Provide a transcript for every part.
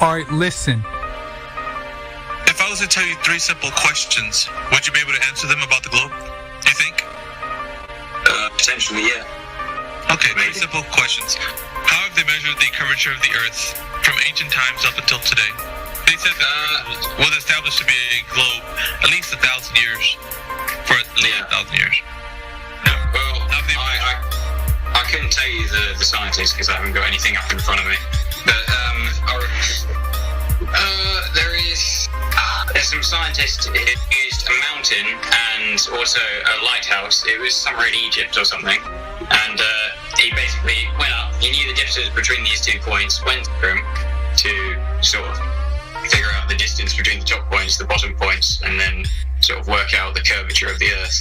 Alright, listen. If I was to tell you 3 simple questions, would you be able to answer them about the globe? Do you think? Potentially, yeah. Okay, 3 simple questions. How have they measured the curvature of the Earth from ancient times up until today? They said that it was established to be a globe at least 1,000 years. For at least 1,000 years. Well, I couldn't tell you the scientists because I haven't got anything up in front of me. But there's some scientists who used a mountain and also a lighthouse. It was somewhere in Egypt or something. And he basically went up. He knew the distance between these 2 points, went through them to sort of figure out the distance between the top points, the bottom points, and then sort of work out the curvature of the Earth.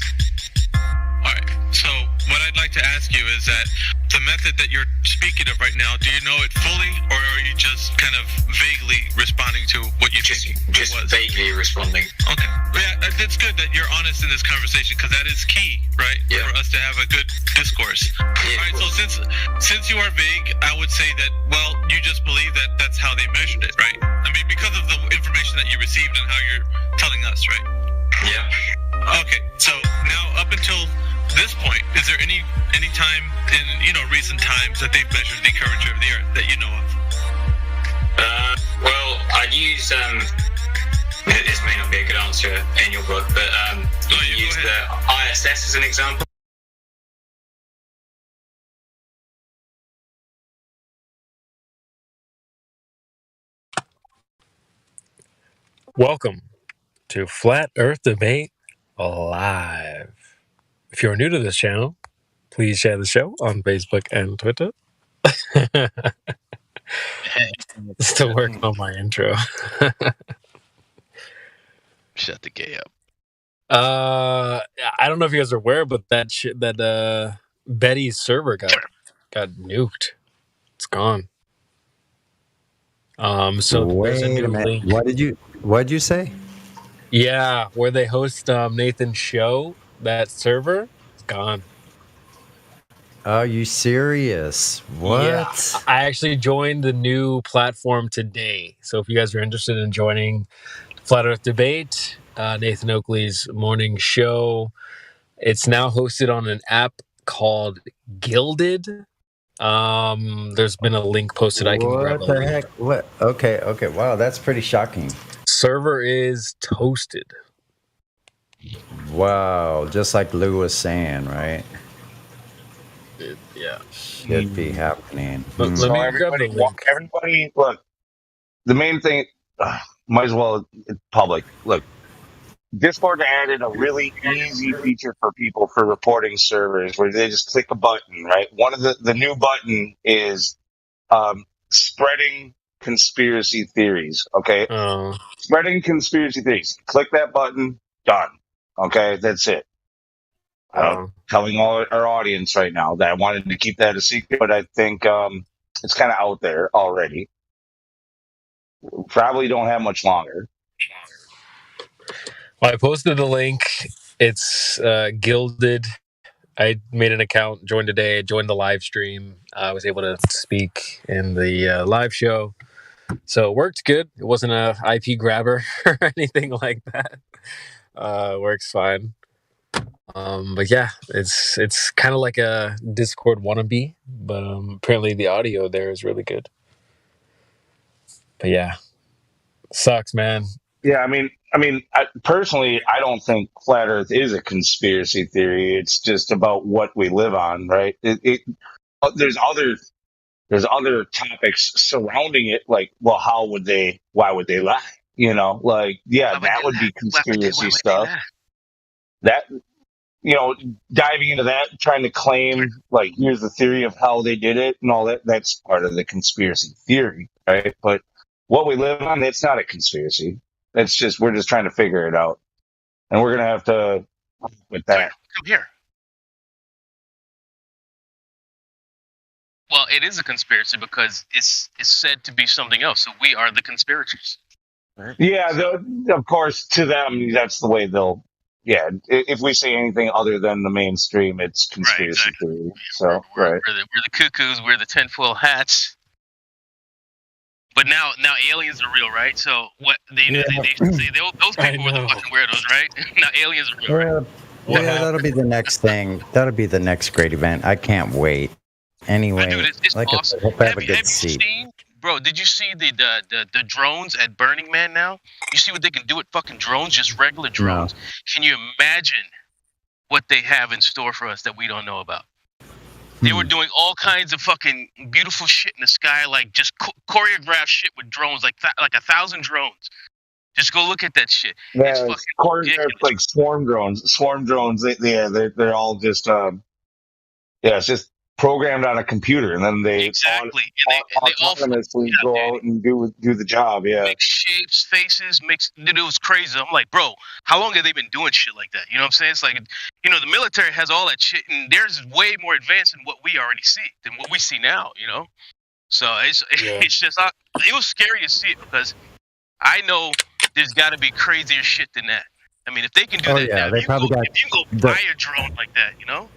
Alright, so what I'd like to ask you is that the method that you're speaking of right now, do you know it fully, or are you just kind of vaguely responding to what you think Just it was? vaguely responding. Okay. Yeah, it's good that you're honest in this conversation because that is key, right? Yeah. For us to have a good discourse. Yeah, All right, so since you are vague, I would say that, well, you just believe that that's how they measured it, right? I mean, because of the information that you received and how you're telling us, right? Yeah. Okay, so now up until this point, is there any time in recent times that they've measured the curvature of the Earth that you know of? Well, I'd use this may not be a good answer in your book, but you can use the ISS as an example. Welcome to Flat Earth Debate Live. If you're new to this channel, please share the show on Facebook and Twitter. Still working on my intro. Shut the gay up. I don't know if you guys are aware, but that Betty's server got nuked. It's gone. So wait a minute. link. What did you say? Yeah, where they host Nathan's show, that server is gone. Are you serious? What? Yeah, I actually joined the new platform today. So if you guys are interested in joining Flat Earth Debate, Nathan Oakley's morning show, it's now hosted on an app called Gilded. There's been a link posted. I can grab What a the link. heck? What? Okay. Wow, that's pretty shocking. Server is toasted. Wow, just like Lou was saying, right? Yeah. Should be happening. Let So me grab the link. everybody, look. The main thing, might as well public. Look, Discord added a really easy feature for people for reporting servers, where they just click a button. Right, one of the new button is spreading conspiracy theories. Okay, spreading conspiracy theories. Click that button. Done. Okay, that's it. Telling all our audience right now that I wanted to keep that a secret, but I think it's kind of out there already. Probably don't have much longer. Well, I posted the link. It's Gilded. I made an account, joined today, joined the live stream. I was able to speak in the live show. So it worked good. It wasn't a IP grabber or anything like that. Works fine. But yeah, it's kind of like a Discord wannabe, but apparently the audio there is really good. But yeah, sucks, man. Yeah, I mean, personally, I don't think flat Earth is a conspiracy theory. It's just about what we live on, right? There's other topics surrounding it, like, well, why would they lie? Like, yeah, that would be conspiracy stuff. That, diving into that, trying to claim, like, here's the theory of how they did it and all that, that's part of the conspiracy theory, right? But what we live on, it's not a conspiracy. It's just, we're just trying to figure it out. And we're going to have to, with that. Come here. Well, it is a conspiracy because it's said to be something else. So we are the conspirators. Right? Yeah, of course, to them, that's the way they'll. Yeah, if we say anything other than the mainstream, it's conspiracy theory. So, we're the cuckoos. We're the tinfoil hats. But now aliens are real, right? So what they say those I people were the know. fucking weirdos, right? Now aliens are real, right? Yeah, What that'll be the next thing. That'll be the next great event. I can't wait. Anyway, Dude, it's like I awesome. said, hope I have a Have good you seat. seen, bro? Did you see the drones at Burning Man now? You see what they can do with fucking drones, just regular drones? Can you imagine what they have in store for us that we don't know about? They were doing all kinds of fucking beautiful shit in the sky, like just choreographed shit with drones, like 1,000 drones. Just go look at that shit. It's Yeah, fucking choreographed ridiculous. like swarm drones. Swarm drones. They're all just it's just programmed on a computer, and then they Exactly. And they all autonomously yeah, go dude. out and do the job. Yeah. Mix shapes, faces, dude, it was crazy. I'm like, bro, how long have they been doing shit like that? You know what I'm saying? It's like, you know, the military has all that shit, and theirs is way more advanced than what we already see, than what we see now, you know? So it's just, it was scary to see it because I know there's got to be crazier shit than that. I mean, if they can do that now, they if probably got you go the- buy a drone like that, you know?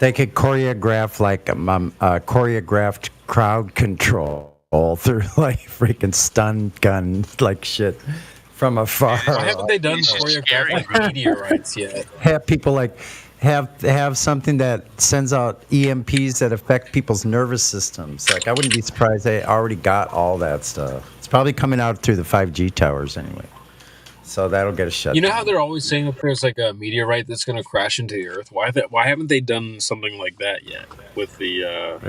They could choreograph like choreographed crowd control through like freaking stun gun like shit from afar. Why haven't they done It's just scary, choreographed like meteorites yet? Have people like have something that sends out EMPs that affect people's nervous systems. Like I wouldn't be surprised they already got all that stuff. It's probably coming out through the 5G towers anyway. So that'll get a shut. You know how they're always saying that there's like a meteorite that's going to crash into the Earth? Why haven't they done something like that yet with the?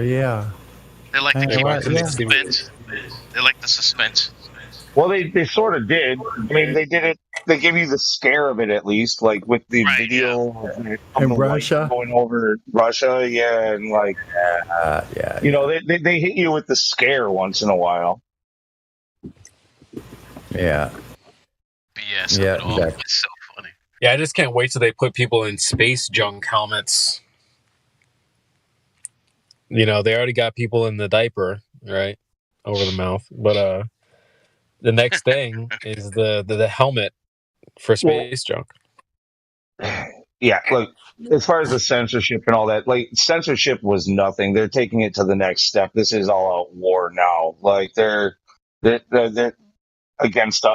Yeah. They like to Hey, keep why- it in yeah. suspense. They like the suspense. Well, they sort of did. I mean, they did it. They gave you the scare of it at least, like with the Right, video of In the light Russia? going over Russia. Yeah, and like Yeah. you know, they hit you with the scare once in a while. Yeah. BS Yeah, of it all. exactly. It's so funny. Yeah, I just can't wait till they put people in space junk helmets. You know, they already got people in the diaper, right, over the mouth. But the next thing is the helmet for space junk. Yeah, look, as far as the censorship and all that, like censorship was nothing. They're taking it to the next step. This is all out war now. Like they're against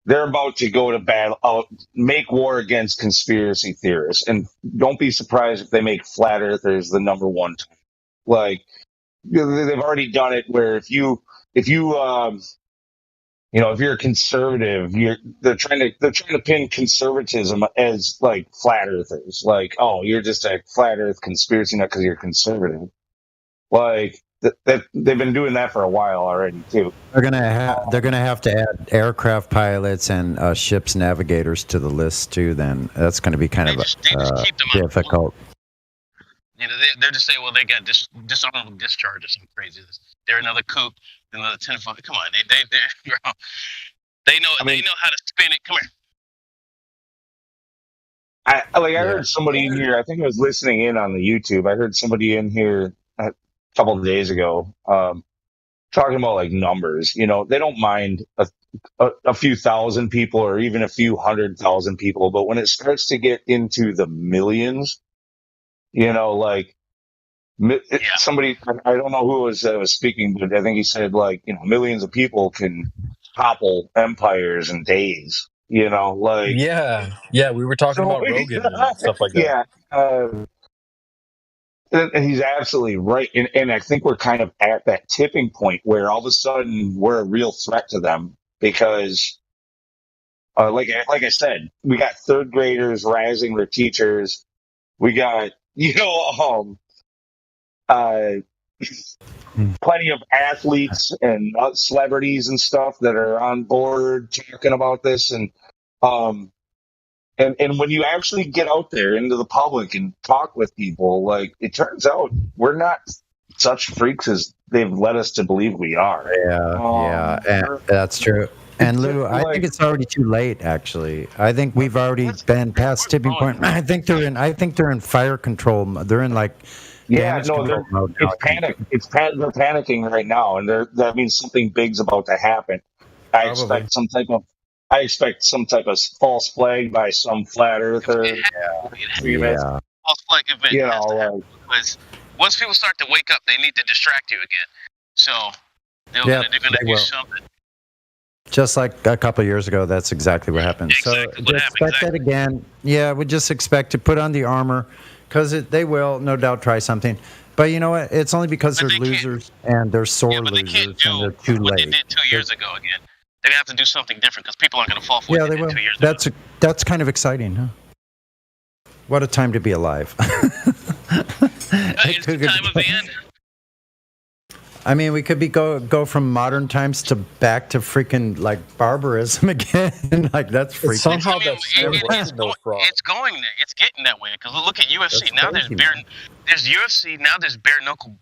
they're about to go to battle, make war against conspiracy theorists, and don't be surprised if they make flat earthers the number one. Like they've already done it. Where if you if you're a conservative, they're trying to pin conservatism as like flat earthers. Like, oh, you're just a flat earth conspiracy nut because you're conservative. Like they've been doing that for a while already too. They're gonna have to add aircraft pilots and ships navigators to the list too. Then that's going to be kind They of just keep them out of the loop. difficult. You know, they're just saying, well, they got dishonorable discharge or some craziness. They're another coup, another 10. Come on, bro. They know how to spin it. Come here. I heard somebody in here. I think I was listening in on the YouTube. I heard somebody in here a couple of days ago talking about like numbers. You know, they don't mind a few thousand people or even a few 100,000 people, but when it starts to get into the millions, you know, like somebody, I don't know who was speaking, but I think he said like, you know, millions of people can topple empires in days. You know, like Yeah, we were talking about Rogan and stuff like that. yeah. And he's absolutely right. And I think we're kind of at that tipping point where all of a sudden we're a real threat to them because, like I said, we got third graders razzing their teachers. We got, plenty of athletes and celebrities and stuff that are on board talking about this. And when you actually get out there into the public and talk with people, like it turns out we're not such freaks as they've led us to believe we are. Yeah, and that's true. And Lou, I think it's already too late. Actually, I think we've already been past tipping point. I think they're in fire control. They're in like damage control mode now. It's panic. They're panicking right now, and that means something big's about to happen. I expect some type of false flag by some flat earther. Yeah. False flag event. You has know, to happen because once people start to wake up, they need to distract you again. So Yeah, they're gonna they do will. something. Just like a couple of years ago, that's exactly what happened. Exactly So what just happened, expect that again. Yeah, we just expect to put on the armor because they will no doubt try something. But you know what? It's only because But they're they can't. losers and they're Yeah, sore but they can't losers do and they're too what they late. did 2 years ago again. They're gonna have to do something different because people aren't gonna fall for Yeah, what they they will. did 2 years ago. That's kind of exciting, huh? What a time to be alive. It's the time of the end. I mean, we could go from modern times to back to freaking like barbarism again. Like that's freaking. Somehow I mean, that's never it's, no fraud. it's going there. It's getting that way. Because look at UFC That's now. crazy, There's UFC now. There's bare knuckle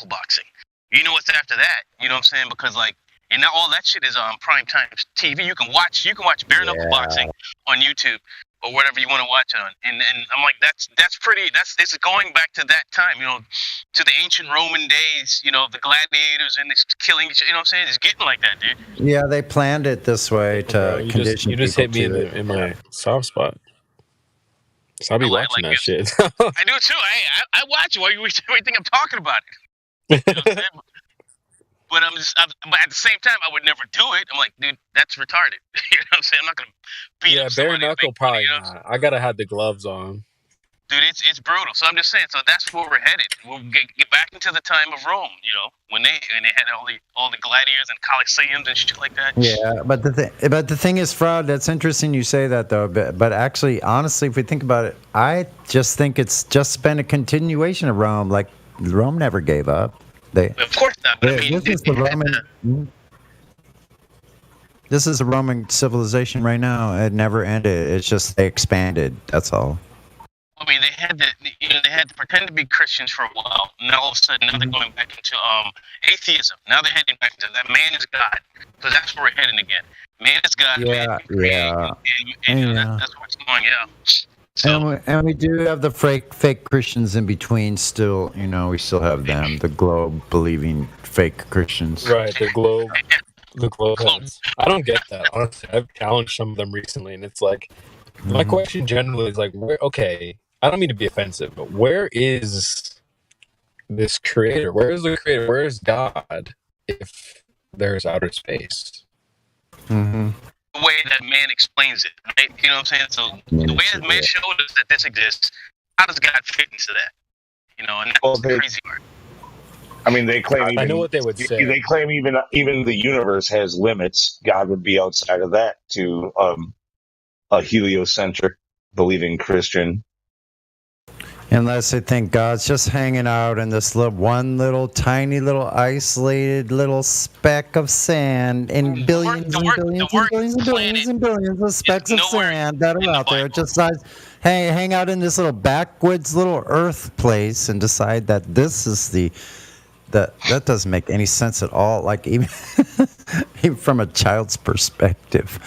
boxing. You know what's after that? You know what I'm saying? Because like, and now all that shit is on prime time TV. You can watch bare knuckle Yeah. boxing on YouTube or whatever you want to watch on. And I'm like, that's it's going back to that time. You know, to the ancient Roman days. You know, the gladiators and this killing. You know what I'm saying? It's getting like that, dude. Yeah, they planned it this way to Bro, condition you just people hit me to it. in my soft spot. So I'll be I like watching that it. shit. I do too. I watch it. Why you think I'm talking about it? You know what I'm saying? But but at the same time, I would never do it. I'm like, dude, that's retarded. You know what I'm saying? I'm not gonna beat Yeah, up bare somebody. knuckle You probably know? not. I gotta have the gloves on. Dude, it's brutal. So I'm just saying. So that's where we're headed. We'll get back into the time of Rome. You know, when they had all the gladiators and coliseums and shit like that. Yeah, but the thing is, fraud. That's interesting you say that though. But actually, honestly, if we think about it, I just think it's just been a continuation of Rome. Like Rome never gave up. Of course not. But I mean, This is the Roman. This is a Roman civilization right now. It never ended. It's just they expanded. That's all. I mean, they had to pretend to be Christians for a while. Now all of a sudden, now they're going back into atheism. Now they're heading back into that man is God. So that's where we're heading again. Man is God. Yeah, man can create, yeah. and, you know, Yeah. that's what's going. Yeah. So And we do have the fake Christians in between still. You know, we still have them, the globe believing fake Christians. Right, the globe heads. I don't get that. Honestly, I've challenged some of them recently, and it's like my question generally is like, okay, I don't mean to be offensive, but where is this creator? Where is the creator? Where is God if there's outer space? Mm-hmm. the way that man explains it, right? You know what I'm saying? So the way that man showed us that this exists, how does God fit into that? You know, and that's the crazy part. I mean, they claim. Even, I know what they would say. They claim even the universe has limits. God would be outside of that to a heliocentric believing Christian. Unless they think God's just hanging out in this one little tiny little isolated little speck of sand and billions and billions and billions and billions and billions of specks of sand that are out there. It just decides, hey, hang out in this little backwoods little earth place and decide that this is that doesn't make any sense at all. Like even from a child's perspective.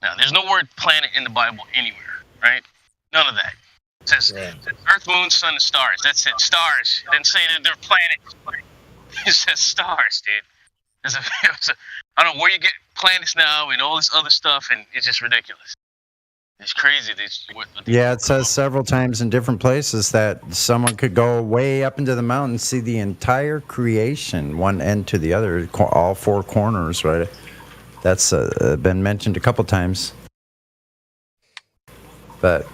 Now, there's no word planet in the Bible anywhere, right? None of that. It says Earth, Moon, Sun, and stars. That's it. Stars. It didn't say that they're planets. It says stars, dude. I don't know where you get planets now and all this other stuff, and it's just ridiculous. It's crazy. Yeah, it says several times in different places that someone could go way up into the mountain and see the entire creation, one end to the other, all four corners, right? That's been mentioned a couple times. But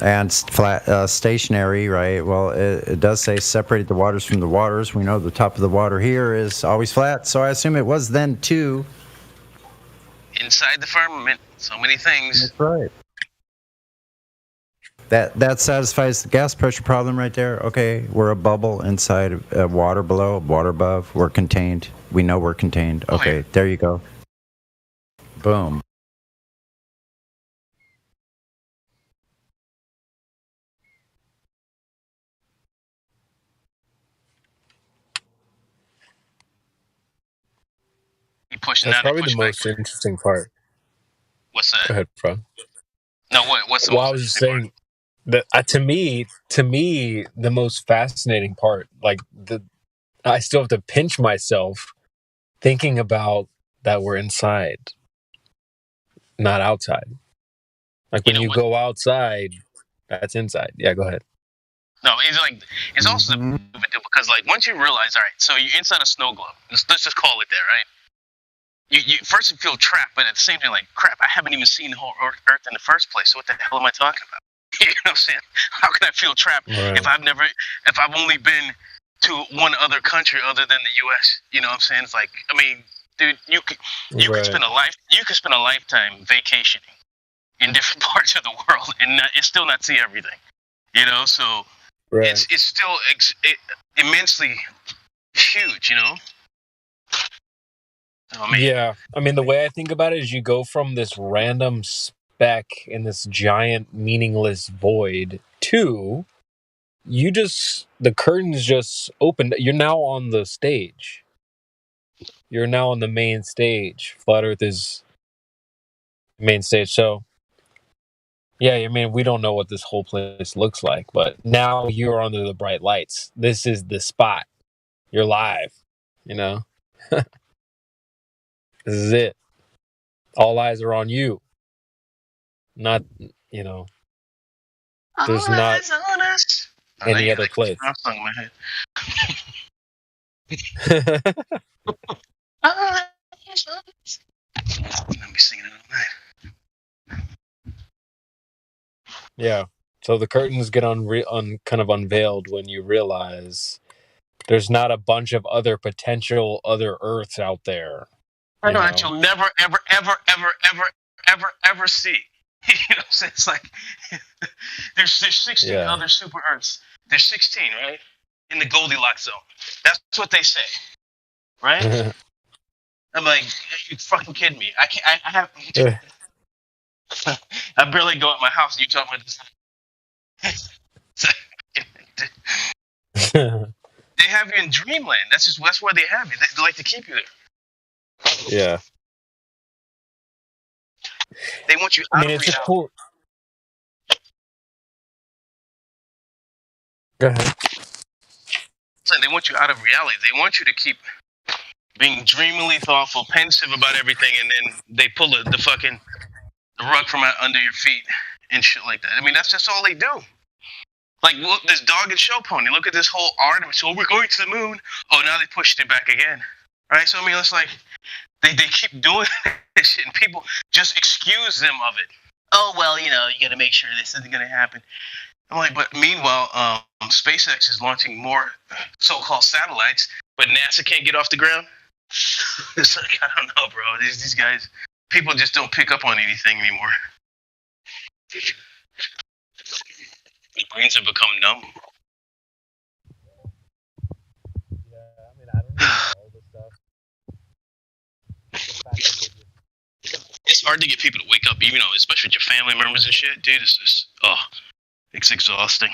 and flat, stationary, right? Well, it does say separate the waters from the waters. We know the top of the water here is always flat, so I assume it was then too. Inside the firmament, so many things. That's right. That satisfies the gas pressure problem right there. Okay, we're a bubble inside of water below, water above. We're contained. We know we're contained. Okay, there you go. Boom. That's probably the most interesting part. What's that? Go ahead, bro. No, what's the well, I was just saying that to me, the most fascinating part, like I still have to pinch myself thinking about that we're inside, not outside. Like when you go outside, that's inside. Yeah, go ahead. No, it's also Mhm. because like once you realize, all right, so you're inside a snow globe. Let's just call it that, right? You first you feel trapped, but at the same time, like crap, I haven't even seen the whole Earth in the first place. So what the hell am I talking about? You know what I'm saying? How can I feel trapped Right. if I've only been to one other country other than the U.S.? You know what I'm saying? It's like, I mean, dude, you could Right. spend a lifetime vacationing in different parts of the world and still not see everything. You know, so Right. it's still immensely huge. You know. So, I mean, Yeah. I mean, the way I think about it is you go from this random speck in this giant, meaningless void to the curtains just opened. You're now on the stage. You're now on the main stage. Flat Earth is the main stage. So, yeah, I mean, we don't know what this whole place looks like, but now you're under the bright lights. This is the spot. You're live, you know? This is it. All eyes are on you. Not, you know, there's all not eyes on us. any other place. Rap song in my head. All eyes on us. I'll be singing it all night. Yeah. So the curtains get kind of unveiled when you realize there's not a bunch of other potential other Earths out there. I You know that know? you'll never, ever see. You know what I'm saying? It's like there's 16 Yeah. other super Earths. There's 16, right? In the Goldilocks zone. That's what they say, right? I'm like, you fucking kidding me? I can't. I have. I barely go out my house. And you talking about this? They have you in dreamland. That's where they have you. They like to keep you there. Yeah. They want you I out mean, of it's just reality. cool. Go ahead. So they want you out of reality. They want you to keep being dreamily thoughtful, pensive about everything, and then they pull the rug from under your feet and shit like that. I mean, that's just all they do. Like, look, this dog and show pony. Look at this whole art. So we're going to the moon. Oh, now they pushed it back again. Right? So, I mean, it's like they keep doing this shit, and people just excuse them of it. Oh, well, you know, you got to make sure this isn't going to happen. I'm like, but meanwhile, SpaceX is launching more so-called satellites, but NASA can't get off the ground. It's like, I don't know, bro. These guys, people just don't pick up on anything anymore. Their brains have become numb. Yeah, I mean, I don't know all this stuff. It's hard to get people to wake up, even though, especially with your family members and shit, dude. It's just, it's exhausting.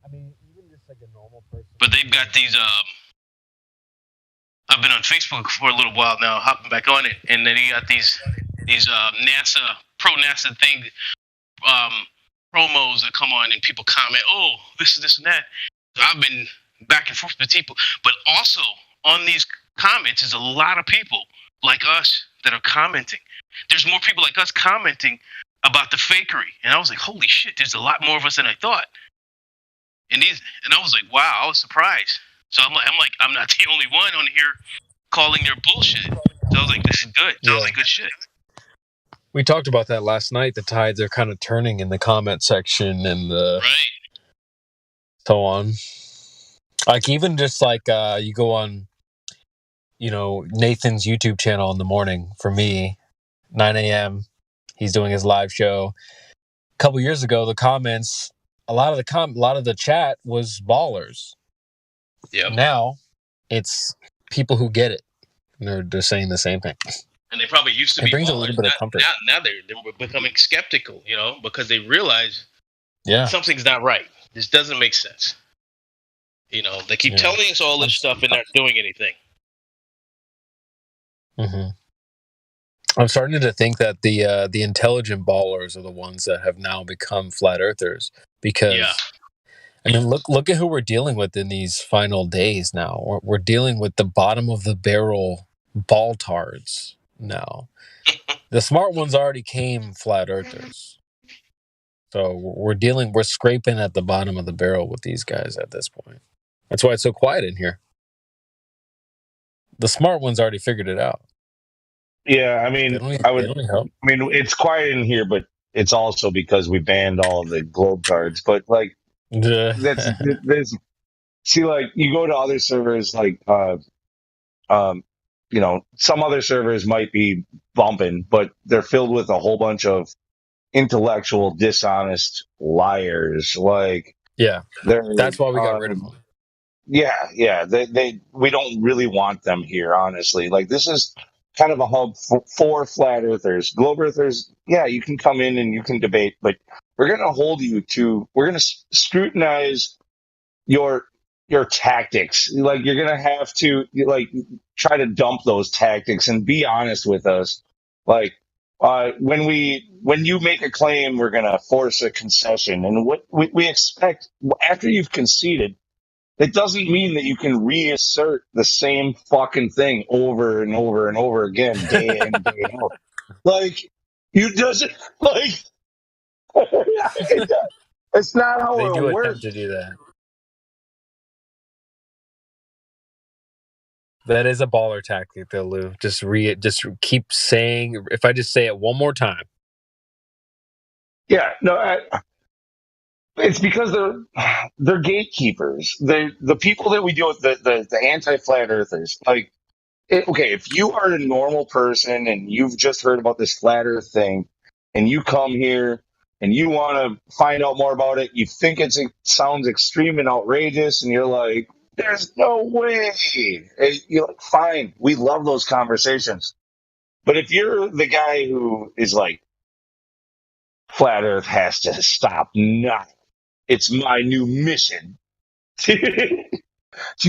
I mean, even just like a normal person. But they've got these. I've been on Facebook for a little while now, hopping back on it, and then you got these NASA pro NASA thing promos that come on, and people comment, "Oh, this and that." So I've been back and forth with people, but also on these comments is a lot of people like us that are commenting. There's more people like us commenting about the fakery, and I was like, "Holy shit!" There's a lot more of us than I thought. And I was like, "Wow!" I was surprised. So I'm like, I'm not the only one on here calling their bullshit. So I was like, this is good. It's all good shit. We talked about that last night. The tides are kind of turning in the comment section and so on. Like even just like you go on, you know, Nathan's YouTube channel in the morning for me, 9 a.m. He's doing his live show. A couple years ago, the comments, a lot of the chat was ballers. Yeah. Now it's people who get it. And they're saying the same thing. And they probably used to be brings ballers. a little bit of comfort. Now they're becoming skeptical, you know, because they realize Yeah. something's not right. This doesn't make sense. You know, they keep telling us all this stuff and not doing anything. Mm-hmm. I'm starting to think that the intelligent ballers are the ones that have now become flat earthers because I mean look at who we're dealing with in these final days now. We're dealing with the bottom of the barrel baltards now. The smart ones already came flat earthers. So we're scraping at the bottom of the barrel with these guys at this point. That's why it's so quiet in here. The smart ones already figured it out. Yeah, I They mean, don't need help. I mean, it's quiet in here, but it's also because we banned all of the globe cards. But like, there's see, like you go to other servers, like you know, some other servers might be bumping, but they're filled with a whole bunch of intellectual, dishonest liars. Like, Yeah, they're that's why we got rid of them. yeah. We don't really want them here, honestly. Like, this is kind of a hub for flat earthers. Globe earthers, yeah, you can come in and you can debate, but we're going to scrutinize your tactics. Like, you're going to have to like try to dump those tactics and be honest with us. Like, when you make a claim, we're going to force a concession, and what we expect after you've conceded. It doesn't mean that you can reassert the same fucking thing over and over and over again, day in, day out. Like, you doesn't, like, it's not how They do it attempt works. to do that. That is a baller tactic, though, Lou. Just keep saying. If I just say it one more time. Yeah, no, it's because they're gatekeepers. The people that we deal with, the anti-flat earthers, like, okay, if you are a normal person and you've just heard about this flat earth thing and you come here and you want to find out more about it, you think it sounds extreme and outrageous, and you're like, there's no way. And you're like, fine, we love those conversations. But if you're the guy who is like, flat earth has to stop now, it's my new mission to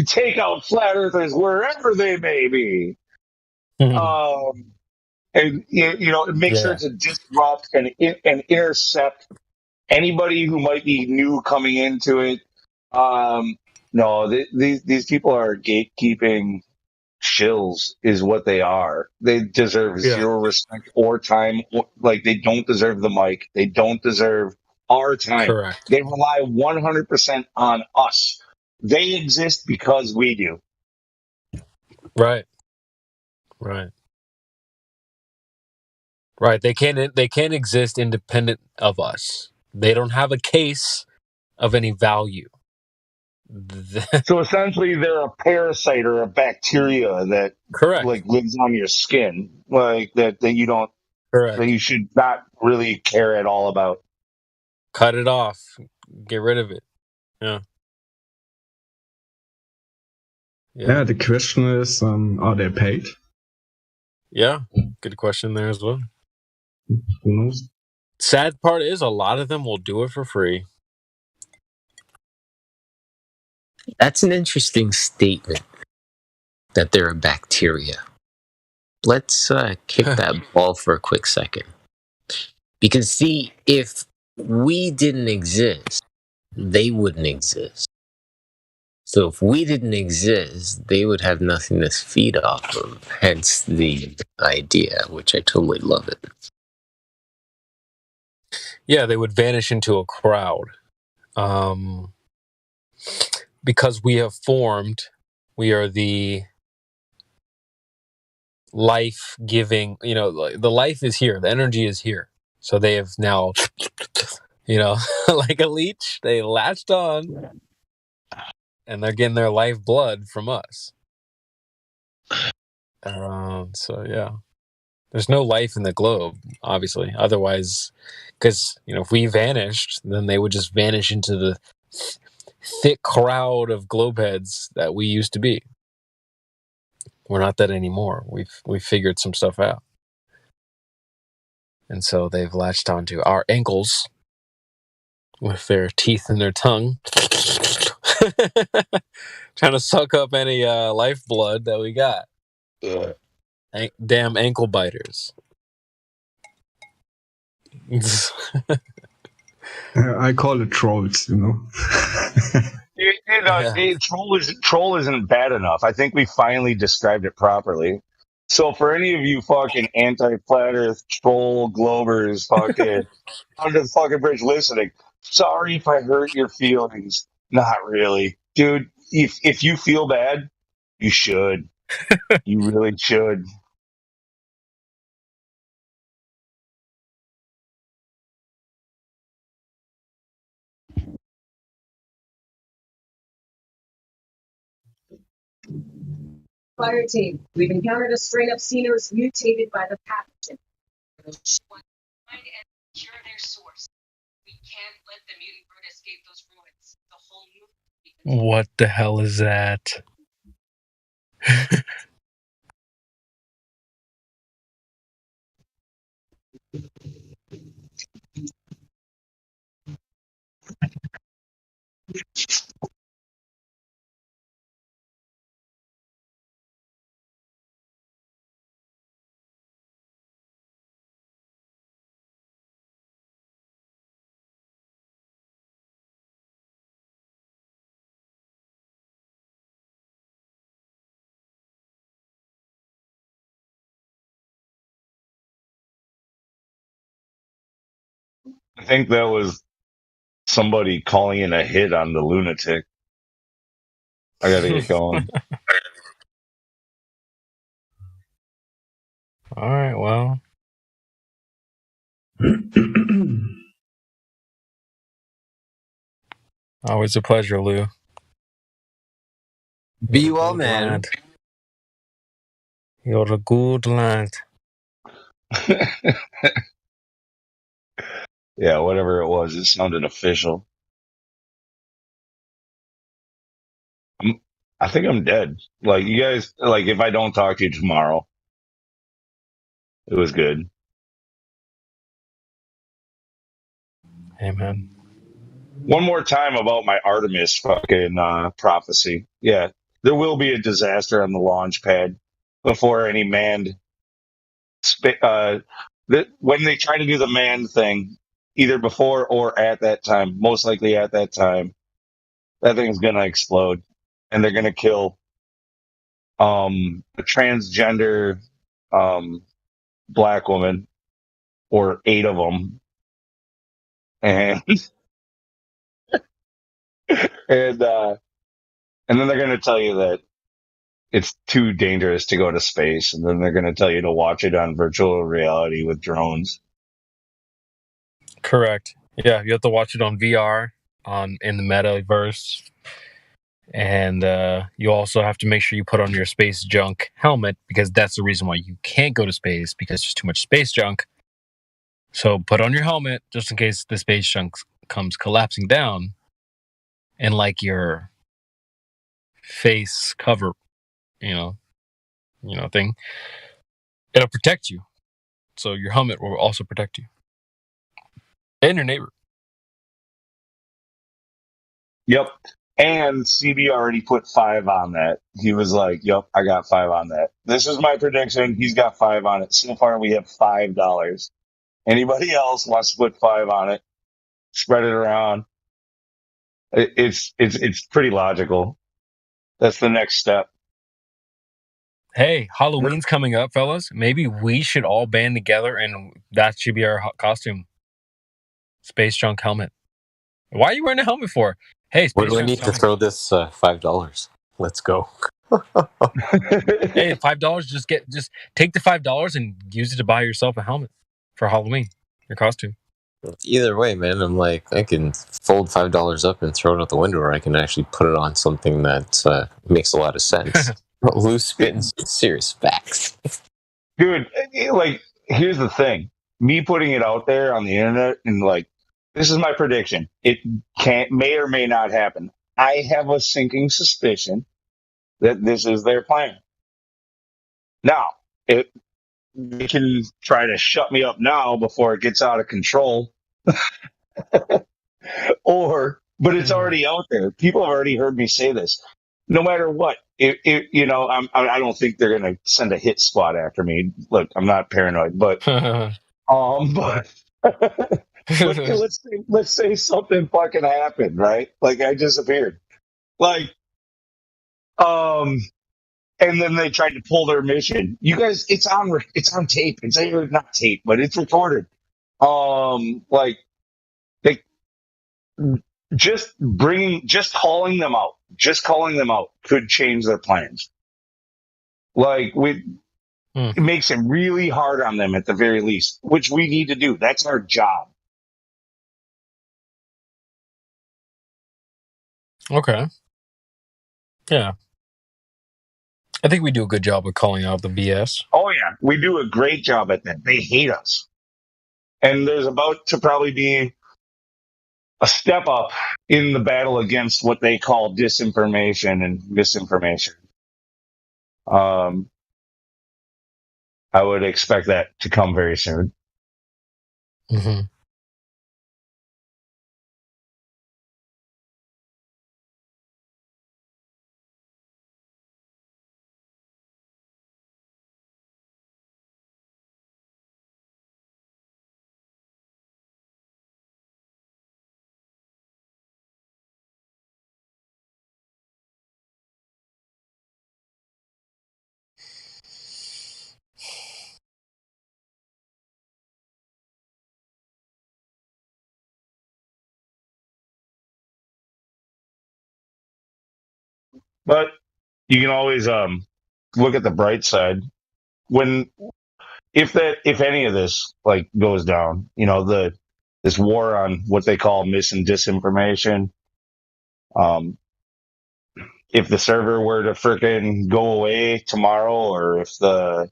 take out flat earthers wherever they may be. And you know, make sure to disrupt and intercept anybody who might be new coming into it. No, these people are gatekeeping shills, is what they are. They deserve zero respect or time. Like, they don't deserve the mic. They don't deserve our time. Correct. They rely 100% on us. They exist because we do. Right. They can't exist independent of us. They don't have a case of any value. So essentially, they're a parasite or a bacteria that Correct. like lives on your skin, like that you don't. Correct. That you should not really care at all about. Cut it off. Get rid of it. Yeah. Yeah, the question is, are they paid? Yeah, good question there as well. Who knows? Sad part is a lot of them will do it for free. That's an interesting statement, that they're a bacteria. Let's kick that ball for a quick second. Because, see, if we didn't exist, they wouldn't exist. So if we didn't exist, they would have nothing to feed off of. Hence the idea, which I totally love it. Yeah, they would vanish into a crowd. Because we have formed, we are the life-giving, you know, the life is here, the energy is here. So they have now, you know, like a leech, they latched on, and they're getting their lifeblood from us. So yeah, there's no life in the globe, obviously. Otherwise, because, you know, if we vanished, then they would just vanish into the thick crowd of globeheads that we used to be. We're not that anymore. We've figured some stuff out. And so they've latched onto our ankles with their teeth and their tongue, trying to suck up any lifeblood that we got. Damn ankle biters. I call it trolls, you know. Troll isn't bad enough. I think we finally described it properly. So for any of you fucking anti-flat Earth troll globers, fucking under the fucking bridge listening, sorry if I hurt your feelings. Not really, dude. If you feel bad, you should. You really should. Fire team, we've encountered a strain of Xenos mutated by the pathogen. Find and cure their source. We can't let the mutant bird escape those ruins. The whole movement. What the hell is that? I think that was somebody calling in a hit on the lunatic. I gotta get going. All right, well. Always a pleasure, Lou. Be well, man. You're a good lad. Yeah, whatever it was, it sounded official. I think I'm dead. Like, you guys, like, if I don't talk to you tomorrow, it was good. Hey, man. One more time about my Artemis fucking prophecy. Yeah, there will be a disaster on the launch pad before any manned. When they try to do the manned thing, either before or at that time, most likely at that time, that thing's gonna explode, and they're gonna kill a transgender black woman, or 8 of them, and and then they're gonna tell you that it's too dangerous to go to space, and then they're going to tell you to watch it on virtual reality with drones. Correct. Yeah, you have to watch it on VR in the metaverse, and you also have to make sure you put on your space junk helmet, because that's the reason why you can't go to space, because there's too much space junk. So put on your helmet just in case the space junk comes collapsing down, and like your face cover, thing, it'll protect you. So your helmet will also protect you and your neighbor. Yep. And CB already put 5 on that. He was like, yep, I got 5 on that. This is my prediction. He's got 5 on it. So far, we have $5. Anybody else wants to put 5 on it? Spread it around. It's pretty logical. That's the next step. Hey, Halloween's coming up, fellas. Maybe we should all band together, and that should be our costume. Space junk helmet. Why are you wearing a helmet for? Hey, Where do I need to throw this $5? Let's go. Hey, $5. Just take the $5 and use it to buy yourself a helmet for Halloween. Your costume. Either way, man, I'm like, I can fold $5 up and throw it out the window, or I can actually put it on something that makes a lot of sense. Loose spitting serious facts. Dude, like, here's the thing. Me putting it out there on the internet and like, this is my prediction. It may or may not happen. I have a sinking suspicion that this is their plan. Now, they can try to shut me up now before it gets out of control. But it's already out there. People have already heard me say this. No matter what, I don't think they're going to send a hit squad after me. Look, I'm not paranoid, but let's say something fucking happened, right? Like, I disappeared. Like, and and then they tried to pull their mission. You guys, it's on tape. It's not tape, but it's recorded. Like they just calling them out could change their plans. Like it makes it really hard on them at the very least, which we need to do. That's our job. Okay. Yeah. I think we do a good job of calling out the BS. Oh yeah, we do a great job at that. They hate us. And there's about to probably be a step up in the battle against what they call disinformation and misinformation. I would expect that to come very soon. Mm-hmm. But you can always look at the bright side. If any of this like goes down, this war on what they call mis and disinformation. If the server were to frickin' go away tomorrow, or if the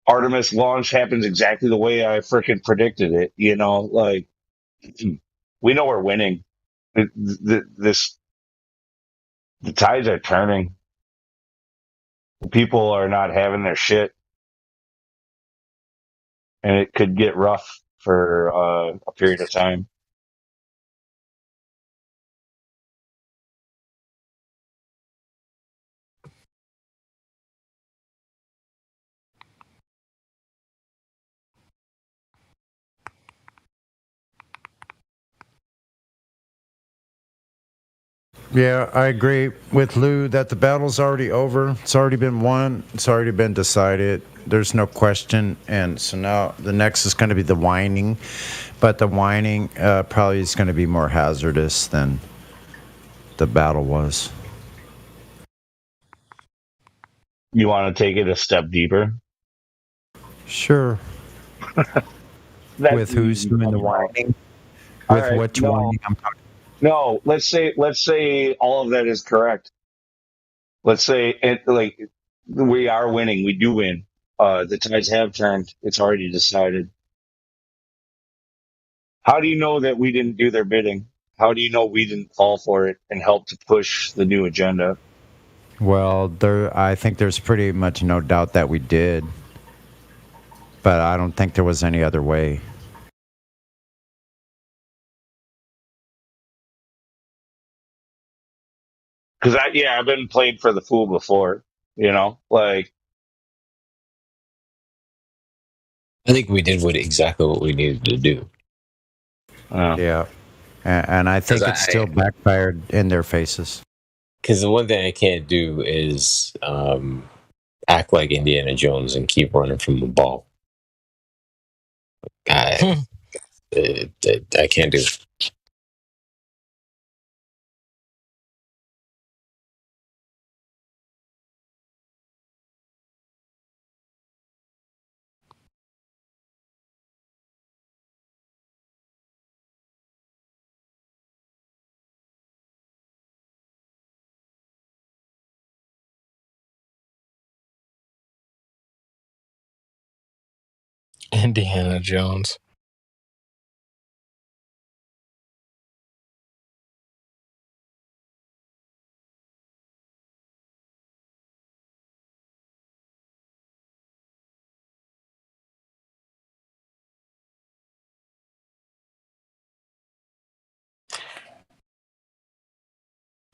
Artemis launch happens exactly the way I frickin' predicted it, like we know we're winning. The tides are turning. People are not having their shit, and it could get rough for a period of time. Yeah, I agree with Lou that the battle's already over. It's already been won. It's already been decided. There's no question. And so now the next is going to be the whining. But the whining probably is going to be more hazardous than the battle was. You want to take it a step deeper? Sure. With who's doing the whining? With right, which whining I'm talking. No, let's say all of that is correct. Let's say we are winning. We do win. The tides have turned. It's already decided. How do you know that we didn't do their bidding? How do you know we didn't fall for it and help to push the new agenda? Well, I think there's pretty much no doubt that we did. But I don't think there was any other way. Because I've been played for the fool before, like. I think we did exactly what we needed to do. Yeah, and I think it still backfired in their faces. Because the one thing I can't do is act like Indiana Jones and keep running from the ball. I can't do it. Indiana Jones.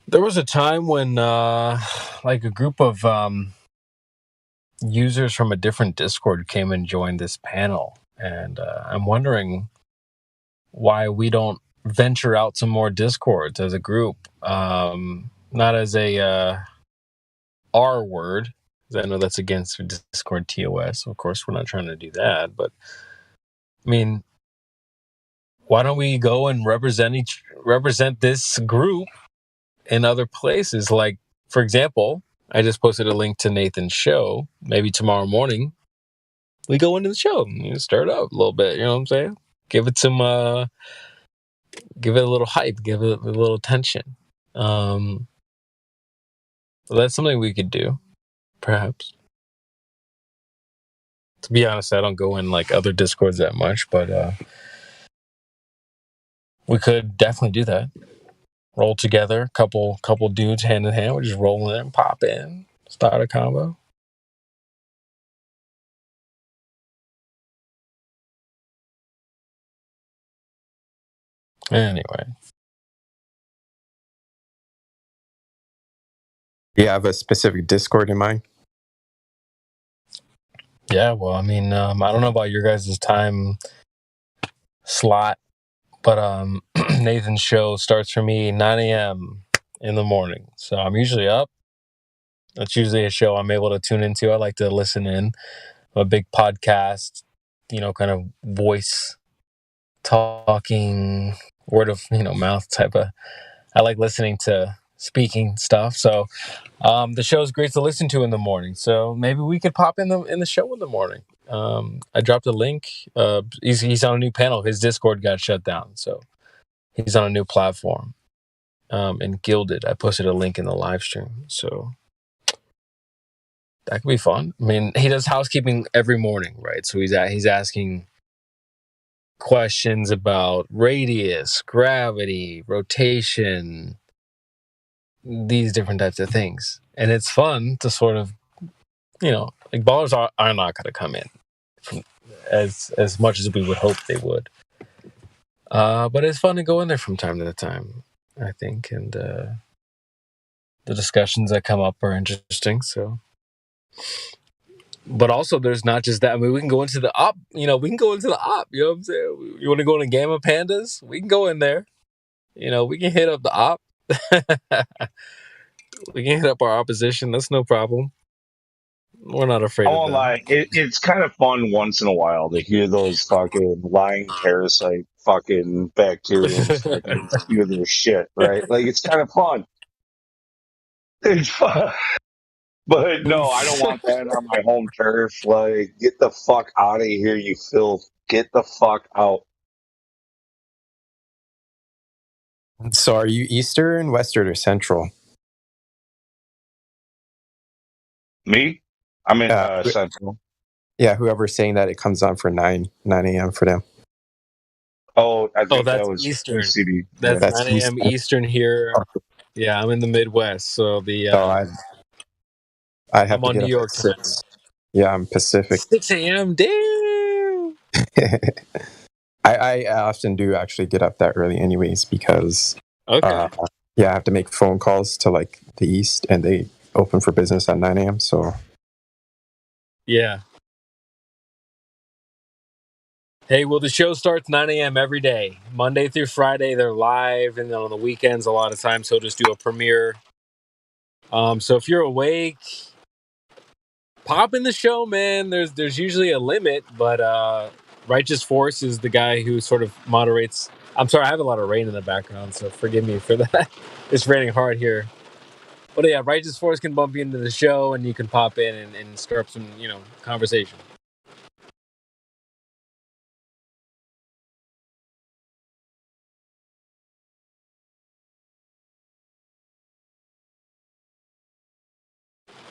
There was a time when like a group of users from a different Discord came and joined this panel, and I'm wondering why we don't venture out some more Discords as a group, not as a R word, 'cause I know that's against Discord TOS. Of course, we're not trying to do that, but I mean, why don't we go and represent this group in other places? Like, for example, I just posted a link to Nathan's show. Maybe tomorrow morning we go into the show and stir it up a little bit. You know what I'm saying? Give it some, give it a little hype, give it a little attention. So that's something we could do, perhaps. To be honest, I don't go in like other Discords that much, but we could definitely do that. Roll together, couple dudes hand in hand. We just roll in, pop in, start a combo. Anyway, Do you have a specific Discord in mind? yeah. Well, I mean, I don't know about your guys' time slot, but Nathan's show starts for me 9 a.m. in the morning, so I'm usually up. That's usually a show I'm able to tune into. I like to listen in. I'm a big podcast, kind of voice talking, word of mouth type of. I like listening to speaking stuff. So the show is great to listen to in the morning. So maybe we could pop in the show in the morning. I dropped a link. He's on a new panel. His Discord got shut down, so he's on a new platform. And Gilded, I posted a link in the live stream, so that could be fun. I mean, he does housekeeping every morning, right? So he's asking questions about radius, gravity, rotation, these different types of things. And it's fun to sort of, like ballers are not going to come in as much as we would hope they would. But it's fun to go in there from time to time, I think. And the discussions that come up are interesting. So, but also there's not just that. I mean, we can go into the op, we can go into the op, you know what I'm saying? You want to go into Gamma Pandas? We can go in there. We can hit up the op. We can hit up our opposition. That's no problem. We're not afraid I of won't them. lie. It's kind of fun once in a while to hear those fucking lying parasite fucking bacteriums fucking spew their shit, right? Like, it's kind of fun. It's fun. But no, I don't want that on my home turf. Like, get the fuck out of here, you filth. Get the fuck out. So are you Eastern, Western, or Central? Me? I'm in Yeah. Central. Yeah, whoever's saying that, it comes on for 9 a.m. for them. Oh, I think that's that was Eastern. CD. That's That's 9 a.m. Eastern here. Yeah, I'm in the Midwest, so I have I'm to on get New up York at time. 6. Yeah, I'm Pacific. 6 a.m. Damn. I often do actually get up that early anyways because Okay. I have to make phone calls to like the East and they open for business at 9 a.m. So Yeah. Hey, well, the show starts 9 a.m. every day. Monday through Friday, they're live, and then on the weekends, a lot of times he'll just do a premiere. So if you're awake, pop in the show, man. There's usually a limit, but Righteous Force is the guy who sort of moderates. I'm sorry, I have a lot of rain in the background, so forgive me for that. It's raining hard here. But yeah, Righteous Force can bump you into the show, and you can pop in and stir up some, conversation.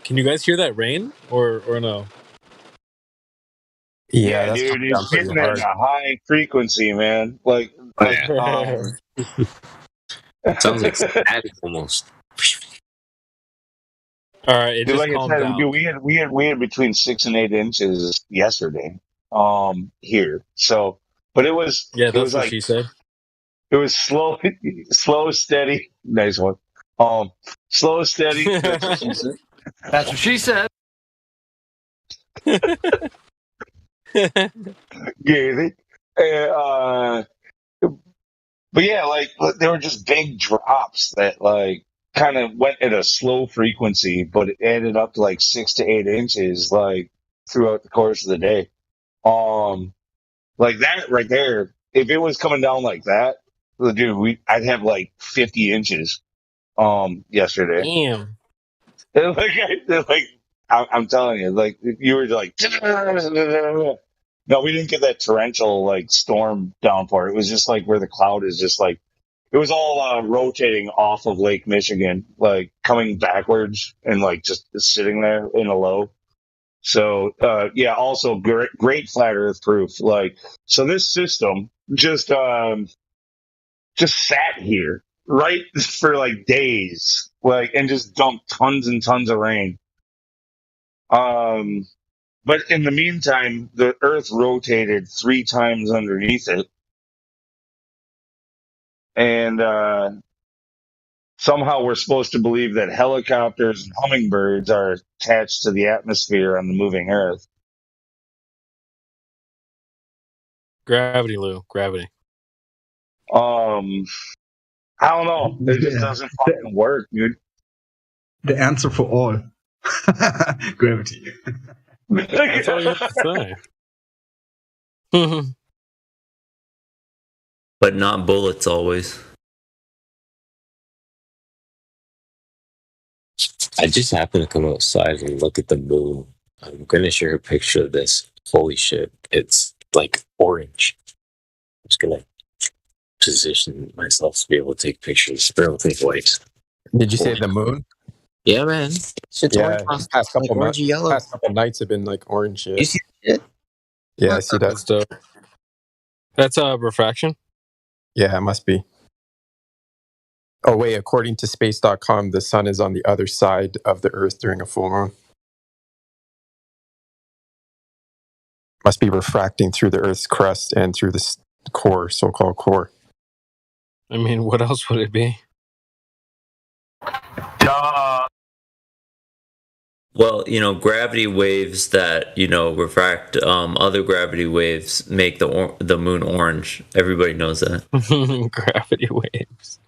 Can you guys hear that rain or no? yeah, that's dude, coming down it's pretty hitting at hard. a high frequency, man. Like, Sounds like static almost. All right, it dude, just like I calmed said, down. dude, we had between 6 and 8 inches yesterday, here. So, but it was Yeah, that's what like she said. it was slow, steady. Nice one. Slow, steady. That's what she said. That's what she said. Yeah, but yeah, like there were just big drops that like kind of went at a slow frequency, but it added up to like 6 to 8 inches, like throughout the course of the day. Like that right there. If it was coming down like that, dude, I'd have like 50 inches. Yesterday. Damn. I'm telling you, like you were like, no, we didn't get that torrential like storm downpour. It was just like where the cloud is just like, it was all rotating off of Lake Michigan, like coming backwards and like just sitting there in a low. So yeah, also great flat Earth proof. Like, so this system just sat here right for like days, like, and just dumped tons and tons of rain. But in the meantime, the Earth rotated 3 times underneath it, and somehow we're supposed to believe that helicopters and hummingbirds are attached to the atmosphere on the moving Earth. Gravity, Lou. Gravity. I don't know. It just doesn't fucking work, dude. The answer for all. Gravity. That's all you have to say. But not bullets always. I just happened to come outside and look at the moon. I'm gonna share a picture of this. Holy shit, it's like orange. I'm just gonna position myself to be able to take pictures. Everything white. Did you say the moon? Yeah, man. Shit's Yeah, orange. past couple Like orangey yellow. past couple nights have been like orange. Yeah, You see it? yeah, I see that. That's dope. That's refraction. Yeah, it must be. Oh wait, according to space.com, the sun is on the other side of the Earth during a full moon. Must be refracting through the Earth's crust and through the core, so-called core. I mean, what else would it be? Well, gravity waves that refract other gravity waves make the moon orange. Everybody knows that. Gravity waves.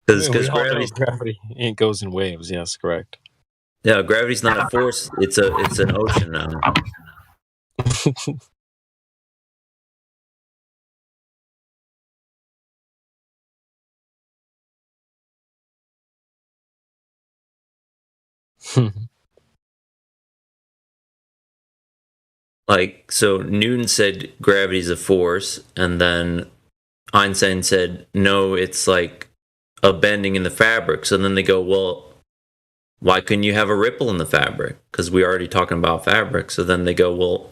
Because gravity it goes in waves. Yes, correct. Yeah, gravity's not a force. It's an ocean now. Like, so Newton said gravity's a force, and then Einstein said, no, it's like a bending in the fabric. So then they go, well, why couldn't you have a ripple in the fabric? Because we're already talking about fabric. So then they go, well,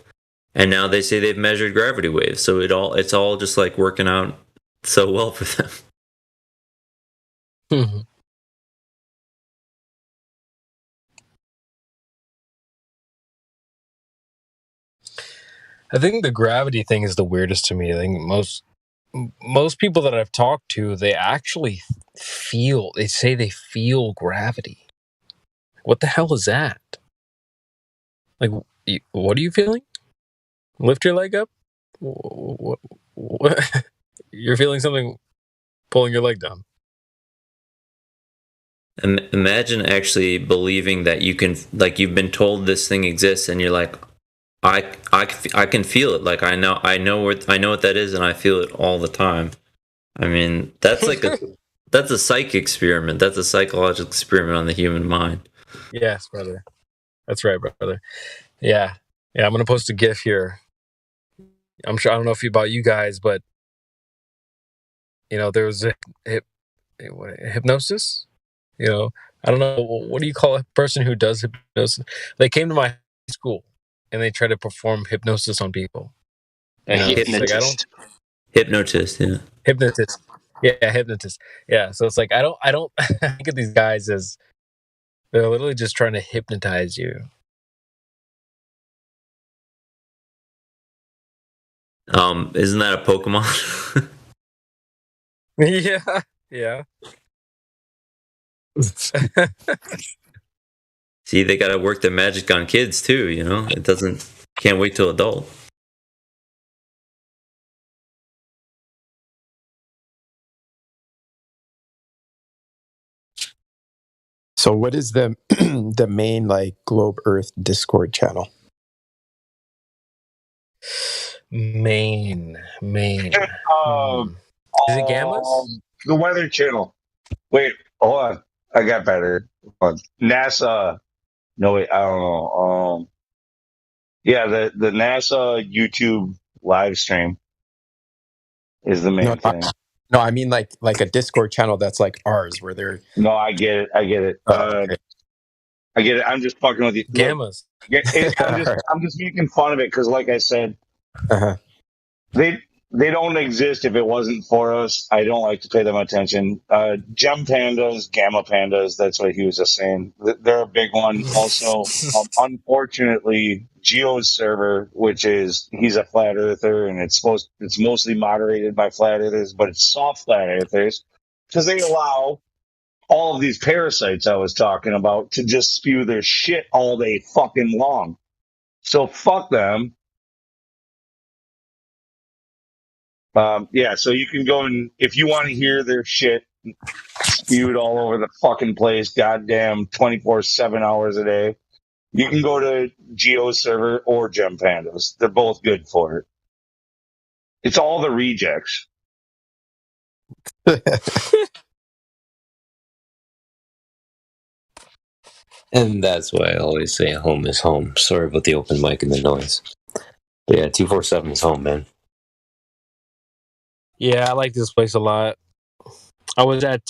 and now they say they've measured gravity waves. So it's all just like working out so well for them. I think the gravity thing is the weirdest to me. I think most people that I've talked to, they actually they say they feel gravity. What the hell is that? Like, what are you feeling? Lift your leg up? What? You're feeling something pulling your leg down. Imagine actually believing that you can, like, you've been told this thing exists, and you're like, I can feel it. Like, I know what that is, and I feel it all the time. I mean, that's like that's a psych experiment. That's a psychological experiment on the human mind. Yes, brother. That's right, brother. Yeah. I'm gonna post a GIF here. I'm sure, I don't know if about you guys, but there was a hypnosis. I don't know, what do you call a person who does hypnosis? They came to my school and they try to perform hypnosis on people. Hypnotist. Hypnotist, yeah. Hypnotist. Yeah, hypnotist. Yeah, so it's like I don't think of these guys as they're literally just trying to hypnotize you. Isn't that a Pokemon? Yeah. See, they got to work their magic on kids too. Can't wait till adult. So what is the the main like Globe Earth Discord channel? Maine. Um, Is it Gammas? The Weather Channel. Wait, hold on. I got better. Hold on. NASA. No, wait, I don't know. Yeah, the NASA YouTube live stream is the main thing. No, I mean like a Discord channel that's like ours, where they're. No, I get it. Okay. I get it. I'm just fucking with you. Look, Gammas. I'm just making fun of it because, like I said, they don't exist if it wasn't for us. I don't like to pay them attention. Gem pandas, gamma pandas. That's what he was just saying. They're a big one. Also, unfortunately, Geo's server, which is he's a flat earther, and it's mostly moderated by flat earthers, but it's soft flat earthers because they allow all of these parasites I was talking about to just spew their shit all day fucking long. So fuck them. Yeah, so you can go and if you want to hear their shit spewed all over the fucking place, goddamn 24/7 hours a day, you can go to Geo's server or Gem Pandas. They're both good for it. It's all the rejects. And that's why I always say home is home. Sorry about the open mic and the noise. But yeah, 247 is home, man. Yeah, I like this place a lot. I was at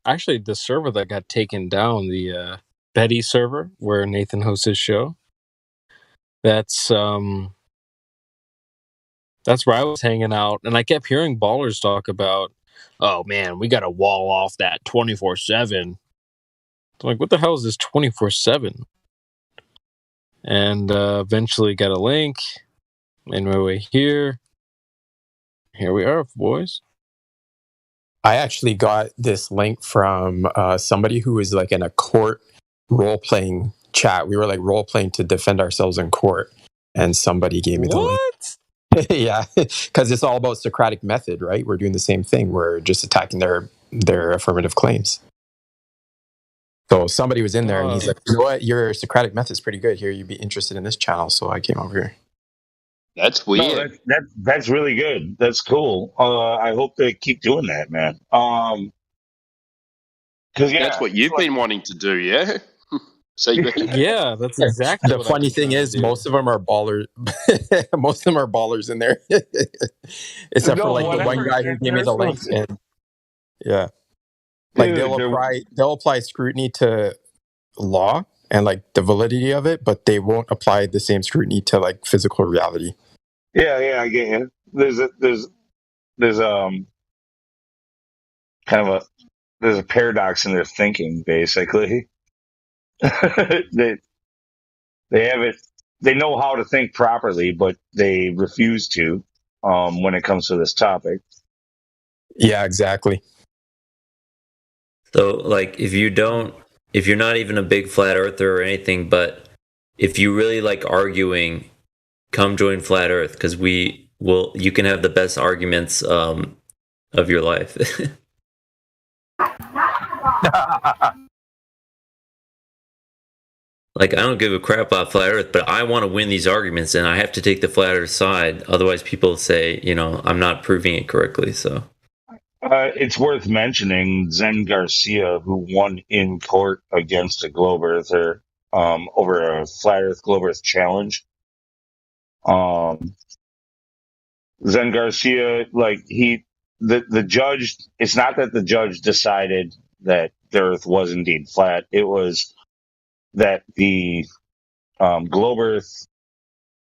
actually the server that got taken down, the Betty server where Nathan hosts his show. That's where I was hanging out, and I kept hearing ballers talk about, oh man, we got to wall off that 24/7. I'm like, what the hell is this 24/7? And eventually got a link, made my way here. Here we are, boys. I actually got this link from somebody who was like in a court role-playing chat. We were like role-playing to defend ourselves in court, and somebody gave me the link. Yeah, because it's all about Socratic method, right? We're doing the same thing. We're just attacking their affirmative claims. So somebody was in there, and he's like, you know what? Your Socratic method's pretty good here. You'd be interested in this channel. So I came over here. That's weird. No, that's really good. That's cool. I hope they keep doing that, man. Because that's what you've been wanting to do, yeah. Yeah, that's exactly. The funny thing is, most of them are ballers. Most of them are ballers in there, except for like the one guy who gave me the link. And yeah, like they'll apply scrutiny to law and like the validity of it, but they won't apply the same scrutiny to like physical reality. Yeah, I get you. There's kind of a paradox in their thinking, basically. they have it. They know how to think properly, but they refuse to when it comes to this topic. Yeah, exactly. So, like, if you're not even a big flat earther or anything, but if you really like arguing, come join Flat Earth because you can have the best arguments of your life. Like, I don't give a crap about Flat Earth, but I want to win these arguments, and I have to take the Flat Earth side. Otherwise, people say, I'm not proving it correctly. So, it's worth mentioning Zen Garcia, who won in court against a Globe Earther over a Flat Earth Globe Earth challenge. Zen Garcia, like the judge. It's not that the judge decided that the Earth was indeed flat. It was that the Globe Earth,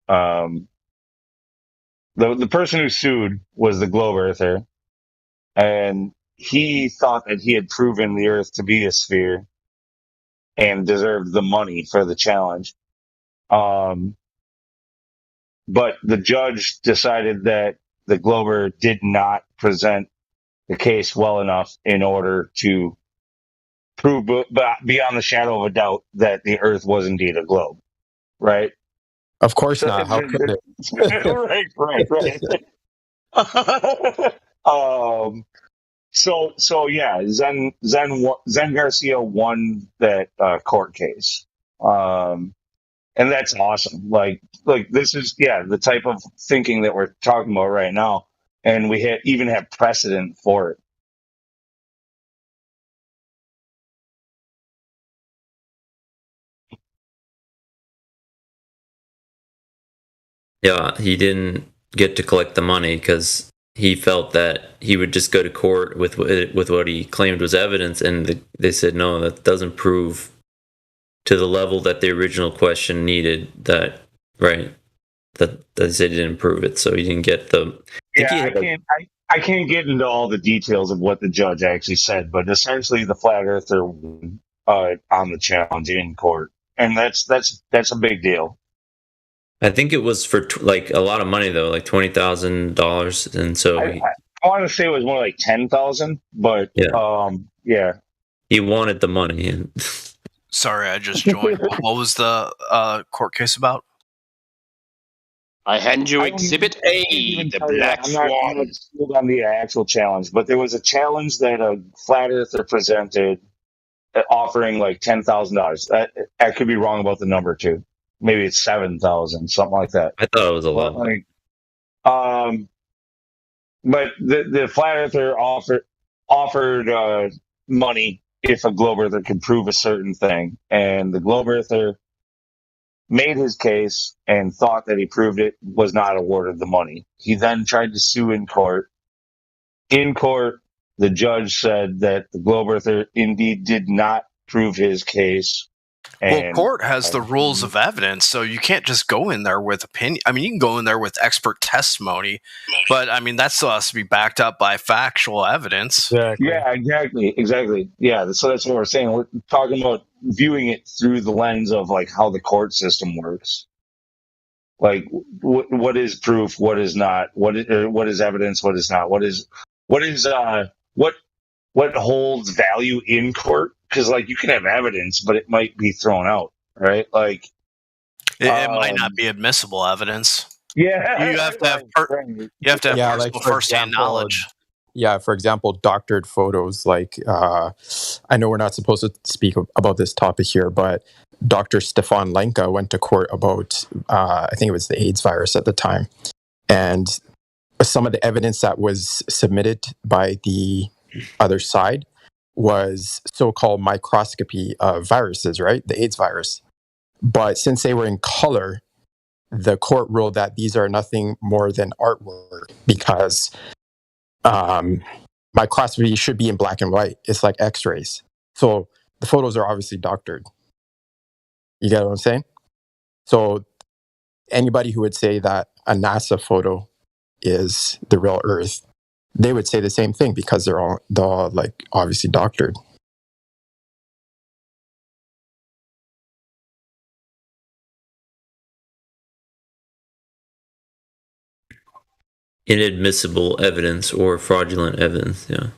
the person who sued was the Globe Earther, and he thought that he had proven the Earth to be a sphere and deserved the money for the challenge. But the judge decided that the Glober did not present the case well enough in order to prove beyond the shadow of a doubt that the Earth was indeed a globe, right? Of course not. How could it? Right. So yeah, Zen Garcia won that court case, and that's awesome. Like this is the type of thinking that we're talking about right now, and we even have precedent for it. Yeah, he didn't get to collect the money because he felt that he would just go to court with what he claimed was evidence, and they said no, that doesn't prove to the level that the original question needed. That right, that they said he didn't prove it, so he didn't get the. I can't get into all the details of what the judge actually said, but essentially the flat earther on the challenge in court, and that's a big deal. I think it was for like a lot of money though, like $20,000, and so I want to say it was more like 10,000, but yeah, he wanted the money. And sorry, I just joined. What was the court case about? I hand you Exhibit A, the Black Swan. I'm not sold on the actual challenge, but there was a challenge that a flat earther presented, offering like $10,000. I could be wrong about the number too. Maybe it's 7,000, something like that. I thought it was a lot. But the flat earther offered money if a globe earther could prove a certain thing, and the globe earther made his case and thought that he proved it, was not awarded the money. He then tried to sue in court. In court, the judge said that the globe earther indeed did not prove his case. Well, court has the rules of evidence, so you can't just go in there with opinion. I mean, you can go in there with expert testimony, but I mean, that still has to be backed up by factual evidence. Exactly. Yeah, exactly. Yeah, so that's what we're saying. We're talking about viewing it through the lens of like how the court system works. Like, what is proof? What is not? What is evidence? What is not? What holds value in court? Because like you can have evidence, but it might be thrown out, right? Like it might not be admissible evidence. Yeah, you have to have personal first-hand knowledge. Yeah, for example, doctored photos. Like I know we're not supposed to speak about this topic here, but Dr. Stefan Lenka went to court about I think it was the AIDS virus at the time, and some of the evidence that was submitted by the other side was so-called microscopy of viruses, right? The AIDS virus. But since they were in color, the court ruled that these are nothing more than artwork because microscopy should be in black and white. It's like x-rays. So the photos are obviously doctored. You get what I'm saying? So anybody who would say that a NASA photo is the real Earth, they would say the same thing because they're all like obviously doctored. Inadmissible evidence or fraudulent evidence. Yeah.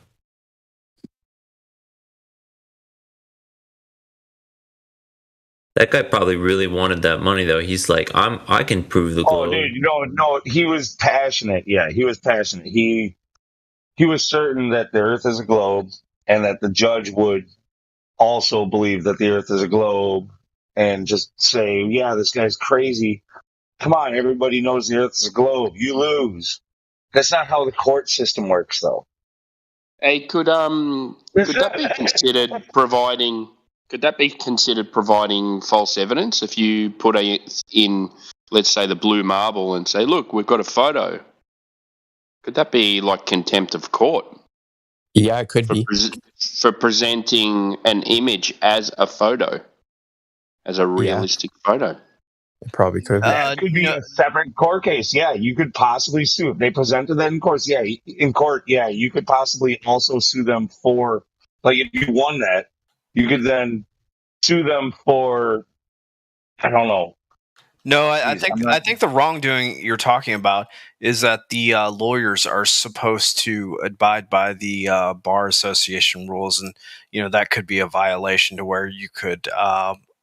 That guy probably really wanted that money, though. He's like, I can prove the globe. Oh, dude, no, he was passionate. Yeah, he was passionate. He was certain that the Earth is a globe, and that the judge would also believe that the Earth is a globe, and just say, "Yeah, this guy's crazy. Come on, everybody knows the Earth is a globe. You lose." That's not how the court system works, though. Hey, could that be considered providing? Could that be considered providing false evidence if you put in, let's say, the blue marble and say, "Look, we've got a photo." Could that be like contempt of court? Yeah, it could be for presenting an image as a photo, as a realistic photo. It probably could. That could be a separate court case. Yeah, you could possibly sue if they presented that in court. Yeah, you could possibly also sue them for, like, if you won that, you could then sue them for, I don't know. No, I think the wrongdoing you're talking about is that the lawyers are supposed to abide by the bar association rules, and that could be a violation to where you could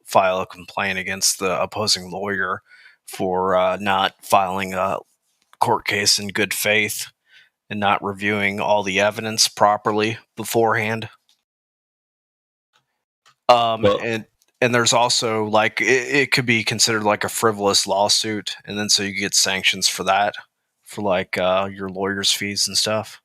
file a complaint against the opposing lawyer for not filing a court case in good faith. and not reviewing all the evidence properly beforehand. And there's also like it could be considered like a frivolous lawsuit, and then so you get sanctions for that, for like your lawyer's fees and stuff.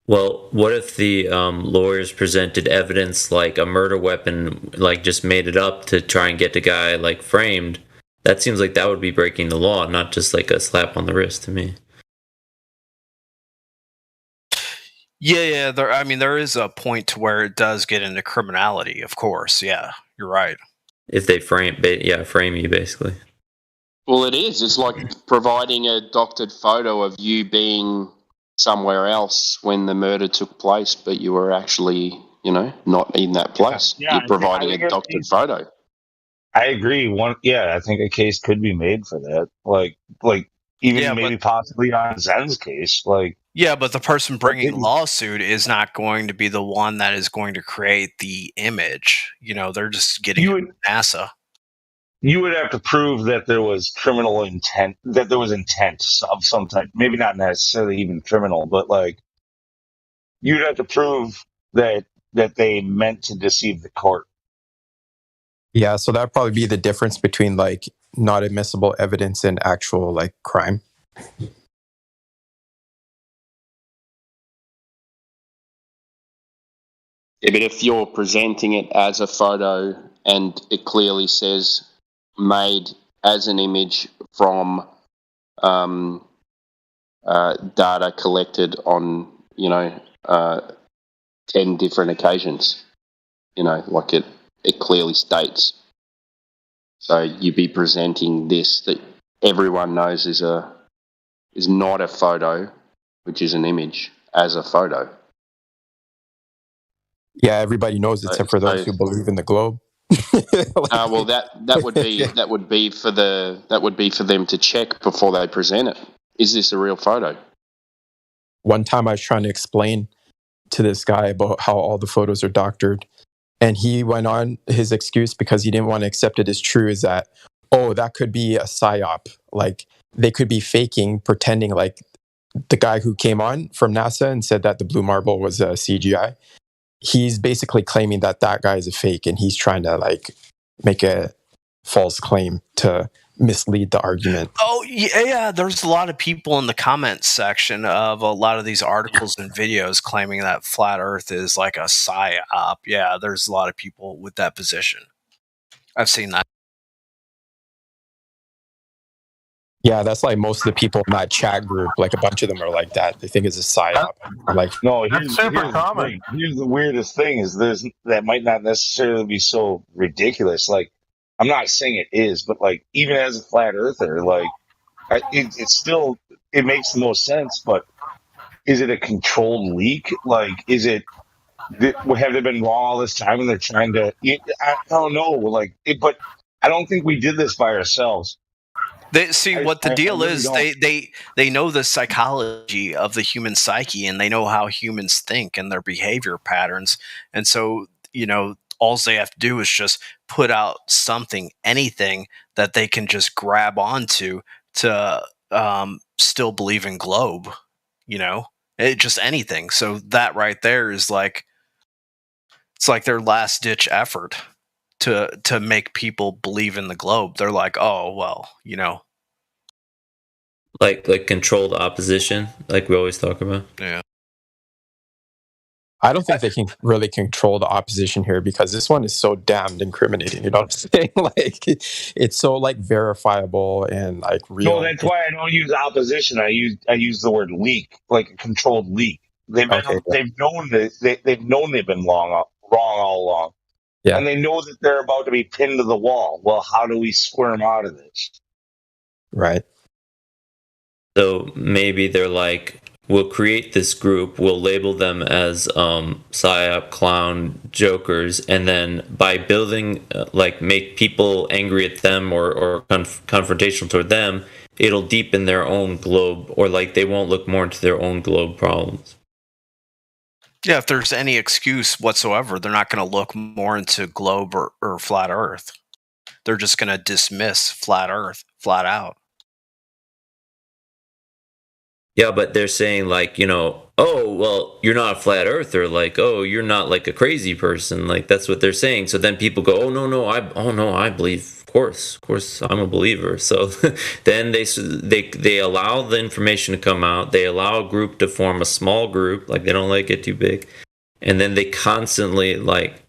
Well, what if the lawyers presented evidence like a murder weapon, like just made it up to try and get the guy like framed? That seems like that would be breaking the law, not just like a slap on the wrist to me. Yeah. There is a point to where it does get into criminality, of course. Yeah, you're right. If they frame you basically. Well, it is. It's like providing a doctored photo of you being somewhere else when the murder took place, but you were actually, not in that place. Yeah, You're providing a doctored photo. I agree. I think a case could be made for that. Like even possibly on Zen's case. Yeah, but the person bringing the lawsuit is not going to be the one that is going to create the image. They're just getting NASA. You would have to prove that there was criminal intent, that there was intent of some type. Maybe not necessarily even criminal, but you'd have to prove that they meant to deceive the court. Yeah, so that'd probably be the difference between not admissible evidence and actual crime. Yeah, but if you're presenting it as a photo and it clearly says made as an image from data collected on 10 different occasions, it clearly states. So you'd be presenting this that everyone knows is not a photo, which is an image, as a photo. Yeah, everybody knows except for those who believe in the globe. Well, that would be for them to check before they present it. Is this a real photo? One time I was trying to explain to this guy about how all the photos are doctored, and he went on his excuse because he didn't want to accept it as true is that, that could be a psyop. They could be faking, pretending like the guy who came on from NASA and said that the blue marble was a CGI. He's basically claiming that guy is a fake, and he's trying to make a false claim to mislead the argument. Oh yeah, there's a lot of people in the comments section of a lot of these articles and videos claiming that flat Earth is like a psyop. Yeah, there's a lot of people with that position. I've seen that. Yeah, that's most of the people in that chat group. A bunch of them are like that. They think it's a psyop. No, that's super common. Here's the weirdest thing: is that might not necessarily be so ridiculous. I'm not saying it is, but even as a flat earther, it's still, it makes the most sense. But is it a controlled leak? Is it? Have they been wrong all this time and they're trying to? I don't know. But I don't think we did this by ourselves. What the deal is, they know the psychology of the human psyche, and they know how humans think and their behavior patterns. And so, all they have to do is just put out anything that they can just grab onto to still believe in globe, just anything. So that right there is it's like their last ditch effort to make people believe in the globe. They're like, oh, well, like controlled opposition, like we always talk about. Yeah. I don't think they can really control the opposition here because this one is so damned incriminating. You know what I'm saying? It's so verifiable and real. No, that's why I don't use opposition. I use the word leak, a controlled leak. They've known they've been wrong all along. Yeah. And they know that they're about to be pinned to the wall. Well, how do we squirm out of this? Right. So maybe they're we'll create this group, we'll label them as psyop, clown, jokers, and then by building, make people angry at them or confrontational toward them, it'll deepen their own globe, or they won't look more into their own globe problems. Yeah, if there's any excuse whatsoever, they're not going to look more into globe or flat Earth. They're just going to dismiss flat Earth flat out. Yeah, but they're saying like, oh, well, you're not a flat earther, like, oh, you're not like a crazy person, like that's what they're saying. So then people go, oh no, I believe, of course, I'm a believer. So then they allow the information to come out. They allow a group to form a small group, like they don't let it get too big, and then they constantly like.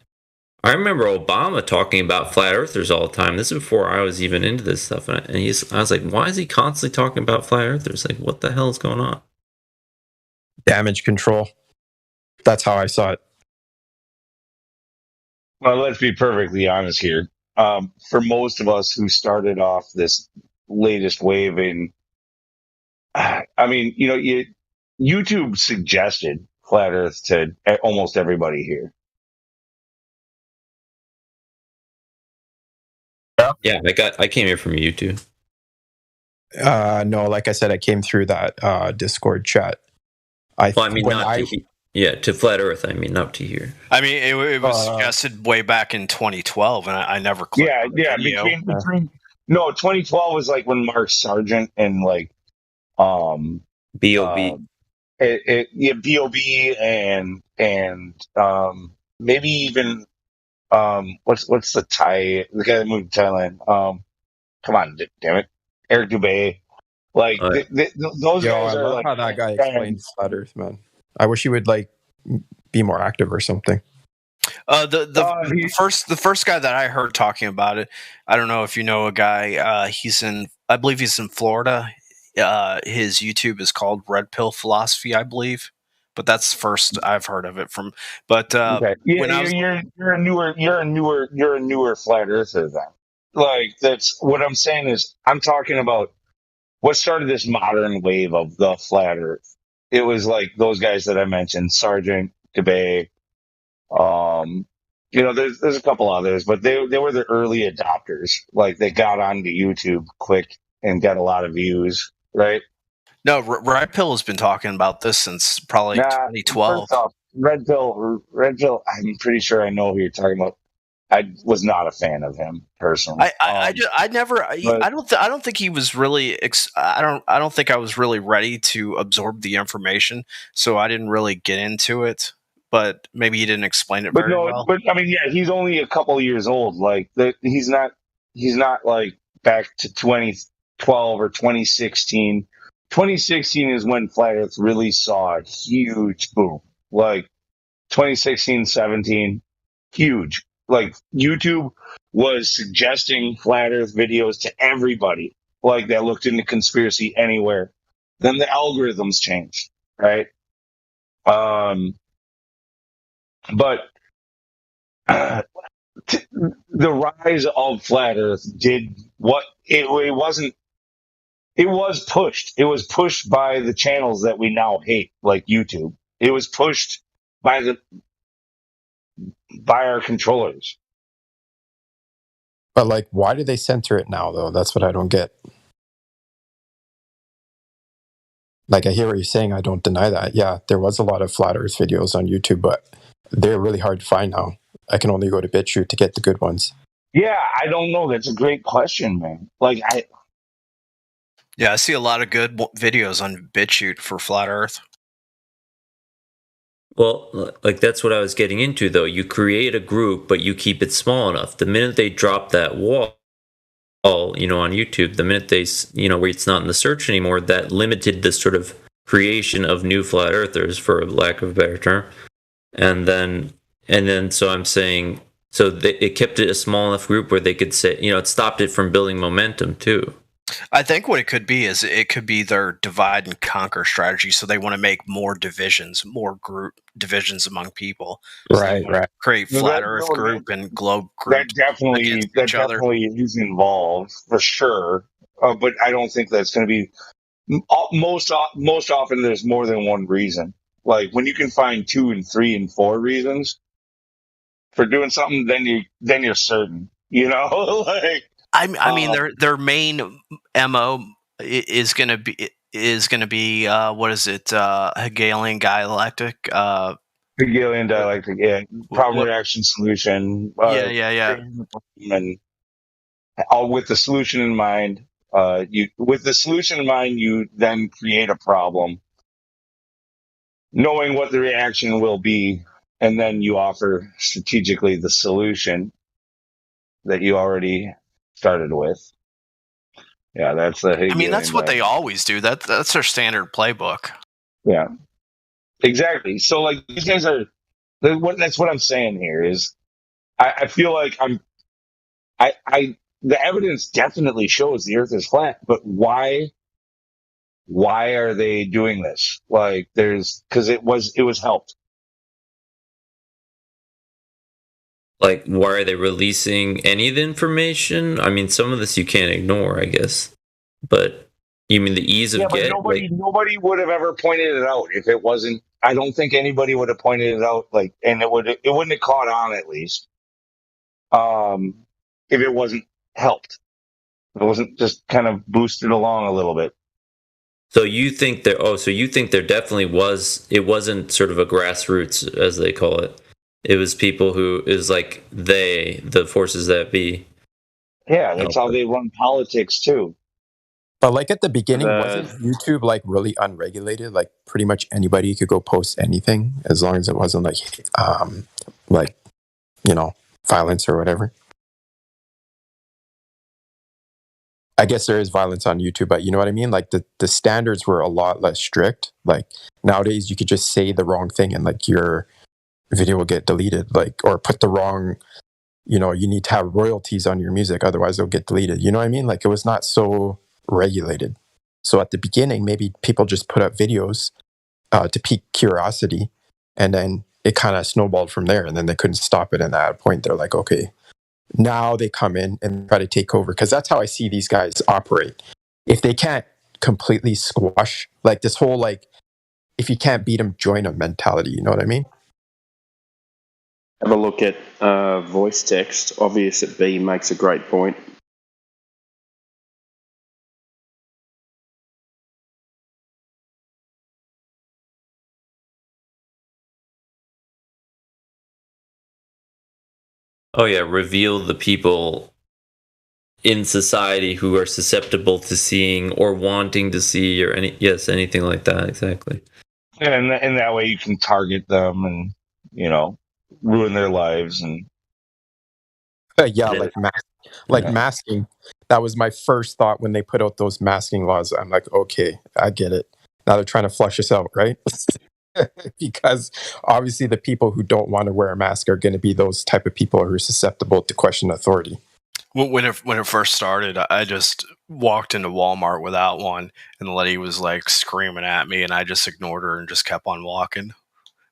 I remember Obama talking about flat earthers all the time. This is before I was even into this stuff. And I was like, why is he constantly talking about flat earthers? Like, what the hell is going on? Damage control. That's how I saw it. Well, let's be perfectly honest here. For most of us who started off this latest wave YouTube suggested flat earth to almost everybody here. Yeah, I came here from YouTube. No, like I said, I came through that Discord chat. To flat earth, I mean, not to here. I mean, it was suggested way back in 2012, and I never clicked on the video. No, 2012 was like when Mark Sargent and like B.O.B. B.O.B. and maybe even what's the Thai, the guy that moved to Thailand? Come on, damn it, Eric Dubé. Like those guys are like how that guy explains flat Earth, man. I wish he would like be more active or something. The first guy that I heard talking about it, I don't know if you know a guy. I believe he's in Florida. His YouTube is called Red Pill Philosophy, I believe. But that's the first I've heard of it from. But okay. You're a newer flat earther then. Like that's what I'm saying is I'm talking about what started this modern wave of the flat earth. It was like those guys that I mentioned, Sargent, Dubé. There's a couple others, but they were the early adopters. Like they got onto YouTube quick and got a lot of views, right? No, Red Pill has been talking about this since probably 2012. First off, Red Pill. I'm pretty sure I know who you're talking about. I was not a fan of him personally. I don't think he was really. I don't think I was really ready to absorb the information, so I didn't really get into it. But maybe he didn't explain it very well. But I mean, yeah, he's only a couple of years old. Like he's not like back to 2012 or 2016. 2016 is when flat Earth really saw a huge boom. Like 2016, 17, huge. Like YouTube was suggesting flat Earth videos to everybody, like that looked into conspiracy anywhere. Then the algorithms changed, right? But the rise of flat Earth did what it wasn't. It was pushed. It was pushed by the channels that we now hate, like YouTube. It was pushed by our controllers. But like, why do they censor it now, though? That's what I don't get. Like, I hear what you're saying. I don't deny that. Yeah, there was a lot of flat Earth videos on YouTube, but they're really hard to find now. I can only go to BitChute to get the good ones. Yeah, I don't know. That's a great question, man. I see a lot of good videos on BitChute for flat Earth. Well, like that's what I was getting into, though. You create a group, but you keep it small enough. The minute they drop that wall, on YouTube, the minute they, where it's not in the search anymore, that limited the sort of creation of new flat earthers, for lack of a better term. And then, so I'm saying, it kept it a small enough group where they could say, it stopped it from building momentum too. I think what it could be is it could be their divide and conquer strategy. So they want to make more divisions, more group divisions among people. Right. Create flat Earth group and globe group. That definitely is involved for sure. But I don't think that's going to be most often. There's more than one reason. Like when you can find 2 and 3 and 4 reasons for doing something, then you're certain. I mean, their main MO is going to be what is it? Hegelian dialectic. Hegelian dialectic, yeah. Problem, reaction, solution. Yeah. And all with the solution in mind. With the solution in mind, you then create a problem, knowing what the reaction will be, and then you offer strategically the solution that you already started with. Yeah, that's the Hegelian. I mean, that's what they always do. That's their standard playbook. Yeah, exactly. So, like, these guys are. That's what I'm saying here is, I feel like the evidence definitely shows the Earth is flat, but why are they doing this? Like, because it was helped. Like, why are they releasing any of the information? I mean, some of this you can't ignore, I guess. But you mean the ease of getting? Nobody would have ever pointed it out if it wasn't. I don't think anybody would have pointed it out. Like, and it wouldn't have caught on at least. If it wasn't helped, if it wasn't just kind of boosted along a little bit. So you think there? Oh, so you think there definitely was? It wasn't sort of a grassroots, as they call it. It was people who is like the forces that be. Yeah, that's how they run politics too. But like at the beginning, wasn't YouTube like really unregulated? Like pretty much anybody could go post anything as long as it wasn't like violence or whatever. I guess there is violence on YouTube, but you know what I mean? Like the standards were a lot less strict. Like nowadays you could just say the wrong thing and like your video will get deleted, like, or put the wrong, you need to have royalties on your music, otherwise it'll get deleted. You know what I mean? Like it was not so regulated. So at the beginning, maybe people just put up videos to pique curiosity, and then it kind of snowballed from there, and then they couldn't stop it. And at a point, they're like, okay, now they come in and try to take over, because that's how I see these guys operate. If they can't completely squash, like this whole, like, if you can't beat them, join them mentality, you know what I mean? Have a look at voice text. Obvious at B makes a great point. Oh yeah, reveal the people in society who are susceptible to seeing or wanting to see, or anything like that. Exactly. And that way you can target them and ruin their lives and masking. That was my first thought when they put out those masking laws. I'm like, okay, I get it. Now they're trying to flush us out, right? Because obviously the people who don't want to wear a mask are going to be those type of people who are susceptible to question authority. When it first started, I just walked into Walmart without one, and the lady was like screaming at me, and I just ignored her and just kept on walking.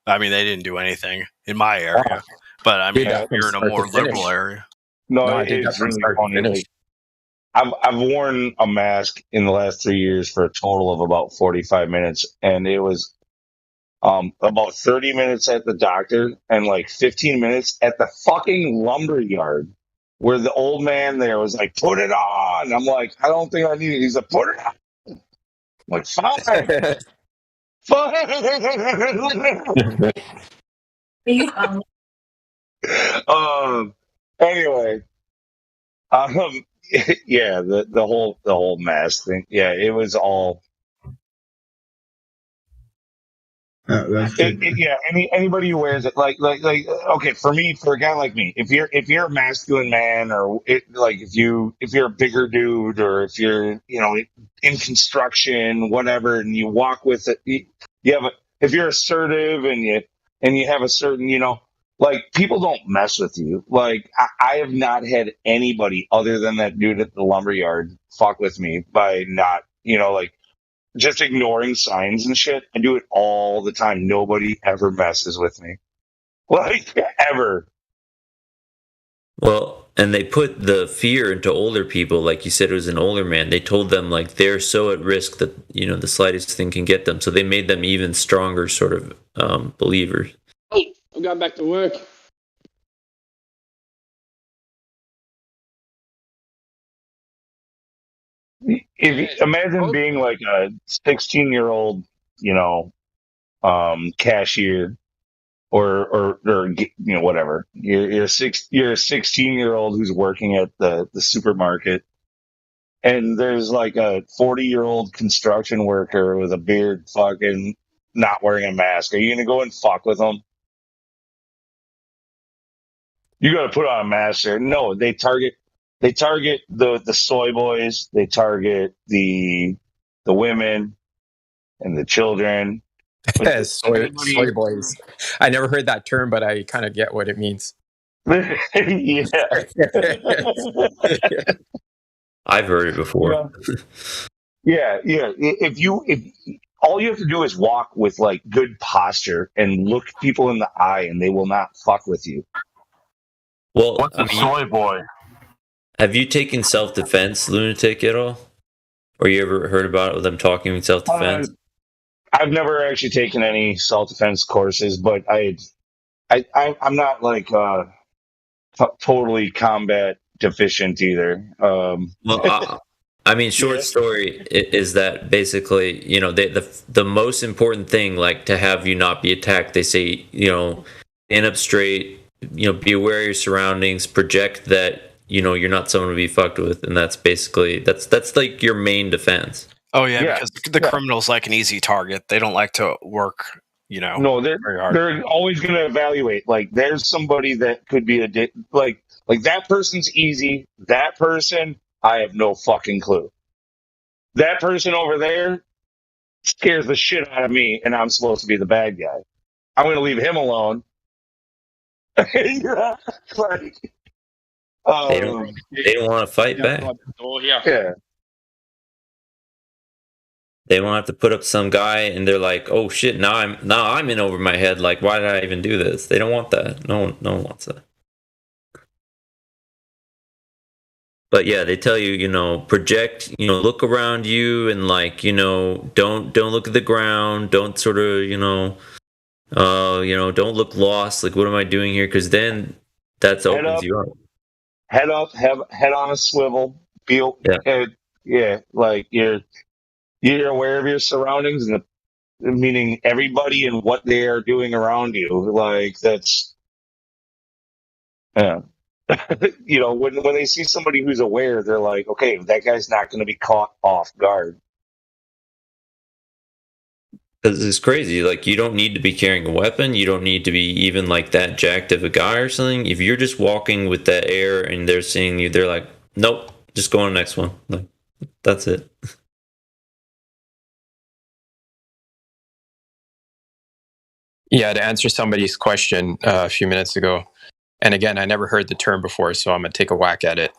I mean, they didn't do anything in my area, but I mean, you're in a more liberal area. No, it's really funny. I've worn a mask in the last 3 years for a total of about 45 minutes, and it was about 30 minutes at the doctor and like 15 minutes at the fucking lumber yard, where the old man there was like, put it on. I'm like, I don't think I need it. He's like, put it on. I'm like, fine. Anyway, yeah, the whole mask thing. Yeah, it was all. Anybody who wears it, like, okay, for a guy like me, if you're a masculine man, or if you're a bigger dude, or if you're in construction, whatever, and you walk with it, if you're assertive and you have a certain, like, people don't mess with you. Like, I have not had anybody other than that dude at the lumberyard fuck with me by not, just ignoring signs and shit. I do it all the time. Nobody ever messes with me. Like, ever. Well, and they put the fear into older people. Like you said, it was an older man. They told them, like, they're so at risk that, the slightest thing can get them. So they made them even stronger sort of believers. Oh, I'm going back to work. Imagine being like a 16-year-old, cashier, or whatever. You're a 16-year-old who's working at the supermarket, and there's like a 40-year-old construction worker with a beard fucking not wearing a mask. Are you going to go and fuck with them? You got to put on a mask there. No, they target the soy boys. They target the women and the children. soy boys. I never heard that term, but I kind of get what it means. Yeah. I've heard it before. Yeah. If all you have to do is walk with like good posture and look people in the eye, and they will not fuck with you. Well, What's a soy boy? Have you taken self-defense, lunatic, at all? Or you ever heard about them talking self-defense? I've never actually taken any self-defense courses, but I'm not like totally combat deficient either. Well, I mean, short story is that basically, you know, the most important thing, like to have you not be attacked, they say, you know, stand up straight, you know, be aware of your surroundings, project that, you know, you're not someone to be fucked with, and that's basically that's like your main defense. Oh yeah, because the criminal's like an easy target. They don't like to work, you know. No, very hard. they're always going to evaluate. Like, there's somebody that could be like that person's easy. That person, I have no fucking clue. That person over there scares the shit out of me, and I'm supposed to be the bad guy. I'm going to leave him alone. Yeah, like, They don't want to fight back. Yeah. They don't have to put up some guy, and they're like, "Oh shit! Now I'm in over my head. Like, why did I even do this?" They don't want that. No one wants that. But yeah, they tell you, you know, project, you know, look around you, and like, you know, don't look at the ground. Don't sort of, you know, don't look lost. Like, what am I doing here? Because then that opens you up. Head up, head on a swivel. Feel, like you're aware of your surroundings, and meaning everybody and what they are doing around you. Like, that's, yeah. You know, when they see somebody who's aware, they're like, okay, that guy's not going to be caught off guard. Because it's crazy. Like, you don't need to be carrying a weapon. You don't need to be even like that jacked of a guy or something. If you're just walking with that air and they're seeing you, they're like, nope, just go on the next one. Like, that's it. Yeah, to answer somebody's question a few minutes ago, and again, I never heard the term before, so I'm going to take a whack at it.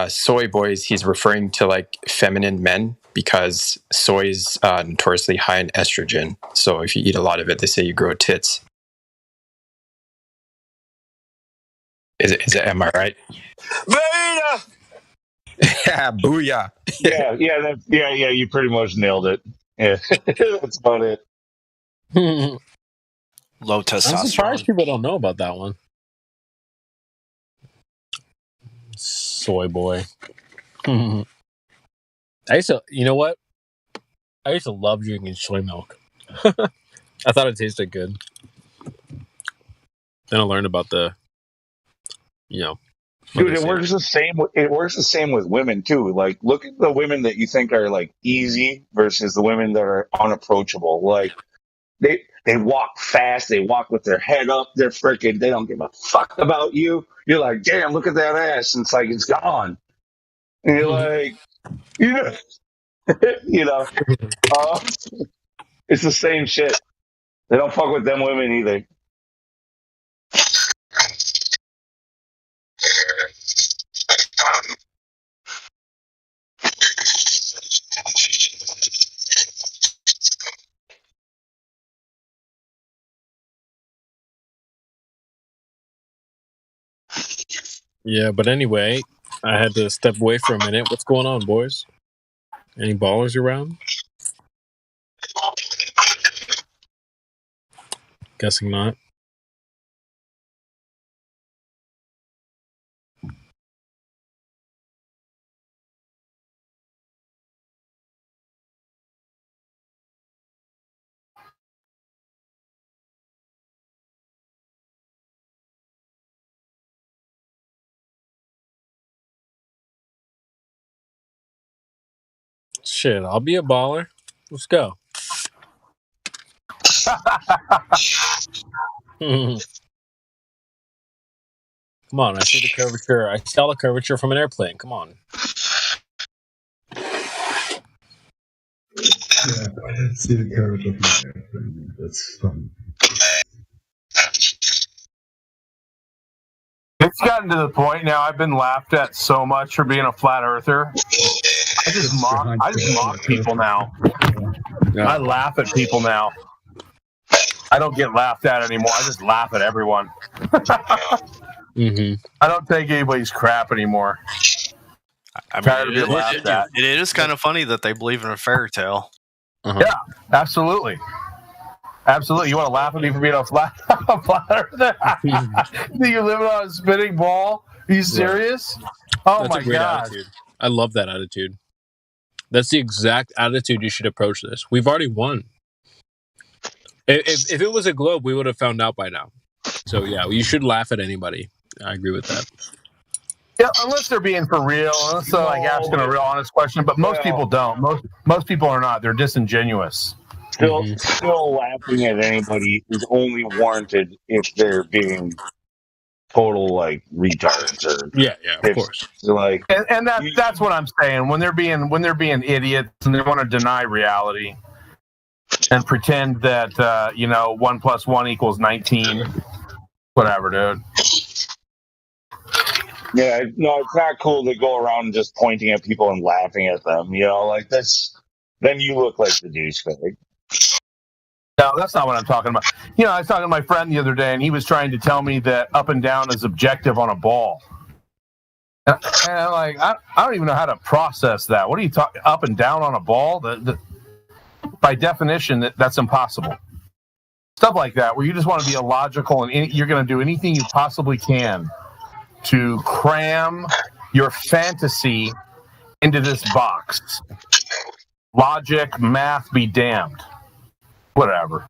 Soy boys, he's referring to like feminine men because soy is notoriously high in estrogen. So if you eat a lot of it, they say you grow tits. Is it? Am I right? Yeah, booyah. Yeah. You pretty much nailed it. Yeah, that's about it. Low testosterone. I'm surprised people don't know about that one. Soy boy. I used to, you know what? I used to love drinking soy milk. I thought it tasted good. Then I learned about the, you know. Dude, it works the same. It works the same with women too. Like, look at the women that you think are like easy versus the women that are unapproachable. Like, they walk fast. They walk with their head up. They're freaking. They don't give a fuck about you. You're like, damn, look at that ass. And it's like it's gone. And you're like, you know, it's the same shit. They don't fuck with them women either. Yeah, but anyway, I had to step away for a minute. What's going on, boys? Any ballers around? Guessing not. Shit, I'll be a baller. Let's go. Come on, I see the curvature. I saw the curvature from an airplane. Come on. Yeah, I didn't see the curvature from the airplane. That's fun. It's gotten to the point now. I've been laughed at so much for being a flat earther. I just mock people now. Yeah. I laugh at people now. I don't get laughed at anymore. I just laugh at everyone. Mm-hmm. I don't take anybody's crap anymore. I mean, Tired of being laughed at. it is kind of funny that they believe in a fairy tale. Uh-huh. Yeah, absolutely. Absolutely. You want to laugh at me for being a flat earther? Think you're living on a spinning ball? Are you serious? Oh That's my a great god. attitude. I love that attitude. That's the exact attitude you should approach this. We've already won. If it was a globe, we would have found out by now. So yeah, you should laugh at anybody. I agree with that. Yeah, unless they're being for real, unless they're like asking a real honest question. But most people don't. Most people are not. They're disingenuous. Still laughing at anybody is only warranted if they're being total like retards or Yeah, of course. Like, and that's what I'm saying. When they're being idiots and they want to deny reality and pretend that 1 + 1 = 19, whatever, dude. Yeah, no, it's not cool to go around just pointing at people and laughing at them. Like that's then you look like the douchebag. No, that's not what I'm talking about. I was talking to my friend the other day, and he was trying to tell me that up and down is objective on a ball. And I'm like, I don't even know how to process that. What are you talking up and down on a ball? By definition, that's impossible. Stuff like that, where you just want to be illogical and you're going to do anything you possibly can to cram your fantasy into this box. Logic, math, be damned. Whatever.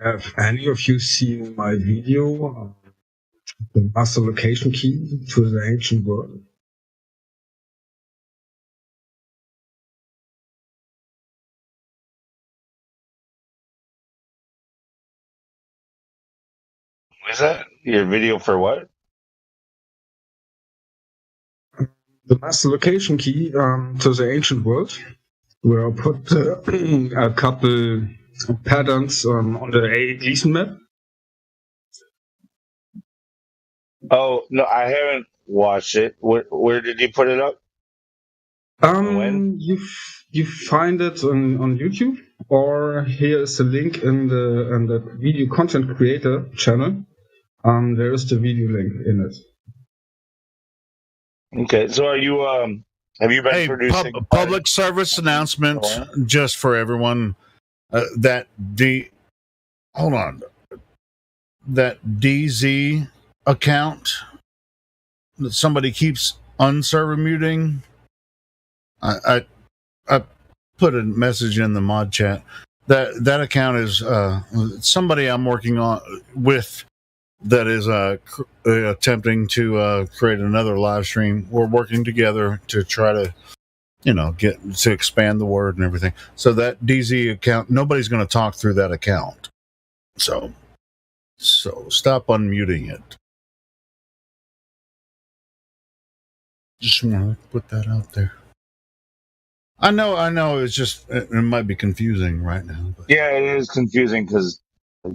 Have any of you seen my video, the master location key to the ancient world? What is that? Your video for what? The master location key to the ancient world, where I put a couple patterns on the Gleason map. Oh no, I haven't watched it. Where did you put it up? You find it on YouTube, or here is the link in the video content creator channel. There is the video link in it. Okay, so are you have you been producing public service announcement just for everyone that that DZ account that somebody keeps unserver muting. I put a message in the mod chat. That account is somebody I'm working on with that is attempting to create another live stream. We're working together to try to, get to expand the word and everything. So that DZ account, nobody's going to talk through that account. So stop unmuting it. Just want to put that out there. I know. It's just it might be confusing right now. But. Yeah, it is confusing because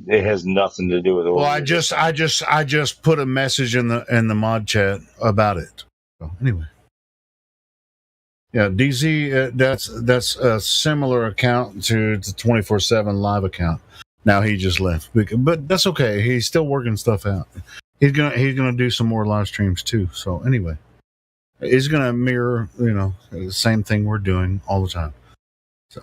it has nothing to do with it. Well, I just put a message in the mod chat about it. So anyway, yeah, DZ, that's a similar account to the 24/7 live account. Now he just left, but that's okay. He's still working stuff out. He's gonna do some more live streams too. So anyway. He's going to mirror, the same thing we're doing all the time. So,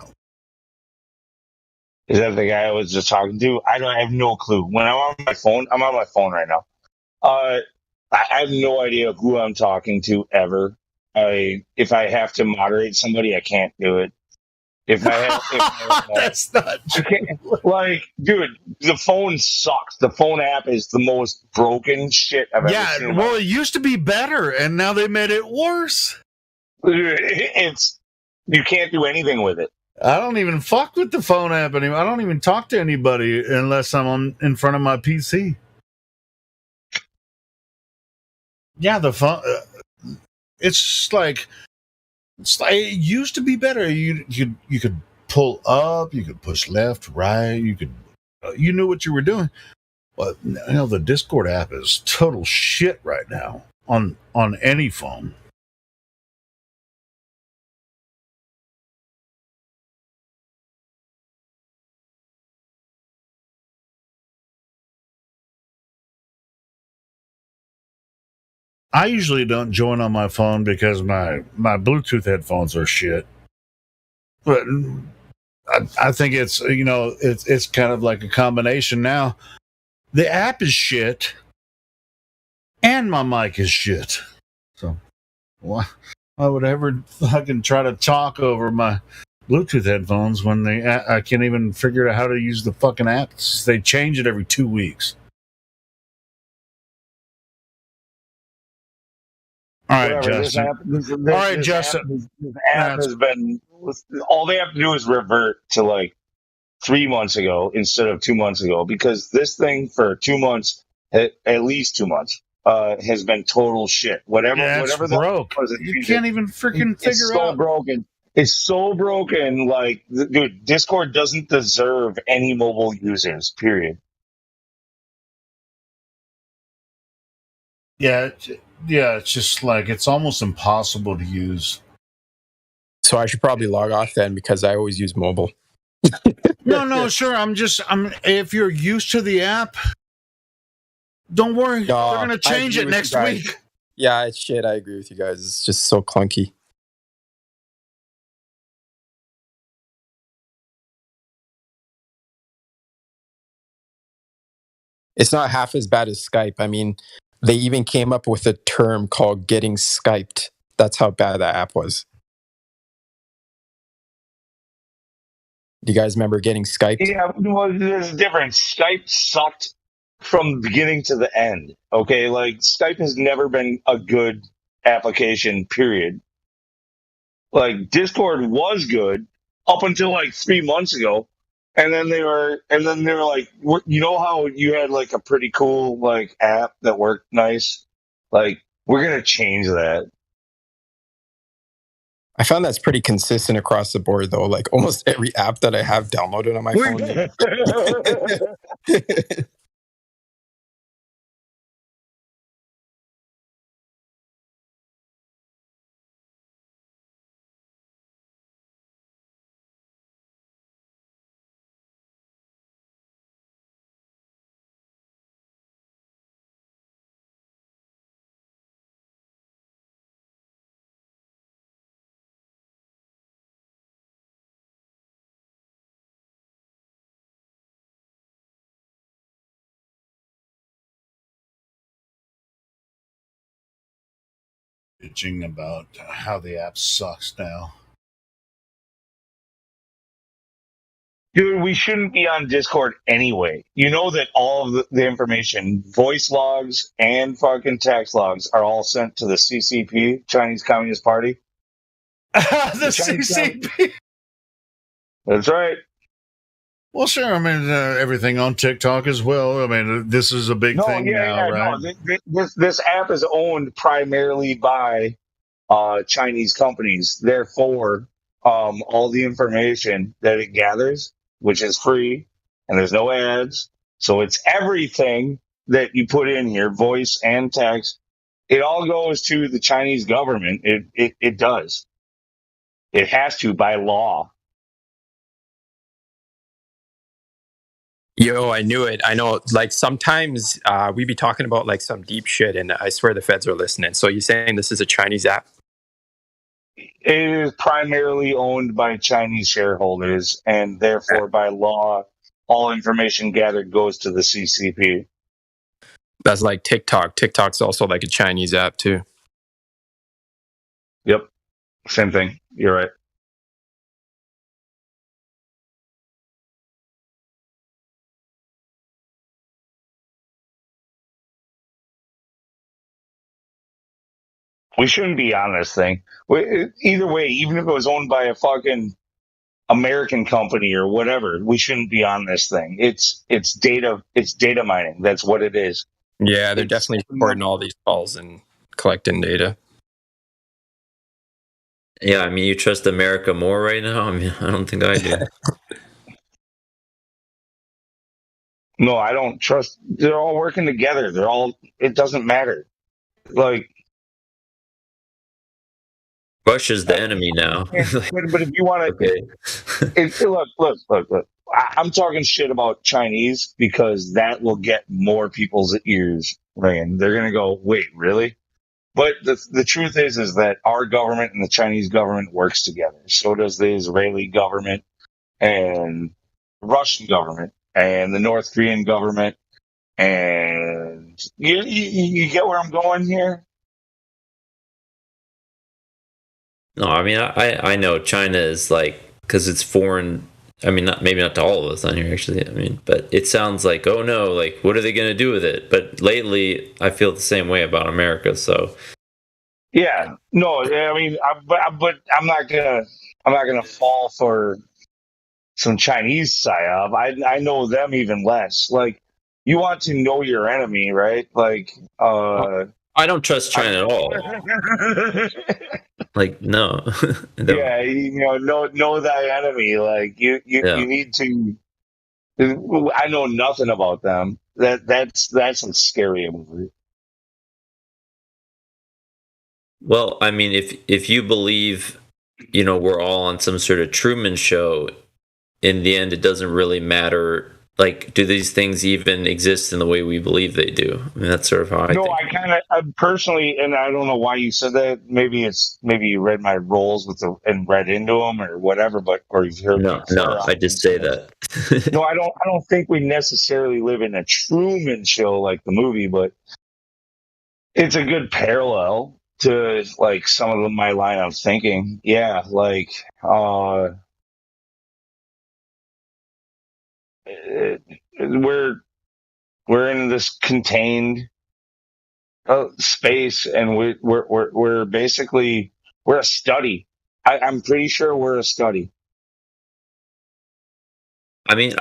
is that the guy I was just talking to? I have no clue. When I'm on my phone, I'm on my phone right now. I have no idea who I'm talking to ever. If I have to moderate somebody, I can't do it. If I have, that's not true. Like, dude, the phone sucks. The phone app is the most broken shit I've ever seen. Yeah, well, it used to be better, and now they made it worse. You can't do anything with it. I don't even fuck with the phone app anymore. I don't even talk to anybody unless I'm in front of my PC. Yeah, the phone. It's just like. It used to be better. You could pull up, you could push left, right, you knew what you were doing. But the Discord app is total shit right now on any phone. I usually don't join on my phone because my Bluetooth headphones are shit. But I think it's it's kind of like a combination now. The app is shit, and my mic is shit. So why I would ever fucking try to talk over my Bluetooth headphones when I can't even figure out how to use the fucking app. They change it every 2 weeks. All right, Justin. Justin. This app has been. All they have to do is revert to like 3 months ago instead of 2 months ago, because this thing for 2 months, at least 2 months, has been total shit. Whatever broke. You can't even freaking figure out. It's so broken. It's so broken. Like, dude, Discord doesn't deserve any mobile users. Period. Yeah. Yeah, it's just like it's almost impossible to use. So I should probably log off then because I always use mobile. No, sure. If you're used to the app, don't worry. They're going to change it next week. Yeah, it's shit. I agree with you guys. It's just so clunky. It's not half as bad as Skype. I mean, they even came up with a term called getting Skyped. That's how bad that app was. Do you guys remember getting Skyped? Yeah, well, there's a difference. Skype sucked from the beginning to the end. Okay, like Skype has never been a good application. Period. Like Discord was good up until like 3 months ago, and then they were like, you know how you had like a pretty cool like app that worked nice. Like we're gonna change that. I found that's pretty consistent across the board, though. Like almost every app that I have downloaded on my phone. Bitching about how the app sucks now. Dude, we shouldn't be on Discord anyway. You know that all of the information, voice logs and fucking text logs, are all sent to the CCP, Chinese Communist Party. The CCP. That's right. Well, sure. I mean, everything on TikTok as well. I mean, this is a big thing now, right? No, this app is owned primarily by Chinese companies. Therefore, all the information that it gathers, which is free, and there's no ads, so it's everything that you put in here, voice and text. It all goes to the Chinese government. It does. It has to by law. Yo, I knew it. I know, like, sometimes we be talking about, like, some deep shit, and I swear the feds are listening. So you're saying this is a Chinese app? It is primarily owned by Chinese shareholders, and therefore, by law, all information gathered goes to the CCP. That's like TikTok. TikTok's also like a Chinese app, too. Yep. Same thing. You're right. We shouldn't be on this thing. Either way, even if it was owned by a fucking American company or whatever, we shouldn't be on this thing. It's data mining. That's what it is. Yeah, they're definitely recording all these calls and collecting data. Yeah, I mean, you trust America more right now? I mean, I don't think I do. No, I don't trust. They're all working together. It doesn't matter. Like, Russia's the enemy now. but if you want to, look. I'm talking shit about Chinese because that will get more people's ears ringing. They're gonna go, wait, really? But the truth is that our government and the Chinese government works together. So does the Israeli government and the Russian government and the North Korean government. And you get where I'm going here? No, I mean, I know China is like, because it's foreign. I mean, maybe not to all of us on here, actually. I mean, but it sounds like, oh no, like, what are they going to do with it? But lately, I feel the same way about America. So, yeah, no, I mean, but I'm not gonna fall for some Chinese psyop. I know them even less. Like, you want to know your enemy, right? Like, I don't trust China at all. Like, no. No. Yeah, know thy enemy. Like, you need to. I know nothing about them. That's a scary movie. Well, I mean, if you believe, we're all on some sort of Truman Show, in the end, it doesn't really matter. Like, do these things even exist in the way we believe they do? I mean, that's sort of how I think. I personally, and I don't know why you said that. Maybe you read my roles and read into them or whatever. Or you've heard. No, I just say that. No, I don't think we necessarily live in a Truman Show like the movie, but it's a good parallel to like some of my line of thinking. Yeah, like we're in this contained space, and we're basically we're a study. I'm pretty sure we're a study. I mean,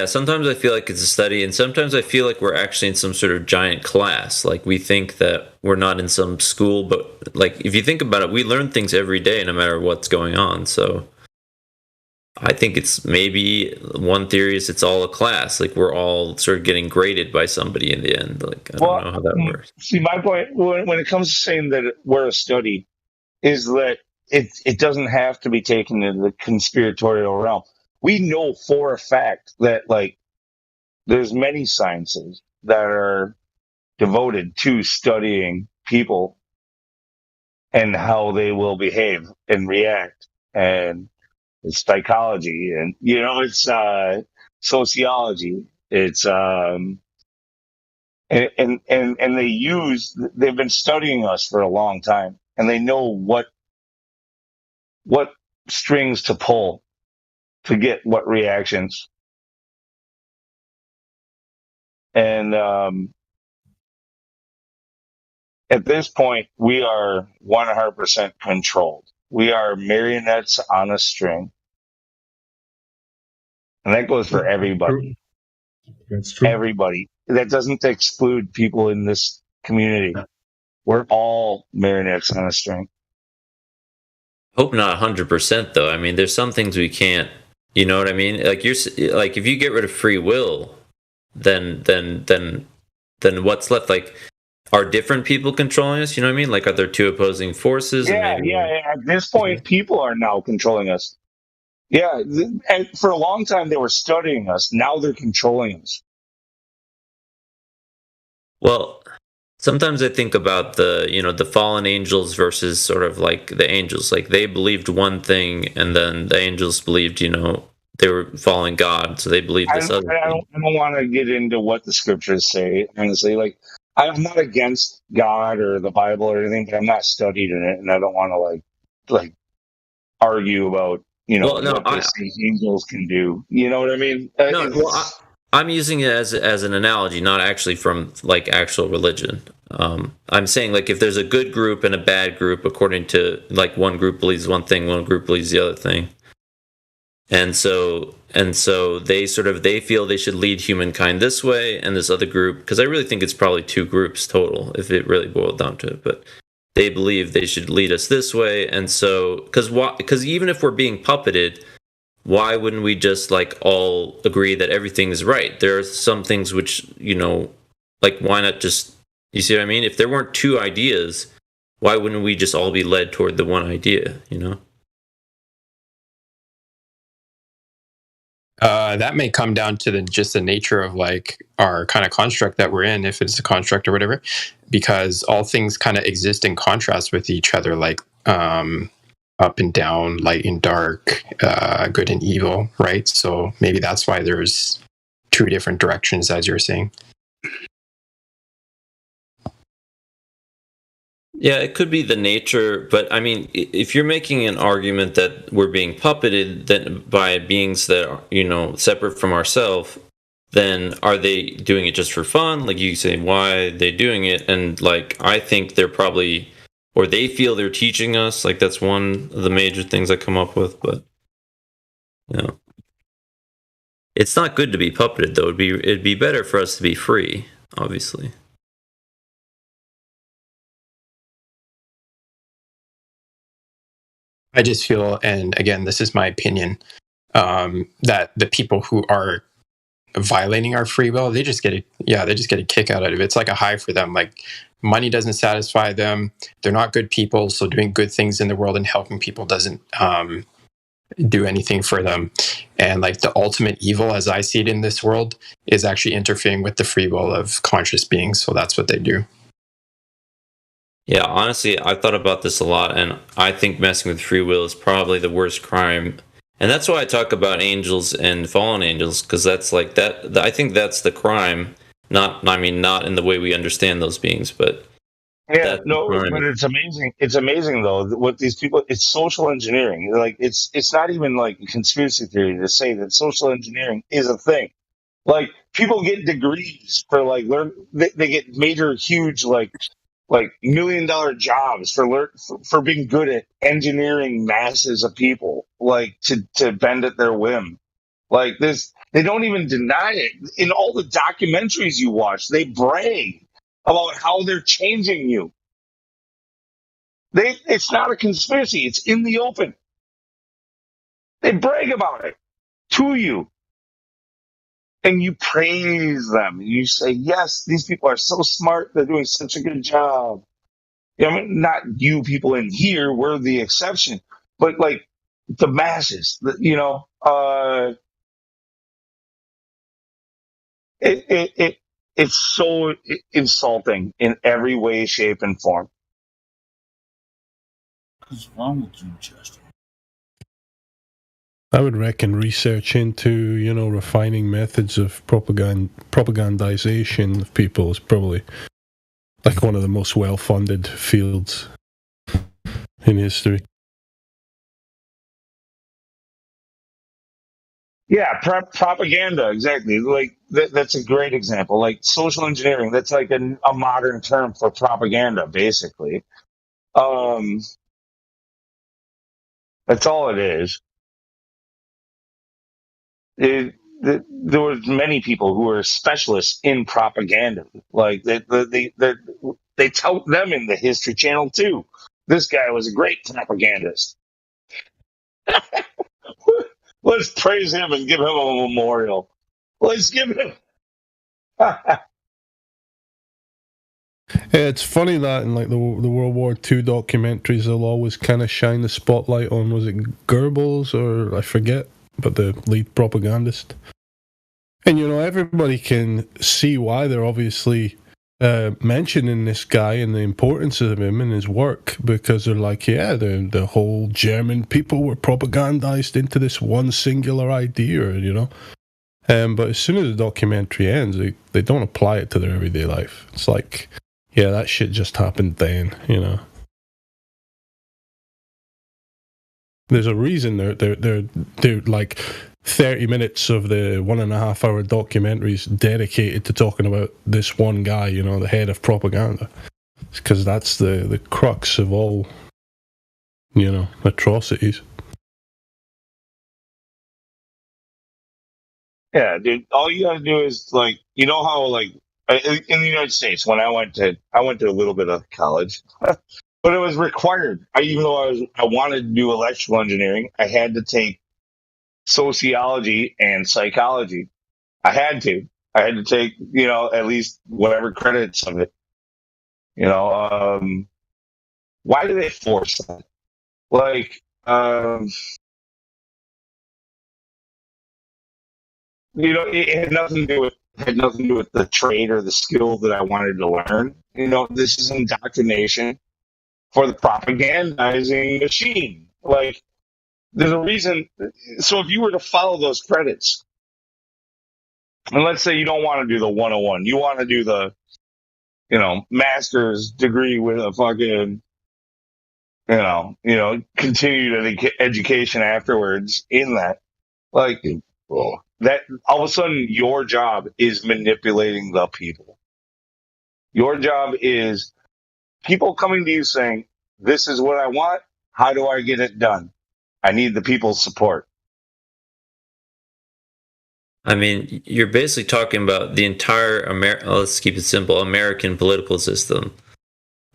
sometimes I feel like it's a study, and sometimes I feel like we're actually in some sort of giant class. Like, we think that we're not in some school, but, like, if you think about it, we learn things every day no matter what's going on. So I think it's maybe one theory is it's all a class. Like, we're all sort of getting graded by somebody in the end. Like, I don't know how that works. See, my point when it comes to saying that we're a study is that it doesn't have to be taken in the conspiratorial realm. We know for a fact that, like, there's many sciences that are devoted to studying people and how they will behave and react, and it's psychology, and it's sociology, it's and they've been studying us for a long time, and they know what strings to pull to get what reactions. And at this point, we are 100% controlled. We are marionettes on a string. And that goes for everybody. That's true. Everybody. That doesn't exclude people in this community. We're all marionettes on a string. Hope not 100% though. I mean, there's some things we can't. You know what I mean? Like, like, if you get rid of free will, then what's left? Like, are different people controlling us? You know what I mean? Like, are there two opposing forces? Yeah. At this point, people are now controlling us. Yeah, and for a long time they were studying us. Now they're controlling us. Well, sometimes I think about the fallen angels versus sort of like the angels. Like, they believed one thing, and then the angels believed, they were following God, so they believed this other thing. I don't want to get into what the scriptures say, honestly. Like, I'm not against God or the Bible or anything, but I'm not studied in it, and I don't want to like argue about what the angels can do. You know what I mean? I'm using it as an analogy, not actually from, like, actual religion. I'm saying, like, if there's a good group and a bad group, according to, like, one group believes one thing, one group believes the other thing, and so they feel they should lead humankind this way, and this other group, because I really think it's probably two groups total if it really boiled down to it, but they believe they should lead us this way, and so because even if we're being puppeted, why wouldn't we just, like, all agree that everything is right? There are some things which, like, why not just, you see what I mean? If there weren't two ideas, why wouldn't we just all be led toward the one idea, That may come down to just the nature of, like, our kind of construct that we're in, if it's a construct or whatever, because all things kind of exist in contrast with each other, like up and down, light and dark, good and evil, right? So maybe that's why there's two different directions, as you're saying. Yeah, it could be the nature, but I mean, if you're making an argument that we're being puppeted then by beings that are, separate from ourselves, then are they doing it just for fun? Like, you say, why are they doing it? And, like, I think they're probably, or they feel they're teaching us. Like, that's one of the major things I come up with, but it's not good to be puppeted, though. It'd be better for us to be free, obviously. I just feel, and again, this is my opinion, that the people who are violating our free will, they just get a kick out of it. It's like a high for them. Like, money doesn't satisfy them. They're not good people, so doing good things in the world and helping people doesn't do anything for them. And, like, the ultimate evil, as I see it in this world, is actually interfering with the free will of conscious beings. So that's what they do. Yeah, honestly, I've thought about this a lot, and I think messing with free will is probably the worst crime. And that's why I talk about angels and fallen angels, because that's like that. I think that's the crime. Not in the way we understand those beings, but Yeah, That's no, right. but it's amazing. It's amazing though what these people. It's social engineering. Like it's not even like a conspiracy theory to say that social engineering is a thing. Like people get degrees for like learn. They get major, huge, like $1 million jobs for being good at engineering masses of people, like to bend at their whim. Like this, they don't even deny it. In all the documentaries you watch, they brag about how they're changing you. It's not a conspiracy. It's in the open. They brag about it to you, and you praise them. You say, "Yes, these people are so smart. They're doing such a good job." I mean, not you people in here. We're the exception, but like the masses. It's so insulting in every way, shape, and form. What's wrong with you, Justin? I would reckon research into, refining methods of propagandization of people is probably like one of the most well-funded fields in history. Yeah, propaganda, exactly. Like that's a great example. Like social engineering, that's like a modern term for propaganda, basically. Um, that's all it is. There was many people who were specialists in propaganda. Like they tout them in the History Channel too. This guy was a great propagandist. Let's praise him and give him a memorial. Let's give him. Yeah, it's funny that in like the World War II documentaries, they'll always kind of shine the spotlight on, was it Goebbels or I forget, but the lead propagandist. And everybody can see why they're obviously mentioning this guy and the importance of him and his work, because they're like, yeah, the whole German people were propagandized into this one singular idea, but as soon as the documentary ends, they don't apply it to their everyday life. It's like, yeah, that shit just happened then, There's a reason they're like 30 minutes of the 1.5 hour documentaries dedicated to talking about this one guy, the head of propaganda. It's because that's the crux of all, atrocities. Yeah, dude. All you gotta do is like, how like in the United States when I went to a little bit of college, but it was required. Even though I wanted to do electrical engineering, I had to take sociology and psychology. I had to. I had to take at least whatever credits of it. Why do they force that? Like, it had nothing to do with the trade or the skill that I wanted to learn. This is indoctrination for the propagandizing machine. Like, there's a reason. So if you were to follow those credits, and let's say you don't want to do the 101, you want to do the, master's degree with a fucking, continued education afterwards in that, like, that all of a sudden your job is manipulating the people. Your job is people coming to you saying, "This is what I want. How do I get it done? I need the people's support." I mean, you're basically talking about the entire let's keep it simple, American political system,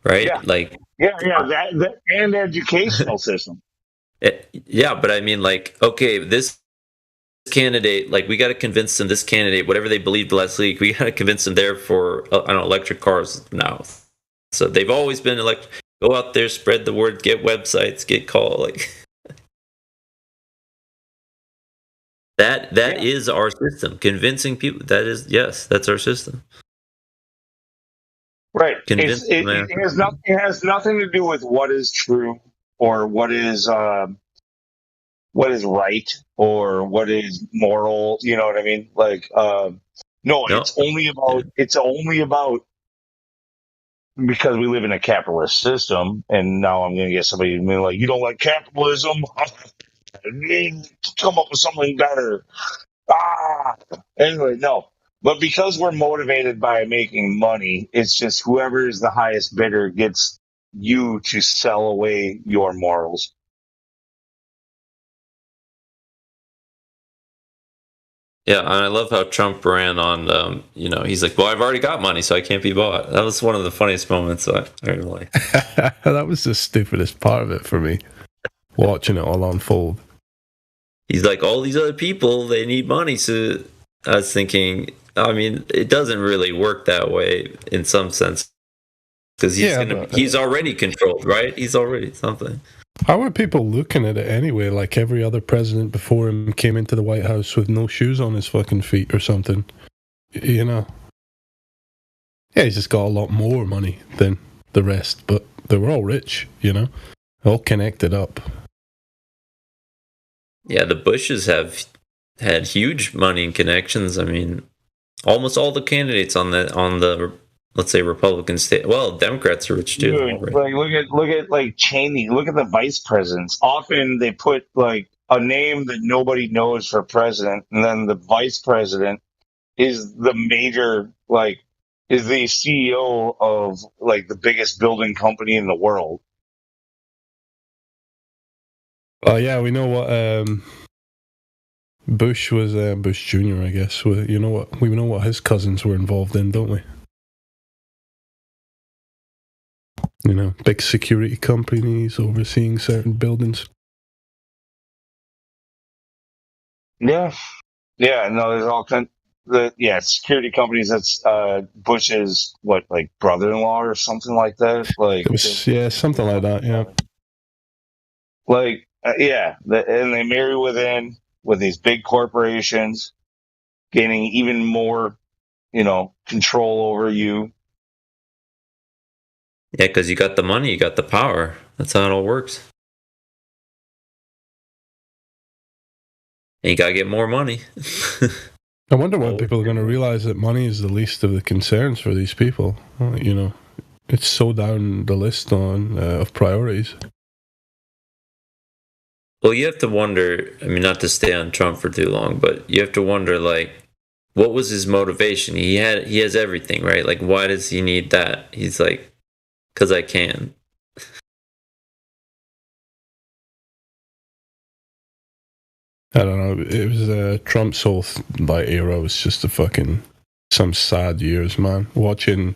right? Yeah. Like, that and educational system. Yeah, but I mean, like, okay, this candidate, like, we got to convince them, this candidate, whatever they believed last week, we got to convince them there for, electric cars now. So they've always been go out there, spread the word, get websites, get call, like. That is our system. Convincing people, that's our system. Right. It has nothing to do with what is true or what is right or what is moral. You know what I mean? Like, no, it's only about because we live in a capitalist system, and now I'm going to get somebody to be like, you don't like capitalism? Come up with something better. Anyway, no. But because we're motivated by making money, it's just whoever is the highest bidder gets you to sell away your morals. Yeah, and I love how Trump ran on, he's like, well, I've already got money, so I can't be bought. That was one of the funniest moments I really liked. That was the stupidest part of it for me, watching it all unfold. He's like, all these other people, they need money. So I was thinking, I mean, it doesn't really work that way in some sense. Because he's already controlled, right? He's already something. How are people looking at it anyway? Like every other president before him came into the White House with no shoes on his fucking feet or something. You know? Yeah, he's just got a lot more money than the rest, but they were all rich, you know? All connected up. Yeah, the Bushes have had huge money and connections. I mean, almost all the candidates on the let's say Republican state. Well, Democrats are rich too. Dude, like look at like Cheney. Look at the vice presidents. Often they put like a name that nobody knows for president, and then the vice president is the major is the CEO of like the biggest building company in the world. Oh yeah, we know what Bush was. Bush Jr., I guess. We know what his cousins were involved in, don't we? You know, big security companies overseeing certain buildings. Yeah. No, there's all kinds. Security companies. That's Bush's brother-in-law or something like that. Something like that. Yeah. And they marry with these big corporations, gaining even more, control over you. Yeah, because you got the money, you got the power. That's how it all works. And you gotta get more money. I wonder when people are going to realize that money is the least of the concerns for these people. You know, it's so down the list of priorities. Well, you have to wonder, I mean, not to stay on Trump for too long, but you have to wonder, what was his motivation? He has everything, right? Like, why does he need that? He's like, because I can. I don't know. It was Trump's whole era was just some sad years, man. Watching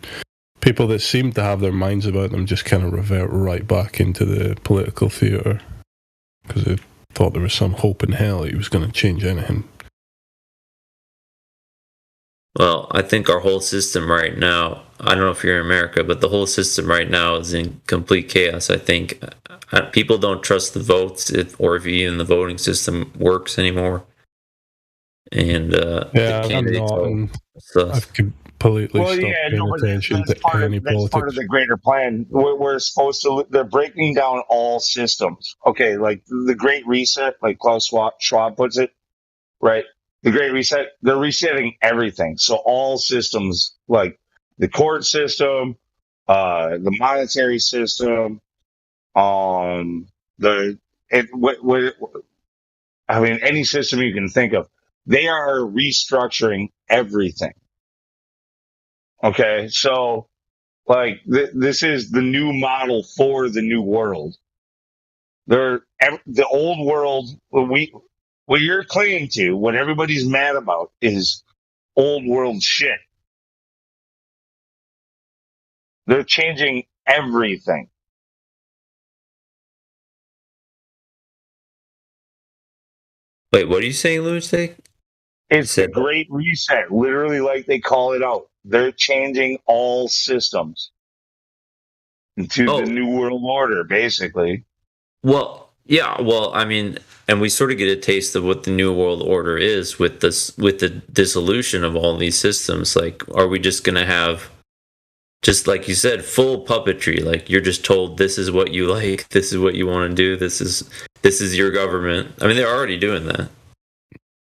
people that seemed to have their minds about them just kind of revert right back into the political theater because they thought there was some hope in hell he was going to change anything. Well, I think our whole system right now, I don't know if you're in America, but the whole system right now is in complete chaos. I think people don't trust the votes or if even the voting system works anymore. And I've completely stopped paying attention to any politics. That's part of the greater plan. We're supposed to, they're breaking down all systems. Okay, like the Great Reset, like Klaus Schwab puts it, right? The Great Reset, they're resetting everything. So all systems, like the court system, the monetary system, any system you can think of, they are restructuring everything. Okay, so this is the new model for the new world. The old world, what you're clinging to, what everybody's mad about, is old world shit. They're changing everything. Wait, what are you saying, Lunatic? It's the Great Reset, literally, like they call it out. They're changing all systems into the new world order, basically. Well, yeah. Well, I mean, and we sort of get a taste of what the new world order is with the dissolution of all these systems. Like, are we just going to have, just like you said, full puppetry? Like, you're just told this is what you like, this is what you want to do, this is your government. I mean, they're already doing that.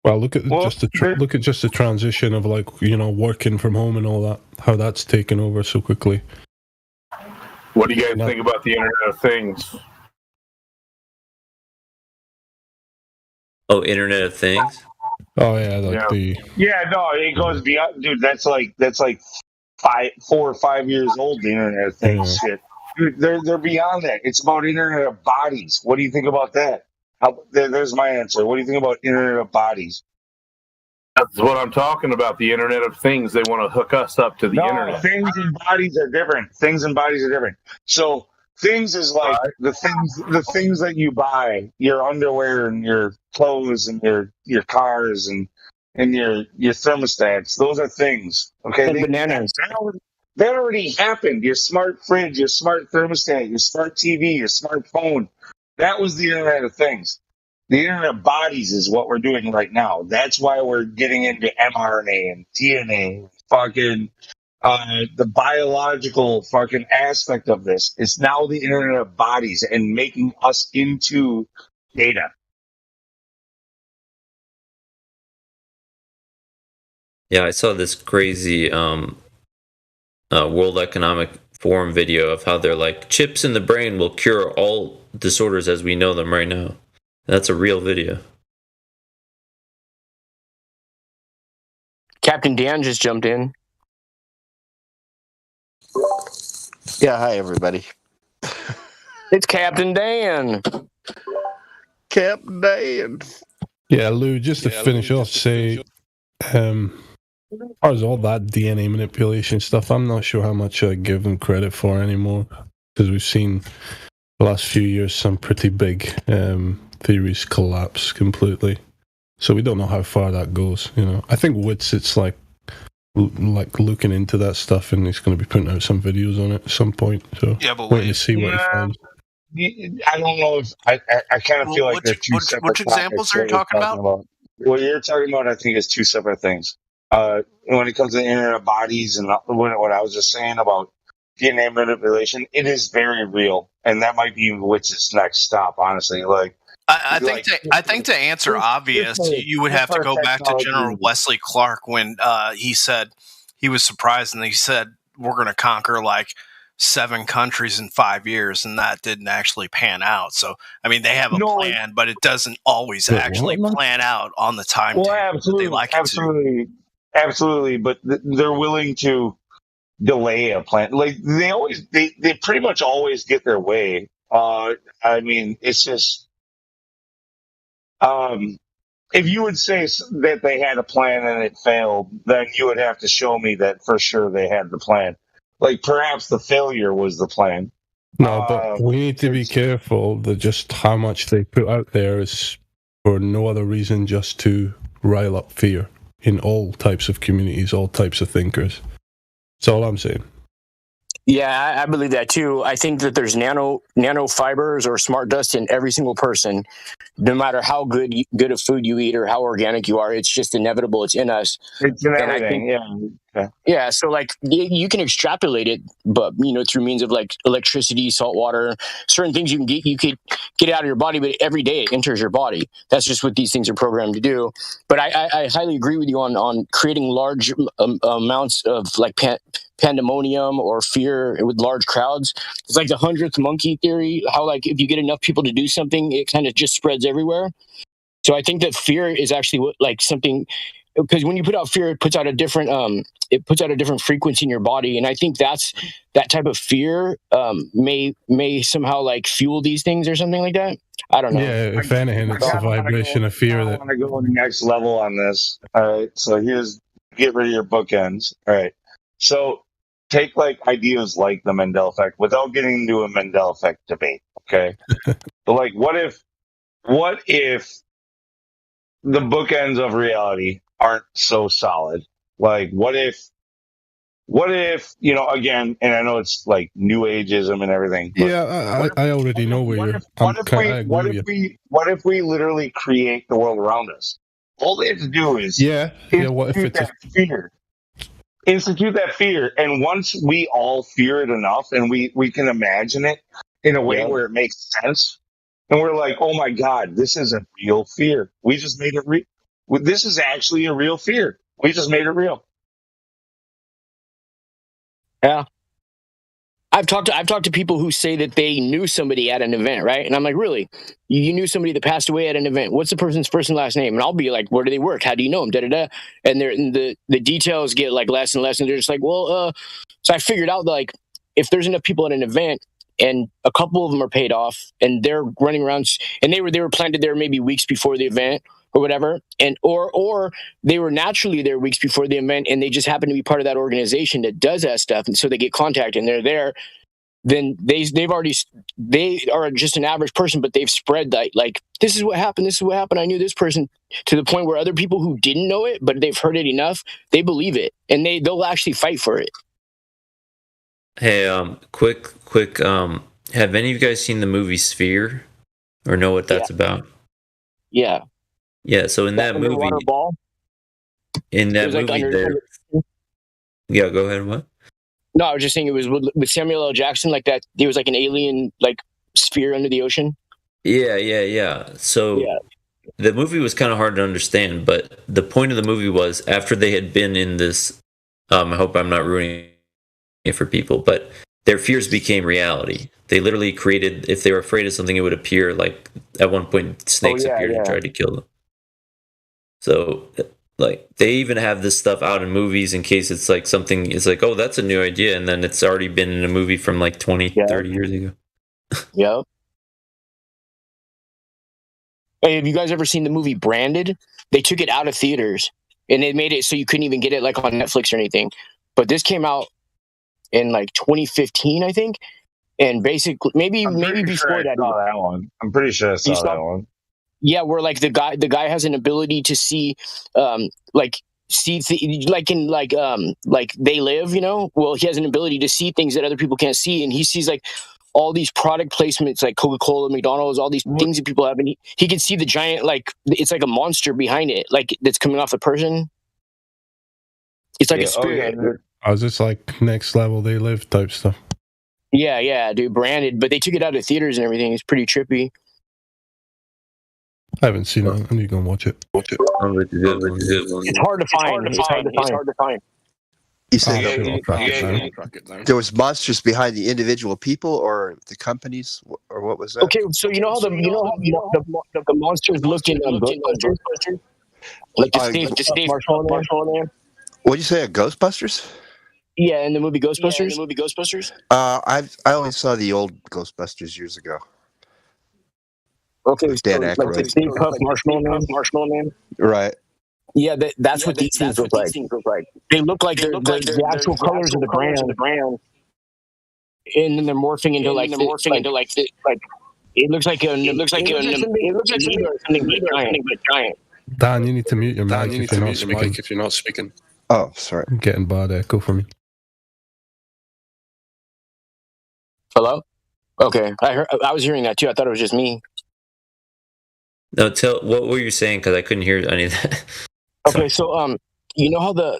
Well, look at just the transition of working from home and all that, how that's taken over so quickly. What do you guys think about the Internet of Things? Oh, Internet of Things. Oh yeah, like the Yeah, no, it goes beyond, dude. That's like 4 or 5 years old. The Internet of Things shit, dude. They're beyond that. It's about Internet of Bodies. What do you think about that? There's my answer. What do you think about Internet of Bodies? That's what I'm talking about. The Internet of Things. They want to hook us up to the Internet. Things and bodies are different. Things and bodies are different. So things is like the things that you buy, your underwear and your clothes and your cars and your thermostats. Those are things. Okay, bananas. That already happened. Your smart fridge, your smart thermostat, your smart TV, your smartphone. That was the Internet of Things. The Internet of Bodies is what we're doing right now. That's why we're getting into mRNA and DNA, fucking the biological fucking aspect of this. It's now the Internet of Bodies and making us into data. Yeah, I saw this crazy World Economic Forum video of how they're like, chips in the brain will cure all disorders as we know them right now. That's a real video. Captain Dan just jumped in. Yeah, hi everybody. It's Captain Dan. Captain Dan. Yeah, Lou, just to finish off, say, as far as all that DNA manipulation stuff, I'm not sure how much I give them credit for anymore, because we've seen the last few years some pretty big theories collapse completely. So we don't know how far that goes. You know, I think Witsit's like looking into that stuff, and he's going to be putting out some videos on it at some point. So Yeah, but waiting to see what he finds. I don't know if I kind of feel like they're two separate which examples are you talking about? What you're talking about, I think, is two separate things. When it comes to the Internet of Bodies and what I was just saying about DNA manipulation, it is very real, and that might be Witsit's next stop. Honestly, I think to answer obvious, you would have to go back to General Wesley Clark when he said he was surprised, and he said we're going to conquer like 7 countries in 5 years, and that didn't actually pan out. So, I mean, they have a plan, but it doesn't always actually plan out on the timetable. Well, absolutely, they like it to. Absolutely, but they're willing to delay a plan. Like they pretty much always get their way. I mean, it's just. If you would say that they had a plan and it failed, then you would have to show me that for sure they had the plan. Like perhaps the failure was the plan. No, but we need to be careful that just how much they put out there is for no other reason just to rile up fear in all types of communities, all types of thinkers. That's all I'm saying. Yeah, I believe that too. I think that there's nanofibers or smart dust in every single person. No matter how good of food you eat or how organic you are, it's just inevitable. It's in us. It's in everything. Yeah. So like you can extrapolate it, but through means of like electricity, salt water, certain things you could get out of your body, but every day it enters your body. That's just what these things are programmed to do. But I highly agree with you on creating large amounts of like pandemonium or fear with large crowds. It's like the 100th monkey theory, how like if you get enough people to do something, it kind of just spreads everywhere. So I think that fear is actually what, like something, because when you put out fear, it puts out a different frequency in your body, and I think that type of fear may somehow like fuel these things or something like that. I don't know. Yeah, if anything, it's the vibration of fear that. I want to go to the next level on this. All right, so get rid of your bookends. All right, so take like ideas like the Mandela effect without getting into a Mandela effect debate. Okay, but like, what if the bookends of reality aren't so solid? Like, what if, again, and I know it's like new ageism and everything. Yeah, I already know where you're. What if we literally create the world around us? All they have to do is what if it's fear? Institute that fear, and once we all fear it enough, and we can imagine it in a way where it makes sense, and we're like, oh my God, this is a real fear. We just made it real. This is actually a real fear. We just made it real. Yeah. I've talked to people who say that they knew somebody at an event, right? And I'm like, really? You knew somebody that passed away at an event? What's the person's first and last name? And I'll be like, where do they work? How do you know them? Da da da. And the details get like less and less, and they're just like, well, so I figured out like if there's enough people at an event and a couple of them are paid off and they're running around and they were planted there maybe weeks before the event or whatever, and or they were naturally there weeks before the event and they just happen to be part of that organization that does that stuff, and so they get contacted and they're there, then they are just an average person, but they've spread that like this is what happened, I knew this person, to the point where other people who didn't know it but they've heard it enough, they believe it and they'll actually fight for it. Hey, quick, have any of you guys seen the movie Sphere or know what that's about? Yeah. Yeah, so in that movie, ball? in that It was movie, like yeah, go ahead. What? No, I was just saying it was with Samuel L. Jackson, like that. There was like an alien like sphere under the ocean. Yeah. So the movie was kind of hard to understand, but the point of the movie was after they had been in this. I hope I'm not ruining it for people, but their fears became reality. They literally created. If they were afraid of something, it would appear. Like at one point, snakes appeared and tried to kill them. So, like, they even have this stuff out in movies in case it's like something, it's like, oh, that's a new idea. And then it's already been in a movie from like 20, 30 years ago. Yep. Hey, have you guys ever seen the movie Branded? They took it out of theaters and they made it so you couldn't even get it like on Netflix or anything. But this came out in like 2015, I think. And basically, maybe before that. That one. I'm pretty sure I saw that one. Yeah, where like the guy has an ability to see, like They Live, you know. Well, he has an ability to see things that other people can't see, and he sees like all these product placements, like Coca-Cola, McDonald's, all these things that people have, and he can see the giant, like it's like a monster behind it, like that's coming off the person. It's like a spirit. I was just like next level They Live type stuff. Yeah, dude, Branded, but they took it out of theaters and everything. It's pretty trippy. I haven't seen it. I need to go and watch it. It's hard to find. You said there was monsters behind the individual people or the companies, or what was that? Okay, so you know how the monsters look in Ghostbusters? Like the Steve Marshall there? What'd you say, a Ghostbusters? Yeah, in the movie Ghostbusters. I only saw the old Ghostbusters years ago. Okay, Dan so, Aykroyd. like the Steve Puft Marshmallow Man. Right. Yeah, that's what these things look like. They look like they're the actual colors of the brand, and then they're morphing into like it looks like something giant. Dan, you need to mute your mic if you're not speaking. Oh, sorry. I'm getting bad echo from you. Hello? Okay, I was hearing that too. I thought it was just me. No, what were you saying? Because I couldn't hear any of that. Okay, so you know how the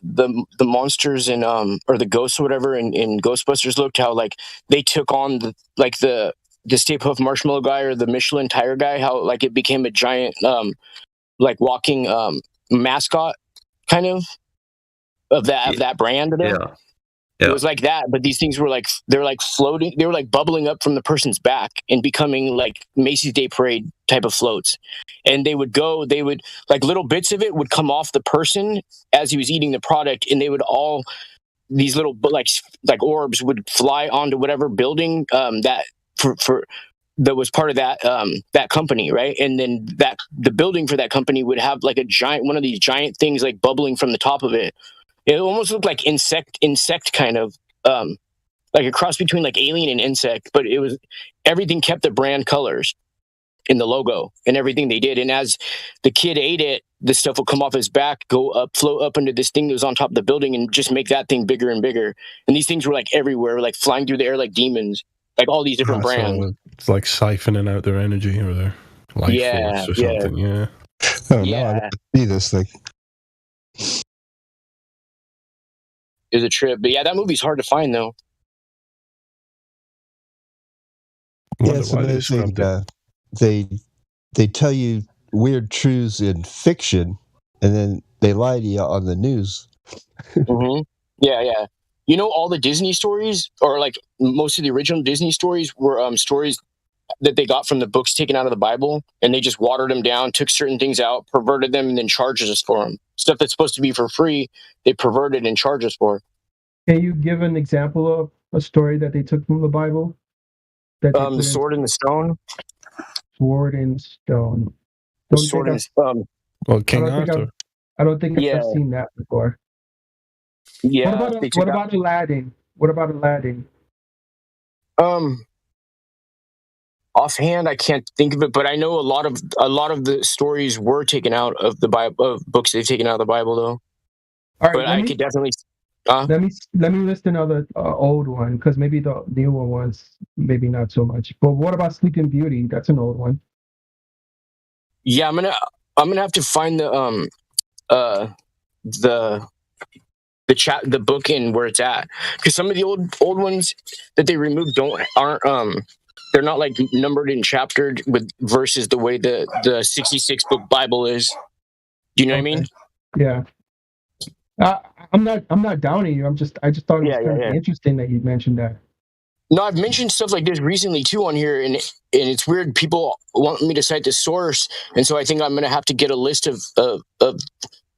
monsters in or the ghosts or whatever in Ghostbusters looked, how like they took on the Stay Puft Marshmallow guy or the Michelin tire guy, how like it became a giant like walking mascot kind of that brand. Yeah. It was like that, but these things were like they're like floating. They were like bubbling up from the person's back and becoming like Macy's Day Parade type of floats. And they would like little bits of it would come off the person as he was eating the product, and they would all these little like orbs would fly onto whatever building that that was part of that company, right? And then the building for that company would have like one of these giant things like bubbling from the top of it. It almost looked like insect kind of, like a cross between like alien and insect, but it was everything kept the brand colors in the logo and everything they did. And as the kid ate it, the stuff would come off his back, float up into this thing that was on top of the building and just make that thing bigger and bigger. And these things were like everywhere, like flying through the air like demons, like all these different brands. So it's like siphoning out their energy or their life force or something. Yeah. Oh no, I didn't see this thing. It was a trip, but yeah, that movie's hard to find though. Yeah, it's amazing. They tell you weird truths in fiction, and then they lie to you on the news. Mm-hmm. Yeah. you know, all the Disney stories, or like most of the original Disney stories, were stories that they got from the books taken out of the Bible, and they just watered them down, took certain things out, perverted them, and then charges us for them. Stuff that's supposed to be for free, they perverted and charge us for. Can you give an example of a story that they took from the Bible? That they The Sword and the Stone. Sword and Stone. The Sword and Stone. Well, King Arthur. I don't think I've seen that before. Yeah. What about Aladdin? What about Aladdin? Offhand, I can't think of it, but I know a lot of the stories were taken out of the Bible, of books they've taken out of the Bible, though. All right, but I could definitely. Let me list another old one, because maybe the newer ones, maybe not so much. But what about Sleeping Beauty? That's an old one. Yeah, I'm gonna have to find the book and where it's at, because some of the old ones that they removed aren't they're not like numbered and chaptered with verses the way the 66 book Bible is. Do you know what I mean? Yeah. I'm not downing you. I just thought it was kind of interesting that you mentioned that. No, I've mentioned stuff like this recently too on here, and it's weird. People want me to cite the source, and so I think I'm going to have to get a list of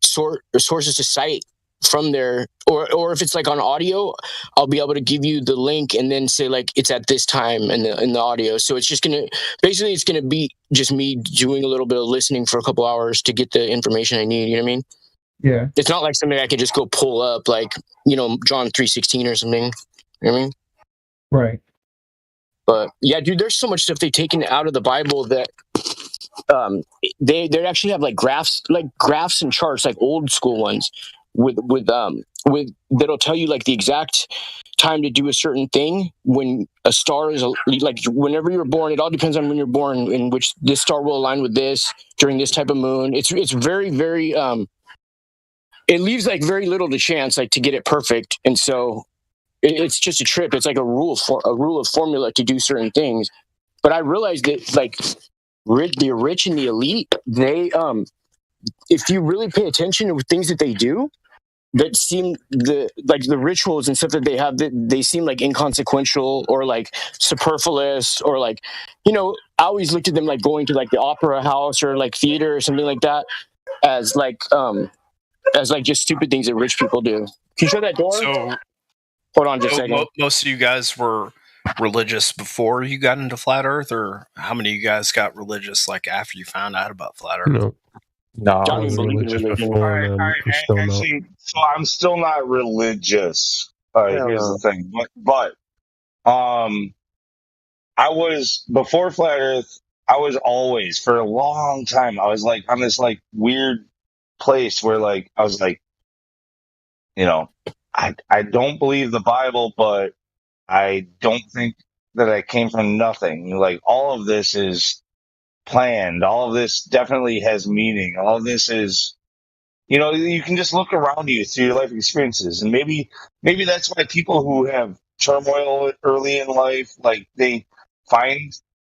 sources to cite from there, or if it's like on audio, I'll be able to give you the link and then say like it's at this time in the audio. So it's just gonna be just me doing a little bit of listening for a couple hours to get the information I need. You know what I mean? Yeah. It's not like something I could just go pull up, like, you know, John 3:16 or something. You know what I mean? Right. But yeah, dude, there's so much stuff they've taken out of the Bible that they actually have like graphs and charts, like old school ones with that'll tell you like the exact time to do a certain thing when a star is like whenever you're born. It all depends on when you're born, in which this star will align with this during this type of moon. It's very, very it leaves like very little to chance, like to get it perfect. And so it's just a trip. It's like a rule of formula to do certain things. But I realized that like the rich and the elite, they if you really pay attention to things that they do that seem the rituals and stuff that they have, that they seem like inconsequential or like superfluous, or like, you know, I always looked at them like going to like the opera house or like theater or something like that as like just stupid things that rich people do. Can you shut that door? So, hold on just a second. Most of you guys were religious before you got into Flat Earth, or how many of you guys got religious like after you found out about Flat Earth? No, I was religious before, and I'm still not. Actually, so I'm still not religious. Here's the thing, but I was, before Flat Earth, I was always, for a long time, I was like on this like weird place where like I was like, you know, I don't believe the Bible, but I don't think that I came from nothing. Like, all of this is planned. All of this definitely has meaning. All of this is, you know, you can just look around you through your life experiences, and maybe that's why people who have turmoil early in life, like, they find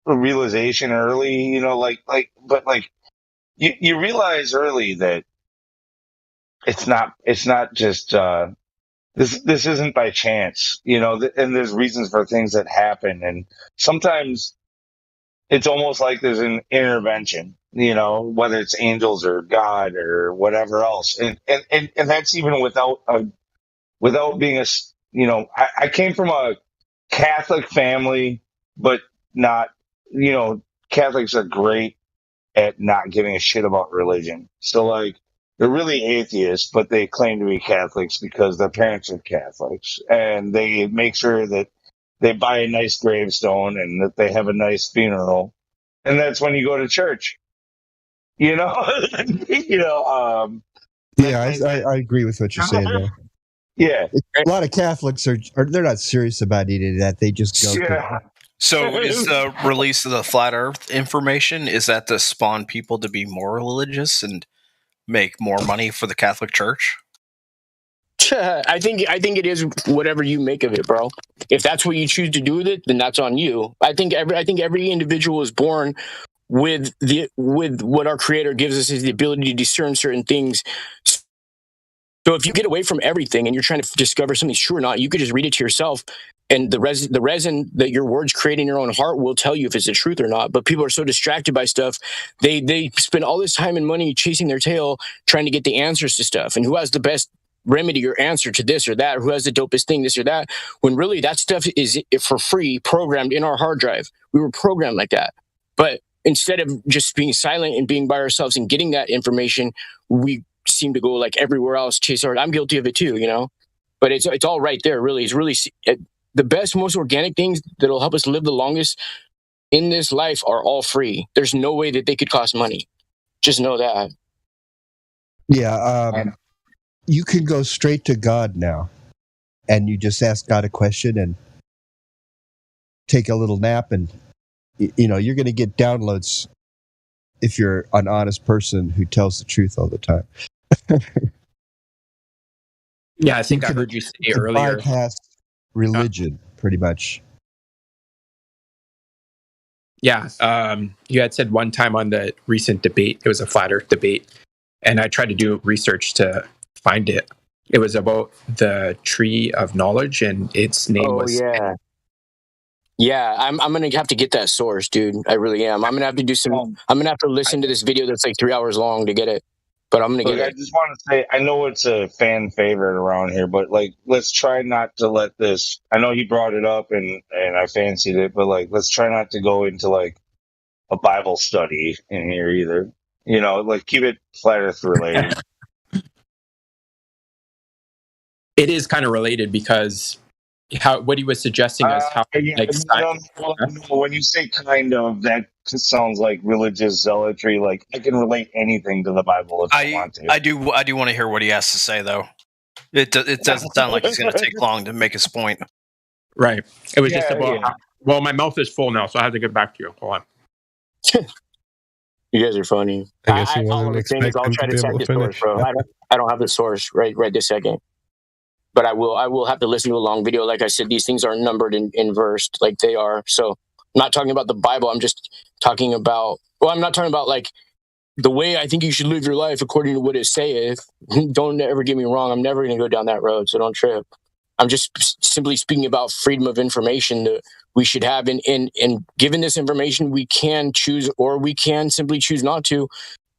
a realization early, you know, but you realize early that it's not just this isn't by chance, you know, and there's reasons for things that happen, and sometimes it's almost like there's an intervention, you know, whether it's angels or God or whatever else, and that's even without being a, you know, I came from a Catholic family, but not, you know, Catholics are great at not giving a shit about religion. So like, they're really atheists, but they claim to be Catholics because their parents are Catholics, and they make sure that they buy a nice gravestone and that they have a nice funeral, and that's when you go to church. You know, you know. Yeah, I agree with what you're saying there. Yeah, a lot of Catholics are they're not serious about any of that. They just go. Yeah. So is the release of the Flat Earth information, is that to spawn people to be more religious and make more money for the Catholic Church? I think it is whatever you make of it, bro. If that's what you choose to do with it, then that's on you. I think every individual is born with what our Creator gives us, is the ability to discern certain things So if you get away from everything and you're trying to discover something's true or not, you could just read it to yourself, and the resin that your words create in your own heart will tell you if it's the truth or not. But people are so distracted by stuff, they spend all this time and money chasing their tail trying to get the answers to stuff, and who has the best remedy or answer to this or that, who has the dopest thing, this or that, when really that stuff is for free, programmed in our hard drive. We were programmed like that. But instead of just being silent and being by ourselves and getting that information, we seem to go like everywhere else, chase hard. I'm guilty of it too, you know, but it's all right there. Really, it's really the best, most organic things that'll help us live the longest in this life are all free. There's no way that they could cost money. Just know that. Yeah, you can go straight to God now, and you just ask God a question and take a little nap, and you know you're going to get downloads if you're an honest person who tells the truth all the time. Yeah, I think I heard you say earlier. Bypass religion, pretty much. Yeah, you had said one time on the recent debate, it was a flat Earth debate, and I tried to do research to find it. It was about the tree of knowledge, and its name was. Yeah, I'm gonna have to get that source, dude. I really am. I'm gonna have to do some. I'm gonna have to listen to this video that's like 3 hours long to get it. But I'm gonna get it. I just want to say, I know it's a fan favorite around here, but like, let's try not to let this. I know he brought it up, and I fancied it, but like, let's try not to go into like a Bible study in here either. You know, like keep it flat Earth related. It is kind of related because what he was suggesting is how when you say kind of, that just sounds like religious zealotry. Like I can relate anything to the Bible if I want to. I do want to hear what he has to say, though. It doesn't sound like it's going to take long to make his point. Right. It was just about. Well, my mouth is full now, so I have to get back to you. Hold on. You guys are funny. I guess he wasn't expecting I'll try to check the source, bro. I don't have the source right this second. But I will have to listen to a long video. Like I said, these things aren't numbered in verse like they are. So I'm not talking about the Bible. I'm just talking about, I'm not talking about like the way I think you should live your life according to what it saith. Don't ever get me wrong. I'm never going to go down that road. So don't trip. I'm just simply speaking about freedom of information that we should have. And given this information, we can choose, or we can simply choose not to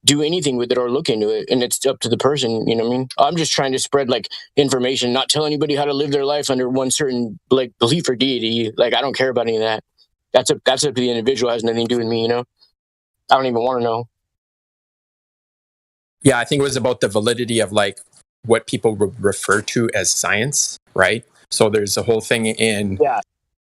do anything with it or look into it, and it's up to the person. You know what I mean? I'm just trying to spread like information, not tell anybody how to live their life under one certain like belief or deity. Like I don't care about any of that. That's up to the individual. It has nothing to do with me. You know, I don't even want to know. Yeah, I think it was about the validity of like what people refer to as science, right? So there's a whole thing in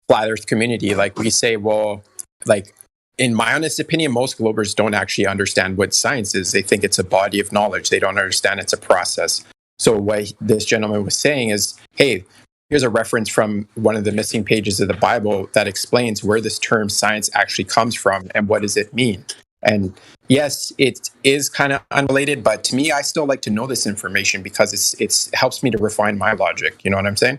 flat Earth community, like we say, well, like. In my honest opinion, most Globers don't actually understand what science is. They think it's a body of knowledge. They don't understand it's a process. So what this gentleman was saying is, hey, here's a reference from one of the missing pages of the Bible that explains where this term science actually comes from and what does it mean. And yes, it is kind of unrelated, but to me, I still like to know this information because it helps me to refine my logic. You know what I'm saying?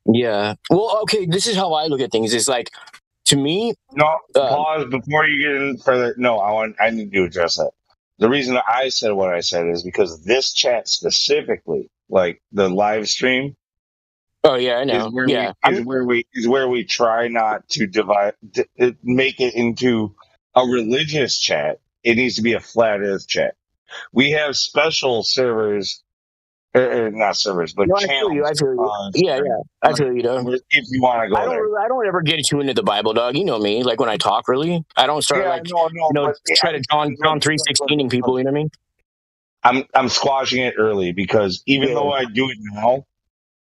Yeah. Well, okay, this is how I look at things. It's like, to me, pause before you get in further. No, I need to address that. The reason I said what I said is because this chat specifically, like the live stream. Oh yeah, I know. Is where we try not to make it into a religious chat. It needs to be a flat Earth chat. We have special servers. Not servers, but channels. I feel you. Yeah. I feel you, though. If you want to go there. I don't ever get too into the Bible, dog. You know me. Like when I talk, really, I don't start try to John 3:16 people. You know what I mean? I'm squashing it early because even though I do it now,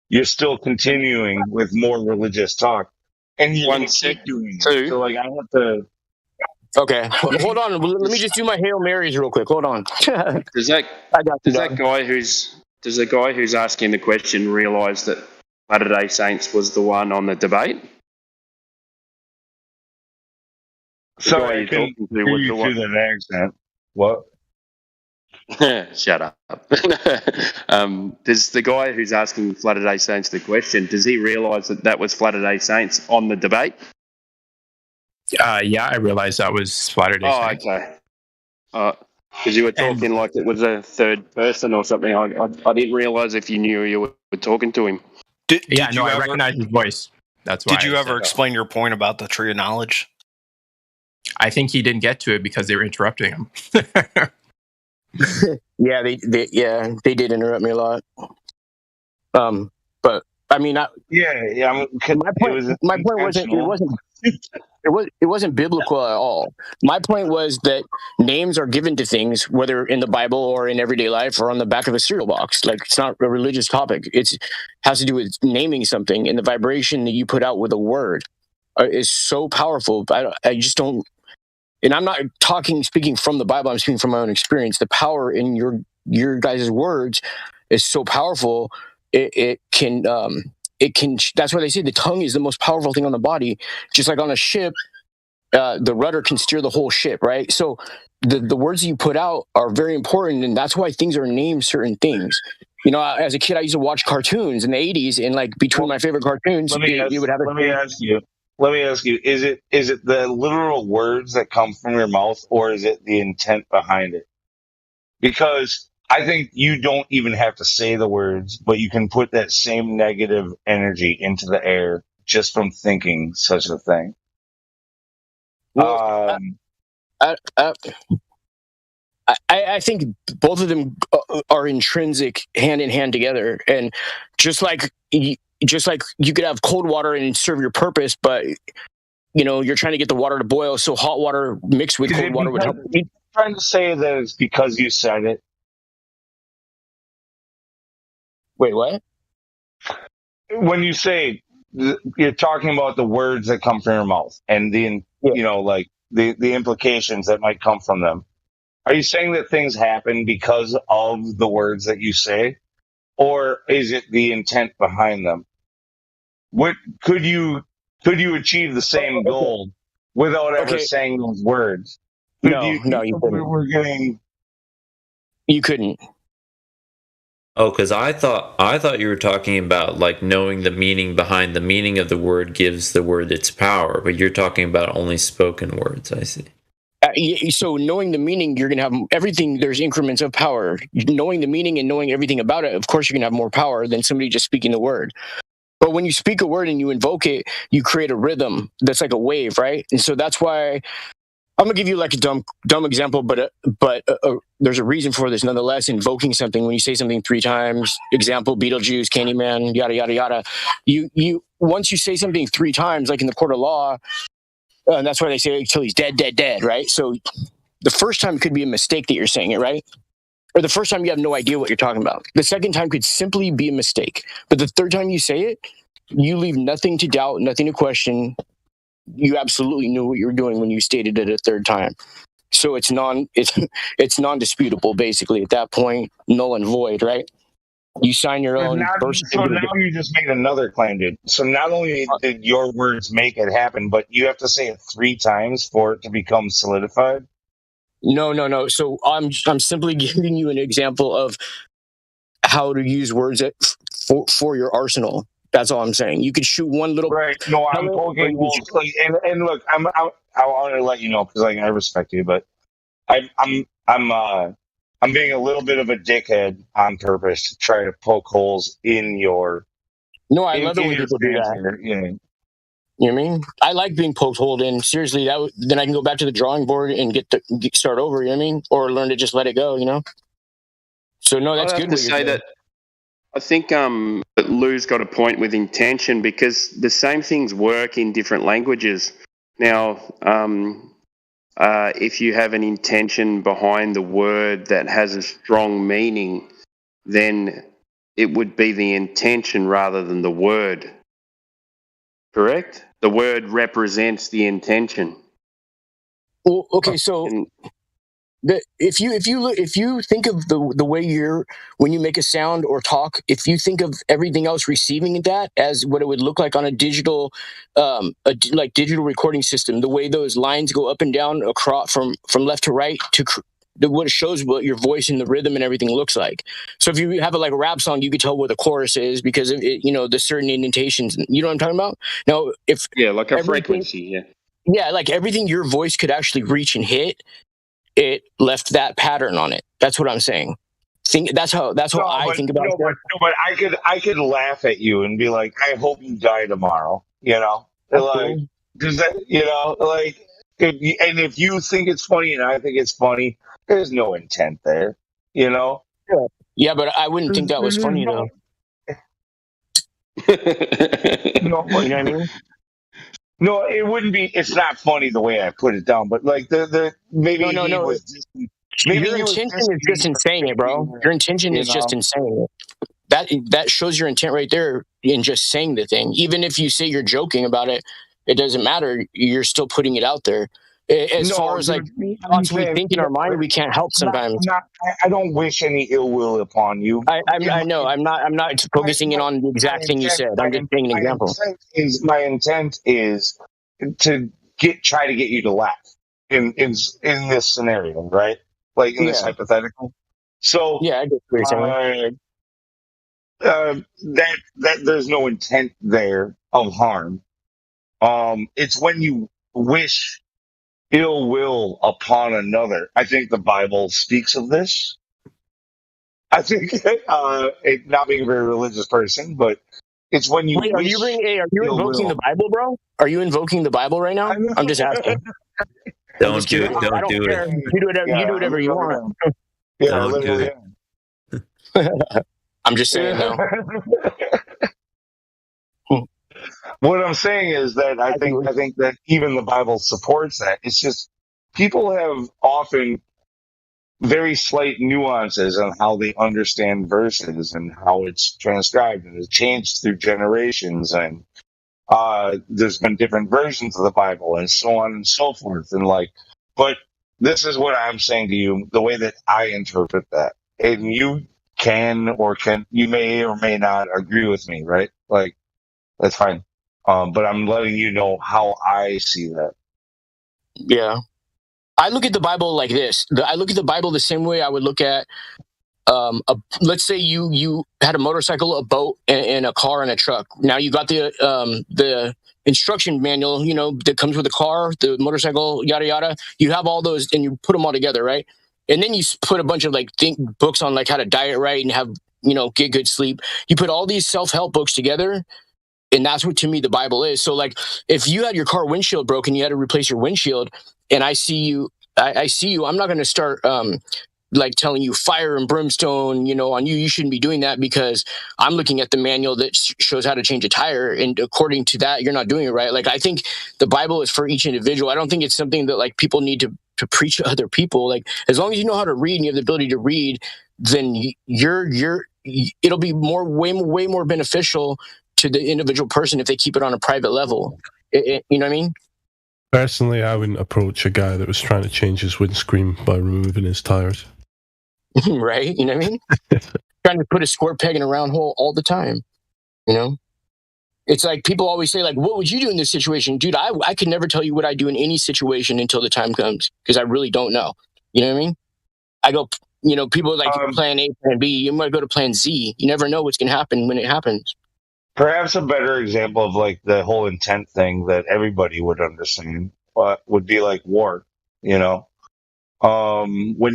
you're still continuing with more religious talk, and you're going to keep doing it. So like I have to. Okay, hold on. Let me just do my Hail Marys real quick. Hold on. Does the guy who's asking the question realise that Latter-day Saints was the one on the debate? Sorry, I couldn't hear you through that accent. What? Shut up. Does the guy who's asking Latter-day Saints the question, does he realise that was Latter-day Saints on the debate? Yeah, I realised that was Latter-day Saints. Oh, okay. Because you were talking like it was a third person or something. I didn't realize if you knew you were talking to him. Did I you ever recognize his voice. That's why. Did you I ever said, explain your point about the tree of knowledge? I think he didn't get to it because they were interrupting him. Yeah, they did interrupt me a lot. But I mean, my point wasn't biblical at all. My point was that names are given to things, whether in the Bible or in everyday life or on the back of a cereal box. Like, it's not a religious topic. It has to do with naming something, and the vibration that you put out with a word is so powerful. I just don't. And I'm not speaking from the Bible. I'm speaking from my own experience. The power in your guys' words is so powerful. It can. That's why they say the tongue is the most powerful thing on the body. Just like on a ship, the rudder can steer the whole ship, right? So the words that you put out are very important, and that's why things are named certain things. You know, as a kid, I used to watch cartoons in the 80s, and like between my favorite cartoons, Let me ask you: Is it the literal words that come from your mouth, or is it the intent behind it? Because I think you don't even have to say the words, but you can put that same negative energy into the air just from thinking such a thing. Well, I think both of them are intrinsic, hand in hand together, and just like you could have cold water and serve your purpose, but you know you're trying to get the water to boil, so hot water mixed with cold water would help. You're trying to say that it's because you said it. Wait, what? When you say you're talking about the words that come from your mouth and the implications that might come from them. Are you saying that things happen because of the words that you say, or is it the intent behind them? What could you achieve the same goal without ever saying those words? No, you couldn't. You couldn't. Oh, because I thought you were talking about like knowing the meaning behind the meaning of the word gives the word its power, but you're talking about only spoken words. I see. So knowing the meaning, you're going to have everything. There's increments of power. Knowing the meaning and knowing everything about it, of course, you're going to have more power than somebody just speaking the word. But when you speak a word and you invoke it, you create a rhythm that's like a wave, right? And so that's why I'm gonna give you like a dumb example, but there's a reason for this nonetheless. Invoking something, when you say something 3 times, example, Beetlejuice, Candyman, yada yada yada. You once you say something 3 times, like in the court of law, and that's why they say until he's dead, dead, dead, right? So the first time could be a mistake that you're saying it, right? Or the first time you have no idea what you're talking about. The second time could simply be a mistake. But the third time you say it, you leave nothing to doubt, nothing to question. You absolutely knew what you were doing when you stated it a third time. So it's non-disputable, basically, at that point, null and void, right? You sign your own. So now you just made another claim, dude. So not only did your words make it happen, but you have to say it 3 times for it to become solidified? No. So I'm simply giving you an example of how to use words for your arsenal. That's all I'm saying. You could shoot one little. Right. No, I'm poking. And look, I want to let you know because I respect you, but I'm being a little bit of a dickhead on purpose to try to poke holes in your. No, I love it when people do that. You know what I mean? I like being poked holed in. Seriously, then I can go back to the drawing board and start over. You know what I mean? Or learn to just let it go. You know. So no, that's good. To say that, I think Lou's got a point with intention because the same things work in different languages. Now, if you have an intention behind the word that has a strong meaning, then it would be the intention rather than the word. Correct? The word represents the intention. Well, okay, so if you think of the way when you make a sound or talk, if you think of everything else receiving that as what it would look like on a digital, like digital recording system, the way those lines go up and down across from left to right what it shows what your voice and the rhythm and everything looks like. So if you have a rap song, you can tell what the chorus is because of it, the certain indentations. You know what I'm talking about? Now, like a frequency, yeah, like everything your voice could actually reach and hit it left that pattern on it. That's what I'm saying. That's how I think about it. But I could laugh at you and be like, I hope you die tomorrow. You know, like, does that, you know, like, if you think it's funny and I think it's funny, there's no intent there. You know. Yeah, but I wouldn't think that was funny though. You know what I mean? No, it wouldn't be. It's not funny the way I put it down, but like maybe no. he was. Just, maybe your intention is just in saying it, bro. Your intention is just in saying it. That shows your intent right there in just saying the thing. Even if you say you're joking about it, it doesn't matter. You're still putting it out there. As far as like thoughts we think in our mind, we can't help sometimes. I don't wish any ill will upon you. I know. I'm not focusing in on the exact thing you said. I'm just saying an example. My intent is to try to get you to laugh in this scenario, right? Like in this hypothetical. So yeah, I get what you're saying. That there's no intent there of harm. It's when you wish ill will upon another. I think the Bible speaks of this. I think not being a very religious person, but it's when you Wait, wish. Are you invoking the Bible, bro? Are you invoking the Bible right now? I'm just asking. Don't do it. Don't do it. You do whatever you want. Yeah, Don't do it. I'm just saying though. What I'm saying is that I think that even the Bible supports that. It's just people have often very slight nuances on how they understand verses and how it's transcribed, and it's changed through generations, and there's been different versions of the Bible and so on and so forth. And but this is what I'm saying to you, the way that I interpret that. And you you may or may not agree with me, right? Like, that's fine. But I'm letting you know how I see that. Yeah. I look at the Bible like this. I look at the Bible the same way I would look at, let's say you had a motorcycle, a boat, and a car and a truck. Now you got the instruction manual, that comes with the car, the motorcycle, yada yada. You have all those, and you put them all together, right? And then you put a bunch of books on how to diet right and have get good sleep. You put all these self-help books together. And that's what, to me, the Bible is. So, if you had your car windshield broken, you had to replace your windshield, and I see you, I'm not going to start telling you fire and brimstone, on you. You shouldn't be doing that, because I'm looking at the manual that shows how to change a tire, and according to that, you're not doing it right. I think the Bible is for each individual. I don't think it's something that people need to preach to other people. As long as you know how to read and you have the ability to read, then it'll be way more beneficial to the individual person if they keep it on a private level. You know what I mean? Personally, I wouldn't approach a guy that was trying to change his windscreen by removing his tires. Right? You know what I mean? Trying to put a square peg in a round hole all the time. It's like people always say, what would you do in this situation? Dude, I could never tell you what I do in any situation until the time comes, because I really don't know. You know what I mean? I go, people plan A, plan B. You might go to plan Z. You never know what's going to happen when it happens. Perhaps a better example of the whole intent thing that everybody would understand would be war. When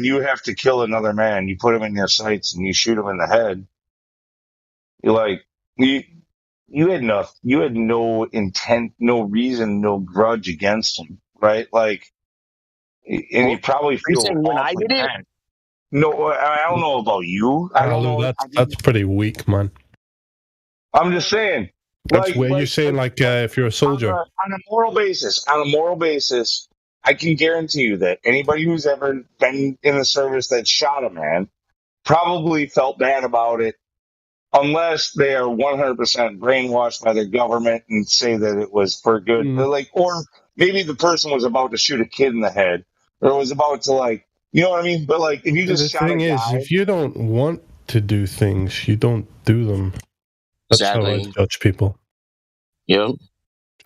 you have to kill another man, you put him in your sights and you shoot him in the head. You had no intent, no reason, no grudge against him, right? And you probably feel when I did it. No, I don't know about you. I don't know. That's pretty weak, man. I'm just saying. That's where you're saying, if you're a soldier. On a moral basis, I can guarantee you that anybody who's ever been in the service that shot a man probably felt bad about it, unless they are 100% brainwashed by their government and say that it was for good. Or maybe the person was about to shoot a kid in the head, or was about to you know what I mean? But if you just shot a guy, the thing is, if you don't want to do things, you don't do them. That's exactly how I judge people. Yep.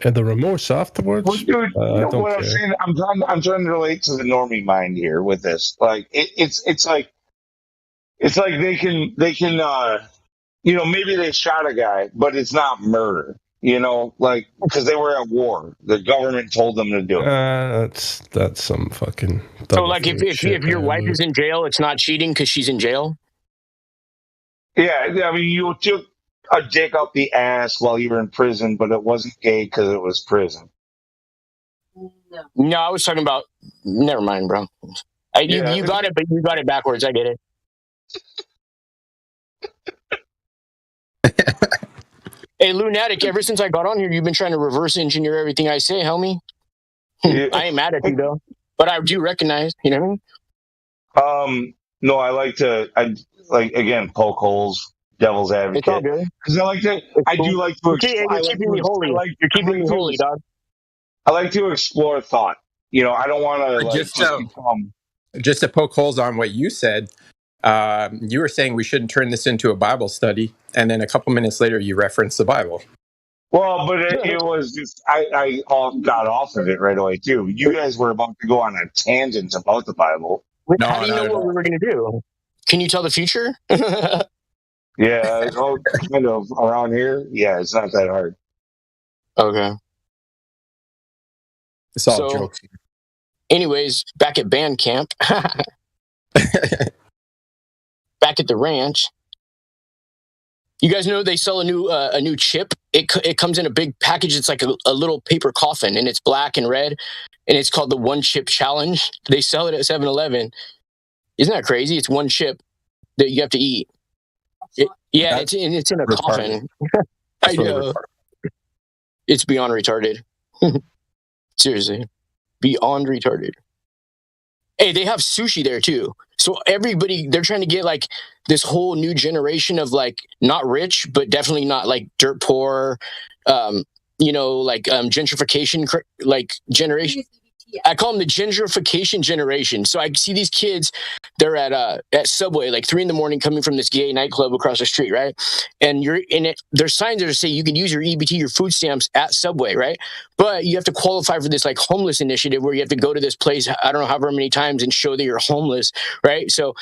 And the remorse afterwards. Well, dude, what I'm saying? I'm trying to relate to the normie mind here with this. It's like they can maybe they shot a guy, but it's not murder. You know, like because they were at war. The government told them to do it. That's some fucking. So, like, if shit your there, wife Luke. is in jail, it's not cheating because she's in jail. Yeah, I mean, you took a dick up the ass while you were in prison, but it wasn't gay because it was prison. No, I was talking about. Never mind, bro. You got it, but you got it backwards. I get it. Hey, Lunatic, ever since I got on here, you've been trying to reverse engineer everything I say, homie. I ain't mad at you, though. But I do recognize, you know what I mean? No, I like again, poke holes, devil's advocate. It's all good. Because I like to, I do like to, You're keeping me holy. You're keeping me holy, dog. I like to explore thought. You know, I don't want to become. Just to poke holes on what you said, you were saying we shouldn't turn this into a Bible study, and then a couple minutes later, you referenced the Bible. Well, but it was just I got off of it right away too. You guys were about to go on a tangent about the Bible. How do you know what we were going to do? Can you tell the future? Yeah, kind of around here. Yeah, it's not that hard. Okay. It's all jokes. Anyways, back at band camp, back at the ranch. You guys know they sell a new chip. It comes in a big package. It's like a little paper coffin, and it's black and red, and it's called the One Chip Challenge. They sell it at 7-Eleven. Isn't that crazy? It's one chip that you have to eat. It's in a coffin. I know. It's beyond retarded. Seriously, beyond retarded. Hey, they have sushi there too. So everybody, they're trying to get like this whole new generation of like not rich, but definitely not like dirt poor, gentrification like generation. I call them the gentrification generation. So I see these kids, they're at Subway, like 3 a.m, coming from this gay nightclub across the street, right? And you're in it. There's signs there that say you can use your EBT, your food stamps at Subway, right? But you have to qualify for this like homeless initiative where you have to go to this place, I don't know however many times, and show that you're homeless, right? So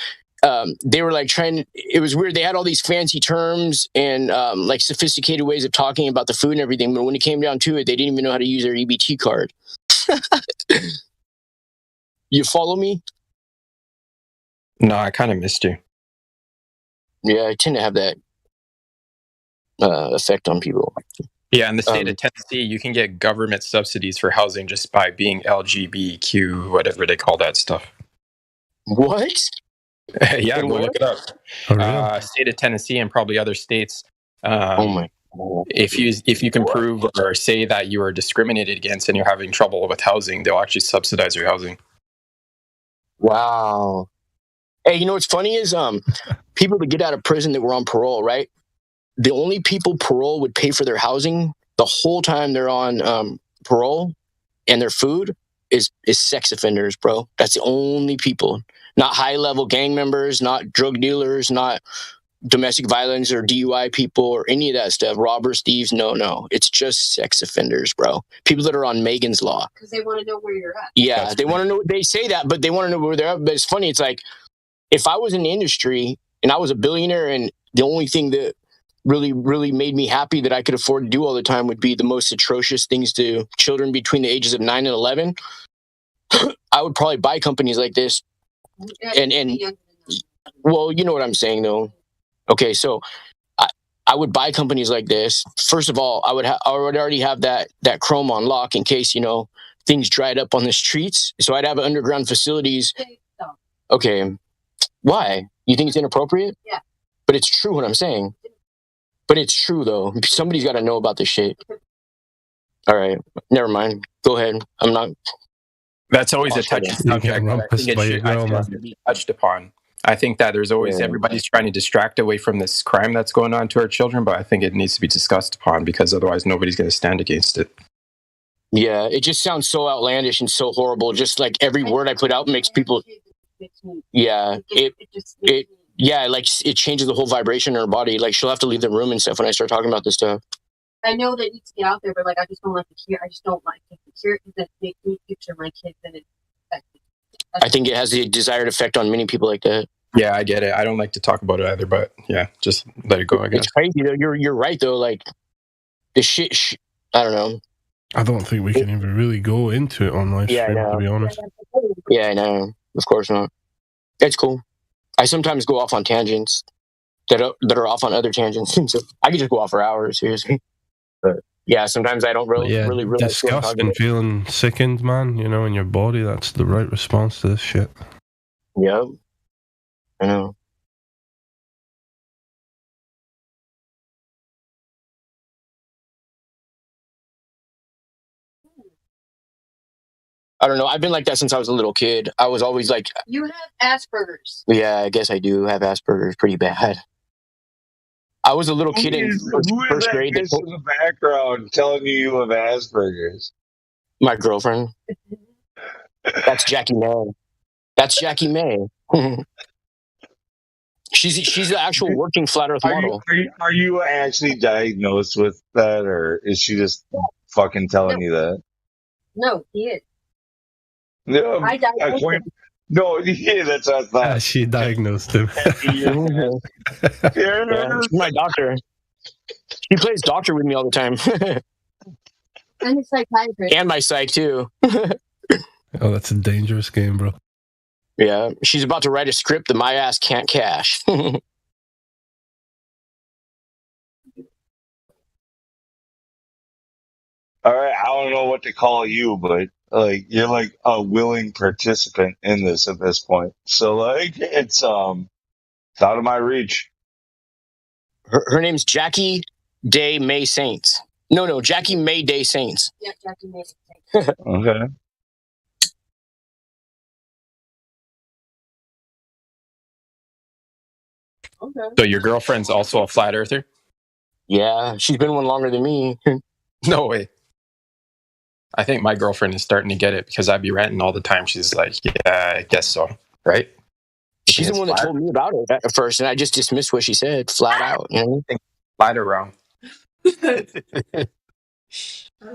they were like it was weird. They had all these fancy terms and like sophisticated ways of talking about the food and everything. But when it came down to it, they didn't even know how to use their EBT card. You follow me? No, I kind of missed you. Yeah, I tend to have that effect on people. Yeah, in the state of Tennessee, you can get government subsidies for housing just by being LGBTQ, whatever they call that stuff. What? Yeah, go look it up. State of Tennessee and probably other states. Oh my. If you can prove or say that you are discriminated against and you're having trouble with housing, they'll actually subsidize your housing. Wow. Hey, you know what's funny is people that get out of prison that were on parole, right? The only people parole would pay for their housing the whole time they're on parole and their food is sex offenders, bro. That's the only people. Not high-level gang members, not drug dealers, not domestic violence or DUI people or any of that stuff. Robbers, thieves, no. It's just sex offenders, bro. People that are on Megan's Law. Because they want to know where you're at. Yeah, they want to know. They say that, but they want to know where they're at. But it's funny. It's like, if I was in the industry and I was a billionaire and the only thing that really, really made me happy that I could afford to do all the time would be the most atrocious things to children between the ages of 9 and 11, I would probably buy companies like this. And well, you know what I'm saying, though. Okay, so I would buy companies like this. First of all, I would already have that Chrome on lock in case, things dried up on the streets. So I'd have underground facilities. Okay, why? You think it's inappropriate? Yeah. But it's true what I'm saying. But it's true, though. Somebody's got to know about this shit. All right, never mind. Go ahead. I'm not. That's always a touchy subject. I think it should be touched upon. I think that there's always everybody's trying to distract away from this crime that's going on to our children, but I think it needs to be discussed upon because otherwise nobody's going to stand against it. Yeah, it just sounds so outlandish and so horrible. Just like every word I put out makes people. Yeah, it changes the whole vibration in her body. Like she'll have to leave the room and stuff when I start talking about this stuff. I know that it needs to get out there, but I just don't like to hear. I just don't like to hear it because it makes me picture my kids and it affects me. I think it has the desired effect on many people like that. Yeah, I get it. I don't like to talk about it either, but yeah, just let it go, I guess. It's crazy though. You're right though. Like the shit. I don't know. I don't think we can even really go into it on live Yeah, I stream, to know. be honest. Yeah, I know. Of course not. It's cool. I sometimes go off on tangents that are off on other tangents. So I could just go off for hours, seriously. But yeah, sometimes I don't really realize what I'm disgust talking and about. feeling sickened, man, you know, in your body. That's the right response to this shit. Yep. I know. I don't know. I've been like that since I was a little kid. I was always like, You have Asperger's. yeah, I guess I do have Asperger's pretty bad. I was a little kid in Who is first that grade. bitch in the background telling you have Asperger's? My girlfriend. That's Jackie May. That's Jackie May. She's the actual working flat Earth model. Are you actually diagnosed with that, or is she just fucking telling you that? No, he is. No, I diagnosed him. no, yeah, that's what I thought. She diagnosed him. Yeah, she's my doctor. She plays doctor with me all the time. I'm a psychiatrist. And my psych too. Oh, that's a dangerous game, bro. Yeah, she's about to write a script that my ass can't cash. All right, I don't know what to call you, but like you're like a willing participant in this at this point. So like it's out of my reach. Her name's Jackie Day May Saints. No, Jackie May Day Saints. Yeah, Jackie May. Okay. Okay. So your girlfriend's also a flat earther? Yeah, she's been one longer than me. No way. I think my girlfriend is starting to get it because I'd be ranting all the time. She's like, yeah, I guess so. Right? She's the one that told me about it at first, and I just dismissed what she said flat out. You know? Flat or wrong? I'm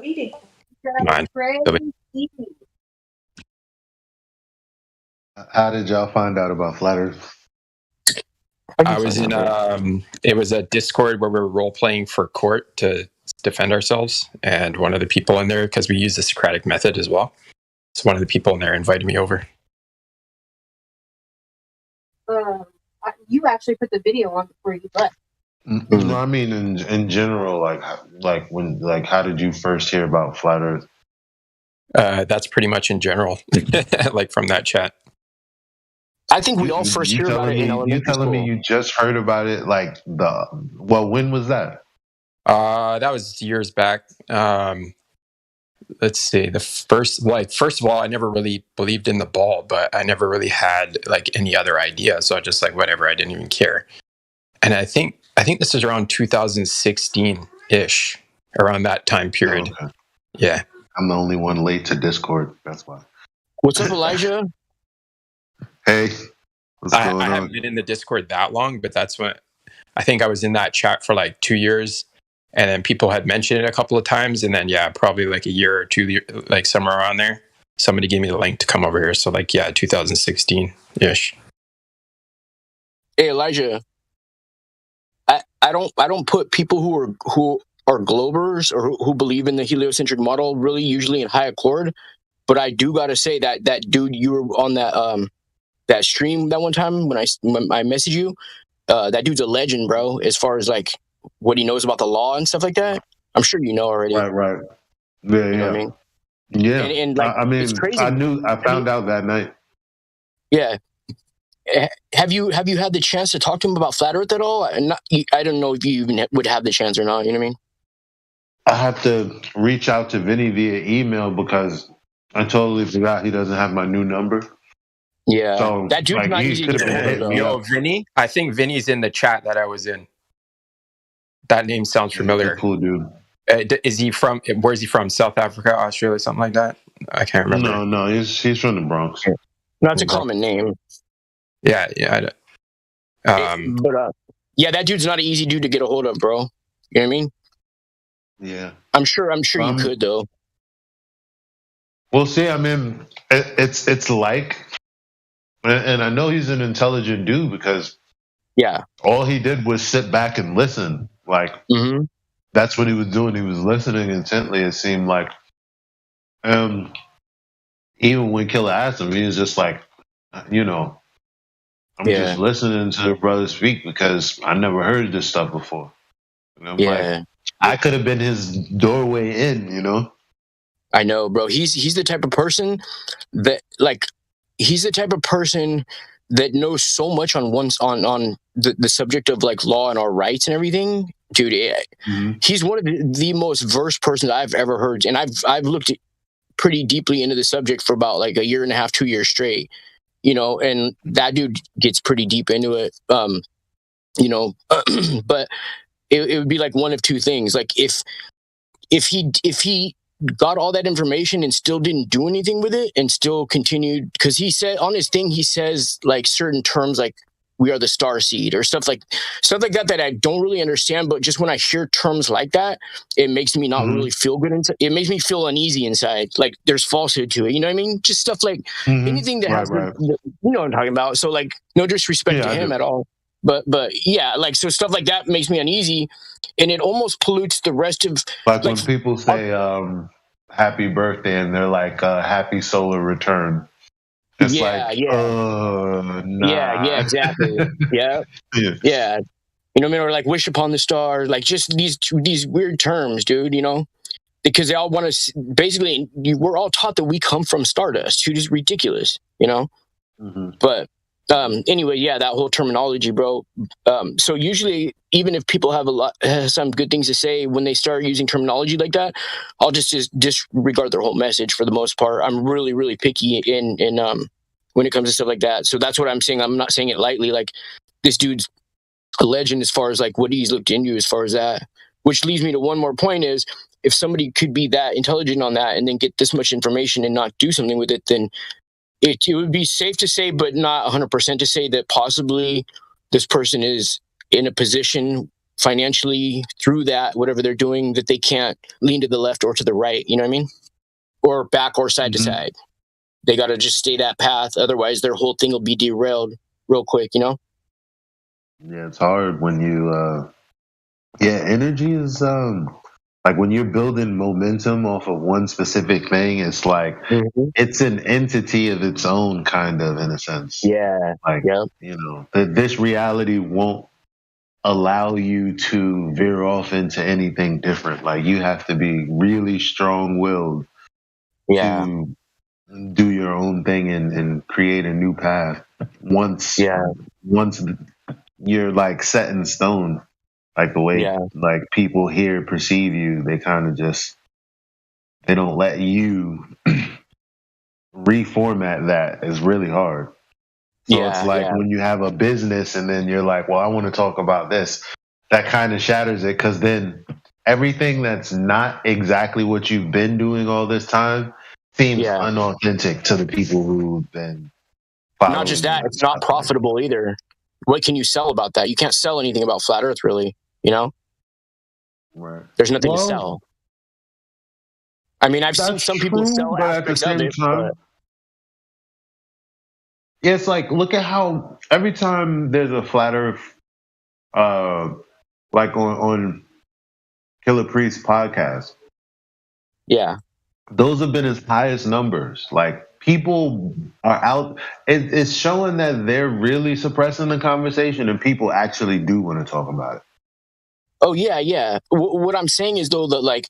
eating. Come on. How did y'all find out about flat Earth? I was in it was a Discord where we were role playing for court to defend ourselves, and one of the people in there, because we use the Socratic method as well, so one of the people in there invited me over. You actually put the video on before you left. No, I mean in general, like when how did you first hear about flat Earth? That's pretty much in general, like from that chat. I think we all first hear about it in elementary You telling me you just heard about it when was that? That was years back. Let's see. First of all, I never really believed in the ball, but I never really had like any other idea. So I just like whatever. I didn't even care. And I think this is around 2016-ish, around that time period. Okay. Yeah. I'm the only one late to Discord. That's why. What's up, Elijah? Hey. What's going on? I haven't been in the Discord that long, but that's when I think I was in that chat for like 2 years. And then people had mentioned it a couple of times. And then, yeah, probably like a year or two, like somewhere around there, somebody gave me the link to come over here. So like, yeah, 2016-ish. Hey, Elijah, I don't put people who are globers or who believe in the heliocentric model really usually in high accord. But I do got to say that dude, you were on that stream that one time when I messaged you, that dude's a legend, bro, as far as like what he knows about the law and stuff like that. I'm sure you know already. Right. Yeah, you know what I mean? Yeah. And like, I mean, it's crazy. I found out that night. Yeah. Have you had the chance to talk to him about flat Earth at all? I don't know if you even would have the chance or not. You know what I mean? I have to reach out to Vinny via email because I totally forgot he doesn't have my new number. Yeah, so, that dude's not easy to get. Yo, Vinny? I think Vinny's in the chat that I was in. That name sounds familiar. Cool dude. Is he from? Where's he from? South Africa, Australia, something like that? I can't remember. No, he's from the Bronx. No, it's a common name. Yeah. But that dude's not an easy dude to get a hold of, bro. You know what I mean? Yeah. I'm sure you could though. We'll see. I mean, it's like, and I know he's an intelligent dude because yeah, all he did was sit back and listen. Like, that's what he was doing. He was listening intently. It seemed like, even when Killer asked him, he was just like, you know, I'm just listening to the brother speak because I never heard this stuff before. And I'm like, I could have been his doorway in, you know? I know, bro. He's the type of person that, like, he's the type of person that knows so much on the subject of like law and our rights and everything, dude. He's one of the most versed persons I've ever heard, and I've looked pretty deeply into the subject for about like a year and a half, 2 years straight, you know. And that dude gets pretty deep into it, you know. But it would be like one of two things. Like if he got all that information and still didn't do anything with it and still continued, because he said on his thing, he says like certain terms like we are the star seed or stuff like that I don't really understand. But just when I hear terms like that, it makes me not really feel good inside. It makes me feel uneasy inside. Like there's falsehood to it. You know what I mean? Just stuff like anything that has, you know what I'm talking about. So like no disrespect to him at all. But yeah, like, so stuff like that makes me uneasy, and it almost pollutes the rest of, like when people say happy birthday and they're like happy solar return. It's like, nah. Yeah, exactly. Yeah. You know what I mean? Or like wish upon the star, like just these weird terms, dude, you know? Because they all want to, basically, we're all taught that we come from stardust, which is ridiculous, you know? But anyway, yeah, that whole terminology, bro. So usually, even if people have some good things to say, when they start using terminology like that, I'll just disregard their whole message for the most part. I'm really, really picky in when it comes to stuff like that. So that's what I'm saying. I'm not saying it lightly. Like, this dude's a legend as far as like what he's looked into as far as that. Which leads me to one more point: is if somebody could be that intelligent on that and then get this much information and not do something with it, then it would be safe to say, but not 100% to say, that possibly this person is in a position financially through that, whatever they're doing, that they can't lean to the left or to the right, you know what I mean? Or back or side to side. They got to just stay that path. Otherwise, their whole thing will be derailed real quick, you know? Yeah, it's hard when you, energy is, like when you're building momentum off of one specific thing, it's like it's an entity of its own, kind of, in a sense. Yeah. Like, you know, this reality won't allow you to veer off into anything different. Like, you have to be really strong-willed to do your own thing and create a new path. Once you're like set in stone. Like the way like people here perceive you, they kind of just, they don't let you reformat that. Is really hard. So it's like when you have a business and then you're like, well, I want to talk about this. That kind of shatters it, because then everything that's not exactly what you've been doing all this time seems unauthentic to the people who've been following. Not just that, it's not profitable either. What can you sell about that? You can't sell anything about flat Earth, really. You know, there's nothing to sell. I mean, I've seen some people sell aspects of it, but it's like, look at how every time there's a flat Earth, like on Killer Priest podcast, those have been his highest numbers. Like, people are out. It's showing that they're really suppressing the conversation, and people actually do want to talk about it. Oh, yeah. What I'm saying is, though, that like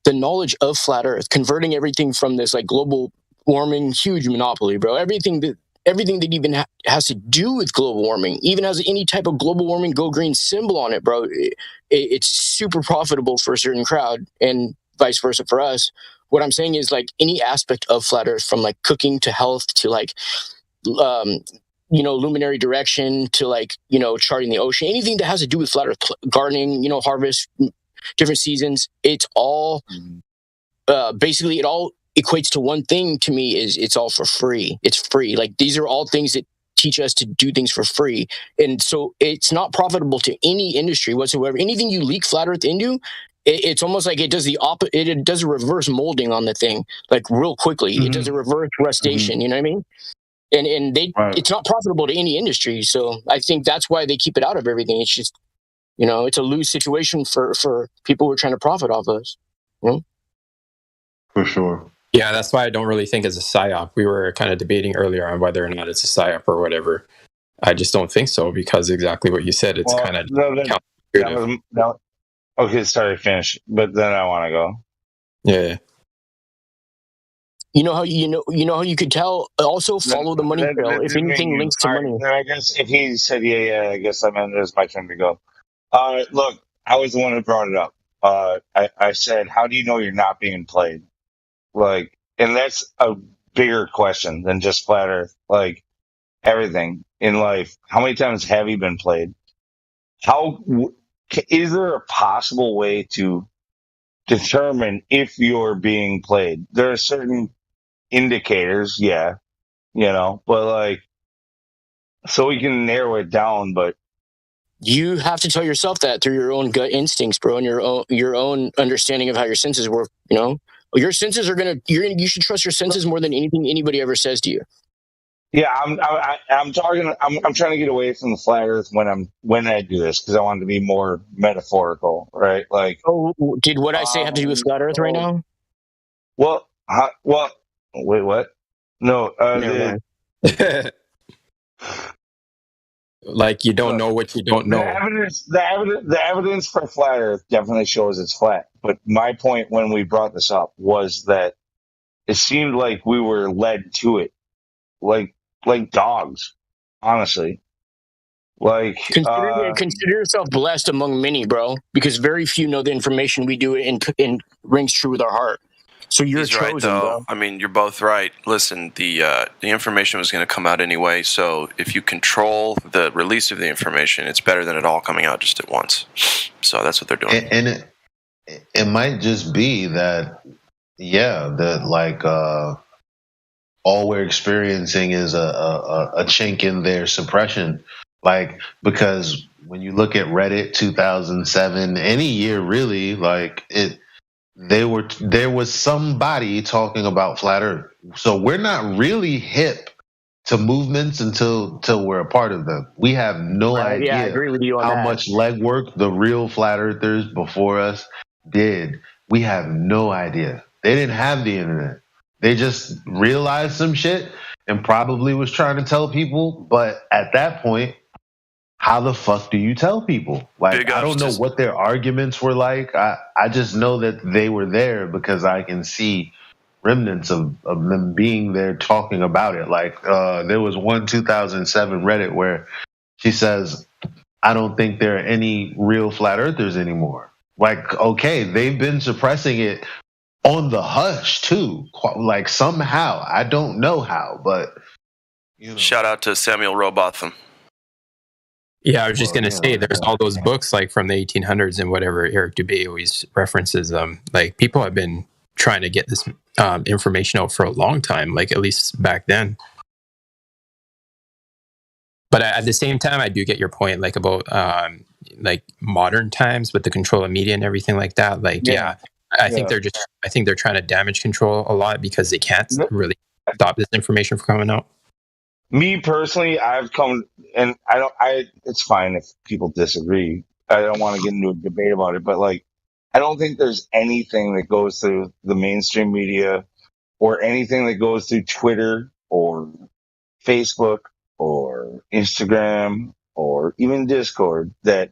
the knowledge of flat Earth, converting everything from this like global warming, huge monopoly, bro. Everything that even has to do with global warming, even has any type of global warming go green symbol on it, bro. It's super profitable for a certain crowd, and vice versa for us. What I'm saying is, like, any aspect of flat Earth, from like cooking to health to like you know, luminary direction to like, you know, charting the ocean, anything that has to do with flat Earth, gardening, you know, harvest, different seasons, it's all basically, it all equates to one thing to me: is it's all for free. It's free. Like, these are all things that teach us to do things for free. And so it's not profitable to any industry whatsoever. Anything you leak flat Earth into, it's almost like it does the opposite. It does a reverse molding on the thing, like real quickly. It does a reverse rustation. You know what I mean? And they, it's not profitable to any industry. So I think that's why they keep it out of everything. It's just, You know, it's a lose situation for people who are trying to profit off of us. You know? For sure. Yeah, that's why I don't really think it's a psyop. We were kind of debating earlier on whether or not it's a psyop or whatever. I just don't think so because exactly what you said. It's kind of counterintuitive. Okay, sorry, finish. But then I want to go. Yeah. You know how you could tell. Also, follow the money trail. If anything links to money. Then I guess if he said yeah, I guess it's my turn to go. Look, I was the one who brought it up. I said, how do you know you're not being played? Like, and that's a bigger question than just flat Earth. Like, everything in life. How many times have you been played? Is there a possible way to determine if you're being played? There are certain indicators, yeah, but like, so we can narrow it down. But you have to tell yourself that through your own gut instincts, bro, and your own understanding of how your senses work. You know, your senses you should trust your senses more than anything anybody ever says to you. Yeah, I'm trying to get away from the flat Earth when I do this because I want to be more metaphorical, right? Like, did what I say have to do with flat Earth right now? Well, wait, what? No, like you don't know what you don't know. The evidence for flat Earth definitely shows it's flat. But my point when we brought this up was that it seemed like we were led to it, like dogs, honestly. Like consider yourself blessed among many, bro, because very few know the information we do and rings true with our heart. So you're chosen, right, though. Bro. I mean, you're both right. Listen, the information was going to come out anyway. So if you control the release of the information, it's better than it all coming out just at once. So that's what they're doing. And it might just be that, all we're experiencing is a chink in their suppression. Like, because when you look at Reddit 2007, any year really, there was somebody talking about flat Earth. So we're not really hip to movements until we're a part of them. We have no idea I agree with you on how that. much legwork the real flat earthers before us did. We have no idea. They didn't have the internet. They just realized some shit and probably was trying to tell people. But at that point, how the fuck do you tell people? Like, I don't know what their arguments were like. I just know that they were there because I can see remnants of them being there talking about it. Like, there was one 2007 Reddit where she says, I don't think there are any real flat earthers anymore. Like, okay, they've been suppressing it on the hush too. Like, somehow, I don't know how, but shout out to Samuel Robotham. Yeah, I was just going to say, there's all those books like from the 1800s and whatever. Eric Dubé always references them. Like, people have been trying to get this information out for a long time, like at least back then. But at the same time, I do get your point, like about like modern times with the control of media and everything like that. Like, I think they're trying to damage control a lot because they can't really stop this information from coming out. Me personally, I've come, and it's fine if people disagree. I don't want to get into a debate about it, but like, I don't think there's anything that goes through the mainstream media or anything that goes through Twitter or Facebook or Instagram or even Discord that,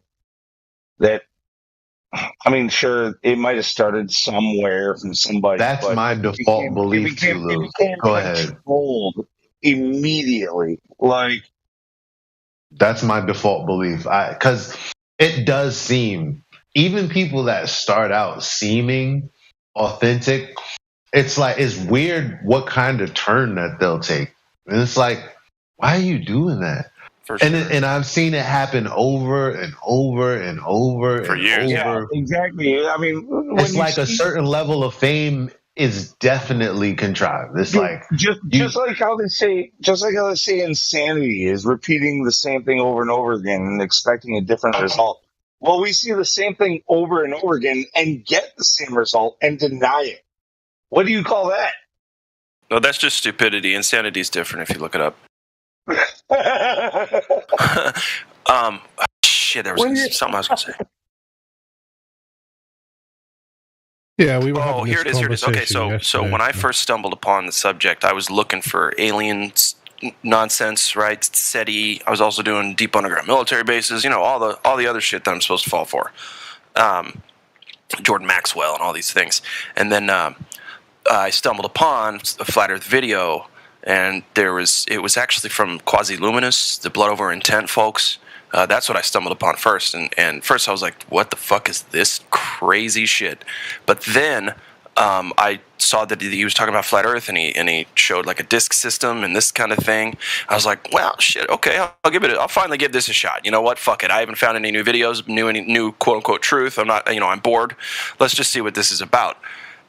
I mean, sure, it might have started somewhere from somebody. That's my default belief too, Lou. Go ahead. Controlled immediately. Like, that's my default belief. Because it does seem, even people that start out seeming authentic, it's like, it's weird what kind of turn that they'll take. And it's like, why are you doing that? For sure. And I've seen it happen over and over and over for years. Yeah, exactly. I mean, it's like a certain level of fame is definitely contrived. It's like just like how they say insanity is repeating the same thing over and over again and expecting a different result. Well, we see the same thing over and over again and get the same result and deny it. What do you call that? No, that's just stupidity. Insanity is different if you look it up. shit, there was something I was going to say. Yeah, we were. Oh, here it is. Okay, so when I first stumbled upon the subject, I was looking for aliens nonsense, right? SETI. I was also doing deep underground military bases. All the other shit that I'm supposed to fall for. Jordan Maxwell and all these things, and then I stumbled upon a flat Earth video, and it was actually from Quasi-Luminous, the Blood Over Intent folks. That's what I stumbled upon first, and first I was like, what the fuck is this crazy shit? But then I saw that he was talking about flat Earth, and he showed like a disk system and this kind of thing. I was like, well, shit, okay, I'll finally give this a shot. You know what? Fuck it. I haven't found any new videos, any new quote unquote truth. I'm not, I'm bored. Let's just see what this is about.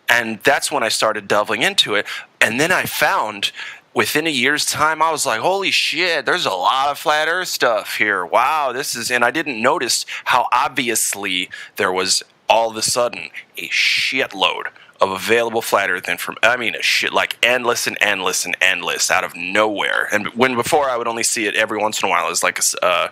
And that's when I started delving into it. And then I found, within a year's time, I was like, holy shit, there's a lot of flat Earth stuff here. Wow, and I didn't notice how obviously there was all of a sudden a shitload of available flat Earth information. I mean, a shit, like endless and endless and endless out of nowhere. And when before I would only see it every once in a while as like a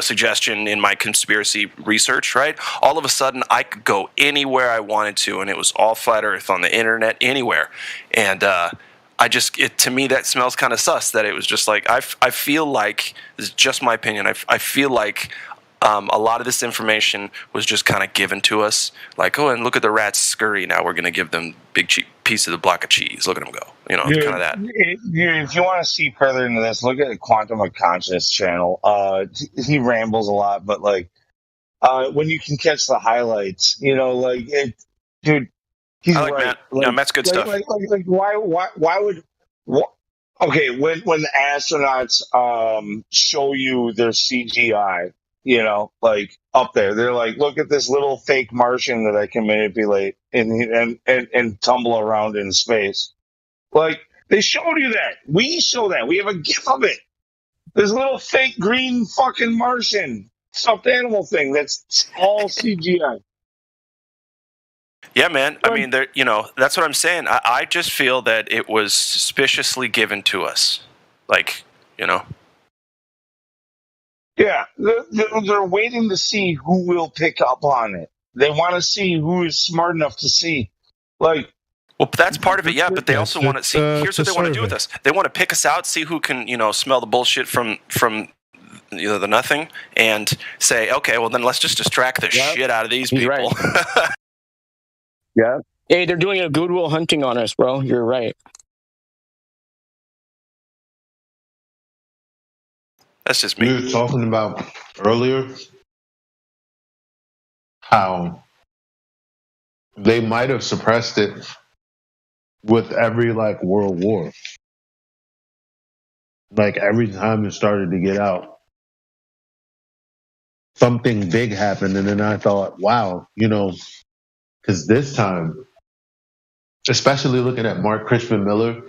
suggestion in my conspiracy research, right? All of a sudden I could go anywhere I wanted to, and it was all flat Earth on the internet, anywhere. And to me that smells kind of sus. That it was just like I feel like, this is just my opinion. I feel like a lot of this information was just kind of given to us, like, oh, and look at the rats scurry. Now we're going to give them big piece of the block of cheese. Look at them go. Kind of that. If you want to see further into this, look at the Quantum of Consciousness channel. He rambles a lot, but like when you can catch the highlights, dude, he's I like right. Matt. No, Matt's good stuff. Why would? Okay, when the astronauts show you their CGI. Up there, they're like, look at this little fake Martian that I can manipulate and tumble around in space. Like, they showed you that. We show that. We have a GIF of it. This little fake green fucking Martian stuffed animal thing that's all CGI. Yeah, man. I mean, that's what I'm saying. I just feel that it was suspiciously given to us. Like, Yeah, they're waiting to see who will pick up on it. They want to see who is smart enough to see. Like, well, that's part of it, yeah. But they also want to see. Here's what they want to do with us. They want to pick us out, see who can, smell the bullshit from the nothing, and say, okay, well then let's just distract the shit out of these people. Right. Yeah. Hey, they're doing a Goodwill Hunting on us, bro. You're right. That's just me. We were talking about earlier how they might have suppressed it with every world war. Like every time it started to get out, something big happened, and then I thought, wow, because this time, especially looking at Mark Crispin Miller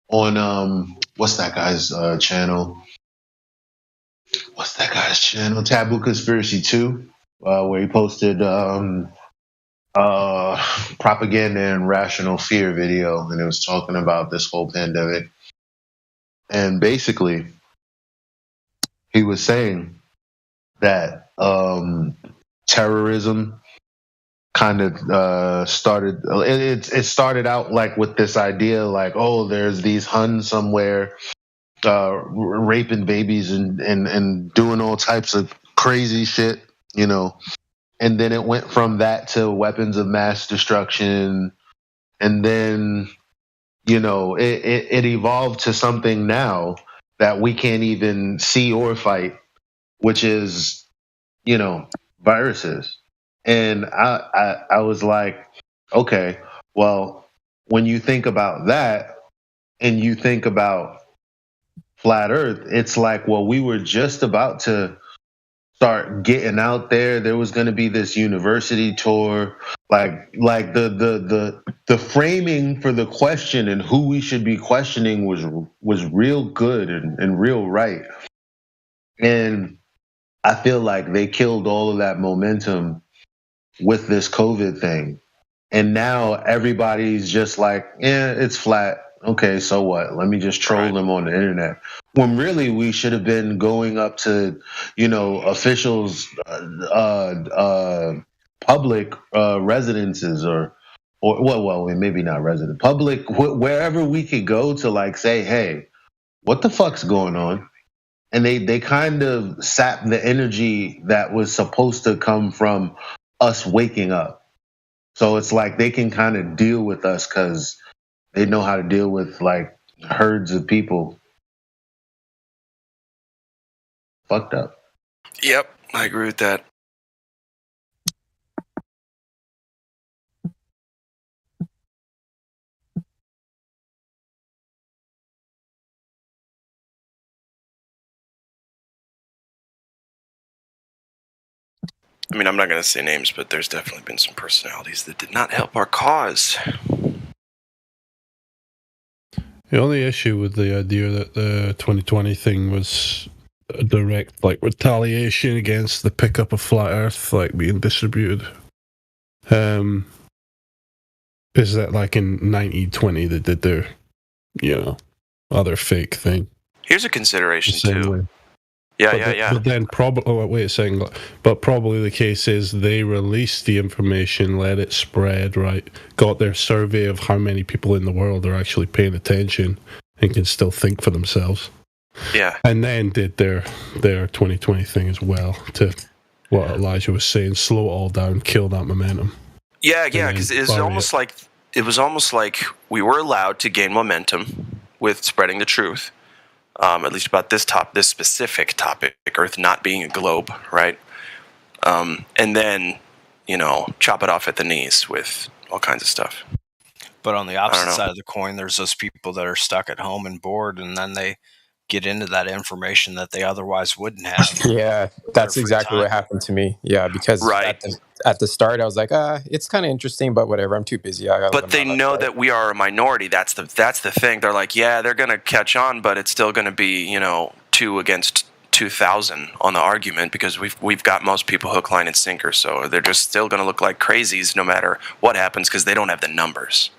on what's that guy's channel? What's that guy's channel? Taboo Conspiracy 2, where he posted propaganda and rational fear video, and it was talking about this whole pandemic. And basically, he was saying that terrorism kind of started. It started out like with this idea, like, oh, there's these Huns somewhere raping babies and doing all types of crazy shit, and then it went from that to weapons of mass destruction, and then it evolved to something now that we can't even see or fight, which is viruses. And I was like, okay, well, when you think about that and you think about flat Earth, it's like, well, we were just about to start getting out there. There was going to be this university tour, like the framing for the question and who we should be questioning was real good and real right. And I feel like they killed all of that momentum with this COVID thing. And now everybody's just like, it's flat. Okay, so what? Let me just troll them on the internet. When really we should have been going up to, officials, public residences or well, maybe not resident, public, wherever we could go to like say, hey, what the fuck's going on? And they kind of sap the energy that was supposed to come from us waking up. So it's like they can kind of deal with us because they know how to deal with like herds of people. Fucked up. Yep, I agree with that. I mean, I'm not going to say names, but there's definitely been some personalities that did not help our cause. The only issue with the idea that the 2020 thing was a direct, like, retaliation against the pickup of Flat Earth, like, being distributed, is that, like, in 1920 they did their, other fake thing. Here's a consideration, too. Yeah. But then probably, wait a second. But probably the case is they released the information, let it spread, right? Got their survey of how many people in the world are actually paying attention and can still think for themselves. Yeah. And then did their 2020 thing as well to what Elijah was saying, slow it all down, kill that momentum. Yeah, because it was almost like we were allowed to gain momentum with spreading the truth. At least about this specific topic, Earth not being a globe, right? And then, chop it off at the knees with all kinds of stuff. But on the opposite side of the coin, there's those people that are stuck at home and bored, and then they get into that information that they otherwise wouldn't have. Yeah, that's exactly what happened to me. Yeah, because at the start, I was like, it's kind of interesting, but whatever, I'm too busy. But they know that we are a minority. That's the thing. They're like, yeah, they're going to catch on, but it's still going to be, 2 against 2,000 on the argument because we've got most people hook, line, and sinker. So they're just still going to look like crazies no matter what happens because they don't have the numbers.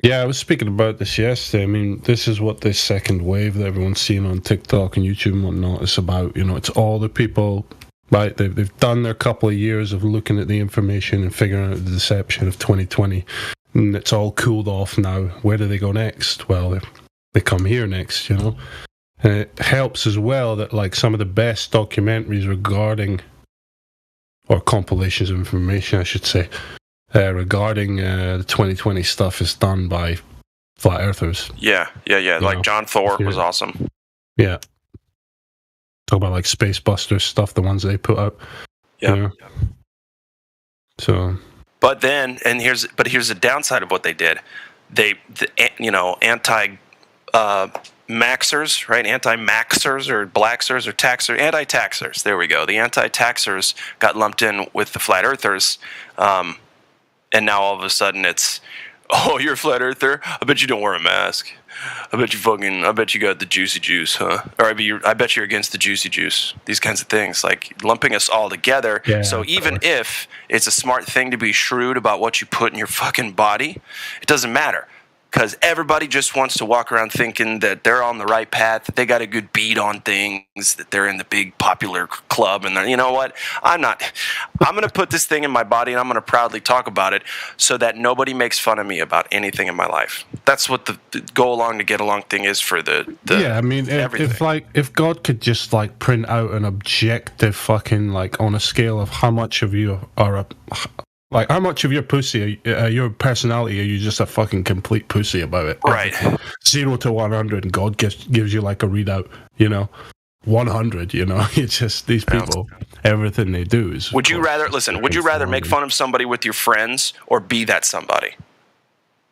Yeah, I was speaking about this yesterday. I mean, this is what this second wave that everyone's seeing on TikTok and YouTube and whatnot is about. It's all the people, right? They've done their couple of years of looking at the information and figuring out the deception of 2020. And it's all cooled off now. Where do they go next? Well, they come here next, And it helps as well that, like, some of the best documentaries regarding, or compilations of information, I should say, regarding the 2020 stuff is done by flat earthers. Yeah. Like John Thor was awesome. Yeah. Talk about like Space Busters stuff, the ones they put out. Yeah. So. But then, here's the downside of what they did. Anti maxers, right? Anti-maxers or blaxers or taxers, anti-taxers. There we go. The anti-taxers got lumped in with the flat earthers. And now all of a sudden it's, oh, you're a flat earther? I bet you don't wear a mask. I bet you got the juicy juice, huh? Or I bet you're against the juicy juice. These kinds of things, like lumping us all together. Yeah, so even if it's a smart thing to be shrewd about what you put in your fucking body, it doesn't matter. Because everybody just wants to walk around thinking that they're on the right path, that they got a good beat on things, that they're in the big popular club. And you know what? I'm going to put this thing in my body and I'm going to proudly talk about it so that nobody makes fun of me about anything in my life. That's what the go along to get along thing is for the yeah, I mean, if God could just like print out an objective fucking like on a scale of how much of you are like, how much of your pussy, your personality, are you just a fucking complete pussy about it? Right. 0 to 100, and God gives you like a readout, 100, It's just these people, everything they do is... Would you rather make fun of somebody with your friends or be that somebody?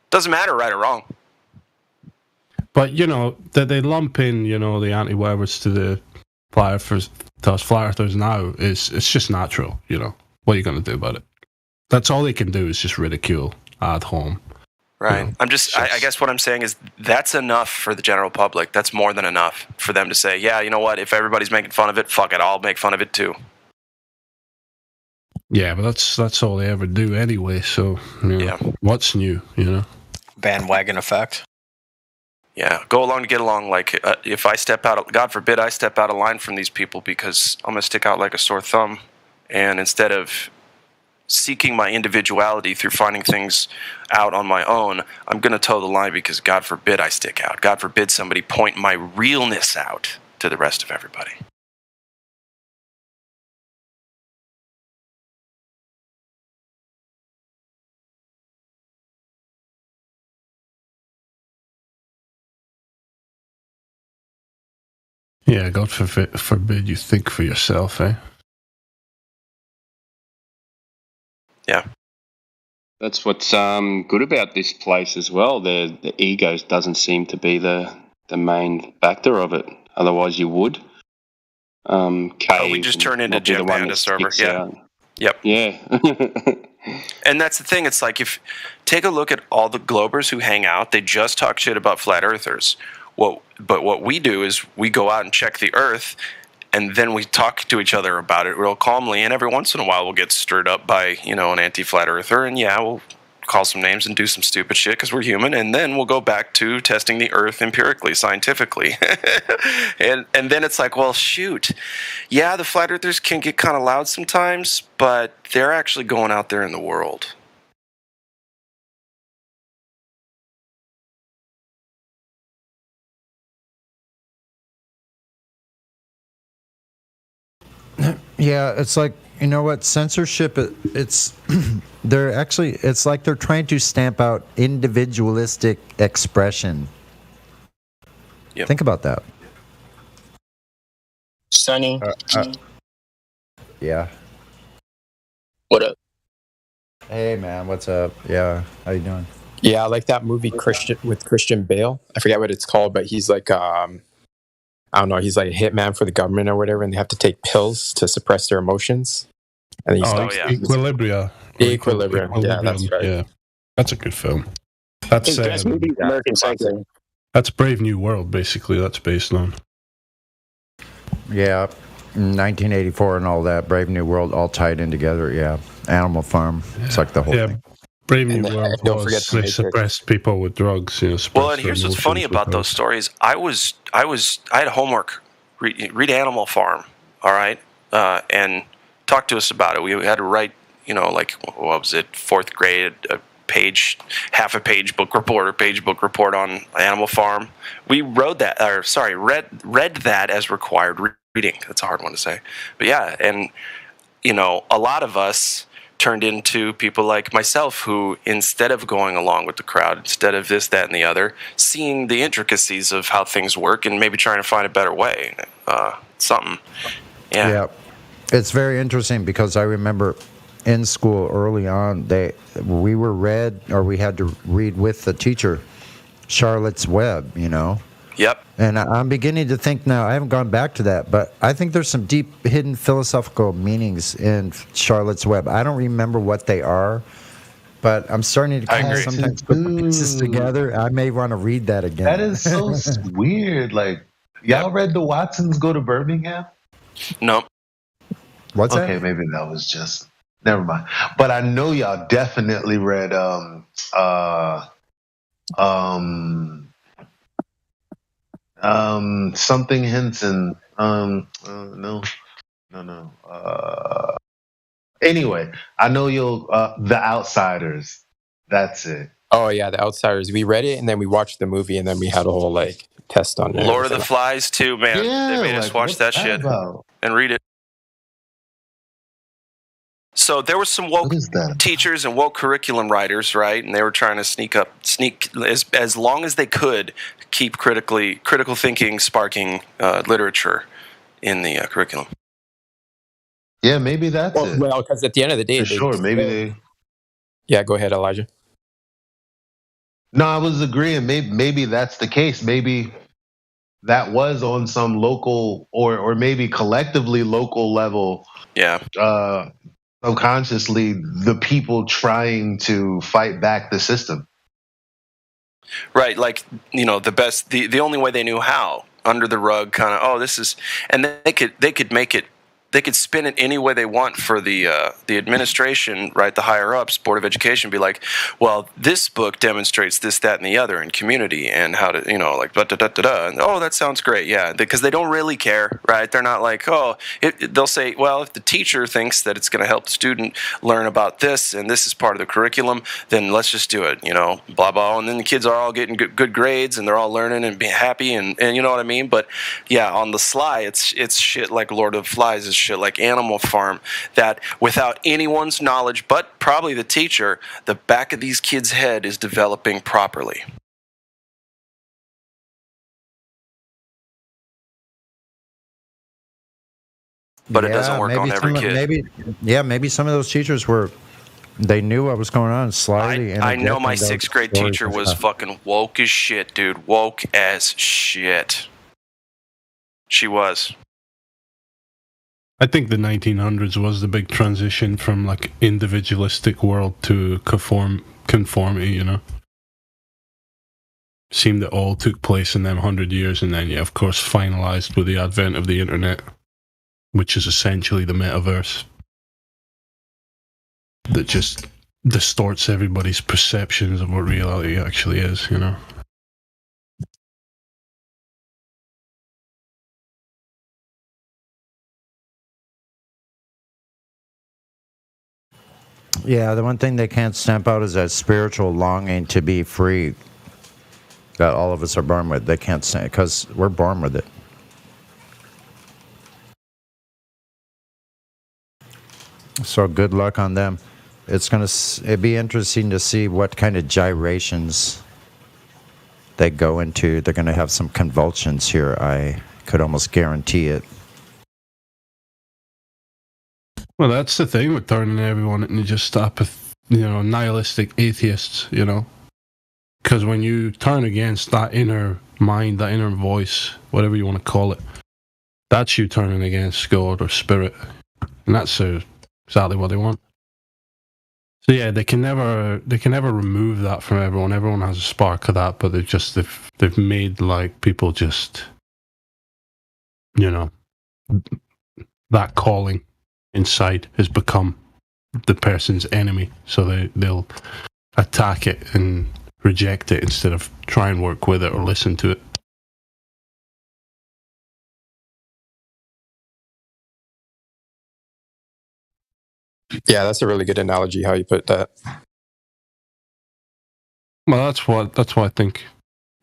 Doesn't matter, right or wrong. But, that they lump in, the anti-whatever's to the flat earthers now, it's just natural, What are you going to do about it? That's all they can do is just ridicule at home. Right. I guess what I'm saying is that's enough for the general public. That's more than enough for them to say, yeah, you know what? If everybody's making fun of it, fuck it. I'll make fun of it too. Yeah, but that's all they ever do anyway. So, what's new, bandwagon effect. Yeah, go along to get along. Like if I step out, God forbid, I step out of line from these people because I'm gonna stick out like a sore thumb, and instead of seeking my individuality through finding things out on my own, I'm gonna toe the line because God forbid I stick out. God forbid somebody point my realness out to the rest of everybody. Yeah, God forbid you think for yourself, eh? Yeah. That's what's good about this place as well. The egos doesn't seem to be the main factor of it. Otherwise, you would. We just turn into Jim Panda server. Yeah. Out. Yep. Yeah. And that's the thing. It's like if take a look at all the Globers who hang out, they just talk shit about flat earthers. But what we do is we go out and check the Earth, and then we talk to each other about it real calmly. And every once in a while, we'll get stirred up by an anti-flat earther, and we'll call some names and do some stupid shit because we're human. And then we'll go back to testing the Earth empirically, scientifically, and then it's like, well, shoot, the flat earthers can get kind of loud sometimes, but they're actually going out there in the world. Yeah, it's like, you know what, censorship, it's they're actually, it's like they're trying to stamp out individualistic expression. Yep. Think about that. Sonny. Yeah. What up? Hey man, what's up? Yeah, how you doing? Yeah, I like that movie Christian Bale. I forget what it's called, but he's like I don't know, he's like a hitman for the government or whatever, and they have to take pills to suppress their emotions. And Equilibria. Equilibrium. Yeah, that's right. Yeah, that's a good film. That's best movie, American Psycho. That's Brave New World, basically. That's based on. Yeah, 1984 and all that, Brave New World, all tied in together. Yeah, Animal Farm. It's like the whole thing. Brave New World. Don't forget they suppressed people with drugs. Well, and here's what's funny about those stories. I had homework. Read Animal Farm. All right, and talk to us about it. We had to write, what was it, 4th grade, half a page book report on Animal Farm. We read that as required reading. That's a hard one to say, but yeah, and a lot of us turned into people like myself who, instead of going along with the crowd, instead of this, that, and the other, seeing the intricacies of how things work and maybe trying to find a better way. Something. Yeah. It's very interesting because I remember in school early on, we had to read with the teacher Charlotte's Web, Yep. And I'm beginning to think now, I haven't gone back to that, but I think there's some deep hidden philosophical meanings in Charlotte's Web. I don't remember what they are, but I'm starting to kind of sometimes put the pieces together. I may want to read that again. That is so weird. Like, y'all read The Watsons Go to Birmingham? No. What's that? Okay, maybe that was just... Never mind. But I know y'all definitely read something Henson. No. Anyway, I know you'll The Outsiders. That's it. Oh yeah, The Outsiders. We read it and then we watched the movie and then we had a whole test on it. Lord of the Flies too, man. Yeah, they made us watch that shit and read it. So there were some woke teachers and woke curriculum writers, right? And they were trying to sneak as long as they could, keep critical thinking, sparking literature in the curriculum. Yeah, maybe that's it. Well, because at the end of the day, Yeah, go ahead, Elijah. No, I was agreeing. Maybe that's the case. Maybe that was on some local or maybe collectively local level. Yeah. Subconsciously, the people trying to fight back the system. Right, like the only way they knew how, under the rug, kind of. Oh, this is, and they could make it they could spin it any way they want for the administration, right? The higher ups, Board of Education, be like, well, this book demonstrates this, that, and the other in community and how to, like da da da da da. And, oh, that sounds great, yeah, because they don't really care, right? They're not like, oh, they'll say, well, if the teacher thinks that it's going to help the student learn about this and this is part of the curriculum, then let's just do it, blah blah. And then the kids are all getting good grades and they're all learning and being happy and you know what I mean. But yeah, on the sly, it's shit like Lord of the Flies, is shit like Animal Farm, that without anyone's knowledge but probably the teacher, the back of these kids' head is developing properly. But it doesn't work on every kid. Maybe some of those teachers they knew what was going on slightly. I know my 6th grade teacher was fucking woke as shit, dude. Woke as shit. She was. I think the 1900s was the big transition from like individualistic world to conformity, Seemed it all took place in them 100 years, and then, of course, finalized with the advent of the internet, which is essentially the metaverse that just distorts everybody's perceptions of what reality actually is, Yeah, the one thing they can't stamp out is that spiritual longing to be free that all of us are born with. They can't stamp because we're born with it. So good luck on them. It'd be interesting to see what kind of gyrations they go into. They're gonna have some convulsions here. I could almost guarantee it. Well, that's the thing with turning everyone into just nihilistic atheists, Because when you turn against that inner mind, that inner voice, whatever you want to call it, that's you turning against God or spirit. And that's exactly what they want. So yeah, they can never remove that from everyone. Everyone has a spark of that, but they've made like people just, that calling inside has become the person's enemy. So they'll attack it and reject it instead of try and work with it or listen to it. Yeah, that's a really good analogy how you put that. Well, that's what I think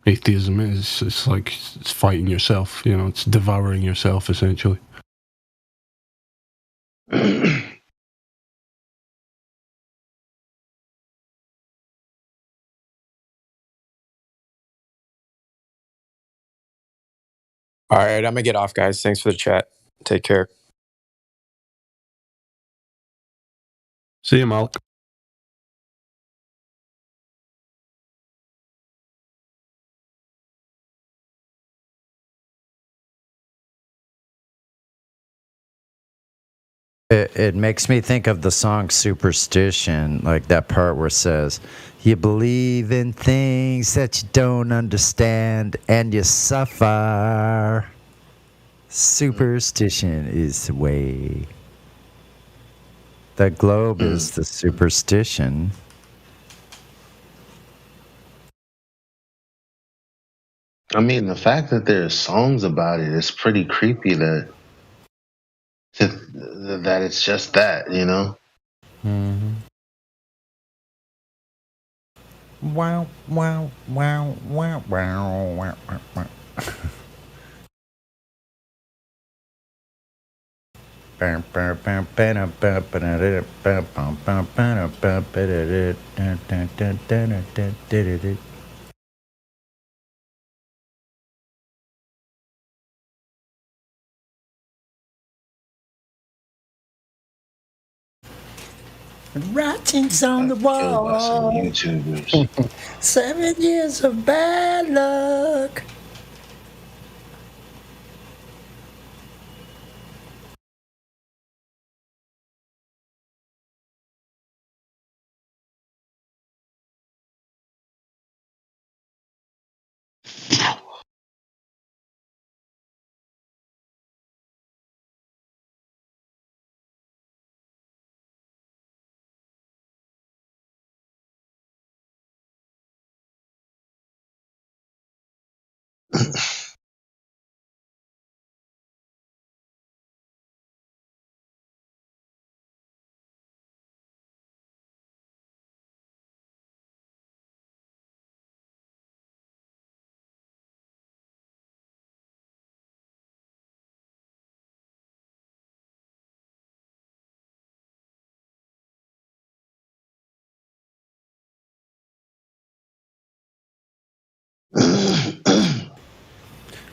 atheism is. It's like it's fighting yourself, it's devouring yourself essentially. All right, I'm gonna get off, guys. Thanks for the chat. Take care. See you, Malik. It makes me think of the song Superstition, like that part where it says, you believe in things that you don't understand and you suffer. Superstition is the way. The globe is the superstition. I mean, the fact that there's songs about it is pretty creepy that it's just that, Mm-hmm. Wow, wow, wow, wow, wow, wow, wow. Writings on the wall. 7 years of bad luck.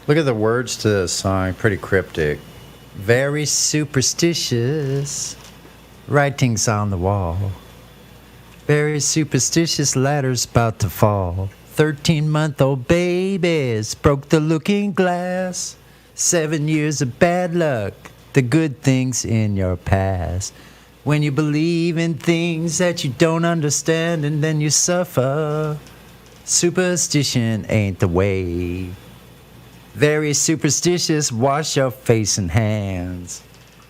Look at the words to the song, pretty cryptic. Very superstitious writings on the wall. Very superstitious ladders about to fall. 13-month-old babies broke the looking glass. 7 years of bad luck, the good things in your past. When you believe in things that you don't understand and then you suffer. Superstition ain't the way. Very superstitious, wash your face and hands.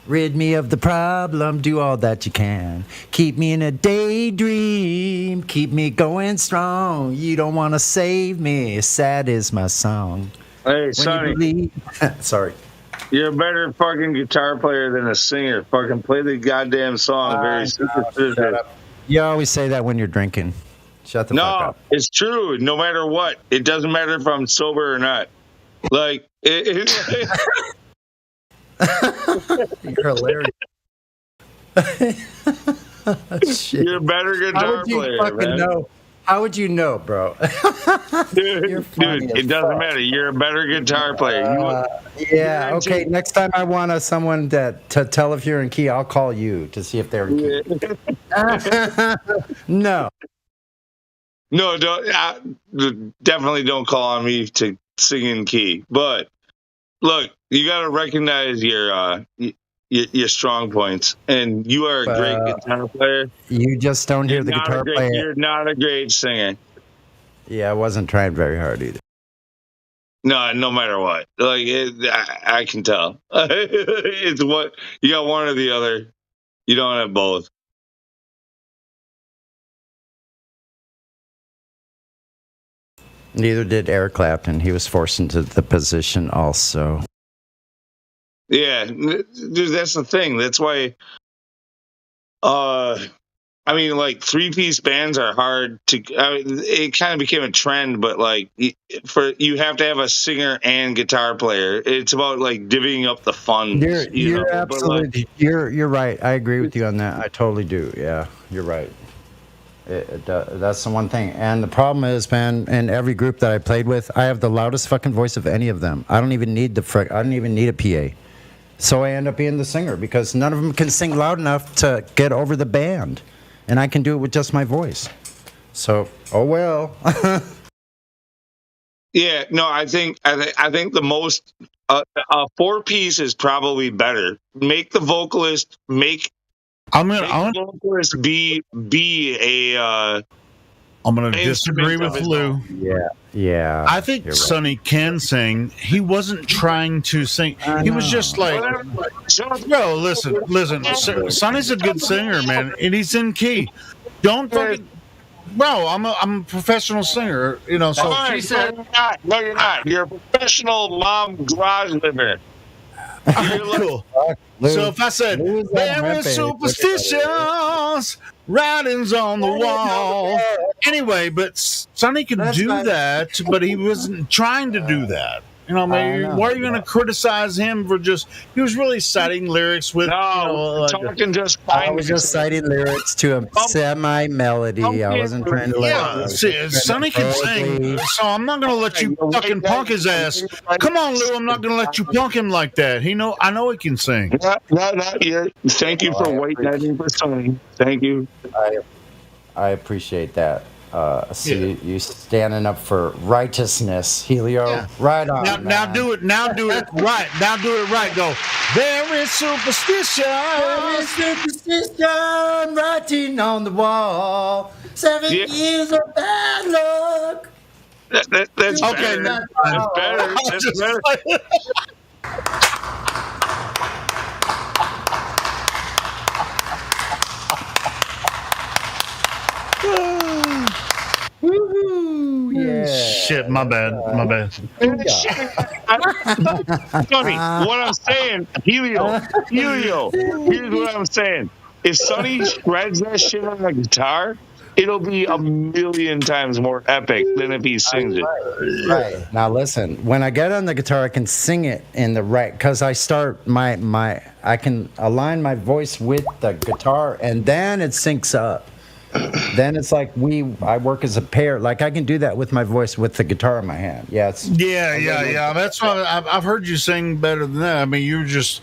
Rid me of the problem, do all that you can. Keep me in a daydream, keep me going strong. You don't want to save me, sad is my song. Hey, Sonny. Sorry. You're a better fucking guitar player than a singer. Fucking play the goddamn song. Very superstitious. You always say that when you're drinking. Shut the fuck up. No, it's true. No matter what. It doesn't matter if I'm sober or not. Like, You're hilarious. Shit. You're a better guitar player, man. Know? How would you know, bro? Dude, it doesn't matter. You're a better guitar player. Yeah, okay. Next time I want someone to tell if you're in key, I'll call you to see if they're in key. No. No, definitely don't call on me to sing in key. But look, you got to recognize your strong points, and you are a great guitar player. You just don't hear the guitar player. You're not a great singer. Yeah, I wasn't trying very hard either. No matter what. Like I can tell. It's what you got, one or the other. You don't have both. Neither did Eric Clapton. He was forced into the position also. Yeah, dude, that's the thing. That's why, I mean, like 3-piece bands are hard to. It kind of became a trend, but like you have to have a singer and guitar player. It's about like divvying up the funds. You're absolutely. Like, you're right. I agree with you on that. I totally do. Yeah, you're right. That's the one thing. And the problem is, man, in every group that I played with, I have the loudest fucking voice of any of them. I don't even need I don't even need a PA. So I end up being the singer because none of them can sing loud enough to get over the band. And I can do it with just my voice. So, oh well. Yeah, no, I think the most a 4-piece is probably better. Make the vocalist vocalist be a. I'm going to disagree with Lou. Yeah. I think Sonny can sing. He wasn't trying to sing. He was just like, bro, listen. Sonny's a good singer, man, and he's in key. Don't fucking, bro. I'm a professional singer, you know. So she said, "No, you're not. You're a professional mom garage living." Cool. So if I said very superstitious writings on the wall, anyway, but Sonny can do that, but he wasn't trying to do that. You know, maybe why are you going to criticize him for he was really citing lyrics with, talking just I was just citing lyrics to a semi-melody. I wasn't trying to Sonny can sing, so I'm not going to let you fucking punk his ass. Come on, Lou, I'm not going to let you punk him like that. I know he can sing. Not yet. Thank you for waiting for Sonny. Thank you. I appreciate that. You standing up for righteousness, Helio. Yeah. Right on. Now do it right. Now do it right. Go. Very superstition. Very superstition. Writing on the wall. 7 years of bad luck. That's okay. Better. That's better. Woohoo! Yeah. Shit, my bad. Sonny, what I'm saying, Helio, here's what I'm saying. If Sonny shreds that shit on the guitar, it'll be a million times more epic than if he sings it. Right. Now listen, when I get on the guitar, I can sing it in the right, because I start I can align my voice with the guitar, and then it syncs up. then it's like I work as a pair. Like I can do that with my voice with the guitar in my hand. Yeah, yeah. That's why I've heard you sing better than that. I mean, you were just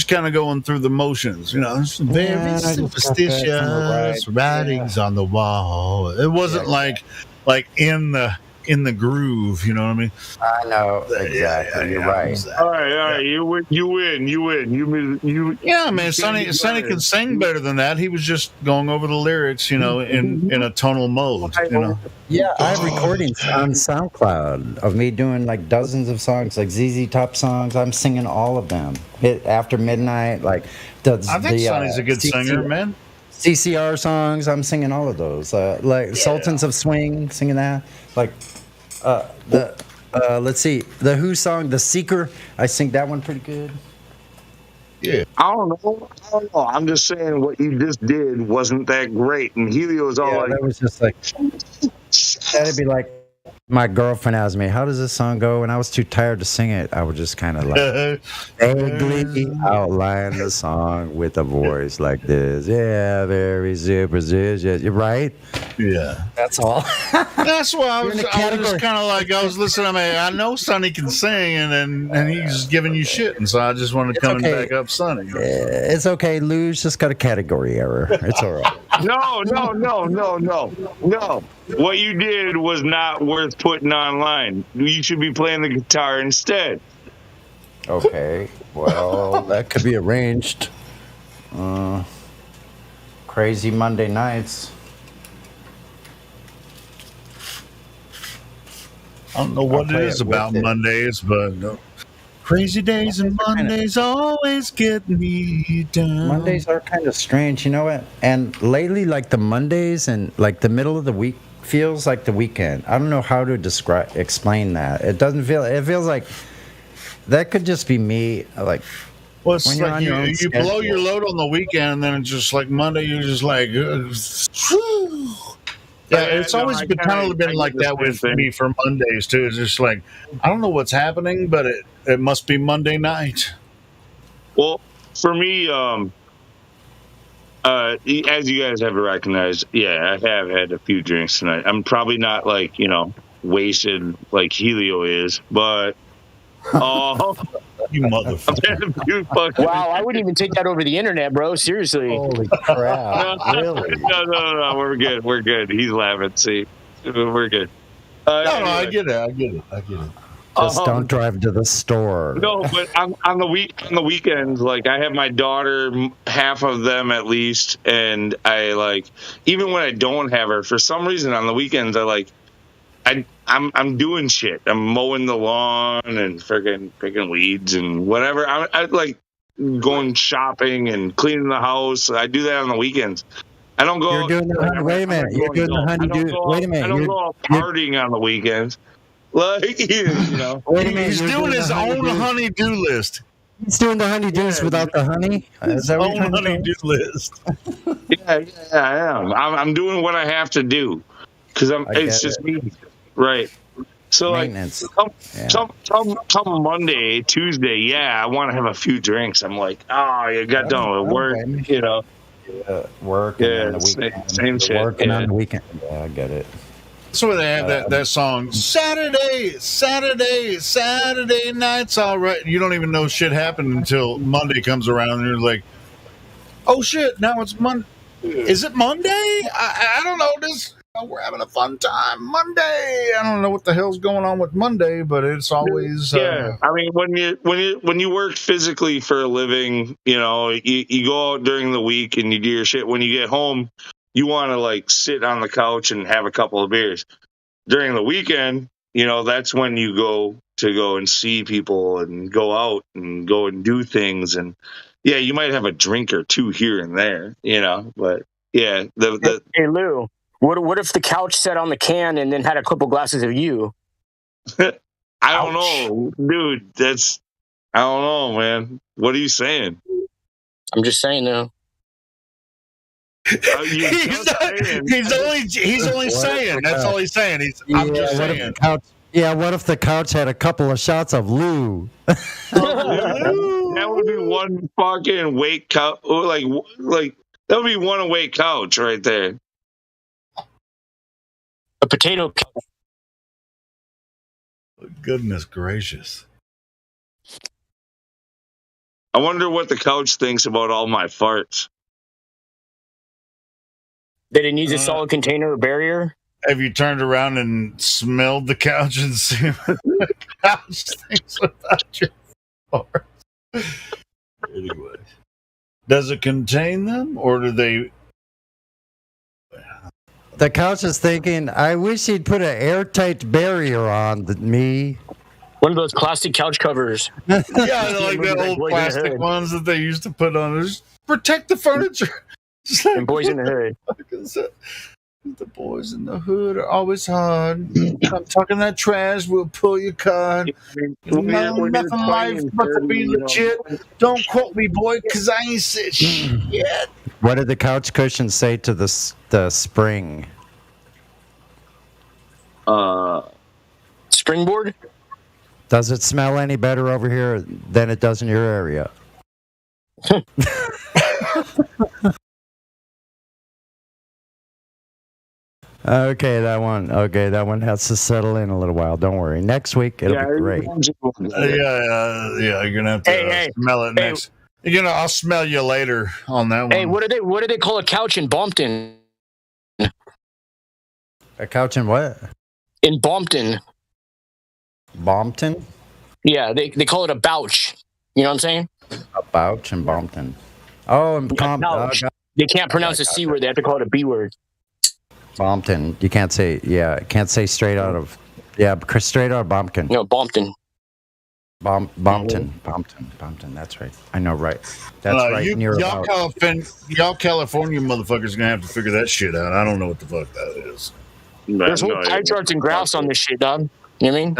kind of going through the motions, very superstitious writings on the wall. It wasn't like in the groove, you know what I mean? I know exactly. You're right. All right. You win. Yeah, man. Sonny can sing better than that. He was just going over the lyrics, in a tonal mode, Yeah, I have recordings on SoundCloud of me doing like dozens of songs, like ZZ Top songs. I'm singing all of them. Hit After Midnight, like I think Sonny's a good singer, man. CCR songs, I'm singing all of those. Sultans of Swing, singing that. Like let's see, the Who song, The Seeker, I sing that one pretty good. Yeah. I don't know. I'm just saying what you just did wasn't that great. And Helio's all like... that was just like... That'd be like... My girlfriend asked me, how does this song go? And I was too tired to sing it. I would just kind of like vaguely outline the song with a voice like this. Yeah, very superstitious. You're right? Yeah. That's all. That's why I was just kind of like, I was listening. I know Sonny can sing, and he's giving you shit. And so I just wanted to come and back up Sonny. It's okay. Lou's just got a category error. It's all right. No. What you did was not worth putting online. You should be playing the guitar instead. Okay. Well, that could be arranged. Crazy Monday nights. I don't know what it is about Mondays, but crazy days and Mondays always get me down. Mondays are kind of strange, you know what? And lately, like the Mondays and like the middle of the week feels like the weekend. I don't know how to explain that. It feels like that could just be me. Like, well, it's like you blow your load on the weekend, and then it's just like Monday, you're just like, yeah, it's always been kind of been like that with me for Mondays too. It's just like, I don't know what's happening, but it must be Monday night. Well, for me, as you guys have recognized, yeah, I have had a few drinks tonight. I'm probably not like, wasted like Helio is, but you motherfucker. Wow, I wouldn't even take that over the internet, bro. Seriously. Holy crap. Really? No, we're good. He's laughing. See, we're good. Anyway. I get it. Just don't drive to the store. No, but on the weekends, like I have my daughter, half of them at least, and I like even when I don't have her, for some reason on the weekends I'm doing shit. I'm mowing the lawn and freaking picking weeds and whatever. I like going shopping and cleaning the house. I do that on the weekends. I don't go. You're doing the wait a minute. You're doing the honeydew. Wait a minute. I don't go out partying on the weekends. Like, Wait a minute. He's doing his own honey-do list. He's doing the honeydews without the honey. His own honey-do list. Yeah, I am. I'm doing what I have to do because it's just me, right? So like, come Monday, Tuesday, yeah, I want to have a few drinks. I'm like, you got done with work, work. Yeah, and the weekend. Same shit. Working on the weekend. Yeah, I get it. That's where they have that song, Saturday night's all right. You don't even know shit happened until Monday comes around and you're like, oh shit, now it's Monday. Is it Monday? I don't know. We're having a fun time. Monday. I don't know what the hell's going on with Monday, but it's always I mean, when you work physically for a living, you go out during the week and you do your shit. When you get home, you want to like sit on the couch and have a couple of beers. During the weekend, that's when you go and see people and go out and go and do things. And yeah, you might have a drink or two here and there, but yeah. Hey Lou, what if the couch sat on the can and then had a couple glasses of you? I don't know, dude. I don't know, man. What are you saying? I'm just saying though. He's only saying. That's all he's saying. I'm just saying. What if the couch had a couple of shots of Lou? That would be one fucking weight couch. Like that would be one awake couch right there. A potato couch. Goodness gracious. I wonder what the couch thinks about all my farts. That it needs a solid container or barrier? Have you turned around and smelled the couch and seen what the couch thinks about your farts? Anyway. Does it contain them, or do they... The couch is thinking, I wish he'd put an airtight barrier on me. One of those classic couch covers. Yeah, like the old plastic ones that they used to put on. Just protect the furniture. Like, and Boys in the Hood. The boys in the hood are always hard. I'm talking that trash, we'll pull your card. Nothing life but to be legit. Don't quote me, boy, because I ain't said shit. What did the couch cushion say to the spring? Springboard? Does it smell any better over here than it does in your area? Okay, that one has to settle in a little while. Don't worry. Next week it'll be great. You're gonna have to smell it next. I'll smell you later on that one. Hey, what do they call a couch in Bompton? A couch in what? In Bompton. Bompton? Yeah, they call it a bouch. You know what I'm saying? A bouch in Bompton. Oh, and they can't pronounce a C word. They have to call it a B word. Bompton. You can't say, straight out of Bompton. No, Bompton. Bompton. That's right. I know, right. That's right. Y'all California motherfuckers are going to have to figure that shit out. I don't know what the fuck that is. There's whole pie charts and graphs on this shit, dog. You know what I mean?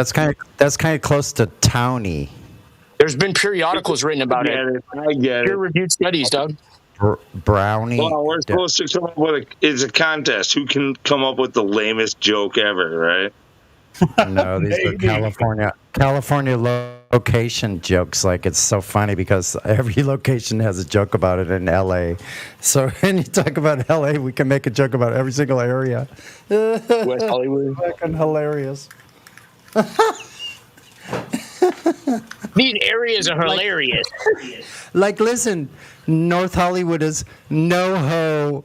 That's kind of close to towny. There's been periodicals written about it. I get it. Peer-reviewed studies, dog. Brownie. Well, we're supposed to come up with it's a contest. Who can come up with the lamest joke ever, right? No, these are California location jokes. Like, it's so funny because every location has a joke about it in LA. So when you talk about LA, we can make a joke about every single area. West Hollywood. Fucking hilarious. These areas are hilarious. Like, listen, North Hollywood is no-ho.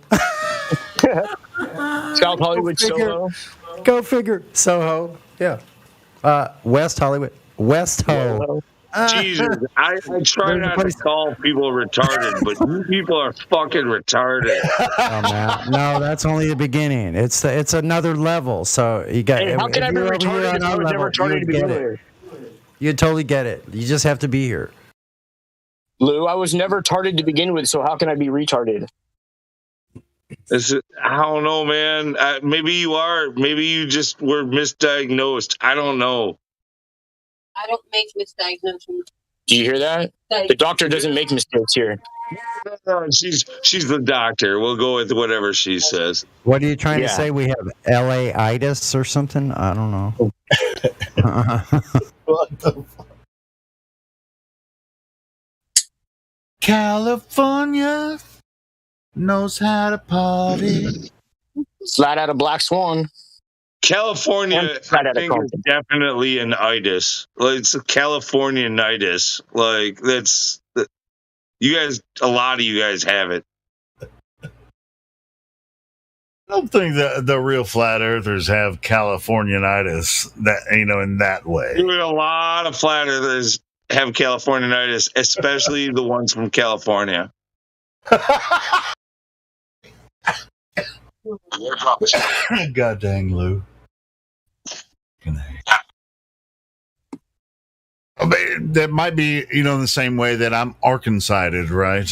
South Hollywood, Soho. Go figure. Soho, yeah. West Hollywood, West Ho. Jesus, I try not to call people retarded, but you people are fucking retarded. Oh, man. No, that's only the beginning. It's another level. So you got. Hey, how can I be retarded if I was never retarded to begin with? You totally get it. You just have to be here. Lou, I was never retarded to begin with, so how can I be retarded? I don't know, man. Maybe you are. Maybe you just were misdiagnosed. I don't know. I don't make misdiagnoses. Do you hear that? The doctor doesn't make mistakes here. No, she's the doctor. We'll go with whatever she says. What are you trying to say? We have LA-itis or something? I don't know. What the fuck? California knows how to party. Flat out of Black Swan. California, I think, is definitely an itis. Like, it's a Californianitis. Like, that's you guys. A lot of you guys have it. I don't think that the real flat earthers have Californianitis. That in that way. A lot of flat earthers have Californianitis, especially the ones from California. God dang, Lou. That might be, in the same way that I'm Arkansided, right?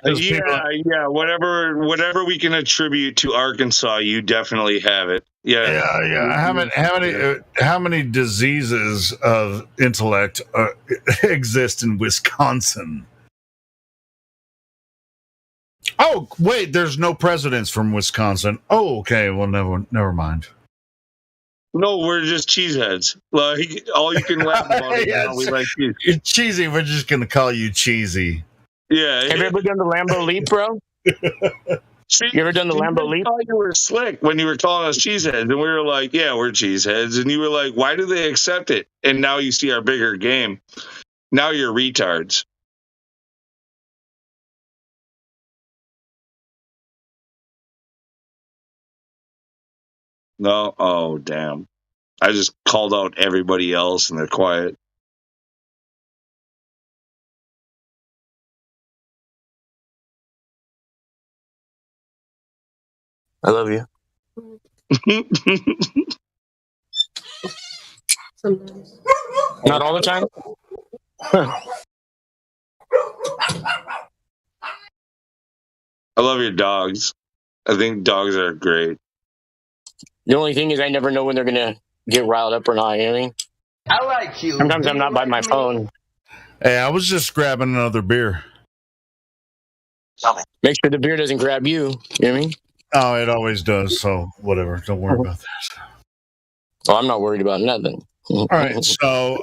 Yeah. Whatever we can attribute to Arkansas, you definitely have it. Yeah. How many diseases of intellect exist in Wisconsin? Oh, wait, there's no presidents from Wisconsin. Oh, okay. Well, never mind. No, we're just cheeseheads. Like, all you can laugh about is how we like cheese. You're cheesy. We're just going to call you cheesy. Yeah. Have you ever done the Lambo Leap, bro? You ever done the Lambo leap? I thought you were slick when you were calling us cheeseheads, and we were like, "Yeah, we're cheeseheads," and you were like, "Why do they accept it?" And now you see our bigger game. Now you're retards. No, oh damn! I just called out everybody else, and they're quiet. I love you. Sometimes. Not all the time. I love your dogs. I think dogs are great. The only thing is I never know when they're going to get riled up or not. You know what I mean? I like you. Sometimes I'm not by my phone. Hey, I was just grabbing another beer. Make sure the beer doesn't grab you. You know what I mean? Oh, it always does. So whatever. Don't worry about that. Oh, I'm not worried about nothing. All right. So,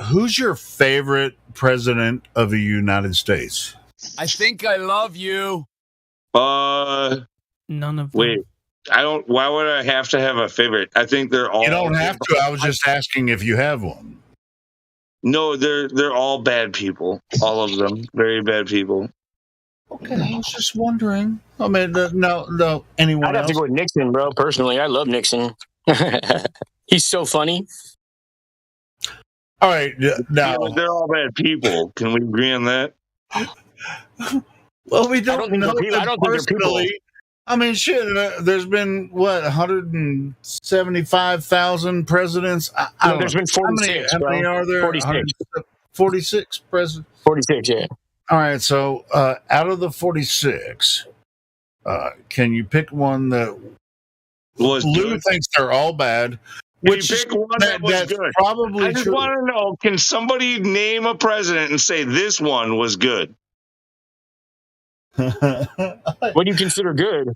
who's your favorite president of the United States? I think I love you. None of them. Wait, I don't. Why would I have to have a favorite? I think they're all. You don't have to. I was just asking if you have one. No, they're all bad people. All of them, very bad people. Okay, I was just wondering. I mean, no. Anyone I'd have else? to go with Nixon, bro. Personally, I love Nixon. He's so funny. All right, now they're all bad people. Can we agree on that? Well, we don't know them I don't think they're people. personally. I mean, shit. There's been 175,000 presidents. No, there's been 46. How many are there? 46. 46 presidents. 46. Yeah. All right. So, out of the 46, can you pick one that Lou thinks they're all bad? Which pick one that was good. Probably I just true. want to know: can somebody name a president and say this one was good? What do you consider good?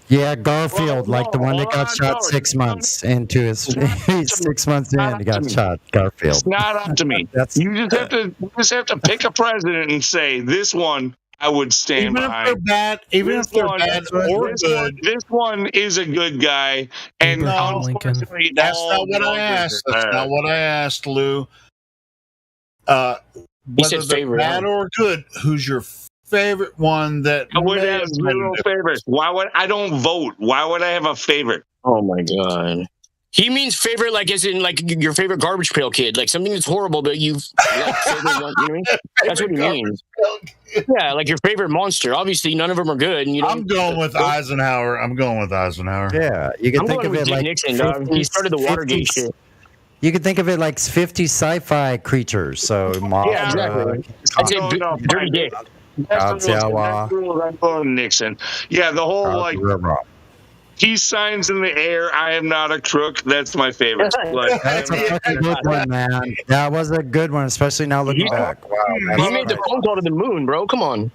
Yeah, Garfield, like the one that got shot 6 months into his 6 months in, he got shot. Garfield. It's not up to me. You just have to pick a president and say this one I would stand behind. If they're bad, even if they're bad or good, this one is a good guy. And unfortunately, that's not what I asked. That's not what I asked, Lou. Whether said they're favorite. bad or good, who's your favorite one that I would have zero favorites. Why would I don't vote? Why would I have a favorite? Oh my god. He means favorite like as in like your favorite Garbage Pail Kid, like something that's horrible, but you like favorite one. You know what I mean? That's what he means. Yeah, like your favorite monster. Obviously, none of them are good. And I'm going with Eisenhower. Yeah, you can think of it like Nixon, dog. He started the Watergate shit. You can think of it like 50 sci-fi creatures. So yeah, exactly. I'd say Dirty Dick. I'm going Nixon. Yeah, the whole he signs in the air. I am not a crook. That's my favorite. That's a fucking good one, man. That was a good one, especially now looking back. Wow, he made the phone call to the moon, bro. Come on.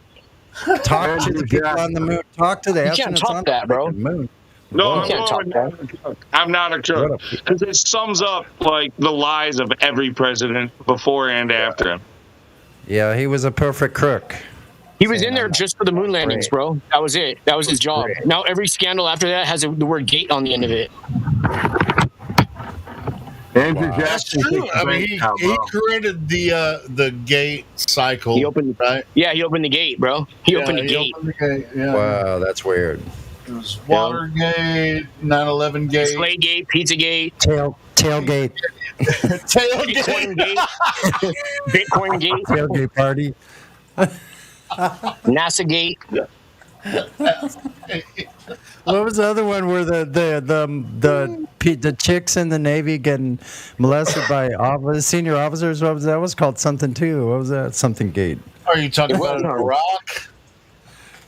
Talk to the people on the moon. Talk to the astronauts. You can't top that, bro. Moon. No, I'm not a crook because it sums up like the lies of every president before and after him. Yeah, he was a perfect crook. He was in there just for the moon landings, bro. That was it. That was his job. Now every scandal after that has the word "gate" on the end of it. Andrew Jackson. That's true. I mean, he created the gate cycle. He opened, right? Yeah, he opened the gate, bro. He opened the gate. Yeah. Wow, that's weird. It was Watergate, 9/11 gate, Slay Gate, Pizza Gate, tailgate, Bitcoin Gate, Bitcoin Gate, tailgate party. NASA Gate. What was the other one where the chicks in the Navy getting molested by senior officers? What was that? Was called something too. What was that? Something Gate. Are you talking about Iraq?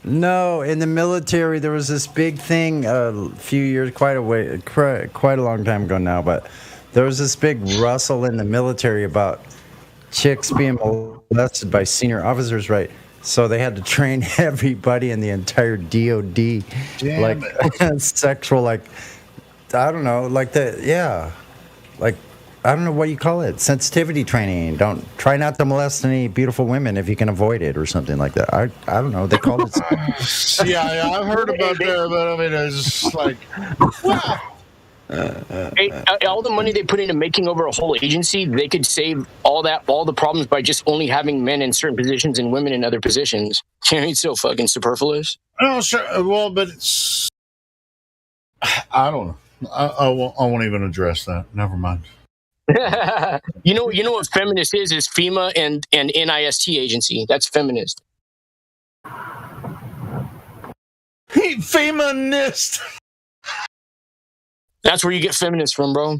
No, in the military there was this big thing a few years, quite a long time ago now, but there was this big rustle in the military about chicks being molested by senior officers, right? So they had to train everybody in the entire DOD, sexual, like, I don't know, like I don't know what you call it, sensitivity training. Don't try not to molest any beautiful women if you can avoid it or something like that. I don't know. They call it. Yeah, I've heard about that, but I mean, it's like, wow. All the money they put into making over a whole agency, they could save all the problems by just only having men in certain positions and women in other positions. It's so fucking superfluous. Oh, sure. Well, but it's, I don't know. I won't even address that. Never mind. You know what feminist is FEMA and NIST agency. That's feminist. Feminist. That's where you get feminist from, bro.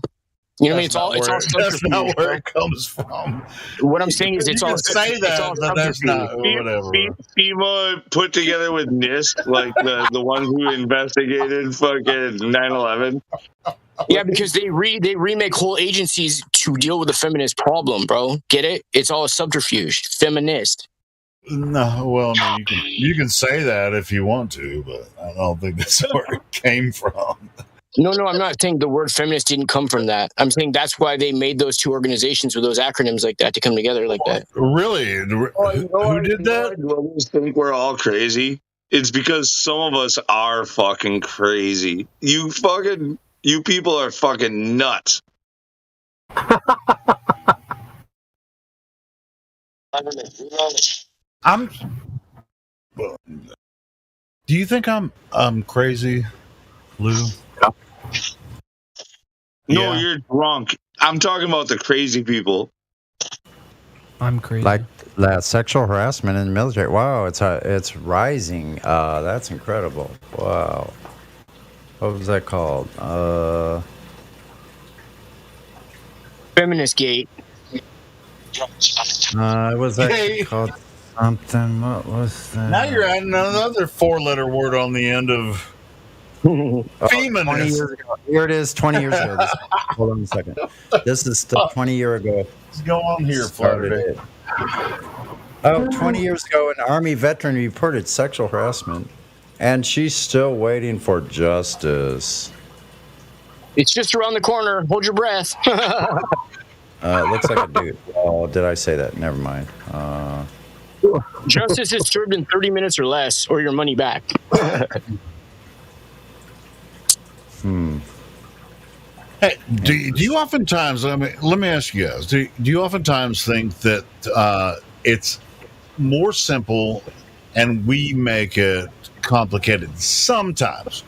You know what I mean? That's not where it comes from. What I'm saying is you can say that, but that's not whatever. FEMA put together with NIST, like the one who investigated fucking 9/11. Yeah, because they remake whole agencies to deal with the feminist problem, bro. Get it? It's all a subterfuge. Feminist. No, well, no, you can say that if you want to, but I don't think that's where it came from. No, I'm not saying the word feminist didn't come from that. I'm saying that's why they made those two organizations with those acronyms like that to come together like that. Really? Who did that? You always think we're all crazy. It's because some of us are fucking crazy. You people are fucking nuts. Do you think I'm crazy, Lou? No, you're drunk. I'm talking about the crazy people. I'm crazy. Like sexual harassment in the military. Wow, it's rising. That's incredible. Wow. What was that called? Feminist Gate. Was that called something? What was that? Now you're adding another 4-letter word on the end of feminist. 20 years ago. Here it is, 20 years ago. Hold on a second. This is 20 years ago. What's going on here, Flutter? 20 years ago, an Army veteran reported sexual harassment, and she's still waiting for justice. It's just around the corner. Hold your breath. It looks like a dude. Oh, did I say that? Never mind. Justice is served in 30 minutes or less, or your money back. Hey, do you oftentimes? I mean, let me ask you guys. Do you oftentimes think that it's more simple, and we make it complicated sometimes?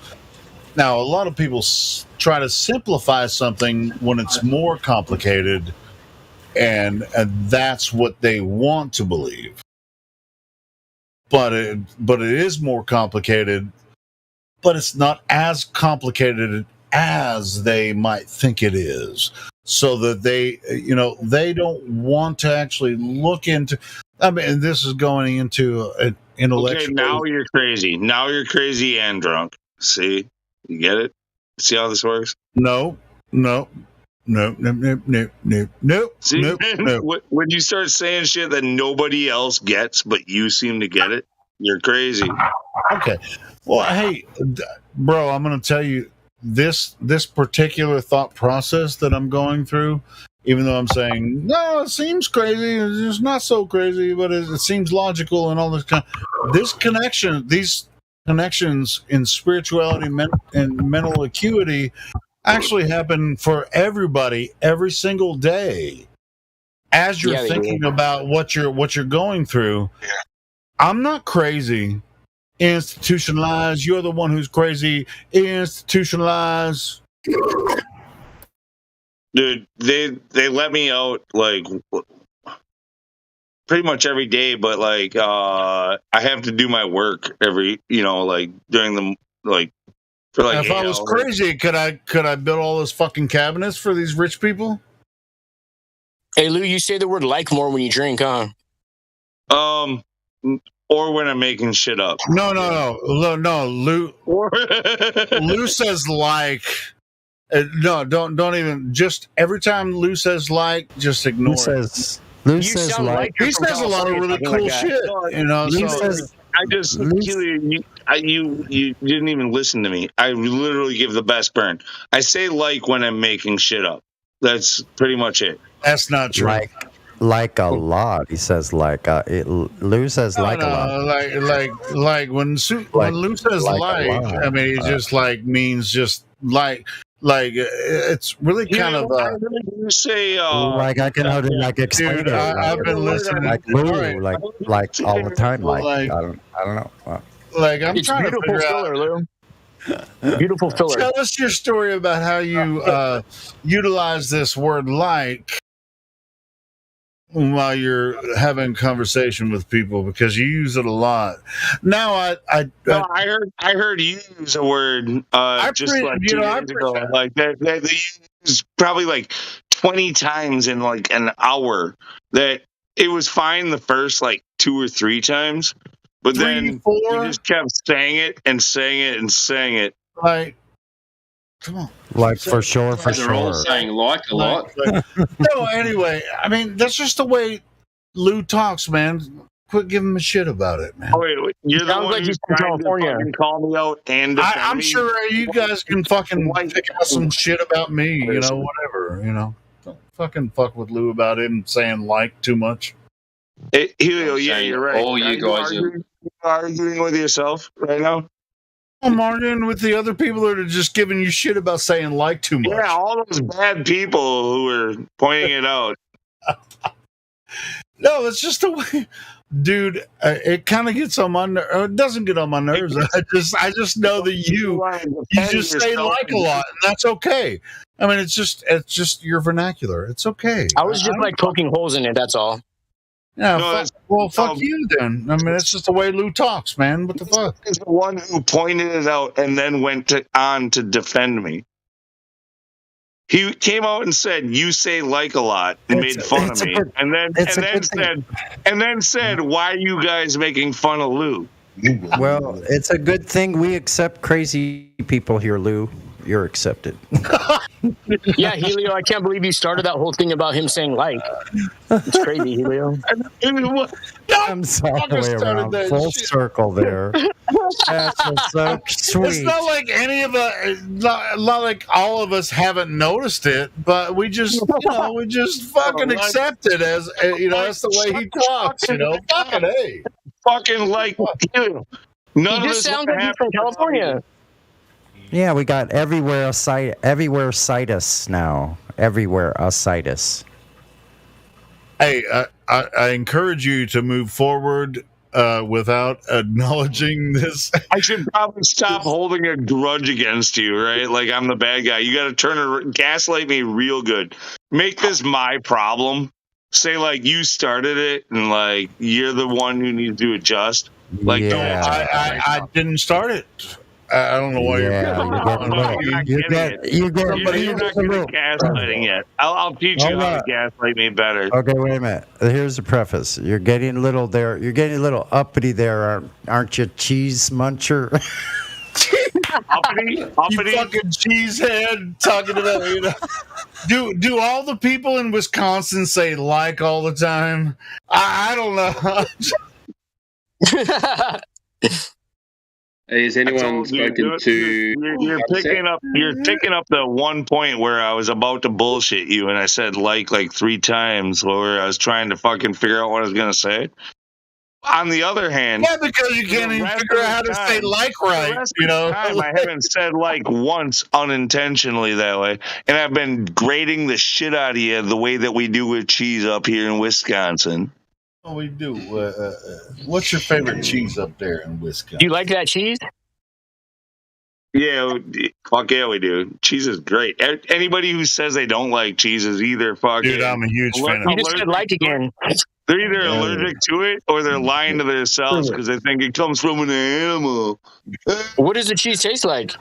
Now, a lot of people try to simplify something when it's more complicated, and that's what they want to believe. But it is more complicated, but it's not as complicated as they might think it is. So that they don't want to actually look into. I mean, this is going into an intellectual. Okay, now you're crazy. Now you're crazy and drunk. See, you get it? See how this works? No. See, no. When you start saying shit that nobody else gets, but you seem to get it, you're crazy. Okay. Well, hey, bro, I'm going to tell you this particular thought process that I'm going through, even though I'm saying, no, it seems crazy. It's not so crazy, but it seems logical and all this kind of, these connections in spirituality and mental acuity actually happen for everybody every single day. As you're thinking about what you're going through, I'm not crazy. Institutionalized. You're the one who's crazy. Institutionalized. Dude, they let me out like pretty much every day, but like I have to do my work every like during the like for like. If I was crazy, could I build all those fucking cabinets for these rich people? Hey Lou, you say the word like more when you drink, huh? Or when I'm making shit up. No. Lou. Lou says like. No, don't even. Just every time Lou says like, just ignore it. Lou says like. He says a lot of really cool shit. Lou says. I just you didn't even listen to me. I literally give the best burn. I say like when I'm making shit up. That's pretty much it. That's not true. Like a lot. He says Lou says like a lot. Like when Lou says like, I mean, it just like means just like it's really kind of you say like I can explain dude, it. I've been listening like Lou, like all the time. Like I don't know. Like I'm It's trying to beautiful figure filler, out. Lou. Beautiful filler. Tell us your story about how you utilize this word like while you're having a conversation with people, because you use it a lot. Now I heard you use a word just like 2 days ago. Like that they used probably like 20 times in like an hour. That it was fine the first like 2 or 3 times, but then you just kept saying it and saying it and saying it. Like, come on. Like for sure. They're all saying like a lot. No, anyway, I mean, that's just the way Lou talks, man. Quit giving him a shit about it, man. Oh, wait, you're the one who's trying to fucking call me out and I'm sure you guys can fucking pick out some shit about me, you know, whatever, you know. Don't fucking fuck with Lou about him saying like too much. Helio, yeah, you're right. All you guys are arguing with yourself right now. I'm arguing with the other people that are just giving you shit about saying like too much. Yeah, all those bad people who are pointing it out. No, it's just the way, dude. It kind of gets on my nerves. It doesn't get on my nerves. I just know that you just say like a lot, and that's okay. I mean, it's just your vernacular. It's okay. I was just like poking holes in it. That's all. Yeah, fuck you then. I mean, it's just the way Lou talks, man. What the fuck? He's the one who pointed it out and then went on to defend me. He came out and said, "You say like a lot," and made fun of me, and then said, "Why are you guys making fun of Lou?" Well, it's a good thing we accept crazy people here, Lou. You're accepted. Yeah, Helio, I can't believe you started that whole thing about him saying like. It's crazy, Helio. I'm sorry, way around. Full circle there. That's so sweet. It's not like any of us, not like all of us haven't noticed it, but we just, we just fucking accept it as, that's the way he talks, fucking hey. Fucking like, he just sounds like he's from California. Yeah, we got everywhere citus now. Everywhere a citus. Hey, I encourage you to move forward without acknowledging this. I should probably stop holding a grudge against you, right? Like I'm the bad guy. You got to gaslight me real good. Make this my problem. Say like you started it and like you're the one who needs to adjust. Like I didn't start it. I don't know why you're not gaslighting yet. I'll teach you how to gaslight me better. Okay, wait a minute. Here's the preface. You're getting a little there. You're getting a little uppity there, aren't you, cheese muncher? Uppity? You fucking cheesehead talking about Do all the people in Wisconsin say like all the time? I don't know. Has anyone spoken to? You're picking up the one point where I was about to bullshit you, and I said like 3 times, where I was trying to fucking figure out what I was gonna say. On the other hand, yeah, because you can't even figure out how to say like right. I haven't said like once unintentionally that way, and I've been grating the shit out of you the way that we do with cheese up here in Wisconsin. Oh, we do. What's your favorite cheese up there in Wisconsin? Do you like that cheese? Yeah, fuck yeah, we do. Cheese is great. Anybody who says they don't like cheese is either fucking... Dude, I'm a huge fan of it. You just said like again. They're either allergic to it or they're lying to themselves because they think it comes from an animal. What does the cheese taste like?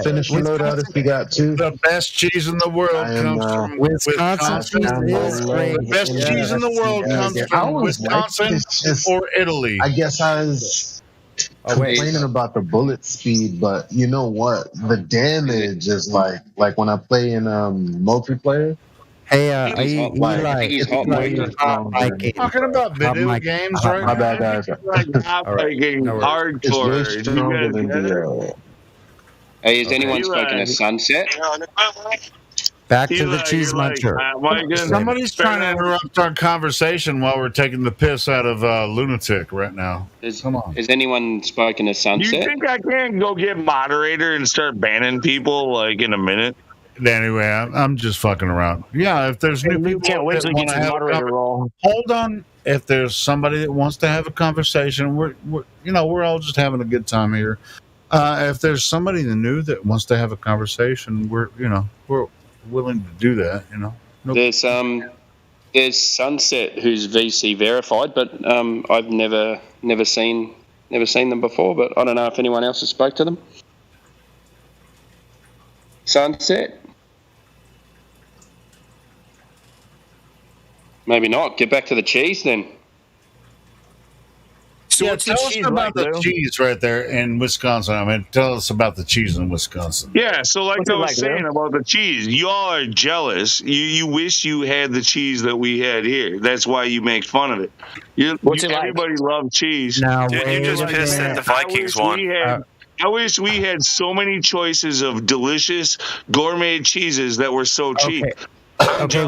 Finish your load out if you got to. The best cheese in the world comes from Wisconsin. The best cheese in the world comes from Wisconsin or Italy. I guess I was complaining about the bullet speed, but you know what? The damage is like when I play in multiplayer. Hey, talking about video games right now. My bad, guys. Hardcore. Hey, has anyone spoken of Sunset? Back to the cheese muncher. Somebody's trying to interrupt our conversation while we're taking the piss out of Lunatic right now. Come on. Has anyone spoken of Sunset? You think I can't go get moderator and start banning people like in a minute? Anyway, I'm just fucking around. Yeah, if there's new people can't wait that till he want gets to his have a moderator role. hold on. If there's somebody that wants to have a conversation, we're all just having a good time here. If there's somebody new that wants to have a conversation, we're willing to do that. There's Sunset who's VC verified, but I've never seen them before. But I don't know if anyone else has spoke to them. Sunset. Maybe not. Get back to the cheese then. So yeah, tell us about the cheese right there in Wisconsin. I mean, tell us about the cheese in Wisconsin. Yeah, so like I was saying about the cheese, y'all are jealous. You wish you had the cheese that we had here. That's why you make fun of it. Everybody loves cheese. Dude, you just pissed that the Vikings won. I wish we had so many choices of delicious gourmet cheeses that were so cheap. Okay,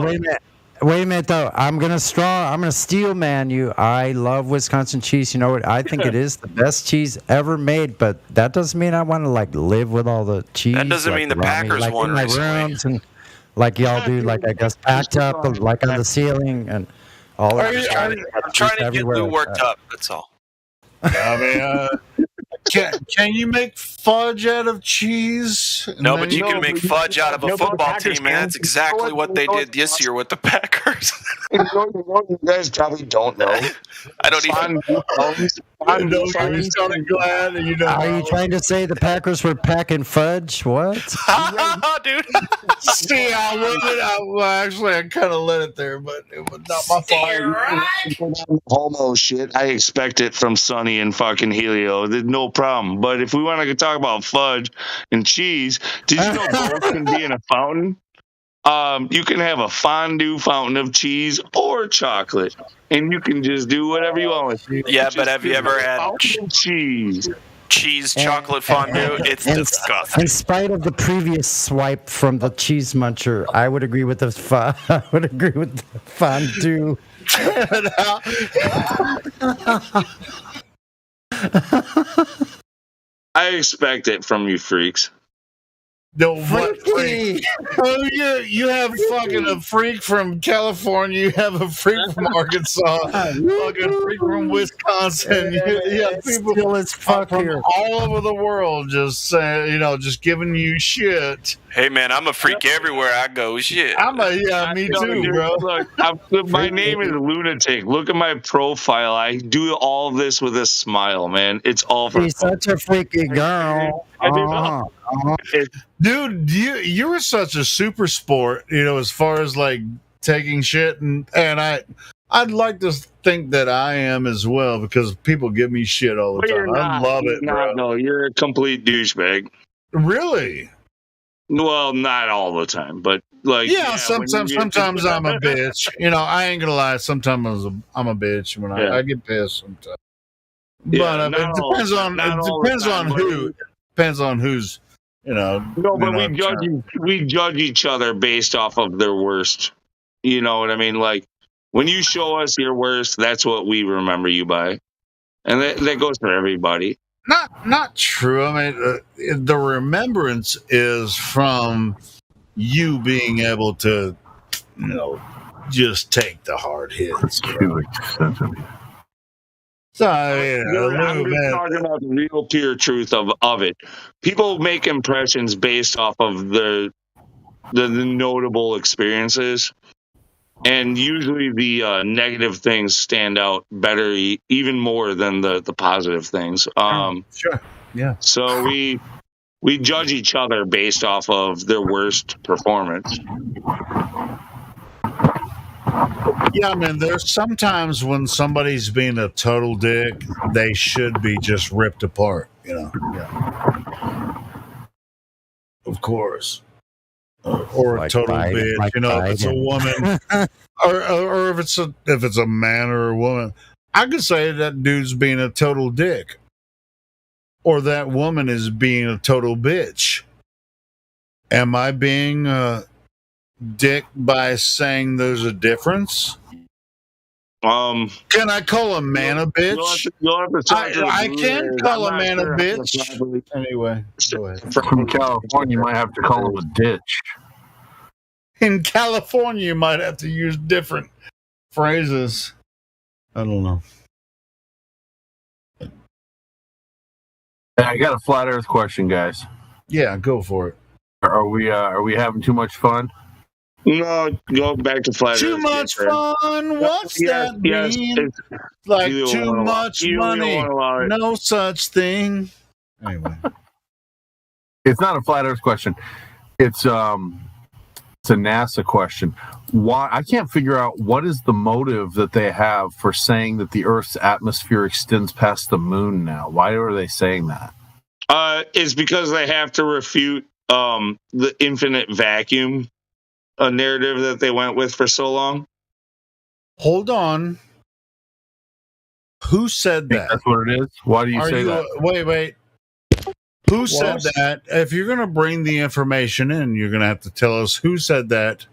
wait a minute though. I'm gonna steal man you. I love Wisconsin cheese. You know what? I think it is the best cheese ever made, but that doesn't mean I want to live with all the cheese. That doesn't mean the Packers won in my recently. rooms and like y'all do, I guess packed up like on the ceiling and all that. I'm trying to get Lou worked up. That's all. I mean, can you make fudge out of cheese? No, but you can make fudge out of a football team, man. That's exactly what they did this year with the Packers. You guys probably don't know. I don't even. Are you trying to say the Packers were packing fudge? What? Dude. See, I kind of let it there, but it was not my fault. Homo shit. I expect it from Sonny and fucking Helio. There's no problem. But if we want to talk about fudge and cheese, did you know both can be in a fountain? You can have a fondue fountain of cheese or chocolate, and you can just do whatever you want with it. Yeah, but have you ever had cheese chocolate fondue? It's disgusting. In spite of the previous swipe from the cheese muncher, I would agree with the fondue. I expect it from you freaks. No, what freak? Oh, you have fucking a freak from California. You have a freak from Arkansas. Fucking freak from Wisconsin. You have people from all over the world just saying, just giving you shit. Hey man, I'm a freak everywhere I go. Shit. Me too, bro. Look, my name is Lunatic. Look at my profile. I do all this with a smile, man. It's all for. She's such a freaky girl. Dude, you were such a super sport, as far as taking shit, and I'd like to think that I am as well, because people give me shit all the time. I love it, bro. No, you're a complete douchebag. Really? Well, not all the time, but sometimes I'm a bitch. I ain't gonna lie. Sometimes I'm a bitch when I get pissed. Sometimes, but it depends on who. Depends on who's. No, but we judge each other based off of their worst. You know what I mean? Like when you show us your worst, that's what we remember you by, and that goes for everybody. Not true. I mean, the remembrance is from you being able to, just take the hard hits. So, I'm just talking about the real pure truth of it. People make impressions based off of the notable experiences, and usually the negative things stand out better, even more than the positive things. Sure. Yeah. So we judge each other based off of their worst performance. Yeah, I mean, there's sometimes when somebody's being a total dick, they should be just ripped apart, Yeah. Of course. Or a total bitch, if it's a woman, or if it's a man or a woman. I could say that dude's being a total dick. or that woman is being a total bitch. Am I being a dick by saying there's a difference? Can I call a man a bitch? I can call a man a bitch. Anyway, go ahead. From California, you might have to call him a ditch. In California, you might have to use different phrases. I don't know. I got a flat Earth question, guys. Yeah, go for it. Are we having too much fun? No, go back to flat Too Earth. much fun? What's that mean? Like too much money? No such thing. Anyway. It's not a flat Earth question. It's a NASA question. Why? I can't figure out what is the motive that they have for saying that the Earth's atmosphere extends past the moon now. Why are they saying that? It's because they have to refute the infinite vacuum narrative that they went with for so long. Hold on. Who said that? That's what it is. Why do you say that? Wait. Who said that? If you're going to bring the information in, you're going to have to tell us who said that,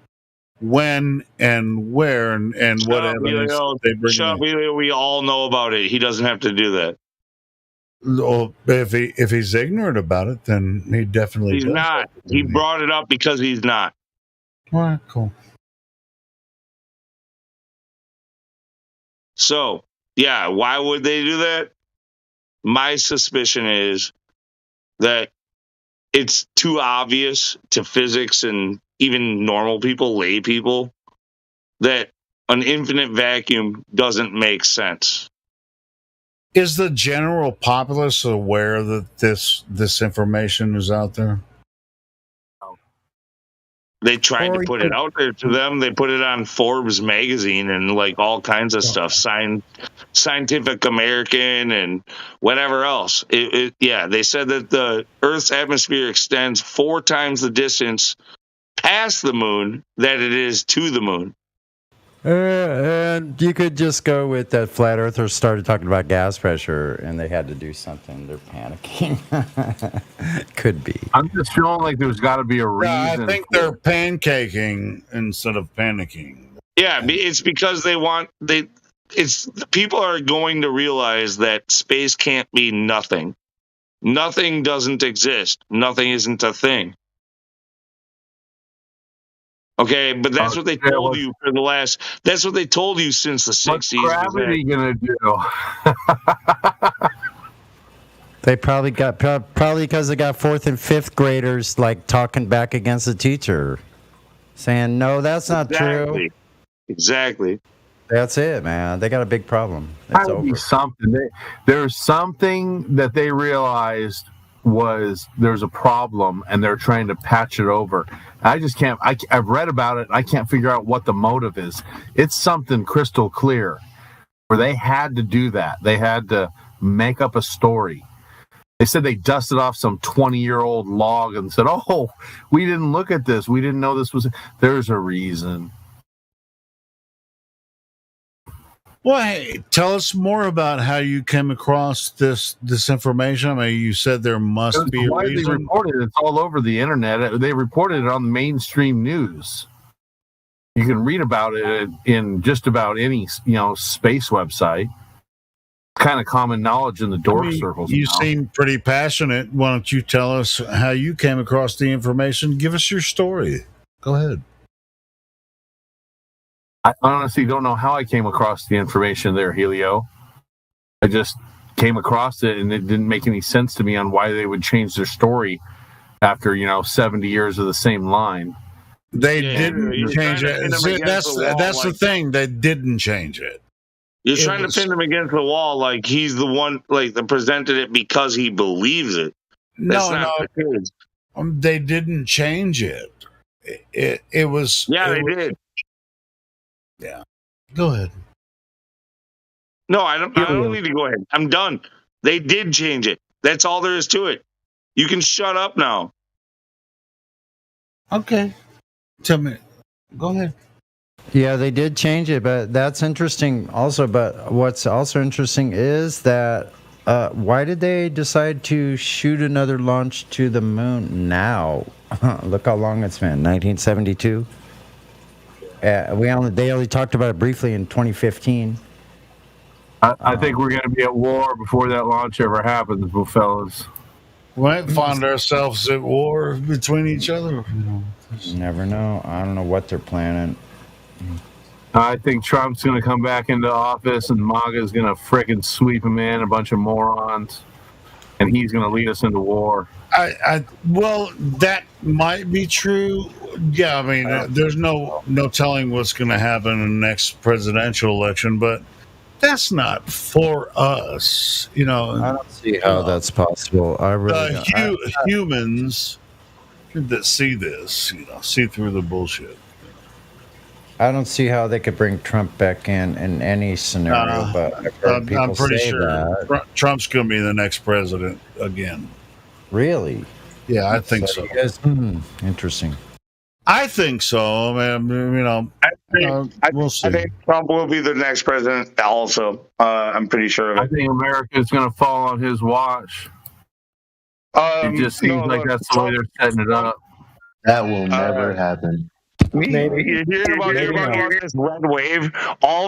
when, and where, and what evidence they bring in. We all know about it. He doesn't have to do that. Well, if he's ignorant about it, then he definitely He's does. not. He brought it up because he's not. All right, cool. So, yeah, why would they do that? My suspicion is that it's too obvious to physics and even normal people, lay people, that an infinite vacuum doesn't make sense. Is the general populace aware that this information is out there? They tried to put it out there to them. They put it on Forbes magazine and like all kinds of stuff, Scientific American and whatever else. They said that the Earth's atmosphere extends 4 times the distance past the moon that it is to the moon. And you could just go with that flat earthers started talking about gas pressure and they had to do something. They're panicking. Could be. I'm just feeling like there's got to be a reason. I think they're pancaking instead of panicking. Yeah, it's because people are going to realize that space can't be nothing. Nothing doesn't exist. Nothing isn't a thing. Okay, but that's what they told you for the last. That's what they told you since the 60s. What's gravity gonna do? They probably because they got 4th and 5th graders like talking back against the teacher, saying no, that's not true. Exactly. That's it, man. They got a big problem. It's over. There's something that they realized was there's a problem and they're trying to patch it over. I just can't. I've read about it. I can't figure out what the motive is. It's something crystal clear where they had to do that. They had to make up a story. They said they dusted off some 20-year-old log and said, "Oh, we didn't look at this. We didn't know this was." There's a reason. Well, hey, tell us more about how you came across this information. I mean, you said there must be a reason. They reported it. It's all over the internet. They reported it on the mainstream news. You can read about it in just about any space website. It's kind of common knowledge in the dork circles. You seem pretty passionate. Why don't you tell us how you came across the information? Give us your story. Go ahead. I honestly don't know how I came across the information there, Helio. I just came across it, and it didn't make any sense to me on why they would change their story after 70 years of the same line. They didn't change it. That's the thing. They didn't change it. You're trying to pin him against the wall, like he's the one, like that presented it because he believes it. That's not the case. They didn't change it. It was. Yeah, they did. Yeah. Go ahead. No, I don't need to go ahead. I'm done. They did change it. That's all there is to it. You can shut up now. Okay. Tell me. Go ahead. Yeah, they did change it, but that's interesting also. But what's also interesting is that Why did they decide to shoot another launch to the moon now? Look how long it's been. 1972. They only talked about it briefly in 2015. I think we're going to be at war before that launch ever happens, fellas. We might find ourselves at war between each other. You never know. I don't know what they're planning. I think Trump's going to come back into office and MAGA's going to frickin' sweep him in, a bunch of morons, and he's going to lead us into war. Well, that might be true. Yeah, I mean, there's no telling what's going to happen in the next presidential election, but that's not for us. I don't see how that's possible. I really humans that see this, see through the bullshit. I don't see how they could bring Trump back in any scenario, but I've heard people I'm pretty say sure that. Trump's going to be the next president again. Really? Yeah, I think so. Interesting. I think so. I mean, we'll see. I think Trump will be the next president also. I'm pretty sure of it. I think America is going to fall on his watch. It just seems like that's the way they're setting it up. That will never happen. You're hearing about this red wave.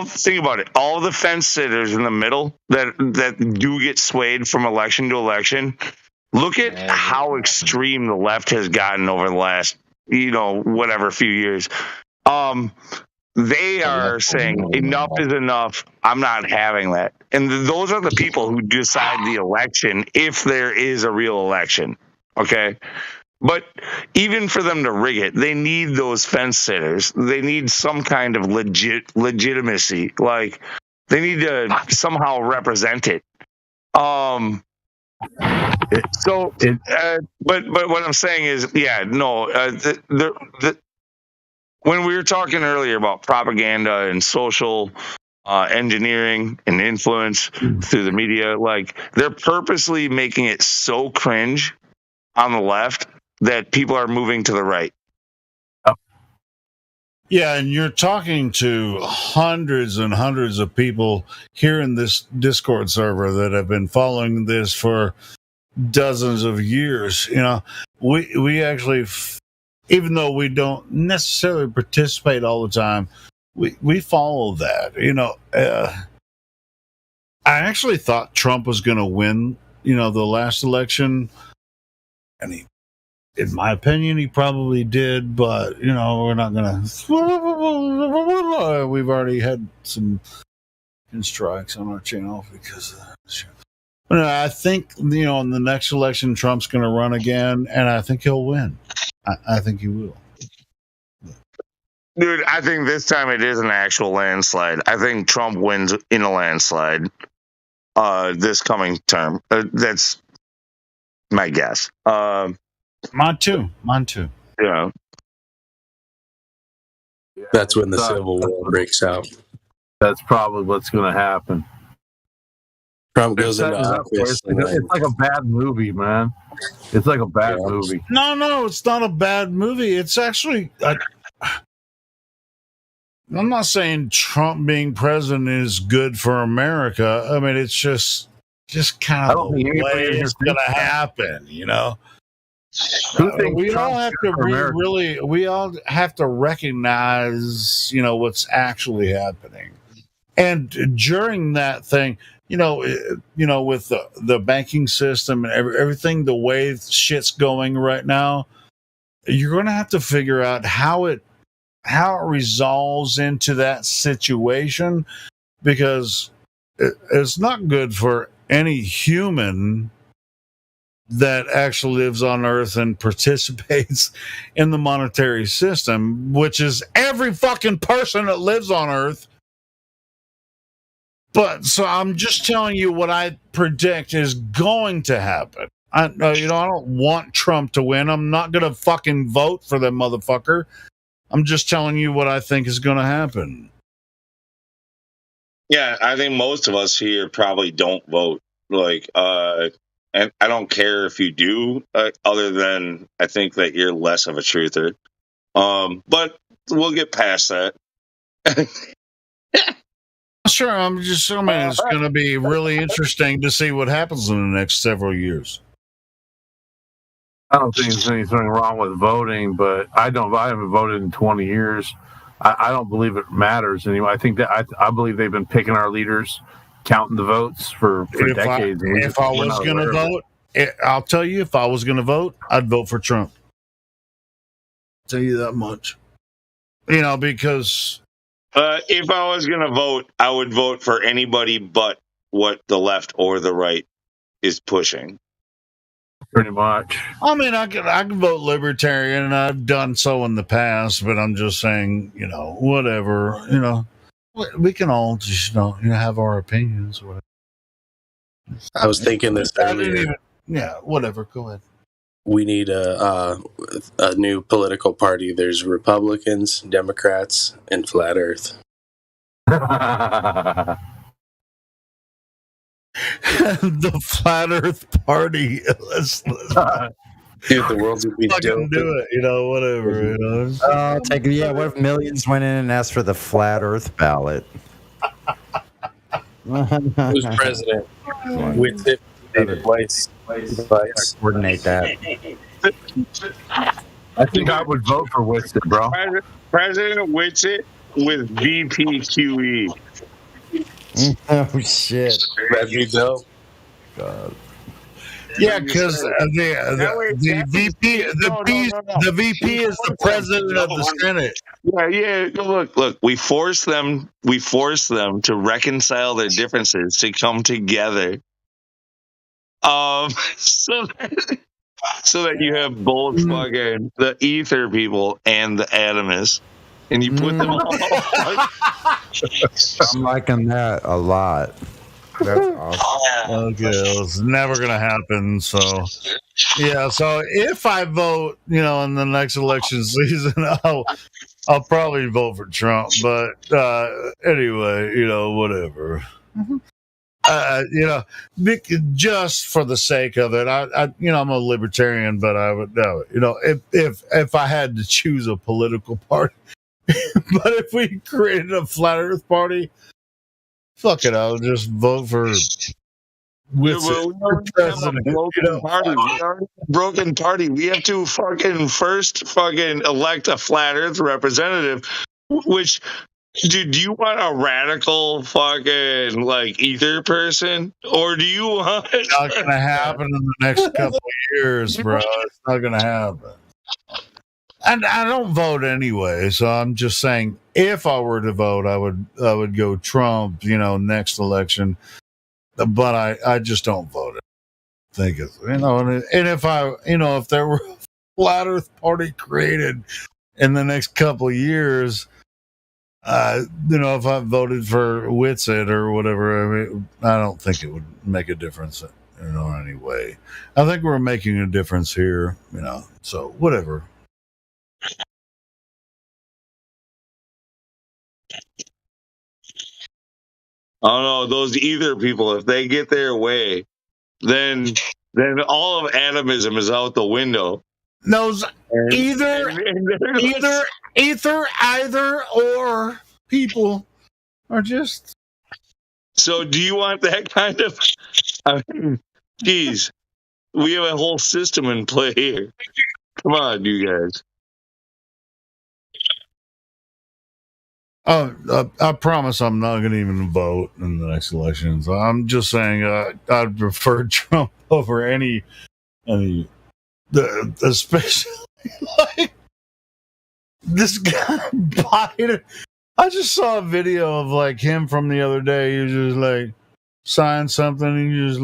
Think about it. All the fence sitters in the middle that do get swayed from election to election. Look at how extreme the left has gotten over the last, whatever few years. They are saying enough is enough. I'm not having that. And those are the people who decide the election if there is a real election. Okay. But even for them to rig it, they need those fence sitters. They need some kind of legitimacy. Like they need to somehow represent it. But what I'm saying is, when we were talking earlier about propaganda and social engineering and influence through the media, like they're purposely making it so cringe on the left that people are moving to the right. Yeah, and you're talking to hundreds and hundreds of people here in this Discord server that have been following this for dozens of years. We actually, even though we don't necessarily participate all the time, we follow that. I actually thought Trump was going to win, the last election, and in my opinion, he probably did, but we're not gonna. We've already had some strikes on our channel because of that shit. But I think in the next election, Trump's going to run again, and I think he'll win. I think he will. Dude, I think this time it is an actual landslide. I think Trump wins in a landslide this coming term. That's my guess. Mine too. Yeah. That's when the Civil War breaks out. That's probably what's going to happen. Trump goes into office. It's like a bad movie, man. It's like a bad movie. No, it's not a bad movie. It's actually... I'm not saying Trump being president is good for America. I mean, it's just kind of the way it's going to happen, We all have to recognize, what's actually happening. And during that thing, with the banking system and everything, the way shit's going right now, you're going to have to figure out how it resolves into that situation, because it's not good for any human that actually lives on Earth and participates in the monetary system, which is every fucking person that lives on Earth. But so I'm just telling you what I predict is going to happen. I don't want Trump to win. I'm not going to fucking vote for the motherfucker. I'm just telling you what I think is going to happen. Yeah, I think most of us here probably don't vote. And I don't care if you do, other than I think that you're less of a truther. But we'll get past that. Sure, I'm just assuming it's going to be really interesting to see what happens in the next several years. I don't think there's anything wrong with voting, but I haven't voted in 20 years. I don't believe it matters anymore. I think that I believe they've been picking our leaders, counting the votes for decades. If I was going to vote, I'll tell you, if I was going to vote, I'd vote for Trump. I'll tell you that much. Because if I was going to vote, I would vote for anybody but what the left or the right is pushing. Pretty much. I mean, I could vote libertarian, and I've done so in the past, but I'm just saying, whatever, we can all just, have our opinions. Whatever. I was thinking this earlier. Whatever. Go ahead. We need a new political party. There's Republicans, Democrats, and Flat Earth. The Flat Earth Party. Let's Dude, the world would be dope. Do it, whatever. I'll take it. Yeah, what if millions went in and asked for the Flat Earth ballot? Who's president? With it, David Weiss. Coordinate that. I think I would vote for Whitsitt, bro. President Whitsitt with VPQE. Oh shit! That'd be dope. God. Yeah, because the VP is the president of the Senate. Yeah. Look. We force them to reconcile their differences to come together. So that you have both fucking the ether people and the atomists, and you put them all. I'm liking that a lot. That's awesome. Okay, it's never gonna happen. So, yeah. So if I vote, in the next election season, I'll probably vote for Trump. But anyway, whatever. Just for the sake of it, I'm a libertarian, but I would, if I had to choose a political party, but if we created a Flat Earth Party, fuck it, I'll just vote for president. Broken party. We have to first elect a Flat Earth representative, which. Dude, do you want a radical fucking ether person, or do you want? It's not gonna happen in the next couple of years, bro. It's not gonna happen. And I don't vote anyway, so I'm just saying, if I were to vote, I would go Trump, next election. But I just don't vote. I think it's and if if there were a Flat Earth Party created in the next couple of years. If I voted for Whitsitt or whatever, I don't think it would make a difference, anyway. I think we're making a difference here, so whatever. Oh no, those ether people, if they get their way, then all of atomism is out the window. Those either or people are just. So, do you want that kind of? Geez, we have a whole system in play here. Come on, you guys. I promise I'm not going to even vote in the next elections. I'm just saying I'd prefer Trump over any especially this guy Biden. I just saw a video of him from the other day. He just signed something. He just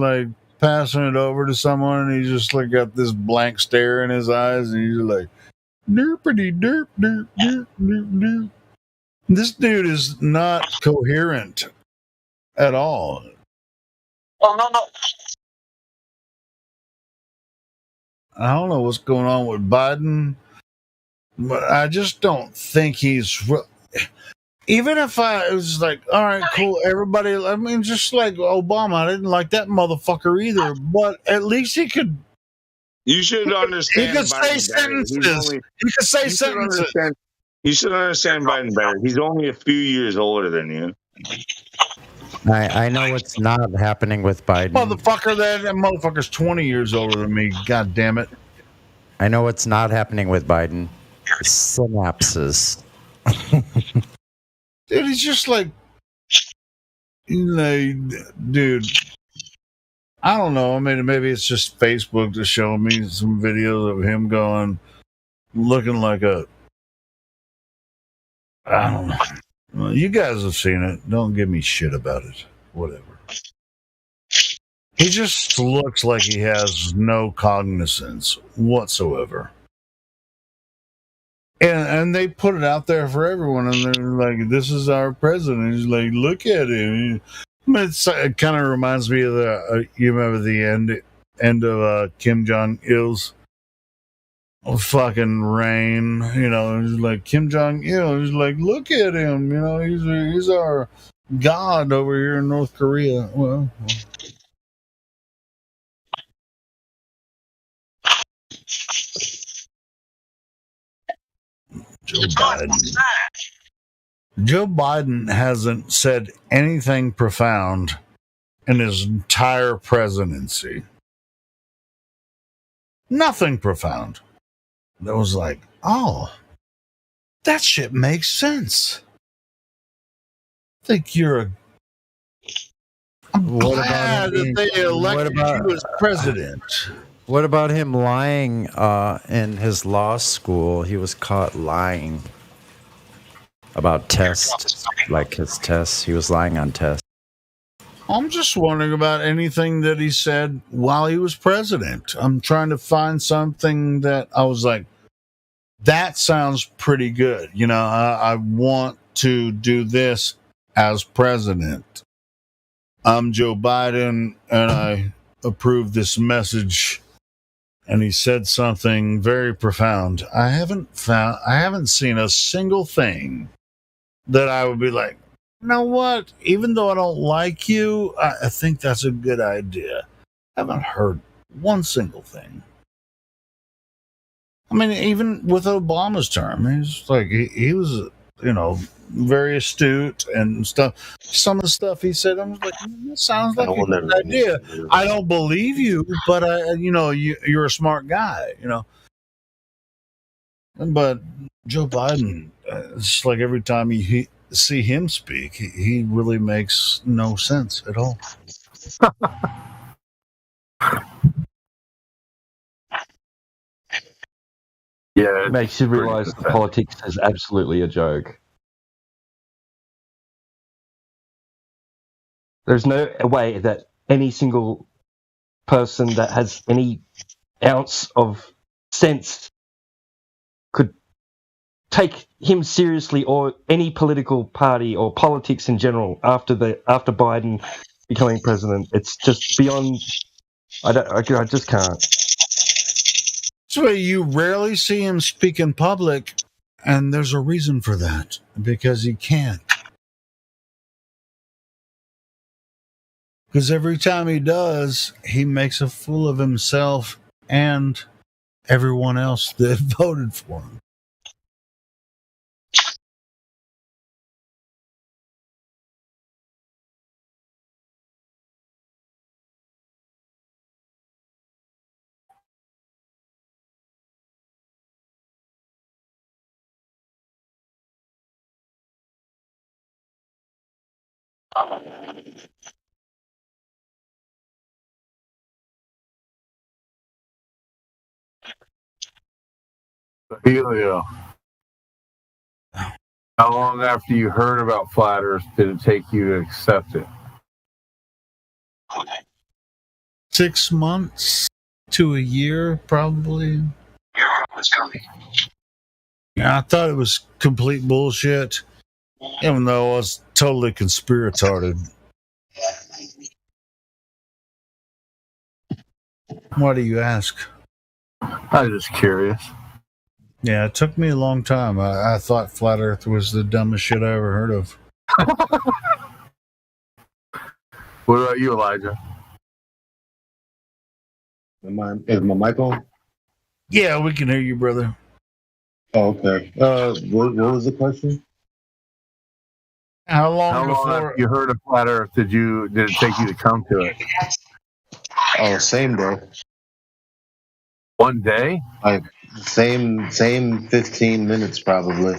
passing it over to someone, and he just got this blank stare in his eyes, and he's like, derpity derp derp derp derp derp. This dude is not coherent at all. Oh no. I don't know what's going on with Biden, but I just don't think he's. Even if I was all right, cool, everybody. I mean, just like Obama, I didn't like that motherfucker either. But at least he could. You should understand. He could say sentences. He could say sentences. You should understand Biden better. He's only a few years older than you. I know what's not happening with Biden. Motherfucker, that motherfucker's 20 years older than me. God damn it. I know what's not happening with Biden. Synapses. Dude, he's just like, dude, I don't know. I mean, maybe it's just Facebook to show me some videos of him looking like a, I don't know. Well, you guys have seen it. Don't give me shit about it. Whatever. He just looks like he has no cognizance whatsoever. And they put it out there for everyone, and they're like, "This is our president." He's like, "Look at him." I mean, it kind of reminds me of you remember the end of Kim Jong Il's fucking reign. You know, it's like Kim Jong Il. He's like, "Look at him." You know, he's our god over here in North Korea. Well. Joe Biden hasn't said anything profound in his entire presidency. Nothing profound. That was like, oh, that shit makes sense. I think I'm glad that they elected you as president. What about him lying in his law school? He was caught lying about tests, like his tests. He was lying on tests. I'm just wondering about anything that he said while he was president. I'm trying to find something that I was like, that sounds pretty good. You know, I want to do this as president. I'm Joe Biden, and I approve this message. And he said something very profound. I haven't seen a single thing that I would be like, you know what? Even though I don't like you, I think that's a good idea. I haven't heard one single thing. I mean, even with Obama's term, he's like, he was, you know, very astute and stuff. Some of the stuff he said, I was like, that sounds like a good idea. I don't believe you, but you're a smart guy, you know. But Joe Biden, it's like every time you see him speak, he really makes no sense at all. Yeah, it makes you realize that politics is absolutely a joke. There's no way that any single person that has any ounce of sense could take him seriously, or any political party or politics in general after Biden becoming president. It's just beyond. I just can't. So you rarely see him speak in public, and there's a reason for that, because he can't. Because every time he does, he makes a fool of himself and everyone else that voted for him. Helio, how long after you heard about Flat Earth did it take you to accept it? 6 months to a year, probably. Yeah, I thought it was complete bullshit, even though I was totally conspiratorial. Why do you ask? I was just curious. Yeah, it took me a long time. I thought Flat Earth was the dumbest shit I ever heard of. What about you, Elijah? Is my mic on? Yeah, we can hear you, brother. Oh, okay. What was the question? How long before you heard of flat Earth did it take you to come to it? Oh, same day. One day? Like same 15 minutes probably.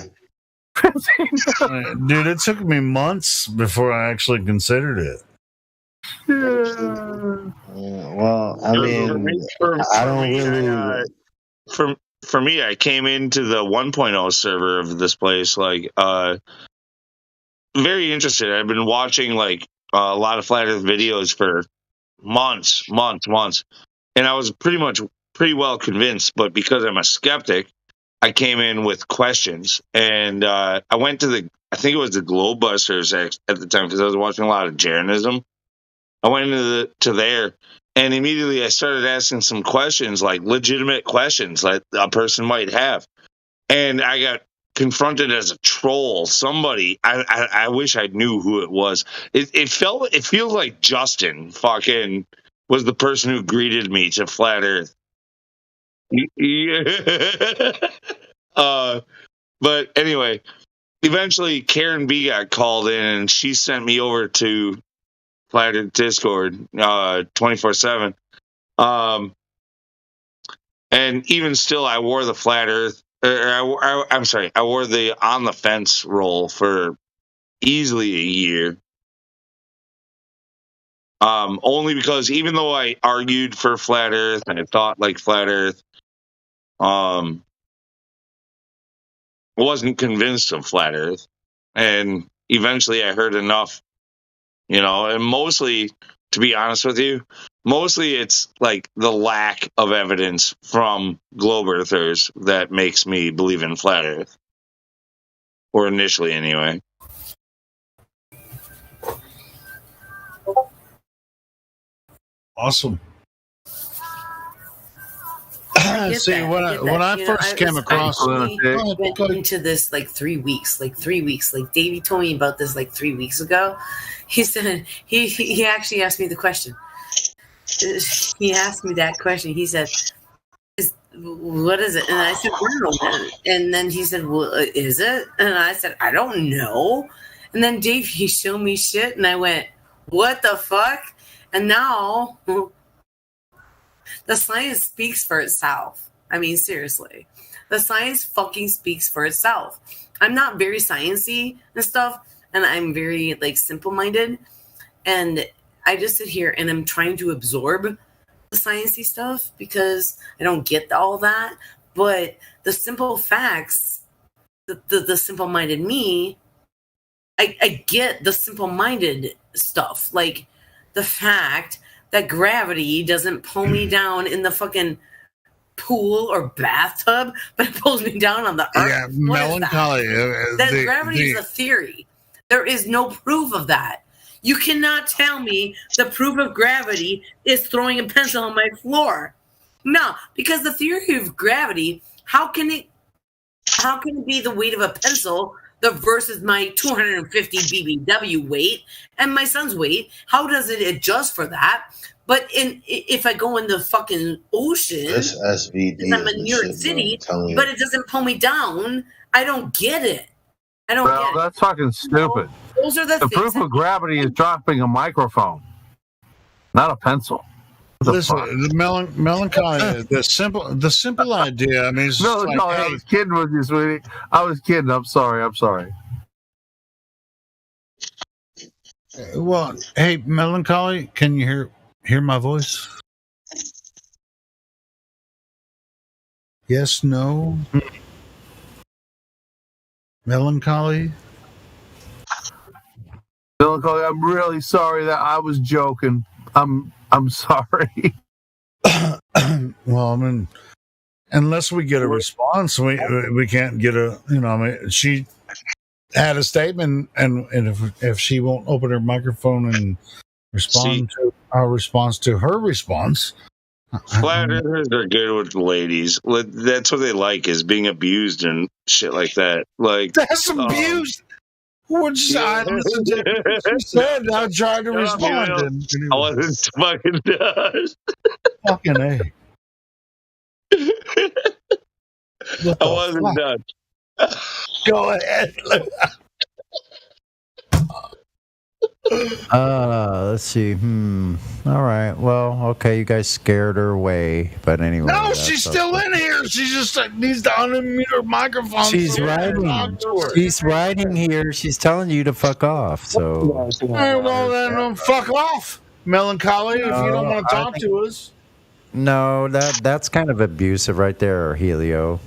Dude, it took me months before I actually considered it. Well, I mean, I don't really. For me, I came into the 1.0 server of this place very interested. I've been watching a lot of flat Earth videos for months, and I was pretty well convinced. But because I'm a skeptic, I came in with questions, and I went to I think it was the Globebusters at the time because I was watching a lot of Jeranism. I went into there, and immediately I started asking some questions, like legitimate questions like a person might have, and I got confronted as a troll. Somebody, I wish I knew who it was. It feels like Justin fucking was the person who greeted me to Flat Earth. But anyway, eventually Karen B got called in, and she sent me over to Flat Earth Discord 24/7. And even still, I wore the Flat Earth. I'm sorry, I wore the on the fence role for easily a year. Only because even though I argued for Flat Earth and I thought like Flat Earth, I wasn't convinced of Flat Earth. And eventually I heard enough, and mostly, to be honest with you, mostly it's like the lack of evidence from globe earthers that makes me believe in Flat Earth. Or initially, anyway. Awesome. See, when I first came across went into this 3 weeks, like Davey told me about this 3 weeks ago. He said he actually asked me the question. He asked me that question. He said, what is it? And I said, wow. And then he said, well, is it? And I said, I don't know. And then Dave, he showed me shit, and I went, what the fuck? And now the science speaks for itself. I mean, seriously. The science fucking speaks for itself. I'm not very sciencey and stuff, and I'm very, simple-minded. And I just sit here, and I'm trying to absorb the sciencey stuff because I don't get all that. But the simple facts, the simple-minded me, I get the simple-minded stuff. Like the fact that gravity doesn't pull me down in the fucking pool or bathtub, but it pulls me down on the earth. Yeah, melancholy. That gravity is a theory. There is no proof of that. You cannot tell me the proof of gravity is throwing a pencil on my floor. No, because the theory of gravity, how can it be the weight of a pencil versus my 250 BBW weight and my son's weight? How does it adjust for that? But if I go in the fucking ocean, this SVD, I'm in New York City, but it doesn't pull me down, I don't get it. I don't get it. That's fucking stupid. Those are the proof of gravity is dropping a microphone, not a pencil. Listen, the melancholy, the simple idea. I mean, it's no, I was kidding with you, sweetie. I was kidding. I'm sorry. Well, hey, melancholy, can you hear my voice? Yes, no. Melancholy. Melancholy, I'm really sorry that I was joking. I'm sorry. Well, I mean, unless we get a response, we can't get a. I mean, she had a statement, and if she won't open her microphone and respond to our response to her response. Flat earthers are good with ladies. That's what they like, is being abused and shit like that. Like that's abused. I listened to what you said. I tried to respond. I wasn't fucking done. Fucking A. I wasn't done. Go ahead. Let's see. All right. Well, okay. You guys scared her away, but anyway. No, she's still in here. She just needs to unmute her microphone. She's writing. She's writing here. She's telling you to fuck off. So. Well, then fuck off, Melancholy. If you don't want to talk to us. No, that's kind of abusive right there, Helio.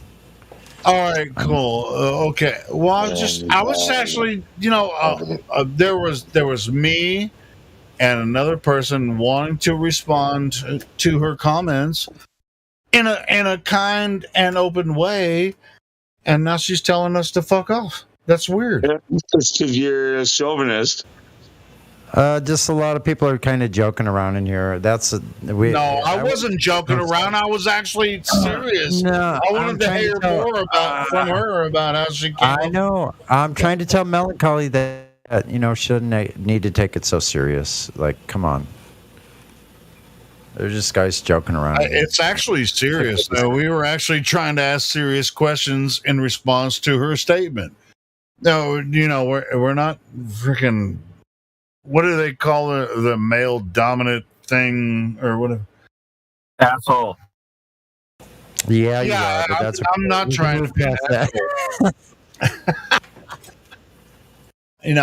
All right, cool. Okay. Well, I was actually, there was me and another person wanting to respond to her comments in a kind and open way, and now she's telling us to fuck off. That's weird. Just because you're a chauvinist. Just a lot of people are kind of joking around in here. I wasn't joking around. I was actually serious. No, I wanted to hear more from her about how she came. I know. I'm trying to tell Melancholy that shouldn't need to take it so serious. Like, come on. They're just guys joking around. It's actually serious. We were actually trying to ask serious questions in response to her statement. No, we're not freaking. What do they call the male dominant thing or whatever? Asshole. Yeah, but I'm not trying to pass that.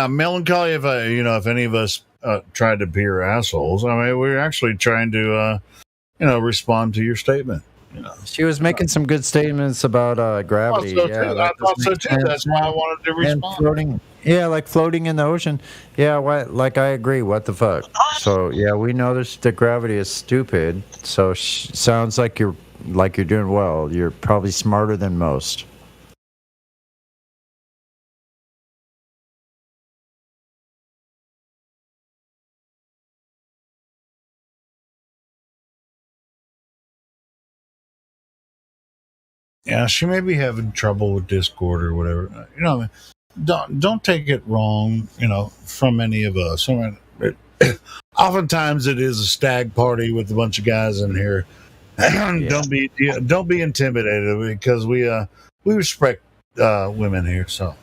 Melancholy. If any of us tried to be your assholes, I mean, we're actually trying to, respond to your statement. She was making some good statements about gravity. I thought so too. That's why I wanted to respond. And floating. Yeah, like floating in the ocean. Yeah, like I agree. What the fuck? So yeah, we know that gravity is stupid. So sounds like you're doing well. You're probably smarter than most. Yeah, she may be having trouble with Discord or whatever. Don't take it wrong, from any of us. Oftentimes it is a stag party with a bunch of guys in here. Don't be intimidated because we respect women here. So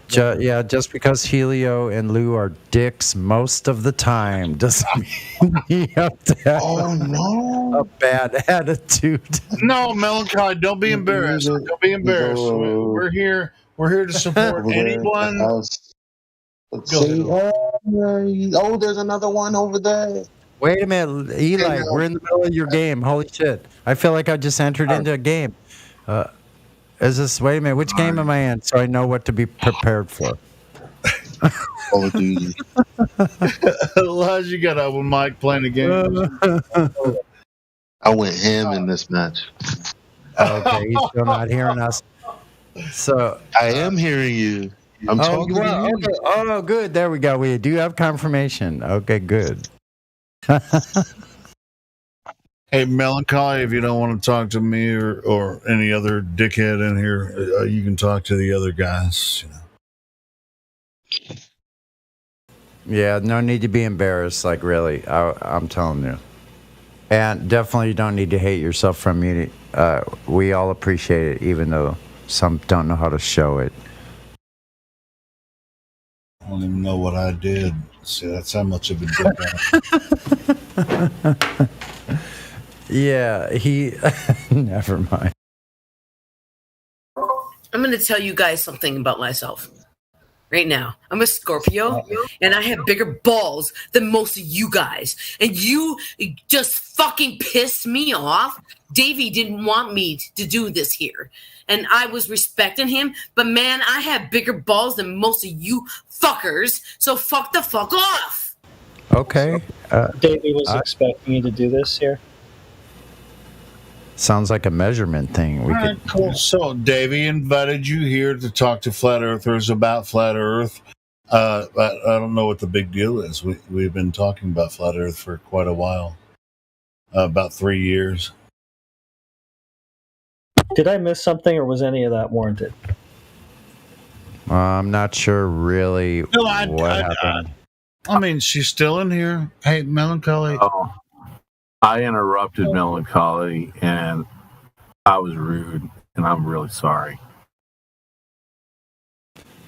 just because Helio and Lou are dicks most of the time doesn't mean you have to have a bad attitude. No, Melancholy, don't be embarrassed. Don't be embarrassed. We're here. We're here to support anyone. There's another one over there. Wait a minute, Eli. We're in the middle of your game. Holy shit! I feel like I just entered into a game. Is this? Wait a minute. Which game am I in? So I know what to be prepared for. Call of Duty. Elijah got up with Mike playing the game. I went ham in this match. Okay, he's still not hearing us. So I am hearing you. I'm talking to you. Okay. Oh, good. There we go. We do have confirmation. Okay, good. Hey, Melancholy, if you don't want to talk to me or any other dickhead in here, you can talk to the other guys. Yeah, no need to be embarrassed. Like, really, I'm telling you. And definitely you don't need to hate yourself from me. We all appreciate it, even though some don't know how to show it. I don't even know what I did. See, that's how much of a dick I am. Yeah, never mind. I'm going to tell you guys something about myself. Right now, I'm a Scorpio, and I have bigger balls than most of you guys. And you just fucking pissed me off. Davey didn't want me to do this here, and I was respecting him. But man, I have bigger balls than most of you fuckers. So fuck the fuck off. Okay. Davey was expecting you to do this here. Sounds like a measurement thing. All right, cool. So, Davey invited you here to talk to Flat Earthers about Flat Earth. I don't know what the big deal is. We've been talking about Flat Earth for quite a while, about 3 years. Did I miss something, or was any of that warranted? I'm not sure really what happened. I mean, she's still in here. Hey, Melancholy. Oh. I interrupted Melancholy, and I was rude, and I'm really sorry.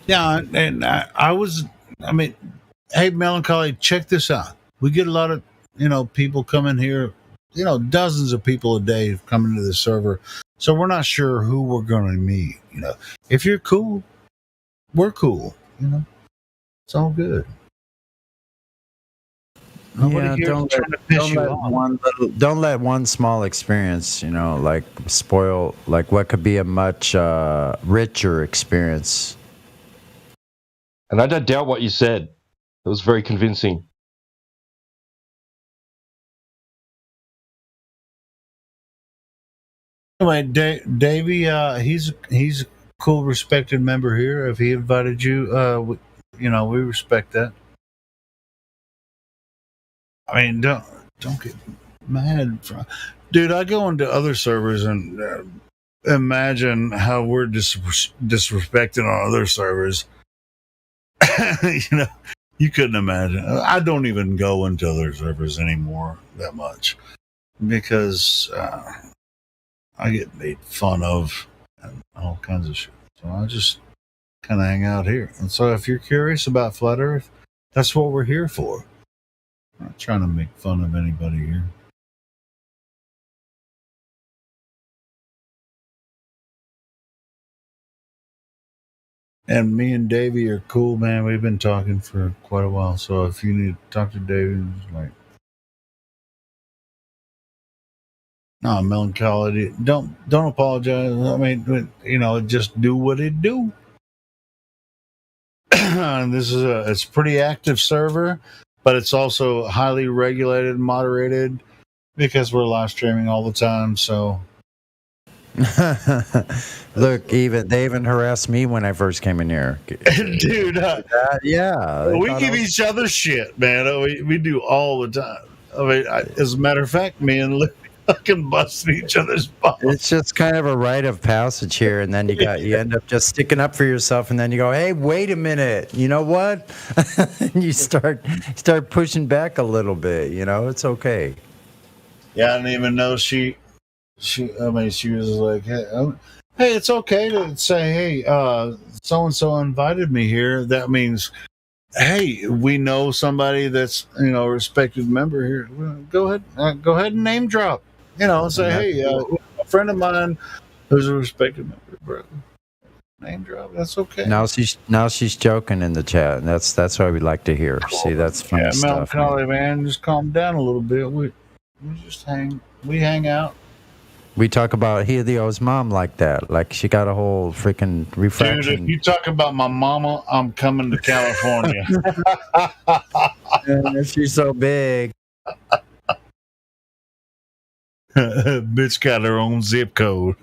Yeah, and I was. I mean, hey, Melancholy, check this out. We get a lot of, people coming here, dozens of people a day coming to the server. So we're not sure who we're going to meet. If you're cool, we're cool. It's all good. Yeah, don't let one small experience, like spoil like what could be a much richer experience. And I don't doubt what you said. It was very convincing. Anyway, Davey, he's a cool, respected member here. If he invited you, we respect that. I mean, don't get mad, dude. I go into other servers and imagine how we're disrespecting on other servers. You couldn't imagine. I don't even go into other servers anymore that much because I get made fun of and all kinds of shit. So I just kind of hang out here. And so if you're curious about Flat Earth, that's what we're here for. I'm not trying to make fun of anybody here. And me and Davey are cool, man. We've been talking for quite a while. So if you need to talk to Davey, no, Melancholy. Don't apologize. I mean, just do what it do. This is it's a pretty active server, but it's also highly regulated, moderated, because we're live streaming all the time. So, look, they even harassed me when I first came in here, dude. Yeah, we give each other shit, man. We do all the time. I mean, as a matter of fact, me and Luke fucking busting each other's butts. It's just kind of a rite of passage here, and then you end up just sticking up for yourself, and then you go, "Hey, wait a minute, you know what?" And you start pushing back a little bit. It's okay. Yeah, I didn't even know she. I mean, she was like, "Hey, it's okay to say, hey, so and so invited me here. That means." Hey, we know somebody that's a respected member here. Go ahead and name drop. Say, hey, a friend of mine who's a respected member, bro. Name drop. That's okay. Now she's joking in the chat, and that's why we like to hear. See, that's funny stuff. Melancholy, man, just calm down a little bit. We just hang out. We talk about Helio's mom like that. Like she got a whole freaking refraction. Dude, if you talk about my mama, I'm coming to California. She's so big. Bitch got her own zip code.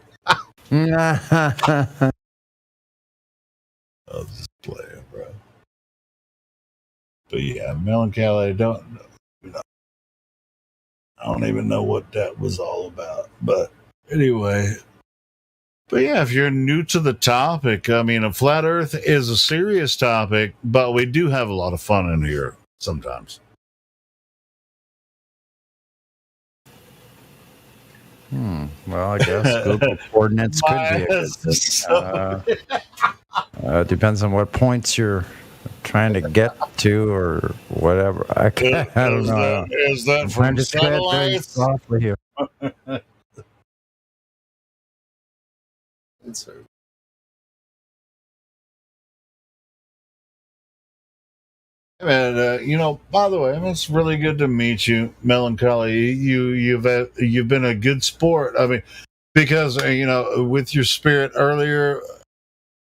I was just playing, bro. But yeah, Melancholy, I don't even know what that was all about. But anyway, if you're new to the topic, I mean, a flat Earth is a serious topic, but we do have a lot of fun in here sometimes. Well, I guess Google coordinates could be a good thing. Depends on what points you're trying to get to or whatever. I don't know. Is that from satellites? Softly here. And by the way, it's really good to meet you, Melancholy. You've been a good sport. I mean, because with your spirit earlier,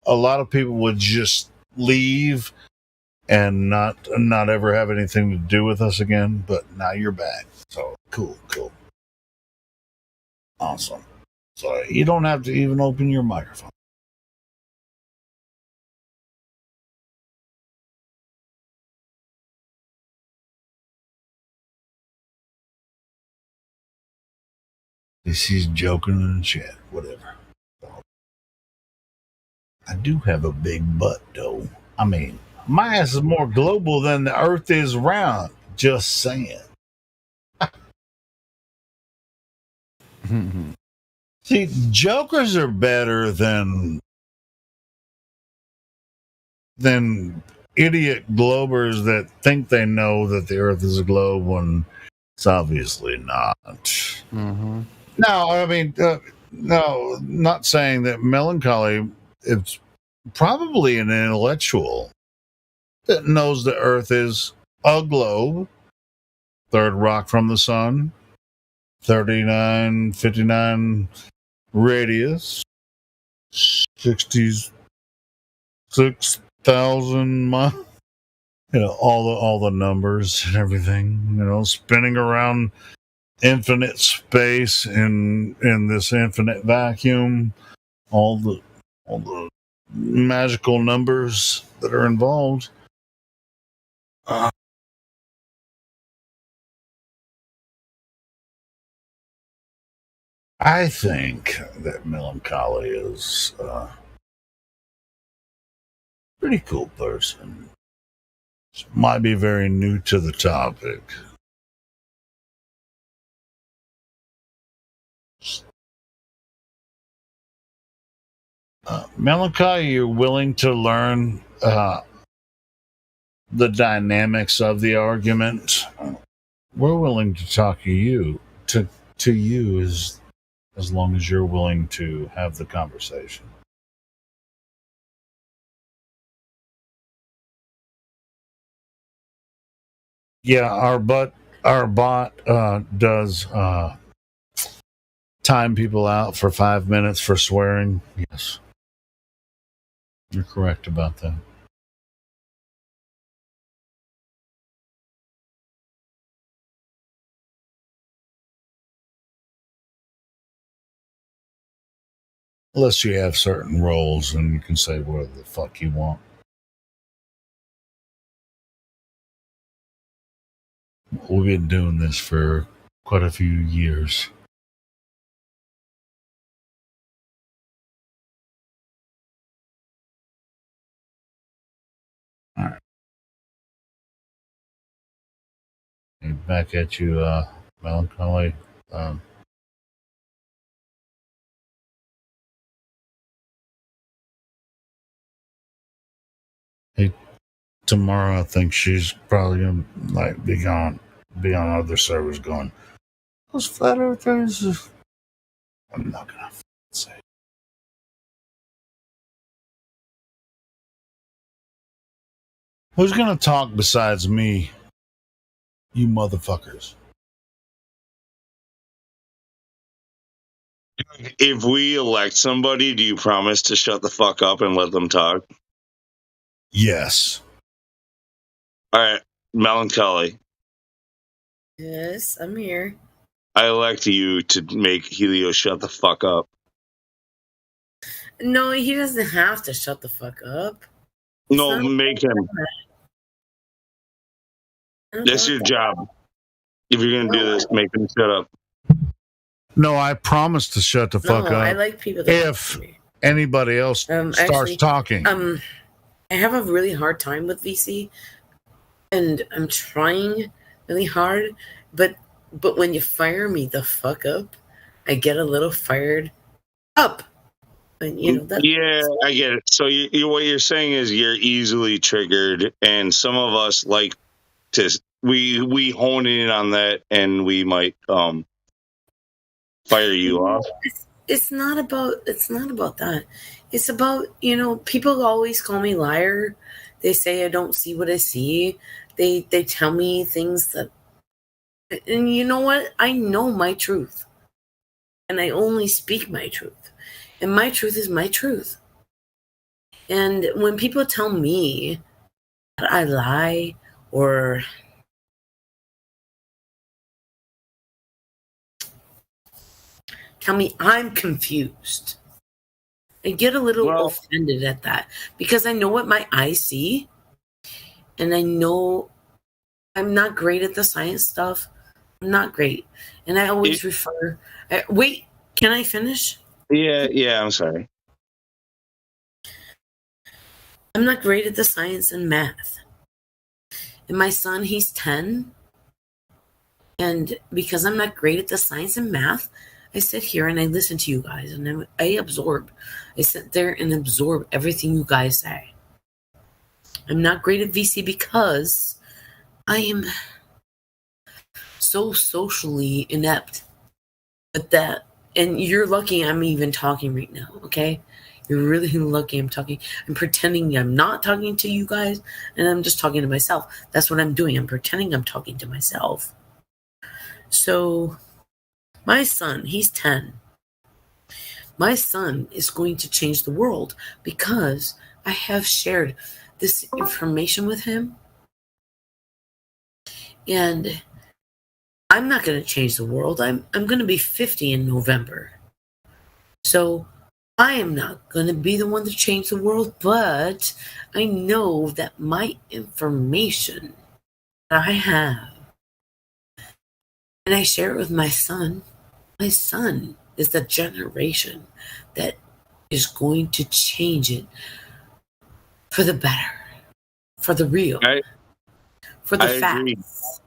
a lot of people would just leave and not ever have anything to do with us again. But now you're back, so cool, awesome. So you don't have to even open your microphone. She's joking in the chat, whatever. I do have a big butt, though. I mean, my ass is more global than the Earth is round. Just saying. See, jokers are better than idiot globers that think they know that the Earth is a globe when it's obviously not. Mm-hmm. No, I mean, no, not saying that melancholy. It's probably an intellectual that knows the Earth is a globe, third rock from the sun, 59 radius, 66,000 miles. All the numbers and everything. Spinning around infinite space in this infinite vacuum. All the magical numbers that are involved. I think that melancholy is a pretty cool person. Might be very new to the topic. Melancholy, you're willing to learn the dynamics of the argument. We're willing to talk to you as long as you're willing to have the conversation. Yeah, our bot does time people out for 5 minutes for swearing. Yes, you're correct about that. Unless you have certain roles and you can say whatever the fuck you want. We've been doing this for quite a few years. All right. Back at you, Melancholy. Hey, tomorrow I think she's probably gonna be on other servers going, those flat earthers. I'm not gonna say. Who's gonna talk besides me? You motherfuckers. If we elect somebody, do you promise to shut the fuck up and let them talk? Yes. All right, Melancholy. Yes, I'm here. I elect you to make Helio shut the fuck up. No, he doesn't have to shut the fuck up. No, make him. That's your job. If you're gonna do this, make him shut up. No, I promise to shut the fuck up. I like people that if anybody else starts talking. I have a really hard time with VC, and I'm trying really hard, but when you fire me the fuck up, I get a little fired up. And yeah, I get it. So what you're saying is you're easily triggered, and some of us like to we hone in on that, and we might fire you off. It's not about that. It's about, people always call me liar. They say I don't see what I see. They tell me things that, and you know what? I know my truth, and I only speak my truth, and my truth is my truth. And when people tell me that I lie or tell me I'm confused, I get a little offended at that, because I know what my eyes see, and I know I'm not great at the science stuff. I'm not great. And I always refer... wait, can I finish? Yeah, I'm sorry. I'm not great at the science and math. And my son, he's 10. And because I'm not great at the science and math, I sit here and I listen to you guys, and I absorb. I sit there and absorb everything you guys say. I'm not great at VC because I am so socially inept at that. And you're lucky I'm even talking right now, okay? You're really lucky I'm talking. I'm pretending I'm not talking to you guys, and I'm just talking to myself. That's what I'm doing. I'm pretending I'm talking to myself. So, my son, he's 10. My son is going to change the world because I have shared this information with him. And I'm not going to change the world. I'm going to be 50 in November. So I am not going to be the one to change the world, but I know that my information that I have, and I share it with my son is the generation that is going to change it for the better, for the real, for the facts.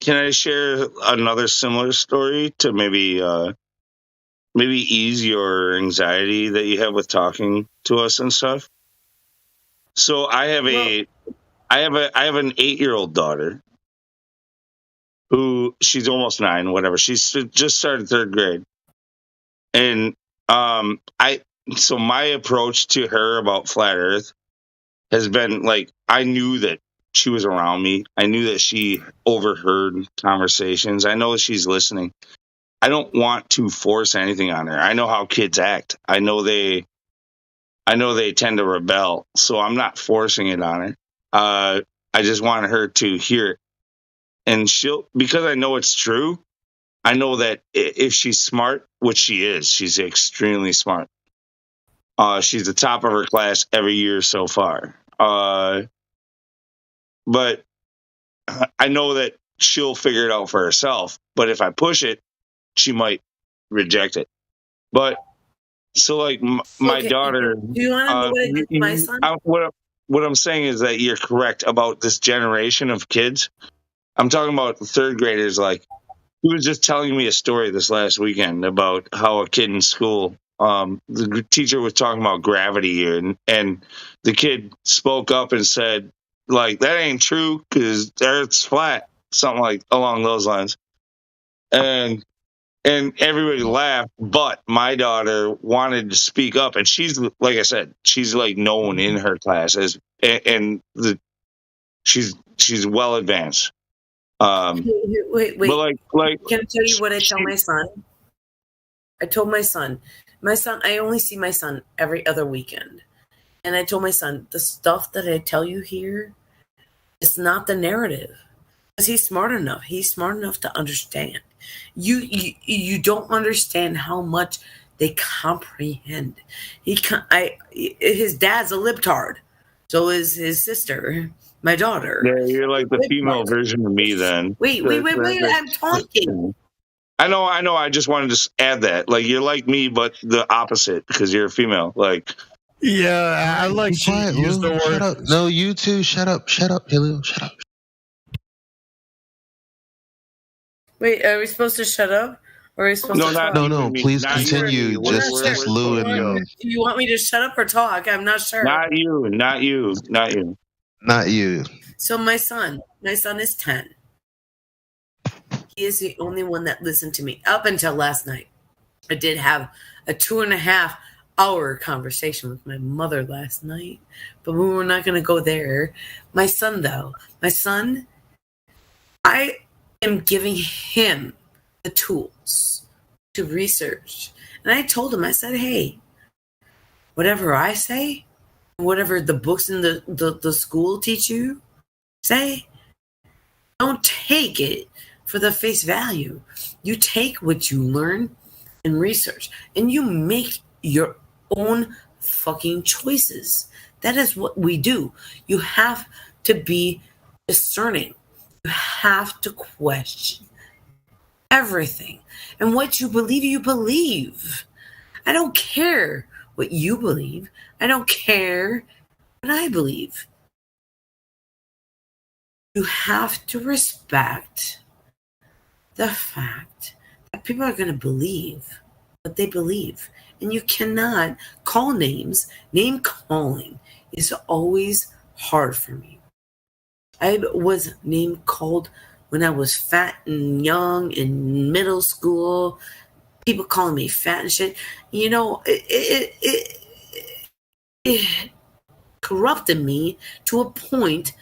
Can I share another similar story to maybe ease your anxiety that you have with talking to us and stuff? So I have an 8-year-old daughter who she's almost 9, whatever. She's just started 3rd grade, and so my approach to her about flat Earth has been like, I knew that she was around me. I knew that she overheard conversations. I know that she's listening. I don't want to force anything on her. I know how kids act. I know they tend to rebel, so I'm not forcing it on her. I just want her to hear it, and because I know it's true. I know that if she's smart, which she is, she's extremely smart. She's the top of her class every year so far. But I know that she'll figure it out for herself. But if I push it, she might reject it. But so, like, my daughter. Do you want to know what I did to my son? What I'm saying is that you're correct about this generation of kids. I'm talking about 3rd graders. Like, he was just telling me a story this last weekend about how a kid in school, the teacher was talking about gravity, and the kid spoke up and said, like, that ain't true because the Earth's flat, something like along those lines. And everybody laughed, but my daughter wanted to speak up, and she's, like I said, she's like known in her class as, she's well advanced. Wait. But like, can I tell you what I tell my son? I told my son, I only see my son every other weekend. And I told my son, the stuff that I tell you here, it's not the narrative. Because he's smart enough. He's smart enough to understand. You don't understand how much they comprehend. His dad's a libtard. So is his sister, my daughter. Yeah, you're like the female version of me then. Wait, I'm talking. I know. I just wanted to add that. Like, you're like me, but the opposite, because you're a female. Like, yeah, I like to use the word. Shut up. No, you two, shut up, Helio, shut up. Wait, are we supposed to shut up? Or are we supposed to talk? No, please continue. Just Lou and do you want me to shut up or talk? I'm not sure. Not you. So my son is 10. He is the only one that listened to me up until last night. I did have a 2.5-hour conversation with my mother last night, but we were not going to go there. My son, though, I am giving him the tools to research. And I told him, I said, hey, whatever I say, whatever the books in the school teach you say, don't take it for the face value. You take what you learn and research, and you make your own fucking choices. That is what we do. You have to be discerning. You have to question everything. And what you believe. I don't care what you believe. I don't care what I believe. You have to respect the fact that people are going to believe what they believe. And you cannot call names. Name calling is always hard for me. I was name called when I was fat and young in middle school. People calling me fat and shit. You know, it corrupted me to a point.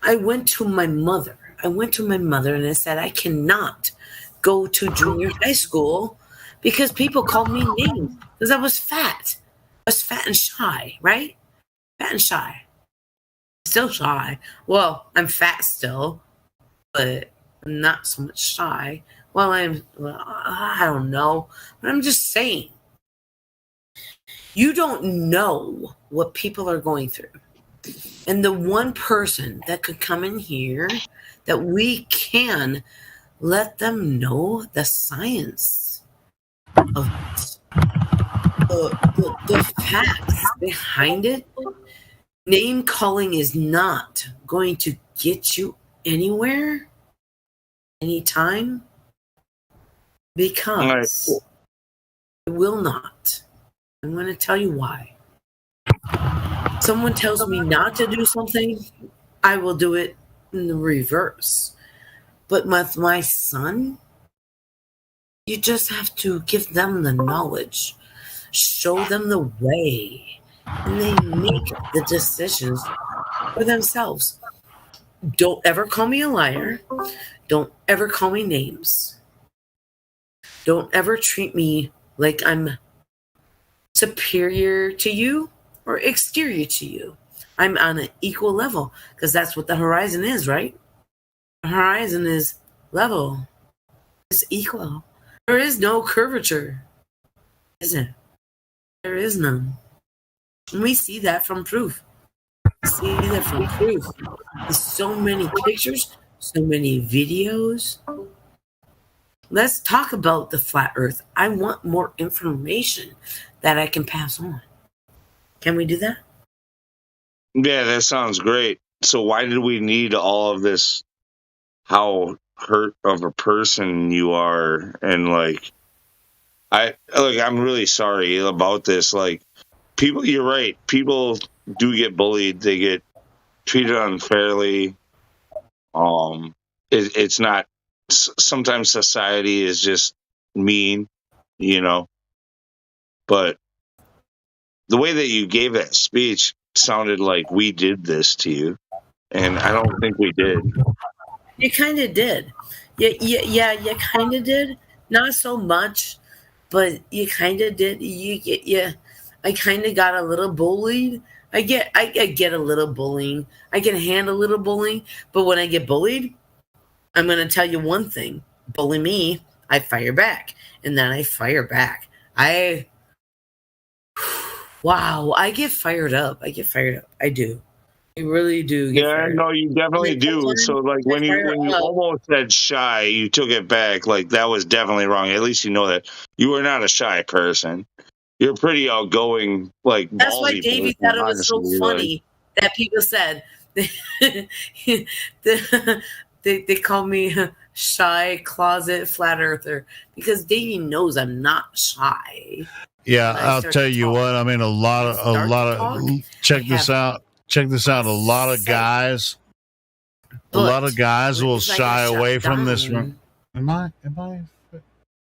I went to my mother and I said, I cannot go to junior high school because people called me names because I was fat. I was fat and shy, right? Fat and shy. Still shy. Well, I'm fat still, but I'm not so much shy. Well, I don't know. But I'm just saying. You don't know what people are going through. And the one person that could come in here that we can let them know the science of it, the facts behind it. Name calling is not going to get you anywhere, anytime, because it will not. I'm going to tell you why. Someone tells me not to do something, I will do it in the reverse. But with my son, you just have to give them the knowledge, show them the way, and they make the decisions for themselves. Don't ever call me a liar. Don't ever call me names. Don't ever treat me like I'm superior to you or exterior to you. I'm on an equal level because that's what the horizon is, right? The horizon is level. It's equal. There is no curvature, is it? There is none. And we see that from proof. There's so many pictures, so many videos. Let's talk about the flat earth. I want more information that I can pass on. Can we do that? Yeah, that sounds great. So why did we need all of this? How hurt of a person you are, and I'm really sorry about this. Like, people, you're right. People do get bullied. They get treated unfairly. It's not. Sometimes society is just mean, But the way that you gave that speech sounded like we did this to you, and I don't think we did. You kind of did. Yeah, you kind of did. Not so much, but you kind of did. I kind of got a little bullied. I get a little bullying. I can handle a little bullying, but when I get bullied, I'm going to tell you one thing. Bully me, I fire back, and then I fire back. Wow, I get fired up. I do. I really do. Yeah, no, you definitely do. So, like, when you almost said shy, you took it back. Like, that was definitely wrong. At least you know that you are not a shy person. You're pretty outgoing. Like, that's why Davey thought it was so funny that people said they call me shy, closet, flat earther, because Davey knows I'm not shy. Yeah, I'll tell you what. I mean, a lot of. Check this out. A lot of guys will shy away from this room. Am I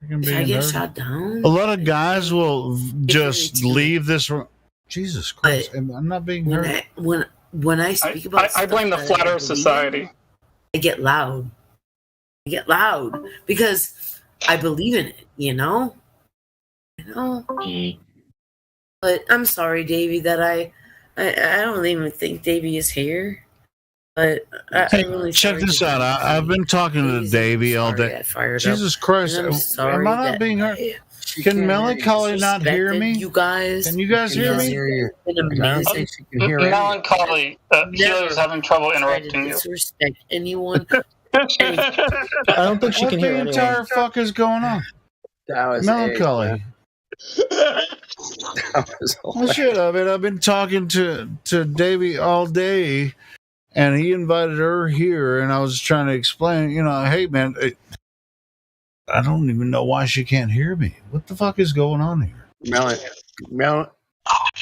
being get shot down? A lot of guys will just leave this room. Jesus Christ! I'm not being hurt. When I speak about, I blame the Flat Earth Society. I get loud. Because I believe in it. But I'm sorry, Davey, that I don't even think Davey is here. But I'm really check this out. I've been talking to Davey all day. Jesus Christ! Am I not being heard? Can Melancholy not hear me? You guys, can you guys hear me? Melancholy, Healer's having trouble interrupting you. Disrespect anyone. I don't think she can hear anyone. What the entire fuck is going on? That was Melancholy. Well, shit. I mean, I've been talking to Davey all day, and he invited her here, and I was trying to explain, hey, man, I don't even know why she can't hear me. What the fuck is going on here?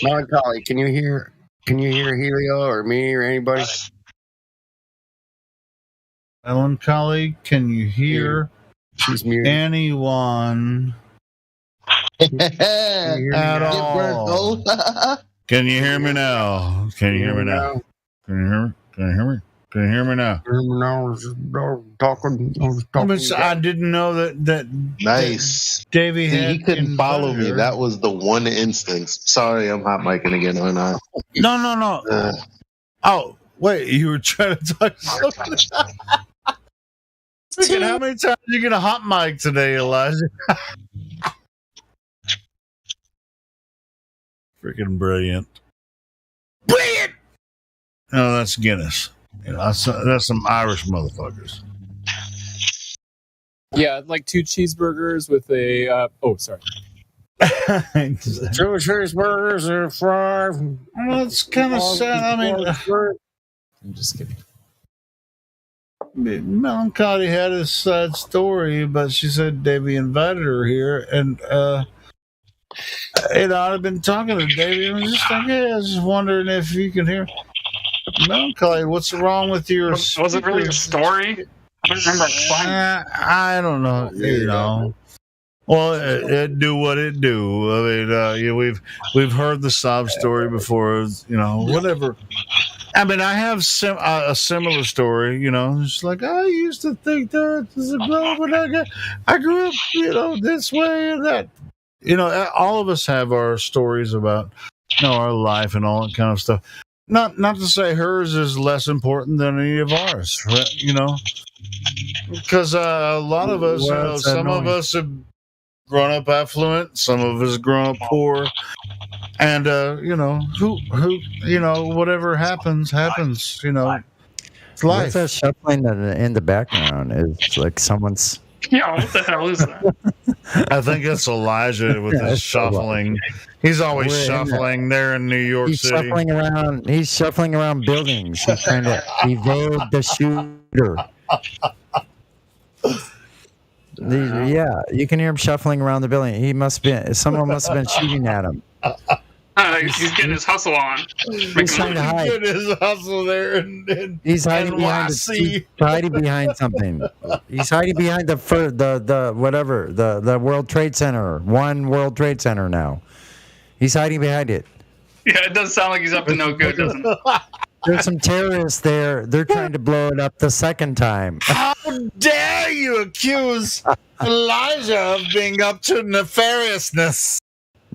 Melancholy, can you hear Can you hear Helio or me or anybody? Ellen Collie, can you hear anyone at all? Can you hear me now? Can you hear me now? Can you hear me? Can you hear me? Can you hear me now? I didn't know that nice. Davey See, he couldn't follow me. That was the one instance. Sorry, I'm hot micing again, aren't I? No. Oh, wait, you were trying to talk something. How many times are you going to hot mic today, Elijah? Freaking brilliant. Brilliant! No, that's Guinness. That's some Irish motherfuckers. Yeah, like 2 cheeseburgers with a. Sorry. 2 cheeseburgers and 5. Well, it's kind of sad. I mean, I'm just kidding. Melancholy had a sad story, but she said Davey invited her here, and I've been talking to Davey, and I was just like, hey, I was just wondering if you can hear. Melancholy, what's wrong with your? Was it really a story? I don't remember explaining. I don't know. You know. Well, it do what it do. I mean, we've heard the sob story before. You know, whatever. I mean, I have a similar story. You know, it's like I used to think that as a girl, but I grew up, this way and that. You know, all of us have our stories about, our life and all that kind of stuff. Not to say hers is less important than any of ours, right? Because a lot of us, some of us have grown up affluent, some of us grown up poor, and who whatever happens. It's life. What's that shuffling in the background? Is like someone's. Yeah, what the hell is that? I think it's Elijah with his shuffling. He's always shuffling there in New York City. He's shuffling around buildings. He's trying to evade the shooter. Yeah, you can hear him shuffling around the building. Someone must have been shooting at him. He's getting his hustle on. He's trying to hide. Getting his hustle there, and he's hiding behind something. He's hiding behind the World Trade Center. One World Trade Center now. He's hiding behind it. Yeah, it does sound like he's up to no good, doesn't it? There's some terrorists there. They're trying to blow it up the second time. How dare you accuse Elijah of being up to nefariousness?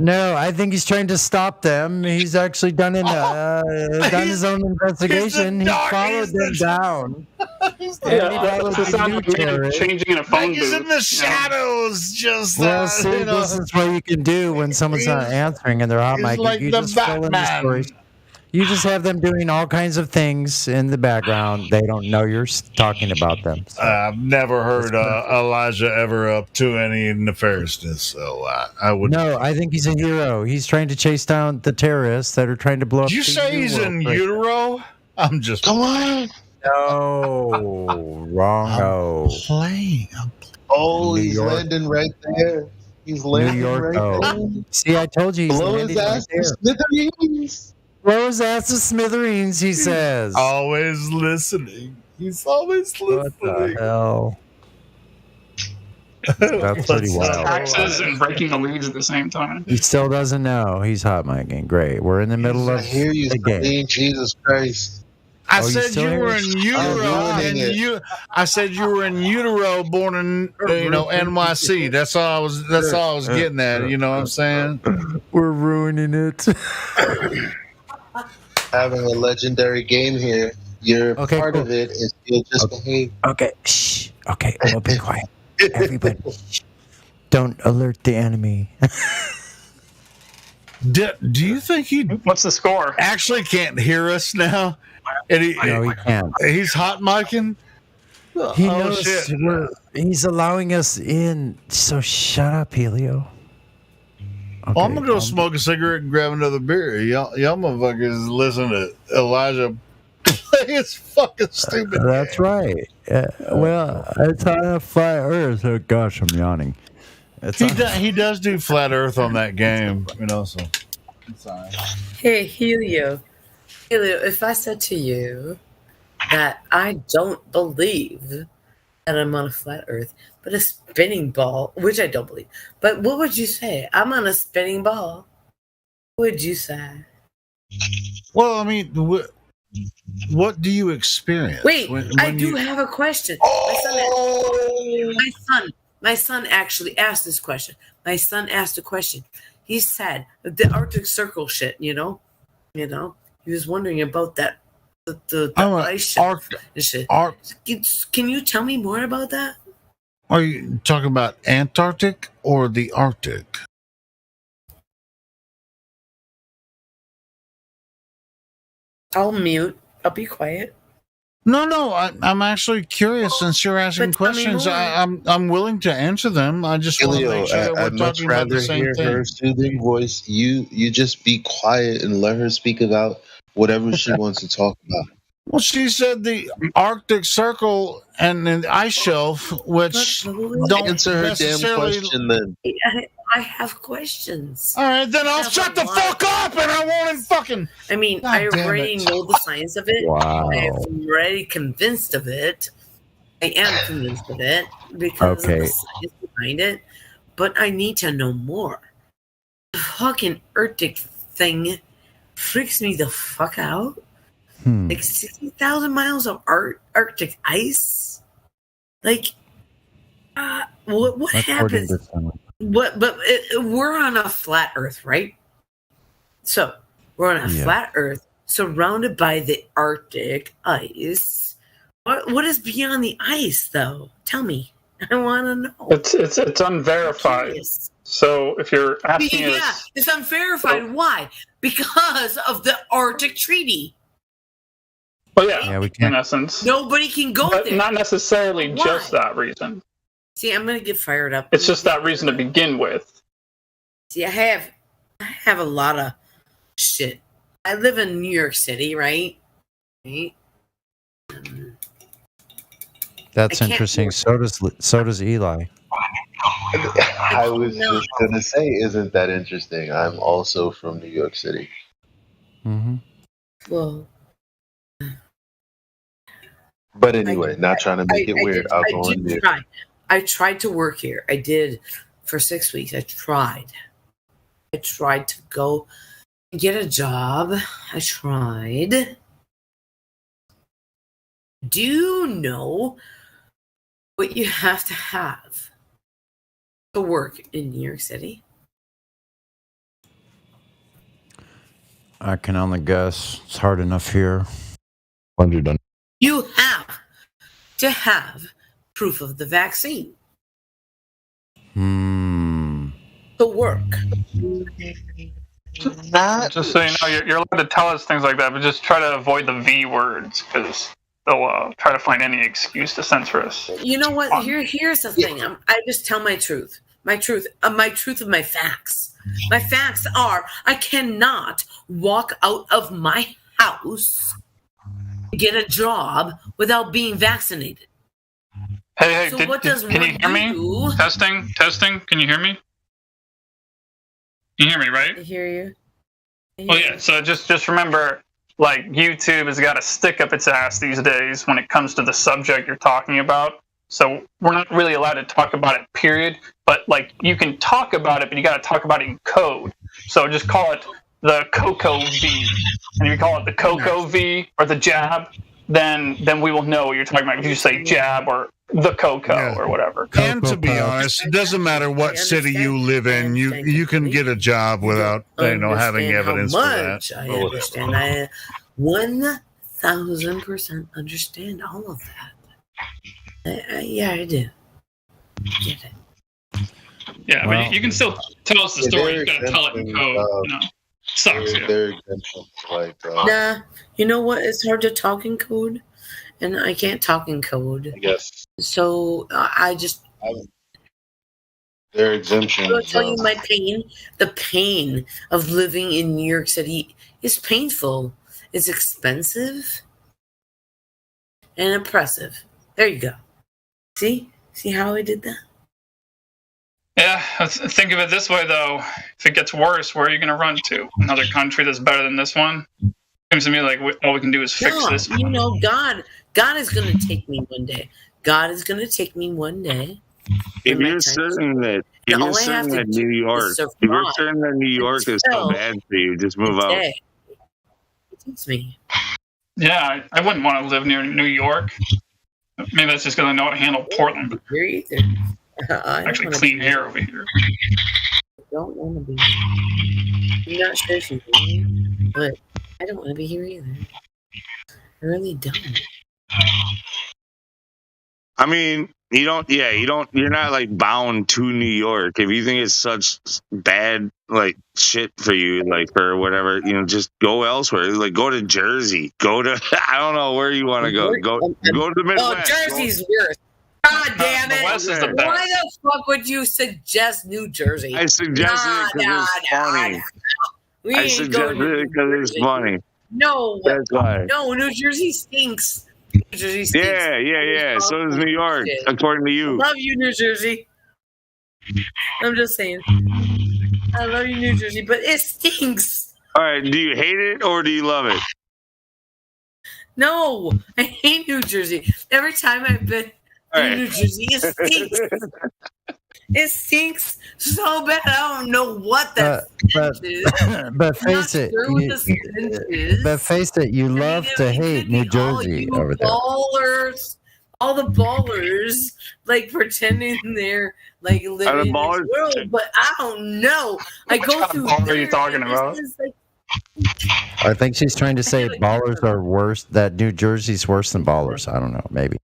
No, I think he's trying to stop them. He's actually done his own investigation. He followed them down. Changing in a phone He's booth. in the shadows, just this is what you can do when someone's not answering and they're hot mic. Like you the just fill in the stories. You just have them doing all kinds of things in the background. They don't know you're talking about them. So. I've never heard Elijah ever up to any nefariousness, so I would. No, I think he's a hero. He's trying to chase down the terrorists that are trying to blow up. Did you say he's in utero? I'm just. Come on. No, wrong. Playing. Oh, he's landing right there. He's landing right there. See, I told you he's Blow landing his ass right to there. smithereens. Blow his ass to smithereens, he says. Always listening. He's always listening. What the hell? That's pretty wild. Taxes and breaking the leads at the same time. He still doesn't know. He's hot micing. Great. We're in the middle of the game. Jesus Christ. I said you were in utero, I said you were in utero, born in NYC. That's all I was getting at. You know what I'm saying? We're ruining it. Having a legendary game here. Your part of it is you'll just behave. Okay, shh. Okay, well, be quiet. Everybody, shh. Don't alert the enemy. Do you think he? What's the score? Actually, can't hear us now. And no, he can't. He's hot micing. He knows he's allowing us in. So shut up, Helio. Okay, well, I'm gonna go smoke a cigarette and grab another beer. Y'all motherfuckers listen to Elijah play his fucking stupid. That's game. Right. Well, it's on a flat Earth. Oh gosh, I'm yawning. He does do flat Earth on that game, So. Hey, Helio. Elio, if I said to you that I don't believe that I'm on a flat Earth, but a spinning ball, which I don't believe, but what would you say? I'm on a spinning ball. What would you say? Well, I mean, what do you experience? Wait, when I do have a question. My son actually asked this question. My son asked a question. He said the Arctic Circle shit. You know, he was wondering about that the ice shelf and shit. Can you tell me more about that? Are you talking about Antarctic or the Arctic? I'll mute. I'll be quiet. No, I'm actually curious. Since you're asking questions, I'm willing to answer them. I just want to make sure that we're talking about the same thing. Her soothing voice. You just be quiet and let her speak about whatever she wants to talk about. Well, she said the Arctic Circle and the ice shelf, which don't answer her damn question. Then I have questions. All right, then I'll shut the fuck up, and I won't fucking. I mean, I already know the science of it. Wow. I'm already convinced of it. I am convinced of it because of the science behind it. But I need to know more. The fucking Arctic thing freaks me the fuck out. Like 60,000 miles of Arctic ice. Like, what happens? We're on a flat Earth, right? So we're on a flat Earth, surrounded by the Arctic ice. What is beyond the ice, though? Tell me. I want to know. It's unverified. So if you're asking us, it's unverified. Why? Because of the Arctic Treaty. Well, yeah, we can. In essence, nobody can go but there. Not necessarily just that reason. See, I'm gonna get fired up. It's just that reason to begin with. See, I have a lot of shit. I live in New York City, right? That's interesting. So does Eli. I was just gonna say, isn't that interesting? I'm also from New York City. Mm-hmm. Well. But anyway, not trying to make it weird. I'll go on mute. I tried to work here. I did for 6 weeks. I tried to go and get a job. I tried. Do you know what you have to work in New York City? I can only guess. It's hard enough here. You have to have proof of the vaccine to work. Just so you know, you're allowed to tell us things like that, but just try to avoid the V words because they'll try to find any excuse to censor us. You know what? Here's the thing. I just tell my truth. My truth of my facts. My facts are I cannot walk out of my house, get a job without being vaccinated. Hey, so can you hear me? Testing. Can you hear me? You hear me, right? I hear you. Well, yeah. So just remember, like, YouTube has got a stick up its ass these days when it comes to the subject you're talking about. So we're not really allowed to talk about it, period. But like, you can talk about it, but you got to talk about it in code. So just call it the Coco V, and if you call it the Coco V or the jab, then we will know what you're talking about. If you say jab or the Coco or whatever. And to be honest, it doesn't matter what city you live in. You can get a job without having evidence for that. I understand. I 1,000% understand all of that. Yeah, I do. Get it. Yeah, but you can still tell us the story. You got to tell it in code. Sucks. Nah, you know what? It's hard to talk in code, and I can't talk in code. I guess. So I just. There are exemptions. I'll tell you my pain. The pain of living in New York City is painful. It's expensive and oppressive. There you go. See how I did that? Yeah, think of it this way, though. If it gets worse, where are you going to run to? Another country that's better than this one? Seems to me like all we can do is fix this. You know, God is going to take me one day. God is going to take me one day. If you're certain that New York, if you're certain that New York is so bad for you, just move out. It takes me. Yeah, I wouldn't want to live near New York. Maybe that's just because I know how to handle Portland. Actually, clean air over here. I don't want to be. I'm not sure if you do, but I don't want to be here either. I really don't. I mean, you're not like bound to New York. If you think it's such bad like shit for you, like or whatever, just go elsewhere. Like go to Jersey. Go to I don't know where you want to go. Go to the Midwest. Oh, Jersey's worse. God damn it! West is the best. Why the fuck would you suggest New Jersey? I suggest it because it's funny. I suggest it because it's funny. No, that's why. No, New Jersey stinks. New Jersey stinks. Yeah. So does New York, according to you. Love you, New Jersey. I'm just saying. I love you, New Jersey, but it stinks. All right, do you hate it or do you love it? No, I hate New Jersey. Every time I've been in New Jersey, it stinks. It stinks so bad. I don't know what that is. But face it, you love to hate New Jersey over there. Ballers, all the ballers, like pretending they're like living in this world, but I don't know. I go through. What are you talking about? I think she's trying to say ballers are worse. That New Jersey's worse than ballers. I don't know. Maybe.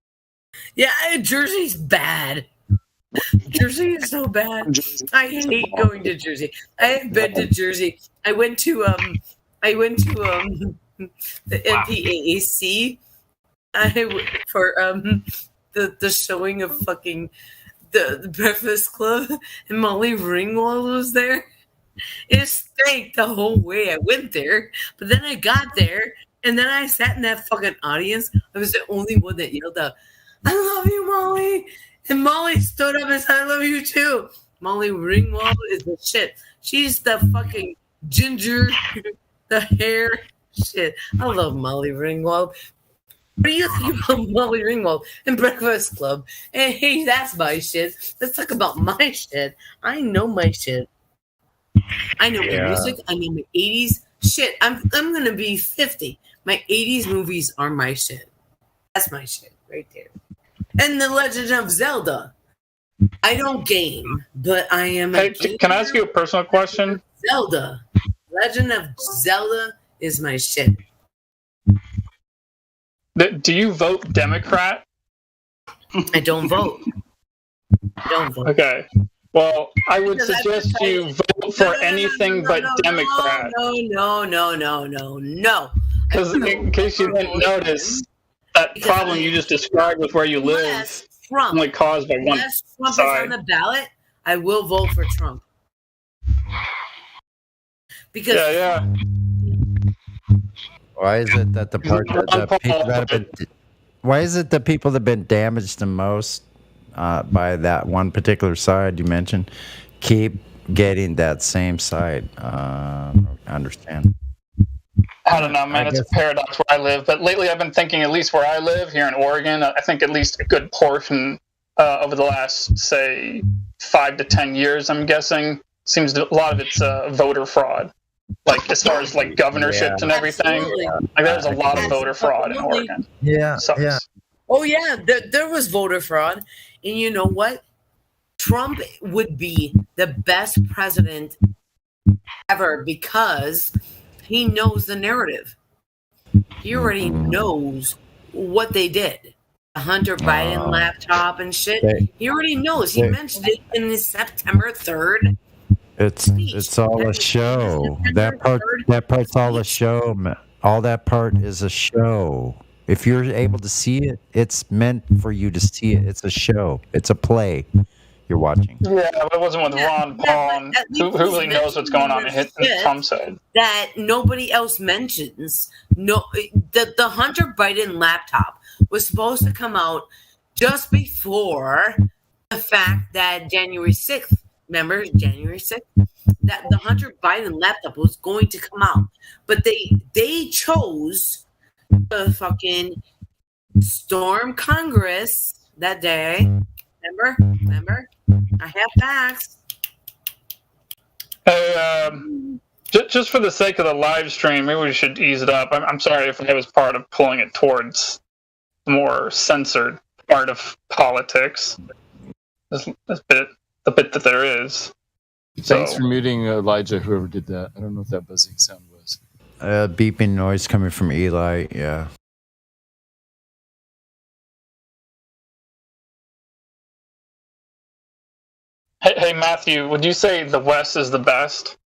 Yeah, Jersey's bad. Jersey is so bad. I hate going to Jersey. I have been to Jersey. I went to the NPAAC for the showing of fucking the Breakfast Club, and Molly Ringwald was there. It stank the whole way I went there, but then I got there, and then I sat in that fucking audience. I was the only one that yelled out, "I love you, Molly." And Molly stood up and said, "I love you too." Molly Ringwald is the shit. She's the fucking ginger, the hair shit. I love Molly Ringwald. What do you think about Molly Ringwald and Breakfast Club? Hey, that's my shit. Let's talk about my shit. I know my shit. I know my music. I know my 80s shit. I'm gonna be 50. My 80s movies are my shit. That's my shit right there. And The Legend of Zelda. I don't game, but I am Can I ask you a personal question? Zelda. Legend of Zelda is my shit. Do you vote Democrat? I don't vote. Okay. Well, I would suggest you vote for anything but Democrat. No. Because in case you didn't notice, that problem you just described with where you live only caused by one unless Trump side. is on the ballot, I will vote for Trump. Because why is it that the people that have been why is it the people that have been damaged the most by that one particular side you mentioned keep getting that same side? I understand. I don't know, man. It's a paradox where I live. But lately I've been thinking, at least where I live, here in Oregon, I think at least a good portion over the last, say, 5 to 10 years, I'm guessing, seems a lot of it's voter fraud. Like, as far as, like, governorships and everything. Like, there's a lot of voter fraud in Oregon. Yeah. Oh, yeah. There was voter fraud. And you know what? Trump would be the best president ever because he knows the narrative. He already knows what they did. The Hunter Biden laptop and shit. He already knows. He mentioned it in his September 3rd. It's all a show. That part's all a show. All that part is a show. If you're able to see it, it's meant for you to see it. It's a show. It's a play you're watching. Yeah, but it wasn't with Ron Paul. Who really knows what's going on in Trump's head? That nobody else mentions. No, the Hunter Biden laptop was supposed to come out just before the fact that January 6th, remember January 6th? that the Hunter Biden laptop was going to come out, but they chose to fucking storm Congress that day. Remember? I have facts. Hey, just for the sake of the live stream, maybe we should ease it up. I'm sorry if I was part of pulling it towards the more censored part of politics. The bit that there is. Thanks for muting Elijah, whoever did that. I don't know what that buzzing sound was. Beeping noise coming from Eli, yeah. Hey, Matthew, would you say the West is the best?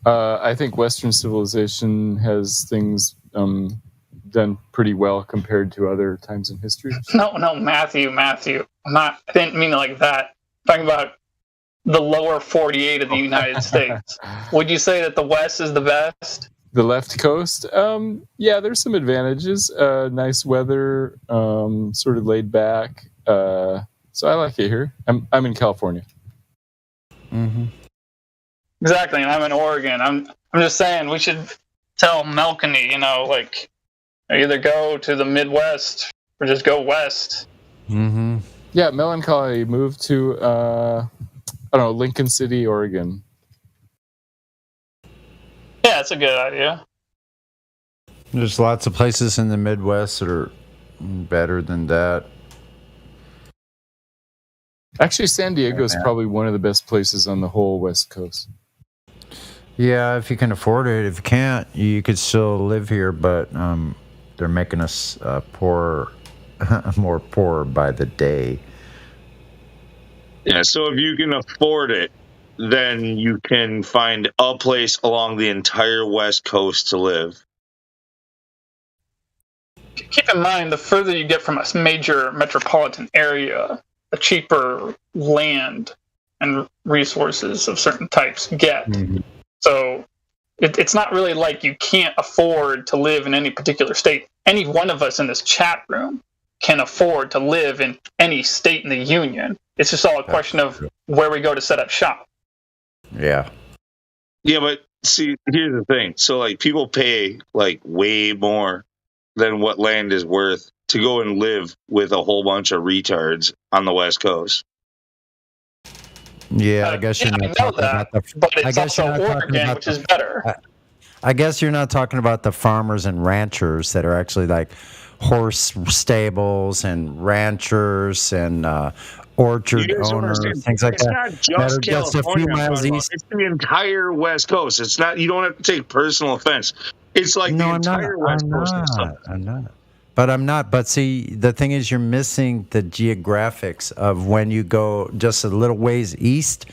I think Western civilization has things done pretty well compared to other times in history. No, Matthew. I didn't mean it like that. I'm talking about the lower 48 of the United States. Would you say that the West is the best? The left coast? Yeah, there's some advantages. Nice weather, sort of laid back. So I like it here. I'm in California. Mm-hmm. Exactly, and I'm in Oregon. I'm just saying we should tell Melkany, either go to the Midwest or just go west. Mm-hmm. Yeah, Melancholy moved to Lincoln City, Oregon. Yeah, it's a good idea. There's lots of places in the Midwest that are better than that. Actually, San Diego is probably one of the best places on the whole West Coast. Yeah, if you can afford it. If you can't, you could still live here, but they're making us more poor by the day. Yeah, so if you can afford it, then you can find a place along the entire West Coast to live. Keep in mind, the further you get from a major metropolitan area, the cheaper land and resources of certain types get. Mm-hmm. So it's not really like you can't afford to live in any particular state. Any one of us in this chat room can afford to live in any state in the union. It's just all a question of where we go to set up shop. Yeah. Yeah, but see, here's the thing. So, people pay, way more than what land is worth to go and live with a whole bunch of retards on the West Coast. Yeah, I guess you're not talking about the. But it's also Oregon, which is better. I guess you're not talking about the farmers and ranchers that are actually like horse stables and ranchers and orchard owners, things like that. It's not just California. A few miles east. It's the entire West Coast. It's not. You don't have to take personal offense. It's like the entire West Coast. I'm not. But I'm not. But see, the thing is, you're missing the geographics of when you go just a little ways east.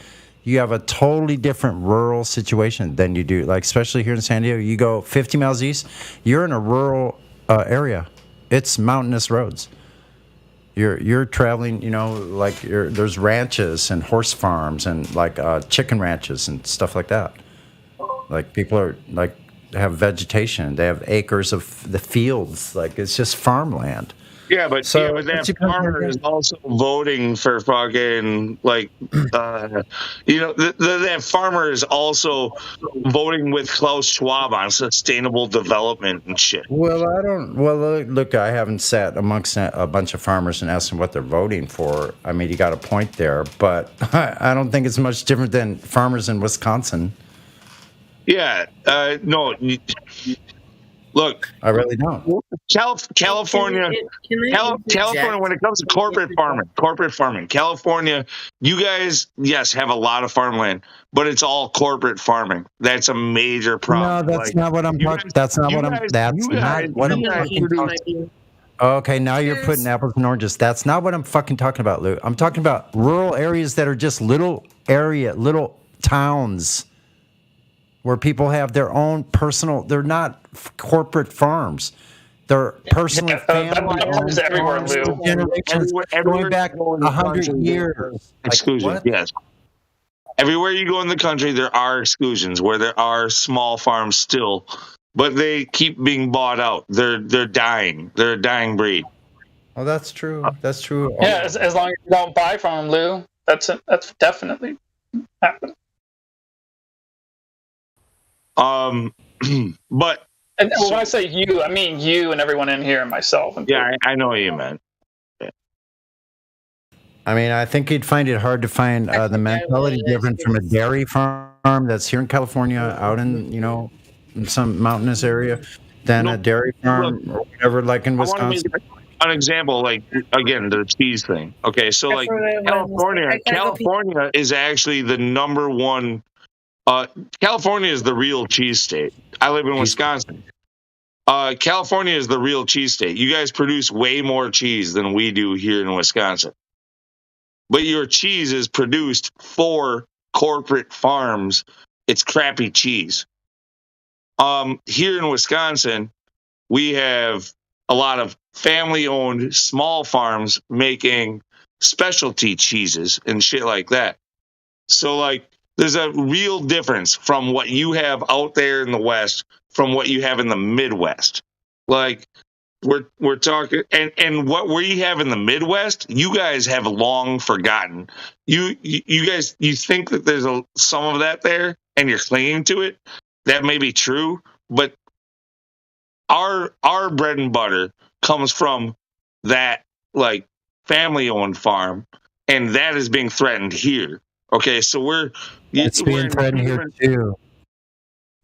You have a totally different rural situation than you do, especially here in San Diego. You go 50 miles east, you're in a rural area. It's mountainous roads. You're traveling, there's ranches and horse farms and chicken ranches and stuff like that. People are have vegetation. They have acres of the fields. It's just farmland. Yeah, but that farmer is also voting for fucking that farmer is also voting with Klaus Schwab on sustainable development and shit. Well, look, I haven't sat amongst a bunch of farmers and asked them what they're voting for. I mean, you got a point there, but I don't think it's much different than farmers in Wisconsin. Yeah, no. Look, I really don't. California, when it comes to corporate farming, California, you guys, yes, have a lot of farmland, but it's all corporate farming. That's a major problem. No, that's not what I'm talking. That's not what I'm talking about. Okay, now you're putting apples and oranges. That's not what I'm fucking talking about, Lou. I'm talking about rural areas that are just little towns, where people have their own personal, they're not corporate farms. They're personally family-owned everywhere, Lou. Generations going back 100 years. Exclusions, yes. Everywhere you go in the country, there are exclusions where there are small farms still, but they keep being bought out. They're dying. They're a dying breed. Oh, that's true. That's true. Yeah, as long as you don't buy from them, Lou, that's definitely happening. But and when I say you, I mean you and everyone in here and myself. Yeah, I know what you meant. I mean, I think you'd find it hard to find the mentality different from a dairy farm that's here in California, out in in some mountainous area, than a dairy farm or whatever, like in Wisconsin. An example, like again, the cheese thing. Okay, so like California is actually the number one. California is the real cheese state. I live in Wisconsin. California is the real cheese state. You guys produce way more cheese than we do here in Wisconsin. But your cheese is produced for corporate farms. It's crappy cheese. Here in Wisconsin, we have a lot of family-owned small farms making specialty cheeses and shit like that. So, like, there's a real difference from what you have out there in the West from what you have in the Midwest. Like, we're talking, and what we have in the Midwest, you guys have long forgotten. You guys, you think that there's some of that there, and you're clinging to it. That may be true, but our bread and butter comes from that like family-owned farm, and that is being threatened here. Okay, so it's being threatened here too.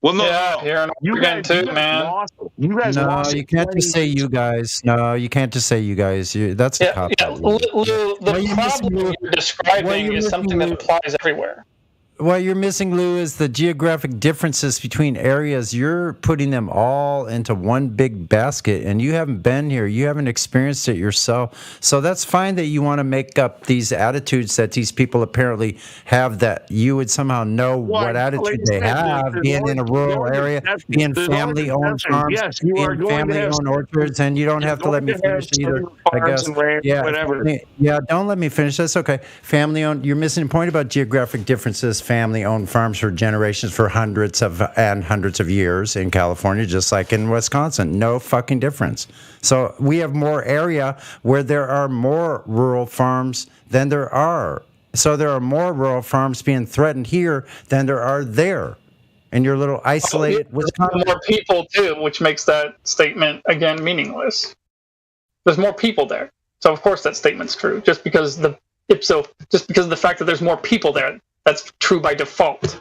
Well, no, here in Oregon too, man. You guys lost. You can't just say you guys. No, you can't just say you guys. That's a cop out. The problem you're describing is something that applies everywhere. What you're missing, Lou, is the geographic differences between areas. You're putting them all into one big basket, and you haven't been here. You haven't experienced it yourself. So that's fine that you want to make up these attitudes that these people apparently have, that you would somehow know what attitude they have, being in a rural area, being family-owned farms, being family-owned orchards, and you don't have to let me finish either, I guess. Yeah, don't let me finish. That's okay. Family-owned. You're missing a point about geographic differences. Family-owned farms for generations, for hundreds of years in California, just like in Wisconsin. No fucking difference. So we have more area where there are more rural farms than there are. So there are more rural farms being threatened here than there are there. In your little isolated Wisconsin. More people too, which makes that statement again meaningless. There's more people there, so of course that statement's true. Just because of the fact that there's more people there. That's true by default.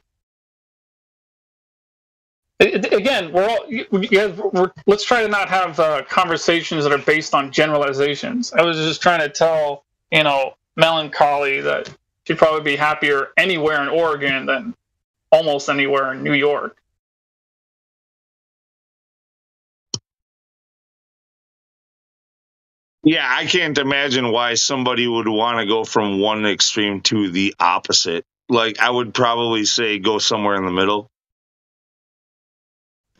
Again, let's try to not have conversations that are based on generalizations. I was just trying to tell, Melancholy that she'd probably be happier anywhere in Oregon than almost anywhere in New York. Yeah, I can't imagine why somebody would want to go from one extreme to the opposite. Like, I would probably say go somewhere in the middle.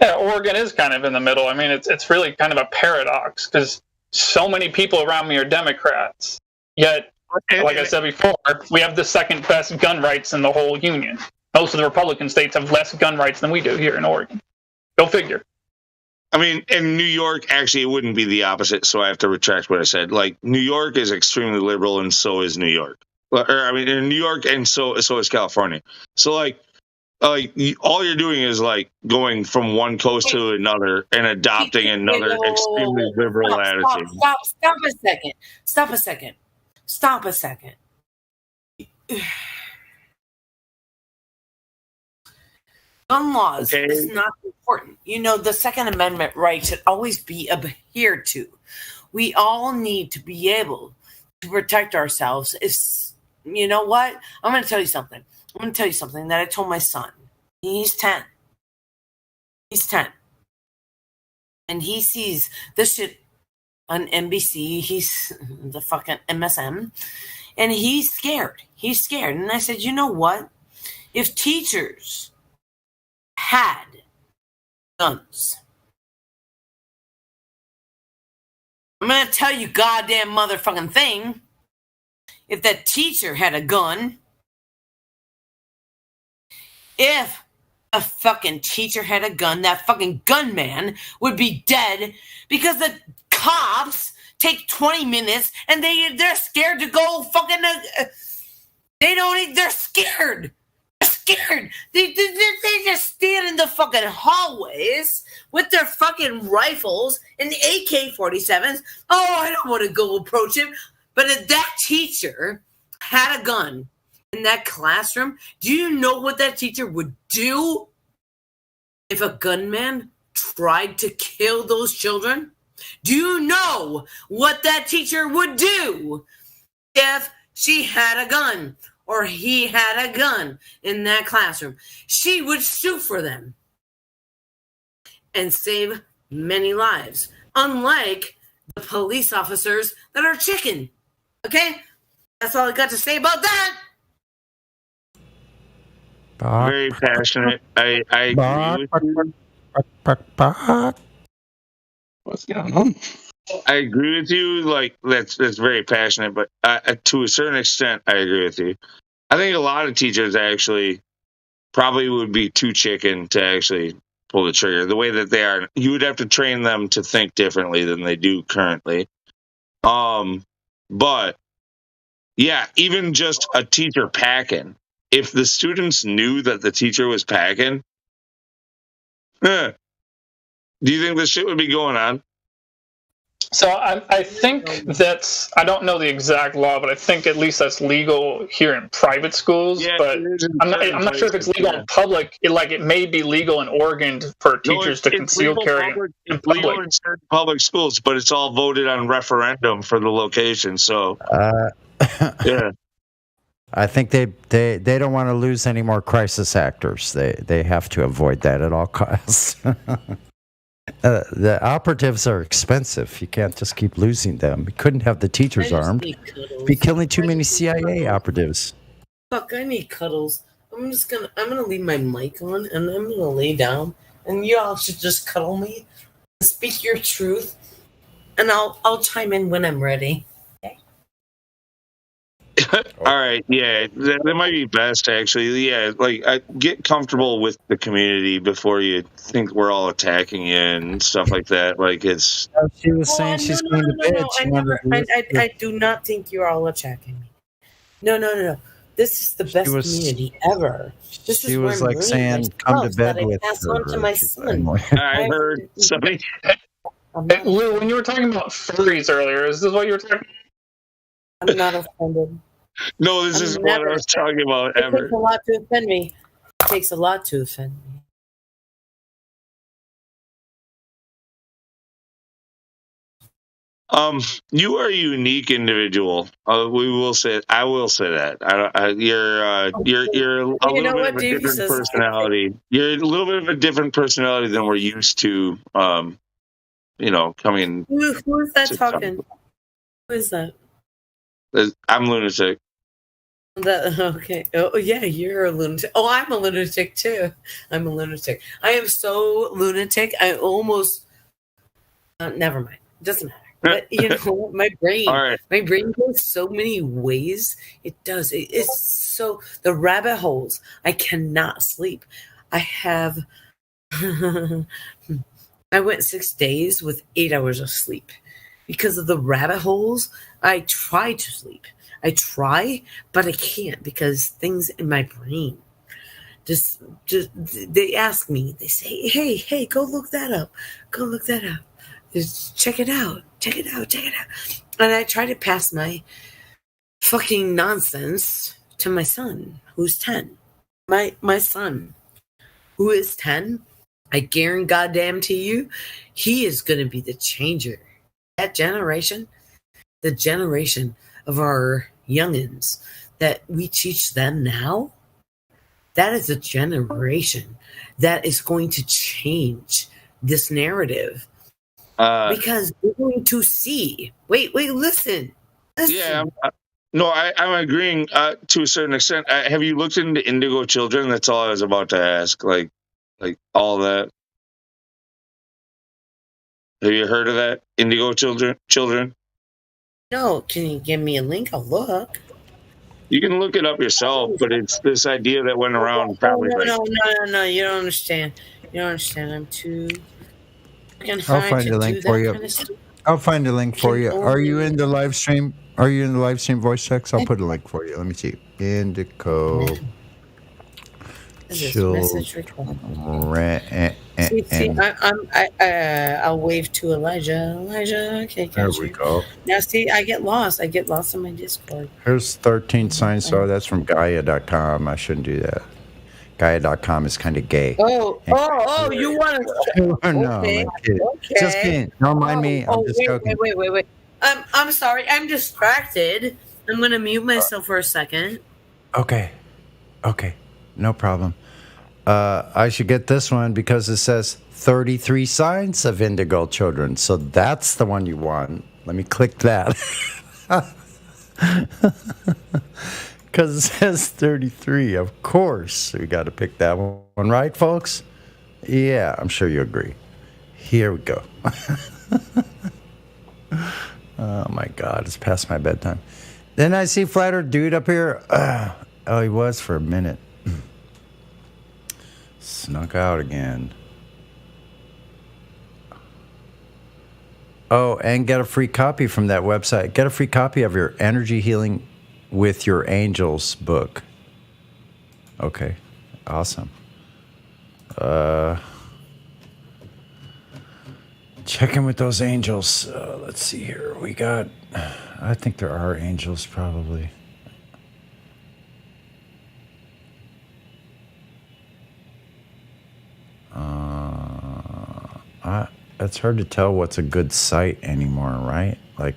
Yeah, Oregon is kind of in the middle. I mean, it's really kind of a paradox because so many people around me are Democrats. Yet, like I said before, we have the second best gun rights in the whole union. Most of the Republican states have less gun rights than we do here in Oregon. Go figure. I mean, in New York, actually, it wouldn't be the opposite, so I have to retract what I said. Like, New York is extremely liberal, and so is New York. In New York, and so is California. So, all you're doing is, like, going from one coast to another and adopting another extremely liberal attitude. Stop a second. Gun laws is not important. The Second Amendment right should always be adhered to. We all need to be able to protect ourselves. You know what? I'm going to tell you something. That I told my son. He's 10. And he sees this shit on NBC. He's the fucking MSM. And he's scared. And I said, you know what? If teachers had guns, I'm going to tell you goddamn motherfucking thing. If that teacher had a gun, if a fucking teacher had a gun, that fucking gunman would be dead because the cops take 20 minutes and they're scared to go fucking... they're scared. scared. They just stand in the fucking hallways with their fucking rifles and AK-47s. Oh, I don't want to go approach him. But if that teacher had a gun in that classroom, do you know what that teacher would do if a gunman tried to kill those children? Do you know what that teacher would do if she had a gun or he had a gun in that classroom? She would shoot for them and save many lives, unlike the police officers that are chicken. Okay? That's all I got to say about that. Very passionate. I agree with you. What's going on? I agree with you. Like that's very passionate, but to a certain extent, I agree with you. I think a lot of teachers actually probably would be too chicken to actually pull the trigger. The way that they are, you would have to train them to think differently than they do currently. But yeah, even just a teacher packing. If the students knew that the teacher was packing, do you think this shit would be going on? So I think that's, I don't know the exact law, but I think at least that's legal here in private schools. Yeah, but I'm not sure if it's legal in public. It may be legal in Oregon for teachers to conceal carry in public. Legal in certain public schools, but it's all voted on referendum for the location. So, yeah. I think they don't want to lose any more crisis actors. They have to avoid that at all costs. The operatives are expensive. You can't just keep losing them. We couldn't have the teachers armed. Be killing too many CIA operatives. Fuck, I need cuddles. I'm gonna leave my mic on and I'm gonna lay down and you all should just cuddle me and speak your truth and I'll chime in when I'm ready. All right, yeah, that might be best actually. Yeah, like get comfortable with the community before you think we're all attacking you and stuff like that. Like it's. She was saying she's going to bed. I do not think you're all attacking me. No. This is the best community ever. She was like saying, "Come to bed with pass on to my son." I heard somebody. Lou, when you were talking about furries earlier, is this what you were talking? I'm not offended. No, this is what I was talking about ever. It takes a lot to offend me. It takes a lot to offend me. You are a unique individual. We will say. I will say that. You're a little bit of a different personality. You're a little bit of a different personality than we're used to. Coming. Who is that talking? Who is that? I'm lunatic. Okay. Oh, yeah, you're a lunatic. Oh, I'm a lunatic too. I'm a lunatic. I am so lunatic. I almost. Never mind. It doesn't matter. But my brain. Right. My brain goes so many ways. It does. It's so the rabbit holes. I cannot sleep. I have. I went 6 days with 8 hours of sleep because of the rabbit holes. I try to sleep. I try, but I can't because things in my brain just they ask me. They say, "Hey, go look that up. Go look that up. Just check it out. Check it out. And I try to pass my fucking nonsense to my son, who's 10. My son, who is 10, I guarantee goddamn to you, he is going to be the changer. That generation, the generation of our youngins that we teach them now, that is a generation that is going to change this narrative. Because we're going to see. Wait, listen. Yeah, I'm agreeing to a certain extent. Have you looked into Indigo Children? That's all I was about to ask. Like all that. Have you heard of that? Indigo Children? No, can you give me a link? I'll look. You can look it up yourself, but it's this idea that went around probably. No, you don't understand. I'm too. I'll find a link for you. I'll find a link for you. Are you in the live stream? Are you in the live stream voice text? I'll put a link for you. Let me see. Indigo Is this message recording? I'll wave to Elijah. Elijah, okay, There got we you. go. Now, see, I get lost. I get lost on my Discord. Here's 13 signs. Oh, that's from Gaia.com. I shouldn't do that. Gaia.com is kind of gay. Oh, you want to? No, Okay, I'm kidding. Just kidding. Don't mind me. I'm just joking. Wait. I'm sorry. I'm distracted. I'm going to mute myself for a second. Okay. No problem. I should get this one because it says 33 signs of indigo children. So that's the one you want. Let me click that. Because it says 33. Of course, we got to pick that one, right, folks? Yeah, I'm sure you agree. Here we go. Oh, my God. It's past my bedtime. Then I see Flat Earth Dude up here. Oh, he was for a minute. Snuck out again. Oh, and get a free copy from that website. Get a free copy of your Energy Healing with Your Angels book. Okay, awesome. Check in with those angels. Let's see here. We got, I think there are angels probably. It's hard to tell what's a good site anymore, right? Like,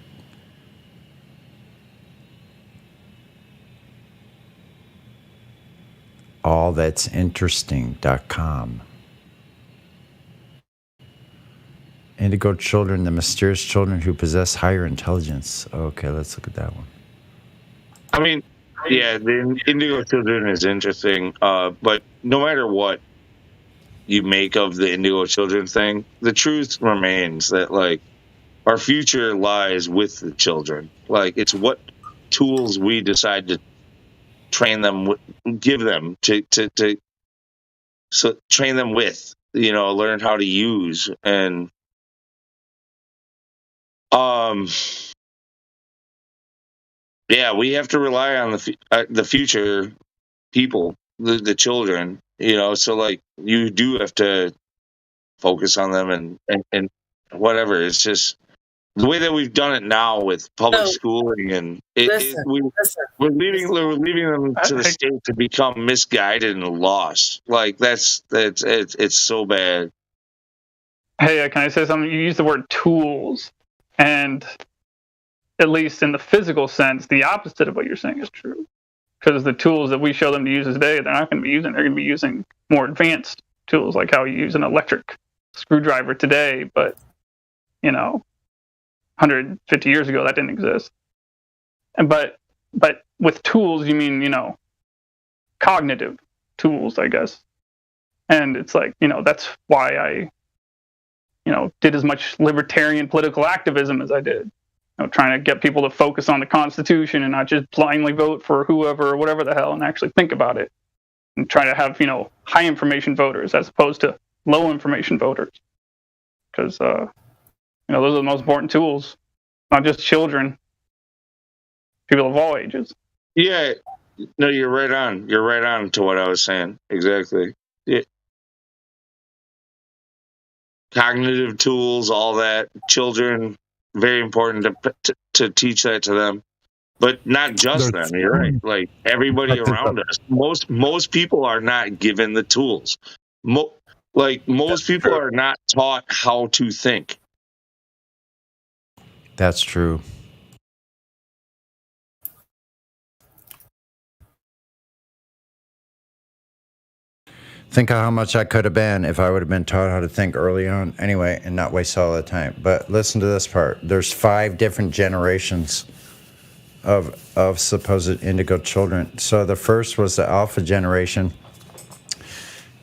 allthat'sinteresting.com. Indigo children, the mysterious children who possess higher intelligence. Okay, let's look at that one. I mean, yeah, the indigo children is interesting, but no matter what you make of the indigo children thing, the truth remains that, like, our future lies with the children. Like, it's what tools we decide to train them, give them to train them with, learn how to use. And yeah, we have to rely on the future people, the children, so, like, you do have to focus on them and whatever. It's just the way that we've done it now with public schooling, and we're leaving them to the state to become misguided and lost. Like, it's so bad. Hey, can I say something? You use the word tools, and at least in the physical sense, the opposite of what you're saying is true. Because the tools that we show them to use today, they're not going to be using. They're going to be using more advanced tools, like how you use an electric screwdriver today. But 150 years ago, that didn't exist. But with tools, you mean cognitive tools, I guess. And it's like that's why I did as much libertarian political activism as I did. Trying to get people to focus on the Constitution and not just blindly vote for whoever or whatever the hell, and actually think about it, and try to have high information voters as opposed to low information voters, because those are the most important tools. Not just children, people of all ages. Yeah, no, you're right on. You're right on to what I was saying. Exactly. Yeah. Cognitive tools, all that. Children, very important to teach that to them, but not just them. You're right. Like, everybody around us. Most people are not given the tools. Most people are not taught how to think. That's true. Think of how much I could have been if I would have been taught how to think early on anyway, and not waste all the time. But listen to this part. There's 5 different generations of supposed indigo children. So the first was the alpha generation.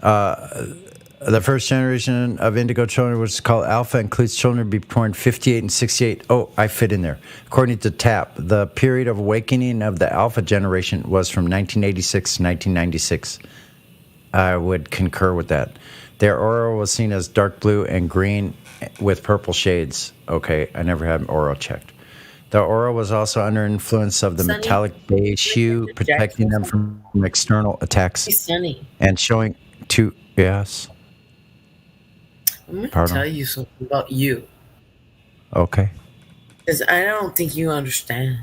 The first generation of indigo children, which is called alpha, includes children born 58 and 68. Oh, I fit in there. According to TAP, the period of awakening of the alpha generation was from 1986 to 1996. I would concur with that. Their aura was seen as dark blue and green with purple shades. Okay, I never had aura checked. The aura was also under influence of the Sunny? metallic beige hue, protecting them from external attacks. Hey, Sunny. And showing to yes. I'm going to Pardon? tell you something about you. Okay. Because I don't think you understand.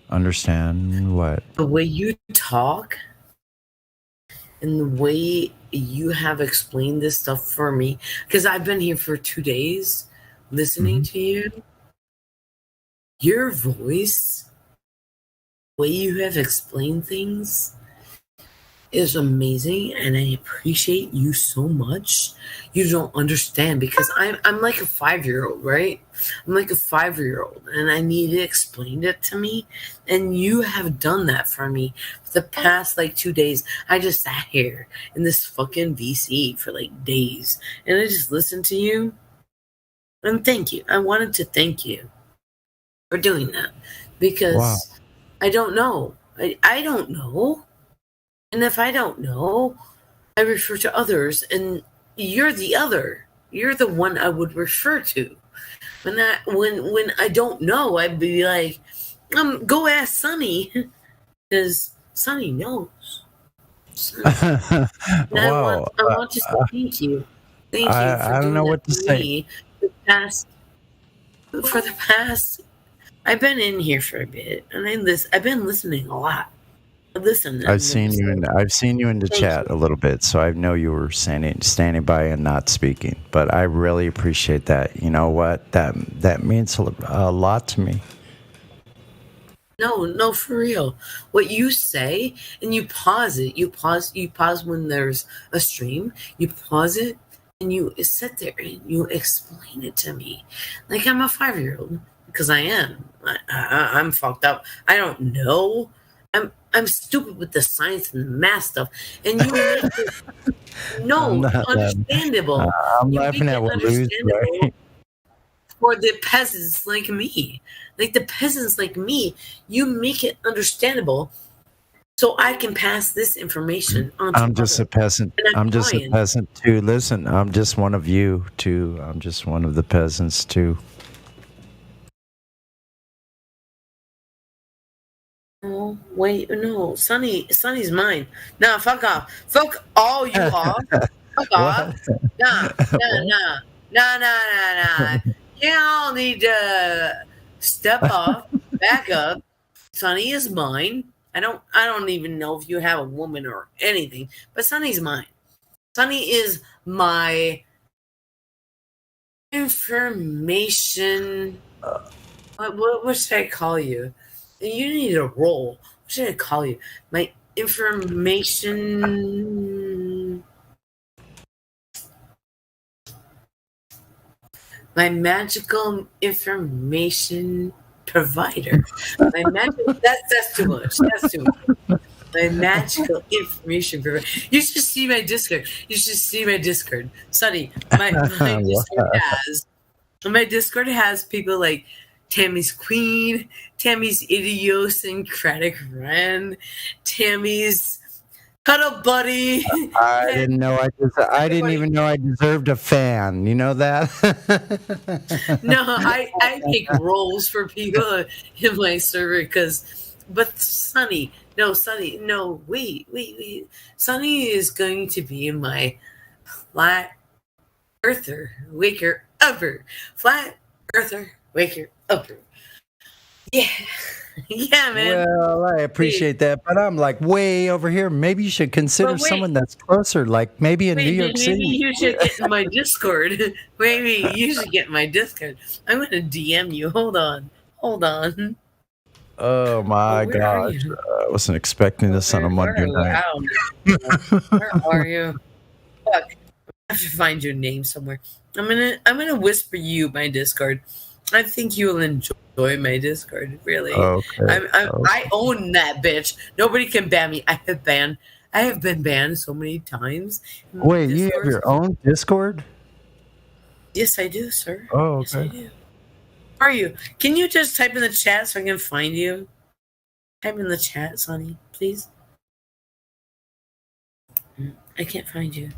Understand what? The way you talk and the way you have explained this stuff for me. Because I've been here for 2 days listening to you. Your voice, the way you have explained things is amazing, and I appreciate you so much. You don't understand because I'm like a 5-year-old, right? I'm like a 5-year-old, and I need to explain it to me, and you have done that for me for the past like 2 days. I just sat here in this fucking VC for like days, and I just listened to you, and thank you. I wanted to thank you for doing that because Wow. I don't know. I don't know. And if I don't know, I refer to others, and you're the other. You're the one I would refer to. When I don't know, I'd be like, go ask Sunny, because Sunny knows. Sunny. And Wow. I want to say thank you. Thank you for I don't doing know that what to for say. me for the past. I've been in here for a bit, and I've been listening a lot. Listen, I've seen you in the Thank chat a little bit, so I know you were standing by and not speaking. But I really appreciate that. You know what? That means a lot to me. No, for real. What you say, and you pause it. You pause when there's a stream. You pause it, and you sit there and you explain it to me, like I'm a 5-year-old, because I am. I'm fucked up. I don't know. I'm stupid with the science and the math stuff, and you make it understandable. I'm You laughing make at it what Lou's understandable right. for the peasants like me. Like the peasants like me, you make it understandable so I can pass this information on to I'm just a peasant. And I'm just a trying. peasant too. Listen, I'm just one of you too. I'm just one of the peasants too. Oh, wait, no. Sunny's mine. Nah, fuck off. Fuck all you off. Fuck off. Nah. You all need to step off, back up. Sunny is mine. I don't even know if you have a woman or anything, but Sunny's mine. Sunny is my information. What should I call you? You need a role. What should I call you? My information. My magical information provider. That's too much. That's too much. My magical information provider. You should see my Discord. Sunny, my Discord has people like Tammy's Queen, Tammy's Idiosyncratic Friend, Tammy's Cuddle Buddy. I didn't know I didn't even know I deserved a fan. You know that? No, I make roles for people in my server but Sunny, wait. Sunny is going to be my flat earther waker upper. Flat earther waker upper. Yeah. Yeah, man. Well, I appreciate that, but I'm like way over here. Maybe you should consider someone that's closer, like maybe in New York City. Maybe you should get in my Discord. Maybe you should get in my Discord. I'm going to DM you. Hold on. Oh my gosh. I wasn't expecting this on a Monday night. Where are you? Fuck. I have to find your name somewhere. I'm gonna whisper you my Discord. I think you will enjoy my Discord, really. Okay. I own that bitch. Nobody can ban me. I have been banned so many times. Wait, you have your own Discord? Yes, I do, sir. Oh, Yes, I okay. do. Where are you? Can you just type in the chat so I can find you? Type in the chat, Sonny, please. I can't find you.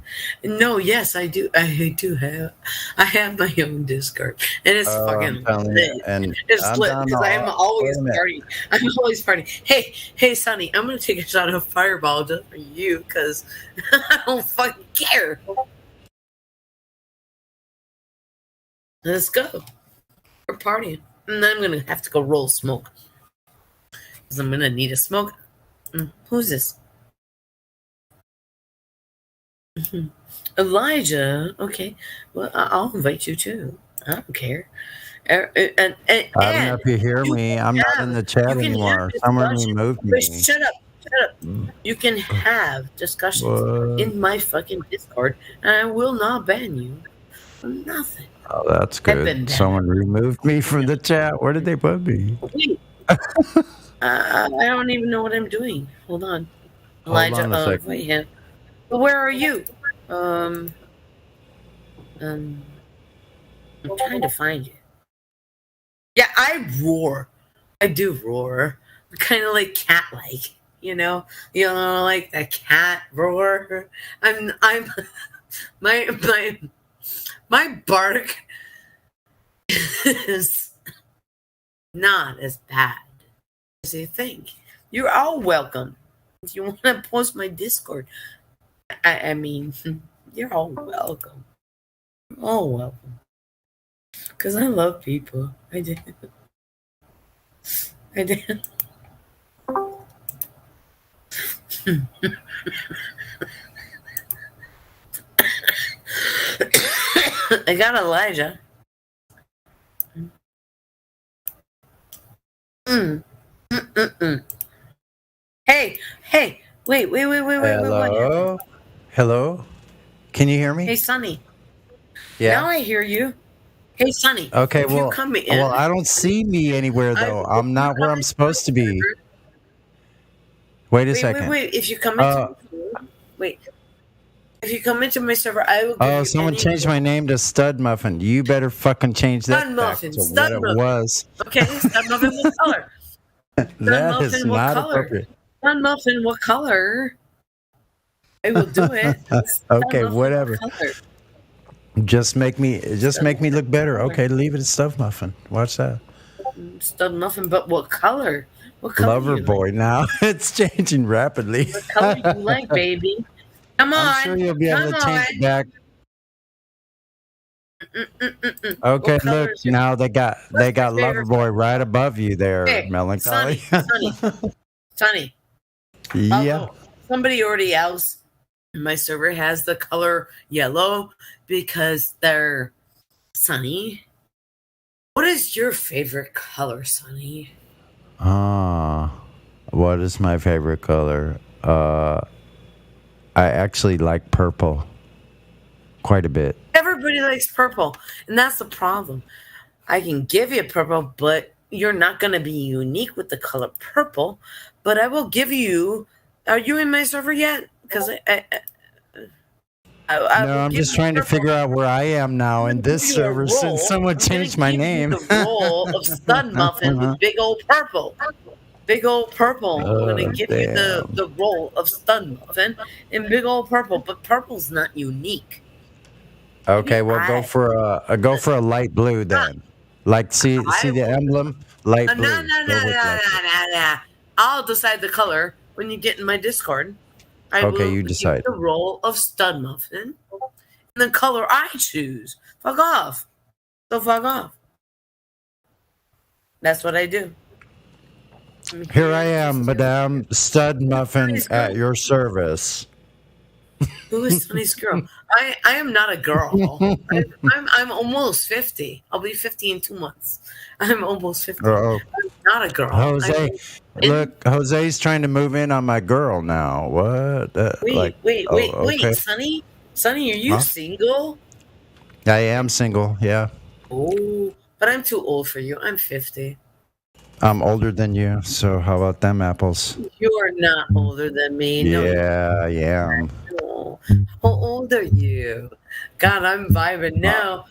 No, yes, I do. I do have. I have my own Discord, and it's fucking lit. And It's I'm lit down because I'm always wait a minute. partying. I'm always partying. Hey, Sonny, I'm gonna take a shot of Fireball just for you because I don't fucking care. Let's go. We're partying, and then I'm gonna have to go roll smoke because I'm gonna need a smoke. Who's this? Elijah. Okay. Well, I'll invite you too. I don't care. And I don't know if you hear me. I'm not in the chat anymore. Someone removed me. Shut up. You can have discussions in my fucking Discord, and I will not ban you for nothing. Oh, that's good. Someone removed me from the chat. Where did they put me? Wait. I don't even know what I'm doing. Hold on. Elijah. Hold on a second. Wait. Where are you? I'm trying to find you. Yeah, I roar. I do roar. Kind of like cat-like, like the cat roar. I'm my bark is not as bad as you think. You're all welcome. If you want to post my Discord, I mean, you're all welcome. You're all welcome. Because I love people. I did. I got Elijah. Hey, wait. Hello? Can you hear me? Hey, Sonny. Yeah. Now I hear you. Hey, Sonny. Okay, if you come in, well, I don't see me anywhere though. I'm not where I'm supposed to be. Wait a second. Wait. If you come into If you come into my server, I will. Give you someone changed my name to Stud Muffin. You better fucking change that back to what it was. Okay, Stud Muffin, what color? That is not appropriate. Stud Muffin, what color? I will do it. Okay, whatever. Just make me look better. Okay, leave it at Stud Muffin. Watch that. Stud Muffin, but what color? What color? Lover boy. Now it's changing rapidly. What color you like, baby? Come on. I'm sure you'll be able to change it back. Okay, look, now they got Loverboy right above you there, hey, Melancholy. Sonny. Yeah. Somebody already else in my server has the color yellow because they're Sonny. What is your favorite color, Sonny? What is my favorite color? I actually like purple quite a bit. Everybody likes purple, and that's the problem. I can give you purple, but you're not going to be unique with the color purple. But I will give you. Are you in my server yet? Because I'm just trying to figure out where I am now in this server since someone changed my name. The roll of Stud Muffin with big old purple. Big old purple. I'm going to give you the roll of Stud Muffin in big old purple, but purple's not unique. Okay, well go for a light blue then. Like see the emblem, light blue. No. I'll decide the color when you get in my Discord. You decide. The roll of Stud Muffin and the color I choose. Fuck off. So fuck off. That's what I do. Here I am, Madame Stud Muffin at your service. Who is Sonny's girl? I am not a girl. I'm almost 50. I'll be 50 in 2 months. I'm almost 50. I'm not a girl. Jose, look, Jose's trying to move in on my girl now. What? Wait, Sonny? Sonny, are you single? I am single, yeah. Oh, but I'm too old for you. I'm 50. I'm older than you, so how about them apples? You're not older than me. Yeah, I am. No. How old are you? God, I'm vibing now.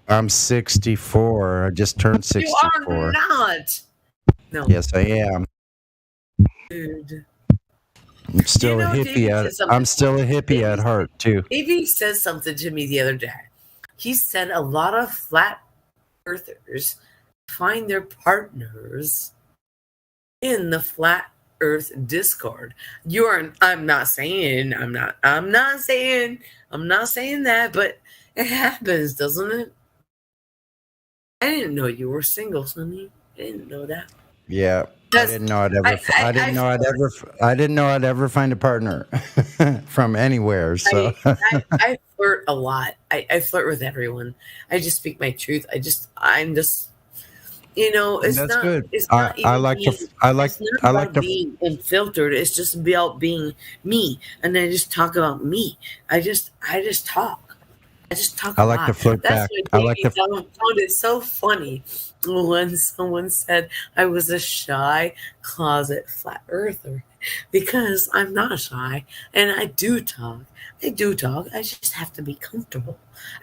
I'm 64. I just turned 64. You are not. No. Yes, I am. Dude. I'm still a hippie I'm still a hippie at heart too. Davey said something to me the other day. He said a lot of flat earthers find their partners in the flat earth Discord. I'm not saying that, but it happens, doesn't it? I didn't know you were single, Sonny. I didn't know that. Yeah. I didn't know I'd ever find a partner from anywhere. So I flirt a lot. I flirt with everyone. I just speak my truth. I'm just it's that's not good. it's not I like being unfiltered. It's just about being me, and I just talk about me. I just talk. I just talk. I like to flirt back. I like to. found it so funny when someone said I was a shy closet flat earther, because I'm not shy and I do talk. I just have to be comfortable.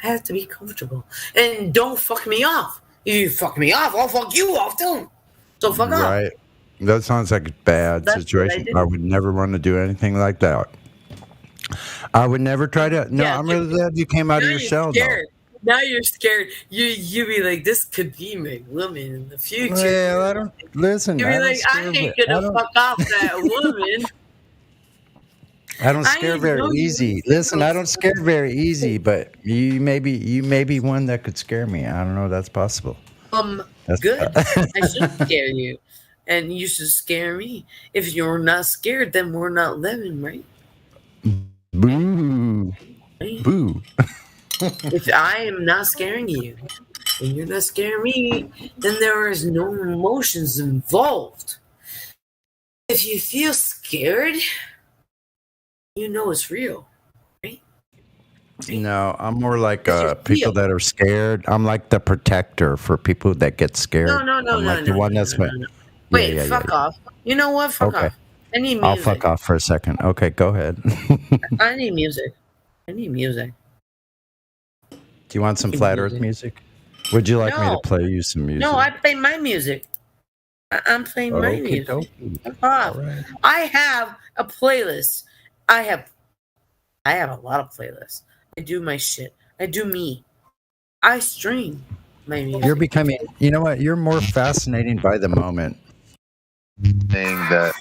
And don't fuck me off. If you fuck me off, I'll fuck you off too. So fuck off. Right. That sounds like a bad situation. I would never want to do anything like that. I would never try to. No, I'm really glad you came out of your shell, though. Now you're scared. You be like, this could be my woman in the future. Well, I don't listen. You be like, I ain't gonna fuck off that woman. I don't scare very easy. Listen, I don't scare very easy, but you may be one that could scare me. I don't know if that's possible. That's good. I should scare you, and you should scare me. If you're not scared, then we're not living, right? Boo. Boo. If I am not scaring you and you're not scaring me, then there is no emotions involved. If you feel scared, you know it's real, right? No, I'm more like people that are scared. I'm like the protector for people that get scared. Wait, fuck off. You know what? Fuck off. I need music. I'll fuck off for a second. Okay, go ahead. I need music. Do you want some flat earth music? Would you like me to play you some music? No, I play my music. I'm playing my music. Right. I have a playlist. I have a lot of playlists. I do my shit. I do me. I stream my music. You're becoming, you know what? You're more fascinating by the moment. Saying that.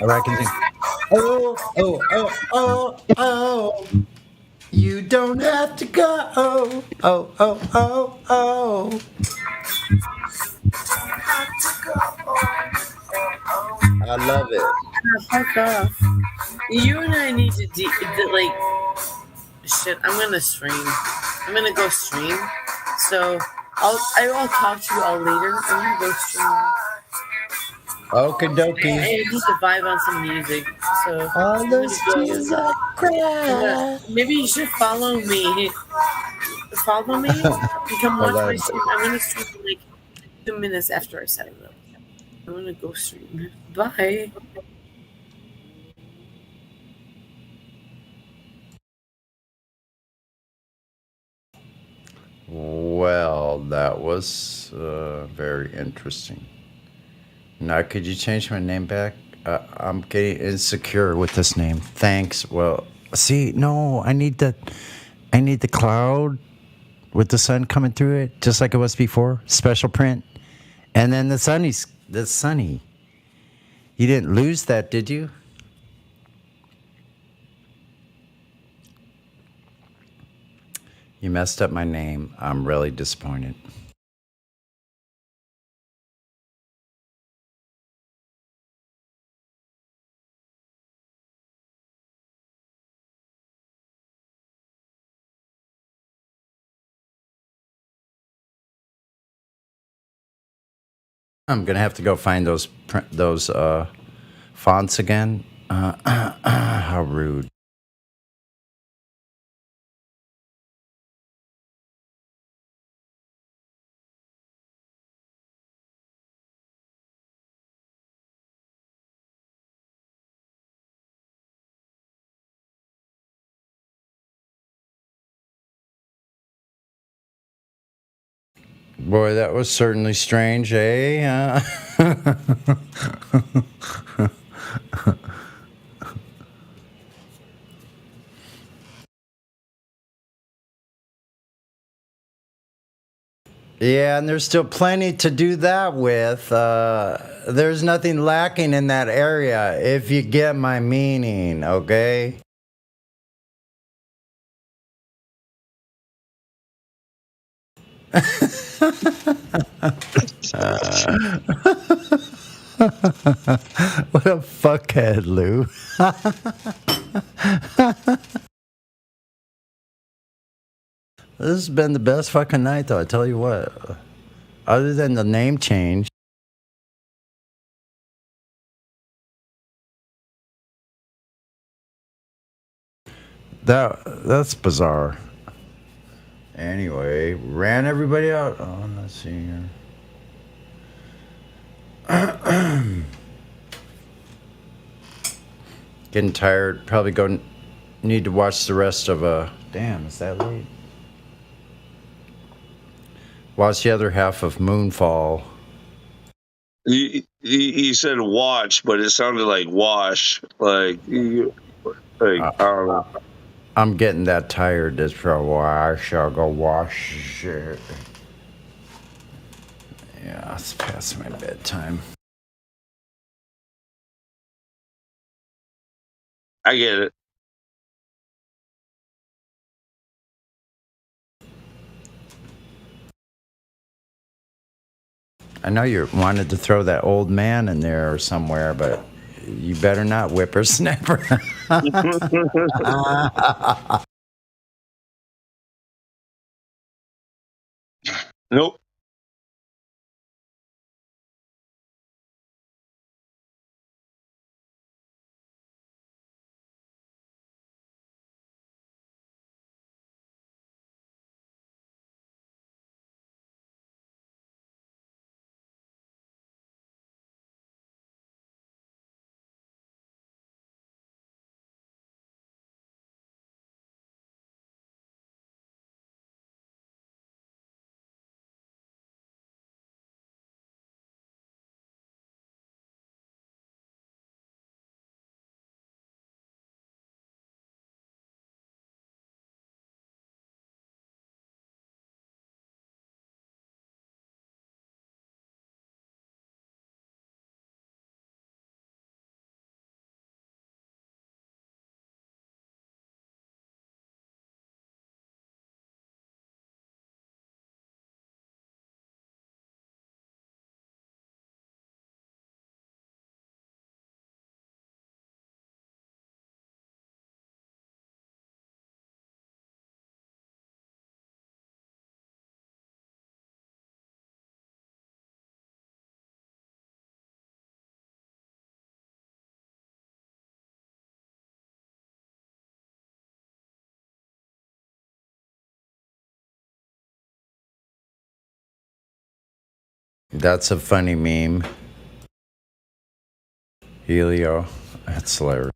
All right, I can sing. Oh. You don't have to go. Oh. I love it. Fuck off. You and I need to shit. I'm gonna stream. I'm gonna go stream. So I'll talk to you all later. I'm gonna go stream. Okie dokie. I need to vibe on some music. So all those tears I cry. Maybe you should follow me. Follow me and come watch my stream. I'm gonna stream in like 2 minutes after I set it up. I'm gonna go stream. Bye. Well, that was very interesting. Now, could you change my name back? I'm getting insecure with this name. Thanks. Well, see, no, I need the cloud with the sun coming through it, just like it was before. Special print, and then the sunny. You didn't lose that, did you? You messed up my name. I'm really disappointed. I'm gonna have to go find those fonts again. How rude. Boy, that was certainly strange, eh? Yeah, and there's still plenty to do that with. There's nothing lacking in that area, if you get my meaning, okay? What a fuckhead, Lou. This has been the best fucking night, though, I tell you what. Other than the name change. That's bizarre. Anyway, ran everybody out. Oh, let's see here. Getting tired. Probably need to watch the rest of damn, is that late? Watch the other half of Moonfall. You said watch, but it sounded like wash. I don't know. I'm getting that tired. That's for a wash. I'll go wash it. Yeah, it's past my bedtime. I get it. I know you wanted to throw that old man in there or somewhere, but you better not, whippersnapper. Nope. That's a funny meme. Helio. That's hilarious.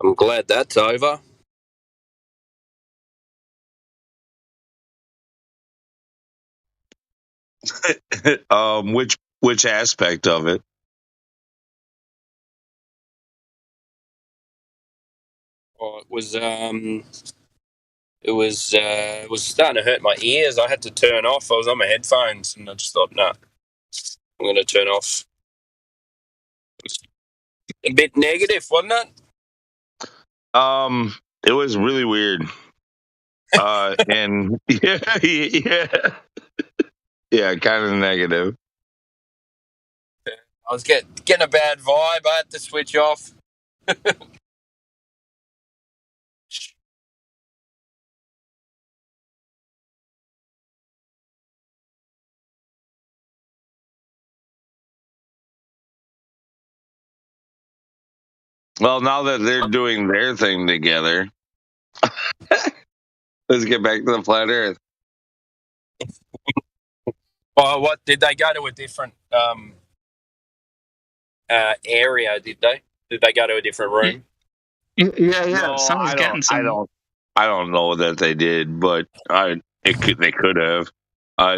I'm glad that's over. Which aspect of it? Oh, it was it was starting to hurt my ears. I had to turn off. I was on my headphones, and I just thought, no, I'm going to turn off. It was a bit negative, wasn't it? It was really weird. And yeah, kind of negative. I was getting a bad vibe. I had to switch off. Well, now that they're doing their thing together, let's get back to the flat Earth. Oh, what did they go to a different area? Did they? Did they go to a different room? Yeah. No, I don't know that they did, but they could have.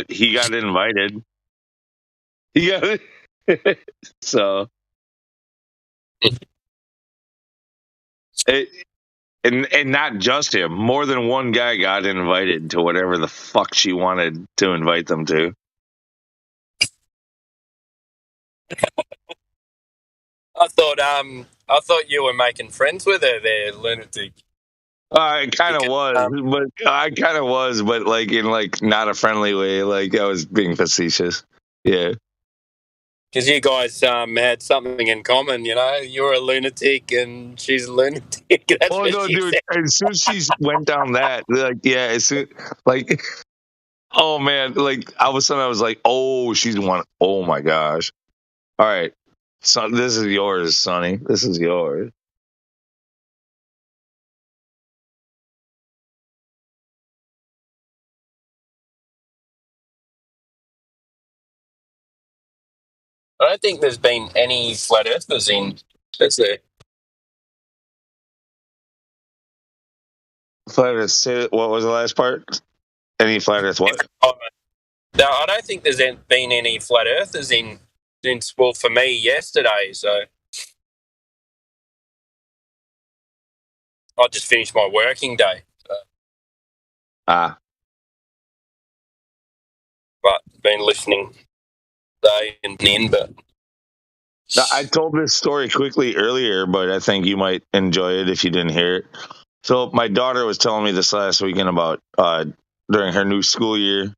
He got invited. He got so. And not just him. More than one guy got invited to whatever the fuck she wanted to invite them to. I thought you were making friends with her there, lunatic. I kind of was, but like in like not a friendly way. Like I was being facetious. Yeah. Because you guys had something in common, you know. You're a lunatic and she's a lunatic. That's Oh what no, she dude! said. As soon as she went down that, like, yeah, like, oh man, like all of a sudden I was like, oh, she's one. Oh my gosh! All right, so this is yours, Sonny. This is yours. I don't think there's been any flat earthers in. That's there. Flat Earth. What was the last part? Any flat Earth? What? No, I don't think there's been any flat earthers in since, well, for me yesterday. So I just finished my working day. So. But been listening day and in, but. Now, I told this story quickly earlier, but I think you might enjoy it if you didn't hear it. So my daughter was telling me this last weekend about during her new school year,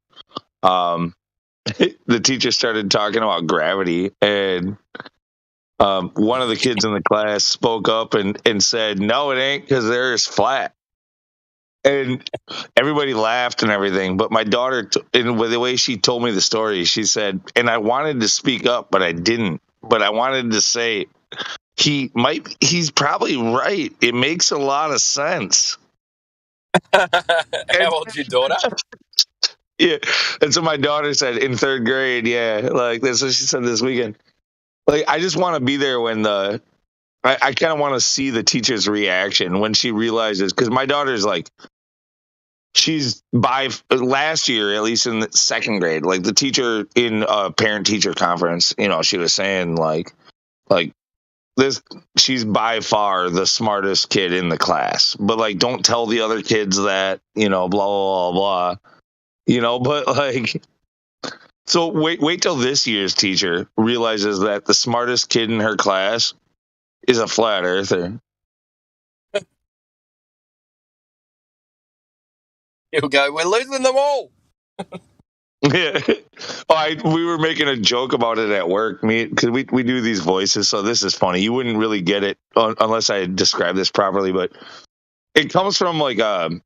the teacher started talking about gravity, and one of the kids in the class spoke up and said, "No, it ain't, because the Earth's flat." And everybody laughed and everything. But my daughter, and with the way she told me the story, she said, and I wanted to speak up, but I didn't. But I wanted to say, he's probably right. It makes a lot of sense. How old's your daughter? Yeah. And so my daughter said in third grade, yeah, like that's what she said this weekend. Like, I just want to be there when I kind of want to see the teacher's reaction when she realizes, because my daughter's like, she's by last year, at least in the second grade, like the teacher in a parent teacher conference, you know, she was saying like this, she's by far the smartest kid in the class, but like, don't tell the other kids that, you know, blah, blah, blah, blah, you know, but like, so wait till this year's teacher realizes that the smartest kid in her class is a flat earther. He'll go, we're losing them all. Yeah. We were making a joke about it at work, because we do these voices, so this is funny. You wouldn't really get it unless I describe this properly, but it comes from like a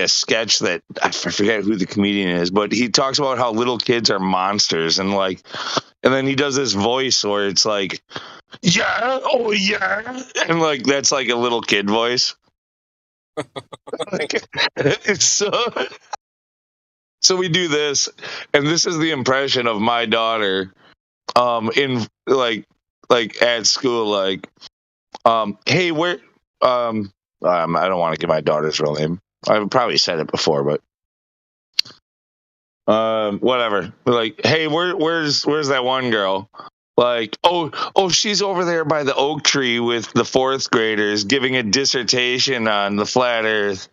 sketch that I forget who the comedian is, but he talks about how little kids are monsters, and then he does this voice where it's like, yeah, oh yeah, and like that's like a little kid voice. So we do this, and this is the impression of my daughter, in like at school, like, hey, where I don't want to give my daughter's real name. I've probably said it before, but whatever. Like, hey, where's that one girl? Like, oh, she's over there by the oak tree with the fourth graders giving a dissertation on the flat Earth.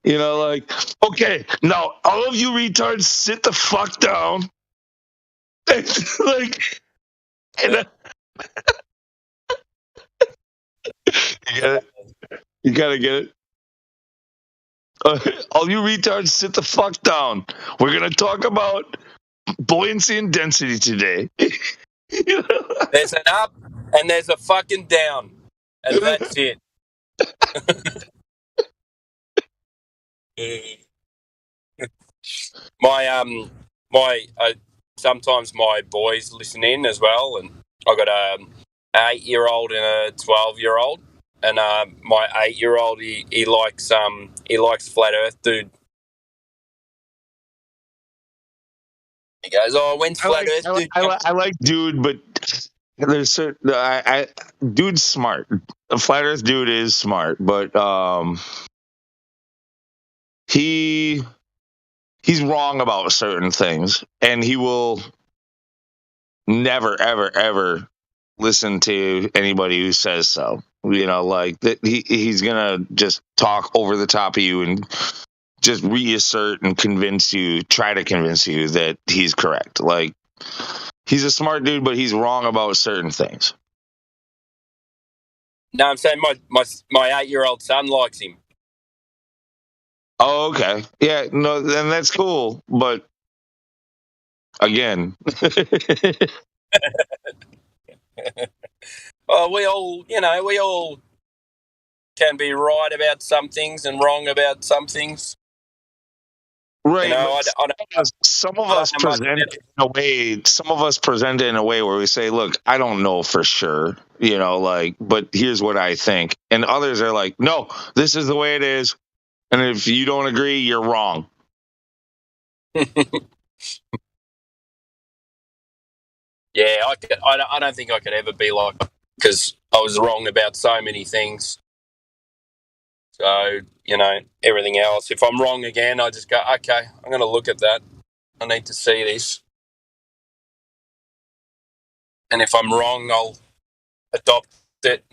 You know, like, okay, now all of you retards, sit the fuck down. Like, and, you get it? You gotta get it. All you retards, sit the fuck down. We're gonna talk about buoyancy and density today. You know? There's an up and there's a fucking down, and that's it. Sometimes my boys listen in as well, and I got an 8-year-old and a 12-year-old, and my 8-year-old he likes Flat Earth Dude. He goes, "Oh, when's Flat Earth Dude?" I like Dude, but there's certain Dude's smart. Flat Earth Dude is smart, but he's wrong about certain things, and he will never, ever, ever listen to anybody who says so. You know, like that he's gonna just talk over the top of you and just reassert and try to convince you that he's correct. Like, he's a smart dude, but he's wrong about certain things. No, I'm saying my 8-year-old son likes him. Oh, okay. Yeah, no, then that's cool. But again, well, we all can be right about some things and wrong about some things. Right. You know, some of us present it in a way where we say, look, I don't know for sure, you know, like, but here's what I think. And others are like, no, this is the way it is. And if you don't agree, you're wrong. Yeah, I don't think I could ever be like, because I was wrong about so many things. So, you know, everything else. If I'm wrong again, I just go, okay, I'm going to look at that. I need to see this. And if I'm wrong, I'll adopt it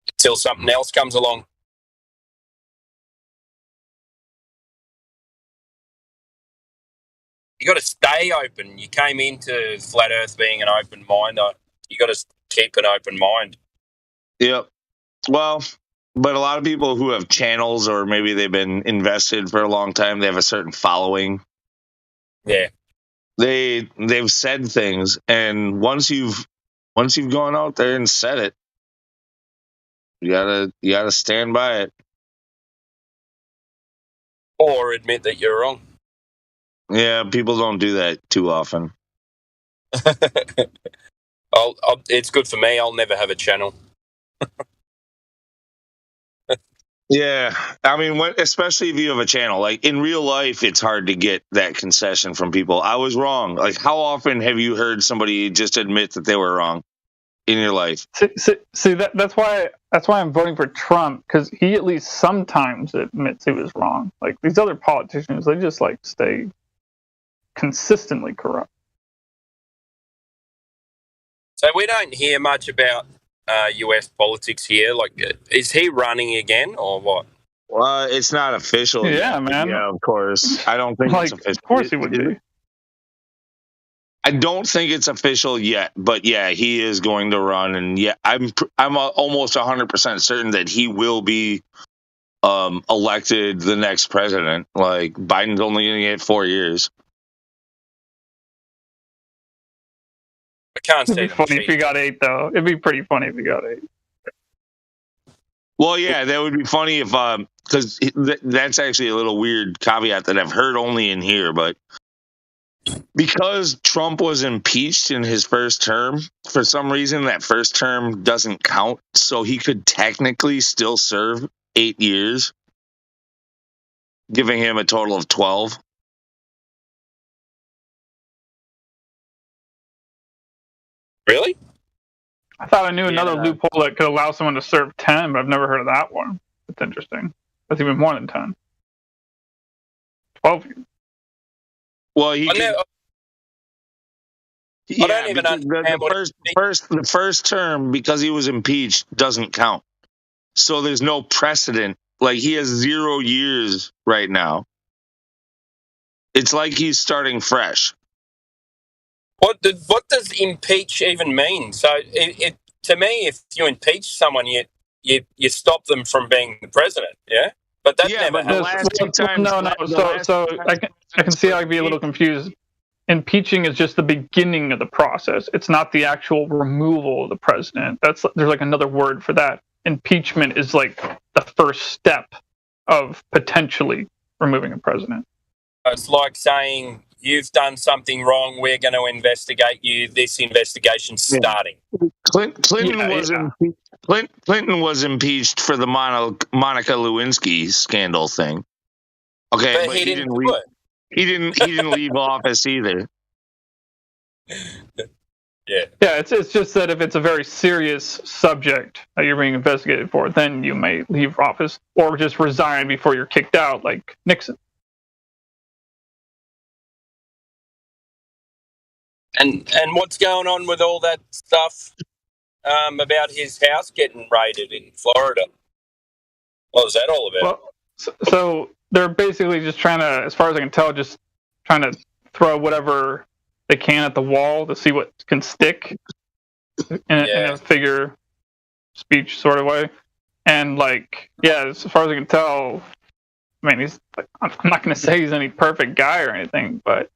until something else comes along. You got to stay open. You came into Flat Earth being an open mind. You got to keep an open mind. Yep. Well, but a lot of people who have channels, or maybe they've been invested for a long time, they have a certain following. Yeah. They've said things, and once you've gone out there and said it, you gotta stand by it. Or admit that you're wrong. Yeah, people don't do that too often. It's good for me. I'll never have a channel. Yeah, I mean, especially if you have a channel. Like, in real life, it's hard to get that concession from people. I was wrong. Like, how often have you heard somebody just admit that they were wrong in your life? See that's why I'm voting for Trump, because he at least sometimes admits he was wrong. Like, these other politicians, they just like stay consistently corrupt. So we don't hear much about US politics here. Like, is he running again or what? Well, it's not official. Yeah, yet. man. Yeah, of course. I don't think it's official. Of course he would be. I don't think it's official yet, but yeah, he is going to run, and yeah, I'm almost 100% certain that he will be elected the next president. Like, Biden's only going to get 4 years. I can't It'd be funny if he got 8, though. It'd be pretty funny if he got 8. Well, yeah, that would be funny if because that's actually a little weird caveat that I've heard only in here, but because Trump was impeached in his first term, for some reason that first term doesn't count, so he could technically still serve 8 years, giving him a total of 12. Really? I thought I knew another loophole that could allow someone to serve 10, but I've never heard of that one. That's interesting. That's even more than 10. 12 years. Well, I don't even understand the first term, because he was impeached, doesn't count. So there's no precedent. Like, he has 0 years right now. It's like he's starting fresh. What does impeach even mean? So to me, if you impeach someone, you stop them from being the president. Yeah, but that never happened. So I can see I'd be a little confused. Impeaching is just the beginning of the process. It's not the actual removal of the president. There's like another word for that. Impeachment is like the first step of potentially removing a president. It's like saying you've done something wrong. We're going to investigate you. This investigation's starting. Clinton was impeached for the Monica Lewinsky scandal thing. Okay, but he didn't leave. He didn't leave office either. Yeah, it's just that if it's a very serious subject that you're being investigated for, then you may leave office or just resign before you're kicked out, like Nixon. And what's going on with all that stuff about his house getting raided in Florida? What was that all about? Well, so they're basically just trying to, as far as I can tell, just trying to throw whatever they can at the wall to see what can stick in a figure speech sort of way. And as far as I can tell, I mean, I'm not going to say he's any perfect guy or anything, but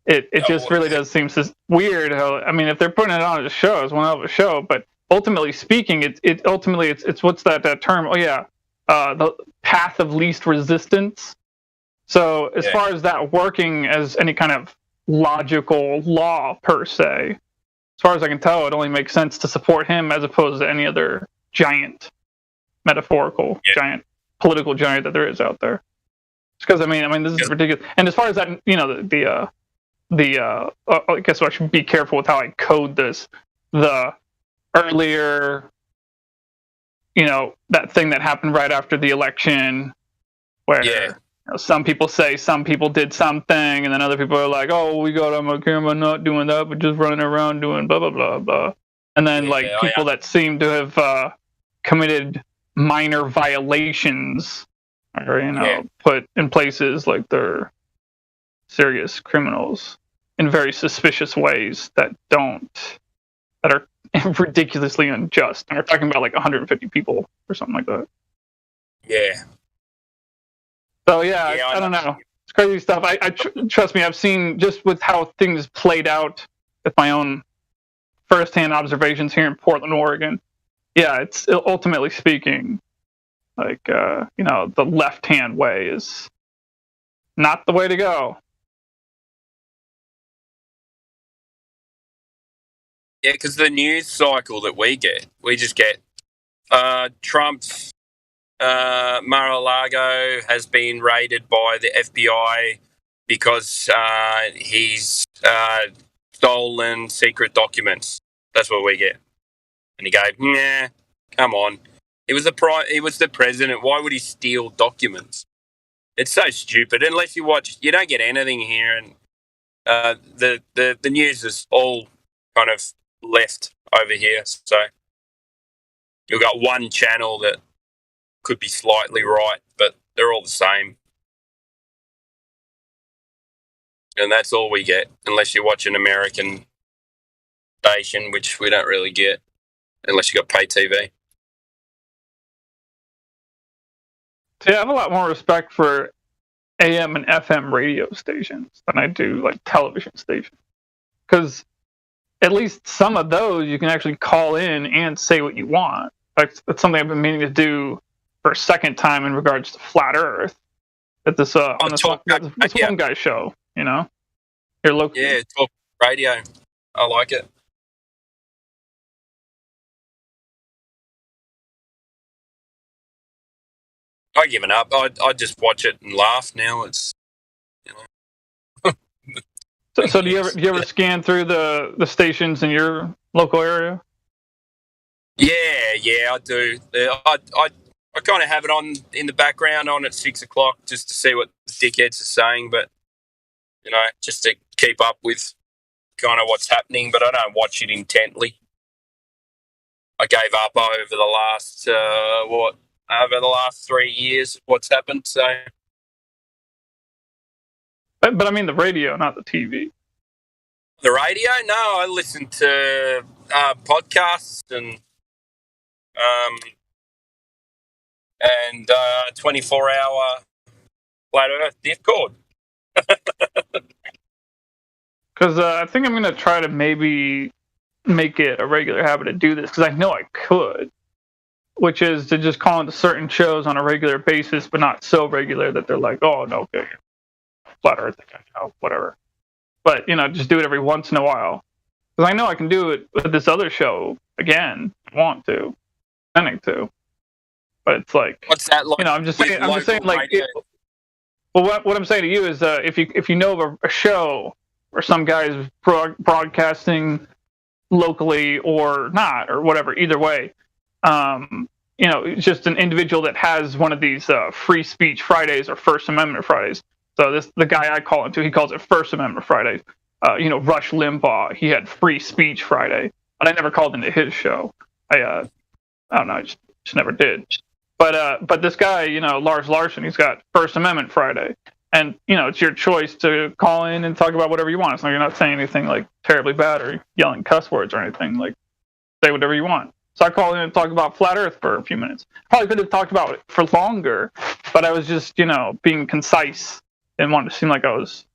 it just really does seem weird how, I mean, if they're putting it on as a show, it's one hell of a show, but ultimately speaking, it's what's that term? Oh yeah, the path of least resistance. So as far as that working as any kind of logical law per se, as far as I can tell, it only makes sense to support him as opposed to any other giant, metaphorical giant, political giant that there is out there. Because I mean, this is ridiculous. And as far as that, I guess I should be careful with how I code this. The earlier, that thing that happened right after the election, where some people say some people did something, and then other people are like, "Oh, we got on camera not doing that, but just running around doing blah blah blah blah." And then people that seem to have committed minor violations are put in places like they're serious criminals in very suspicious ways that are ridiculously unjust. And we're talking about 150 people or something like that. Yeah. So I don't know. It's crazy stuff. I trust me. I've seen just with how things played out with my own firsthand observations here in Portland, Oregon. Yeah, it's ultimately speaking, the left-hand way is not the way to go. Yeah, because the news cycle that we just get Trump's Mar-a-Lago has been raided by the FBI because he's stolen secret documents. That's what we get. And you go, nah, come on. He was the president. Why would he steal documents? It's so stupid. Unless you watch, you don't get anything here. And the news is all kind of left over here. So you've got one channel that could be slightly right, but they're all the same. And that's all we get, unless you watch an American station, which we don't really get, unless you got pay TV. See, I have a lot more respect for AM and FM radio stations than I do television stations. Because at least some of those you can actually call in and say what you want. That's something I've been meaning to do for a second time in regards to Flat Earth. At this one guy's show, Your local. Yeah, talk radio. I like it. I've given up. I just watch it and laugh now. It's So do you ever scan through the stations in your local area? Yeah, I do. I kind of have it on in the background on at 6 o'clock just to see what the dickheads are saying, but just to keep up with kind of what's happening. But I don't watch it intently. I gave up over the last 3 years. What's happened? So, but I mean the radio, not the TV. The radio? No, I listen to podcasts and 24-hour Flat Earth Discord. Because I think I'm going to try to maybe make it a regular habit to do this, because I know I could, which is to just call into certain shows on a regular basis, but not so regular that they're like, oh, no, okay, Flat Earth, whatever. But, just do it every once in a while. Because I know I can do it with this other show again. I want to. I need to. But it's like, what's that like? I'm just saying, like, what I'm saying to you is, if you know of a show where some guy is broadcasting locally or not, or whatever, either way, it's just an individual that has one of these free speech Fridays or First Amendment Fridays. So the guy I call into, he calls it First Amendment Fridays. Rush Limbaugh, he had Free Speech Friday, but I never called into his show. I don't know, I just never did. But this guy, Lars Larson, he's got First Amendment Friday. And, it's your choice to call in and talk about whatever you want. So you're not saying anything like terribly bad or yelling cuss words or anything. Like, say whatever you want. So I called in and talked about Flat Earth for a few minutes. Probably could have talked about it for longer, but I was just, being concise and wanted to seem like I was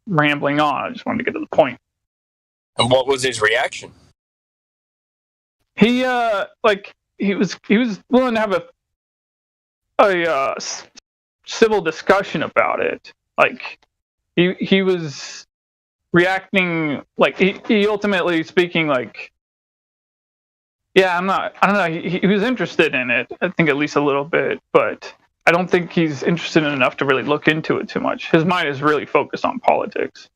rambling on. I just wanted to get to the point. And what was his reaction? He was willing to have a civil discussion about it. Like he was reacting like he ultimately speaking like, yeah, I don't know. He was interested in it, I think, at least a little bit, but I don't think he's interested in enough to really look into it too much. His mind is really focused on politics.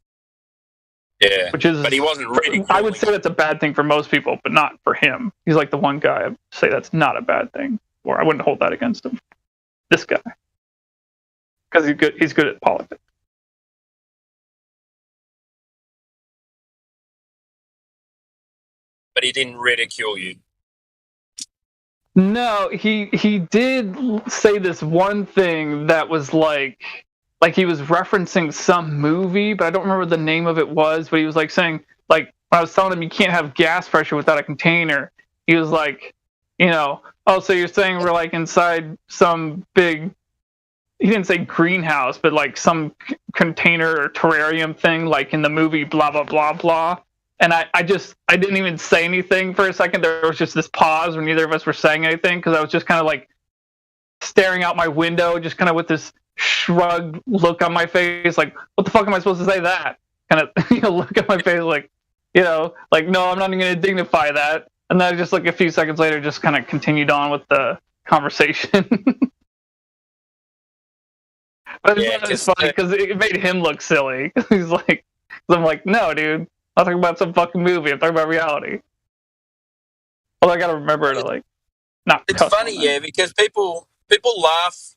Yeah, but he wasn't ready. I would say that's a bad thing for most people, but not for him. He's like the one guy I'd say that's not a bad thing, or I wouldn't hold that against him. This guy, because he's good at politics. But he didn't ridicule you. No, he did say this one thing that was like he was referencing some movie, but I don't remember the name of it was. But he was like saying, like, when I was telling him you can't have gas pressure without a container, he was like, oh, so you're saying we're like inside some big, he didn't say greenhouse, but like some container or terrarium thing, like in the movie blah, blah, blah, blah. And I didn't even say anything for a second. There was just this pause when neither of us were saying anything, because I was just kind of like staring out my window, just kind of with this shrugged look on my face, like, what the fuck am I supposed to say that? Kind of look at my face like, like, no, I'm not even going to dignify that. And then I just like a few seconds later just kind of continued on with the conversation. But it's funny because it made him look silly. He's like, I'm like, no, dude, I'm not talking about some fucking movie. I'm talking about reality. Well, I got to remember to like not. It's funny, yeah, because people laugh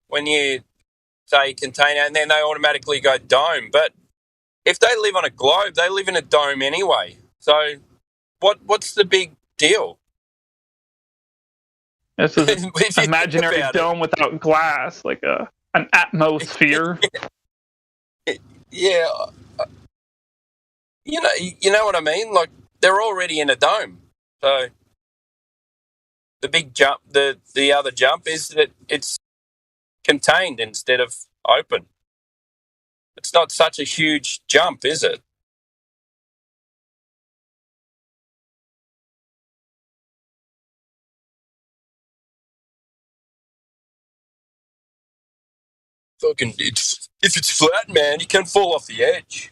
when you say container, and then they automatically go dome. But if they live on a globe, they live in a dome anyway. So what's the big deal? This is an imaginary dome without glass, like an atmosphere. Yeah. You know what I mean? Like, they're already in a dome. So the big jump, the other jump is that it's contained instead of open. It's not such a huge jump, is it? Fucking, if it's flat, man, you can fall off the edge.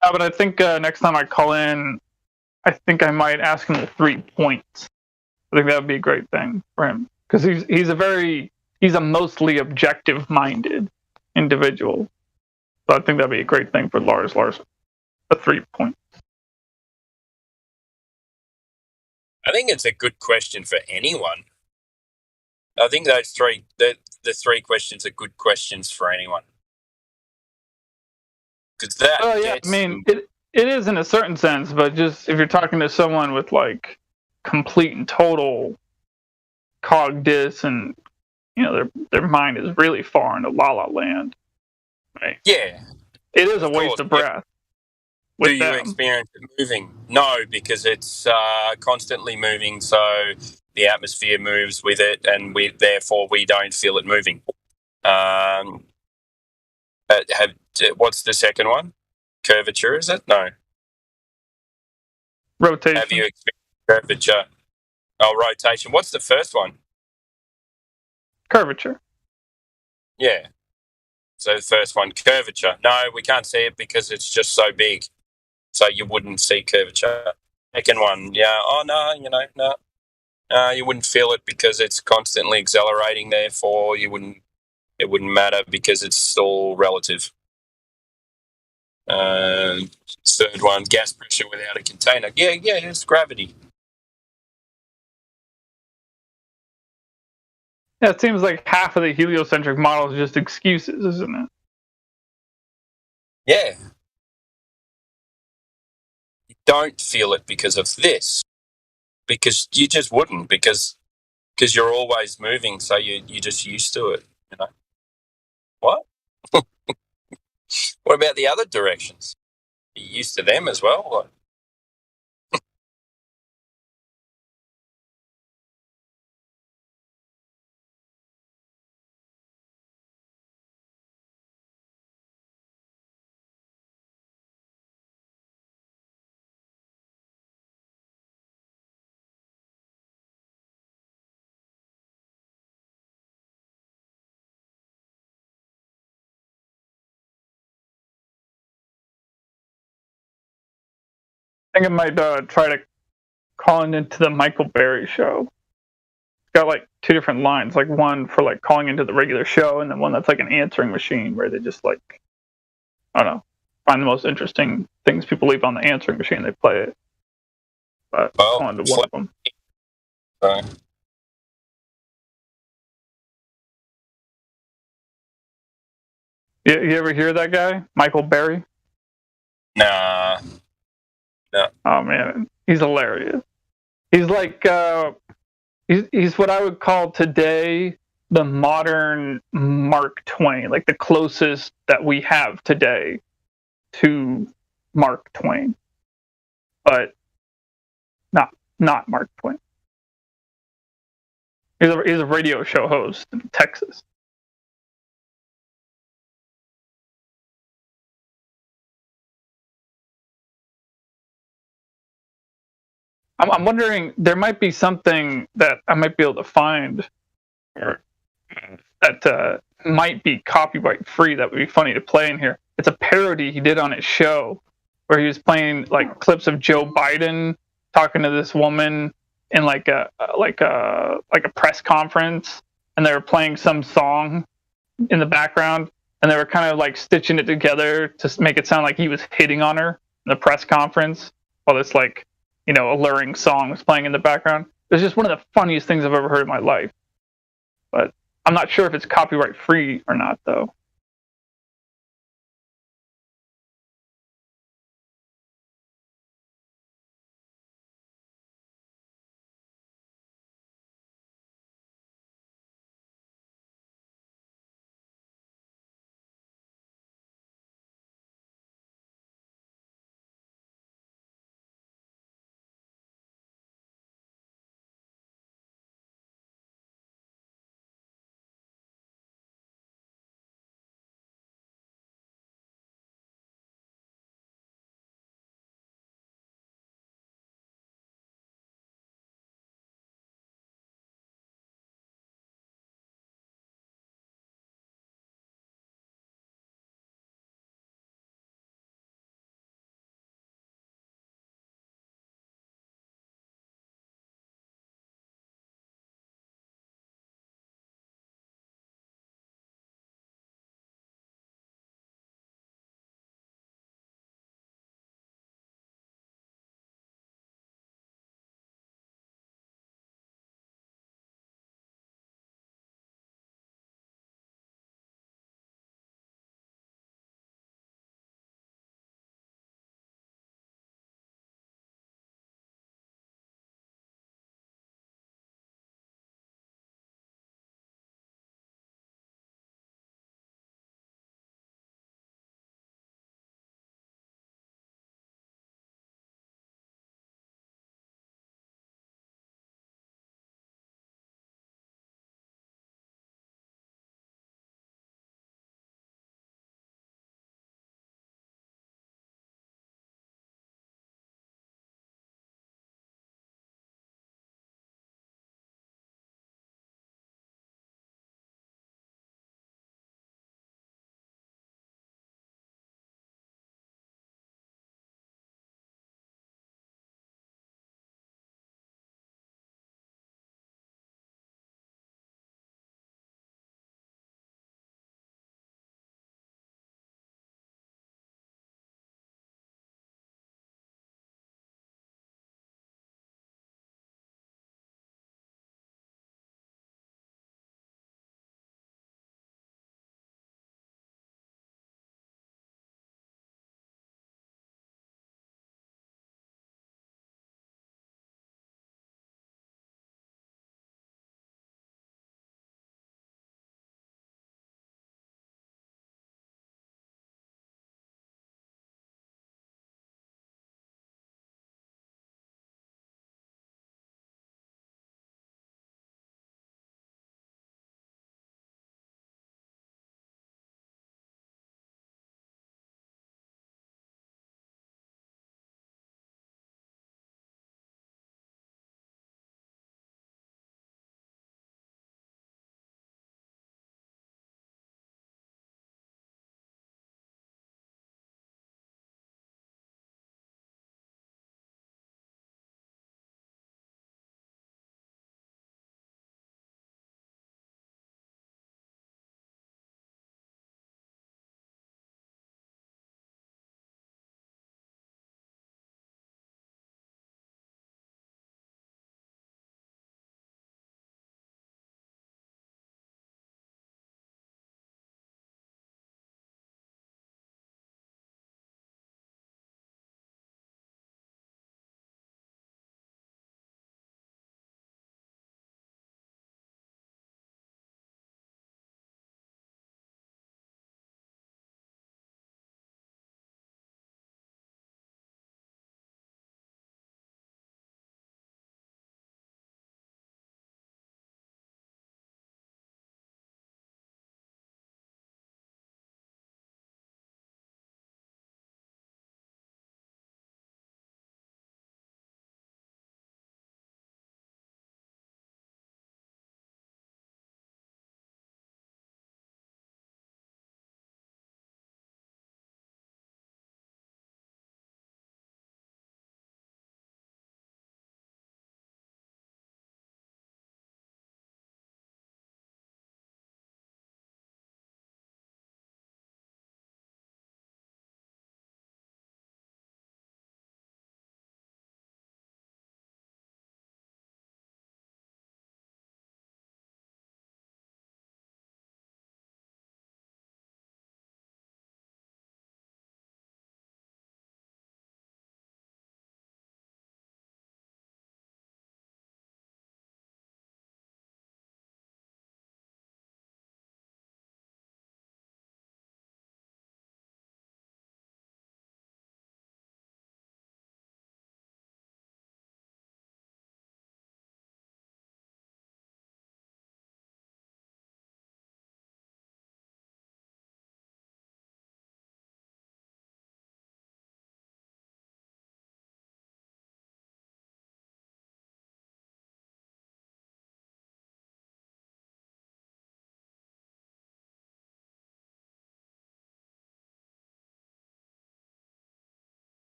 But I think next time I call in, I think I might ask him the 3 points. I think that would be a great thing for him. because he's a mostly objective minded individual. So I think that'd be a great thing for Lars Larson. A 3 point. I think it's a good question for anyone. I think those the 3 questions are good questions for anyone. Because that. Oh yeah, I mean it is in a certain sense, but just if you're talking to someone with like complete and total cog dis and their mind is really far into La La Land, right? Yeah, it is a waste of breath. Do you experience it moving? No, because it's constantly moving, so the atmosphere moves with it, and therefore we don't feel it moving. What's the second one? Curvature, is it? No. Rotation. Have you experienced curvature? Oh, rotation. What's the first one? Curvature. Yeah. So the first one, curvature. No, we can't see it because it's just so big. So you wouldn't see curvature. Second one, yeah. Oh, no, no. You wouldn't feel it because it's constantly accelerating, therefore it wouldn't matter because it's all relative. Third one, gas pressure without a container. Yeah, it's gravity. Yeah, it seems like half of the heliocentric model is just excuses, isn't it? Yeah. You don't feel it because of this. Because you just wouldn't, because you're always moving, so you're just used to it, What? What about the other directions? Are you used to them as well? What? I think I might try to call into the Michael Berry show. It's got like 2 different lines, like one for like calling into the regular show, and then one that's like an answering machine where they just like, I don't know, find the most interesting things people leave on the answering machine. They play it. But on to one of them. You ever hear that guy, Michael Berry? Nah. No. Oh man, he's hilarious. He's like he's what I would call today the modern Mark Twain, like the closest that we have today to Mark Twain, but not Mark Twain. He's a radio show host in Texas. I'm wondering, there might be something that I might be able to find that might be copyright free that would be funny to play in here. It's a parody he did on his show where he was playing like clips of Joe Biden talking to this woman in like a press conference, and they were playing some song in the background, and they were kind of like stitching it together to make it sound like he was hitting on her in the press conference while this like alluring song was playing in the background. It's just one of the funniest things I've ever heard in my life. But I'm not sure if it's copyright free or not, though.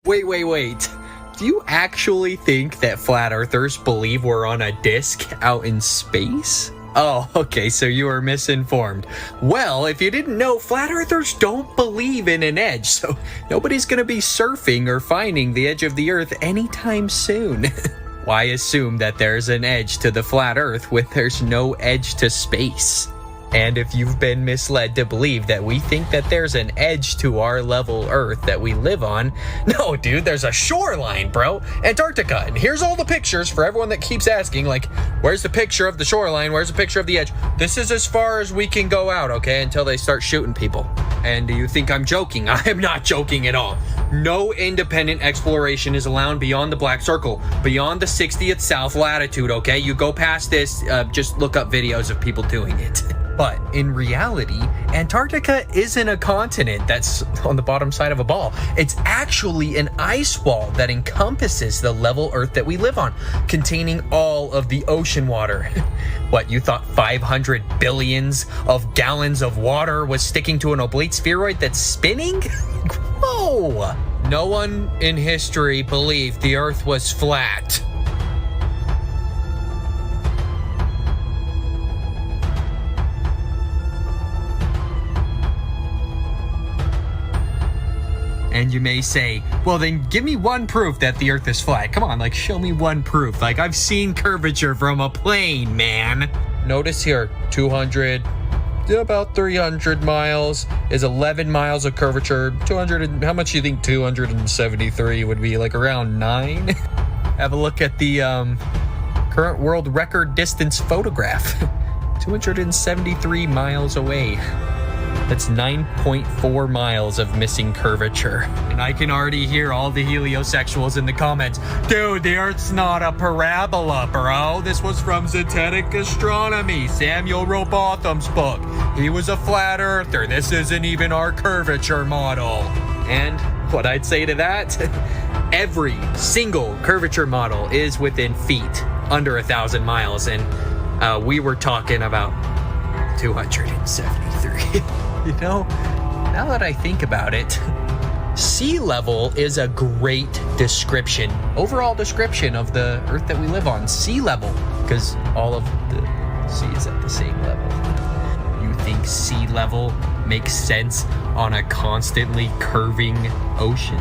Wait. Do you actually think that flat earthers believe we're on a disc out in space? Oh, okay, so you are misinformed. Well, if you didn't know, flat earthers don't believe in an edge, so nobody's gonna be surfing or finding the edge of the earth anytime soon. Why assume that there's an edge to the flat earth when there's no edge to space? And if you've been misled to believe that we think that there's an edge to our level Earth that we live on, no, dude, there's a shoreline, bro. Antarctica. And here's all the pictures for everyone that keeps asking, like, where's the picture of the shoreline? Where's the picture of the edge? This is as far as we can go out, okay, until they start shooting people. And do you think I'm joking? I am not joking at all. No independent exploration is allowed beyond the Black Circle, beyond the 60th south latitude, okay? You go past this, just look up videos of people doing it. But in reality, Antarctica isn't a continent that's on the bottom side of a ball. It's actually an ice wall that encompasses the level Earth that we live on, containing all of the ocean water. What, you thought 500 billions of gallons of water was sticking to an oblate spheroid that's spinning? Whoa! No one in history believed the Earth was flat. And you may say, well, then give me one proof that the Earth is flat. Come on, like, show me one proof. Like, I've seen curvature from a plane, man. Notice here, 200, about 300 miles is 11 miles of curvature. 200, how much do you think 273 would be? Like around 9? Have a look at the current world record distance photograph. 273 miles away. That's 9.4 miles of missing curvature. And I can already hear all the heliosexuals in the comments. Dude, the Earth's not a parabola, bro. This was from Zetetic Astronomy, Samuel Rowbotham's book. He was a flat earther. This isn't even our curvature model. And what I'd say to that, every single curvature model is within feet, under 1,000 miles. And we were talking about 273. You know, now that I think about it, sea level is a great description, overall description of the Earth that we live on. Sea level, because all of the sea is at the same level. You think sea level makes sense on a constantly curving ocean?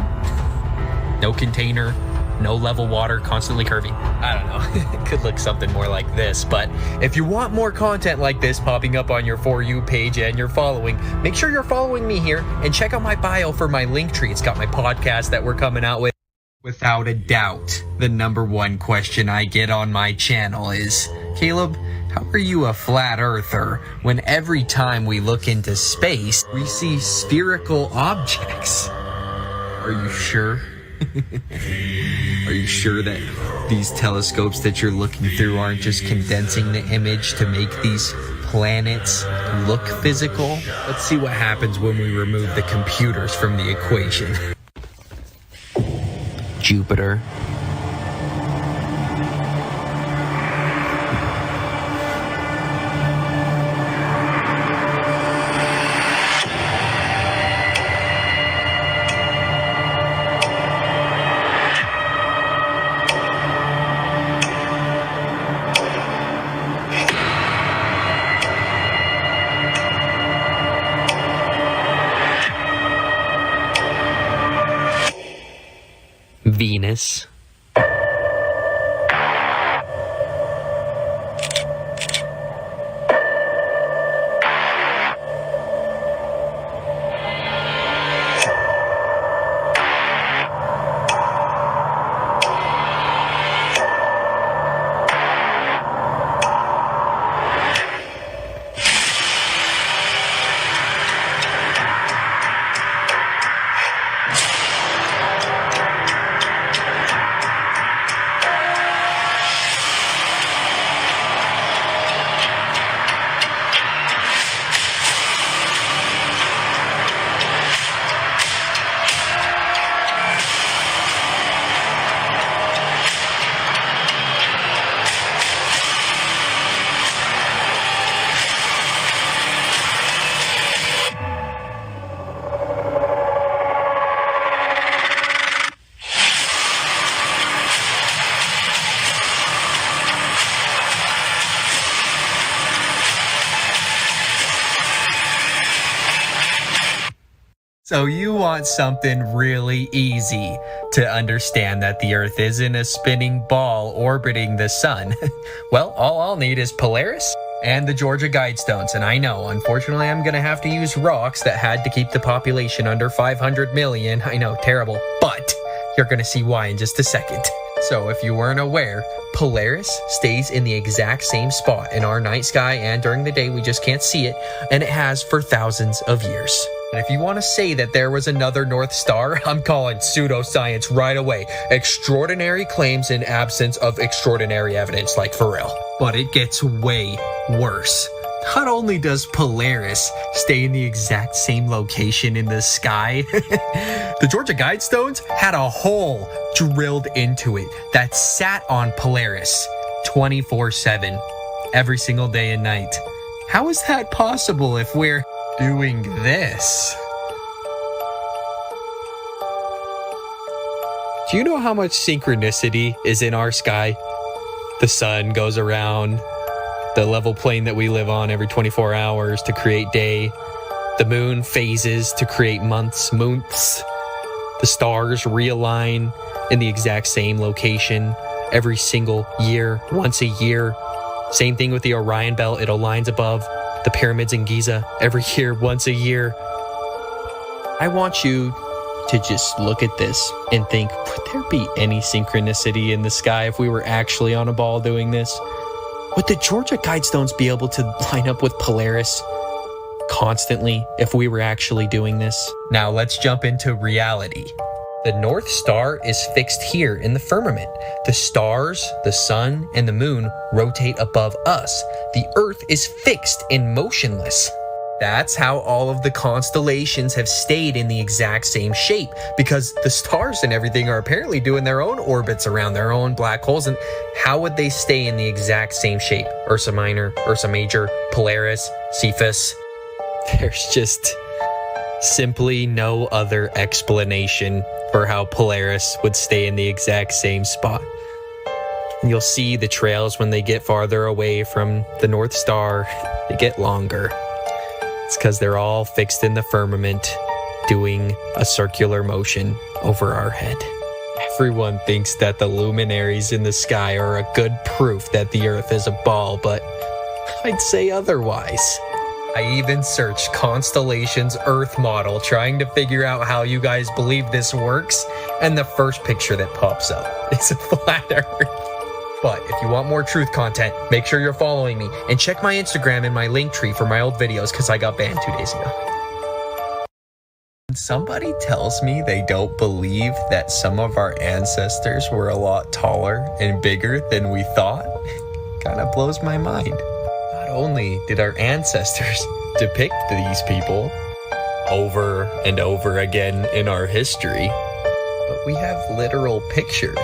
No container, no level water, constantly curving. I don't know. It could look something more like this, but if you want more content like this popping up on your For You page and you're following, make sure you're following me here and check out my bio for my Linktree. It's got my podcast that we're coming out with. Without a doubt, the number one question I get on my channel is, Caleb, how are you a flat earther when every time we look into space, we see spherical objects? Are you sure? Are you sure that these telescopes that you're looking through aren't just condensing the image to make these planets look physical? Let's see what happens when we remove the computers from the equation. Jupiter. Venus. So you want something really easy to understand that the Earth isn't a spinning ball orbiting the sun. Well, all I'll need is Polaris and the Georgia Guidestones. And I know, unfortunately, I'm going to have to use rocks that had to keep the population under 500 million. I know, terrible. But you're going to see why in just a second. So if you weren't aware, Polaris stays in the exact same spot in our night sky, and during the day we just can't see it, and it has for thousands of years. And if you want to say that there was another North Star, I'm calling pseudoscience right away. Extraordinary claims in absence of extraordinary evidence, like for real. But it gets way worse. Not only does Polaris stay in the exact same location in the sky, the Georgia Guidestones had a hole drilled into it that sat on Polaris 24/7, every single day and night. How is that possible if we're doing this? Do you know how much synchronicity is in our sky? The sun goes around the level plane that we live on every 24 hours to create day. The moon phases to create months. The stars realign in the exact same location every single year, once a year. Same thing with the Orion Belt. It aligns above the pyramids in Giza every year, once a year. I want you to just look at this and think, would there be any synchronicity in the sky if we were actually on a ball doing this? Would the Georgia Guidestones be able to line up with Polaris constantly if we were actually doing this? Now let's jump into reality. The North Star is fixed here in the firmament. The stars, the sun, and the moon rotate above us. The Earth is fixed and motionless. That's how all of the constellations have stayed in the exact same shape, because the stars and everything are apparently doing their own orbits around their own black holes. And how would they stay in the exact same shape? Ursa Minor, Ursa Major, Polaris, Cephus. There's just simply no other explanation for how Polaris would stay in the exact same spot. And you'll see the trails when they get farther away from the North Star, they get longer. It's because they're all fixed in the firmament, doing a circular motion over our head. Everyone thinks that the luminaries in the sky are a good proof that the Earth is a ball, but I'd say otherwise. I even searched Constellation's Earth model, trying to figure out how you guys believe this works, and the first picture that pops up is a flat Earth. But if you want more truth content, make sure you're following me, and check my Instagram and my link tree for my old videos, because I got banned 2 days ago. When somebody tells me they don't believe that some of our ancestors were a lot taller and bigger than we thought, it kind of blows my mind. Not only did our ancestors depict these people over and over again in our history, but we have literal pictures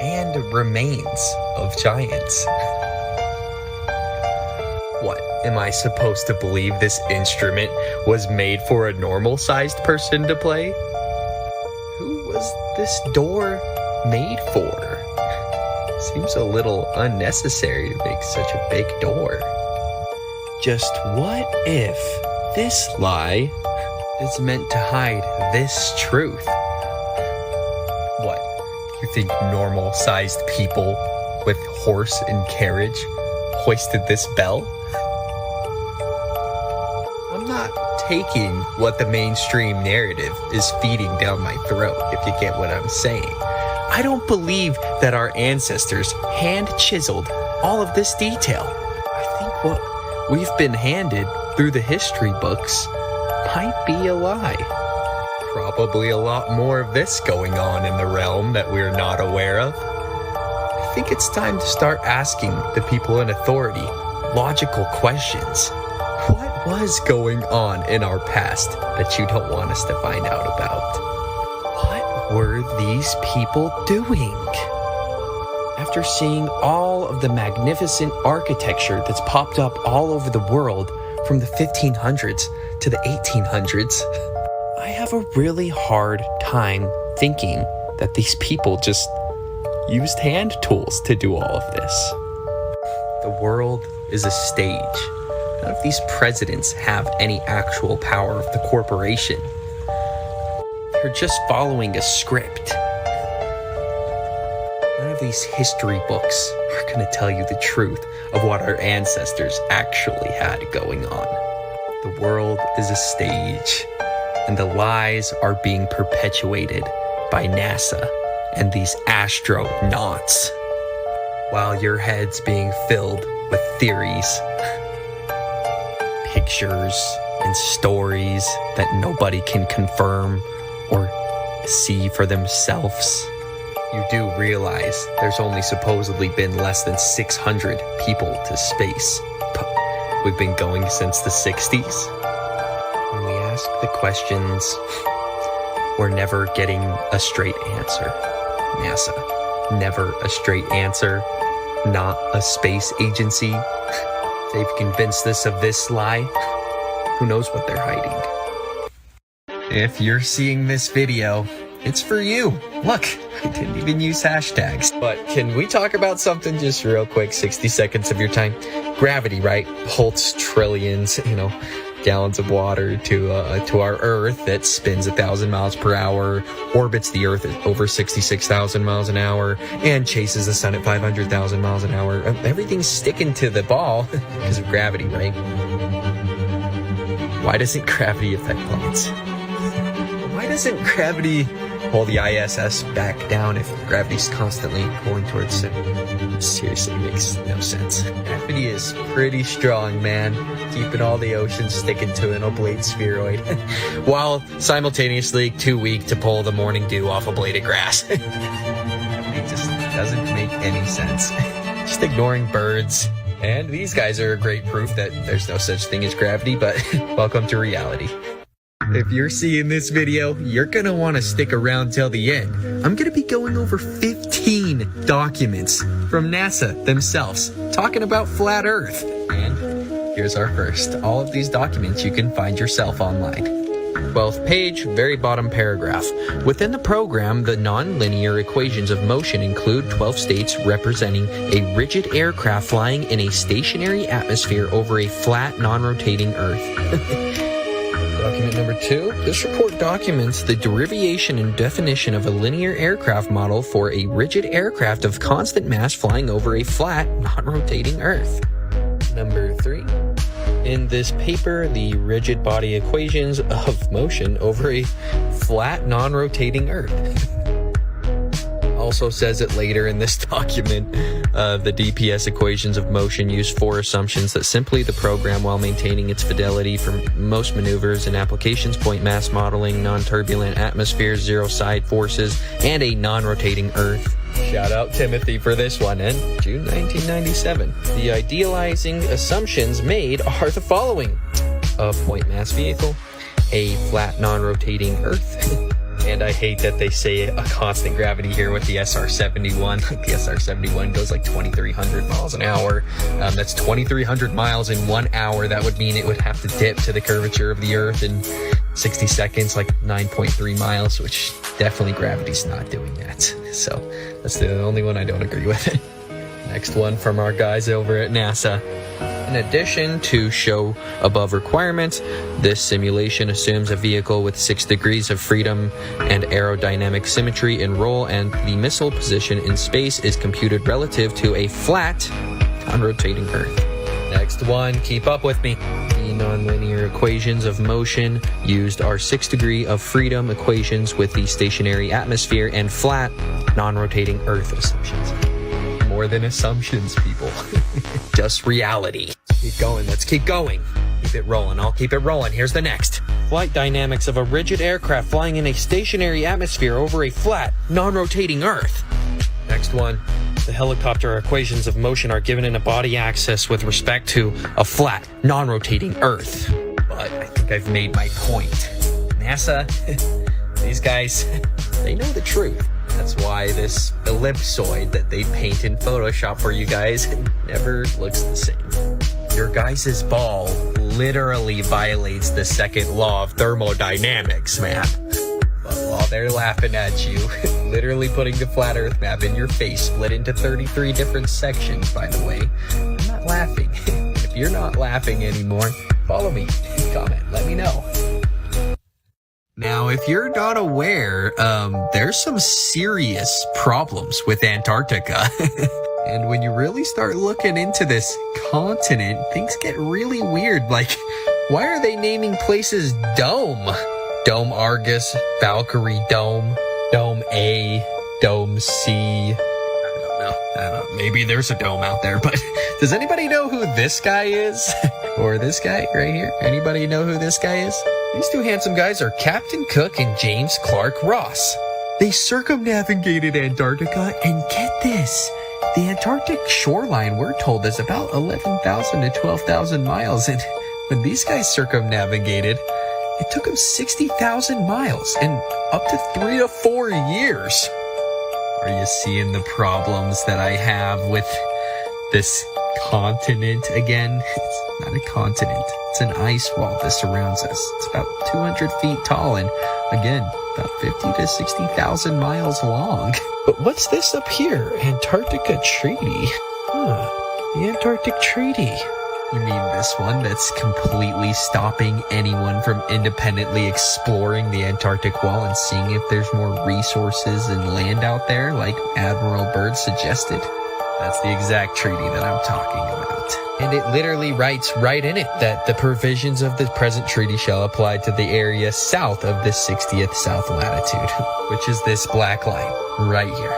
and remains of giants. What, am I supposed to believe this instrument was made for a normal-sized person to play? Who was this door made for? Seems a little unnecessary to make such a big door. Just what if this lie is meant to hide this truth? What? You think normal-sized people with horse and carriage hoisted this bell? I'm not taking what the mainstream narrative is feeding down my throat, if you get what I'm saying. I don't believe that our ancestors hand-chiseled all of this detail. I think what we've been handed through the history books might be a lie. Probably a lot more of this going on in the realm that we're not aware of. I think it's time to start asking the people in authority logical questions. What was going on in our past that you don't want us to find out about? What were these people doing? After seeing all of the magnificent architecture that's popped up all over the world from the 1500s to the 1800s, I have a really hard time thinking that these people just used hand tools to do all of this. The world is a stage, None of these presidents have any actual power of the corporation. They're just following a script. None of these history books are going to tell you the truth of what our ancestors actually had going on. The world is a stage, and the lies are being perpetuated by NASA and these astronauts, while your head's being filled with theories, pictures, and stories that nobody can confirm or see for themselves. You do realize there's only supposedly been less than 600 people to space, but we've been going since the 60s. When we ask the questions, we're never getting a straight answer. NASA, never a straight answer. Not a space agency. They've convinced us of this lie. Who knows what they're hiding? If you're seeing this video, it's for you. Look, I didn't even use hashtags. But can we talk about something just real quick? 60 seconds of your time. Gravity, right? Holds trillions, gallons of water to our Earth that spins 1,000 miles per hour, orbits the Earth at over 66,000 miles an hour, and chases the sun at 500,000 miles an hour. Everything's sticking to the ball because of gravity, right? Why doesn't gravity affect planets? Why doesn't gravity pull the ISS back down if gravity's constantly pulling towards it? Seriously, makes no sense. Gravity is pretty strong, man. Keeping all the oceans sticking to an oblate spheroid, while simultaneously too weak to pull the morning dew off a blade of grass. It just doesn't make any sense. Just ignoring birds. And these guys are great proof that there's no such thing as gravity, but welcome to reality. If you're seeing this video, you're going to want to stick around till the end. I'm going to be going over 15 documents from NASA themselves talking about flat Earth. And here's our first. All of these documents you can find yourself online. 12th page, very bottom paragraph. Within the program, the nonlinear equations of motion include 12 states representing a rigid aircraft flying in a stationary atmosphere over a flat, non-rotating Earth. Document number 2. This report documents the derivation and definition of a linear aircraft model for a rigid aircraft of constant mass flying over a flat, non-rotating Earth. Number 3. In this paper, the rigid body equations of motion over a flat, non-rotating Earth. Also says it later in this document. The DPS equations of motion use 4 assumptions that simply the program, while maintaining its fidelity for most maneuvers and applications, point mass modeling, non-turbulent atmospheres, zero side forces, and a non-rotating Earth. Shout out Timothy for this one, and June 1997. The idealizing assumptions made are the following: a point mass vehicle, a flat non-rotating Earth, and I hate that they say a constant gravity here with the SR-71. The SR-71 goes like 2,300 miles an hour. That's 2,300 miles in 1 hour. That would mean it would have to dip to the curvature of the Earth in 60 seconds, like 9.3 miles, which definitely gravity's not doing that. So that's the only one I don't agree with. Next one from our guys over at NASA. In addition to show above requirements, this simulation assumes a vehicle with 6 degrees of freedom and aerodynamic symmetry in roll, and the missile position in space is computed relative to a flat, non-rotating Earth. Next one, keep up with me. The nonlinear equations of motion used are 6 degree of freedom equations with the stationary atmosphere and flat, non-rotating Earth assumptions. More than assumptions, people. Just reality. Keep going. Let's keep going. Keep it rolling. I'll keep it rolling. Here's the next. Flight dynamics of a rigid aircraft flying in a stationary atmosphere over a flat, non-rotating Earth. Next one. The helicopter equations of motion are given in a body axis with respect to a flat, non-rotating Earth. But I think I've made my point. NASA, these guys, they know the truth. That's why this ellipsoid that they paint in Photoshop for you guys never looks the same. Your guys' ball literally violates the second law of thermodynamics, man. But while they're laughing at you, literally putting the flat Earth map in your face, split into 33 different sections, by the way, I'm not laughing. If If you're not laughing anymore, follow me, comment, let me know. Now, if you're not aware, there's some serious problems with Antarctica. And when you really start looking into this continent, things get really weird. Like, why are they naming places Dome? Dome Argus, Valkyrie Dome, Dome A, Dome C. I don't know. Maybe there's a dome out there, but does anybody know who this guy is? Or this guy right here? Anybody know who this guy is? These two handsome guys are Captain Cook and James Clark Ross. They circumnavigated Antarctica, and get this, the Antarctic shoreline, we're told, is about 11,000 to 12,000 miles, and when these guys circumnavigated, it took them 60,000 miles and up to 3 to 4 years. Are you seeing the problems that I have with this continent again? It's not a continent. It's an ice wall that surrounds us. It's about 200 feet tall and, again, about 50 to 60,000 miles long. But what's this up here? Antarctica Treaty. The Antarctic Treaty. You mean this one that's completely stopping anyone from independently exploring the Antarctic Wall and seeing if there's more resources and land out there, like Admiral Byrd suggested? That's the exact treaty that I'm talking about. And it literally writes right in it that the provisions of the present treaty shall apply to the area south of the 60th south latitude, which is this black line right here.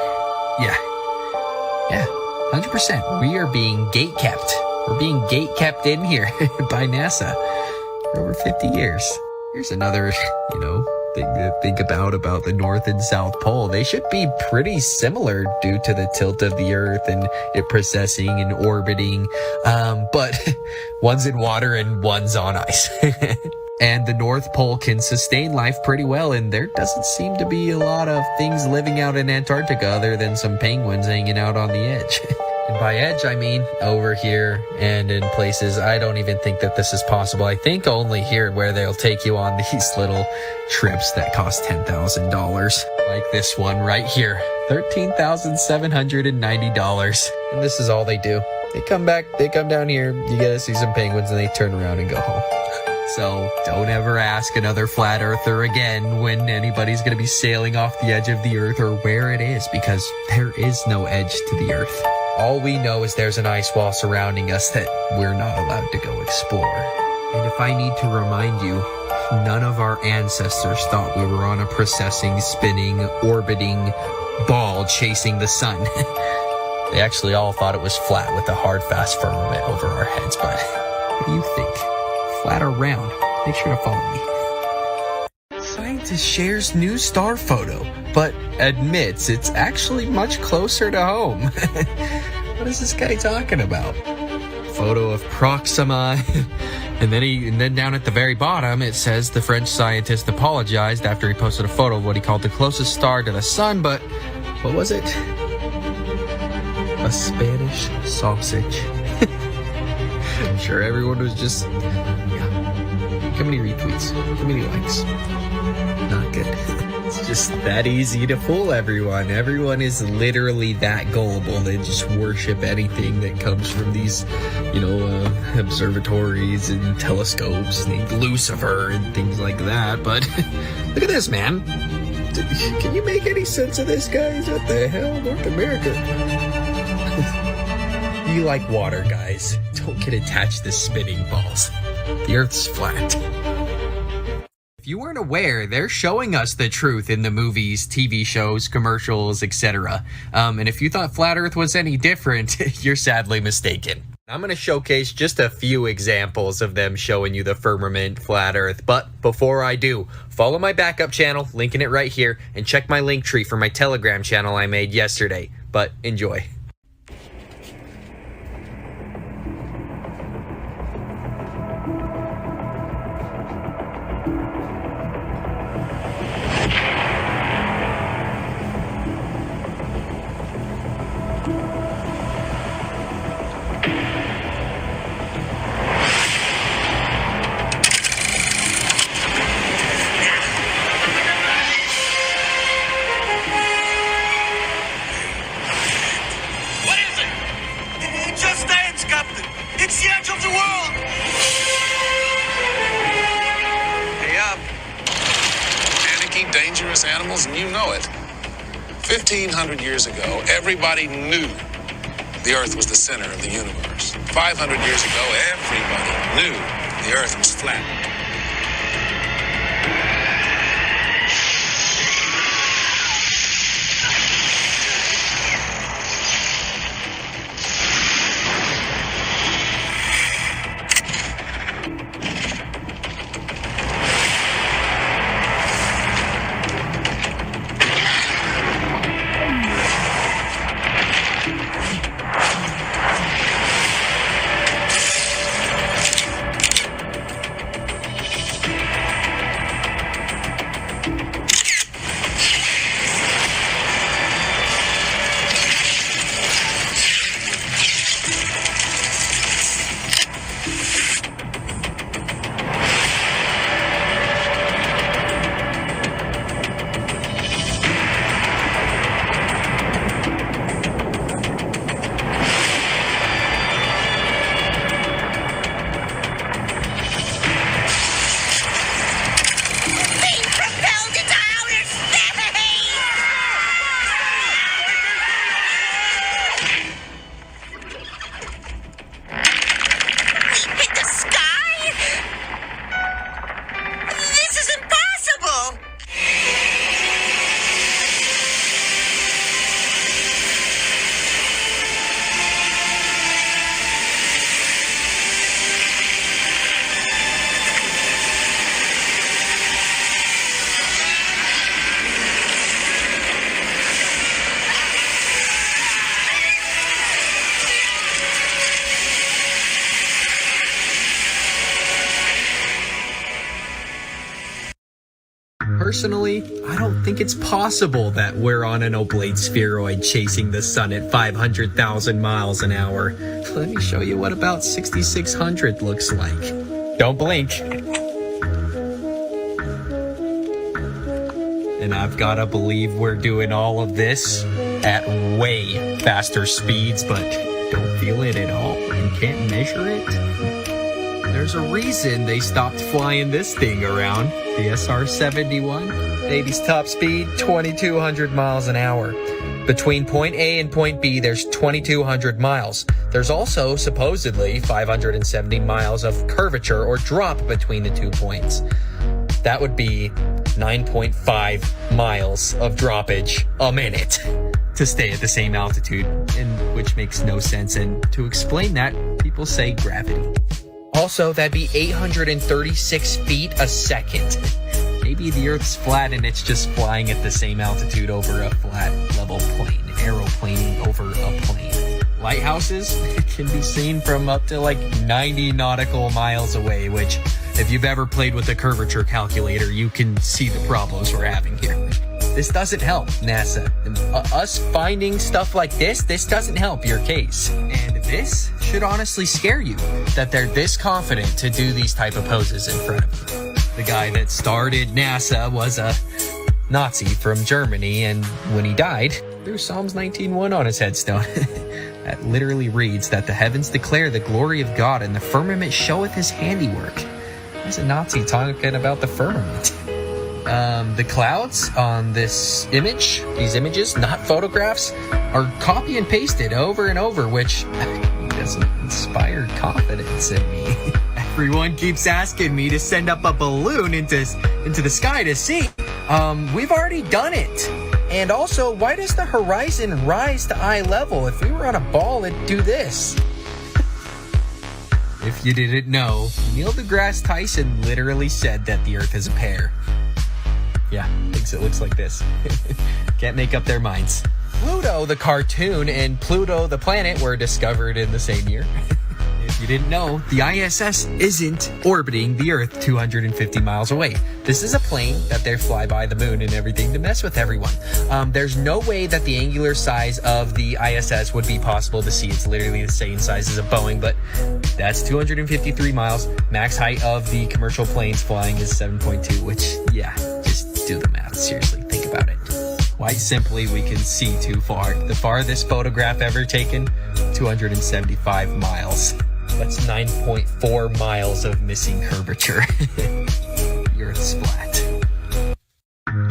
Yeah, 100%. We are being gate-kept. We're being gate-kept in here by NASA for over 50 years. Here's another, thing to think about the North and South Pole. They should be pretty similar due to the tilt of the Earth and it precessing and orbiting. But one's in water and one's on ice. And the North Pole can sustain life pretty well, and there doesn't seem to be a lot of things living out in Antarctica other than some penguins hanging out on the edge. And by edge, I mean over here and in places I don't even think that this is possible. I think only here where they'll take you on these little trips that cost $10,000. Like this one right here, $13,790. And this is all they do. They come down here, you get to see some penguins, and they turn around and go home. So don't ever ask another flat earther again when anybody's going to be sailing off the edge of the earth or where it is, because there is no edge to the earth. All we know is there's an ice wall surrounding us that we're not allowed to go explore. And if I need to remind you, none of our ancestors thought we were on a precessing, spinning, orbiting ball chasing the sun. They actually all thought it was flat with a hard, fast firmament over our heads. But what do you think? Flat or round? Make sure to follow me. Scientist shares new star photo, but admits it's actually much closer to home. What is this guy talking about? Photo of Proxima. And then down at the very bottom, it says the French scientist apologized after he posted a photo of what he called the closest star to the sun, but what was it? A Spanish sausage. I'm sure everyone was just, How many retweets? How many likes? Not good. It's just that easy to fool everyone. Everyone is literally that gullible. They just worship anything that comes from these, observatories and telescopes named Lucifer and things like that. But look at this, man. Can you make any sense of this, guys? What the hell? North America. You like water, guys. Don't get attached to spinning balls. The Earth's flat. If you weren't aware, they're showing us the truth in the movies, TV shows, commercials, etc. And if you thought Flat Earth was any different, you're sadly mistaken. I'm going to showcase just a few examples of them showing you the firmament, Flat Earth. But before I do, follow my backup channel, linking it right here, and check my link tree for my Telegram channel I made yesterday. But enjoy. 1,500 years ago, everybody knew the Earth was the center of the universe. 500 years ago, everybody knew the Earth was flat. Personally, I don't think it's possible that we're on an oblate spheroid chasing the sun at 500,000 miles an hour. Let me show you what about 6,600 looks like. Don't blink. And I've gotta believe we're doing all of this at way faster speeds, but don't feel it at all and can't measure it. There's a reason they stopped flying this thing around. The SR-71, baby's top speed, 2,200 miles an hour. Between point A and point B, there's 2,200 miles. There's also, supposedly, 570 miles of curvature or drop between the 2 points. That would be 9.5 miles of droppage a minute to stay at the same altitude, and which makes no sense. And to explain that, people say gravity. Also, that'd be 836 feet a second. Maybe the Earth's flat and it's just flying at the same altitude over a flat, level plane, aeroplaning over a plane. Lighthouses can be seen from up to like 90 nautical miles away, which, if you've ever played with a curvature calculator, you can see the problems we're having here. This doesn't help, NASA. Us finding stuff like this doesn't help your case. And this should honestly scare you, that they're this confident to do these type of poses in front of you. The guy that started NASA was a Nazi from Germany, and when he died, there's Psalms 19:1 on his headstone. That literally reads that the heavens declare the glory of God and the firmament showeth his handiwork. There's a Nazi talking about the firmament. The clouds on this image, these images, not photographs, are copy and pasted over and over, which doesn't inspire confidence in me. Everyone keeps asking me to send up a balloon into the sky to see. We've already done it. And also, why does the horizon rise to eye level? If we were on a ball, it'd do this. If you didn't know, Neil deGrasse Tyson literally said that the Earth is a pear. Yeah, thinks it looks like this. Can't make up their minds. Pluto, the cartoon, and Pluto, the planet, were discovered in the same year. If you didn't know, the ISS isn't orbiting the Earth 250 miles away. This is a plane that they fly by the moon and everything to mess with everyone. There's no way that the angular size of the ISS would be possible to see. It's literally the same size as a Boeing, but that's 253 miles. Max height of the commercial planes flying is 7.2, which, yeah, just do the math. Seriously, think about it. Quite simply, we can see too far. The farthest photograph ever taken, 275 miles. That's 9.4 miles of missing curvature. The Earth's flat.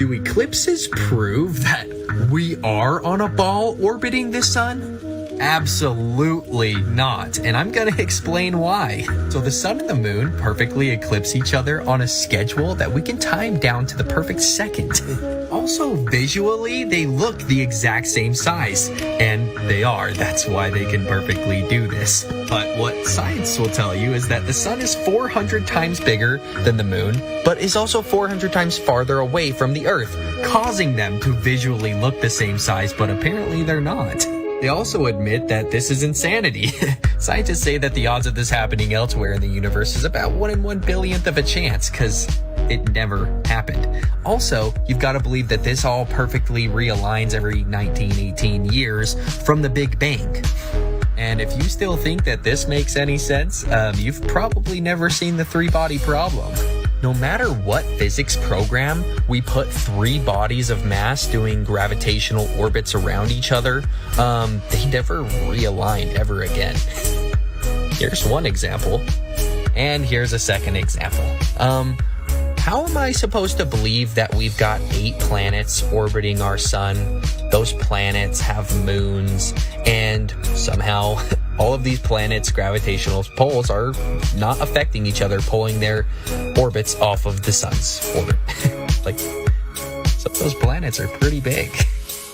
Do eclipses prove that we are on a ball orbiting the sun? Absolutely not, and I'm gonna explain why. So the sun and the moon perfectly eclipse each other on a schedule that we can time down to the perfect second. Also, visually, they look the exact same size, and they are. That's why they can perfectly do this. But what science will tell you is that the sun is 400 times bigger than the moon, but is also 400 times farther away from the Earth, causing them to visually look the same size, but apparently they're not. They also admit that this is insanity. Scientists say that the odds of this happening elsewhere in the universe is about 1 in 1 billionth of a chance, because it never happened. Also, you've got to believe that this all perfectly realigns every 19-18 years from the Big Bang. And if you still think that this makes any sense, you've probably never seen the three-body problem. No matter what physics program we put three bodies of mass doing gravitational orbits around each other, they never realign ever again. Here's one example, and here's a second example. How am I supposed to believe that we've got 8 planets orbiting our sun? Those planets have moons, and somehow all of these planets' gravitational poles are not affecting each other, pulling their orbits off of the sun's orbit. Like, some of those planets are pretty big.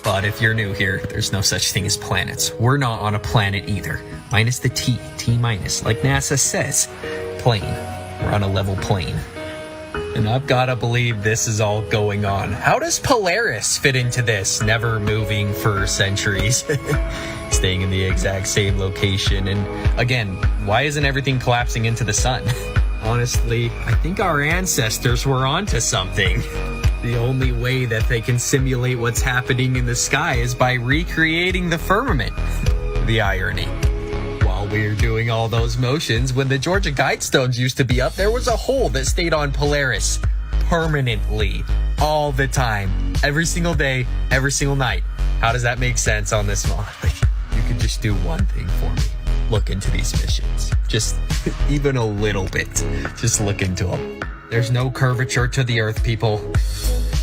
But if you're new here, there's no such thing as planets. We're not on a planet either. Minus the T minus. Like NASA says, plane. We're on a level plane. And I've got to believe this is all going on. How does Polaris fit into this? Never moving for centuries. Staying in the exact same location. And again, why isn't everything collapsing into the sun? Honestly, I think our ancestors were onto something. The only way that they can simulate what's happening in the sky is by recreating the firmament. The irony. We're doing all those motions, when the Georgia Guidestones used to be up, there was a hole that stayed on Polaris permanently, all the time, every single day, every single night. How does that make sense on this model? Like, you could just do one thing for me. Look into these missions. Just even a little bit. Just look into them. There's no curvature to the Earth, people.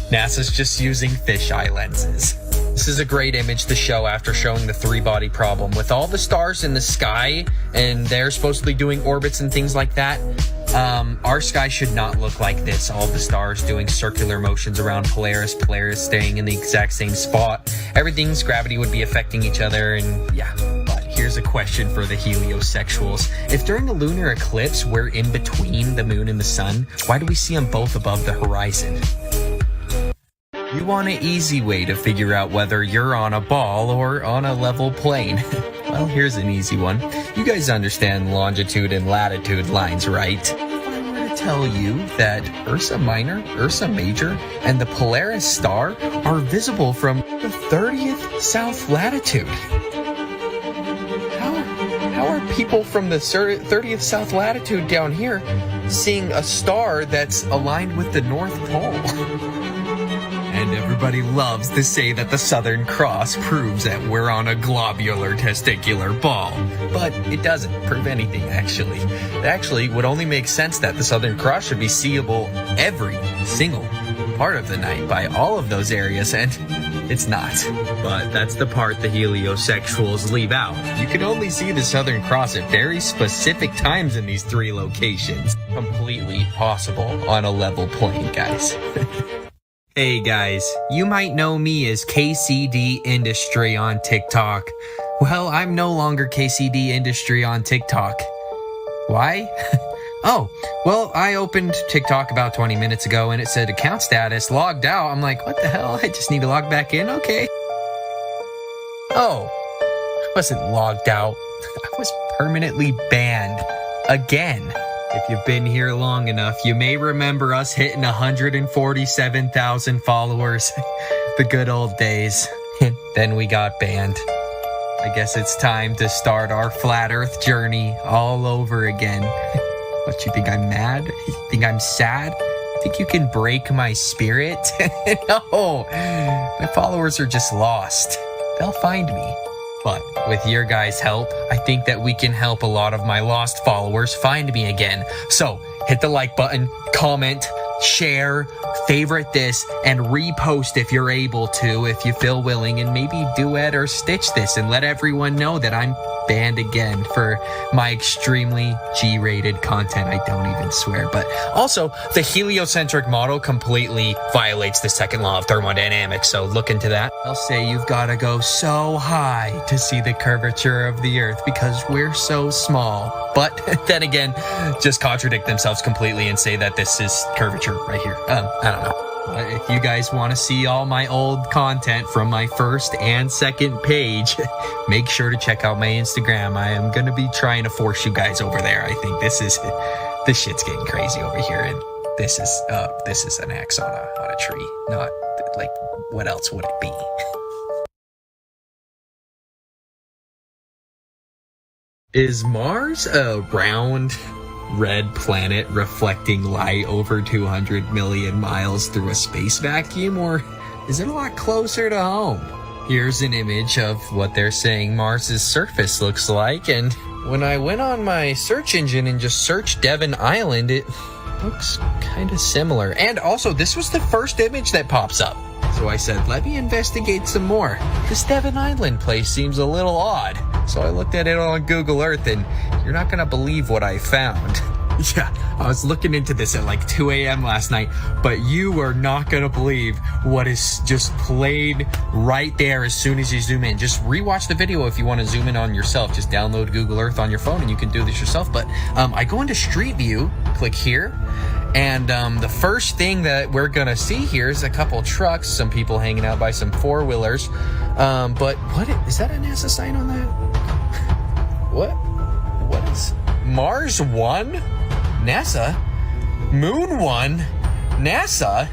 NASA's just using fisheye lenses. This is a great image to show after showing the three-body problem. With all the stars in the sky, and they're supposedly doing orbits and things like that, our sky should not look like this. All the stars doing circular motions around Polaris staying in the exact same spot. Everything's gravity would be affecting each other, and yeah. But here's a question for the heliosexuals. If during a lunar eclipse we're in between the moon and the sun, why do we see them both above the horizon? You want an easy way to figure out whether you're on a ball or on a level plane. Well, here's an easy one. You guys understand longitude and latitude lines, right? If I were to tell you that Ursa Minor, Ursa Major, and the Polaris star are visible from the 30th south latitude. How are people from the 30th south latitude down here seeing a star that's aligned with the North Pole? And everybody loves to say that the Southern Cross proves that we're on a globular testicular ball. But it doesn't prove anything, actually. It actually would only make sense that the Southern Cross should be seeable every single part of the night by all of those areas, and it's not. But that's the part the heliosexuals leave out. You can only see the Southern Cross at very specific times in these 3 locations. Completely possible on a level plane, guys. Hey guys, you might know me as KCD Industry on TikTok. Well, I'm no longer KCD Industry on TikTok. Why? Oh, well, I opened TikTok about 20 minutes ago and it said account status logged out. I'm like, what the hell? I just need to log back in? Okay. Oh, I wasn't logged out. I was permanently banned. Again. If you've been here long enough, you may remember us hitting 147,000 followers. The good old days. Then we got banned. I guess it's time to start our flat earth journey all over again. What, you think I'm mad? You think I'm sad? Think you can break my spirit? No, my followers are just lost. They'll find me. But with your guys' help, I think that we can help a lot of my lost followers find me again. So hit the like button, comment, share, favorite this, and repost if you're able to, if you feel willing, and maybe duet or stitch this and let everyone know that I'm banned again for my extremely G-rated content. I don't even swear. But also, the heliocentric model completely violates the second law of thermodynamics, so look into that. I'll say you've got to go so high to see the curvature of the Earth because we're so small. But then again, just contradict themselves completely and say that this is curvature right here. I don't know. If you guys want to see all my old content from my first and second page, make sure to check out my Instagram. I am going to be trying to force you guys over there. I think this shit's getting crazy over here, and this is an axe on a tree. Not like, what else would it be? Is Mars a round red planet reflecting light over 200 million miles through a space vacuum, or is it a lot closer to home? Here's an image of what they're saying Mars's surface looks like, and when I went on my search engine and just searched Devon Island, it looks kind of similar. And also, this was the first image that pops up. So I said, let me investigate some more. This Devon Island place seems a little odd. So I looked at it on Google Earth, and you're not going to believe what I found. Yeah, I was looking into this at like 2 a.m. last night, but you are not going to believe what is just played right there as soon as you zoom in. Just rewatch the video if you want to zoom in on yourself. Just download Google Earth on your phone and you can do this yourself. But I go into Street View, click here, and the first thing that we're going to see here is a couple trucks, some people hanging out by some four-wheelers. But what is that a NASA sign on that? What is Mars 1? NASA? Moon 1? NASA?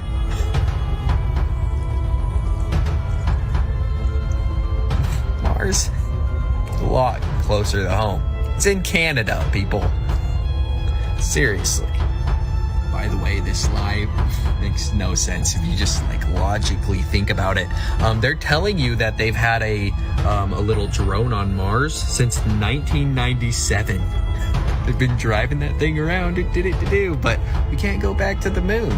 Mars? A lot closer to home. It's in Canada, people. Seriously. By the way, this live makes no sense if you just like logically think about it. They're telling you that they've had a little drone on Mars since 1997. They've been driving that thing around, but we can't go back to the moon.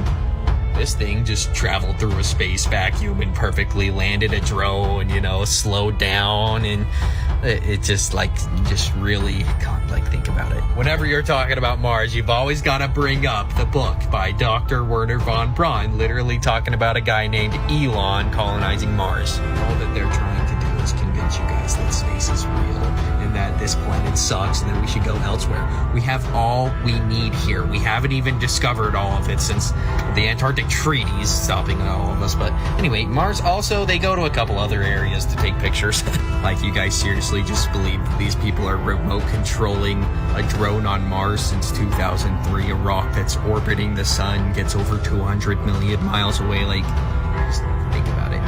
This thing just traveled through a space vacuum and perfectly landed a drone, slowed down, and it just really think about it. Whenever you're talking about Mars, you've always got to bring up the book by Dr. Wernher von Braun, literally talking about a guy named Elon colonizing Mars. All that they're trying to do is convince you guys that space is real and that this planet sucks and that we should go elsewhere. We have all we need here. We haven't even discovered all of it since the Antarctic Treaties stopping all of us. But anyway, Mars also, they go to a couple other areas to take pictures. Like, you guys seriously just believe these people are remote controlling a drone on Mars since 2003? A rock that's orbiting the sun gets over 200 million miles away. Like, just think about it.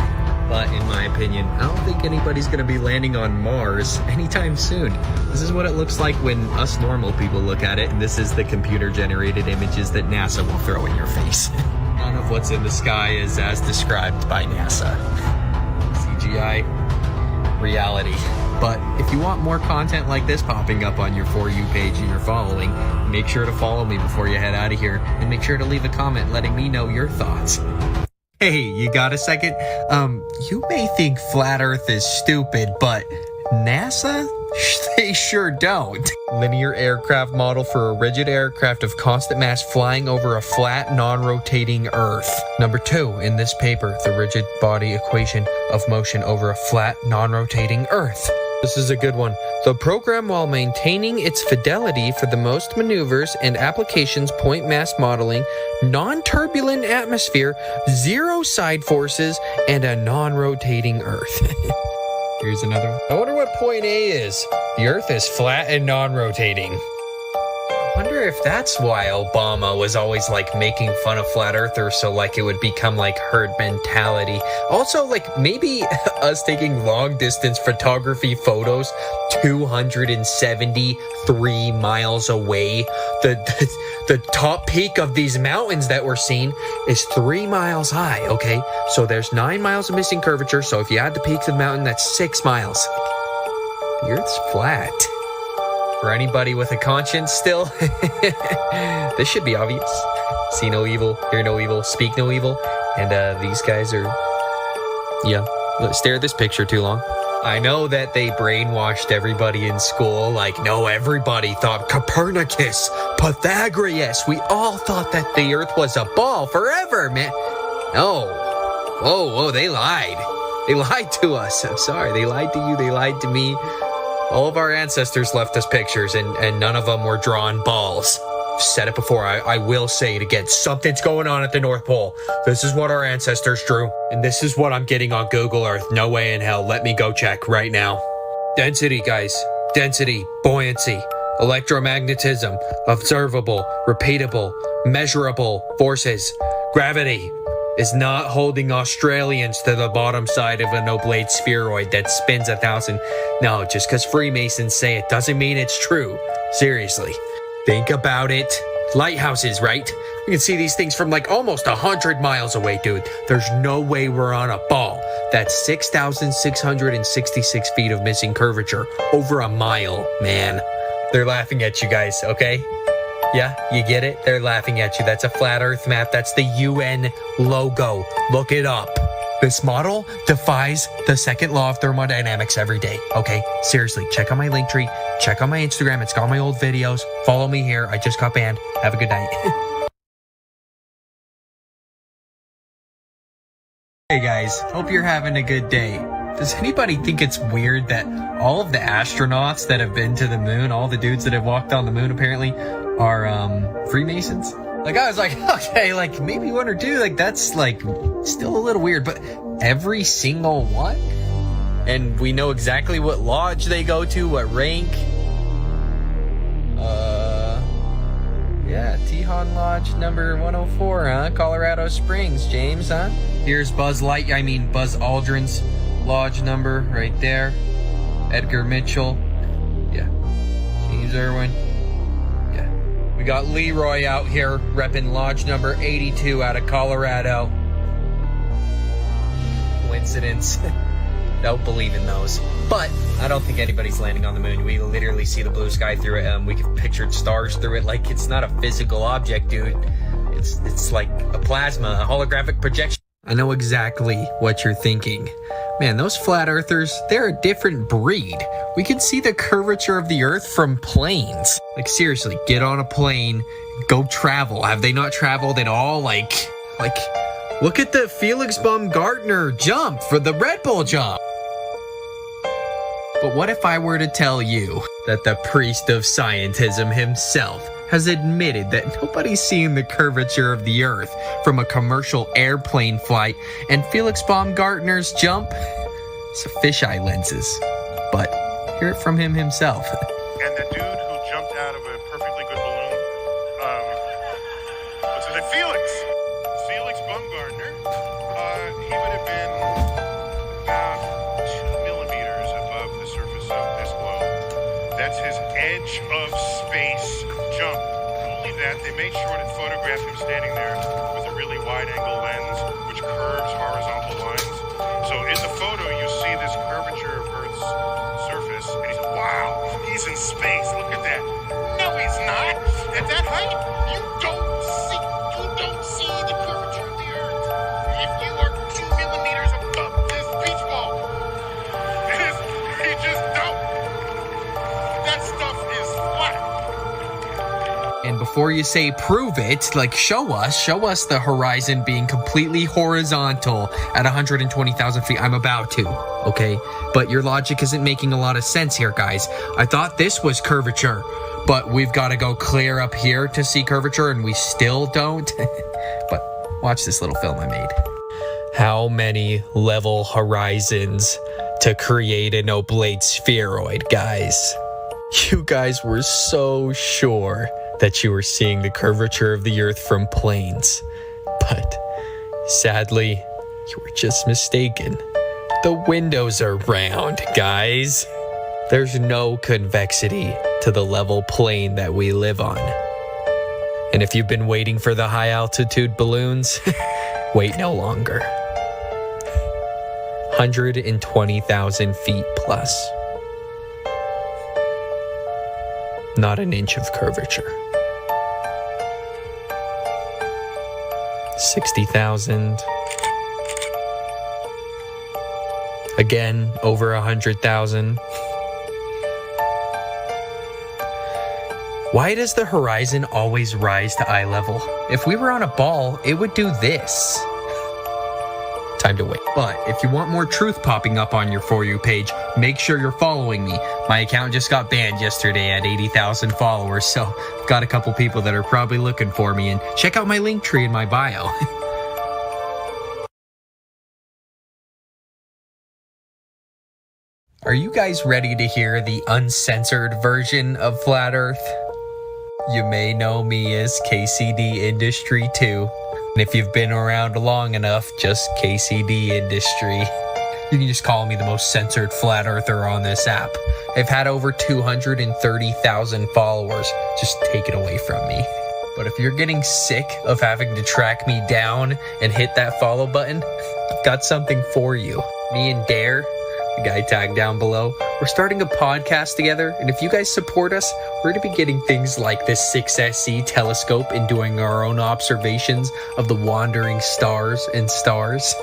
But in my opinion, I don't think anybody's going to be landing on Mars anytime soon. This is what it looks like when us normal people look at it, and this is the computer-generated images that NASA will throw in your face. None of what's in the sky is as described by NASA. CGI, reality. But if you want more content like this popping up on your For You page and you're following, make sure to follow me before you head out of here, and make sure to leave a comment letting me know your thoughts. Hey, you got a second? You may think Flat Earth is stupid, but NASA? They sure don't. Linear aircraft model for a rigid aircraft of constant mass flying over a flat, non-rotating Earth. Number 2 in this paper, the rigid body equation of motion over a flat, non-rotating Earth. This is a good one. The program, while maintaining its fidelity for the most maneuvers and applications, point mass modeling, non-turbulent atmosphere, zero side forces, and a non-rotating Earth. Here's another one. I wonder what point A is. The Earth is flat and non-rotating. I wonder if that's why Obama was always making fun of flat earthers, so it would become herd mentality. Also, maybe us taking long distance photography photos 273 miles away. The top peak of these mountains that we're seeing is 3 miles high, okay? So there's 9 miles of missing curvature, so if you add the peaks of the mountain, that's 6 miles. The Earth's flat. For anybody with a conscience still, this should be obvious. See no evil, hear no evil, speak no evil. And these guys are, stare at this picture too long. I know that they brainwashed everybody in school. Like, no, everybody thought Copernicus, Pythagoras. We all thought that the Earth was a ball forever, man. No. Whoa, they lied. They lied to us. I'm sorry. They lied to you. They lied to me. All of our ancestors left us pictures, and none of them were drawn balls. I've said it before. I will say it again. Something's going on at the North Pole. This is what our ancestors drew, and this is what I'm getting on Google Earth. No way in hell. Let me go check right now. Density, guys. Density, buoyancy, electromagnetism, observable, repeatable, measurable forces. Gravity is not holding Australians to the bottom side of an oblate spheroid that spins 1,000. No, just because Freemasons say it doesn't mean it's true. Seriously. Think about it. Lighthouses, right? We can see these things from like almost 100 miles away, dude. There's no way we're on a ball. That's 6,666 feet of missing curvature. Over a mile, man. They're laughing at you guys, okay? Yeah, you get it? They're laughing at you. That's a flat Earth map. That's the UN logo. Look it up. This model defies the second law of thermodynamics every day. Okay, seriously, check out my link tree. Check out my Instagram. It's got my old videos. Follow me here. I just got banned. Have a good night. Hey guys, hope you're having a good day. Does anybody think it's weird that all of the astronauts that have been to the moon, all the dudes that have walked on the moon apparently, are Freemasons? Like, I was like, okay, like maybe one or two, like that's like still a little weird, but every single one? And we know exactly what lodge they go to, what rank. Yeah, Tejon Lodge number 104, huh? Colorado Springs, James, huh? Here's Buzz Aldrin's lodge number right there. Edgar Mitchell. Yeah. James Irwin. Yeah. We got Leroy out here repping lodge number 82 out of Colorado. Coincidence? Don't believe in those. But I don't think anybody's landing on the moon. We literally see the blue sky through it. We can picture stars through it. Like, it's not a physical object, dude. It's like a plasma, a holographic projection. I know exactly what you're thinking. Man, those flat earthers, they're a different breed. We can see the curvature of the earth from planes. Like, seriously, get on a plane, go travel. Have they not traveled at all? Like, look at the Felix Baumgartner jump for the Red Bull jump. But what if I were to tell you that the priest of scientism himself has admitted that nobody's seen the curvature of the earth from a commercial airplane flight, and Felix Baumgartner's jump is fisheye lenses? But hear it from him himself. And the dude who jumped out of a perfectly good balloon, what's his name? Felix Baumgartner. He would have been about 2 millimeters above the surface of this globe. That's his edge of space jump. Not only that, they made sure to photograph him standing there with a really wide-angle lens, which curves horizontal lines. So in the photo, you see this curvature of Earth's surface, and he's, wow, he's in space. Look at that. No, he's not. At that height, you don't see the curvature of the Earth. If you are 2 millimeters above this beach ball, you just don't. That stuff is flat. And before you say prove it, like show us the horizon being completely horizontal at 120,000 feet. I'm about to, okay? But your logic isn't making a lot of sense here, guys. I thought this was curvature, but we've got to go clear up here to see curvature, and we still don't. But watch this little film I made. How many level horizons to create an oblate spheroid, guys? You guys were so sure that you were seeing the curvature of the earth from planes. But sadly, you were just mistaken. The windows are round, guys. There's no convexity to the level plane that we live on. And if you've been waiting for the high altitude balloons, wait no longer. 120,000 feet plus. Not an inch of curvature. 60,000. Again, over 100,000. Why does the horizon always rise to eye level? If we were on a ball, it would do this. Time to wait. But if you want more truth popping up on your For You page, make sure you're following me. My account just got banned yesterday at 80,000 followers, so I've got a couple people that are probably looking for me. And check out my link tree in my bio. Are you guys ready to hear the uncensored version of Flat Earth? You may know me as KCD Industry 2. And if you've been around long enough, just KCD Industry. You can just call me the most censored flat earther on this app. I've had over 230,000 followers. Just take it away from me. But if you're getting sick of having to track me down and hit that follow button, I've got something for you. Me and Dare, the guy tagged down below, we're starting a podcast together, and if you guys support us, we're going to be getting things like this 6SC telescope and doing our own observations of the wandering stars and stars.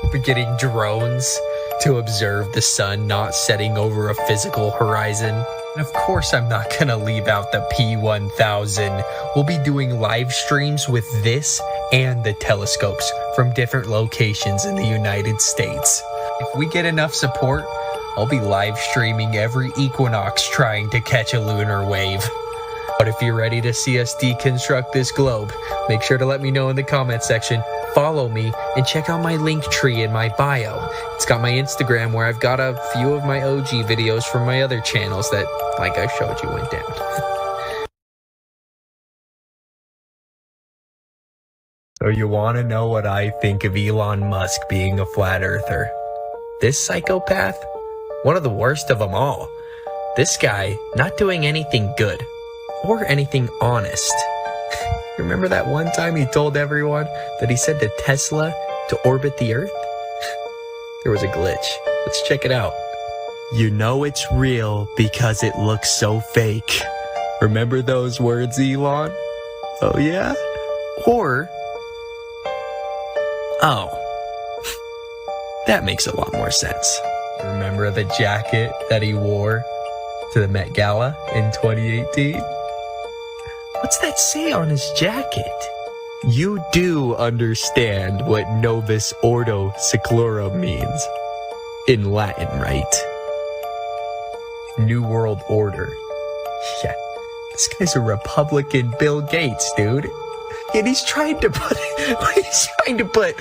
We're getting drones to observe the sun not setting over a physical horizon. And of course, I'm not going to leave out the P1000. We'll be doing live streams with this and the telescopes from different locations in the United States. If we get enough support, I'll be live streaming every equinox trying to catch a lunar wave. But if you're ready to see us deconstruct this globe, make sure to let me know in the comment section, follow me, and check out my link tree in my bio. It's got my Instagram where I've got a few of my OG videos from my other channels that, like I showed you, went down. So you want to know what I think of Elon Musk being a flat earther? This psychopath? One of the worst of them all. This guy not doing anything good or anything honest. Remember that one time he told everyone that he said to Tesla to orbit the Earth? There was a glitch. Let's check it out. You know it's real because it looks so fake. Remember those words, Elon? Oh yeah? Or, oh, that makes a lot more sense. Remember the jacket that he wore to the Met Gala in 2018? What's that say on his jacket? You do understand what Novus Ordo Seclorum means. In Latin, right? New World Order. Yeah, this guy's a Republican Bill Gates, dude. And he's trying to put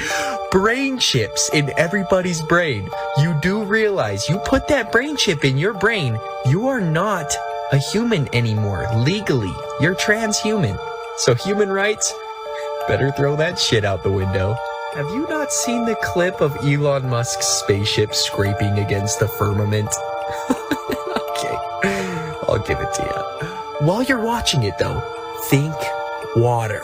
brain chips in everybody's brain. You do realize you put that brain chip in your brain, you are not a human anymore. Legally, you're transhuman. So human rights, better throw that shit out the window. Have you not seen the clip of Elon Musk's spaceship scraping against the firmament? Okay, I'll give it to you. While you're watching it though, think water.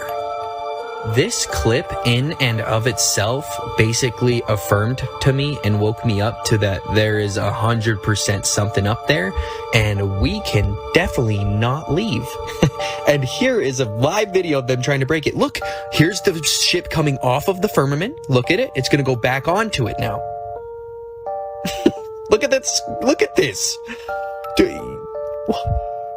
This clip in and of itself basically affirmed to me and woke me up to that there is 100% something up there and we can definitely not leave. And here is a live video of them trying to break it. Look, here's the ship coming off of the firmament. Look at it. It's going to go back onto it now. Look at this. Look at this.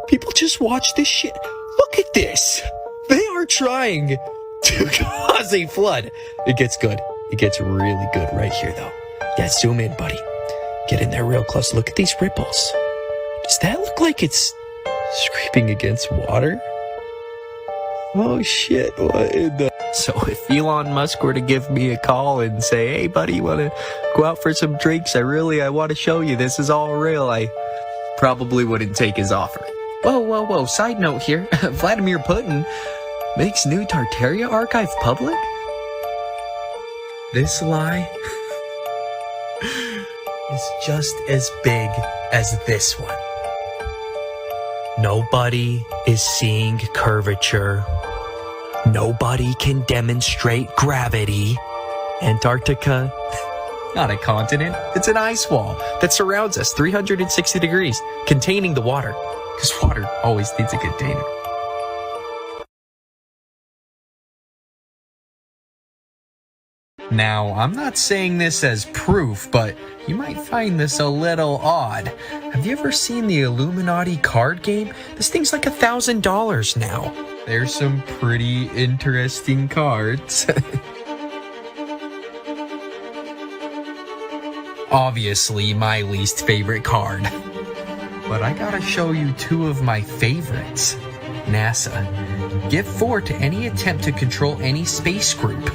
People just watch this shit. Look at this. They are trying to cause a flood. It gets good. It gets really good right here, though. Yeah, zoom in, buddy. Get in there real close. Look at these ripples. Does that look like it's scraping against water? Oh, shit. What in the... So if Elon Musk were to give me a call and say, hey, buddy, you want to go out for some drinks? I want to show you this is all real. I probably wouldn't take his offer. Whoa. Side note here. Vladimir Putin makes new Tartaria archive public? This lie is just as big as this one. Nobody is seeing curvature. Nobody can demonstrate gravity. Antarctica, not a continent, it's an ice wall that surrounds us 360 degrees, containing the water, because water always needs a container. Now, I'm not saying this as proof, but you might find this a little odd. Have you ever seen the Illuminati card game? This thing's like $1,000 now. There's some pretty interesting cards. Obviously, my least favorite card. But I gotta show you two of my favorites. NASA. Give 4 to any attempt to control any space group.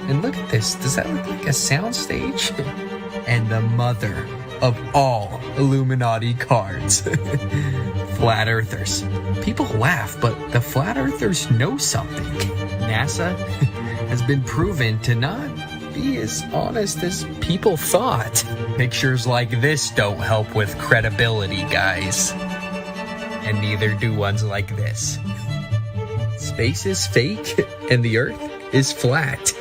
And look at this. Does that look like a soundstage? And the mother of all Illuminati cards. Flat Earthers. People laugh, but the Flat Earthers know something. NASA has been proven to not be as honest as people thought. Pictures like this don't help with credibility, guys. And neither do ones like this. Space is fake and the Earth is flat.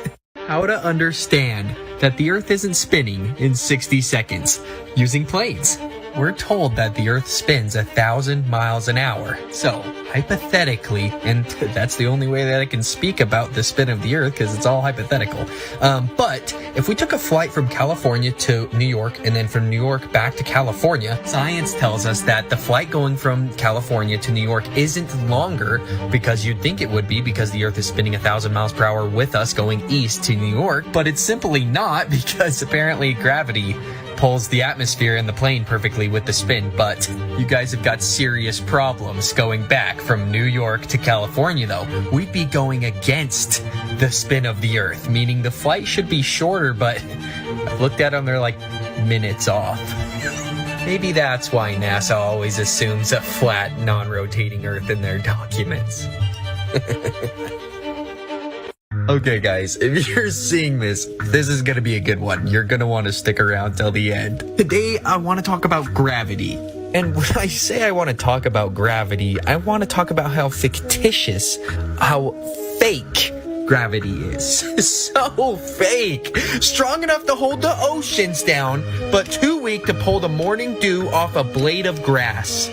How to understand that the Earth isn't spinning in 60 seconds using planes. We're told that the Earth spins 1,000 miles an hour. So, hypothetically, and that's the only way that I can speak about the spin of the Earth because it's all hypothetical. But if we took a flight from California to New York and then from New York back to California, science tells us that the flight going from California to New York isn't longer because you'd think it would be because the Earth is spinning 1,000 miles per hour with us going east to New York, but it's simply not because apparently gravity pulls the atmosphere and the plane perfectly with the spin. But you guys have got serious problems going back from New York to California though. We'd be going against the spin of the Earth, meaning the flight should be shorter, but I've looked at them, they're like minutes off. Maybe that's why NASA always assumes a flat, non-rotating Earth in their documents. Okay, guys, if you're seeing this, this is going to be a good one. You're going to want to stick around till the end. Today, I want to talk about gravity. And when I say I want to talk about gravity, I want to talk about how fictitious, how fake gravity is. So fake. Strong enough to hold the oceans down, but too weak to pull the morning dew off a blade of grass.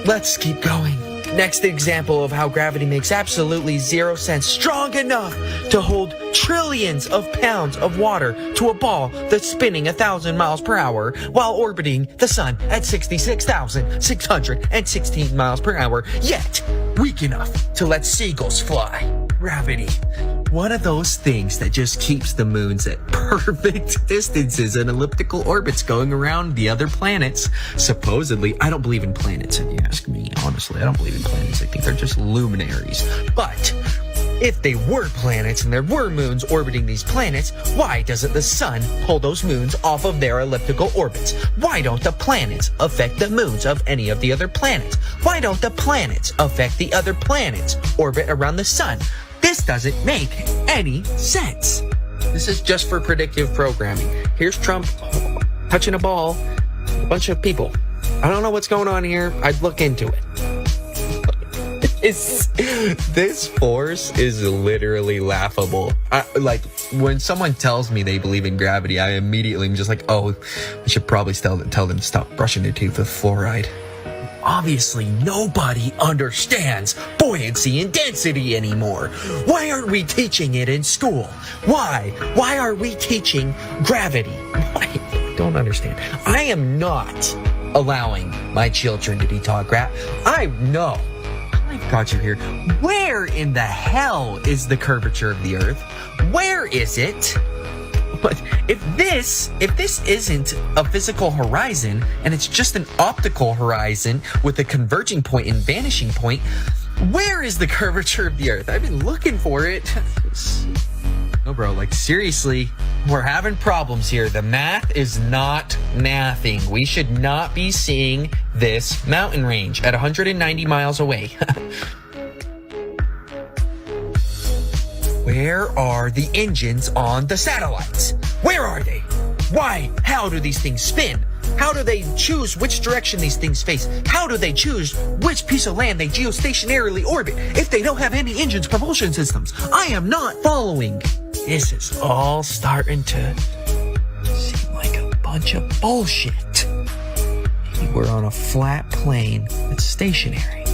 Let's keep going. Next example of how gravity makes absolutely zero sense. Strong enough to hold trillions of pounds of water to a ball that's spinning 1,000 miles per hour while orbiting the sun at 66,616 miles per hour, yet weak enough to let seagulls fly. Gravity. One of those things that just keeps the moons at perfect distances and elliptical orbits going around the other planets. Supposedly, I don't believe in planets, if you ask me. Honestly, I don't believe in planets. I think they're just luminaries. But if they were planets and there were moons orbiting these planets, why doesn't the sun pull those moons off of their elliptical orbits? Why don't the planets affect the moons of any of the other planets? Why don't the planets affect the other planets' orbit around the sun? This doesn't make any sense. This is just for predictive programming. Here's Trump touching a ball, a bunch of people. I don't know what's going on here. I'd look into it. This force is literally laughable. Like, when someone tells me they believe in gravity, I immediately am just like, oh, I should probably tell them to stop brushing their teeth with fluoride. Obviously, nobody understands buoyancy and density anymore. Why aren't we teaching it in school? Why? Why are we teaching gravity? I don't understand. I am not allowing my children to be taught I know. I've got you here. Where in the hell is the curvature of the Earth? Where is it? But if this isn't a physical horizon and it's just an optical horizon with a converging point and vanishing point, where is the curvature of the Earth? I've been looking for it. No, bro, like seriously, we're having problems here. The math is not mathing. We should not be seeing this mountain range at 190 miles away. Where are the engines on the satellites? Where are they? Why? How do these things spin? How do they choose which direction these things face? How do they choose which piece of land they geostationarily orbit if they don't have any engines, propulsion systems? I am not following. This is all starting to seem like a bunch of bullshit. Maybe we're on a flat plane that's stationary.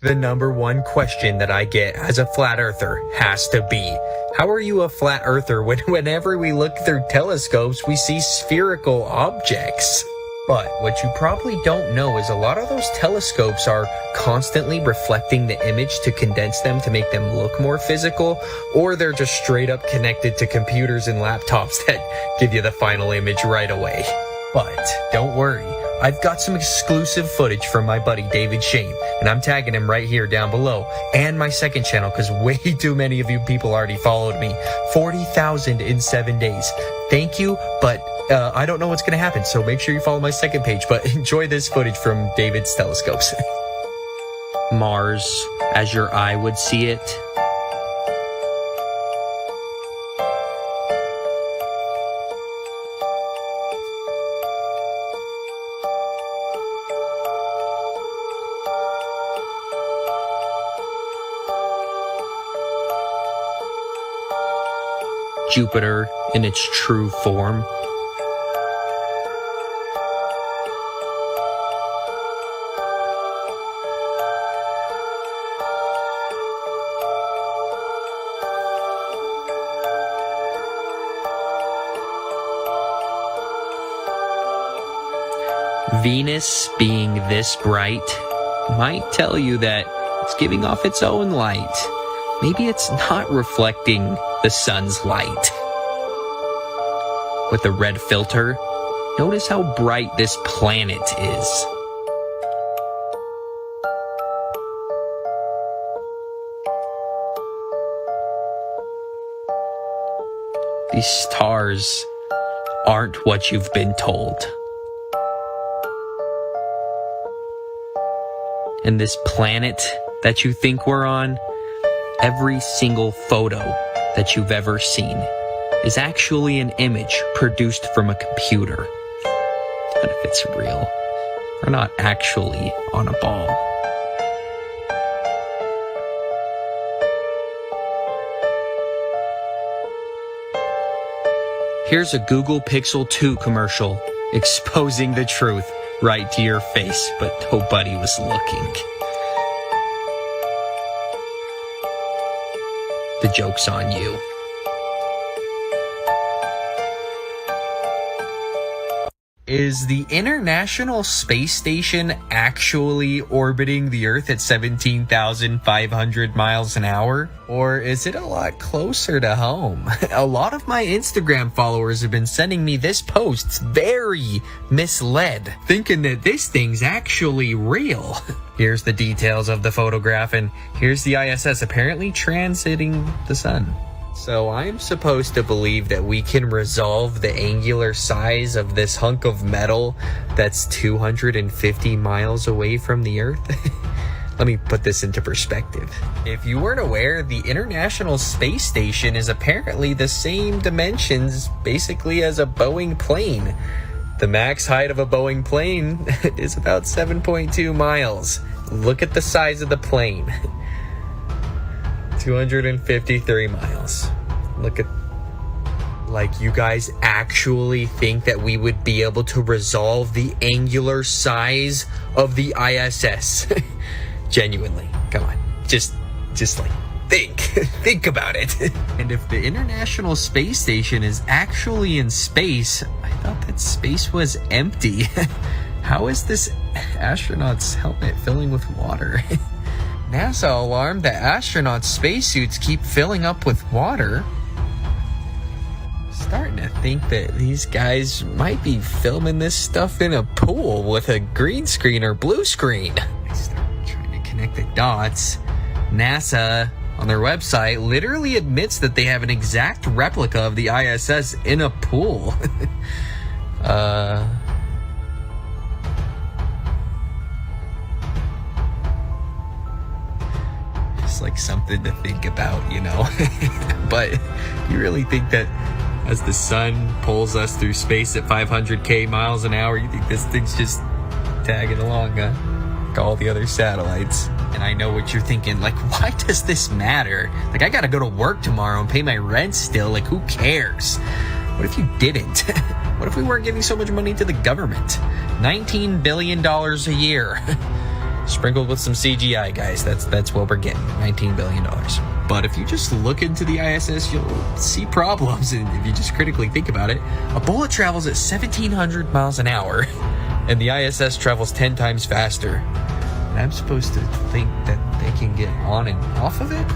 The number one question that I get as a flat earther has to be, how are you a flat earther when whenever we look through telescopes, we see spherical objects? But what you probably don't know is a lot of those telescopes are constantly reflecting the image to condense them to make them look more physical, or they're just straight up connected to computers and laptops that give you the final image right away. But don't worry, I've got some exclusive footage from my buddy David Shane, and I'm tagging him right here down below, and my second channel, because way too many of you people already followed me. 40,000 in 7 days. Thank you, but I don't know what's going to happen, so make sure you follow my second page, but enjoy this footage from David's telescopes. Mars, as your eye would see it. Jupiter in its true form. Venus being this bright might tell you that it's giving off its own light. Maybe it's not reflecting the sun's light. With the red filter, notice how bright this planet is. These stars aren't what you've been told. And this planet that you think we're on, every single photo that you've ever seen is actually an image produced from a computer. But if it's real, we're not actually on a ball. Here's a Google Pixel 2 commercial exposing the truth right to your face, but nobody was looking. The joke's on you. Is the International Space Station actually orbiting the Earth at 17,500 miles an hour? Or is it a lot closer to home? A lot of my Instagram followers have been sending me this post very misled, thinking that this thing's actually real. Here's the details of the photograph, and here's the ISS apparently transiting the sun. So I'm supposed to believe that we can resolve the angular size of this hunk of metal that's 250 miles away from the Earth? Let me put this into perspective. If you weren't aware, the International Space Station is apparently the same dimensions basically as a Boeing plane. The max height of a Boeing plane is about 7.2 miles. Look at the size of the plane. 253 miles. Look at, like, you guys actually think that we would be able to resolve the angular size of the ISS? Genuinely, come on, just like think about it. And if the International Space Station is actually in space, I thought that space was empty. How is this astronaut's helmet filling with water? NASA alarmed that astronauts' spacesuits keep filling up with water. Starting to think that these guys might be filming this stuff in a pool with a green screen or blue screen. I start trying to connect the dots. NASA, on their website, literally admits that they have an exact replica of the ISS in a pool. Like something to think about, you know. But you really think that as the sun pulls us through space at 500k miles an hour, you think this thing's just tagging along, huh? Like all the other satellites. And I know what you're thinking, like, why does this matter? Like, I gotta go to work tomorrow and pay my rent still. Like, who cares? What if you didn't? What if we weren't giving so much money to the government? $19 billion a year. sprinkled with some CGI, guys. That's what we're getting. $19 billion. But if you just look into the ISS, you'll see problems. And if you just critically think about it, a bullet travels at 1,700 miles an hour, and the ISS travels 10 times faster. And I'm supposed to think that they can get on and off of it?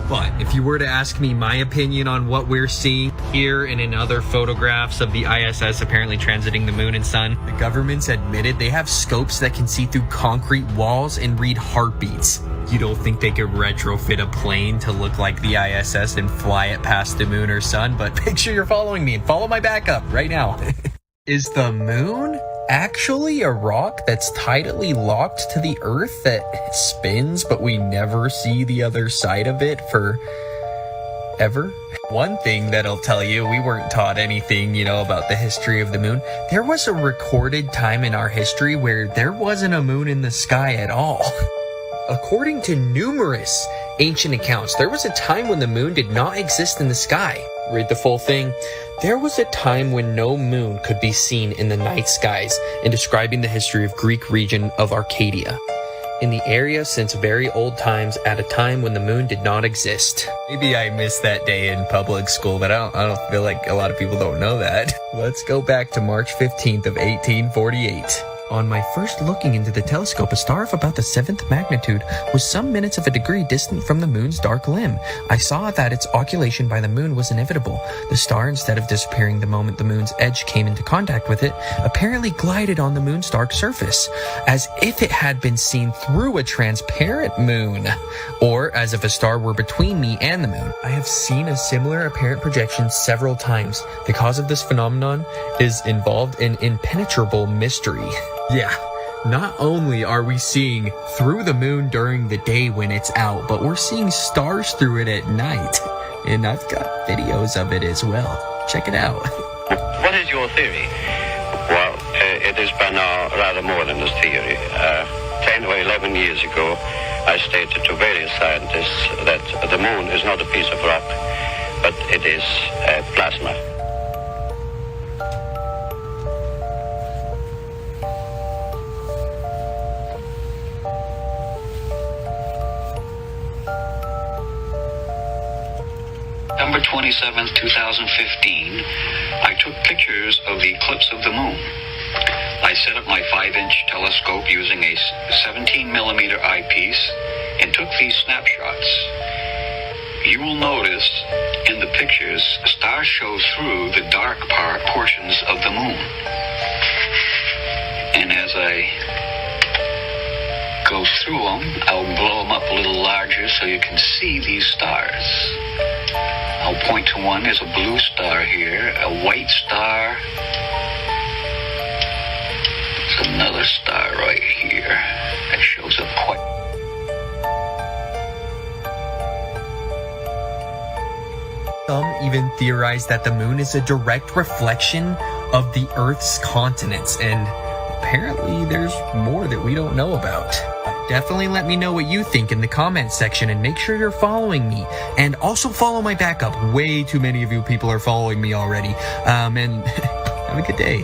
But if you were to ask me my opinion on what we're seeing here and in other photographs of the ISS apparently transiting the moon and sun, the government's admitted they have scopes that can see through concrete walls and read heartbeats. You don't think they could retrofit a plane to look like the ISS and fly it past the moon or sun? But make sure you're following me and follow my backup right now. Is the moon actually a rock that's tidally locked to the Earth that spins, but we never see the other side of it for ever? One thing that'll tell you we weren't taught anything, about the history of the moon. There was a recorded time in our history where there wasn't a moon in the sky at all. According to numerous ancient accounts, there was a time when the moon did not exist in the sky. Read the full thing. There was a time when no moon could be seen in the night skies, in describing the history of Greek region of Arcadia. In the area since very old times, at a time when the moon did not exist. Maybe I missed that day in public school, but I don't feel like a lot of people don't know that. Let's go back to March 15th of 1848. On my first looking into the telescope, a star of about the 7th magnitude was some minutes of a degree distant from the moon's dark limb. I saw that its occultation by the moon was inevitable. The star, instead of disappearing the moment the moon's edge came into contact with it, apparently glided on the moon's dark surface, as if it had been seen through a transparent moon, or as if a star were between me and the moon. I have seen a similar apparent projection several times. The cause of this phenomenon is involved in impenetrable mystery. Yeah, not only are we seeing through the moon during the day when it's out, but we're seeing stars through it at night. And I've got videos of it as well. Check it out. What is your theory? Well, it has been rather more than a theory. 10 or 11 years ago, I stated to various scientists that the moon is not a piece of rock, but it is plasma. November 27th, 2015, I took pictures of the eclipse of the moon. I set up my 5-inch telescope using a 17-millimeter eyepiece and took these snapshots. You will notice in the pictures, stars show through the dark portions of the moon. And as I go through them, I'll blow them up a little larger so you can see these stars. I'll point to one. There's a blue star here, a white star. There's another star right here that shows up quite. Some even theorize that the moon is a direct reflection of the Earth's continents, and apparently there's more that we don't know about. Definitely let me know what you think in the comments section, and make sure you're following me. And also follow my backup. Way too many of you people are following me already. And have a good day.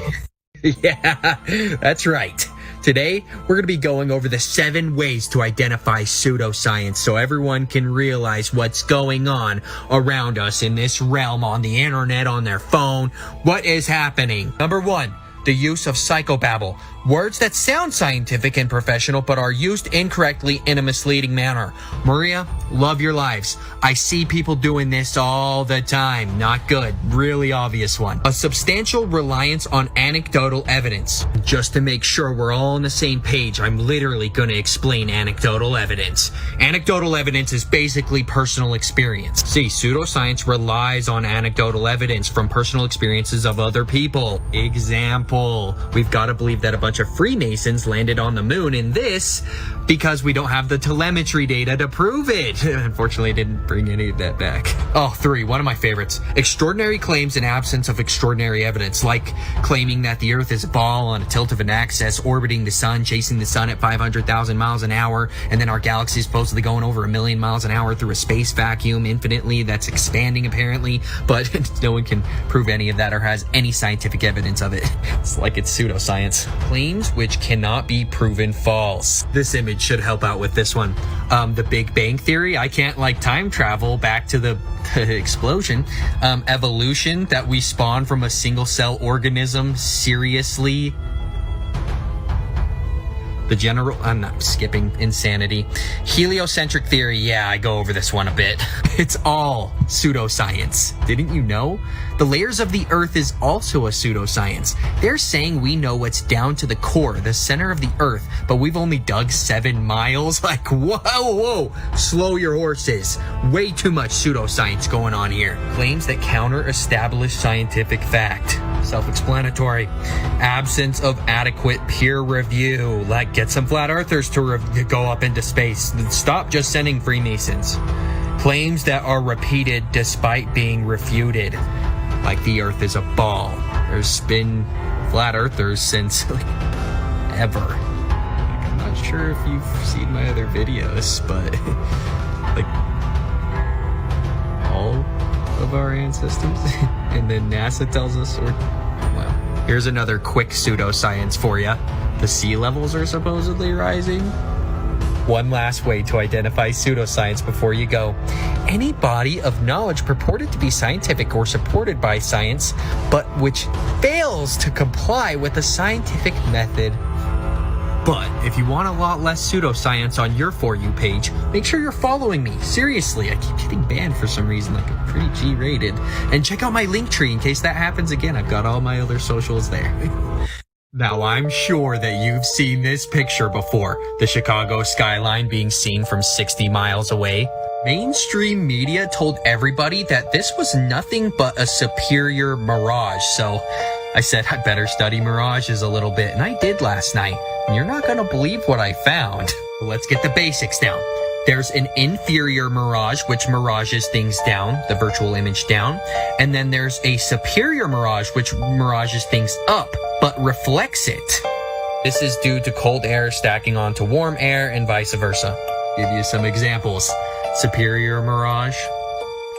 Yeah, that's right. Today, we're going to be going over the 7 ways to identify pseudoscience so everyone can realize what's going on around us in this realm, on the internet, on their phone. What is happening? Number 1. The use of psychobabble. Words that sound scientific and professional but are used incorrectly in a misleading manner. Maria, love your lives. I see people doing this all the time. Not good. Really obvious one. A substantial reliance on anecdotal evidence. Just to make sure we're all on the same page, I'm literally going to explain anecdotal evidence. Anecdotal evidence is basically personal experience. See, pseudoscience relies on anecdotal evidence from personal experiences of other people. Example, we've got to believe that a bunch of Freemasons landed on the moon in this because we don't have the telemetry data to prove it. Unfortunately, I didn't bring any of that back. 3, one of my favorites. Extraordinary claims in absence of extraordinary evidence, like claiming that the Earth is a ball on a tilt of an axis, orbiting the sun, chasing the sun at 500,000 miles an hour, and then our galaxy is supposedly going over 1 million miles an hour through a space vacuum infinitely that's expanding apparently, but no one can prove any of that or has any scientific evidence of it. It's like it's pseudoscience. claims which cannot be proven false. This image should help out with this one. The Big Bang Theory, I can't time travel back to the explosion. Evolution, that we spawn from a single cell organism, seriously. The general, I'm not skipping insanity. Heliocentric theory, yeah, I go over this one a bit. It's all pseudoscience. Didn't you know? The layers of the Earth is also a pseudoscience. They're saying we know what's down to the core, the center of the Earth, but we've only dug 7 miles. Whoa, slow your horses. Way too much pseudoscience going on here. Claims that counter established scientific fact. Self-explanatory. Absence of adequate peer review. Get some flat earthers to go up into space. Stop just sending Freemasons. Claims that are repeated despite being refuted. Like the Earth is a ball. There's been flat earthers since ever. I'm not sure if you've seen my other videos, but all of our ancestors. And then NASA tells us, well, here's another quick pseudoscience for you. The sea levels are supposedly rising. One last way to identify pseudoscience before you go. Any body of knowledge purported to be scientific or supported by science, but which fails to comply with the scientific method. But if you want a lot less pseudoscience on your For You page, make sure you're following me. Seriously, I keep getting banned for some reason, I'm pretty G-rated. And check out my Linktree in case that happens again. I've got all my other socials there. Now, I'm sure that you've seen this picture before, the Chicago skyline being seen from 60 miles away. Mainstream media told everybody that this was nothing but a superior mirage, so I said I better study mirages a little bit, and I did last night. And you're not gonna believe what I found. Let's get the basics down. There's an inferior mirage, which mirages things down, the virtual image down. And then there's a superior mirage, which mirages things up, but reflects it. This is due to cold air stacking onto warm air and vice versa. Give you some examples. Superior mirage,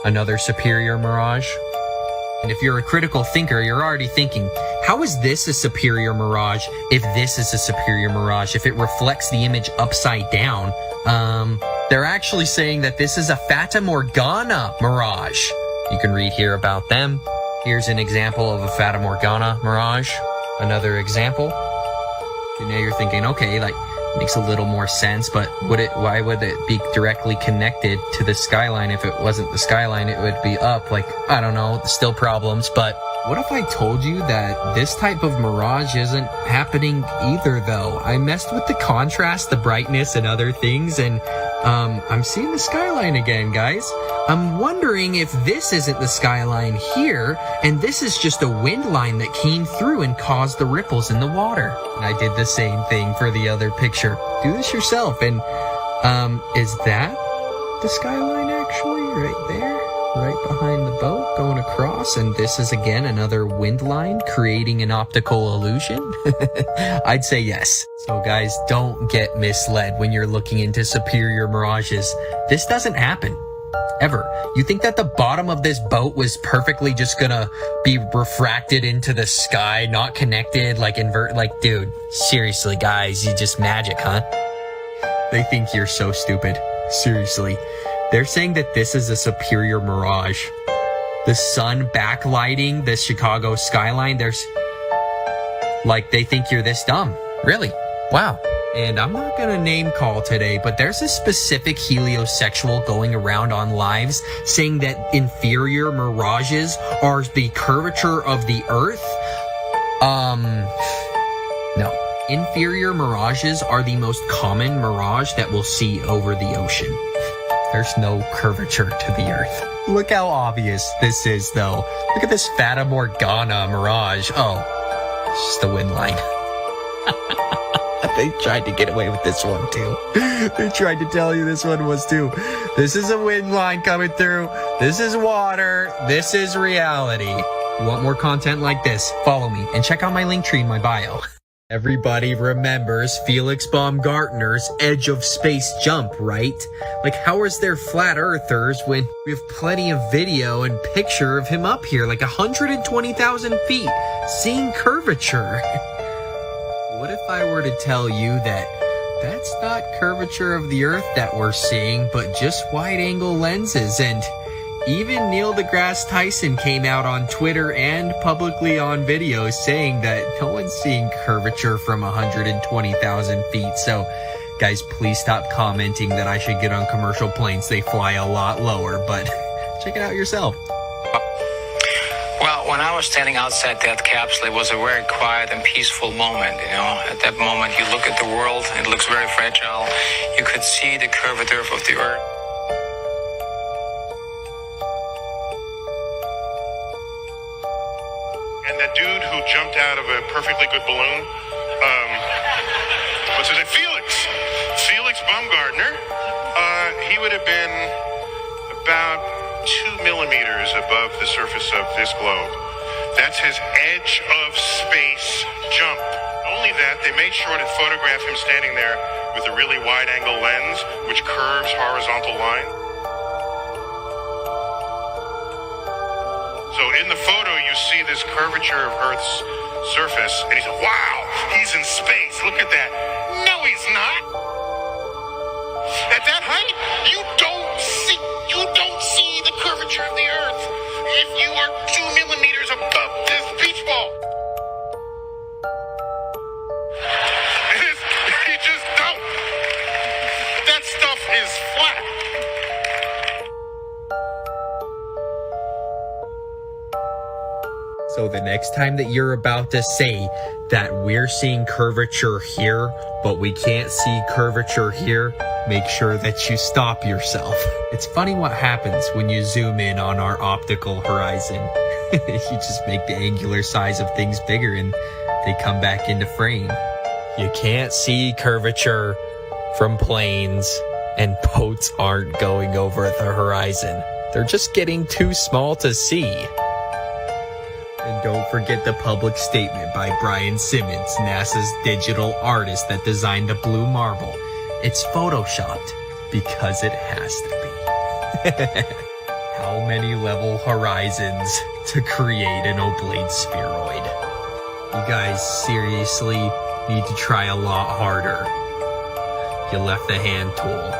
another superior mirage. And if you're a critical thinker, you're already thinking, how is this a superior mirage if this is a superior mirage? If it reflects the image upside down, they're actually saying that this is a Fata Morgana mirage. You can read here about them. Here's an example of a Fata Morgana mirage. Another example. And now you're thinking, okay, makes a little more sense, but why would it be directly connected to the skyline? If it wasn't the skyline, it would be up. I don't know, still problems, but what if I told you that this type of mirage isn't happening either, though? I messed with the contrast, the brightness, and other things, and I'm seeing the skyline again, guys. I'm wondering if this isn't the skyline here, and this is just a wind line that came through and caused the ripples in the water. And I did the same thing for the other picture. Do this yourself, and is that the skyline actually right there? Right behind the boat going across, and this is again another wind line creating an optical illusion? I'd say yes. So guys, don't get misled when you're looking into superior mirages. This doesn't happen. Ever. You think that the bottom of this boat was perfectly just gonna be refracted into the sky, not connected, dude, seriously guys, you just magic, huh? They think you're so stupid. Seriously. They're saying that this is a superior mirage. The sun backlighting the Chicago skyline, they think you're this dumb. Really? Wow. And I'm not gonna name call today, but there's a specific heliosexual going around on lives saying that inferior mirages are the curvature of the Earth. No. Inferior mirages are the most common mirage that we'll see over the ocean. There's no curvature to the Earth. Look how obvious this is, though. Look at this Fata Morgana mirage. Oh, it's just a wind line. They tried to get away with this one, too. They tried to tell you this one was, too. This is a wind line coming through. This is water. This is reality. You want more content like this? Follow me and check out my Linktree in my bio. Everybody remembers Felix Baumgartner's Edge of Space jump, right? How is there flat earthers when we have plenty of video and picture of him up here, 120,000 feet, seeing curvature? What if if I were to tell you that that's not curvature of the Earth that we're seeing, but just wide-angle lenses? And even Neil deGrasse Tyson came out on Twitter and publicly on video saying that no one's seeing curvature from 120,000 feet. So, guys, please stop commenting that I should get on commercial planes. They fly a lot lower, but check it out yourself. Well, when I was standing outside that capsule, it was a very quiet and peaceful moment. You know, at that moment, you look at the world, it looks very fragile. You could see the curvature of the Earth. And that dude who jumped out of a perfectly good balloon, what's his name? Felix Baumgartner. He would have been about 2 millimeters above the surface of this globe. That's his edge of space jump. Only that, they made sure to photograph him standing there with a really wide-angle lens, which curves horizontal line. So in the photo, you see this curvature of Earth's surface, and he said, wow, he's in space. Look at that. No, he's not. At that height, you don't see the curvature of the Earth if you are 2 millimeters above this beach ball. You just don't. That stuff is flat. So the next time that you're about to say that we're seeing curvature here, but we can't see curvature here, make sure that you stop yourself. It's funny what happens when you zoom in on our optical horizon. You just make the angular size of things bigger and they come back into frame. You can't see curvature from planes, and boats aren't going over the horizon. They're just getting too small to see. And don't forget the public statement by Brian Simmons, NASA's digital artist that designed the blue marble. It's photoshopped because it has to be. How many level horizons to create an oblate spheroid? You guys seriously need to try a lot harder. You left the hand tool.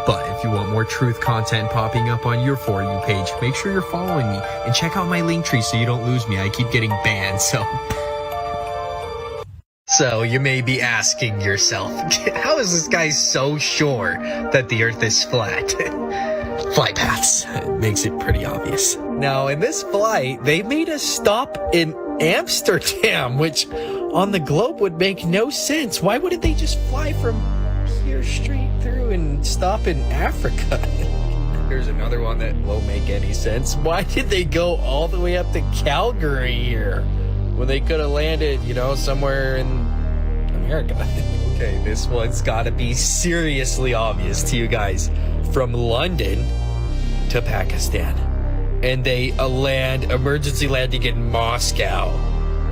But if you want more truth content popping up on your For You page, make sure you're following me and check out my Linktree so you don't lose me. I keep getting banned, So you may be asking yourself, how is this guy so sure that the Earth is flat? Flight paths. It makes it pretty obvious. Now, in this flight, they made a stop in Amsterdam, which on the globe would make no sense. Why wouldn't they just fly from here straight through and stop in Africa? There's another one that won't make any sense. Why did they go all the way up to Calgary here when they could have landed, somewhere in America? Okay, this one's gotta be seriously obvious to you guys. From London to Pakistan. And they emergency landing in Moscow.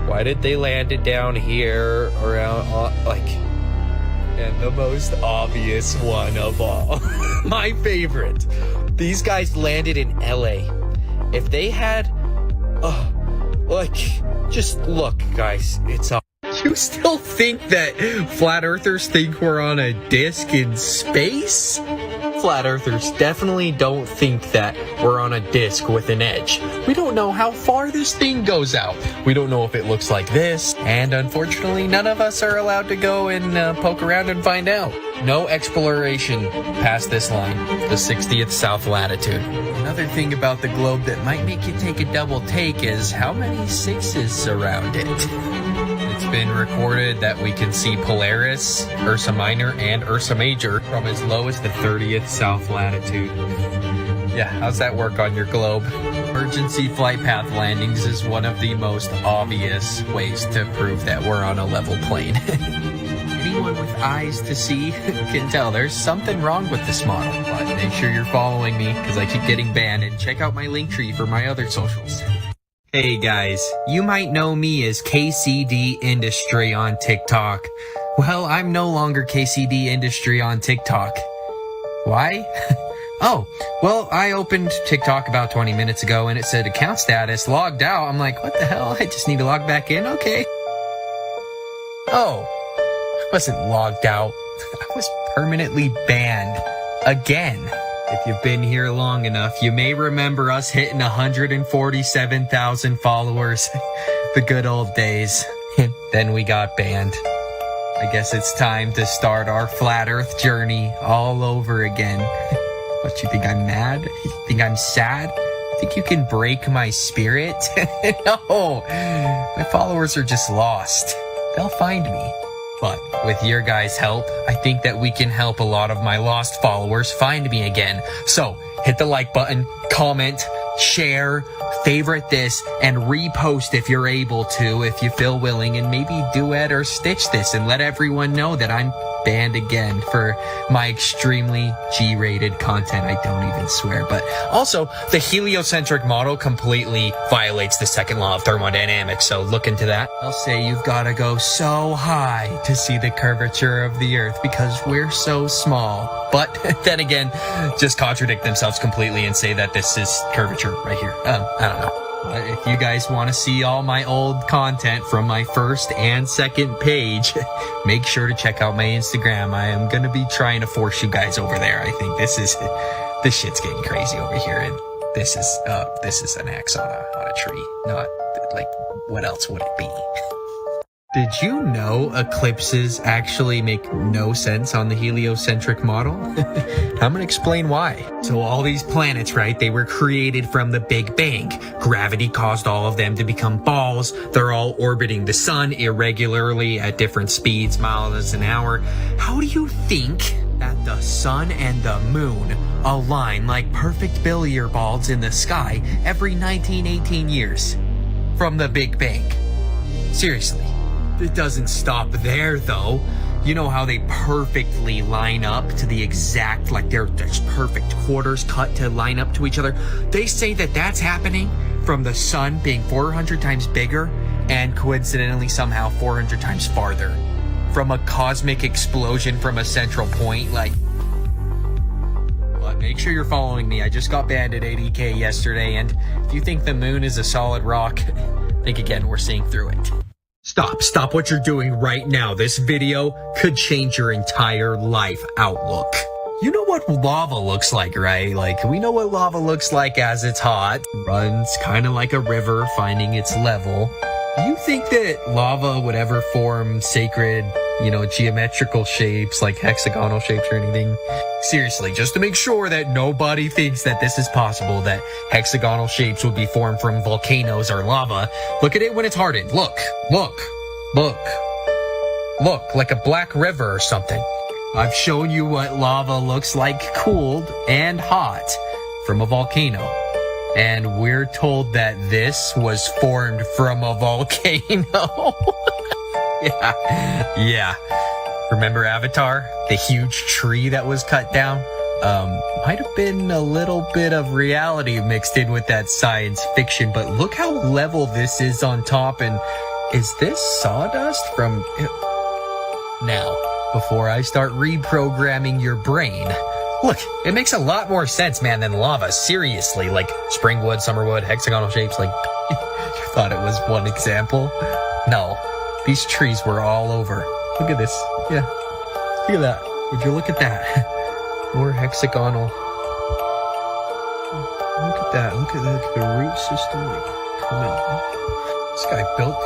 Why did they land it down here around, and the most obvious one of all, my favorite. These guys landed in LA. If they had, just look, guys, it's all. You still think that flat earthers think we're on a disc in space? Flat earthers definitely don't think that we're on a disc with an edge. We don't know how far this thing goes out. We don't know if it looks like this. And unfortunately, none of us are allowed to go and poke around and find out. No exploration past this line, the 60th south latitude. Another thing about the globe that might make you take a double take is how many sixes surround it. It's been recorded that we can see Polaris, Ursa Minor, and Ursa Major from as low as the 30th south latitude. Yeah, how's that work on your globe? Emergency flight path landings is one of the most obvious ways to prove that we're on a level plane. Anyone with eyes to see can tell there's something wrong with this model. But make sure you're following me because I keep getting banned, and check out my Linktree for my other socials. Hey guys, you might know me as KCD Industry on TikTok. Well, I'm no longer KCD Industry on TikTok. Why? Oh, well, I opened TikTok about 20 minutes ago and it said account status logged out. I'm like, what the hell? I just need to log back in? Okay. Oh, I wasn't logged out. I was permanently banned. Again. If you've been here long enough, you may remember us hitting 147,000 followers. The good old days. Then we got banned. I guess it's time to start our flat earth journey all over again. What, you think I'm mad? You think I'm sad? Think you can break my spirit? No, my followers are just lost. They'll find me. But with your guys' help, I think that we can help a lot of my lost followers find me again. So hit the like button, comment, share, favorite this, and repost if you're able to, if you feel willing, and maybe duet or stitch this and let everyone know that I'm banned again for my extremely G-rated content. I don't even swear. But also, the heliocentric model completely violates the second law of thermodynamics, so look into that. I'll say you've got to go so high to see the curvature of the Earth because we're so small. But then again, just contradict themselves completely and say that this is curvature right here. I don't know. If you guys want to see all my old content from my first and second page, make sure to check out my Instagram. I am going to be trying to force you guys over there. I think this shit's getting crazy over here, and this is an axe on a tree. Not like, what else would it be? Did you know eclipses actually make no sense on the heliocentric model? I'm going to explain why. So all these planets, right, they were created from the Big Bang. Gravity caused all of them to become balls. They're all orbiting the sun irregularly at different speeds, miles an hour. How do you think that the sun and the moon align like perfect billiard balls in the sky every 19-18 years from the Big Bang? Seriously. It doesn't stop there, though. You know how they perfectly line up to the exact, like they're just perfect quarters cut to line up to each other? They say that that's happening from the sun being 400 times bigger and coincidentally somehow 400 times farther. From a cosmic explosion from a central point, like... But make sure you're following me. I just got banned at 80k yesterday, and if you think the moon is a solid rock, think again, we're seeing through it. Stop what you're doing right now. This video could change your entire life outlook. You know what lava looks like, right? Like, we know what lava looks like as it's hot. Runs kind of like a river finding its level. Do you think that lava would ever form sacred, geometrical shapes like hexagonal shapes or anything? Seriously, just to make sure that nobody thinks that this is possible, that hexagonal shapes would be formed from volcanoes or lava. Look at it when it's hardened. Look, like a black river or something. I've shown you what lava looks like cooled and hot from a volcano. And we're told that this was formed from a volcano. Yeah. Remember Avatar? The huge tree that was cut down? Might have been a little bit of reality mixed in with that science fiction, but look how level this is on top. And is this sawdust from... Now, before I start reprogramming your brain... Look, it makes a lot more sense, man, than lava. Seriously, like springwood, summerwood, hexagonal shapes, like... You thought it was one example? No. These trees were all over. Look at this. Yeah. Look at that. Would you look at that? More hexagonal. Look at that. Look at the root system. Like, coming.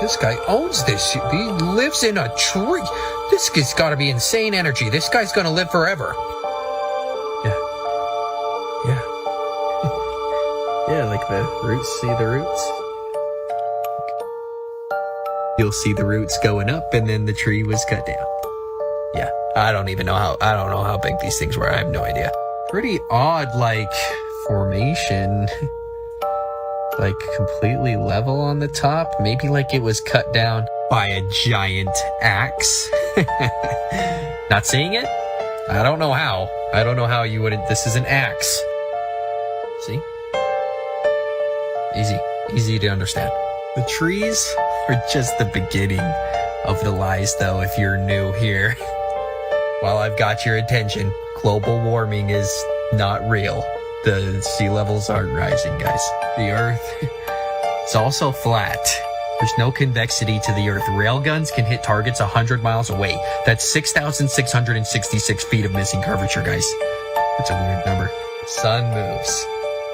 This guy owns this. He lives in a tree. This guy's got to be insane energy. This guy's going to live forever. Yeah, like the roots. See the roots? You'll see the roots going up, and then the tree was cut down. Yeah, I don't know how big these things were. I have no idea. Pretty odd, like, formation. Like, completely level on the top. Maybe like it was cut down by a giant axe. Not seeing it? I don't know how. I don't know how you wouldn't. This is an axe. See? Easy to understand. The trees are just the beginning of the lies, though, if you're new here. While I've got your attention, global warming is not real. The sea levels aren't rising, guys. The Earth is also flat. There's no convexity to the Earth. Railguns can hit targets 100 miles away. That's 6,666 feet of missing curvature, guys. That's a weird number. The sun moves.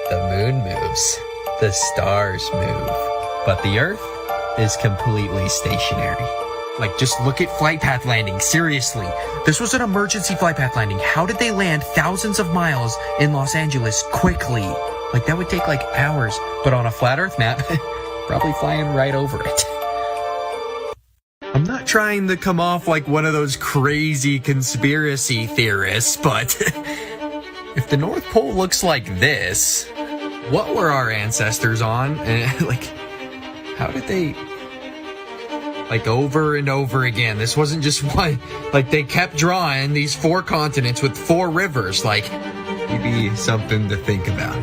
The moon moves. The stars move. But the Earth is completely stationary. Like, just look at flight path landing. Seriously. This was an emergency flight path landing. How did they land thousands of miles in Los Angeles quickly? Like, that would take like hours. But on a flat Earth map, probably flying right over it. I'm not trying to come off like one of those crazy conspiracy theorists, but if the North Pole looks like this, what were our ancestors on? Like, how did they... Like, over and over again. This wasn't just one. Like, they kept drawing these 4 continents with 4 rivers. Like, maybe something to think about.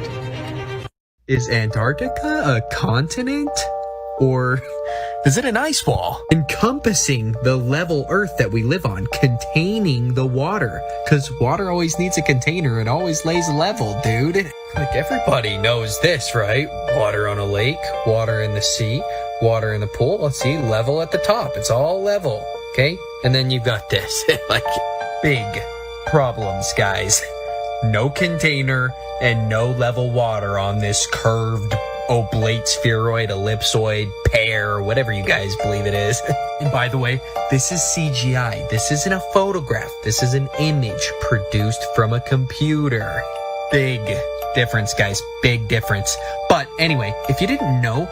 Is Antarctica a continent? Or is it an ice wall encompassing the level Earth that we live on, containing the water? Because water always needs a container. It always lays level, dude. Like, everybody knows this, right? Water on a lake, water in the sea, water in the pool. Let's see, level at the top. It's all level, okay? And then you've got this. Like, big problems, guys. No container and no level water on this curved oblate spheroid, ellipsoid, pear, whatever you guys believe it is. And by the way, this is CGI. This isn't a photograph. This is an image produced from a computer. Big difference, guys. Big difference. But anyway, if you didn't know,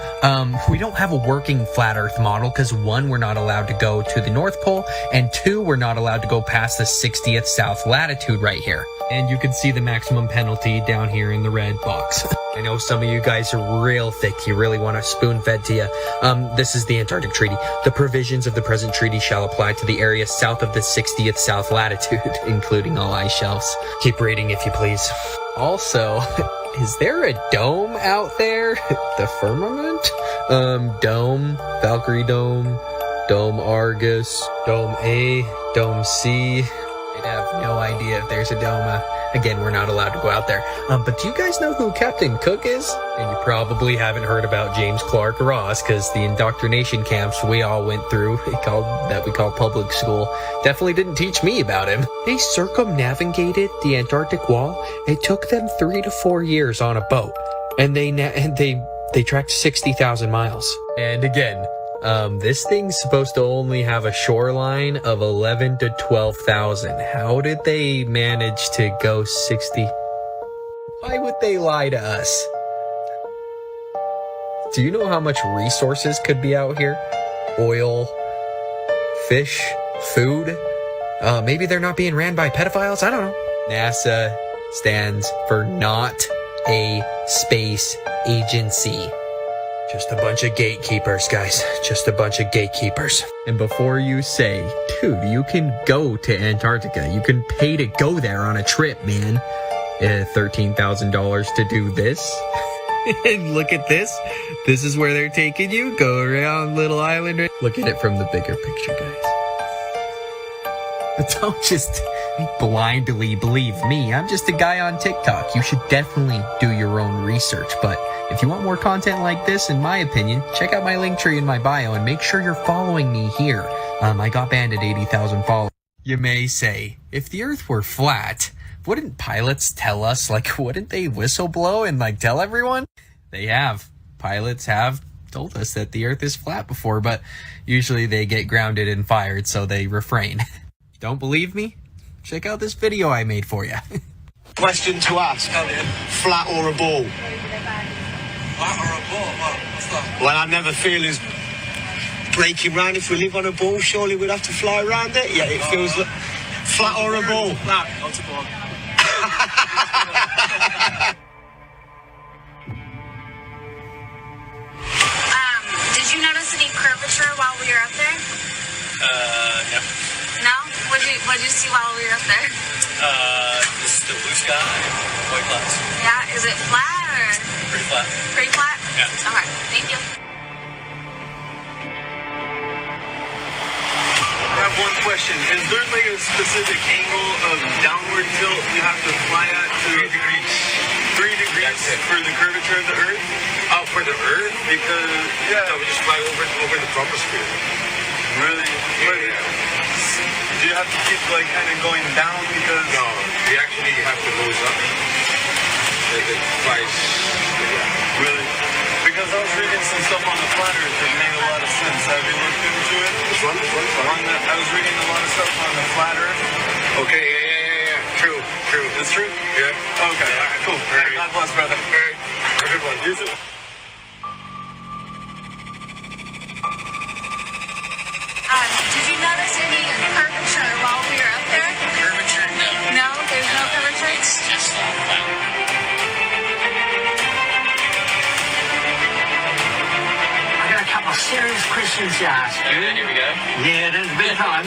we don't have a working flat Earth model because 1, we're not allowed to go to the North Pole, and 2, we're not allowed to go past the 60th south latitude right here. And you can see the maximum penalty down here in the red box. I know some of you guys are real thick. You really want a spoon-fed to you. This is the Antarctic Treaty. The provisions of the present treaty shall apply to the area south of the 60th south latitude, including all ice shelves. Keep reading if you please. Also, is there a dome out there? The firmament? Dome, Valkyrie Dome, Dome Argus, Dome A, Dome C. I have no idea if there's a dome. Again, we're not allowed to go out there. But do you guys know who Captain Cook is? And you probably haven't heard about James Clark Ross, because the indoctrination camps we all went through, we call public school, definitely didn't teach me about him. They circumnavigated the Antarctic wall. It took them 3 to 4 years on a boat, and they tracked 60,000 miles. And again, this thing's supposed to only have a shoreline of 11 to 12,000. How did they manage to go 60? Why would they lie to us? Do you know how much resources could be out here? Oil, fish, food. Maybe they're not being ran by pedophiles. I don't know. NASA stands for not a space agency. Just a bunch of gatekeepers, guys. Just a bunch of gatekeepers. And before you say, dude, you can go to Antarctica. You can pay to go there on a trip, man. $13,000 to do this. And look at this. This is where they're taking you. Go around Little Island. Look at it from the bigger picture, guys. But don't just blindly believe me. I'm just a guy on TikTok. You should definitely do your own research. But if you want more content like this, in my opinion, check out my link tree in my bio and make sure you're following me here. I got banned at 80,000 followers. You may say, if the Earth were flat, wouldn't pilots tell us? Like, wouldn't they whistleblow and tell everyone? They have. Pilots have told us that the Earth is flat before, but usually they get grounded and fired, so they refrain. Don't believe me? Check out this video I made for you. Question to ask. Flat or a ball? Flat or a ball? What's that? Well, I never feel as breaking round. If we live on a ball, surely we'd have to fly around it. Yeah, it feels like flat or a ball. Flat, not a ball. Did you notice any curvature while we were up there? No. No? What did you see while we were up there? Just the blue sky, white clouds. Yeah, is it flat or? Pretty flat. Pretty flat? Yeah. Okay, thank you. I have one question. Is there a specific angle of downward tilt you have to fly at? 3 degrees. 3 degrees. For the curvature of the Earth? Oh, for the Earth? Because, we just fly over the troposphere. Really? Yeah. Do you have to keep, like, kind of going down because... No, we actually have to nose up. It flies. Really? Because I was reading some stuff on the flat Earth that made a lot of sense. Have you looked into it? Which one? I was reading a lot of stuff on the flat Earth. Okay, yeah. True. It's true? Yeah. Okay, all right, cool. All right. God bless, brother. All right. Have a good one. You too. Did you notice any curvature while we were up there? Curvature? No, there's no curvature? It's just all flat. I got a couple of serious questions to ask you. Here we go. Yeah, there's a bit of time.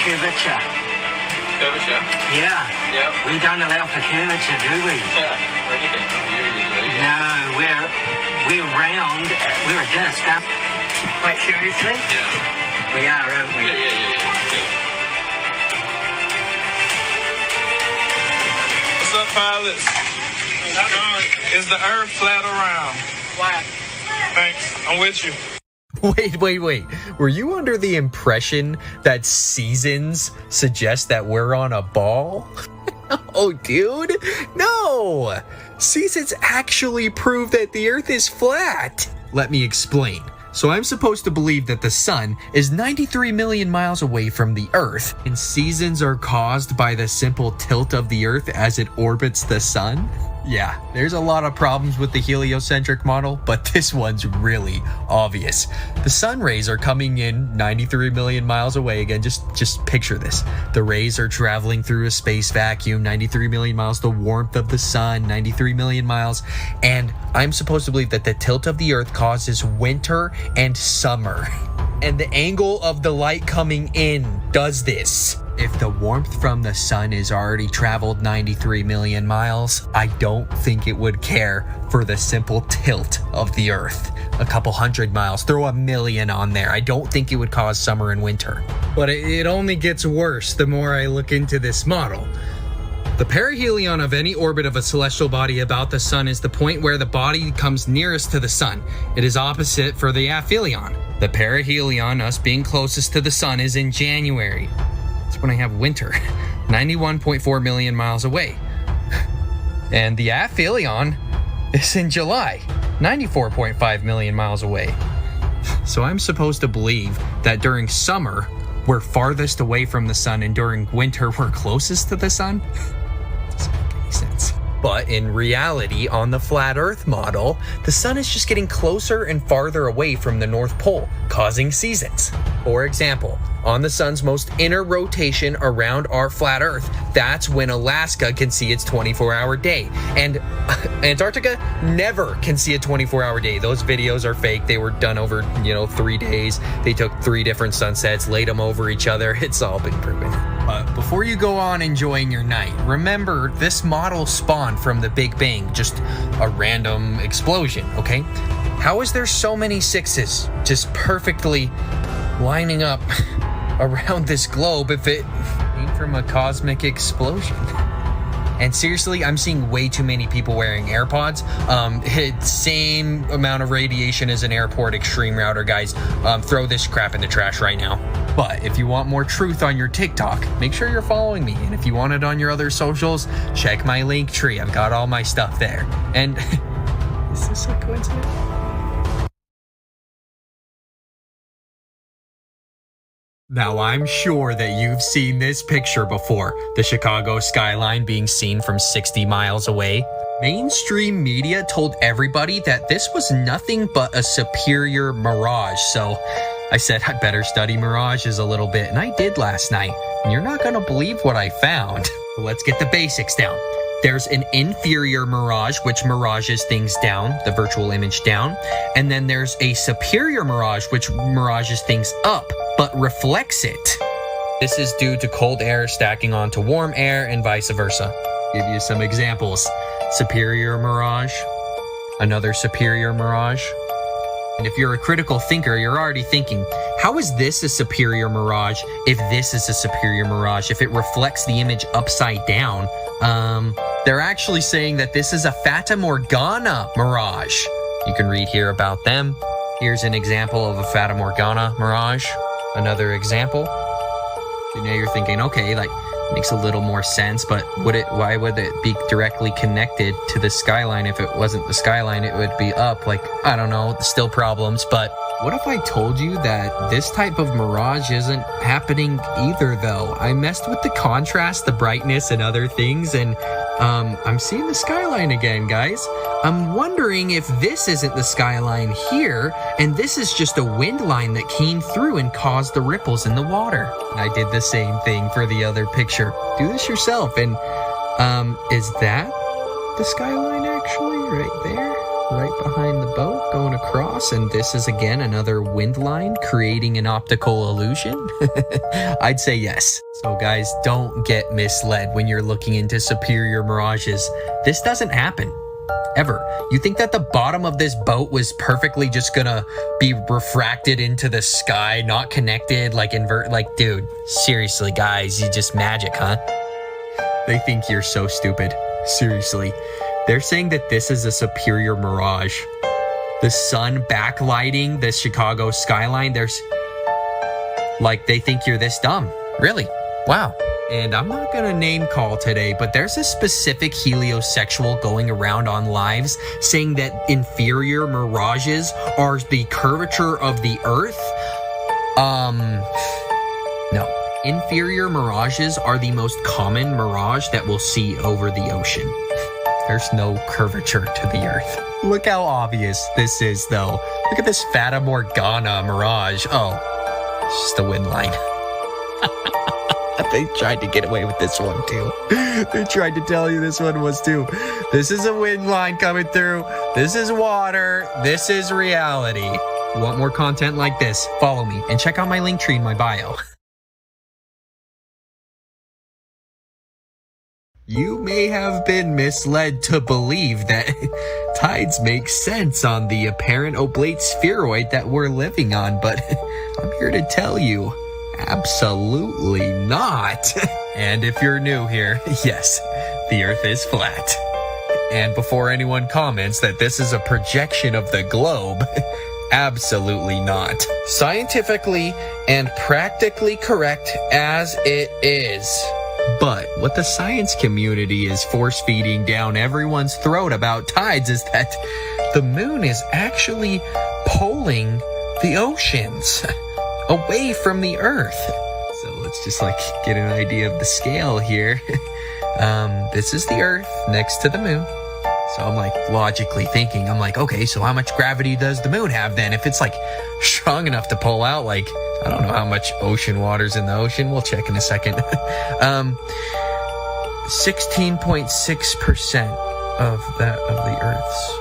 Curvature. Curvature? Yeah. Yep. We don't allow for curvature, do we? No, we're round. We're a disc, huh? Wait, seriously? Yeah. We are, aren't we? Yeah. What's up, pilots? Is the Earth flat or round? Flat. Thanks. I'm with you. Wait. Were you under the impression that seasons suggest that we're on a ball? Oh, dude. No. Seasons actually prove that the Earth is flat. Let me explain. So I'm supposed to believe that the sun is 93 million miles away from the Earth, and seasons are caused by the simple tilt of the Earth as it orbits the sun? Yeah, there's a lot of problems with the heliocentric model, but this one's really obvious. The sun rays are coming in 93 million miles away. Again, just picture this. The rays are traveling through a space vacuum, 93 million miles, the warmth of the sun, 93 million miles, and I'm supposed to believe that the tilt of the Earth causes winter and summer. And the angle of the light coming in does this. If the warmth from the sun is already traveled 93 million miles, I don't think it would care for the simple tilt of the Earth. A couple hundred miles, throw a million on there. I don't think it would cause summer and winter. But it only gets worse the more I look into this model. The perihelion of any orbit of a celestial body about the sun is the point where the body comes nearest to the sun. It is opposite for the aphelion. The perihelion, us being closest to the sun, is in January. That's when I have winter, 91.4 million miles away. And the aphelion is in July, 94.5 million miles away. So I'm supposed to believe that during summer, we're farthest away from the sun, and during winter, we're closest to the sun? Doesn't make any sense. But in reality, on the flat Earth model, the sun is just getting closer and farther away from the North Pole, causing seasons. For example, on the sun's most inner rotation around our flat Earth, that's when Alaska can see its 24-hour day. And Antarctica never can see a 24-hour day. Those videos are fake. They were done over, 3 days. They took 3 different sunsets, laid them over each other. It's all been proven. But before you go on enjoying your night, remember this model spawned from the Big Bang, just a random explosion, okay? How is there so many sixes just perfectly lining up around this globe if it came from a cosmic explosion? And seriously, I'm seeing way too many people wearing AirPods. Same amount of radiation as an airport extreme router, guys. Throw this crap in the trash right now. But if you want more truth on your TikTok, make sure you're following me. And if you want it on your other socials, check my link tree. I've got all my stuff there. And is this a coincidence? Now, I'm sure that you've seen this picture before, the Chicago skyline being seen from 60 miles away. Mainstream media told everybody that this was nothing but a superior mirage, so I said I better study mirages a little bit, and I did last night. And you're not gonna believe what I found. Well, let's get the basics down. There's an inferior mirage, which mirages things down, the virtual image down. And then there's a superior mirage, which mirages things up, but reflects it. This is due to cold air stacking onto warm air and vice versa. Give you some examples. Superior mirage, another superior mirage. And if you're a critical thinker, you're already thinking, how is this a superior mirage if this is a superior mirage? If it reflects the image upside down, They're actually saying that this is a Fata Morgana mirage. You can read here about them. Here's an example of a Fata Morgana mirage. Another example. So now you're thinking, okay, like, makes a little more sense, but why would it be directly connected to the skyline? If it wasn't the skyline, it would be up. Like, I don't know, still problems. But what if I told you that this type of mirage isn't happening either, though? I messed with the contrast, the brightness, and other things, and I'm seeing the skyline again, guys. I'm wondering if this isn't the skyline here, and this is just a wind line that came through and caused the ripples in the water. And I did the same thing for the other picture. Do this yourself. And is that the skyline actually right there? Right behind the boat going across, and this is again another wind line creating an optical illusion? I'd say yes. So guys, don't get misled when you're looking into superior mirages. This doesn't happen ever. You think that the bottom of this boat was perfectly just gonna be refracted into the sky, not connected, like dude, seriously guys, you just magic, huh? They think you're so stupid. Seriously. They're saying that this is a superior mirage. The sun backlighting the Chicago skyline, they think you're this dumb. Really? Wow. And I'm not gonna name call today, but there's a specific heliosexual going around on lives saying that inferior mirages are the curvature of the earth. No. Inferior mirages are the most common mirage that we'll see over the ocean. There's no curvature to the earth. Look how obvious this is, though. Look at this Fata Morgana mirage. Oh, it's just a wind line. They tried to get away with this one, too. They tried to tell you this one was, too. This is a wind line coming through. This is water. This is reality. You want more content like this? Follow me and check out my link tree in my bio. You may have been misled to believe that tides make sense on the apparent oblate spheroid that we're living on, but I'm here to tell you, absolutely not. And if you're new here, yes, the Earth is flat. And before anyone comments that this is a projection of the globe, absolutely not. Scientifically and practically correct as it is. But what the science community is force-feeding down everyone's throat about tides is that the moon is actually pulling the oceans away from the earth. So let's just get an idea of the scale here. This is the earth next to the moon. So I'm logically thinking, okay, so how much gravity does the moon have then? If it's strong enough to pull out I don't know how much ocean water's in the ocean. We'll check in a second. 16.6% of the Earth's.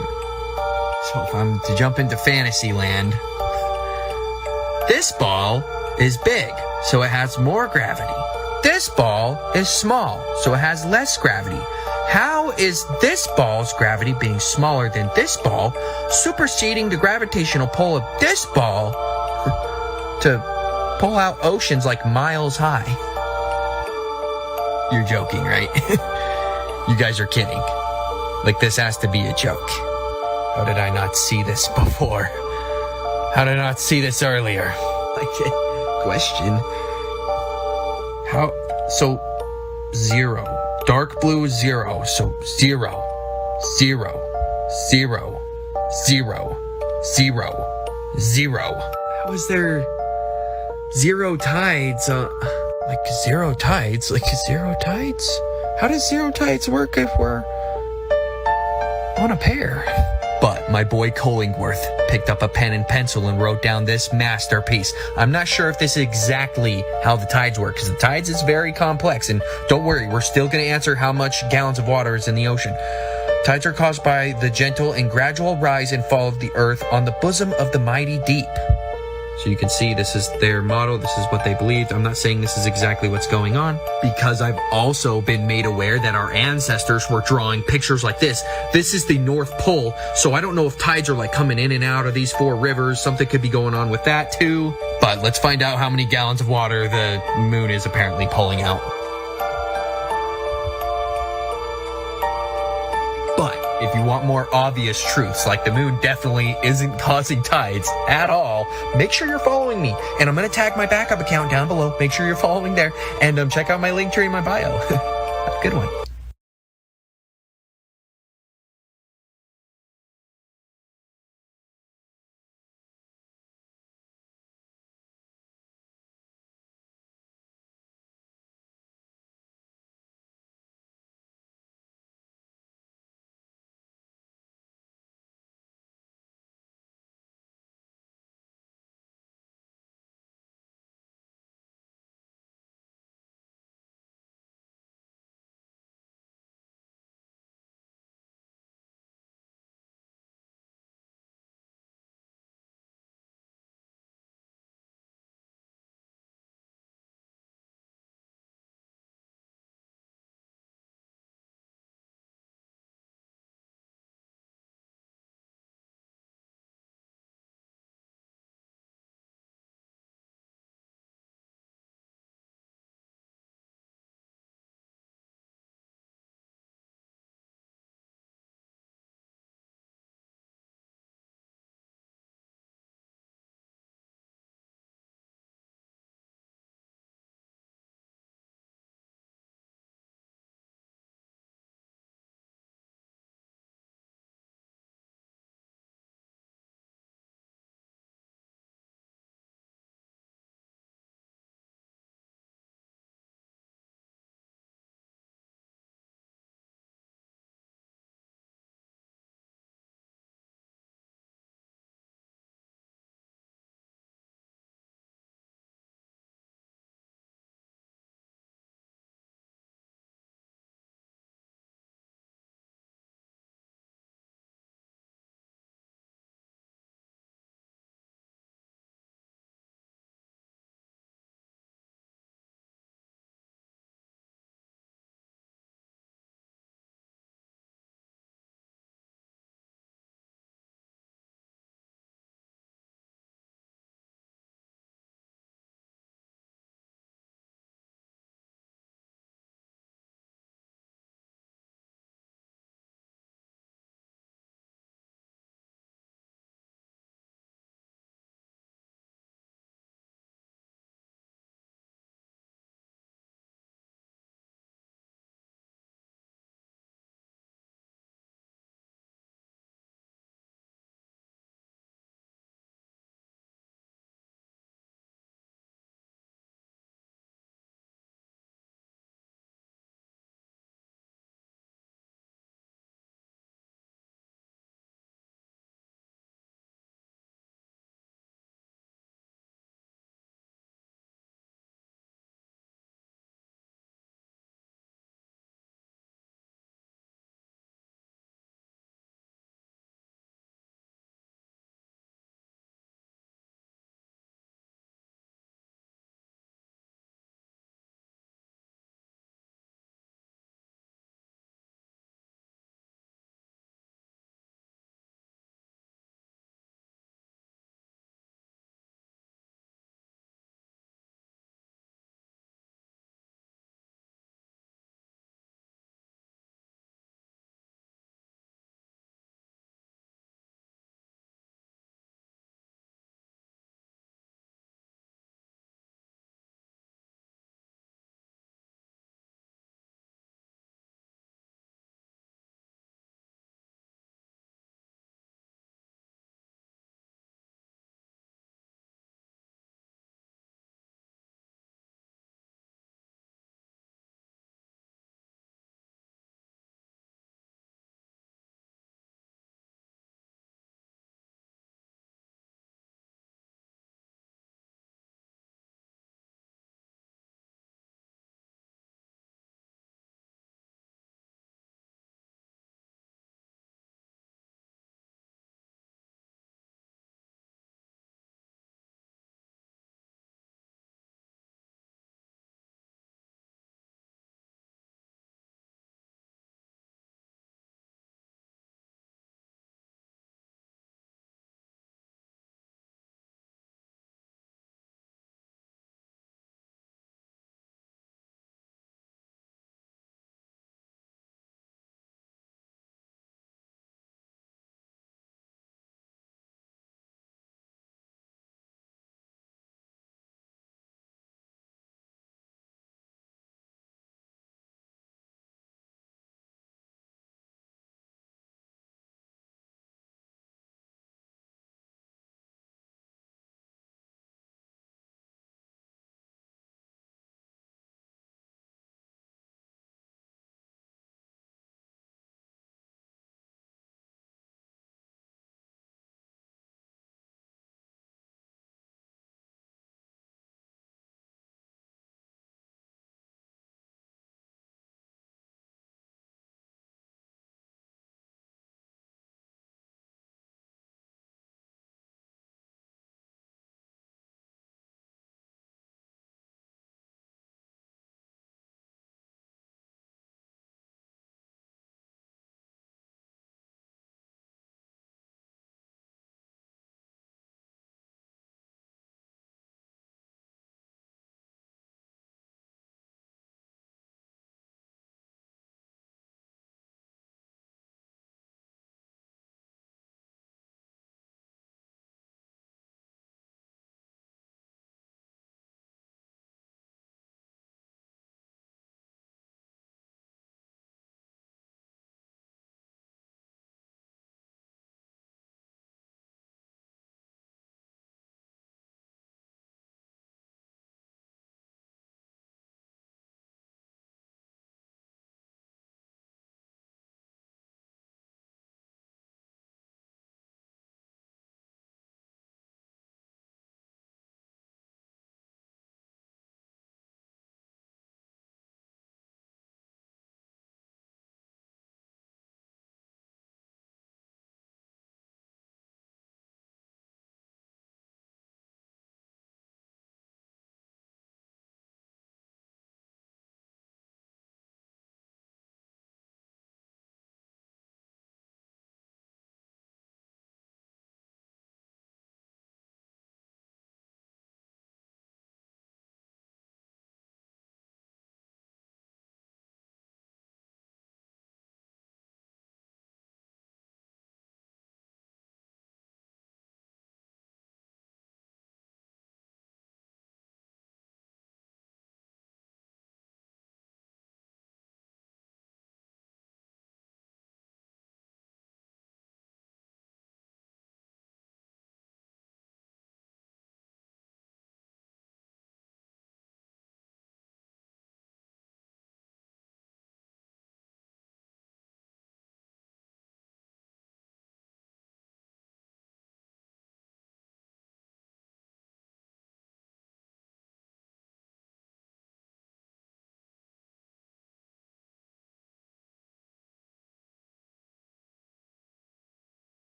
So if I'm to jump into fantasy land, this ball is big, so it has more gravity. This ball is small, so it has less gravity. How is this ball's gravity being smaller than this ball, superseding the gravitational pull of this ball to pull out oceans miles high? You're joking, right? You guys are kidding. This has to be a joke. How did I not see this before? How did I not see this earlier? Question. How? So, 0. Dark blue is 0. So, 0. 0. 0. 0. 0. 0. How is there zero tides? Zero tides? Zero tides? How does zero tides work if we're on a pair? But my boy Collingworth picked up a pen and pencil and wrote down this masterpiece. I'm not sure if this is exactly how the tides work, because the tides is very complex. And don't worry, we're still going to answer how much gallons of water is in the ocean. Tides are caused by the gentle and gradual rise and fall of the earth on the bosom of the mighty deep. So you can see this is their model. This is what they believed. I'm not saying this is exactly what's going on, because I've also been made aware that our ancestors were drawing pictures like this. This is the North Pole, so I don't know if tides are coming in and out of these 4 rivers. Something could be going on with that too. But let's find out how many gallons of water the moon is apparently pulling out. if you want more obvious truths, like the moon definitely isn't causing tides at all, make sure you're following me. And I'm going to tag my backup account down below. Make sure you're following there. And check out my link tree in my bio. Have a good one.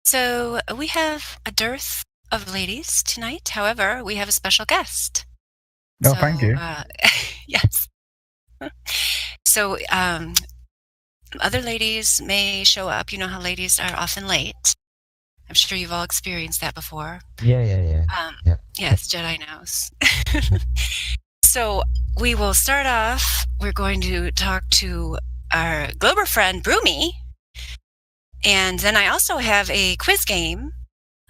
So we have a dearth of ladies tonight. However, we have a special guest. Oh, thank you. Yes. So other ladies may show up. You know how ladies are often late. I'm sure you've all experienced that before. Yeah. Yes, Jedi knows. So we will start off. We're going to talk to our Glober friend, Broomy. And then I also have a quiz game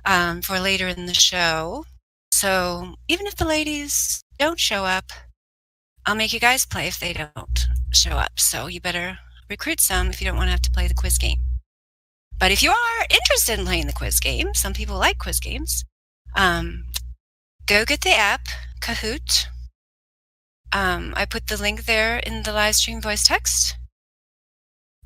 for later in the show. So even if the ladies don't show up, I'll make you guys play if they don't show up. So you better recruit some if you don't want to have to play the quiz game. But if you are interested in playing the quiz game, some people like quiz games, go get the app, Kahoot. I put the link there in the live stream voice text.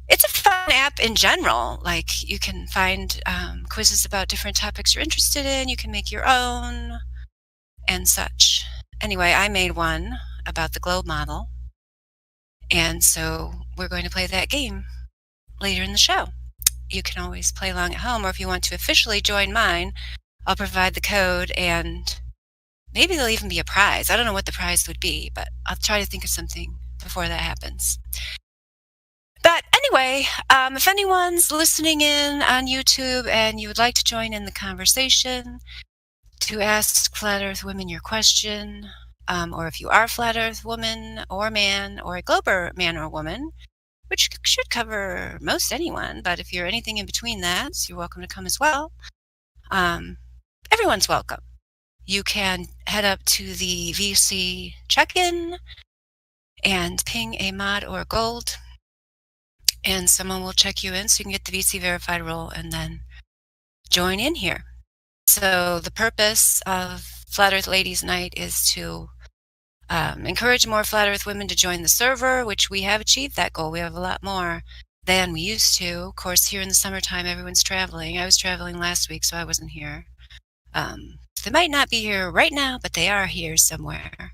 It's a fun app in general. Like, you can find quizzes about different topics you're interested in. You can make your own and such. Anyway, I made one about the globe model. And so we're going to play that game later in the show. You can always play along at home, or if you want to officially join mine, I'll provide the code, and maybe there'll even be a prize. I don't know what the prize would be, but I'll try to think of something before that happens. But anyway, if anyone's listening in on YouTube and you would like to join in the conversation to ask Flat Earth Women your question, or if you are a Flat Earth woman or man or a Glober man or woman, which should cover most anyone, but if you're anything in between that, you're welcome to come as well. Everyone's welcome. You can head up to the VC check-in and ping a mod or a gold, and someone will check you in so you can get the VC verified role and then join in here. So the purpose of Flat Earth Ladies Night is to encourage more Flat Earth women to join the server, which we have achieved that goal. We have a lot more than we used to. Of course, here in the summertime, everyone's traveling. I was traveling last week, so I wasn't here. They might not be here right now, but they are here somewhere.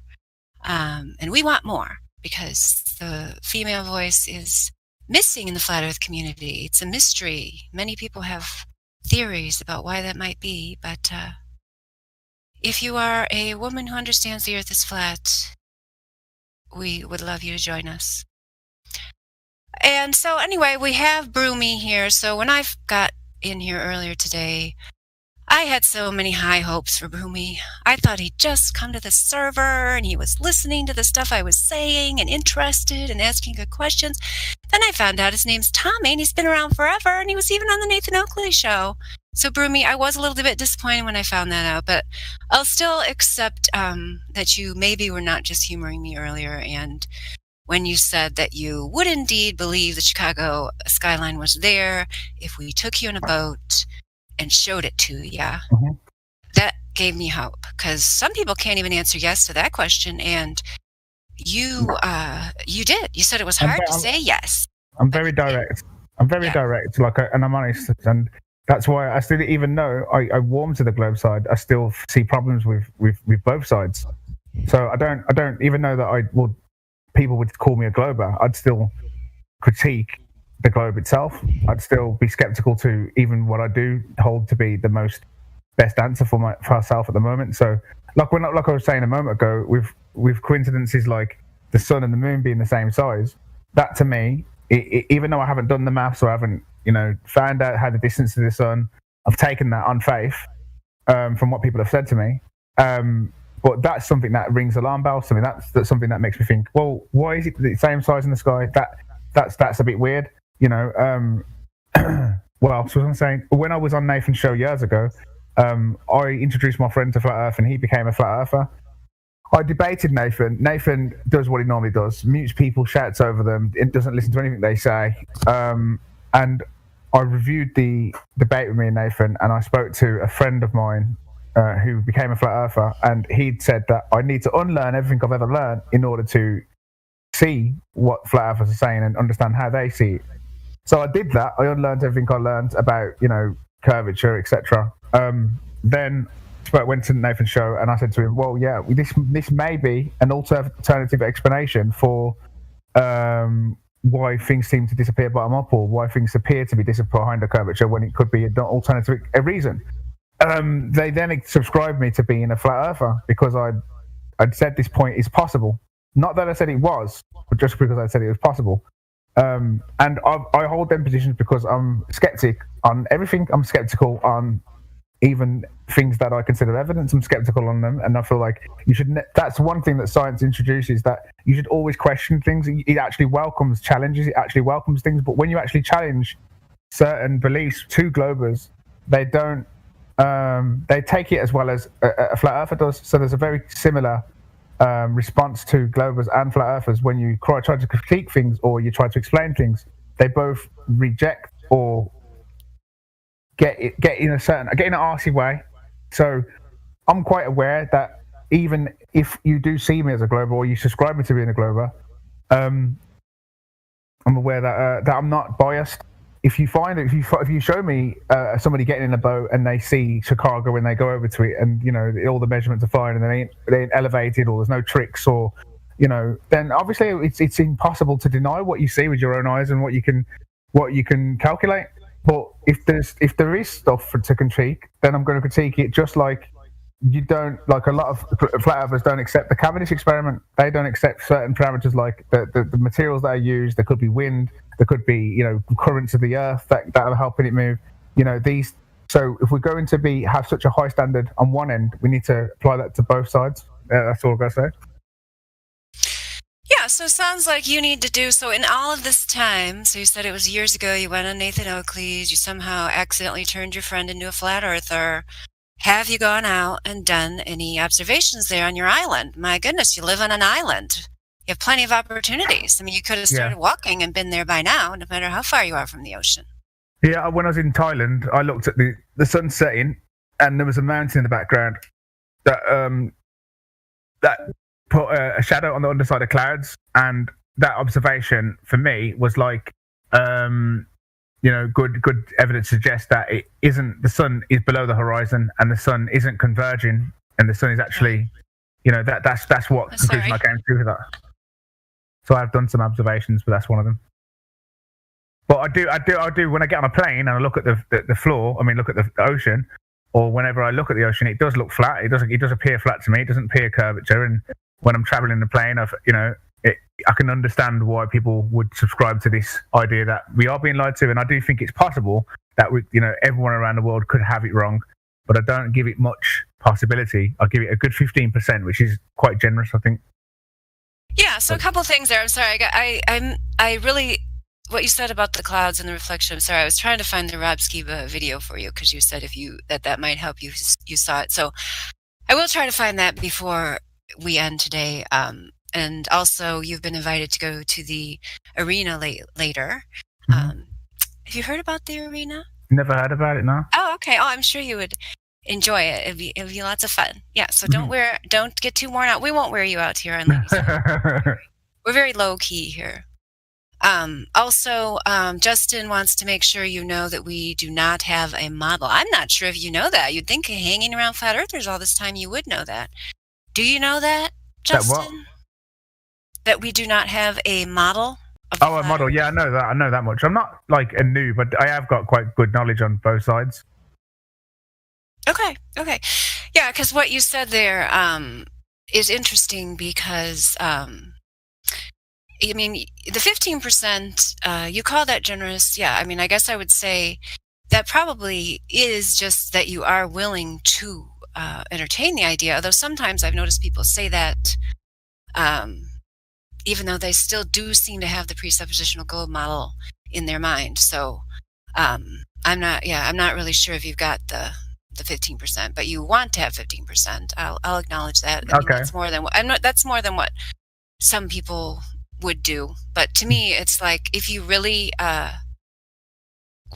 And we want more, because the female voice is missing in the Flat Earth community. It's a mystery. Many people have theories about why that might be, but if you are a woman who understands the Earth is flat, we would love you to join us. And so anyway, we have Broomy here. So when I got in here earlier today, I had so many high hopes for Broomy. I thought he'd just come to the server and he was listening to the stuff I was saying and interested and asking good questions. Then I found out his name's Tommy and he's been around forever, and he was even on the Nathan Oakley show. So Broomy, I was a little bit disappointed when I found that out, but I'll still accept that you maybe were not just humoring me earlier, and when you said that you would indeed believe the Chicago skyline was there if we took you in a boat and showed it to you. Mm-hmm. That gave me hope, because some people can't even answer yes to that question, and you did. You said it was hard to say yes. I'm very direct. I'm very direct, and I'm honest, and that's why I still, even though I warm to the globe side, I still see problems with both sides. So I don't even know that people would call me a glober. I'd still critique the globe itself. I'd still be skeptical to even what I do hold to be the best answer for myself at the moment. So like I was saying a moment ago, with coincidences like the sun and the moon being the same size, that to me, even though I haven't done the maths or I haven't found out how the distance to the sun, I've taken that on faith from what people have said to me. But that's something that rings alarm bells to me. That's something that makes me think, well, why is it the same size in the sky? That's a bit weird. What else was I saying? When I was on Nathan's show years ago, I introduced my friend to Flat Earth and he became a Flat Earther. I debated Nathan. Nathan does what he normally does, mutes people, shouts over them, it doesn't listen to anything they say. And I reviewed the debate with me and Nathan, and I spoke to a friend of mine who became a Flat Earther, and he'd said that I need to unlearn everything I've ever learned in order to see what Flat Earthers are saying and understand how they see it. So I did that. I unlearned everything I learned about, curvature, etc. Then went to Nathan's show, and I said to him, well, yeah, this may be an alternative explanation for why things seem to disappear bottom up, or why things appear to be disappear behind a curvature when it could be an alternative reason. They then subscribed me to being a flat earther because I'd said this point is possible. Not that I said it was, but just because I said it was possible. And I hold them positions because I'm skeptic on everything. I'm skeptical on even things that I consider evidence. I'm skeptical on them, and I feel like you should. That's one thing that science introduces, that you should always question things. It actually welcomes challenges. It actually welcomes things. But when you actually challenge certain beliefs to Globers, they don't. They take it as well as a flat earther does. So there's a very similar response to Globers and flat earthers when you try to critique things or you try to explain things. They both reject or get in an arsey way. So I'm quite aware that even if you do see me as a Glober or you subscribe me to being a Glober, I'm aware that I'm not biased. If you show me somebody getting in a boat and they see Chicago when they go over to it, and all the measurements are fine and they ain't elevated or there's no tricks, or then obviously it's impossible to deny what you see with your own eyes and what you can calculate. But if there is stuff to critique, then I'm going to critique it, just like you don't, like a lot of flat earthers don't accept the Cavendish experiment. They don't accept certain parameters like the materials that are used. There could be wind, there could be currents of the earth that are helping it move. These. So if we're going to have such a high standard on one end, we need to apply that to both sides. That's all I've got to say. Yeah, so it sounds like you need to do so in all of this time. So you said it was years ago, you went on Nathan Oakley's, you somehow accidentally turned your friend into a flat earther. Have you gone out and done any observations there on your island? My goodness, you live on an island. You have plenty of opportunities. I mean, you could have started walking and been there by now, no matter how far you are from the ocean. Yeah, when I was in Thailand, I looked at the sun setting, and there was a mountain in the background that put a shadow on the underside of clouds, and that observation for me was like, good evidence suggests that it isn't, the sun is below the horizon and the sun isn't converging, and the sun is actually, that's what conclusion I came to with that. So I've done some observations, but that's one of them. But I do when I get on a plane and I look at the floor, look at the ocean, or whenever I look at the ocean, it does look flat. It does appear flat to me. It doesn't appear curvature. And when I'm traveling the plane, I can understand why people would subscribe to this idea that we are being lied to. And I do think it's possible that everyone around the world could have it wrong, but I don't give it much possibility. I give it a good 15%, which is quite generous, I think. Yeah. So a couple things there. I'm sorry. I really, what you said about the clouds and the reflection. I'm sorry. I was trying to find the Rob Skiba video for you, because you said that might help you. You saw it. So I will try to find that before we end today. And also, you've been invited to go to the arena later. Mm-hmm. Have you heard about the arena? Never heard about it, no. Oh, okay. Oh, I'm sure you would enjoy it. It'd be lots of fun. Yeah. So don't get too worn out. We won't wear you out here on Ladies. We're very low key here. Also, Justin wants to make sure you know that we do not have a model. I'm not sure if you know that. You'd think hanging around flat earthers all this time, you would know that. Do you know that, Justin? That we do not have a model? A model. Yeah, I know that. I know that much. I'm not like a noob, but I have got quite good knowledge on both sides. Okay. Yeah, because what you said there is interesting because, the 15%, you call that generous. Yeah, I guess I would say that probably is just that you are willing to entertain the idea, although sometimes I've noticed people say that even though they still do seem to have the presuppositional gold model in their mind. So I'm not really sure if you've got the 15%, but you want to have 15%. I'll acknowledge that. Okay. That's more than what some people would do. But to me, it's like, if you really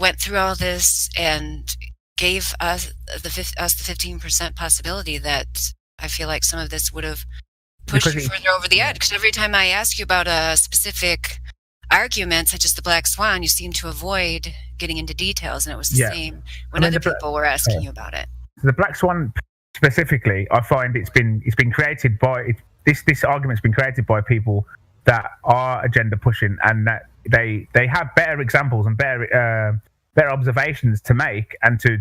went through all this and gave us the 15% possibility, that I feel like some of this would have pushed you further over the edge. Because every time I ask you about a specific argument, such as the Black Swan, you seem to avoid getting into details, and it was the same when other people were asking you about it. The Black Swan specifically, I find it's been created by this argument's been created by people that are agenda pushing, and that they have better examples and better observations to make and to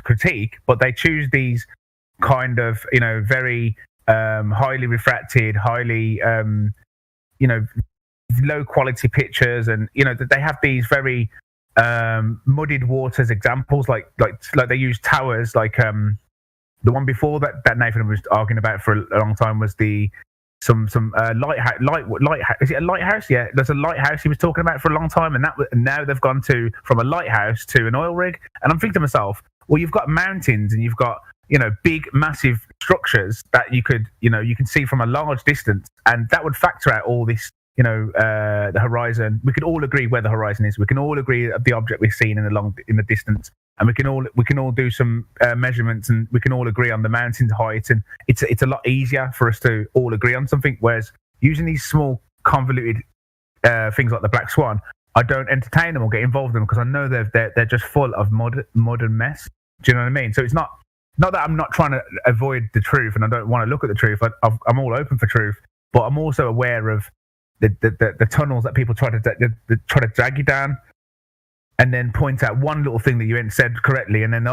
critique, but they choose these kind of very highly refracted, highly low quality pictures, and that they have these very muddied waters examples, like they use towers, like the one before that Nathan was arguing about for a long time was some lighthouse. Is it a lighthouse? Yeah, there's a lighthouse he was talking about for a long time, and now they've gone from a lighthouse to an oil rig. And I'm thinking to myself, well, you've got mountains and you've got big massive structures that you can see from a large distance, and that would factor out all this. The horizon. We could all agree where the horizon is. We can all agree at the object we've seen in the distance, and we can all do some measurements, and we can all agree on the mountain height. And it's a lot easier for us to all agree on something. Whereas using these small convoluted things like the Black Swan, I don't entertain them or get involved in them because I know they're just full of mud and mess. Do you know what I mean? So it's not that I'm not trying to avoid the truth and I don't want to look at the truth. I'm all open for truth, but I'm also aware of the tunnels that people try to drag you down, and then point out one little thing that you ain't said correctly, and then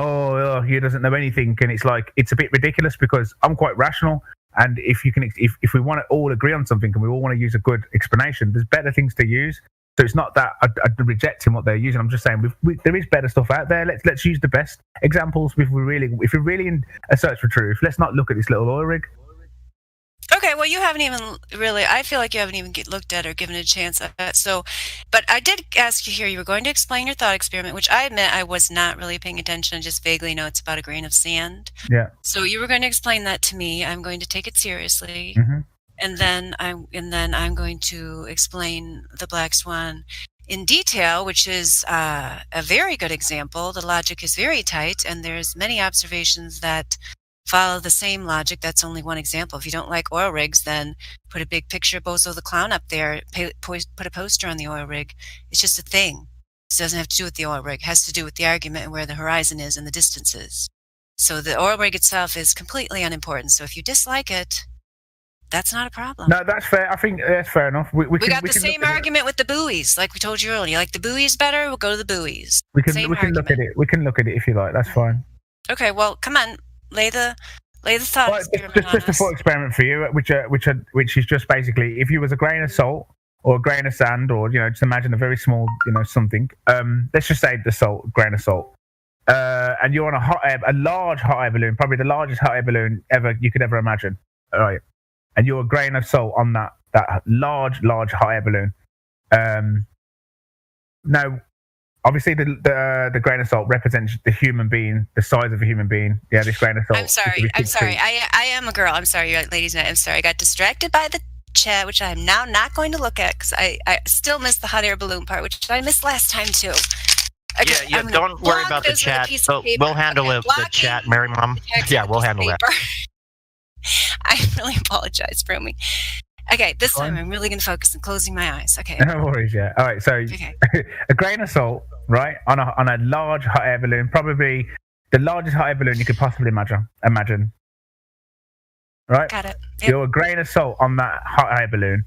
he doesn't know anything, and it's a bit ridiculous because I'm quite rational, and if we want to all agree on something and we all want to use a good explanation, there's better things to use. So it's not that I'm rejecting what they're using. I'm just saying there is better stuff out there. Let's use the best examples. If we're really in a search for truth, let's not look at this little oil rig. Okay, well, you haven't even really, I feel like you haven't even looked at or given it a chance at that. But I did ask you here, you were going to explain your thought experiment, which I admit I was not really paying attention, just vaguely know it's about a grain of sand. Yeah. So you were going to explain that to me. I'm going to take it seriously. Mm-hmm. And then I'm going to explain the Black Swan in detail, which is a very good example. The logic is very tight, and there's many observations that follow the same logic. That's only one example. If you don't like oil rigs, then put a big picture of Bozo the Clown up there, put a poster on the oil rig. It's just a thing. It doesn't have to do with the oil rig. It has to do with the argument and where the horizon is and the distances. So the oil rig itself is completely unimportant. So if you dislike it, that's not a problem. No, that's fair. I think that's fair enough. We got the same argument with the buoys, like we told you earlier. You like the buoys better? We'll go to the buoys. We can look at it. We can look at it if you like. That's fine. Okay, well, come on. Lay the thought experiment just a thought experiment for you, which is just basically if you was a grain of salt or a grain of sand, or just imagine a very small something. Let's just say grain of salt, and you're on a large hot air balloon, probably the largest hot air balloon you could ever imagine. All right, and you're a grain of salt on that large hot air balloon. Now, obviously, the grain of salt represents the human being, the size of a human being. Yeah, this grain of salt. I'm sorry. I am a girl. I'm sorry, ladies and gentlemen. I'm sorry. I got distracted by the chat, which I'm now not going to look at because I still missed the hot air balloon part, which I missed last time too. Okay, yeah. Don't worry about the chat. We'll handle the chat, Mary Mom. Yeah, we'll handle that. I really apologize, Broomy. Okay, this time I'm really going to focus on closing my eyes. Okay. No worries, yeah. All right, so a grain of salt, right, on a large hot air balloon, probably the largest hot air balloon you could possibly imagine. Right? Got it. Yep. You're a grain of salt on that hot air balloon.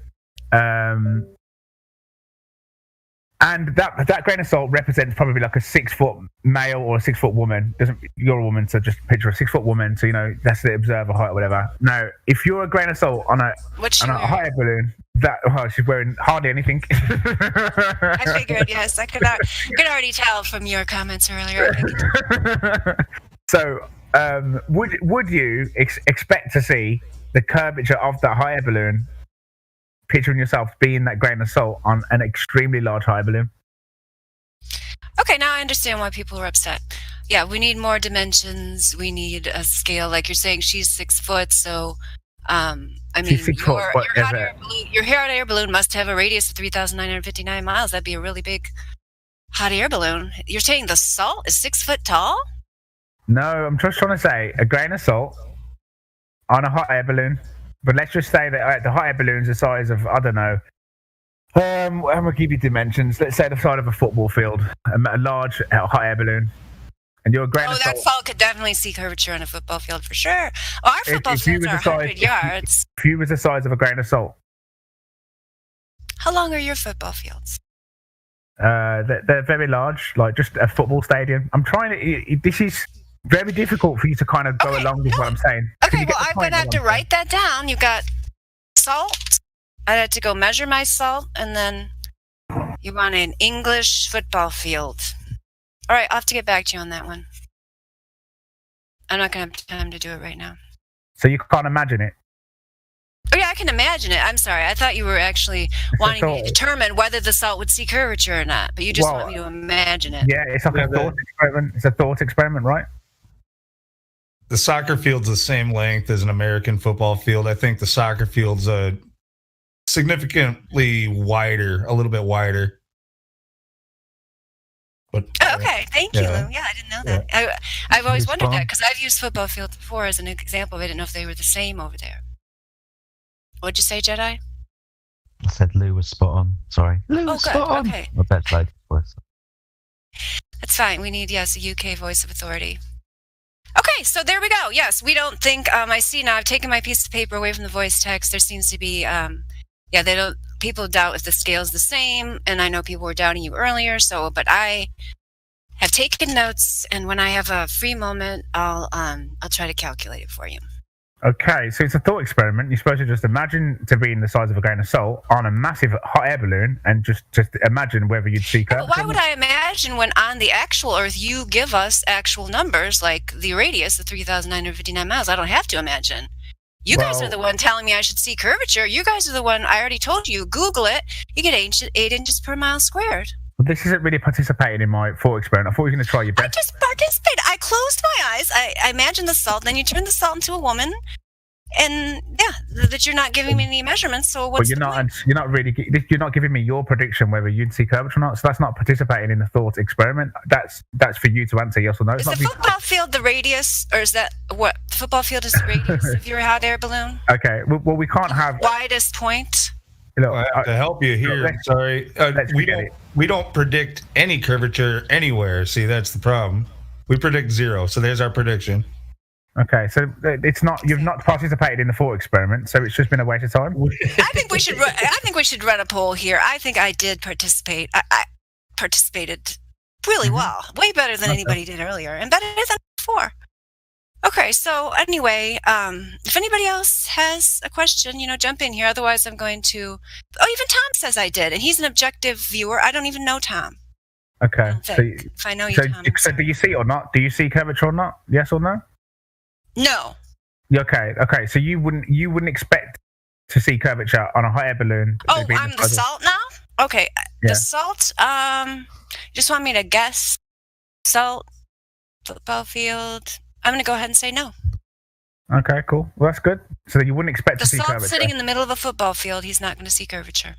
And that grain of salt represents probably like a 6-foot male or a 6-foot woman. You're a woman, so just picture a 6-foot woman. So that's the observer height or whatever. Now, if you're a grain of salt on a hot air balloon, she's wearing hardly anything. I figured, yes, I could already tell from your comments earlier. So, would you expect to see the curvature of that hot air balloon? Picturing yourself being that grain of salt on an extremely large hot air balloon. Okay, now I understand why people are upset. Yeah, we need more dimensions. We need a scale. Like you're saying, she's 6 foot, so I mean, your hot air balloon must have a radius of 3,959 miles. That'd be a really big hot air balloon. You're saying the salt is 6 foot tall? No, I'm just trying to say a grain of salt on a hot air balloon. But let's just say that the hot air balloon's the size of, I don't know, I'm going to give you dimensions. Let's say the size of a football field, a large hot air balloon. And you're a grain of salt. That salt could definitely see curvature on a football field for sure. Well, our football fields are 100 yards. If you was the size of a grain of salt. How long are your football fields? They're very large, like just a football stadium. I'm trying to. This is very difficult for you to kind of go along with what I'm saying. Okay, well, I'm going to have to write that down. You got salt. I had to go measure my salt, and then you want an English football field. All right, I'll have to get back to you on that one. I'm not going to have time to do it right now. So you can't imagine it? Oh, yeah, I can imagine it. I'm sorry. I thought you were actually wanting me to determine whether the salt would see curvature or not, but you just want me to imagine it. Yeah, it's like a thought experiment. It's a thought experiment, right? The soccer field's the same length as an American football field. I think the soccer field's significantly wider, a little bit wider. But okay, thank you. Yeah, I didn't know that. Yeah. I've always wondered that because I've used football fields before as an example. I didn't know if they were the same over there. What'd you say, Jedi? I said Lou was spot on. Sorry. Lou was spot on. Okay. I bet like voice. That's fine. We need, yes, a UK voice of authority. Okay, so there we go. Yes, we don't think, I see now I've taken my piece of paper away from the voice text. There seems to be, people doubt if the scale's the same, and I know people were doubting you earlier, but I have taken notes, and when I have a free moment, I'll try to calculate it for you. Okay, so it's a thought experiment. You're supposed to just imagine to be in the size of a grain of salt on a massive hot air balloon and just imagine whether you'd see curves. But why would I imagine when on the actual Earth you give us actual numbers like the radius, the 3,959 miles? I don't have to imagine. You guys are the one telling me I should see curvature. You guys are the one, I already told you, Google it. You get 8 inches per mile squared. Well, this isn't really participating in my thought experiment. I thought you were going to try your best. I just participated. I closed my eyes. I imagined the salt. Then you turn the salt into a woman. And that you're not giving me any measurements. So what's you're not giving me your prediction whether you'd see curvature or not. So that's not participating in the thought experiment. That's for you to answer yes or no. Is the football field the radius, or is that what the football field is the radius of your hot air balloon? Okay. Well, we can't have widest point. To help you here, we don't predict any curvature anywhere. See, that's the problem. We predict 0. So there's our prediction. Okay, so it's not you've not participated in the thought experiment, so it's just been a waste of time. I think we should run a poll here. I think I did participate. I participated really well, way better than anybody did earlier, and better than before. Okay, so anyway, if anybody else has a question, jump in here. Otherwise, I'm going to. Oh, even Tom says I did, and he's an objective viewer. I don't even know Tom. Okay, if I know you, Tom. So do you see it or not? Do you see curvature or not? Yes or no? No. Okay. So you wouldn't expect to see curvature on a hot air balloon. Oh, I'm the salt now? Okay. Yeah. The salt, just want me to guess salt, football field. I'm going to go ahead and say no. Okay, cool. Well, that's good. So you wouldn't expect to see curvature. The salt sitting in the middle of a football field, he's not going to see curvature.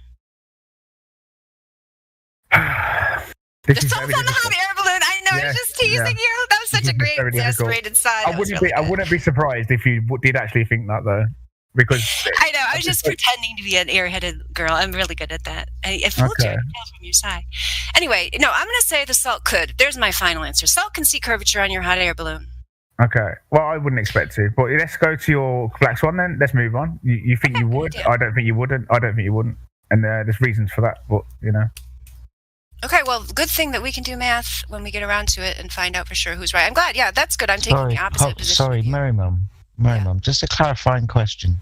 The salt's on the hot air balloon. I know, I was just teasing you. That was such a great exasperated side. I wouldn't be surprised if you did actually think that, though. Because I know, I was just pretending to be an airheaded girl. I'm really good at that. I fooled you. I can tell from your side. Anyway, no, I'm going to say the salt could. There's my final answer. Salt can see curvature on your hot air balloon. Okay. Well, I wouldn't expect to. But let's go to your Black Swan then. Let's move on. You think you would? I don't think you wouldn't. I don't think you wouldn't. And there's reasons for that, but, Okay, well, good thing that we can do math when we get around to it and find out for sure who's right. I'm glad. Yeah, that's good. I'm taking the opposite position. Sorry, Mary Mum, just a clarifying question.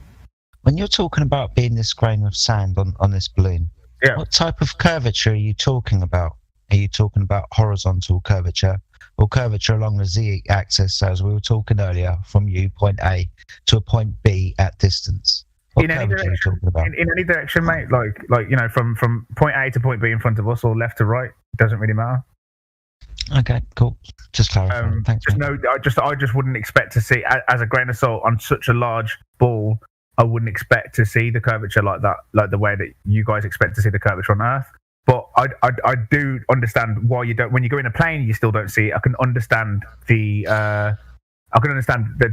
When you're talking about being this grain of sand on this balloon, what type of curvature are you talking about? Are you talking about horizontal curvature or curvature along the z-axis, as we were talking earlier, from you, point A, to a point B at distance? In any direction, mate. Like from point A to point B in front of us, or left to right, doesn't really matter. Okay, cool. Just clarifying. Thanks. I just wouldn't expect to see, as a grain of salt on such a large ball, I wouldn't expect to see the curvature like that, like the way that you guys expect to see the curvature on Earth. But I do understand why you don't. When you go in a plane, you still don't see it. I can understand the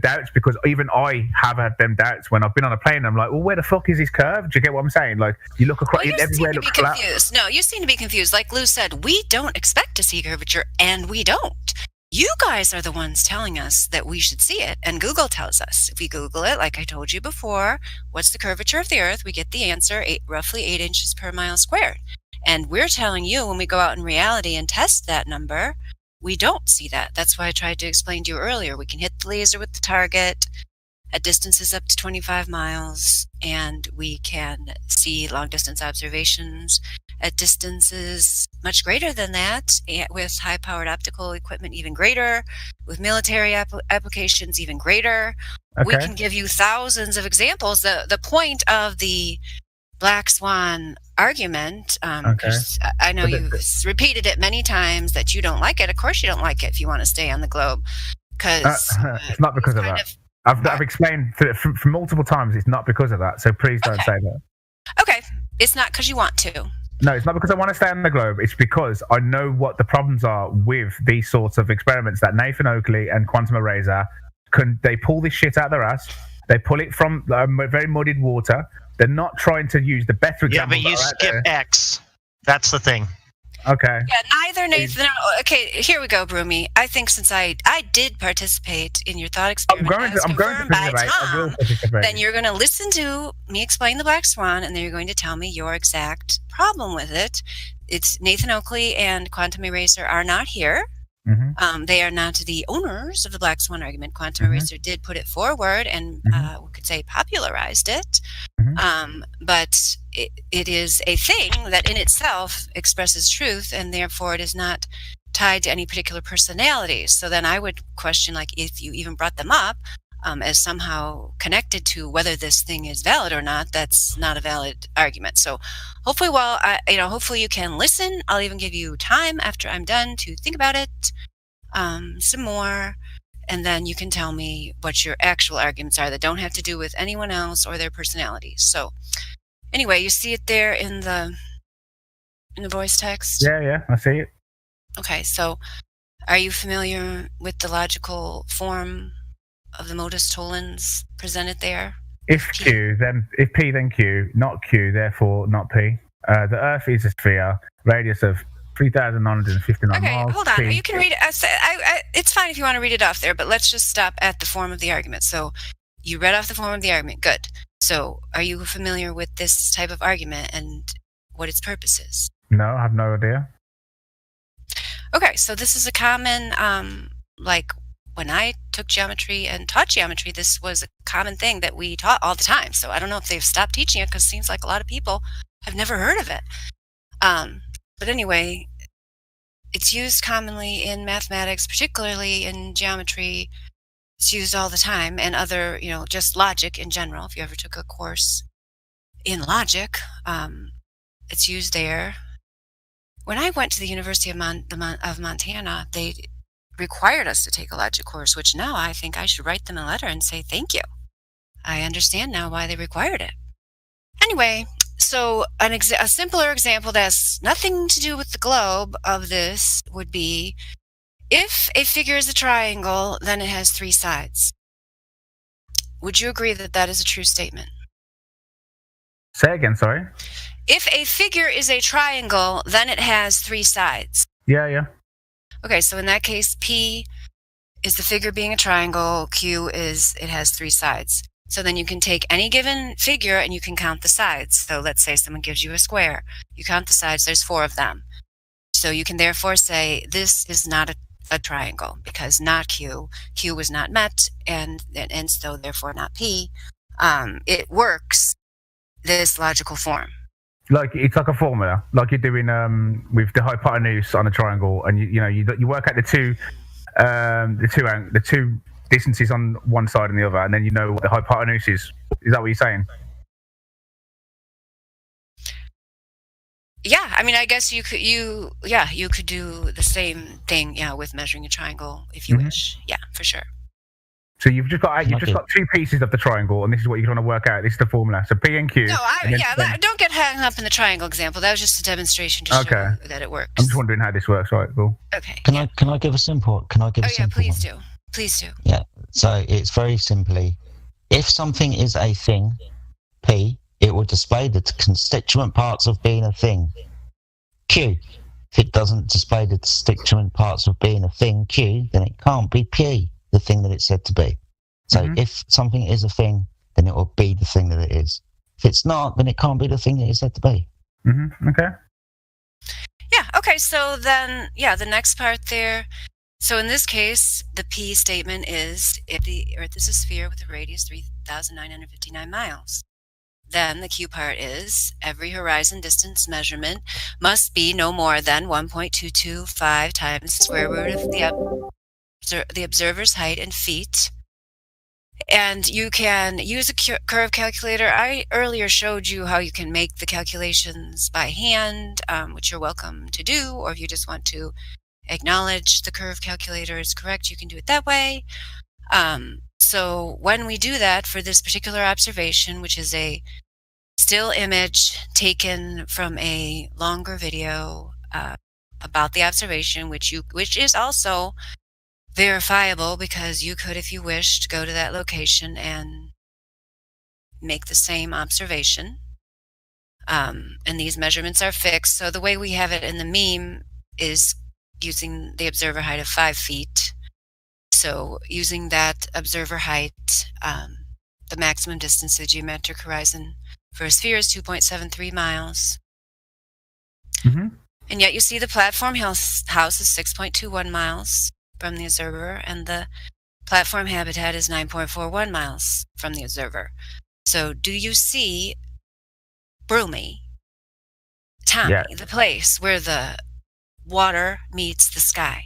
doubts, because even I have had them doubts when I've been on a plane. And I'm like, well, where the fuck is his curve? Do you get what I'm saying? Like, you look across, everywhere looks flat. No, you seem to be confused. Like Lou said, we don't expect to see curvature, and we don't. You guys are the ones telling us that we should see it, and Google tells us. If we Google it, like I told you before, what's the curvature of the Earth? We get the answer, roughly 8 inches per mile squared. And we're telling you when we go out in reality and test that number, we don't see that. That's why I tried to explain to you earlier. We can hit the laser with the target at distances up to 25 miles, and we can see long-distance observations at distances much greater than that, with high-powered optical equipment even greater, with military applications even greater. Okay. We can give you thousands of examples. The point of the Black Swan argument, I know you've repeated it many times that you don't like it. Of course you don't like it if you want to stay on the globe. Because it's not because of that. I've explained for multiple times it's not because of that, so please don't say that. Okay, it's not because you want to. No, it's not because I want to stay on the globe. It's because I know what the problems are with these sorts of experiments that Nathan Oakley and Quantum Eraser they pull this shit out their ass. They pull it from very muddied water. They're not trying to use the better examples. Yeah, but you skip X. That's the thing. Okay. Yeah, neither Nathan. Okay, here we go, Broomy. I think since I did participate in your thought experiment, I'm going to participate. I will participate. Then you're going to listen to me explain the Black Swan, and then you're going to tell me your exact problem with it. It's Nathan Oakley and Quantum Eraser are not here. Mm-hmm. They are not the owners of the Black Swan argument. Quantum Eraser did put it forward and we could say popularized it. But it is a thing that in itself expresses truth, and therefore it is not tied to any particular personality. So then I would question, like, if you even brought them up as somehow connected to whether this thing is valid or not, that's not a valid argument. So hopefully, hopefully you can listen. I'll even give you time after I'm done to think about it some more, and then you can tell me what your actual arguments are that don't have to do with anyone else or their personalities. So anyway, you see it there in the voice text? Yeah, I see it. Okay, so are you familiar with the logical form of the modus tollens presented there? If P, then Q, not Q, therefore not P. The Earth is a sphere, radius of 3,959 miles. Okay, hold on. You can read it. It's fine if you want to read it off there, but let's just stop at the form of the argument. So you read off the form of the argument. Good. So are you familiar with this type of argument and what its purpose is? No, I have no idea. Okay, so this is a common, like when I took geometry and taught geometry, this was a common thing that we taught all the time. So I don't know if they've stopped teaching it because it seems like a lot of people have never heard of it. But anyway, it's used commonly in mathematics, particularly in geometry. It's used all the time, and other, just logic in general. If you ever took a course in logic, it's used there. When I went to the University of Montana, they required us to take a logic course, which now I think I should write them a letter and say thank you. I understand now why they required it. Anyway, so a simpler example that has nothing to do with the globe of this would be, if a figure is a triangle, then it has three sides. Would you agree that that is a true statement? Say again, sorry. If a figure is a triangle, then it has three sides. Yeah. Okay, so in that case, P is the figure being a triangle, Q is it has three sides. So then you can take any given figure and you can count the sides. So let's say someone gives you a square. You count the sides, there's 4 of them. So you can therefore say this is not a triangle because not Q. Q was not met, and so therefore not P. It works, this logical form. Like it's like a formula, like you're doing with the hypotenuse on a triangle, and you work out the two distances on one side and the other, and then you know what the hypotenuse is. Is that what you're saying? Yeah, I mean, I guess you could do the same thing, with measuring a triangle if you wish. Yeah, for sure. So you've just got two pieces of the triangle, and this is what you're trying to work out. This is the formula. So P and Q. No, don't get hung up in the triangle example. That was just a demonstration to show that it works. I'm just wondering how this works. Right, cool. Okay. Can I give a simple? Please do. Please do. Yeah. So it's very simply, if something is a thing, P, it will display the constituent parts of being a thing. Q, if it doesn't display the constituent parts of being a thing, Q, then it can't be P, the thing that it's said to be. So if something is a thing, then it will be the thing that it is. If it's not, then it can't be the thing that it's said to be. Okay. Yeah, okay, so then, yeah, the next part there. So in this case, the P statement is if the Earth is a sphere with a radius 3,959 miles. Then the Q part is every horizon distance measurement must be no more than 1.225 times the square root of the observer's height in feet. And you can use a curve calculator. I earlier showed you how you can make the calculations by hand, which you're welcome to do, or if you just want to acknowledge the curve calculator is correct, you can do it that way. So when we do that for this particular observation, which is a still image taken from a longer video about the observation, which is also verifiable because you could, if you wished, go to that location and make the same observation. And these measurements are fixed. So the way we have it in the meme is using the observer height of 5 feet. So using that observer height, the maximum distance to the geometric horizon for a sphere is 2.73 miles. Mm-hmm. And yet you see the platform house is 6.21 miles from the observer, and the platform habitat is 9.41 miles from the observer. So do you see Broomy, Tommy, the place where the water meets the sky?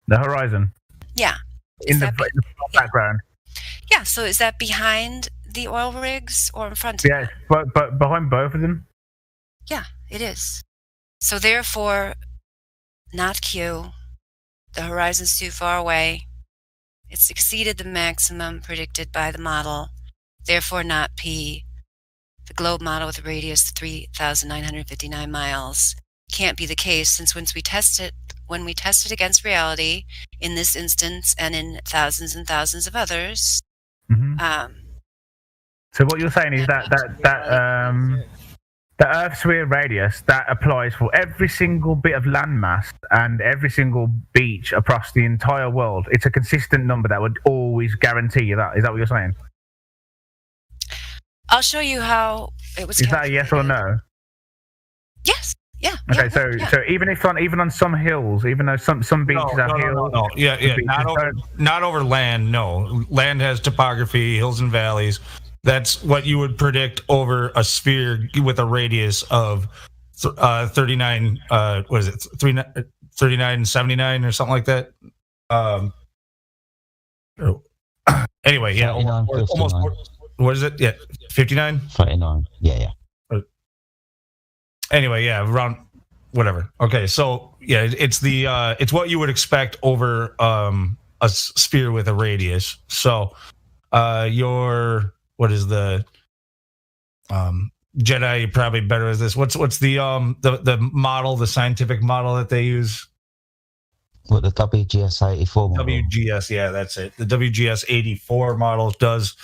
The horizon. Yeah. In the background. Yeah, so is that behind the oil rigs or in front of them? Yeah, but behind both of them? Yeah, it is. So therefore, not Q. The horizon's too far away. It's exceeded the maximum predicted by the model. Therefore, not P. The globe model with a radius of 3,959 miles can't be the case, since when we test it against reality, in this instance and in thousands and thousands of others. Mm-hmm. So what you're saying is that the Earth's sphere radius, that applies for every single bit of landmass and every single beach across the entire world. It's a consistent number that would always guarantee you that. Is that what you're saying? I'll show you how it was. Is that a yes or no? Yes. Yeah. Okay. So even on some hills, even though some beaches have hills. No. Yeah. Not over land. No, land has topography, hills and valleys. That's what you would predict over a sphere with a radius of 39. What is it? 39.79 or something like that. Anyway, yeah, almost. What is it? Yeah, 59. 39. Yeah. Anyway, yeah, around whatever. Okay, so yeah, it's what you would expect over a sphere with a radius. So what is the Jedi? You're probably better at this. What's the model, the scientific model that they use? What, the WGS-84 model? WGS, yeah, that's it. The WGS-84 model does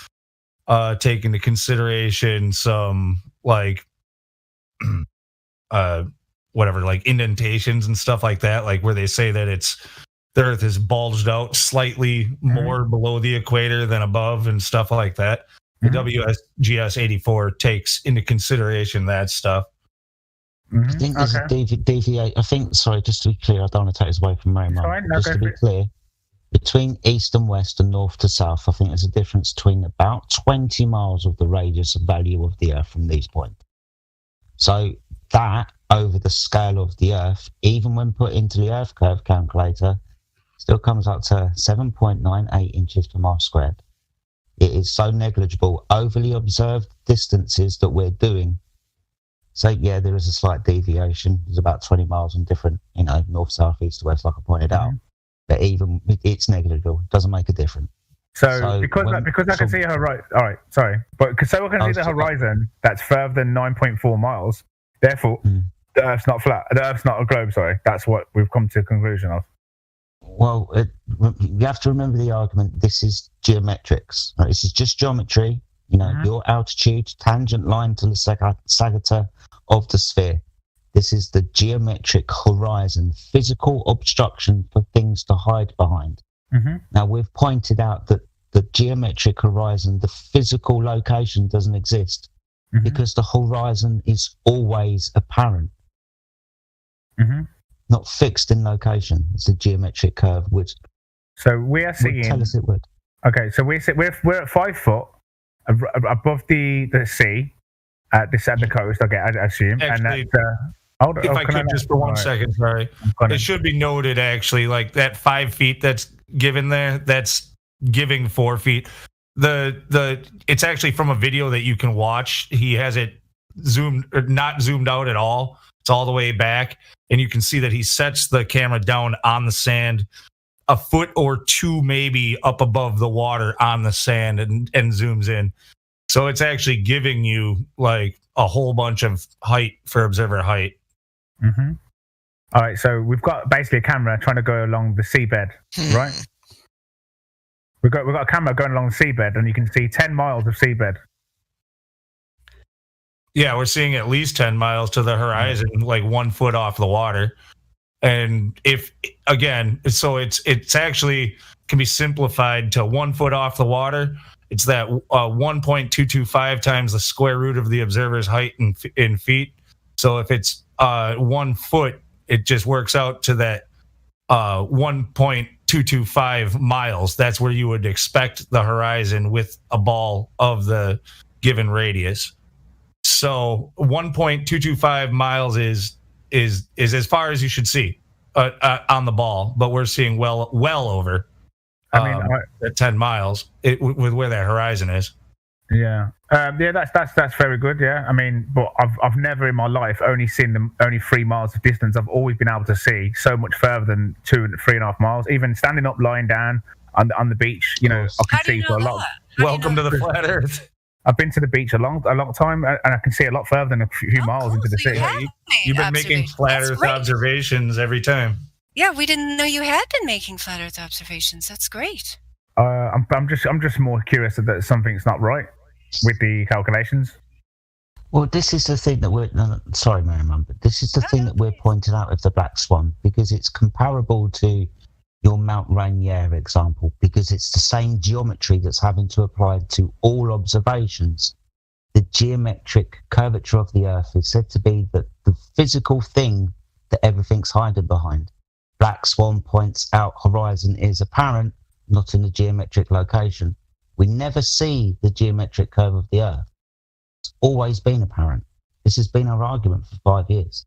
take into consideration some like whatever, like indentations and stuff like that, like where they say that the Earth is bulged out slightly more below the equator than above and stuff like that. The WGS-84 takes into consideration that stuff. I think there's a deviate. I think, sorry, just to be clear, I don't want to take this away from Mary Mum. Just to be clear, between east and west and north to south, I think there's a difference between about 20 miles of the radius of value of the Earth from these points. So that, over the scale of the Earth, even when put into the Earth curve calculator, still comes up to 7.98 inches per mile squared. It is so negligible. Overly observed distances that we're doing. So yeah, there is a slight deviation. There's about 20 miles on different, north, south, east to west, like I pointed out. But even it's negligible. It doesn't make a difference. So because I can see a horizon. All right, sorry, but because I can see the horizon that's further than 9.4 miles. Therefore, the Earth's not flat. The Earth's not a globe. Sorry, that's what we've come to a conclusion of. Well, you have to remember the argument. This is geometrics. Right? This is just geometry. Your altitude, tangent line to the sagittar of the sphere. This is the geometric horizon, physical obstruction for things to hide behind. Now, we've pointed out that the geometric horizon, the physical location, doesn't exist because the horizon is always apparent. not fixed in location. It's a geometric curve, which so we are seeing. Would tell us it would. Okay, so we're at 5 foot above the sea at the coast. Okay, I assume. Actually, and that's, if I could just for 1 second, sorry. It should be noted actually, like that 5 feet that's given there, that's giving 4 feet. It's actually from a video that you can watch. He has it not zoomed out at all. It's all the way back, and you can see that he sets the camera down on the sand, a foot or two maybe up above the water on the sand, and zooms in. So it's actually giving you like a whole bunch of height for observer height. Mm-hmm. All right, so we've got basically a camera trying to go along the seabed, right? We've got a camera going along the seabed, and you can see 10 miles of seabed. Yeah, we're seeing at least 10 miles to the horizon, like 1 foot off the water. And if again, so it's actually can be simplified to 1 foot off the water. It's that 1.225 times the square root of the observer's height in feet. So if it's 1 foot, it just works out to that 1.225 miles. That's where you would expect the horizon with a ball of the given radius. So 1.225 miles is as far as you should see on the ball, but we're seeing well over. At 10 miles with where that horizon is. Yeah, that's very good. Yeah, I mean, but I've never in my life only seen only 3 miles of distance. I've always been able to see so much further than 2.5 miles. Even standing up, lying down on the beach, I can see for a lot. Welcome to the flat Earth. I've been to the beach a long time, and I can see a lot further than a few miles into the sea. You've been making flat Earth observations every time. Yeah, we didn't know you had been making flat Earth observations. That's great. I'm just more curious that something's not right with the calculations. Well, this is the thing that sorry, Mary Mum, but this is the thing that we're pointing out with the Black Swan, because it's comparable to your Mount Rainier example, because it's the same geometry that's having to apply to all observations. The geometric curvature of the Earth is said to be the physical thing that everything's hiding behind. Black Swan points out horizon is apparent, not in the geometric location. We never see the geometric curve of the Earth. It's always been apparent. This has been our argument for 5 years.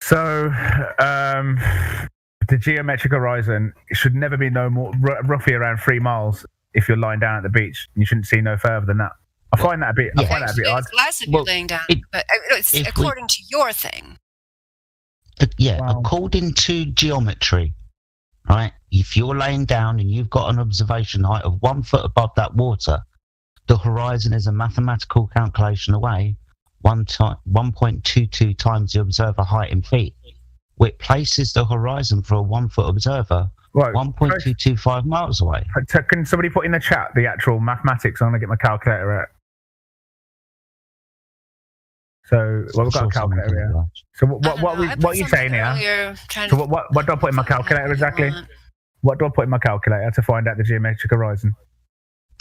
So, the geometric horizon should never be no more, roughly around 3 miles if you're lying down at the beach. You shouldn't see no further than that. I find that a bit odd. It's less if you're laying down, but it's according to your thing. According to geometry, right? If you're laying down and you've got an observation height of 1 foot above that water, the horizon is a mathematical calculation away, 1.22 times the observer height in feet, which places the horizon for a 1 foot observer 1.225 miles away. Can somebody put in the chat the actual mathematics? I'm going to get my calculator out. So we've got a calculator here. So what are you saying here? So what do I put in my calculator exactly? What do I put in my calculator to find out the geometric horizon?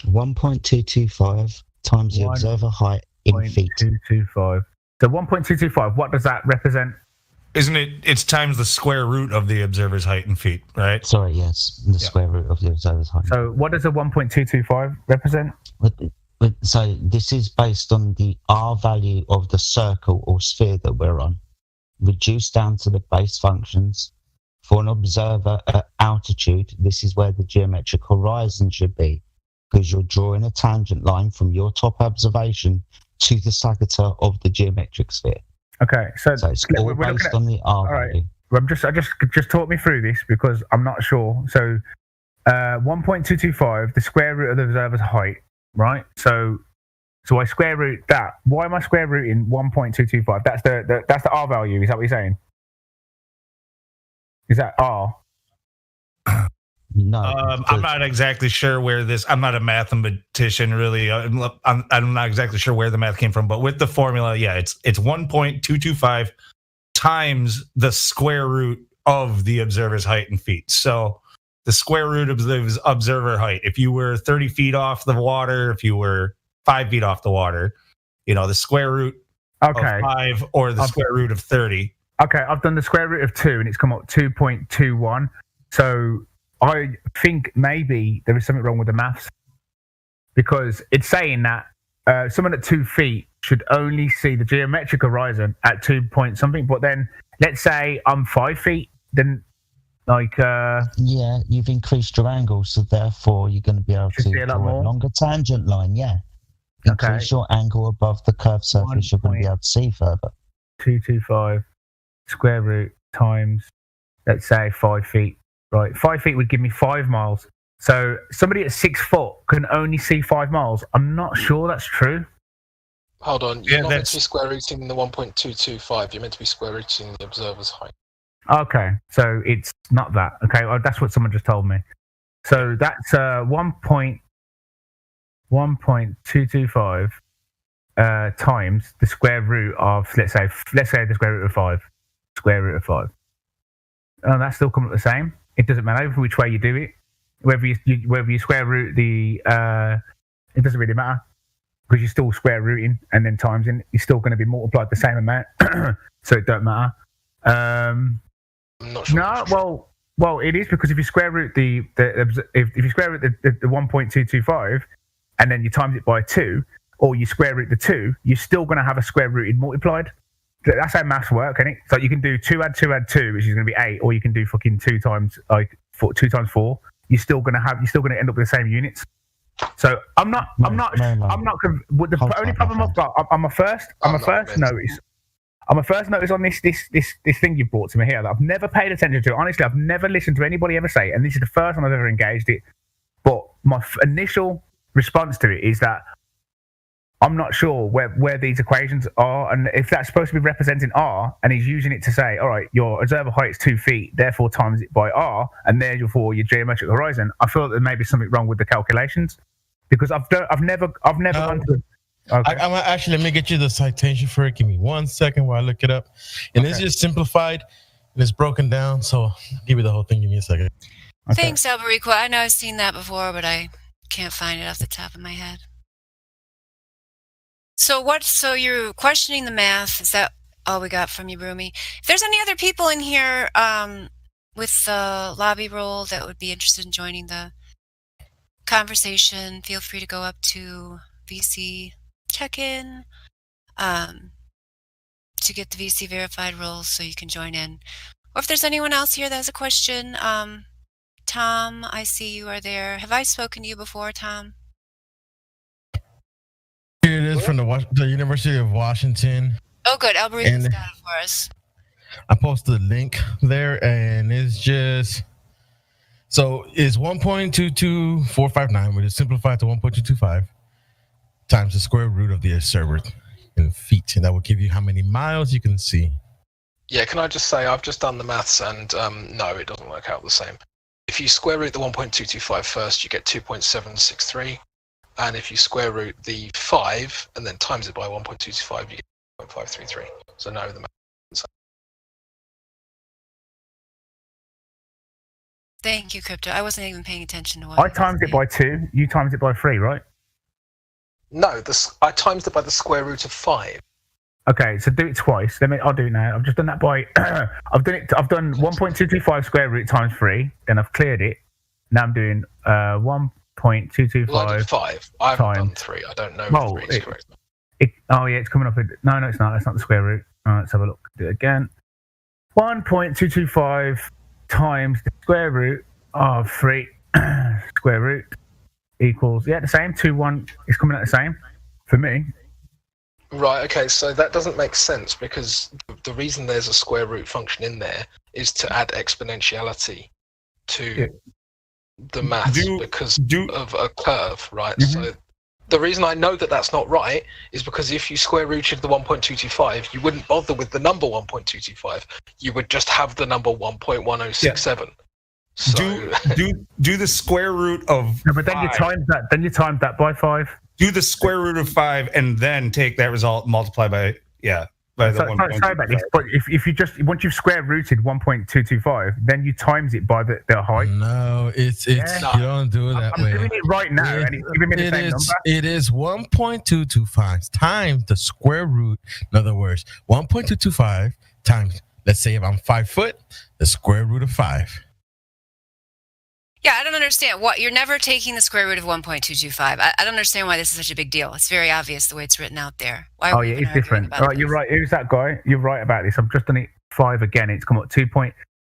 1.225 times the observer height in feet. 1.225. So 1.225. What does that represent? Isn't it? It's times the square root of the observer's height in feet, right? Sorry, yes, the square root of the observer's height. So what does a 1.225 represent? So this is based on the R value of the circle or sphere that we're on, reduced down to the base functions. For an observer at altitude, this is where the geometric horizon should be, because you're drawing a tangent line from your top observation to the sagittar of the geometric sphere. Okay, so it's all based on the R value. Just talk me through this because I'm not sure. So 1.225, the square root of the observer's height. Right, so I square root that. Why am I square rooting 1.225? That's the R value. Is that what you're saying? Is that R? No, I'm not exactly sure where this. I'm not a mathematician, really. I'm not exactly sure where the math came from, but with the formula, yeah, it's 1.225 times the square root of the observer's height in feet. So the square root of the observer height. If you were 30 feet off the water, if you were 5 feet off the water. The square root of 5 or the square root of 30. Okay, I've done the square root of 2 and it's come up 2.21. So I think maybe there is something wrong with the maths, because it's saying that someone at 2 feet should only see the geometric horizon at 2 point something. But then let's say I'm 5 feet, then yeah, you've increased your angle, so therefore you're going to be able to see a lot more. A longer tangent line. Yeah, increase your angle above the curved surface. You're going to be able to see further. 225 square root times, let's say 5 feet. Right, 5 feet would give me 5 miles. So somebody at 6 foot can only see 5 miles. I'm not sure that's true. Hold on, you're not meant to be square rooting the 1.225. You're meant to be square rooting the observer's height. Okay, so it's not that. Okay, well, that's what someone just told me. So that's 1.225 times the square root of, let's say the square root of 5. Square root of 5. That's still coming up the same. It doesn't matter which way you do it. Whether you square root the, it doesn't really matter, because you're still square rooting and then times in. You're still going to be multiplied the same amount, so it don't matter. I'm not sure. No, well, it is, because if you square root if you square root the 1.225 and then you times it by 2, or you square root the 2, you're still going to have a square rooted multiplied. That's how maths work, isn't it? So you can do 2 add 2 add 2, which is going to be 8, or you can do fucking 2 times 4. You're still going to end up with the same units. So I'm not. The only problem I've got, I'm a first notice on this thing you brought to me here that I've never paid attention to. Honestly, I've never listened to anybody ever say it, and this is the first time I've ever engaged it. But my initial response to it is that I'm not sure where these equations are, and if that's supposed to be representing R, and he's using it to say, all right, your observer height is 2 feet, therefore times it by R, and therefore your geometric horizon. I feel that there may be something wrong with the calculations, because I've never gone to. Okay. I'm actually, let me get you the citation for it. Give me 1 second while I look it up, and it's just simplified and it's broken down. So I'll give you the whole thing. Give me a second. Okay. Thanks, Alberico. I know I've seen that before, but I can't find it off the top of my head. So you're questioning the math? Is that all we got from you, Brumi? If there's any other people in here with the lobby role that would be interested in joining the conversation, feel free to go up to VC check-in to get the VC verified roles so you can join in. Or if there's anyone else here that has a question, Tom, I see you are there. Have I spoken to you before, Tom? Here it is from the University of Washington. Oh, good. Alberico's got it for us. I posted a link there, and it's just... So it's 1.22459, which is simplified to 1.225, times the square root of the observer in feet. And that will give you how many miles you can see. Yeah, can I just say, I've just done the maths, and no, it doesn't work out the same. If you square root the 1.225 first, you get 2.763. And if you square root the 5 and then times it by 1.225, you get 0.533. So no, the math is the same. Thank you, Crypto. I wasn't even paying attention to what I timed it by 2. You timed it by 3, right? No, I times it by the square root of 5. Okay, so do it twice. I'll do it now. I've just done that by. I've done 1.225 square root times 3. Then I've cleared it. Now I'm doing 1.225. Well, I did 5. I haven't done 3. I don't know if 3 is correct. It's coming up. No, it's not. That's not the square root. All right, let's have a look. Do it again. 1.225 times the square root of 3 square root equals the same. 2.1 is coming out the same for me. Right, okay, so that doesn't make sense, because the reason there's a square root function in there is to add exponentiality to the maths because of a curve, right? Mm-hmm. So the reason I know that that's not right is because if you square rooted the 1.225, you wouldn't bother with the number 1.225. You would just have the number 1.1067. Yeah. So do the square root of but then 5. You times that by 5. Do the square root of 5 and then take that result, multiply by Sorry about this, but if you just once you've square rooted 1.225, then you times it by the height. No, it's you don't do it that way. I'm doing it right now, and it's giving me the same number. It is 1.225 times the square root. In other words, 1.225 times. Let's say if I'm 5 foot, the square root of 5. Yeah, I don't understand. What you're never taking the square root of 1.225. I don't understand why this is such a big deal. It's very obvious the way it's written out there. Why are we even it's different. All right, you're right. Who's that guy? You're right about this. I've just done it 5 again. It's come up 2.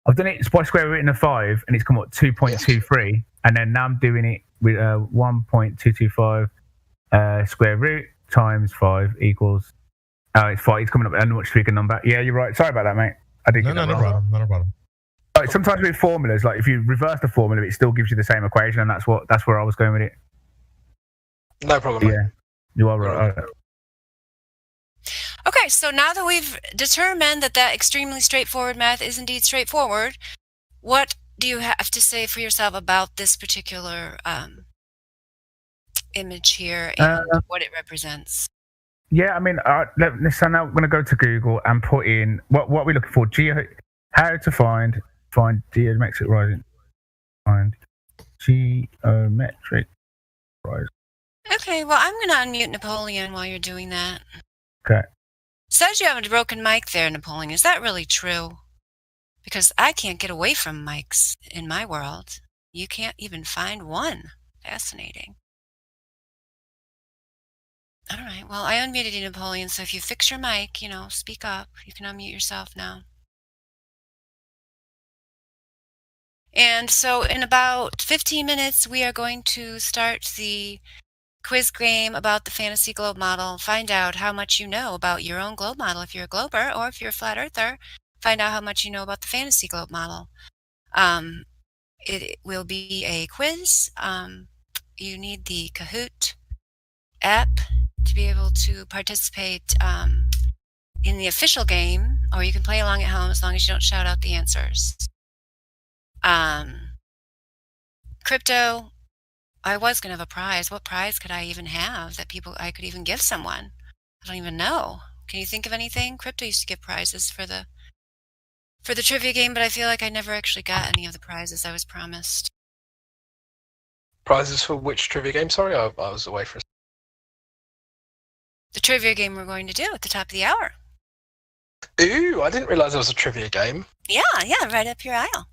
I've done it by square root in a 5, and it's come up 2.23. And then now I'm doing it with 1.225 square root times 5 equals. It's 5. It's coming up a much bigger number. Yeah, you're right. Sorry about that, mate. I did. No problem. Not a problem. Sometimes with formulas, like if you reverse the formula, it still gives you the same equation, and that's where I was going with it. No problem. Yeah, you are right. Okay, so now that we've determined that extremely straightforward math is indeed straightforward, what do you have to say for yourself about this particular image here and what it represents? Yeah, I mean, so now I'm going to go to Google and put in what we're looking for. How to find geometric rising. Find geometric rising. Okay, well, I'm going to unmute Napoleon while you're doing that. Okay. Says you have a broken mic there, Napoleon. Is that really true? Because I can't get away from mics in my world. You can't even find one. Fascinating. All right, well, I unmuted you, Napoleon, so if you fix your mic, speak up. You can unmute yourself now. And so in about 15 minutes, we are going to start the quiz game about the Fantasy Globe model. Find out how much you know about your own globe model if you're a glober, or if you're a flat earther, find out how much you know about the Fantasy Globe model. It will be a quiz. You need the Kahoot app to be able to participate in the official game, or you can play along at home as long as you don't shout out the answers. Crypto, I was going to have a prize. What prize could I even have that I could even give someone? I don't even know. Can you think of anything? Crypto used to give prizes for the trivia game, but I feel like I never actually got any of the prizes I was promised. Prizes for which trivia game? Sorry, I was away for a second. The trivia game we're going to do at the top of the hour. Ooh, I didn't realise there was a trivia game. Yeah, right up your aisle.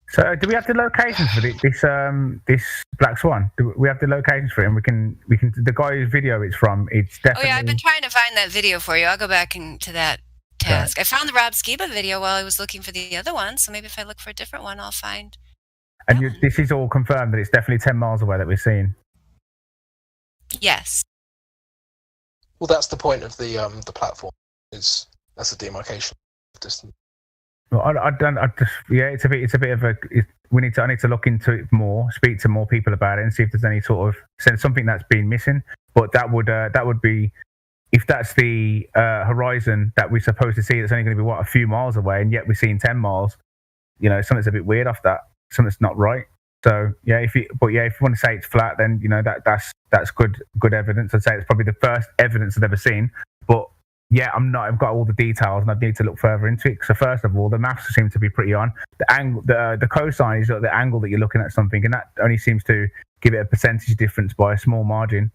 So, do we have the locations for this Black Swan? Do we have the locations for it? And we can the guy whose video it's from. It's definitely. Oh yeah, I've been trying to find that video for you. I'll go back into that task. I found the Rob Skiba video while I was looking for the other one. So maybe if I look for a different one, I'll find. And this is all confirmed that it's definitely 10 miles away that we're seeing. Yes. Well, that's the point of the platform. That's a demarcation distance. Well, it's a bit of a. I need to look into it more, speak to more people about it, and see if there's any sort of something that's been missing. But that would be, if that's the horizon that we're supposed to see, that's only going to be a few miles away, and yet we're seeing 10 miles. Something's a bit weird off that. Something's not right. So if you want to say it's flat, then that's good evidence. I'd say it's probably the first evidence I've ever seen. But I've got all the details, and I need to look further into it. So first of all, the maths seem to be pretty on. The angle, the cosine is the angle that you're looking at something, and that only seems to give it a percentage difference by a small margin.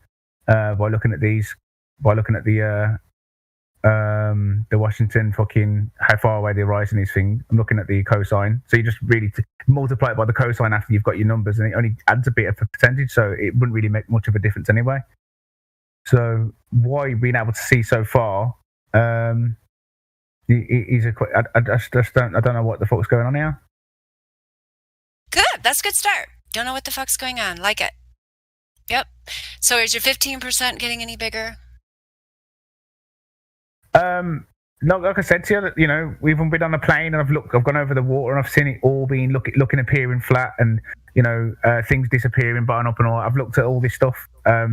By looking at the Washington how far away the horizon is thing. I'm looking at the cosine. So you just really multiply it by the cosine after you've got your numbers, and it only adds a bit of a percentage, so it wouldn't really make much of a difference anyway. So why being able to see so far is I don't know what the fuck's going on here. Good. That's a good start. Don't know what the fuck's going on. Like it. Yep. So is your 15% getting any bigger? No, like I said to you, we've even been on a plane, and I've gone over the water, and I've seen it all being looking appearing flat, and things disappearing, button up and all. I've looked at all this stuff, but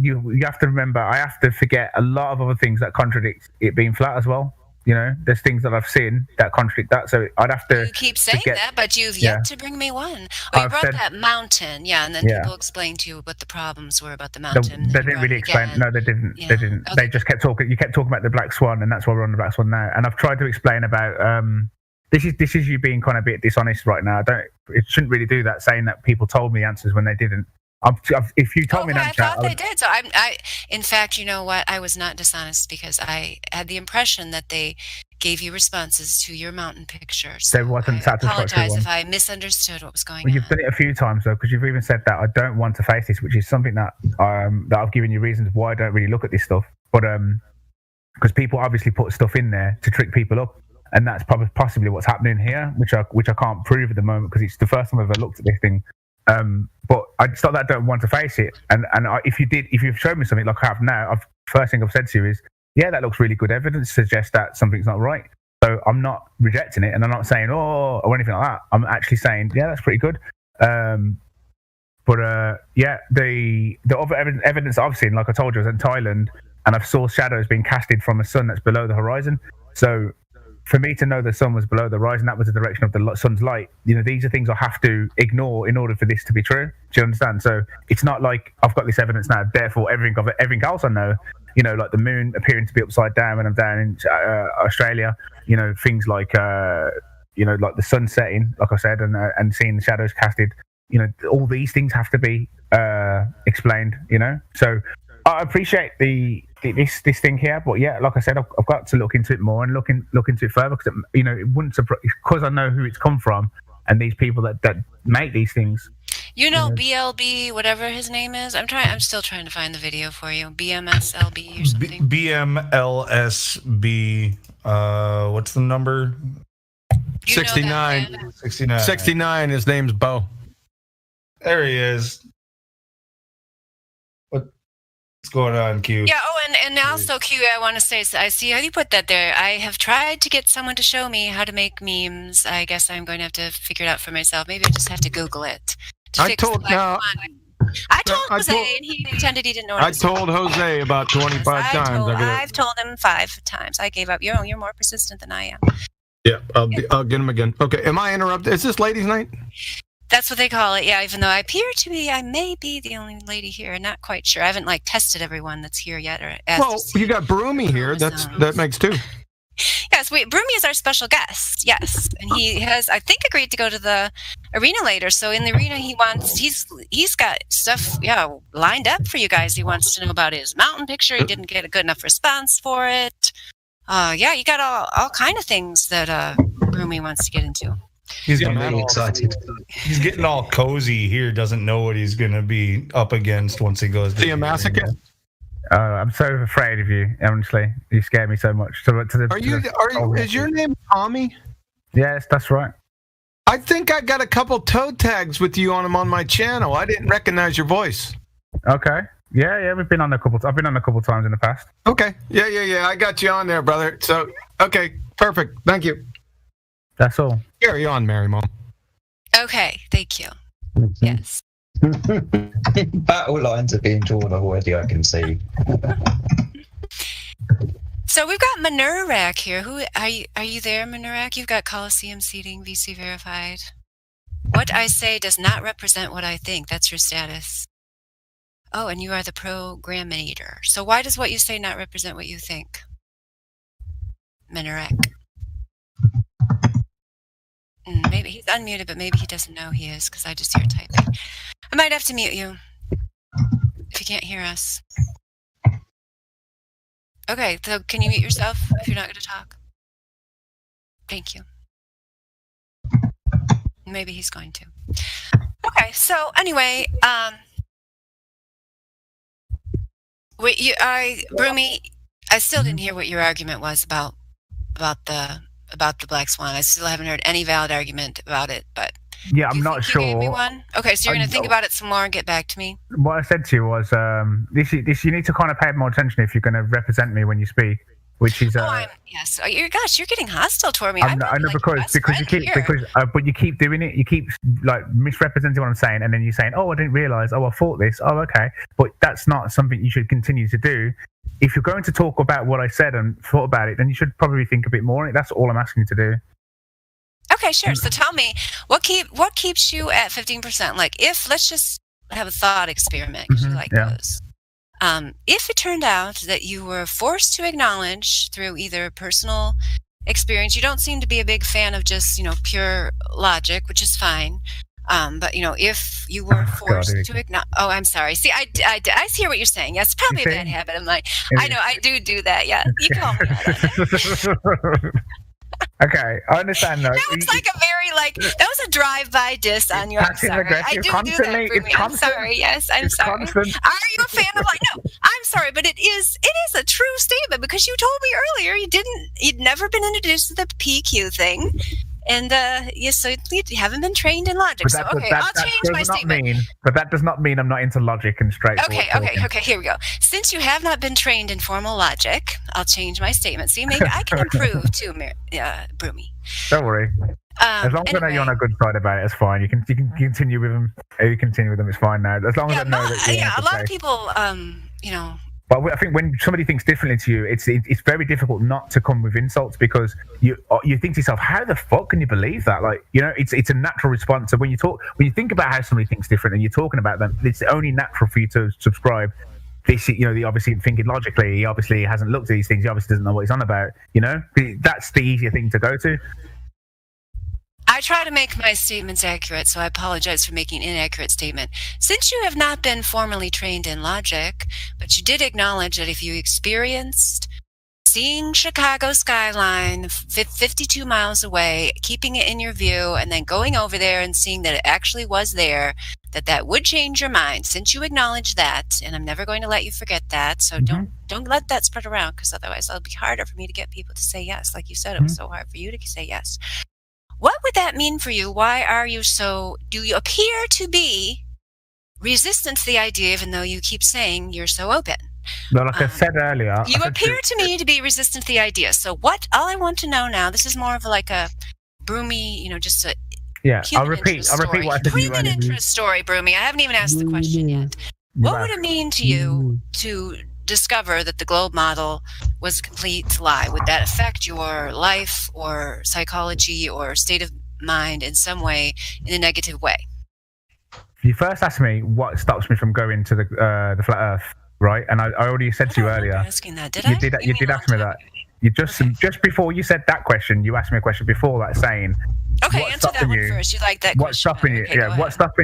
you have to remember, I have to forget a lot of other things that contradict it being flat as well. You know, there's things that I've seen that contradict that. So I'd have to. You keep saying that, but you've yet to bring me one. Oh, you brought that mountain, and then people explained to you what the problems were about the mountain. They didn't really explain. No, they didn't. Yeah. They didn't. Okay. They just kept talking. You kept talking about the Black Swan, and that's why we're on the Black Swan now. And I've tried to explain about. This is you being kind of a bit dishonest right now. It shouldn't really do that, saying that people told me answers when they didn't. If you told me an answer, I thought they did. So in fact, you know what? I was not dishonest because I had the impression that they gave you responses to your mountain picture. So there wasn't I apologize if I misunderstood what was going on. You've done it a few times though, because you've even said that I don't want to face this, which is something that that I've given you reasons why I don't really look at this stuff. But because people obviously put stuff in there to trick people up, and that's possibly what's happening here, which I can't prove at the moment because it's the first time I've ever looked at this thing. But it's not that I don't want to face it. And if you've shown me something like I have now, first thing I've said to you is, yeah, that looks really good evidence, suggests that something's not right. So I'm not rejecting it, and I'm not saying or anything like that. I'm actually saying, yeah, that's pretty good. The other evidence I've seen, like I told you, I was in Thailand, and I saw shadows being casted from a sun that's below the horizon. So for me to know the sun was below the horizon, that was the direction of the sun's light. You know, these are things I have to ignore in order for this to be true. Do you understand? So it's not like I've got this evidence now, therefore everything else I know, you know, like the moon appearing to be upside down when I'm down in Australia, you know, things like, you know, like the sun setting, like I said, and seeing the shadows casted, you know, all these things have to be explained, you know. So I appreciate this thing here, but yeah, like I said, I've got to look into it more and look into it further because you know, it wouldn't surprise, because I know who it's come from and these people that make these things. You know, BLB, whatever his name is. I'm still trying to find the video for you. BMSLB or something. BMLSB. What's the number? 69. 69. 69. His name's Bo. There he is. What's going on, Q? Yeah, and also, Q, I want to say, I see how you put that there. I have tried to get someone to show me how to make memes. I guess I'm going to have to figure it out for myself. Maybe I just have to Google it. I told Jose, and he pretended he didn't know. I told Jose about 25 times. I've told him 5 times. I gave up. You're more persistent than I am. Yeah, I'll get him again. Okay, am I interrupted? Is this ladies' night? That's what they call it, yeah, even though I may be the only lady here. I'm not quite sure. I haven't, tested everyone that's here yet. Well, you got Broomy here. That makes 2. Yes, Broomy is our special guest, yes. And he has, I think, agreed to go to the arena later. So in the arena, he's got stuff, lined up for you guys. He wants to know about his mountain picture. He didn't get a good enough response for it. You got all kind of things that Broomy wants to get into. He's really excited. He's getting all cozy here. Doesn't know what he's going to be up against once he goes. Is he a masochist? I'm so afraid of you. Honestly, you scare me so much. Is your name Tommy? Yes, that's right. I think I got a couple toe tags with you on my channel. I didn't recognize your voice. Okay. Yeah. We've been on a couple. I've been on a couple times in the past. Okay. Yeah. I got you on there, brother. So, okay, perfect. Thank you. That's all. Carry on, Mary Mom. Okay, thank you. Yes. Battle lines are being drawn already, I can see. So we've got Manurak here. Who are you there, Manurak? You've got Coliseum seating, VC verified. What I say does not represent what I think. That's your status. Oh, and you are the programmator. So why does what you say not represent what you think? Manurak. Maybe he's unmuted, but maybe he doesn't know he is because I just hear typing. I might have to mute you if you can't hear us. Okay, so can you mute yourself if you're not going to talk? Thank you. Maybe he's going to. Okay, so anyway, Broomy, I still didn't hear what your argument was about the Black Swan. I still haven't heard any valid argument about it, but yeah, I'm not sure. You gave me one? Okay, so you're going to think about it some more and get back to me? What I said to you was, this you need to kind of pay more attention if you're going to represent me when you speak, which is... yes. Oh, you're getting hostile toward me. I know but you keep doing it. You keep misrepresenting what I'm saying, and then you're saying, "Oh, I didn't realize. Oh, I thought this. Oh, okay." But that's not something you should continue to do. if you're going to talk about what I said and thought about it, then you should probably think a bit more on it. That's all I'm asking you to do. Okay, sure. So tell me, what keeps you at 15%? Like, if let's just have a thought experiment, because you like those. If it turned out that you were forced to acknowledge through either personal experience, you don't seem to be a big fan of just pure logic, which is fine. But if you were forced to acknowledge, I'm sorry. See, I hear what you're saying. Yes, it's probably a bad habit. I'm like, I know, I do that. Yeah, you call me out. Okay, I understand though. That was like a very that was a drive-by diss on you. I'm sorry. I do that for me. I'm sorry. Yes, I'm sorry. Constant. Are you a fan of No, I'm sorry, but it is a true statement because you told me earlier you'd never been introduced to the PQ thing. And so you haven't been trained in logic. So I'll change my statement. But that does not mean I'm not into logic and straightforward. Okay. Here we go. Since you have not been trained in formal logic, I'll change my statement. See, maybe I can improve too, Broomy. Don't worry. As long as I know you're on a good side about it, it's fine. You can continue with them. You continue with them. It's fine now. As long as I know that. A lot of people, But I think when somebody thinks differently to you, it's very difficult not to come with insults because you think to yourself, how the fuck can you believe that? Like, it's a natural response. So when you think about how somebody thinks different and you're talking about them, it's only natural for you to subscribe. This, they obviously thinking logically. He obviously hasn't looked at these things. He obviously doesn't know what he's on about. That's the easier thing to go to. I try to make my statements accurate, so I apologize for making an inaccurate statement. Since you have not been formally trained in logic, but you did acknowledge that if you experienced seeing Chicago skyline 52 miles away, keeping it in your view, and then going over there and seeing that it actually was there, that would change your mind. Since you acknowledge that, and I'm never going to let you forget that, so don't let that spread around, because otherwise it'll be harder for me to get people to say yes. Like you said, it was so hard for you to say yes. What would that mean for you? Why are you do you appear to be resistant to the idea, even though you keep saying you're so open? Well, like I said earlier. You appear to me to be resistant to the idea. So all I want to know now, this is more of like a Broomy, just a I'll repeat what I said. Human interest story, Broomy. I haven't even asked the question yet. What would it mean to you to discover that the globe model was a complete lie? Would that affect your life or psychology or state of mind in some way, in a negative way? You first asked me what stops me from going to the flat Earth, right? And I already said to you earlier. Asking that, did you did ask me that. You just before you said that question, you asked me a question before that, saying, "Okay, answer that one first. You like that? What's stopping you?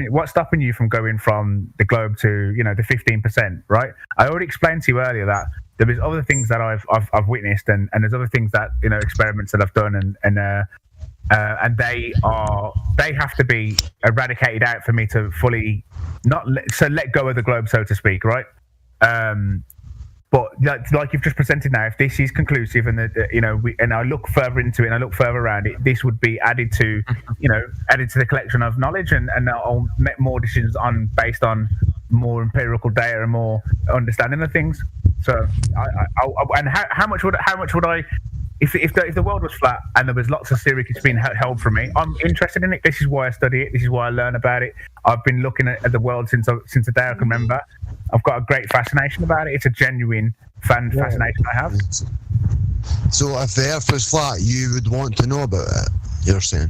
What's stopping you from going from the globe to the 15%? Right? I already explained to you earlier that there is other things that I've witnessed, and there's other things that experiments that I've done, and they have to be eradicated out for me to fully let go of the globe, so to speak, right? But like you've just presented now, if this is conclusive and and I look further into it and I look further around it, this would be added to the collection of knowledge, and I'll make more decisions based on more empirical data and more understanding of things. So how much would I? If the world was flat and there was lots of secrets being held from me, I'm interested in it. This is why I study it. This is why I learn about it. I've been looking at the world since the day I can remember. I've got a great fascination about it. It's a genuine fascination I have. So if the Earth was flat, you would want to know about it, you're saying?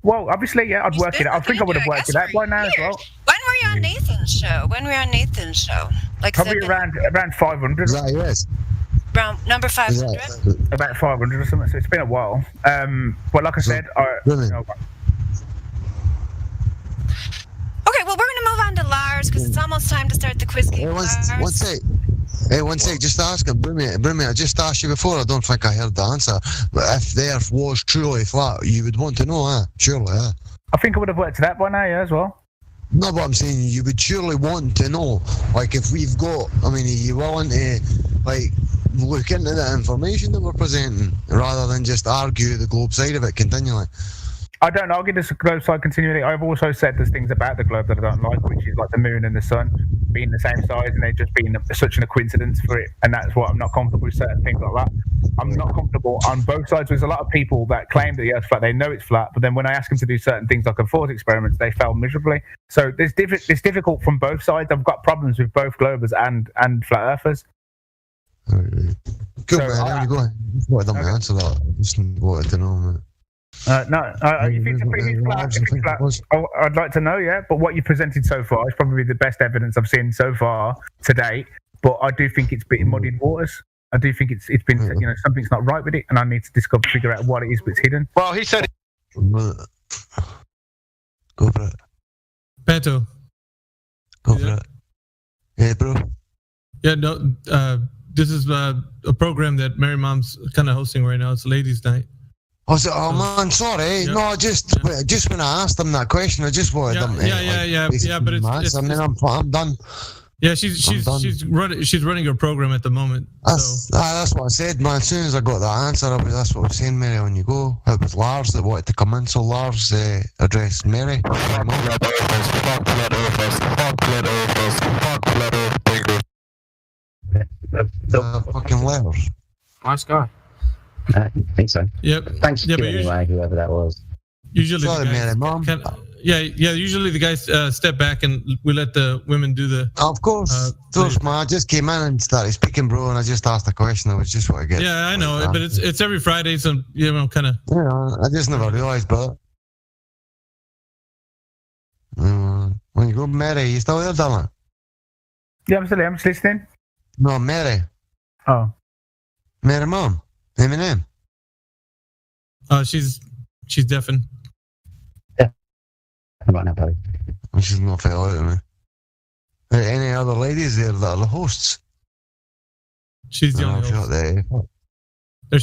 Well, obviously, yeah, I'd work it out. I think I would have worked it out by now as well. When were you on Nathan's show? Like probably around 500. Yes. Around number 500? About 500 or something. So it's been a while. But like I said, Okay, well, we're going to move on to Lars because it's almost time to start the quiz game. One sec. Just ask him, Broomy. I just asked you before. I don't think I heard the answer. But if the Earth was truly flat, you would want to know, surely, I think I would have worked it out by now, yeah, as well. No, but I'm saying you would surely want to know. Like, if we've got, are you willing to, look into the information that we're presenting rather than just argue the globe side of it continually? I don't argue the globe side continually. I've also said there's things about the globe that I don't like, which is like the moon and the sun being the same size and they just being such a coincidence for it. And that's what I'm not comfortable with, certain things like that. I'm not comfortable on both sides. There's a lot of people that claim that the Earth's flat, they know it's flat, but then when I ask them to do certain things like thought experiments, they fail miserably. So it's difficult from both sides. I've got problems with both globers and flat earthers. Cool, man. There you go. Just wanted them to answer that. I just wanted to know, man. If it's a pretty flat, I'd like to know, yeah. But what you presented so far is probably the best evidence I've seen so far to date. But I do think it's a bit in muddied waters. I do think it's been, something's not right with it, and I need to figure out what it is that's hidden. Well, he said. Go for it. Panto. Go for it. Yeah, bro. Yeah, no. This is a program that Mary Mom's kind of hosting right now. It's Ladies' Night. Oh man, sorry. Yeah. No, just when I asked them that question, I just wanted them. Yeah. But it's I mean, I'm done. Yeah, she's running her program at the moment. That's what I said, man. As soon as I got that answer, that's what I was saying, Mary. On you go. It was Lars that wanted to come in, so Lars addressed Mary. Fucking letters. Nice guy. I think so. Yep. Thanks for anyway, whoever that was. Usually, sorry, Mary, Mom. Usually the guys step back and we let the women do the. Of course, man. I just came in and started speaking, bro, and I just asked a question. I was just what I get. Yeah, I know, but it's every Friday, so kind of. Yeah, I just never realised, but. When you go, Mary, you still there, darling? Yeah, I'm still here. I'm just listening. No, Mary. Oh. Mary, Mom. Eminem. She's deafened. Yeah. Right now, buddy. She's not fell out of me. Are there any other ladies there that are the hosts? She's the only host.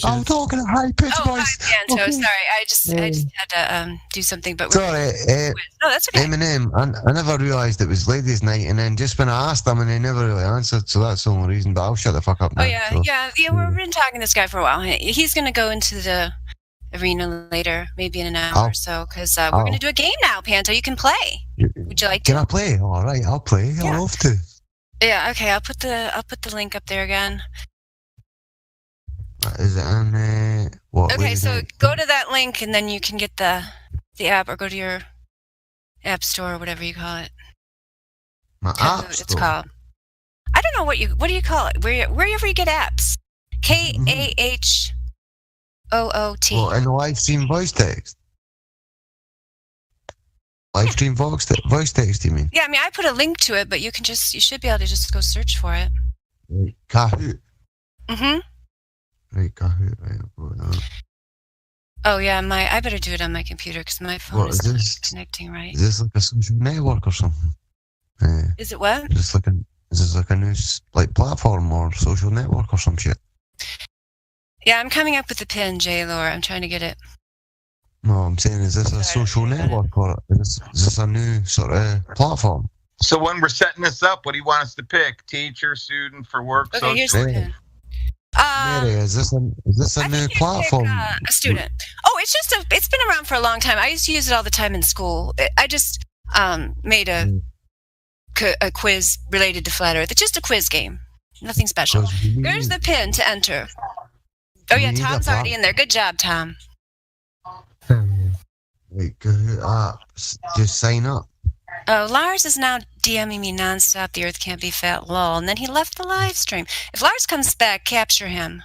I'm talking a high pitch voice. Hi, Panto. Sorry, I just had to do something. But sorry, no, that's okay. Eminem. I never realised it was ladies' night, and then just when I asked them, and they never really answered, so that's the only reason. But I'll shut the fuck up now. Oh yeah, We've been talking to this guy for a while. He's gonna go into the arena later, maybe in an hour or so, because we're gonna do a game now. Panto, you can play. Would you like to? Can I play? All right, I'll play. I'd love to. Yeah. Okay. I'll put the link up there again. Is it on what? Okay, so go to that link and then you can get the app, or go to your app store or whatever you call it. My app store? It's called. I don't know what do you call it? Wherever you get apps. KAHOOT. Well, and live stream voice text. Live stream voice text, you mean? Yeah, I mean I put a link to it, but you should be able to just go search for it. Kahoot. Mhm. Right, Kahoot, right. Oh yeah, I better do it on my computer because my phone is not connecting right. Is this like a social network or something? Is it what? Is this like a new platform or social network or some shit? Yeah, I'm coming up with the pin, J-Lore. I'm trying to get it. No, I'm saying, is this a social network or is this a new sort of platform? So when we're setting this up, what do you want us to pick? Teacher, student, for work, okay, here's the pin. Mary, is this a new platform? A student. Oh, it's been around for a long time. I used to use it all the time in school. I just made a quiz related to Flat Earth. It's just a quiz game. Nothing special. There's the pin to enter. Oh yeah, Tom's already in there. Good job, Tom. Wait, just sign up. Oh, Lars is now DMing me nonstop. The Earth can't be fat, lol. And then he left the live stream. If Lars comes back, capture him.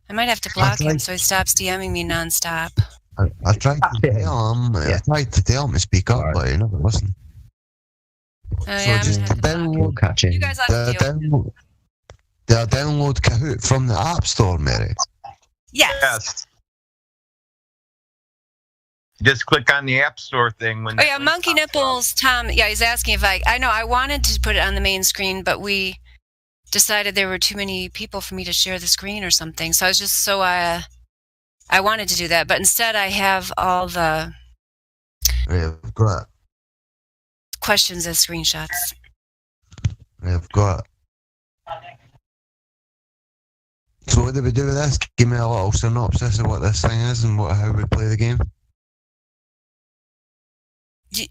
I might have to block him so he stops DMing me nonstop. I tried to tell him. I tried to tell him to speak up, but he never listened. Oh yeah, so just download. You guys ought to download Kahoot from the App Store, Mary. Yes. Just click on the App Store thing. Oh yeah, Monkey Nipples, Tom. Yeah, he's asking if I know I wanted to put it on the main screen, but we decided there were too many people for me to share the screen or something. So I was just I wanted to do that, but instead I have all the questions as screenshots. I've got. So what do we do with this? Give me a little synopsis of what this thing is and how we play the game.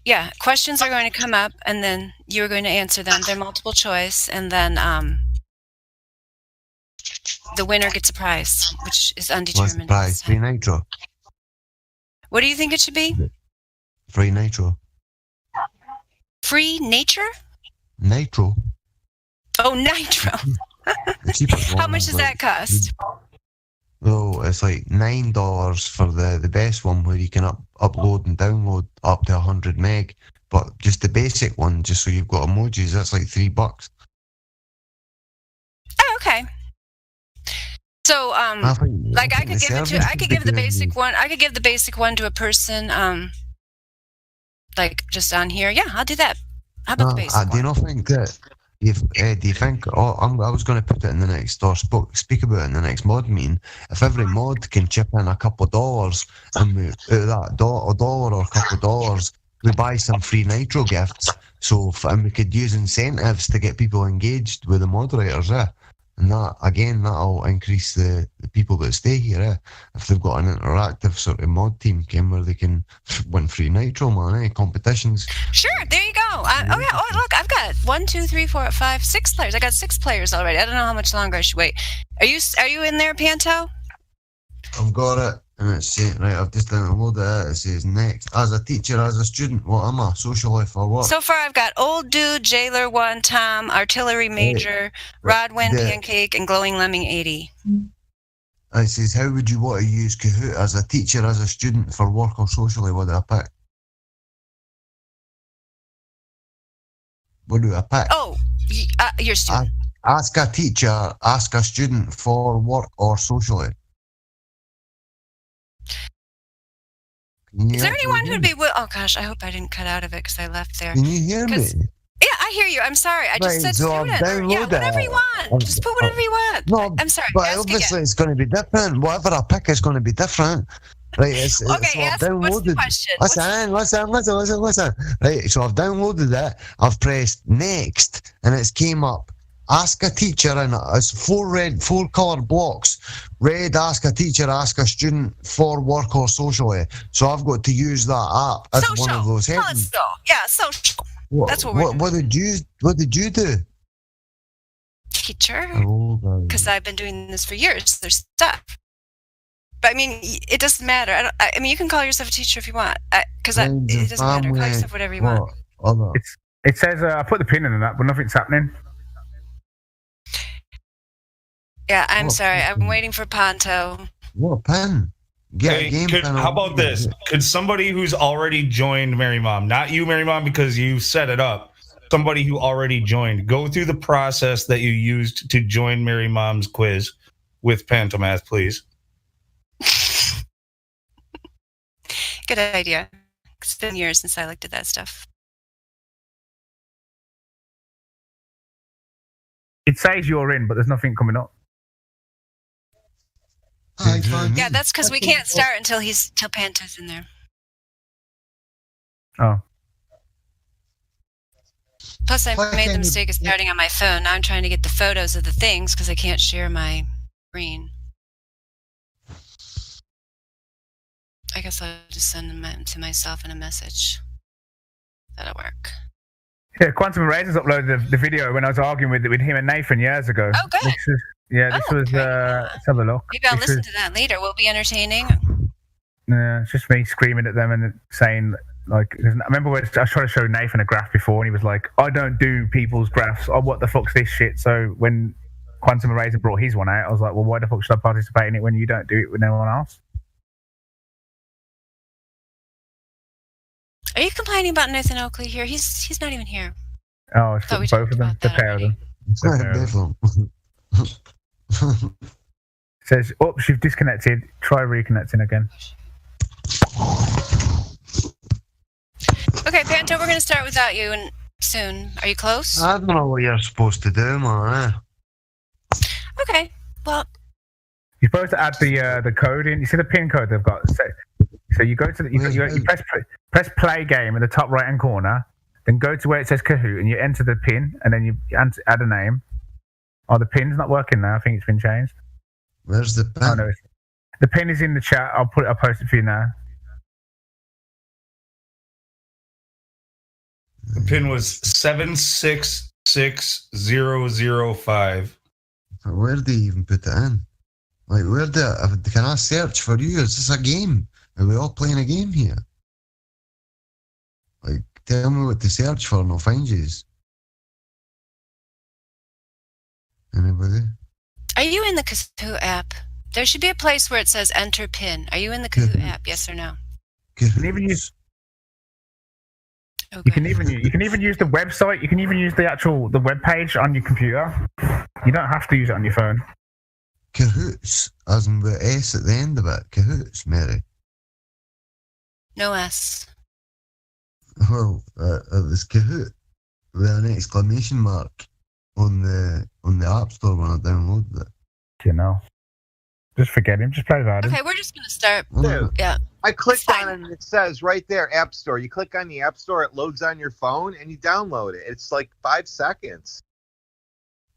Yeah, questions are going to come up, and then you're going to answer them. They're multiple choice, and then the winner gets a prize, which is undetermined. What's the prize? Free Nitro. What do you think it should be? Free Nitro. Free nature? Nitro. Oh, Nitro. The cheapest one. How much does that cost? Oh, it's like $9 for the best one where you can upload and download up to 100 meg. But just the basic one, just so you've got emojis, that's like $3. Oh, okay. So, like I could give the basic one. I could give the basic one to a person, like just on here. Yeah, I'll do that. How about the basic one? Do you not think that? Do you think? I was going to put it in the next, or speak about it in the next mod meeting. If every mod can chip in a couple of dollars, and we, out of that $1 or a couple of dollars, we buy some free Nitro gifts. So, and we could use incentives to get people engaged with the moderators. And that, again, that'll increase the people that stay here, if they've got an interactive sort of mod team where they can win free Nitro, man, competitions. Sure, there you go. Oh, look, I've got 1, 2, 3, 4, 5, 6 players. I got 6 players already. I don't know how much longer I should wait. Are you in there, Panto? I've got it, and it's saying, right, I've just downloaded it. It says next. As a teacher, as a student, what am I? Social life or what? So far, I've got Old Dude, Jailer 1, Tom, Artillery Major, Rodwin, Pancake, and Glowing Lemming 80. It says, how would you want to use Kahoot as a teacher, as a student, for work or socially? What do I pick? What do I pick? Oh, your student. Ask a teacher, ask a student for work or socially. Is there anyone who'd be oh gosh, I hope I didn't cut out of it because I left there. Can you hear me? Yeah, I hear you. I'm sorry. I just said so student. Yeah, whatever you want. Just put whatever you want. No, I'm sorry. But obviously it's going to be different. Whatever I pick is going to be different. Right, okay, ask, what's the question? Listen. Right, so I've downloaded it. I've pressed next, and it's came up. Ask a teacher, and it's 4 coloured blocks. Red, ask a teacher, ask a student for work or socially. So I've got to use that app as social. One of those headings. Yeah, social. That's what we're doing. What did you do? Teacher. Because I've been doing this for years. There's stuff. But I mean, it doesn't matter. I mean, you can call yourself a teacher if you want. Because it doesn't matter. Call yourself whatever you want. It says I put the pin in that, but nothing's happening. Yeah, I'm sorry. I'm waiting for Panto. What pen? How about this? Could somebody who's already joined Mary Mom, not you, Mary Mom, because you set it up, somebody who already joined, go through the process that you used to join Mary Mom's quiz with Pantomath, please? Good idea. It's been years since I looked at that stuff. It says you're in, but there's nothing coming up. Yeah, that's because we can't start until Panto's in there. Oh. Plus, I made the mistake of starting on my phone. Now I'm trying to get the photos of the things because I can't share my screen. I guess I'll just send them to myself in a message. That'll work. Yeah, Quantum Erasers uploaded the video when I was arguing with him and Nathan years ago. Oh, good. This was let's have a look. Maybe I'll listen to that later. Will be entertaining. Yeah, it's just me screaming at them and saying, like, I remember when I was trying to show Nathan a graph before, and he was like, I don't do people's graphs. Oh, what the fuck's this shit? So when Quantum Eraser brought his one out, I was like, well, why the fuck should I participate in it when you don't do it with no one else? Are you complaining about Nathan Oakley here? He's not even here. Oh, it's both of them. The pair of them. Says, oops, you've disconnected. Try reconnecting again. Okay, Panto, we're going to start without you soon. Are you close? I don't know what you're supposed to do, man. Okay, well... You're supposed to add the code in. You see the pin code they've got? So you go to you press play game in the top right hand corner, then go to where it says Kahoot and you enter the pin and then you add a name. Oh, the pin's not working now. I think it's been changed. Where's the pin? Oh, no, the pin is in the chat. I'll post it for you now. The pin was 766005. Where do you even put it in? Like, can I search for you? Is this a game? Are we all playing a game here? Like, tell me what to search for and I'll find you. Anybody? Are you in the Kahoot app? There should be a place where it says enter pin. Are you in the Kahoot app? Yes or no? You can even use. Okay. You can even use the website. You can even use the web page on your computer. You don't have to use it on your phone. Cahoots, as in with S at the end of it. Cahoots, Mary. No S. Well, it was Kahoot with an exclamation mark on the App Store when I downloaded it. You know, just forget him. Just play without him. Okay, we're just gonna start. Dude, Yeah. I clicked on it and it says right there, App Store. You click on the App Store, it loads on your phone, and you download it. It's like 5 seconds.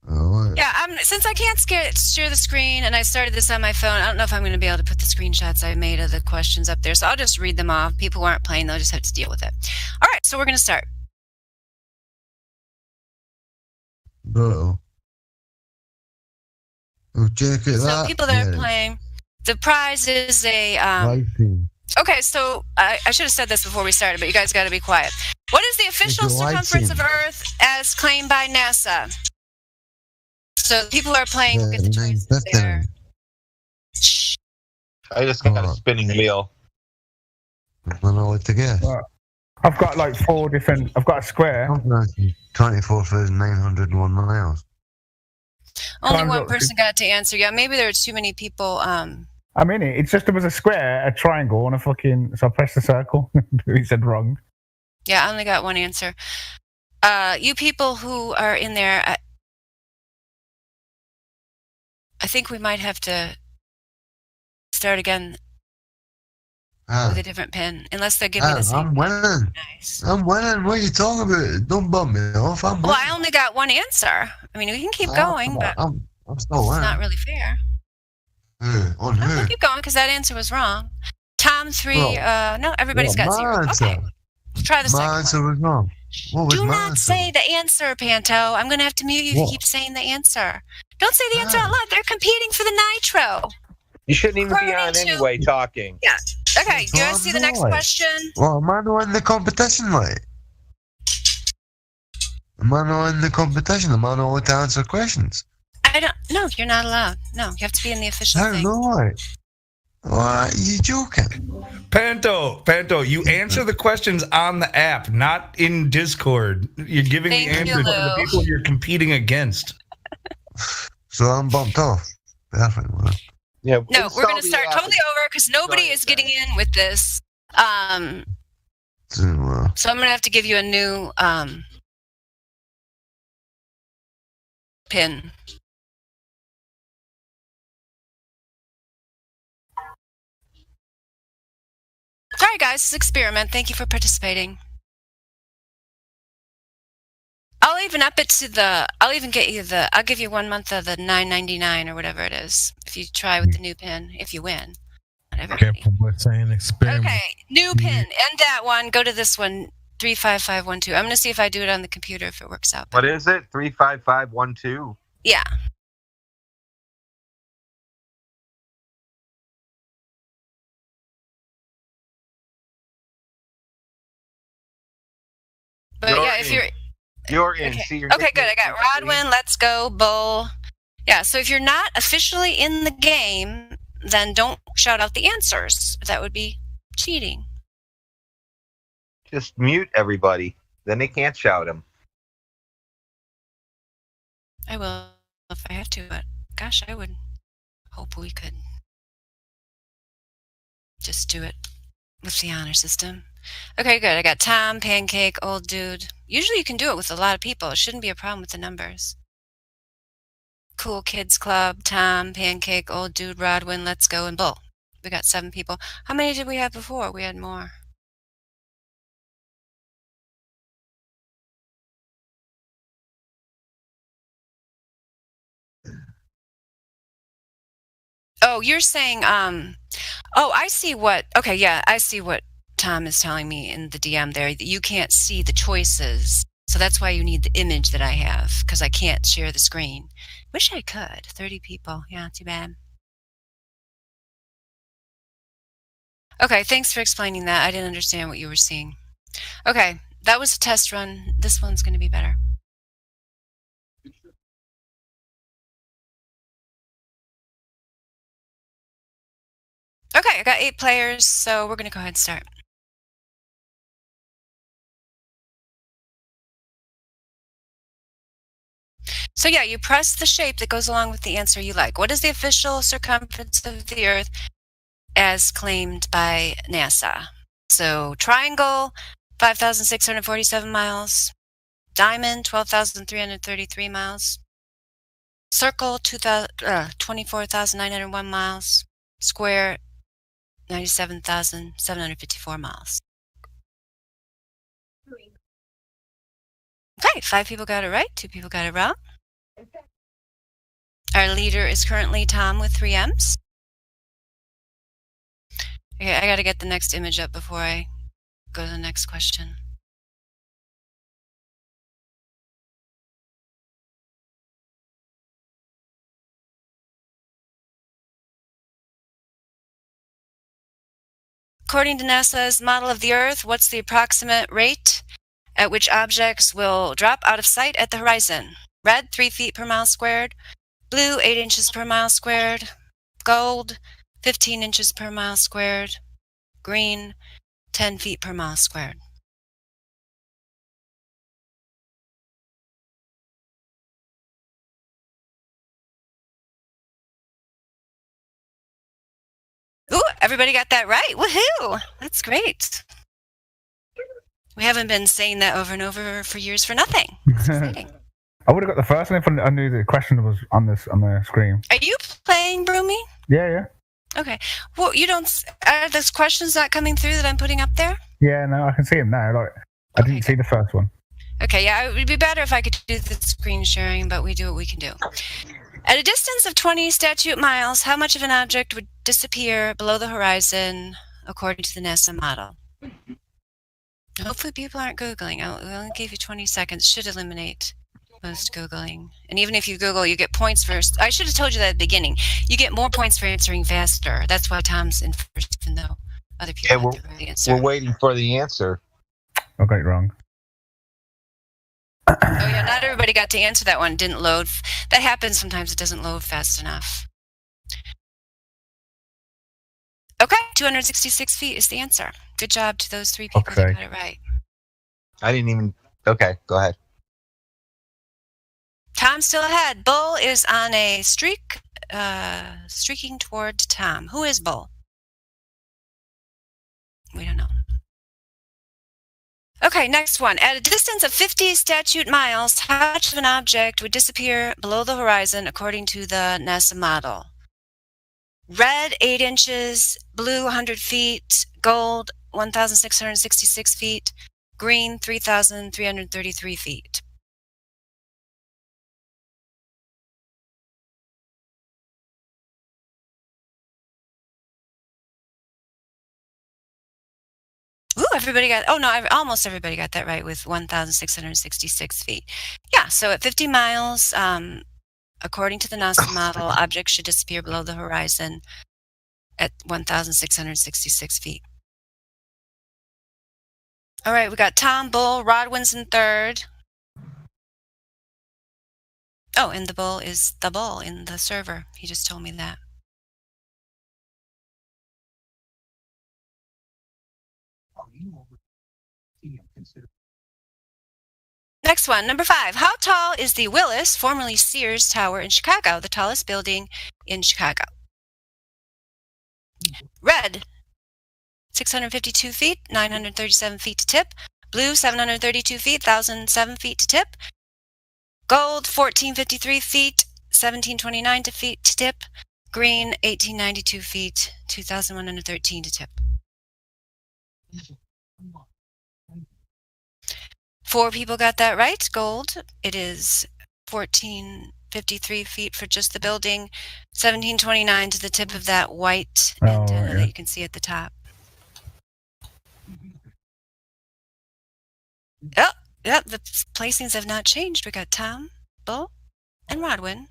Oh, Yeah, since I can't share the screen and I started this on my phone, I don't know if I'm going to be able to put the screenshots I made of the questions up there. So I'll just read them off. People who aren't playing, they'll just have to deal with it. All right, so we're going to start. bro. Oh, check it out. So people that are playing, the prize is a... Okay, so I should have said this before we started, but you guys got to be quiet. What is the official circumference of Earth as claimed by NASA? So people are playing. Get the choices there. I just got a spinning wheel. I don't know what to guess. I've got like 4 different. I've got a square. 24,901 miles. Only one person got to answer. Yeah, maybe there are too many people. I'm in it. It's just there was a square, a triangle, and a fucking. So I pressed the circle. He said wrong. Yeah, I only got one answer. You people who are in there, I think we might have to start again with a different pin, unless they're giving the same. I'm winning. Nice. I'm winning. What are you talking about? Don't bump me off. I'm winning. Well, I only got one answer. I mean, we can keep going, but I'm still it's winning. not really fair. On who? We'll keep going because that answer was wrong. Tom 3. No, everybody's got 0. Okay, let's try the second one. My answer was wrong. What was Do my not answer? say the answer, Panto. I'm going to have to mute you if you keep saying the answer. Don't say the answer out loud. They're competing for the Nitro. You shouldn't even be on anyway talking. Yeah. Okay, you guys see the next question? Well, am I not in the competition, like? Am I not in the competition? Am I not allowed to answer questions? I don't. No, you're not allowed. No, you have to be in the official thing. No, like. What? You joking? Panto, you answer the questions on the app, not in Discord. You're giving the answers to the people you're competing against. So I'm bumped off. Perfect. Well. Yeah. No, we're going to start totally over because nobody is getting in with this. So I'm going to have to give you a new pin. Sorry, guys, it's an experiment. Thank you for participating. I'll even up it to I'll even get you I'll give you 1 month of the $9.99 or whatever it is if you try with the new pin, if you win. Careful with saying experiment. Okay, new pin. End that one. Go to this one, 35512. I'm going to see if I do it on the computer if it works out. What is it? 35512? Yeah. But yeah, if you're in. Okay, See, okay, good. I got Rodwin, Let's Go, Bull. Yeah, so if you're not officially in the game, then don't shout out the answers. That would be cheating. Just mute everybody. Then they can't shout them. I will if I have to, but gosh, I would hope we could just do it with the honor system. Okay, good. I got Tom, Pancake, Old Dude. Usually you can do it with a lot of people. It shouldn't be a problem with the numbers. Cool Kids Club, Tom, Pancake, Old Dude, Rodwin, Let's Go, and Bull. We got 7 people. How many did we have before? We had more. Oh, you're saying, oh, I see what, okay, yeah, I see what Tom is telling me in the DM there, that you can't see the choices. So that's why you need the image that I have, because I can't share the screen. Wish I could. 30 people. Yeah, too bad. Okay, thanks for explaining that. I didn't understand what you were seeing. Okay, that was a test run. This one's going to be better. Okay, I got 8 players, so we're going to go ahead and start. So yeah, you press the shape that goes along with the answer you like. What is the official circumference of the Earth as claimed by NASA? So triangle, 5,647 miles. Diamond, 12,333 miles. Circle, 24,901 miles. Square, 97,754 miles. Okay, 5 people got it right, 2 people got it wrong. Our leader is currently Tom with 3 M's. Okay, I gotta get the next image up before I go to the next question. According to NASA's model of the Earth, what's the approximate rate at which objects will drop out of sight at the horizon? Red, 3 feet per mile squared. Blue, 8 inches per mile squared. Gold, 15 inches per mile squared. Green, 10 feet per mile squared. Ooh, everybody got that right. Woohoo! That's great. We haven't been saying that over and over for years for nothing. It's exciting. I would have got the first one if I knew the question was on the screen. Are you playing, Broomy? Yeah. Okay. Well, you don't. Are those questions not coming through that I'm putting up there? Yeah, no, I can see them now. Like, I didn't see the first one. Okay, yeah, it would be better if I could do the screen sharing, but we do what we can do. At a distance of 20 statute miles, how much of an object would disappear below the horizon according to the NASA model? Hopefully people aren't Googling. We only gave you 20 seconds. Should eliminate most Googling. And even if you Google, you get points first. I should have told you that at the beginning. You get more points for answering faster. That's why Tom's in first, even though other people have the right answer. We're waiting for the answer. I got it wrong. Oh yeah, not everybody got to answer that one. Didn't load. That happens sometimes. It doesn't load fast enough. Okay, 266 feet is the answer. Good job to those 3 people that got it right. I didn't even. Okay, go ahead. Tom's still ahead. Bull is on a streak, streaking toward Tom. Who is Bull? We don't know. Okay, next one. At a distance of 50 statute miles, how much of an object would disappear below the horizon according to the NASA model? Red, 8 inches. Blue, 100 feet. Gold, 1,666 feet. Green, 3,333 feet. Ooh, everybody got, almost everybody got that right with 1,666 feet. Yeah, so at 50 miles, according to the NASA model, objects should disappear below the horizon at 1,666 feet. All right, we got Tom, Bull, Rodwin's in third. Oh, and the Bull is the Bull in the server. He just told me that. Next one, number 5. How tall is the Willis, formerly Sears Tower in Chicago, the tallest building in Chicago? Red, 652 feet, 937 feet to tip. Blue, 732 feet, 1,007 feet to tip. Gold, 1,453 feet, 1,729 feet to tip. Green, 1,892 feet, 2,113 to tip. 4 people got that right. Gold. It is 1,453 feet for just the building, 1,729 to the tip of that white antenna that you can see at the top. Oh, yep, the placings have not changed. We got Tom, Bull, and Rodwin.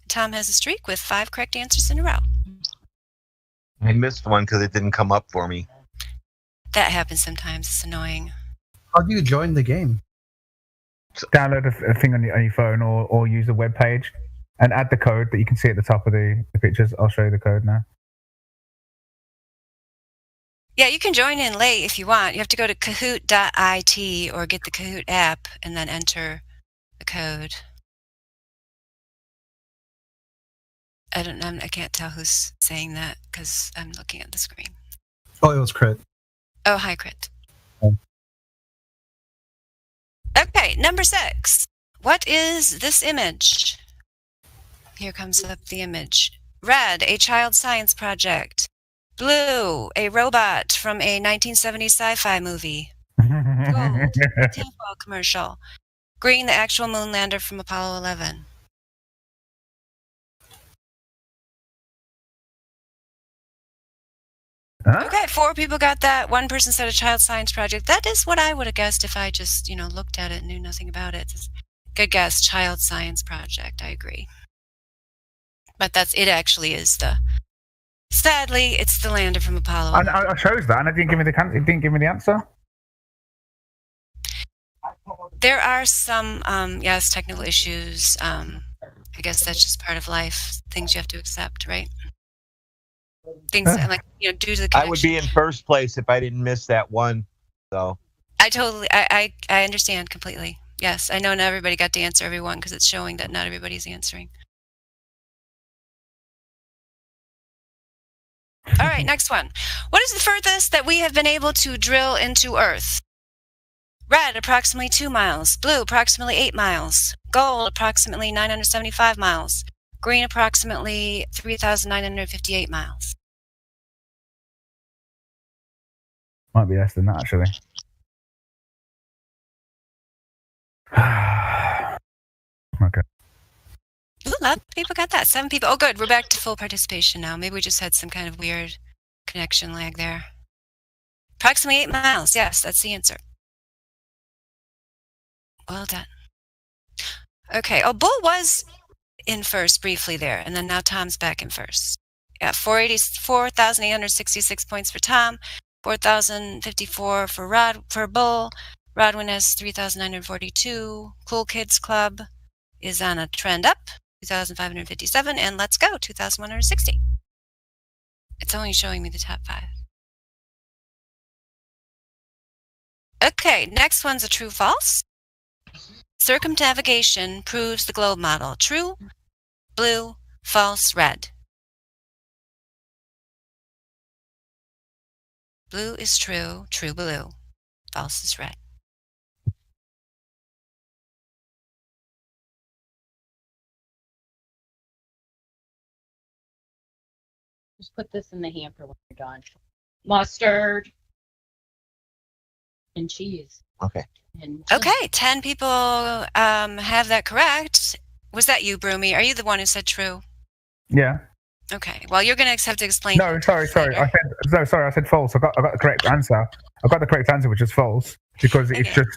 Tom has a streak with 5 correct answers in a row. I missed one because it didn't come up for me. That happens sometimes. It's annoying. How do you join the game? Download a thing on your phone or use a web page and add the code that you can see at the top of the pictures. I'll show you the code now. Yeah, you can join in late if you want. You have to go to kahoot.it or get the Kahoot app and then enter the code. I don't know. I can't tell who's saying that because I'm looking at the screen. Oh, it was Crit. Oh, hi, Crit. Oh. Okay, number 6. What is this image? Here comes up the image. Red, a child science project. Blue, a robot from a 1970s sci-fi movie. Gold, a tinfoil commercial. Green, the actual moon lander from Apollo 11. Huh? Okay, 4 people got that. 1 person said a child science project. That is what I would have guessed if I just, looked at it and knew nothing about it. Good guess, child science project. I agree. But it actually is sadly, it's the lander from Apollo. I chose that, and it didn't give me the answer. There are some, technical issues. I guess that's just part of life. Things you have to accept, right? Things like due to the connection. I would be in first place if I didn't miss that one. So I understand completely. Yes, I know not everybody got to answer every one because it's showing that not everybody's answering. All right, next one. What is the furthest that we have been able to drill into Earth? Red, approximately 2 miles. Blue, approximately 8 miles. Gold, approximately 975 miles. Green, approximately 3,958 miles. Might be less than that, actually. Okay. Ooh, a lot of people got that. 7 people. Oh, good. We're back to full participation now. Maybe we just had some kind of weird connection lag there. Approximately 8 miles. Yes, that's the answer. Well done. Okay. Oh, Bull was in first briefly there, and then now Tom's back in first. Yeah, 4,866 points for Tom, 4,054 for Bull. Rodwin has 3,942. Cool Kids Club is on a trend up, 2,557, and Let's Go, 2,160. It's only showing me the top 5. Okay, next one's a true-false. Circumnavigation proves the globe model. True, blue, false, red. Blue is true, true blue. False is red. Just put this in the hamper when you're done. Mustard and cheese. Okay. Okay, 10 people have that correct. Was that you, Broomy? Are you the one who said true? Yeah. Okay. Well, you're going to have to explain. No, sorry. I said false. I got the correct answer. I got the correct answer, which is false, because it's just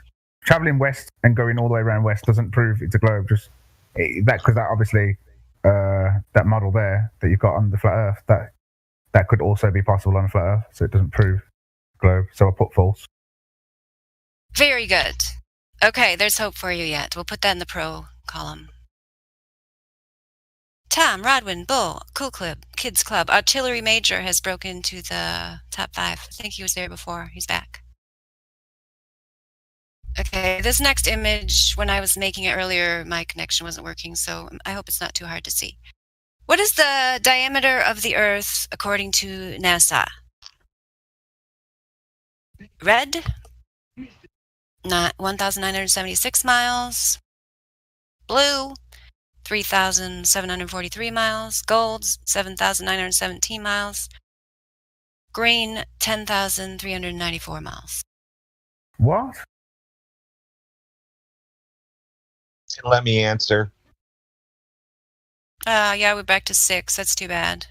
traveling west and going all the way around west doesn't prove it's a globe. Because that obviously that model there that you've got on the flat Earth that could also be possible on a flat Earth, so it doesn't prove globe. So I put false. Very good. Okay, there's hope for you yet. We'll put that in the pro column. Tom, Rodwin, Bull, Cool Kids Club. Artillery Major has broken into the top 5. I think he was there before. He's back. Okay, this next image, when I was making it earlier, my connection wasn't working, so I hope it's not too hard to see. What is the diameter of the Earth according to NASA? Red, 1,976 miles. Blue, 3,743 miles. Gold, 7,917 miles. Green, 10,394 miles. What? Let me answer. Yeah, we're back to 6. That's too bad.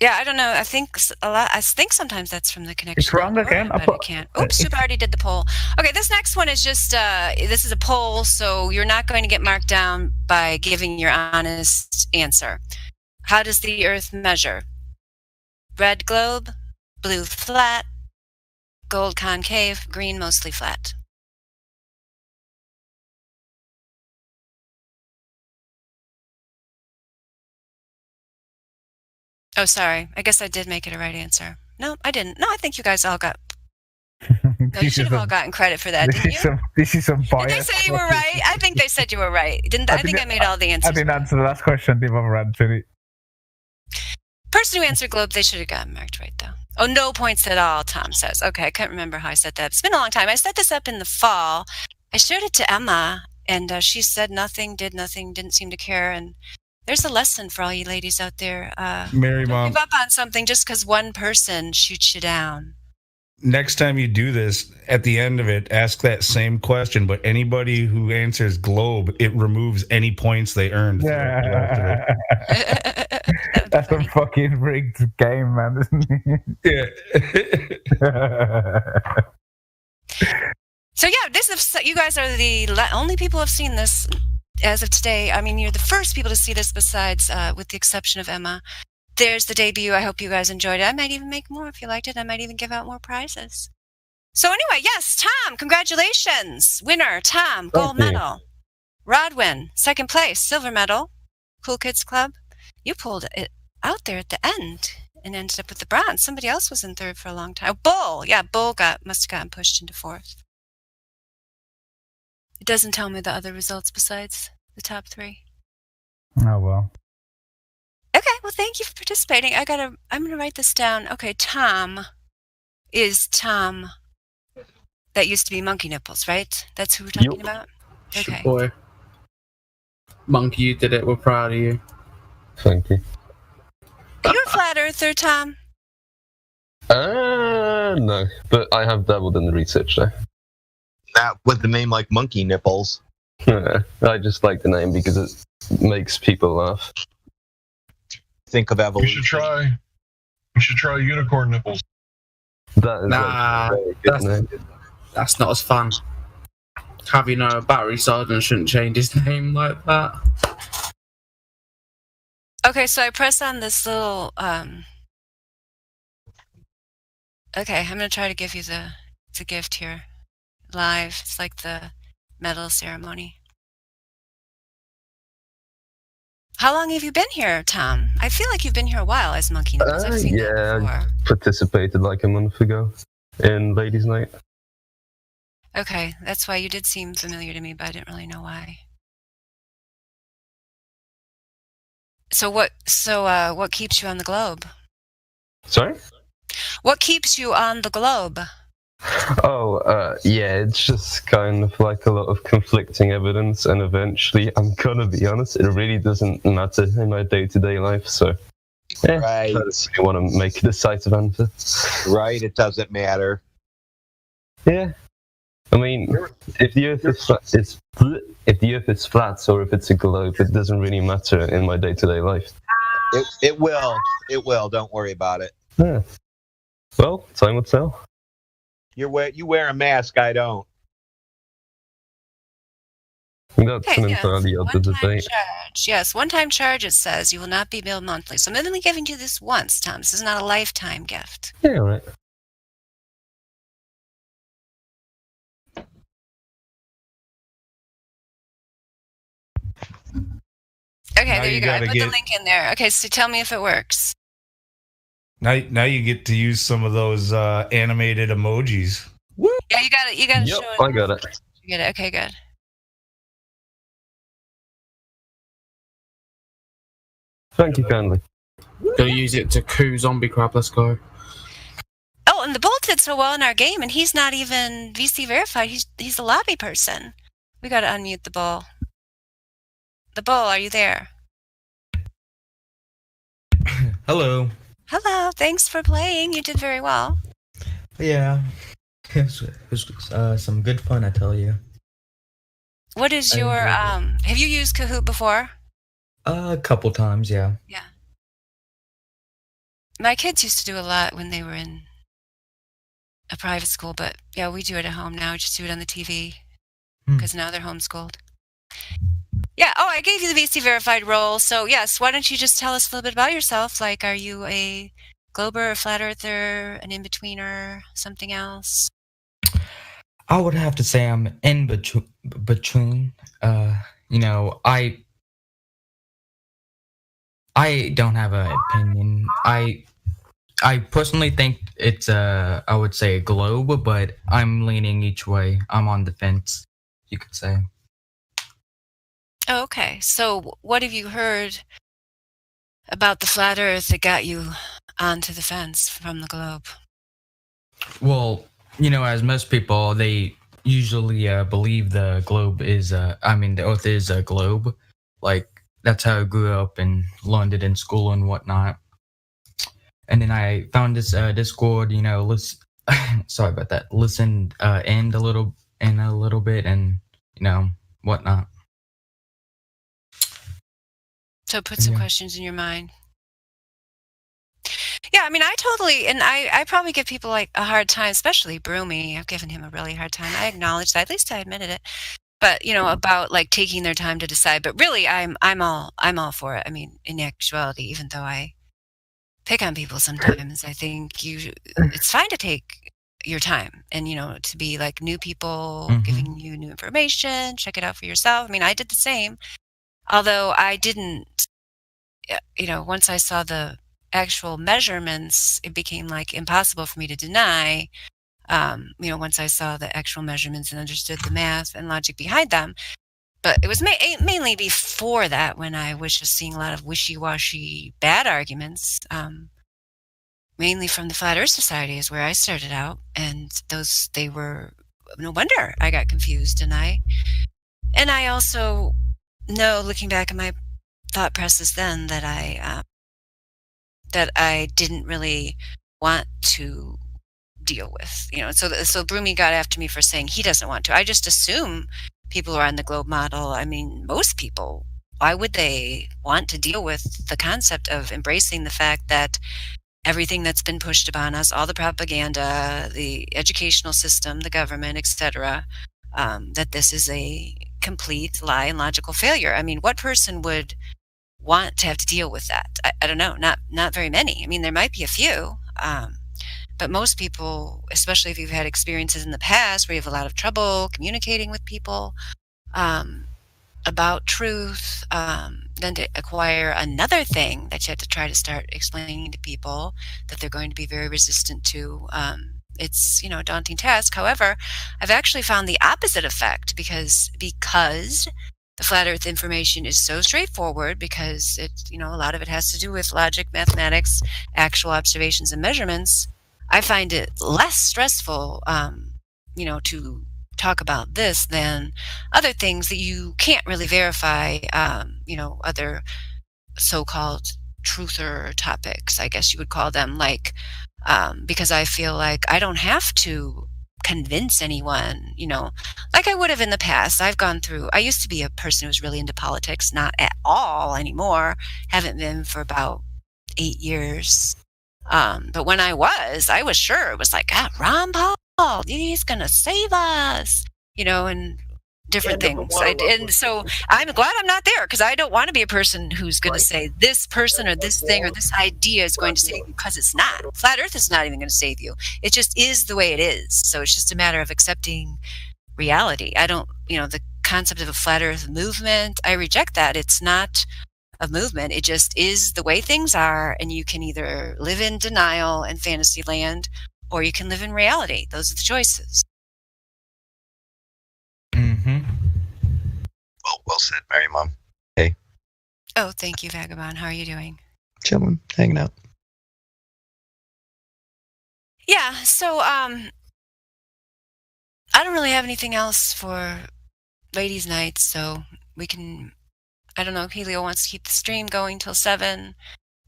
Yeah, I don't know. I think sometimes that's from the connection. It's wrong again. But I can't. Oops, Super already did the poll. Okay, this next one is just this is a poll, so you're not going to get marked down by giving your honest answer. How does the Earth measure? Red globe, blue flat, gold concave, green mostly flat. Oh, sorry. I guess I did make it a right answer. No, I didn't. No, I think you guys all got. No, you should have all gotten credit for that, didn't you? This is some bias. Did they say you were right? I think they said you were right. Didn't I think I made all the answers. I didn't answer the last question. The other answered it. Person who answered Globe, they should have gotten marked right, though. Oh, no points at all, Tom says. Okay, I can't remember how I said that. It's been a long time. I set this up in the fall. I showed it to Emma, and she said nothing, did nothing, didn't seem to care. And there's a lesson for all you ladies out there. Mary Mom. Give up on something just because one person shoots you down. Next time you do this, at the end of it, ask that same question. But anybody who answers Globe, it removes any points they earned. Yeah. That's a fucking rigged game, man, isn't it? Yeah. So yeah, you guys are the only people who have seen this as of today. I mean, you're the first people to see this besides, with the exception of Emma. There's the debut. I hope you guys enjoyed it. I might even make more if you liked it. I might even give out more prizes. So anyway, yes, Tom, congratulations. Winner, Tom, gold medal. Rodwin, second place, silver medal. Cool Kids Club. You pulled it out there at the end and ended up with the bronze. Somebody else was in third for a long time. Oh, Bull. Yeah, Bull must have gotten pushed into fourth. It doesn't tell me the other results besides the top three. Oh, well. Okay, well, thank you for participating. I'm going to write this down. Okay, Tom is Tom. That used to be Monkey Nipples, right? That's who we're talking about? Okay. Boy. Monkey, you did it. We're proud of you. Thank you. Are you a flat earther, Tom? No, but I have dabbled in the research there. Not with the name like Monkey Nipples. I just like the name because it makes people laugh. Think of evolution. You should try unicorn nipples. Nah, that's not as fun. Have you know, Barry Sergeant shouldn't change his name like that. Okay, so I press on this little. Okay, I'm gonna try to give you the gift here, live. It's like the medal ceremony. How long have you been here, Tom? I feel like you've been here a while as Monkey Nipples. I've seen that before. I participated like a month ago in Ladies' Night. Okay, that's why you did seem familiar to me, but I didn't really know why. So what keeps you on the globe? Sorry? What keeps you on the globe? Yeah, it's just kind of like a lot of conflicting evidence, and eventually, I'm gonna be honest, it really doesn't matter in my day-to-day life, so right. I don't really want to make a decisive answer. Right, it doesn't matter. Yeah. I mean, if the Earth is flat or if it's a globe, it doesn't really matter in my day-to-day life. It will. Don't worry about it. Yeah. Well, time will tell. You wear a mask. I don't. That's an entirely other debate. Yes, one-time charge. It says you will not be billed monthly. So I'm only giving you this once, Tom. This is not a lifetime gift. Yeah, right. Okay, there you go. I put the link in there. Okay, so tell me if it works. Now you get to use some of those animated emojis. Woo! Yeah, you got it. You got to show it. I got it. You get it. Okay, good. Thank you kindly. Go use it to coup Zombie Crab. Let's go. Oh, and the Bull did so well in our game, and he's not even VC verified. He's a lobby person. We got to unmute the Bull. The Bull, are you there? Hello. Hello. Thanks for playing. You did very well. Yeah. It was some good fun, I tell you. What is your have you used Kahoot before? A couple times, yeah. Yeah. My kids used to do a lot when they were in a private school, but yeah, we do it at home now. Just do it on the TV because now they're homeschooled. Yeah. Oh, I gave you the VC verified role. So yes, why don't you just tell us a little bit about yourself? Like, are you a Glober, a flat earther, an in-betweener, something else? I would have to say I'm in between. You know, I I don't have an opinion. I personally think it's I would say a globe, but I'm leaning each way. I'm on the fence, you could say. Oh, okay. So what have you heard about the flat Earth that got you onto the fence from the globe? Well, as most people, they usually believe the globe is, the Earth is a globe. Like, that's how I grew up and learned it in school and whatnot. And then I found this Discord, sorry about that. Listened in a little bit and, whatnot. So put some questions in your mind. Yeah, I totally, and I probably give people like a hard time, especially Broomy. I've given him a really hard time. I acknowledge that, at least I admitted it. But about like taking their time to decide. But really, I'm all for it. In actuality, even though I pick on people sometimes, I think it's fine to take your time and to be like new people, giving you new information, check it out for yourself. I did the same, although I didn't. Once I saw the actual measurements, it became like impossible for me to deny. Once I saw the actual measurements and understood the math and logic behind them. But it was mainly before that when I was just seeing a lot of wishy-washy bad arguments, mainly from the Flat Earth Society is where I started out. And they were, no wonder I got confused. And I also know, looking back at my thought process then, that I didn't really want to deal with, so Broomy got after me for saying he doesn't want to. I just assume people are on the globe model. Most people, why would they want to deal with the concept of embracing the fact that everything that's been pushed upon us, all the propaganda, the educational system, the government, etc., that this is a complete lie and logical failure? What person would want to have to deal with that? I don't know, not very many. There might be a few, but most people, especially if you've had experiences in the past where you have a lot of trouble communicating with people about truth, then to acquire another thing that you have to try to start explaining to people that they're going to be very resistant to, it's a daunting task. However, I've actually found the opposite effect because the flat Earth information is so straightforward, because it's a lot of it has to do with logic, mathematics, actual observations and measurements. I find it less stressful, to talk about this than other things that you can't really verify, other so-called truther topics, I guess you would call them, because I feel like I don't have to convince anyone, like I would have in the past. I used to be a person who was really into politics, not at all anymore, haven't been for about 8 years. But when I was sure it was like, Ron Paul, he's gonna save us, and different things. And so I'm glad I'm not there, because I don't want to be a person who's going to say this person or this thing or this idea is going to save you, because it's not. Flat Earth is not even going to save you. It just is the way it is. So it's just a matter of accepting reality. I don't, the concept of a Flat Earth movement, I reject that. It's not a movement. It just is the way things are, and you can either live in denial and fantasy land, or you can live in reality. Those are the choices. Well said, Mary Mom. Hey. Oh, thank you, Vagabond. How are you doing? Chilling, hanging out. Yeah, so I don't really have anything else for ladies' night, so we can, I don't know, Helio wants to keep the stream going till 7,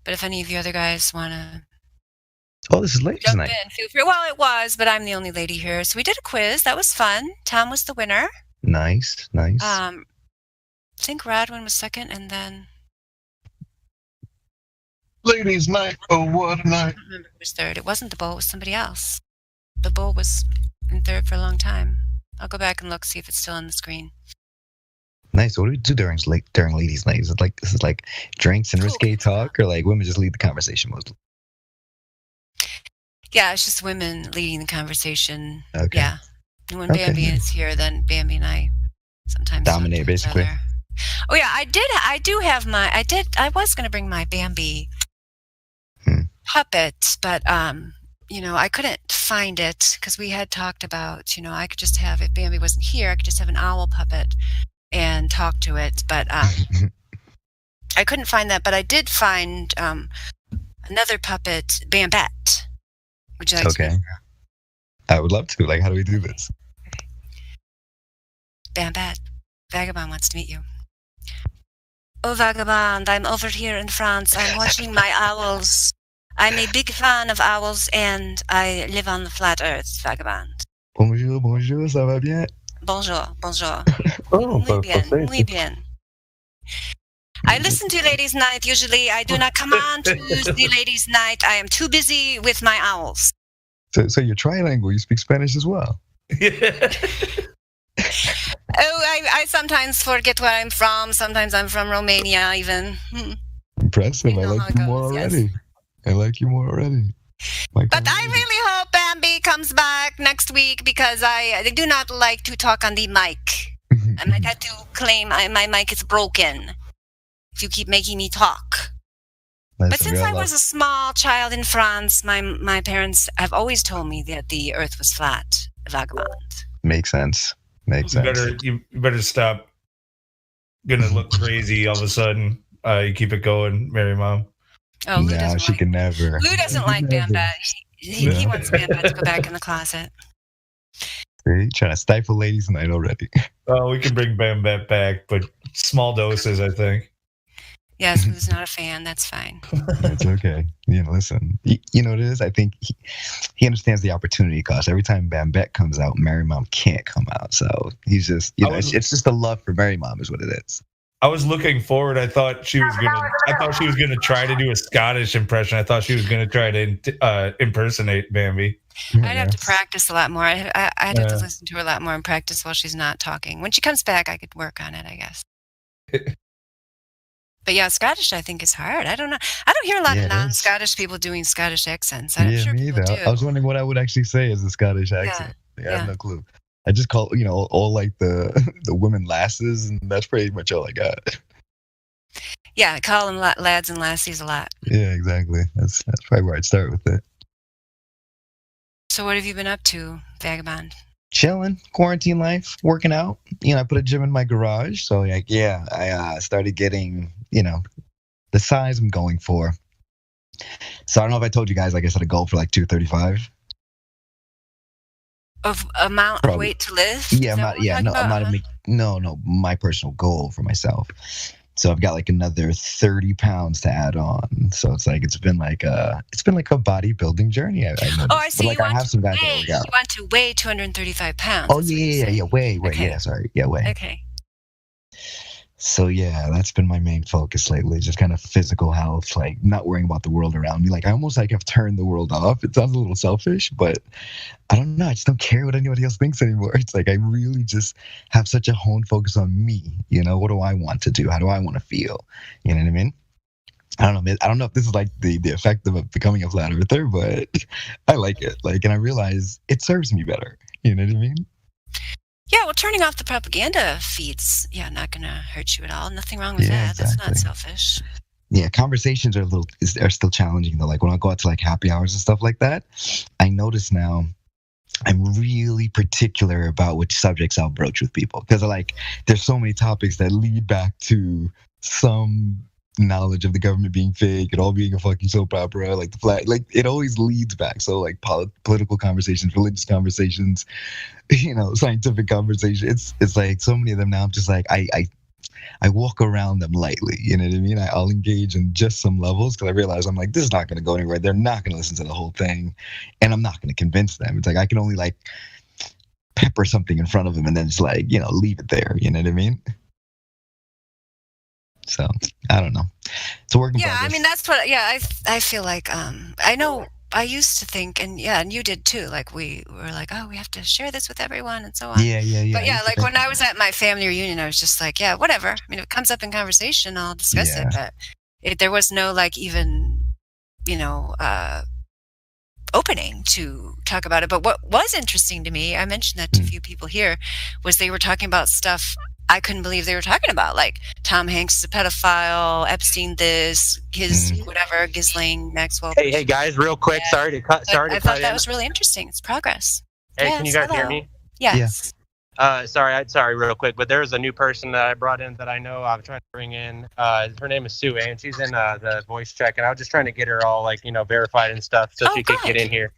but if any of you other guys want to this is ladies' jump night. in, feel free. Well, it was, but I'm the only lady here. So we did a quiz. That was fun. Tom was the winner. Nice. I think Radwin was second, and then ladies' night. Oh, what a night! I don't remember who was third. It wasn't the Bull. It was somebody else. The Bull was in third for a long time. I'll go back and look, see if it's still on the screen. Nice. What do we do during ladies' night? Is it like drinks and risque talk, or like women just lead the conversation mostly? Yeah, it's just women leading the conversation. Okay. Yeah. And when Bambi is here, then Bambi and I sometimes dominate, basically. Oh yeah, I was going to bring my Bambi puppet, but I couldn't find it because we had talked about, I could just have, if Bambi wasn't here, I could just have an owl puppet and talk to it. But I couldn't find that. But I did find another puppet, Bambette. Would you like to meet her? I would love to. Like, how do we do this? Bambette, Vagabond wants to meet you. Oh, Vagabond, I'm over here in France. I'm watching my owls. I'm a big fan of owls, and I live on the flat Earth, Vagabond. Bonjour, ça va bien? Bonjour. Oh, muy bien. I listen to Ladies' Night. Usually, I do not come on to the Ladies' Night. I am too busy with my owls. So you're trilingual. You speak Spanish as well. I sometimes forget where I'm from. Sometimes I'm from Romania, even. Impressive. I like you more already. Yes. I like you more already. But I really hope Bambi comes back next week because I do not like to talk on the mic. I might have to claim my mic is broken if you keep making me talk. But since I was a small child in France, my parents have always told me that the Earth was flat, Vagabond. Makes sense. You better stop. Gonna look crazy all of a sudden. You keep it going, Mary Mom. Oh, Lou no, she can never. Lou doesn't like Bambette. He wants Bambette to go back in the closet. See, trying to stifle Ladies' Night already. Oh, we can bring Bambette back, but small doses, I think. Yes, Lou's not a fan. That's fine. It's okay. Listen. You know what it is? I think he understands the opportunity cost. Every time Bambette comes out, Mary Mom can't come out. So he's just, it's just a love for Mary Mom is what it is. I was looking forward. I thought she was gonna try to do a Scottish impression. I thought she was gonna try to impersonate Bambi. I'd have to practice a lot more. I'd have to listen to her a lot more and practice while she's not talking. When she comes back, I could work on it, I guess. But yeah, Scottish I think is hard. I don't know. I don't hear a lot of non-Scottish people doing Scottish accents. I'm sure me people either. do. I was wondering what I would actually say as a Scottish accent. I have no clue. I just call all like the women lasses, and that's pretty much all I got. Yeah, I call them lads and lassies a lot. Yeah, exactly. That's probably where I'd start with it. So what have you been up to, Vagabond? Chilling, quarantine life, working out. I put a gym in my garage, so I started getting the size I'm going for. So I don't know if I told you guys, I set a goal for 235. Of amount of weight to lift? Yeah, my personal goal for myself. So I've got another 30 pounds to add on. So it's it's been like a bodybuilding journey. I see. But I have some guys that work out. You want to weigh 235 pounds. Oh yeah, weigh. Okay. Yeah, sorry, yeah, weigh. Okay. So yeah, that's been my main focus lately. Just kind of physical health, not worrying about the world around me. I almost have turned the world off. It sounds a little selfish, but I don't know. I just don't care what anybody else thinks anymore. It's I really just have such a honed focus on me. What do I want to do? How do I want to feel? You know what I mean? I don't know if this is the effect of becoming a flat earther, but I like it. And I realize it serves me better. You know what I mean? Yeah, well, turning off the propaganda feeds, not going to hurt you at all. Nothing wrong with that. Exactly. That's not selfish. Yeah, conversations are still challenging though. When I go out to happy hours and stuff like that, I notice now I'm really particular about which subjects I'll broach with people because there's so many topics that lead back to some knowledge of the government being fake, it all being a fucking soap opera, the flag, it always leads back. So political conversations, religious conversations, scientific conversations. It's so many of them now. I'm just I walk around them lightly. You know what I mean? I'll engage in just some levels because I realize I'm this is not going to go anywhere. They're not going to listen to the whole thing, and I'm not going to convince them. It's I can only pepper something in front of them and then just leave it there. You know what I mean? So I don't know. It's a work in progress. I mean that's what. Yeah, I feel I know. I used to think, and you did too. We were oh, we have to share this with everyone, and so on. Yeah. But when I was at my family reunion, I was just whatever. I mean, if it comes up in conversation, I'll discuss it. But there was no even, opening to talk about it. But what was interesting to me, I mentioned that to a few people here, was they were talking about stuff I couldn't believe they were talking about, like Tom Hanks is a pedophile, Epstein this, his whatever, Ghislaine Maxwell. Hey guys, real quick, sorry to cut. I thought that was really interesting. It's progress. Hey, yes, can you guys hear hello. me? Yes. Sorry, real quick, but there's a new person that I brought in that I know I'm trying to bring in. Her name is Sue, and she's in the voice check, and I was just trying to get her all verified and stuff so she could get in here.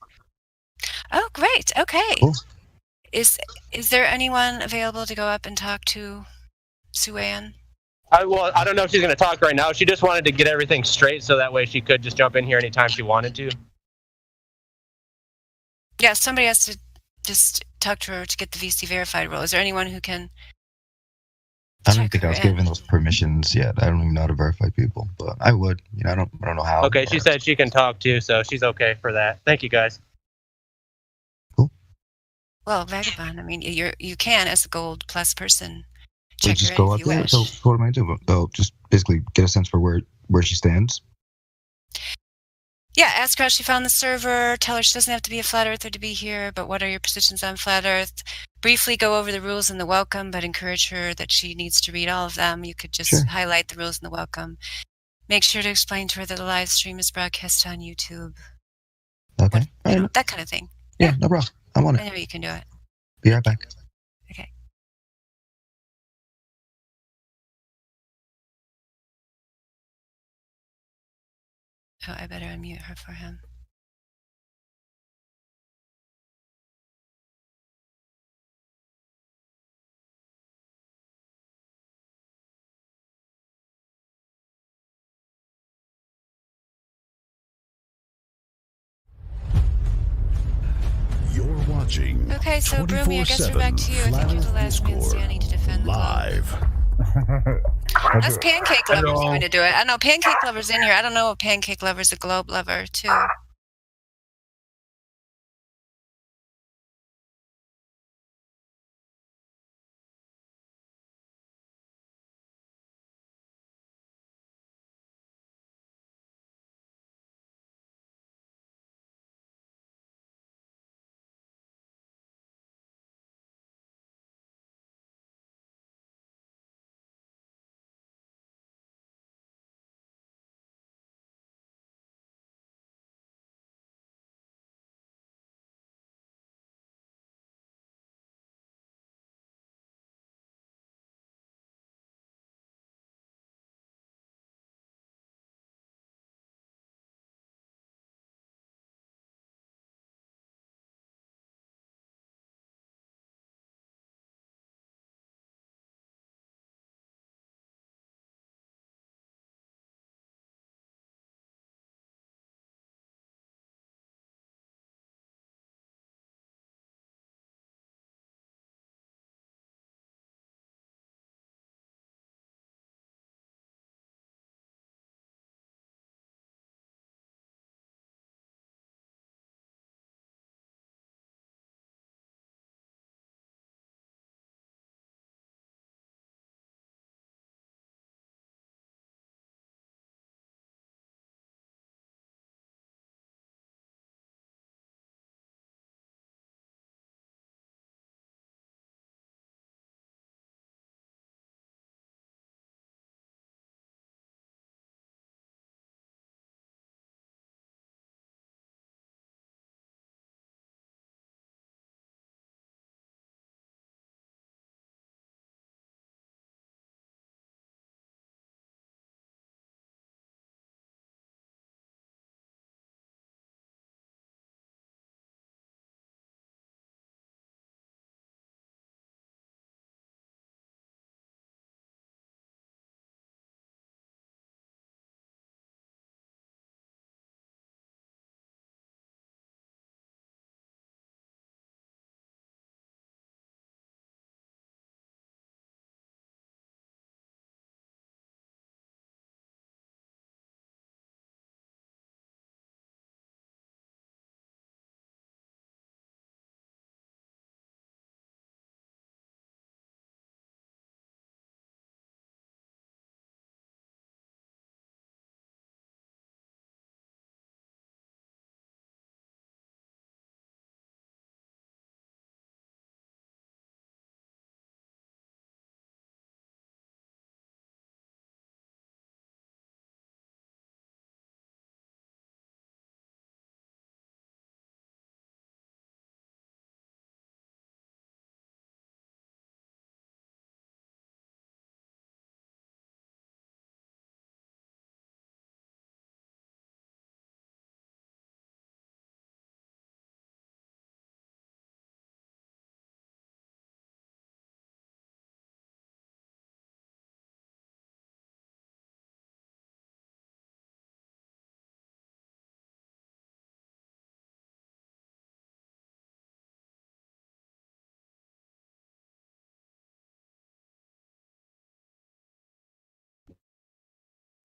Oh, great. Okay. Cool. Is there anyone available to go up and talk to Sue Ann? I don't know if she's going to talk right now. She just wanted to get everything straight so that way she could just jump in here anytime she wanted to. Yeah, somebody has to just talk to her to get the VC verified role. Is there anyone who can? I don't think I was given those permissions yet. I don't even know how to verify people, but I would. I don't know how. Okay, she said she can talk too, so she's okay for that. Thank you, guys. Well, Vagabond, I mean, you can, as a Gold Plus person, So check just her go in out if you there. wish. So what am I doing? Oh, just basically get a sense for where she stands. Yeah, ask her how she found the server. Tell her she doesn't have to be a flat earther to be here, but what are your positions on flat earth? Briefly go over the rules in the welcome, but encourage her that she needs to read all of them. You could just highlight the rules in the welcome. Make sure to explain to her that the live stream is broadcast on YouTube. Okay. That kind of thing. Yeah, no problem. I'm on it. I know you can do it. Be right back. Okay. Oh, I better unmute her for him. You're watching. Okay, so Broomy, I guess we're back to you. I think you're the last man standing to defend the live. Us Pancake Lover's going to do it. I know Pancake Lover's in here. I don't know if Pancake Lover's a Globe Lover, too.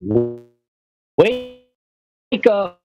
Wake up.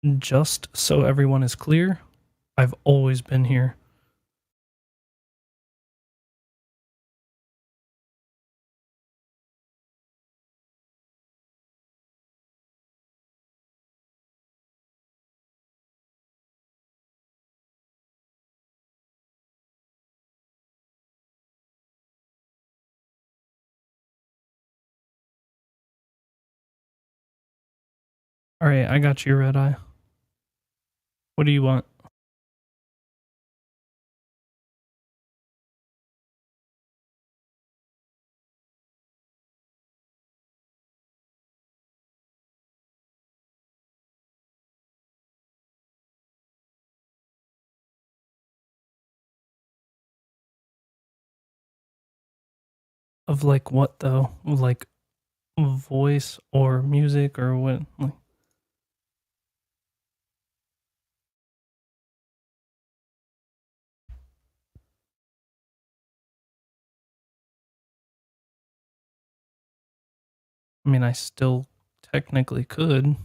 Just so everyone is clear, I've always been here. Alright, I got you, Red Eye. What do you want? Of like what though? Like voice or music or what? Like, I mean, I still technically could.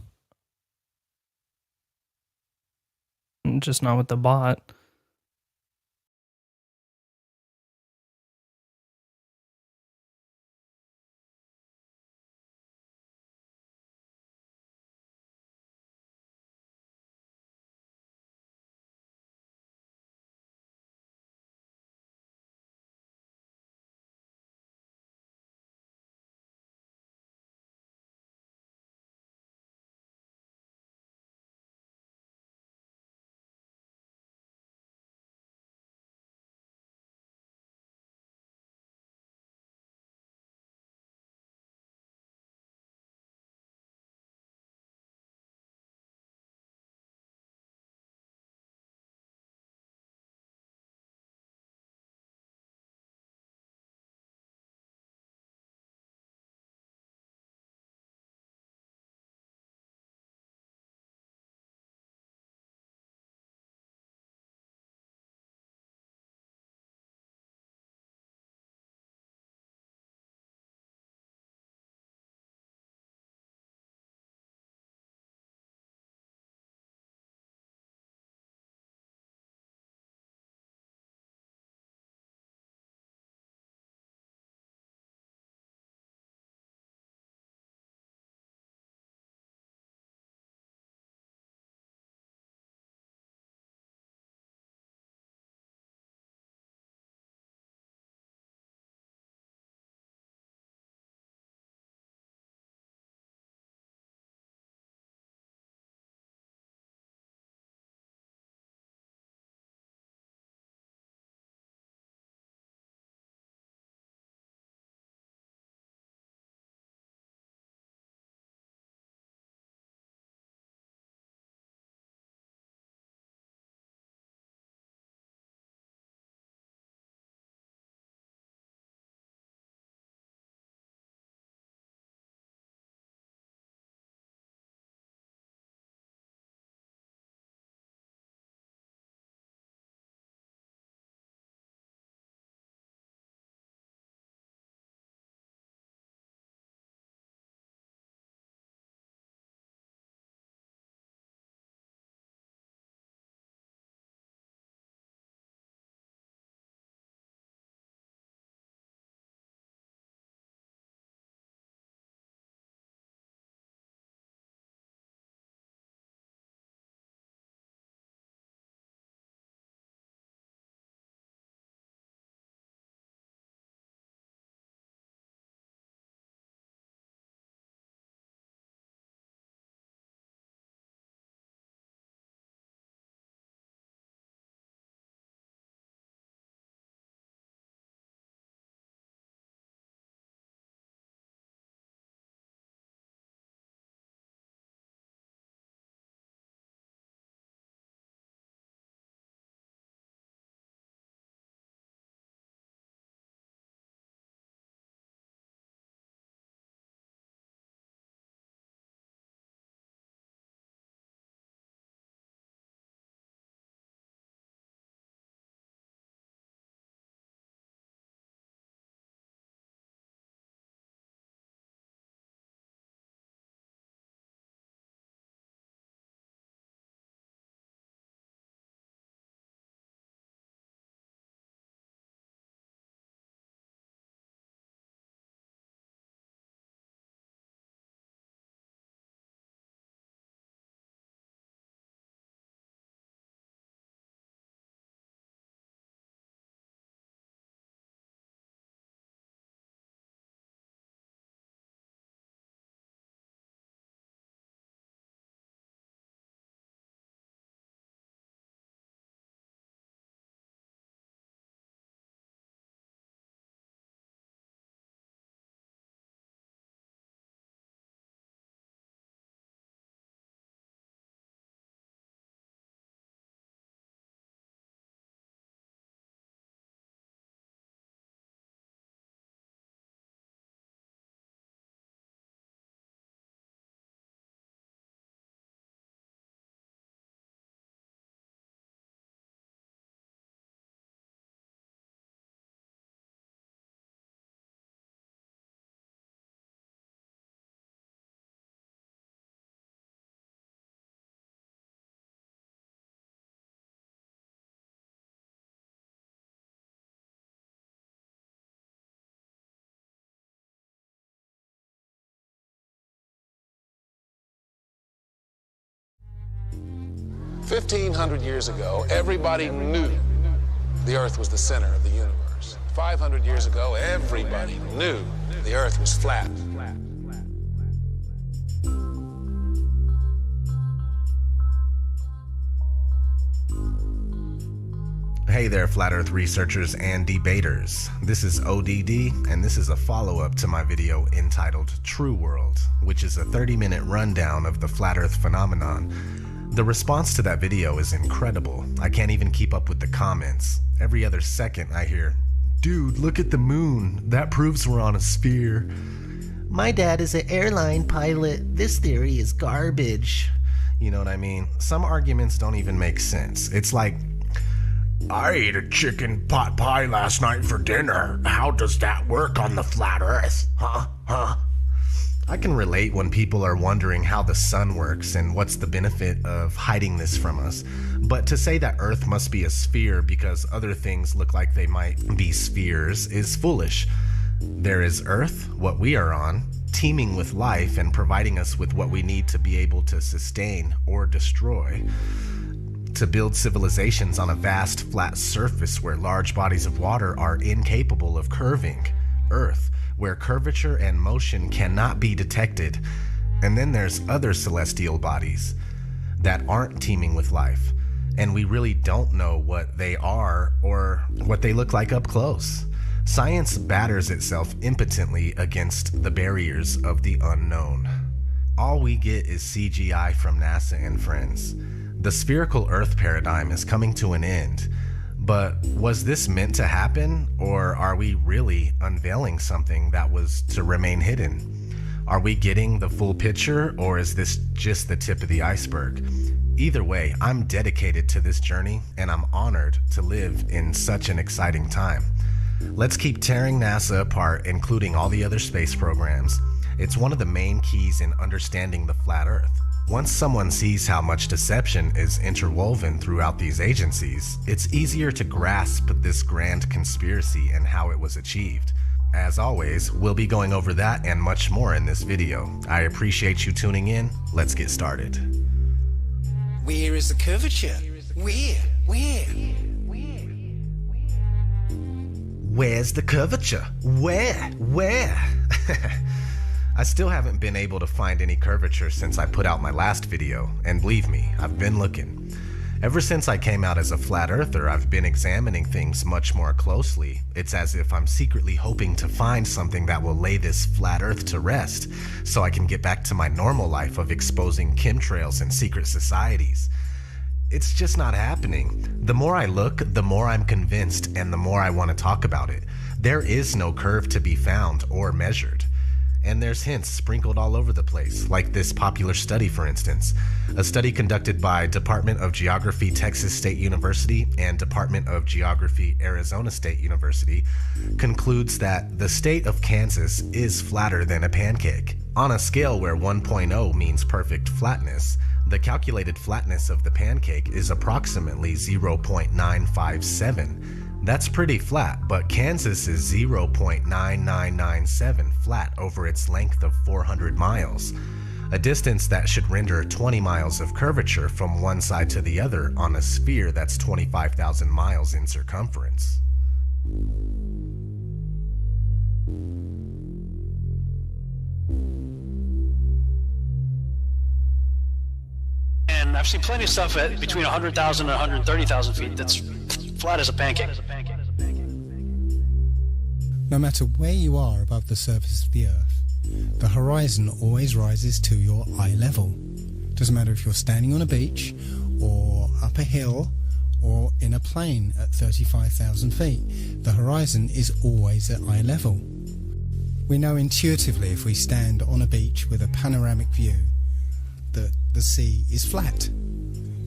Just not with the bot. 1,500 years ago, everybody knew the Earth was the center of the universe. 500 years ago, everybody knew the Earth was flat. Hey there, Flat Earth researchers and debaters. This is ODD, and this is a follow-up to my video entitled True World, which is a 30-minute rundown of the Flat Earth phenomenon. The response to that video is incredible. I can't even keep up with the comments. Every other second I hear, "Dude, look at the moon. That proves we're on a sphere." "My dad is an airline pilot. This theory is garbage." You know what I mean? Some arguments don't even make sense. It's like, "I ate a chicken pot pie last night for dinner. How does that work on the flat Earth? Huh? I can relate when people are wondering how the sun works and what's the benefit of hiding this from us. But to say that Earth must be a sphere because other things look like they might be spheres is foolish. There is Earth, what we are on, teeming with life and providing us with what we need to be able to sustain or destroy. To build civilizations on a vast flat surface where large bodies of water are incapable of curving. Earth, where curvature and motion cannot be detected. And then there's other celestial bodies that aren't teeming with life, and we really don't know what they are or what they look like up close. Science batters itself impotently against the barriers of the unknown. All we get is CGI from NASA and friends. The spherical Earth paradigm is coming to an end. But was this meant to happen, or are we really unveiling something that was to remain hidden? Are we getting the full picture, or is this just the tip of the iceberg? Either way, I'm dedicated to this journey, and I'm honored to live in such an exciting time. Let's keep tearing NASA apart, including all the other space programs. It's one of the main keys in understanding the flat Earth. Once someone sees how much deception is interwoven throughout these agencies, it's easier to grasp this grand conspiracy and how it was achieved. As always, we'll be going over that and much more in this video. I appreciate you tuning in. Let's get started. Where is the curvature? Where? Where's the curvature? Where? I still haven't been able to find any curvature since I put out my last video, and believe me, I've been looking. Ever since I came out as a flat earther, I've been examining things much more closely. It's as if I'm secretly hoping to find something that will lay this flat earth to rest, so I can get back to my normal life of exposing chemtrails and secret societies. It's just not happening. The more I look, the more I'm convinced, and the more I want to talk about it. There is no curve to be found or measured. And there's hints sprinkled all over the place, like this popular study, for instance. A study conducted by Department of Geography, Texas State University, and Department of Geography, Arizona State University, concludes that the state of Kansas is flatter than a pancake. On a scale where 1.0 means perfect flatness, the calculated flatness of the pancake is approximately 0.957. That's pretty flat, but Kansas is 0.9997 flat over its length of 400 miles, a distance that should render 20 miles of curvature from one side to the other on a sphere that's 25,000 miles in circumference. And I've seen plenty of stuff at between 100,000 and 130,000 feet that's flat as a pancake. No matter where you are above the surface of the Earth, the horizon always rises to your eye level. Doesn't matter if you're standing on a beach, or up a hill, or in a plane at 35,000 feet. The horizon is always at eye level. We know intuitively if we stand on a beach with a panoramic view that the sea is flat.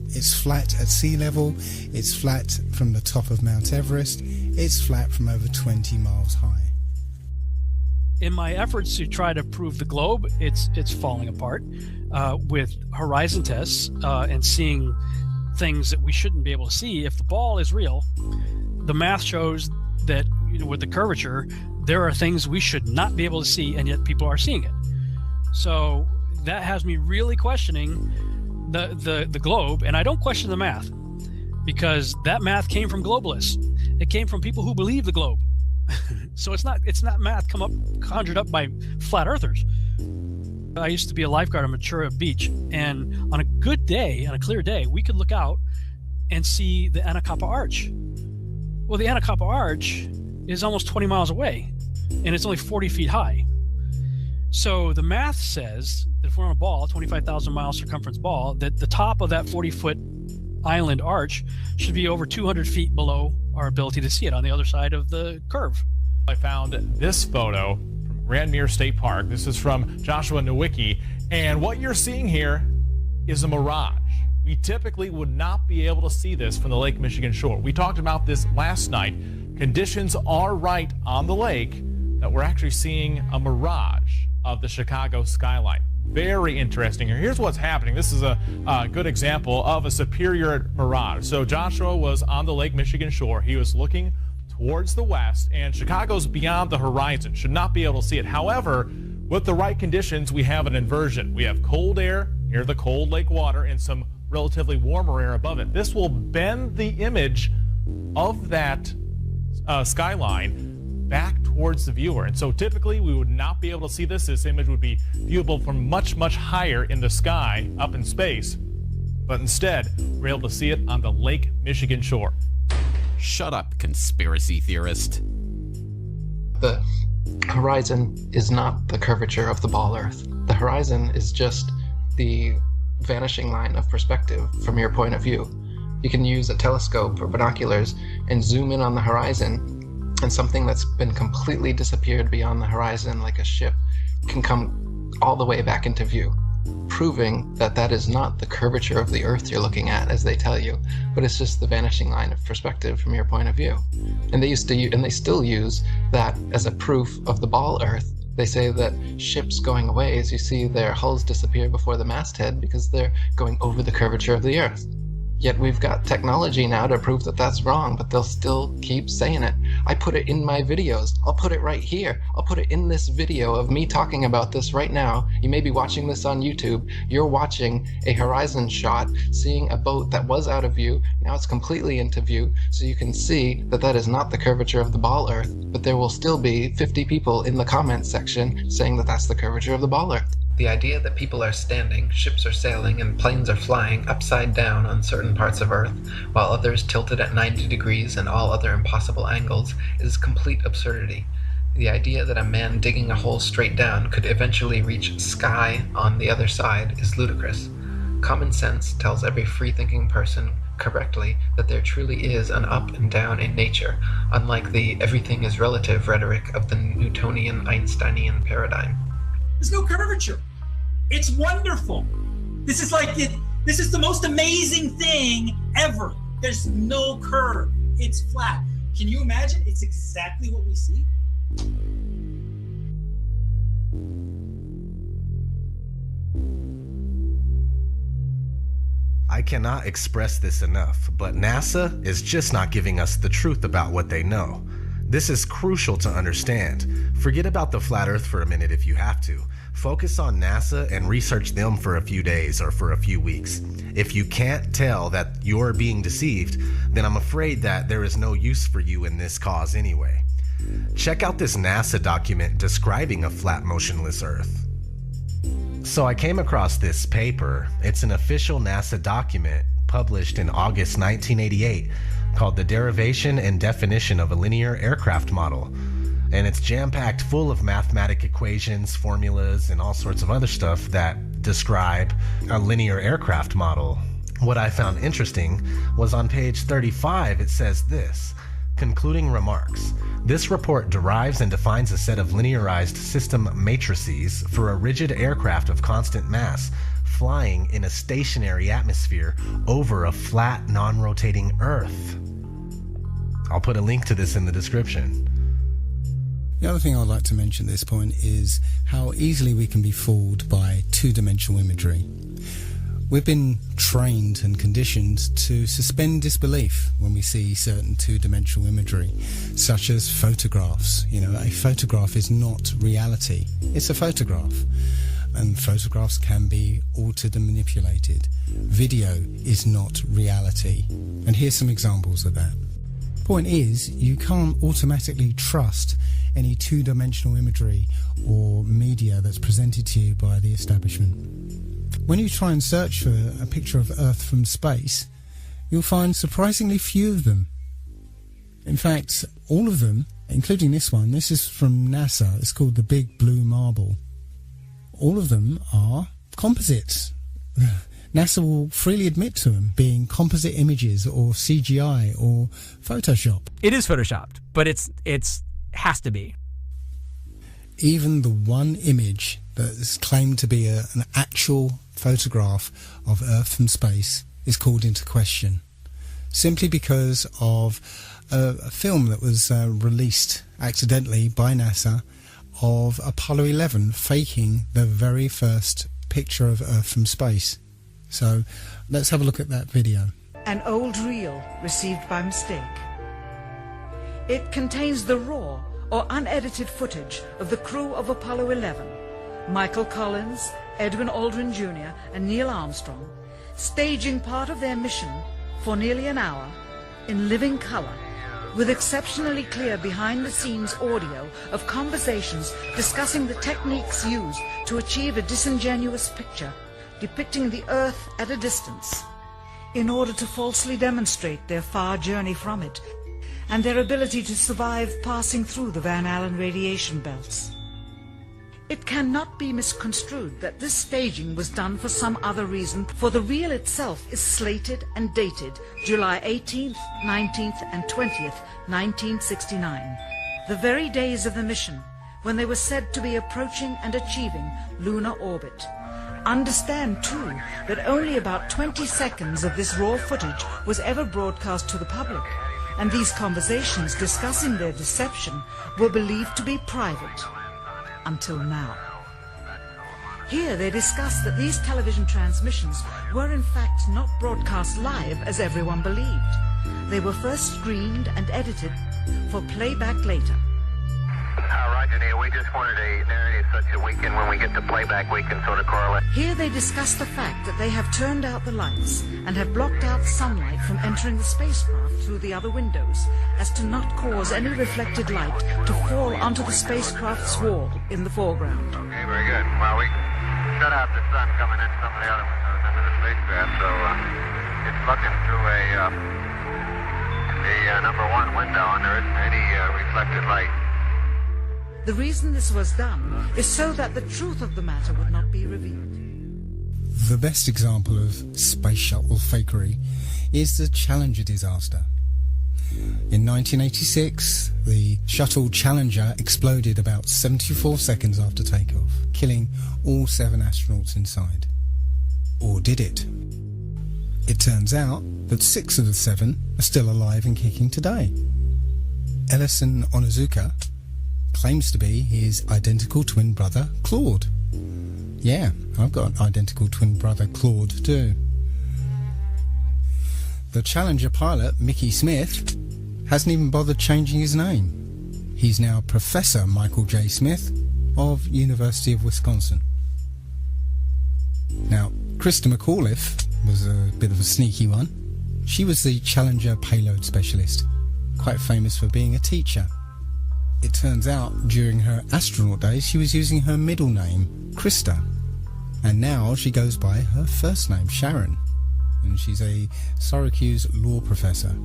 It's flat at sea level, it's flat from the top of Mount Everest, it's flat from over 20 miles high. In my efforts to try to prove the globe, it's falling apart with horizon tests and seeing things that we shouldn't be able to see. If the ball is real, the math shows that, you know, with the curvature, there are things we should not be able to see, and yet people are seeing it. So that has me really questioning the globe, and I don't question the math, because that math came from globalists. It came from people who believe the globe. So it's not math conjured up by flat earthers. I used to be a lifeguard on Ventura Beach, and on a good day, on a clear day, we could look out and see the Anacapa Arch. Well, the Anacapa Arch is almost 20 miles away, and it's only 40 feet high. So the math says that if we're on a ball, 25,000 mile circumference ball, that the top of that 40-foot island arch should be over 200 feet below our ability to see it on the other side of the curve. I found this photo from Grand Mere State Park. This is from Joshua Nowicki, and what you're seeing here is a mirage. We typically would not be able to see this from the Lake Michigan shore. We talked about this last night. Conditions are right on the lake that we're actually seeing a mirage of the Chicago skyline. Very interesting. Here's what's happening. This is a good example of a superior mirage. So Joshua was on the Lake Michigan shore. He was looking towards the west, and Chicago's beyond the horizon. Should not be able to see it. However, with the right conditions, we have an inversion. We have cold air near the cold lake water and some relatively warmer air above it. This will bend the image of that skyline back towards the viewer. And so typically we would not be able to see this. This image would be viewable from much, much higher in the sky, up in space. But instead, we're able to see it on the Lake Michigan shore. Shut up, conspiracy theorist. The horizon is not the curvature of the ball Earth. The horizon is just the vanishing line of perspective from your point of view. You can use a telescope or binoculars and zoom in on the horizon, and something that's been completely disappeared beyond the horizon, like a ship, can come all the way back into view, proving that that is not the curvature of the Earth you're looking at, as they tell you, but it's just the vanishing line of perspective from your point of view. And they used to, and they still use that as a proof of the ball Earth. They say that ships going away, as you see their hulls disappear before the masthead, because they're going over the curvature of the Earth. Yet we've got technology now to prove that that's wrong, but they'll still keep saying it. I put it in my videos. I'll put it right here. I'll put it in this video of me talking about this right now. You may be watching this on YouTube. You're watching a horizon shot, seeing a boat that was out of view. Now it's completely into view, so you can see that that is not the curvature of the ball Earth, but there will still be 50 people in the comments section saying that that's the curvature of the ball Earth. The idea that people are standing, ships are sailing, and planes are flying upside down on certain parts of Earth, while others tilted at 90 degrees and all other impossible angles, is complete absurdity. The idea that a man digging a hole straight down could eventually reach sky on the other side is ludicrous. Common sense tells every free-thinking person correctly that there truly is an up and down in nature, unlike the everything is relative rhetoric of the Newtonian Einsteinian paradigm. There's no curvature. It's wonderful. This is this is the most amazing thing ever. There's no curve. It's flat. Can you imagine? It's exactly what we see. I cannot express this enough, but NASA is just not giving us the truth about what they know. This is crucial to understand. Forget about the flat Earth for a minute if you have to. Focus on NASA and research them for a few days or for a few weeks. If you can't tell that you're being deceived, then I'm afraid that there is no use for you in this cause anyway. Check out this NASA document describing a flat, motionless Earth. So I came across this paper. It's an official NASA document published in August 1988 called The Derivation and Definition of a Linear Aircraft Model. And it's jam-packed full of mathematic equations, formulas, and all sorts of other stuff that describe a linear aircraft model. What I found interesting was on page 35 it says this: concluding remarks. This report derives and defines a set of linearized system matrices for a rigid aircraft of constant mass flying in a stationary atmosphere over a flat, non-rotating Earth. I'll put a link to this in the description. The other thing I'd like to mention at this point is how easily we can be fooled by two-dimensional imagery. We've been trained and conditioned to suspend disbelief when we see certain two-dimensional imagery, such as photographs. You know, a photograph is not reality. It's a photograph. And photographs can be altered and manipulated. Video is not reality. And here's some examples of that. Point is, you can't automatically trust any two-dimensional imagery or media that's presented to you by the establishment. When you try and search for a picture of Earth from space, you'll find surprisingly few of them. In fact, all of them, including this one, this is from NASA, it's called the Big Blue Marble. All of them are composites. NASA will freely admit to them being composite images or CGI or Photoshop. It is Photoshopped, but it's has to be. Even the one image that is claimed to be an actual photograph of Earth from space is called into question, simply because of a film that was released accidentally by NASA of Apollo 11 faking the very first picture of Earth from space. So let's have a look at that video. An old reel received by mistake. It contains the raw or unedited footage of the crew of Apollo 11, Michael Collins, Edwin Aldrin Jr. and Neil Armstrong, staging part of their mission for nearly an hour in living color, with exceptionally clear behind-the-scenes audio of conversations discussing the techniques used to achieve a disingenuous picture depicting the Earth at a distance, in order to falsely demonstrate their far journey from it and their ability to survive passing through the Van Allen radiation belts. It cannot be misconstrued that this staging was done for some other reason, for the reel itself is slated and dated July 18th, 19th and 20th, 1969, the very days of the mission when they were said to be approaching and achieving lunar orbit. Understand, too, that only about 20 seconds of this raw footage was ever broadcast to the public, and these conversations discussing their deception were believed to be private. Until now. Here they discuss that these television transmissions were in fact not broadcast live as everyone believed. They were first screened and edited for playback later. Roger, Neil, we just wanted a narrative such that we can, when we get to playback, we can sort of correlate. Here they discuss the fact that they have turned out the lights and have blocked out sunlight from entering the spacecraft through the other windows, as to not cause any reflected light to fall onto the spacecraft's wall in the foreground. Okay, very good. Well, we shut out the sun coming in some of the other windows into the spacecraft, so it's looking through the number one window, and there isn't any reflected light. The reason this was done is so that the truth of the matter would not be revealed. The best example of space shuttle fakery is the Challenger disaster. In 1986, the shuttle Challenger exploded about 74 seconds after takeoff, killing all 7 astronauts inside. Or did it? It turns out that 6 of the 7 are still alive and kicking today. Ellison Onizuka claims to be his identical twin brother, Claude. Yeah, I've got an identical twin brother, Claude, too. The Challenger pilot, Mickey Smith, hasn't even bothered changing his name. He's now Professor Michael J. Smith of University of Wisconsin. Now, Krista McAuliffe was a bit of a sneaky one. She was the Challenger payload specialist, quite famous for being a teacher. It turns out, during her astronaut days, she was using her middle name, Krista. And now she goes by her first name, Sharon. And she's a Syracuse law professor.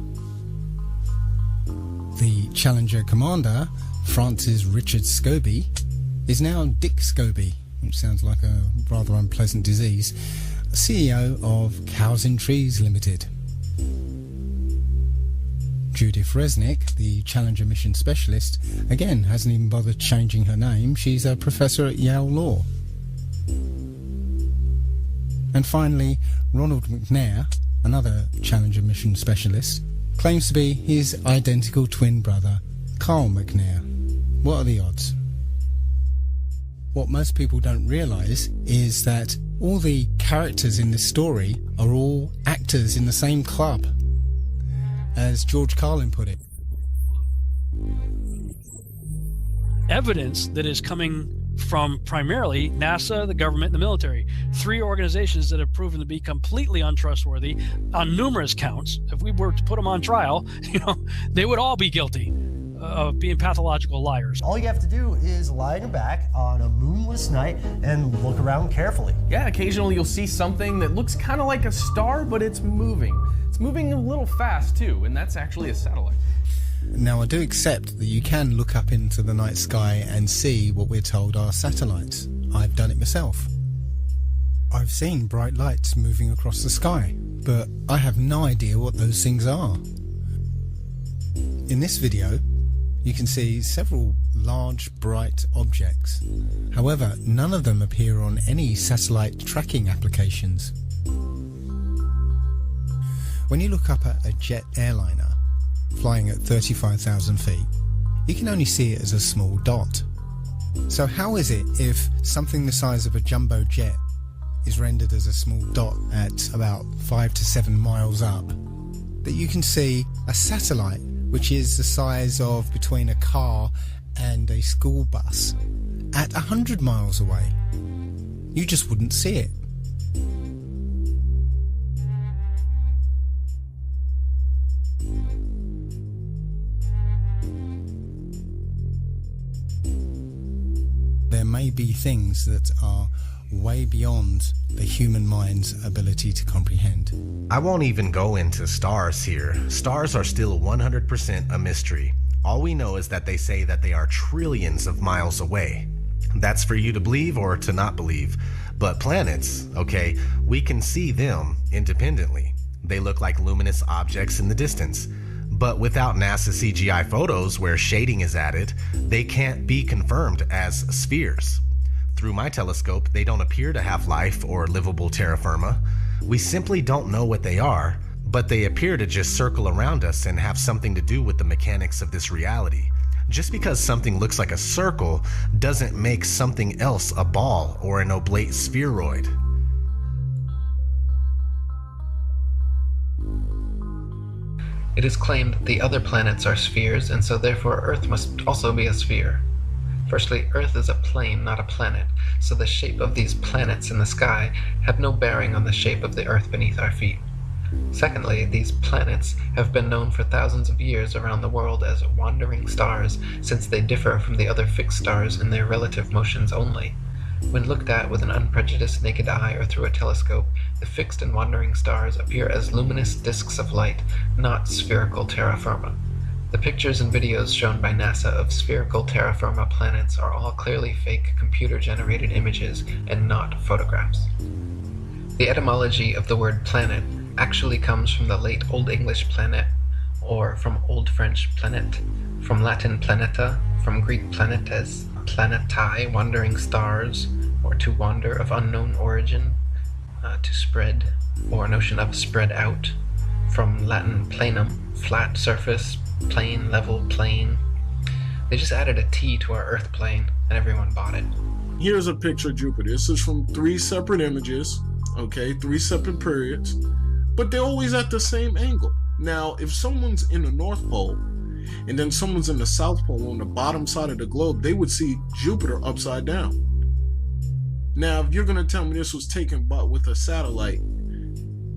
The Challenger commander, Francis Richard Scobie, is now Dick Scobie, which sounds like a rather unpleasant disease, CEO of Cows in Trees Limited. Judith Resnick, the Challenger mission specialist, again hasn't even bothered changing her name. She's a professor at Yale Law. And finally, Ronald McNair, another Challenger mission specialist, claims to be his identical twin brother, Carl McNair. What are the odds? What most people don't realise is that all the characters in this story are all actors in the same club. As George Carlin put it. Evidence that is coming from primarily NASA, the government, and the military. 3 organizations that have proven to be completely untrustworthy on numerous counts. If we were to put them on trial, they would all be guilty of being pathological liars. All you have to do is lie on your back on a moonless night and look around carefully. Yeah, occasionally you'll see something that looks kind of like a star, but it's moving. It's moving a little fast too, and that's actually a satellite. Now, I do accept that you can look up into the night sky and see what we're told are satellites. I've done it myself. I've seen bright lights moving across the sky, but I have no idea what those things are. In this video, you can see several large, bright objects. However, none of them appear on any satellite tracking applications. When you look up at a jet airliner flying at 35,000 feet, you can only see it as a small dot. So how is it if something the size of a jumbo jet is rendered as a small dot at about 5 to 7 miles up, that you can see a satellite which is the size of between a car and a school bus at 100 miles away? You just wouldn't see it. There may be things that are way beyond the human mind's ability to comprehend. I won't even go into stars here. Stars are still 100% a mystery. All we know is that they say that they are trillions of miles away. That's for you to believe or to not believe. But planets, okay, we can see them independently. They look like luminous objects in the distance. But without NASA CGI photos where shading is added, they can't be confirmed as spheres. Through my telescope, they don't appear to have life or livable terra firma. We simply don't know what they are, but they appear to just circle around us and have something to do with the mechanics of this reality. Just because something looks like a circle doesn't make something else a ball or an oblate spheroid. It is claimed that the other planets are spheres, and so therefore Earth must also be a sphere. Firstly, Earth is a plane, not a planet, so the shape of these planets in the sky have no bearing on the shape of the Earth beneath our feet. Secondly, these planets have been known for thousands of years around the world as wandering stars, since they differ from the other fixed stars in their relative motions only. When looked at with an unprejudiced naked eye or through a telescope, the fixed and wandering stars appear as luminous disks of light, not spherical terra firma. The pictures and videos shown by NASA of spherical terra firma planets are all clearly fake computer-generated images and not photographs. The etymology of the word planet actually comes from the late Old English planet, or from Old French planet, from Latin planeta, from Greek planetes, planetae, wandering stars, or to wander of unknown origin, to spread, or notion of spread out, from Latin planum, flat surface, plane, level, plane. They just added a T to our Earth plane, and everyone bought it. Here's a picture of Jupiter. This is from 3 separate images, okay, 3 separate periods, but they're always at the same angle. Now, if someone's in the North Pole, and then someone's in the South Pole on the bottom side of the globe, they would see Jupiter upside down. Now, if you're going to tell me this was taken with a satellite,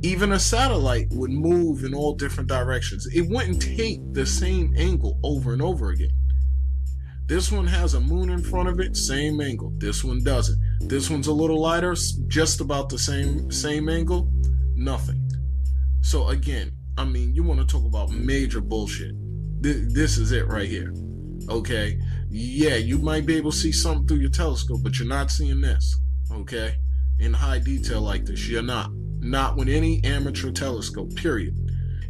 even a satellite would move in all different directions. It wouldn't take the same angle over and over again. This one has a moon in front of it, same angle. This one doesn't. This one's a little lighter, just about the same angle, nothing. So again, I mean, you want to talk about major bullshit. This is it right here. Okay? Yeah, you might be able to see something through your telescope, but you're not seeing this. Okay? In high detail like this, you're not. Not with any amateur telescope, period.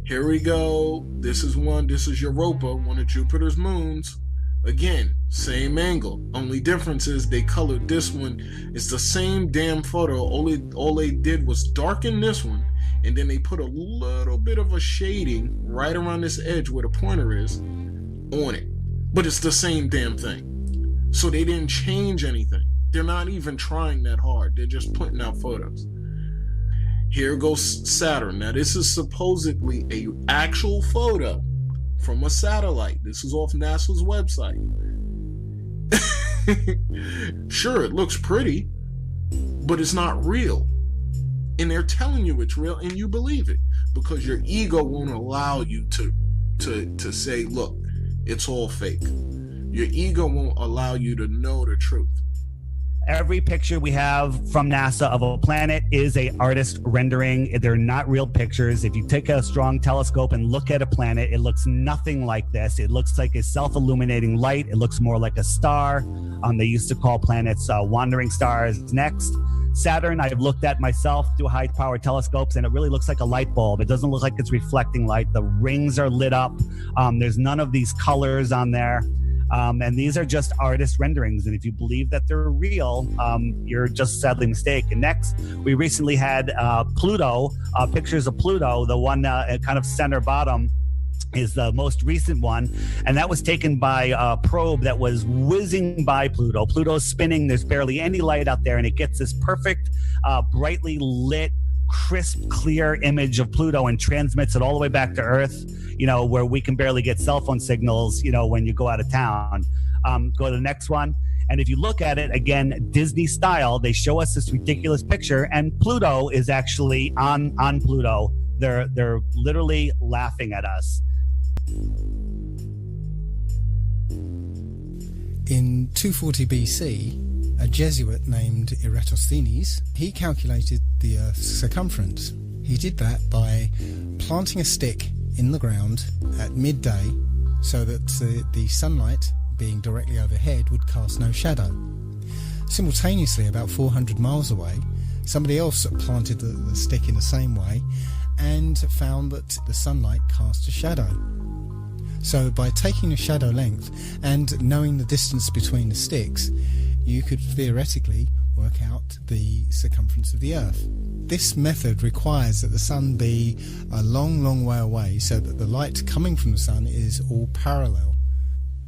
Here we go. This is one. This is Europa, one of Jupiter's moons. Again, same angle. Only difference is they colored this one. It's the same damn photo. All they did was darken this one, and then they put a little bit of a shading right around this edge where the pointer is on it. But it's the same damn thing. So they didn't change anything. They're not even trying that hard. They're just putting out photos. Here goes Saturn. Now this is supposedly an actual photo from a satellite. This is off NASA's website. Sure, it looks pretty, but it's not real. And they're telling you it's real, and you believe it because your ego won't allow you to say, look, it's all fake. Your ego won't allow you to know the truth. Every picture we have from NASA of a planet is a artist rendering. They're not real pictures. If you take a strong telescope and look at a planet, it looks nothing like this. It looks like a self-illuminating light. It looks more like a star. They used to call planets wandering stars. Next, Saturn, I've looked at myself through high-power telescopes, and it really looks like a light bulb. It doesn't look like it's reflecting light. The rings are lit up. There's none of these colors on there. And these are just artist renderings. And if you believe that they're real, you're just sadly mistaken. Next, we recently had Pluto, pictures of Pluto. The one kind of center bottom is the most recent one. And that was taken by a probe that was whizzing by Pluto. Pluto's spinning. There's barely any light out there. And it gets this perfect, brightly lit, crisp, clear image of Pluto and transmits it all the way back to Earth, where we can barely get cell phone signals, when you go out of town. Go to the next one. And if you look at it, again, Disney style, they show us this ridiculous picture, and Pluto is actually on Pluto. They're literally laughing at us. In 240 BC, a Jesuit named Eratosthenes, he calculated the Earth's circumference. He did that by planting a stick in the ground at midday so that the sunlight, being directly overhead, would cast no shadow. Simultaneously, about 400 miles away, somebody else planted the stick in the same way and found that the sunlight cast a shadow. So by taking the shadow length and knowing the distance between the sticks, you could theoretically work out the circumference of the Earth. This method requires that the sun be a long, long way away so that the light coming from the sun is all parallel.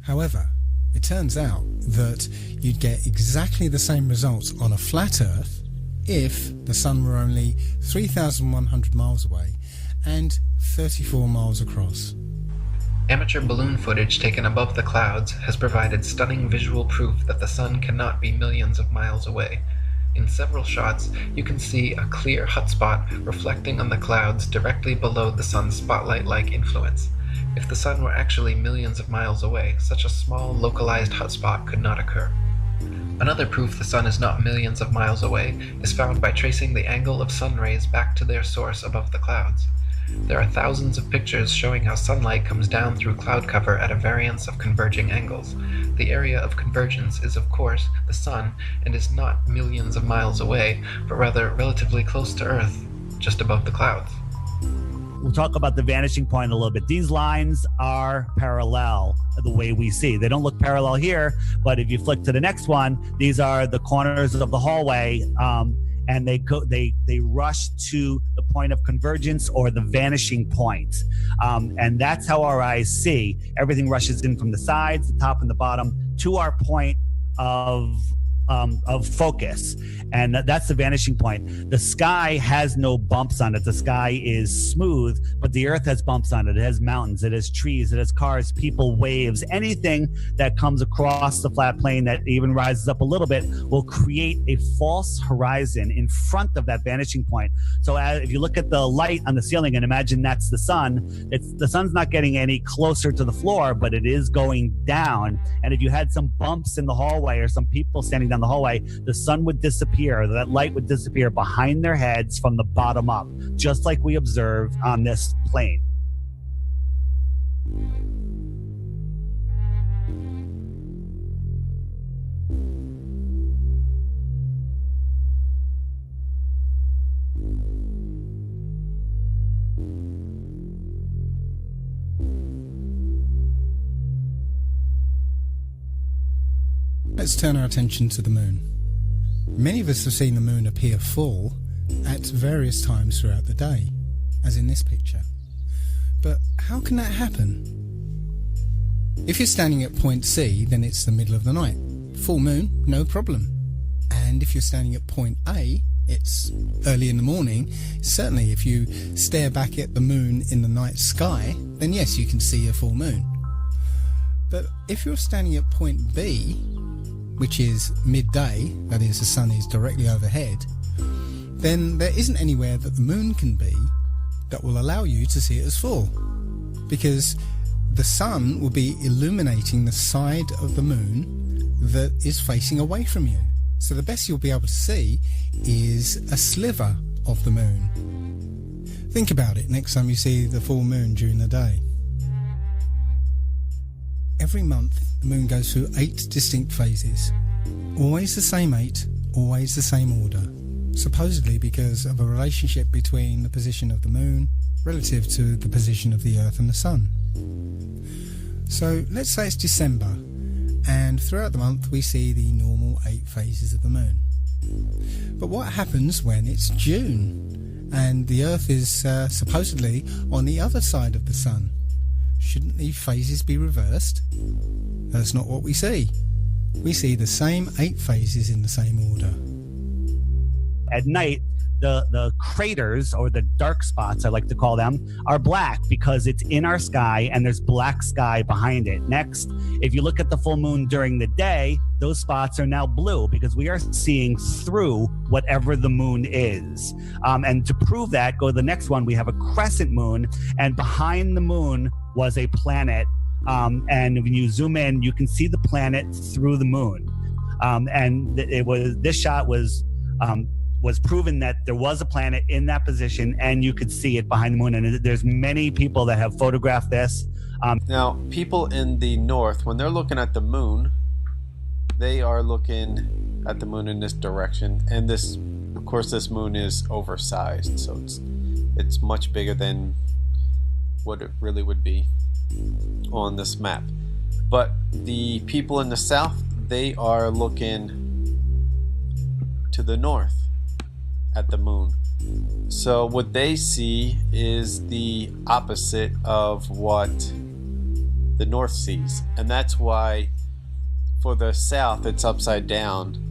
However, it turns out that you'd get exactly the same results on a flat Earth if the sun were only 3,100 miles away and 34 miles across. Amateur balloon footage taken above the clouds has provided stunning visual proof that the sun cannot be millions of miles away. In several shots, you can see a clear hotspot reflecting on the clouds directly below the sun's spotlight-like influence. If the sun were actually millions of miles away, such a small, localized hotspot could not occur. Another proof the sun is not millions of miles away is found by tracing the angle of sun rays back to their source above the clouds. There are thousands of pictures showing how sunlight comes down through cloud cover at a variance of converging angles. The area of convergence is, of course, the sun, and is not millions of miles away, but rather relatively close to Earth, just above the clouds. We'll talk about the vanishing point a little bit. These lines are parallel the way we see. They don't look parallel here, but if you flick to the next one, these are the corners of the hallway, and they rush to the point of convergence or the vanishing point. And that's how our eyes see. Everything rushes in from the sides, the top and the bottom, to our point of focus. And that's the vanishing point. The sky has no bumps on it. The sky is smooth, but the Earth has bumps on it. It has mountains, it has trees, it has cars, people, waves. Anything that comes across the flat plane that even rises up a little bit will create a false horizon in front of that vanishing point. So if you look at the light on the ceiling and imagine that's the sun, the sun's not getting any closer to the floor, but it is going down. And if you had some bumps in the hallway or some people standing down the hallway, the sun would disappear. That light would disappear behind their heads from the bottom up, just like we observed on this plane. Let's turn our attention to the moon. Many of us have seen the moon appear full at various times throughout the day, as in this picture. But how can that happen? If you're standing at point C, then it's the middle of the night. Full moon, no problem. And if you're standing at point A, it's early in the morning. Certainly if you stare back at the moon in the night sky, then yes, you can see a full moon. But if you're standing at point B, which is midday, that is, the sun is directly overhead, then there isn't anywhere that the moon can be that will allow you to see it as full, because the sun will be illuminating the side of the moon that is facing away from you. So the best you'll be able to see is a sliver of the moon. Think about it next time you see the full moon during the day. Every month the moon goes through 8 distinct phases. Always the same 8, always the same order. Supposedly because of a relationship between the position of the moon relative to the position of the Earth and the Sun. So let's say it's December, and throughout the month we see the normal 8 phases of the moon. But what happens when it's June and the Earth is supposedly on the other side of the Sun? Shouldn't the phases be reversed? That's not what we see. We see the same 8 phases in the same order. At night, the craters, or the dark spots I like to call them, are black because it's in our sky and there's black sky behind it. Next, if you look at the full moon during the day, those spots are now blue because we are seeing through whatever the moon is. And to prove that, go to the next one. We have a crescent moon, and behind the moon was a planet. And when you zoom in, you can see the planet through the moon. And this shot was proven that there was a planet in that position and you could see it behind the moon. And there's many people that have photographed this. Now, people in the north, when they're looking at the moon, they are looking at the moon in this direction. And this, of course, this moon is oversized, so it's much bigger than what it really would be on this map. But the people in the south, they are looking to the north at the moon. So what they see is the opposite of what the north sees, and that's why for the south it's upside down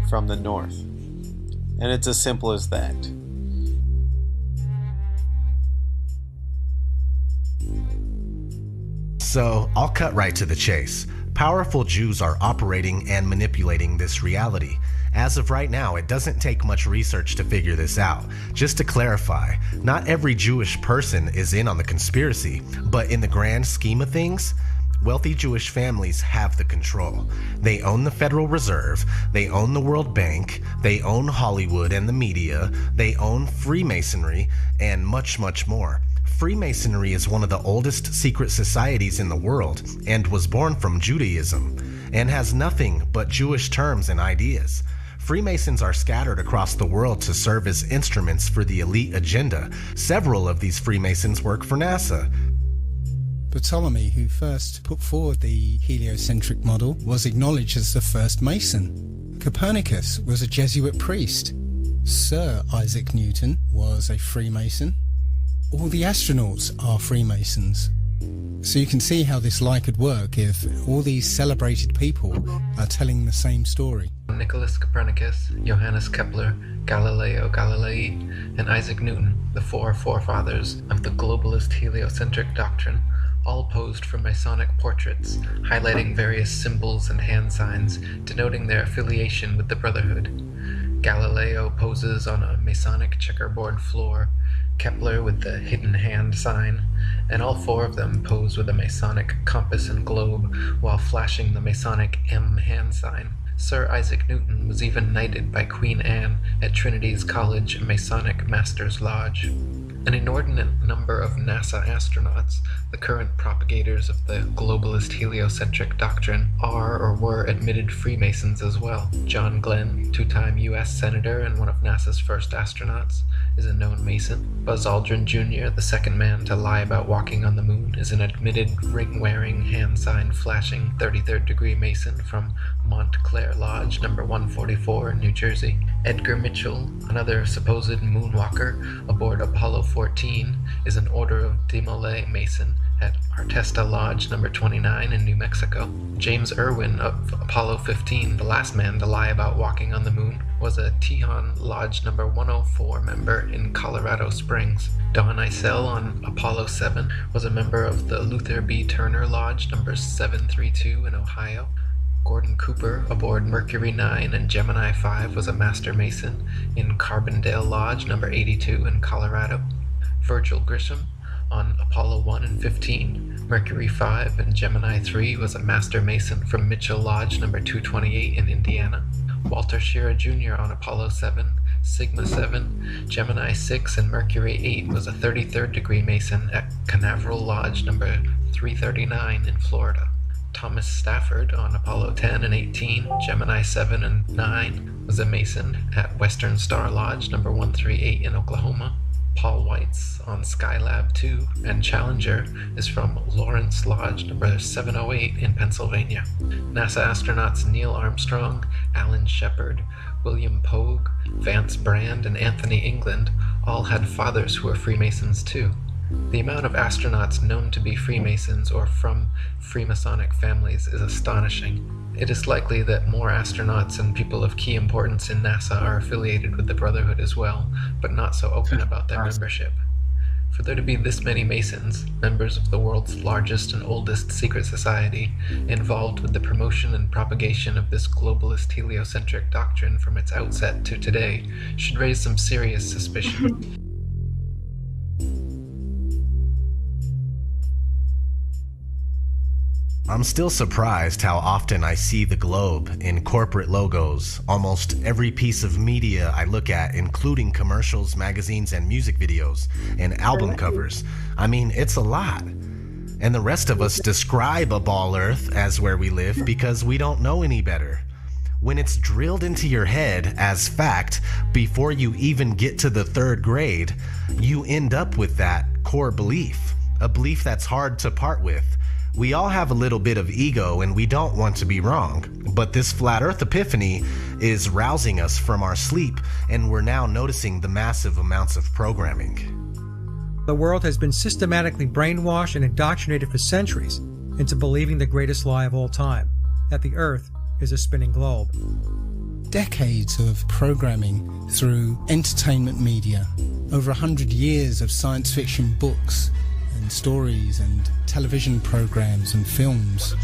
from the north, and it's as simple as that. So I'll cut right to the chase. Powerful Jews are operating and manipulating this reality. As of right now, it doesn't take much research to figure this out. Just to clarify, not every Jewish person is in on the conspiracy, but in the grand scheme of things, wealthy Jewish families have the control. They own the Federal Reserve, they own the World Bank, they own Hollywood and the media, they own Freemasonry, and much, much more. Freemasonry is one of the oldest secret societies in the world and was born from Judaism and has nothing but Jewish terms and ideas. Freemasons are scattered across the world to serve as instruments for the elite agenda. Several of these Freemasons work for NASA. Ptolemy, who first put forward the heliocentric model, was acknowledged as the first Mason. Copernicus was a Jesuit priest. Sir Isaac Newton was a Freemason. All the astronauts are Freemasons. So you can see how this lie could work if all these celebrated people are telling the same story. Nicholas Copernicus, Johannes Kepler, Galileo Galilei, and Isaac Newton, the 4 forefathers of the globalist heliocentric doctrine, all posed for Masonic portraits, highlighting various symbols and hand signs denoting their affiliation with the Brotherhood. Galileo poses on a Masonic checkerboard floor, Kepler with the hidden hand sign, and all 4 of them pose with a Masonic compass and globe while flashing the Masonic M hand sign. Sir Isaac Newton was even knighted by Queen Anne at Trinity's College Masonic Master's Lodge. An inordinate number of NASA astronauts, the current propagators of the globalist heliocentric doctrine, are or were admitted Freemasons as well. John Glenn, 2-time U.S. Senator and one of NASA's first astronauts, is a known Mason. Buzz Aldrin Jr., the second man to lie about walking on the moon, is an admitted ring-wearing, hand-sign-flashing 33rd degree Mason from Montclair Lodge, number 144 in New Jersey. Edgar Mitchell, another supposed moonwalker aboard Apollo 14, is an Order of Demolay Mason at Artesta Lodge number 29 in New Mexico. James Irwin of Apollo 15, the last man to lie about walking on the moon, was a Tejon Lodge number 104 member in Colorado Springs. Don Eisel on Apollo 7 was a member of the Luther B. Turner Lodge number 732 in Ohio. Gordon Cooper aboard Mercury 9 and Gemini 5 was a Master Mason in Carbondale Lodge number 82 in Colorado. Virgil Grisham on Apollo 1 and 15, Mercury 5 and Gemini 3 was a Master Mason from Mitchell Lodge number 228 in Indiana. Walter Schirra Jr. on Apollo 7, Sigma 7, Gemini 6 and Mercury 8 was a 33rd degree Mason at Canaveral Lodge number 339 in Florida. Thomas Stafford on Apollo 10 and 18, Gemini 7 and 9 was a Mason at Western Star Lodge number 138 in Oklahoma. Paul Weitz on Skylab 2 and Challenger is from Lawrence Lodge number 708 in Pennsylvania. NASA astronauts Neil Armstrong, Alan Shepard, William Pogue, Vance Brand, and Anthony England all had fathers who were Freemasons too. The amount of astronauts known to be Freemasons or from Freemasonic families is astonishing. It is likely that more astronauts and people of key importance in NASA are affiliated with the Brotherhood as well, but not so open about their membership. For there to be this many Masons, members of the world's largest and oldest secret society, involved with the promotion and propagation of this globalist heliocentric doctrine from its outset to today, should raise some serious suspicion. I'm still surprised how often I see the globe in corporate logos. Almost every piece of media I look at, including commercials, magazines, and music videos, and album covers. I mean, it's a lot. And the rest of us describe a ball Earth as where we live because we don't know any better. When it's drilled into your head as fact before you even get to the 3rd grade, you end up with that core belief, a belief that's hard to part with. We all have a little bit of ego and we don't want to be wrong, but this flat earth epiphany is rousing us from our sleep and we're now noticing the massive amounts of programming. The world has been systematically brainwashed and indoctrinated for centuries into believing the greatest lie of all time, that the earth is a spinning globe. Decades of programming through entertainment media, over 100 years of science fiction books and stories and television programs and films.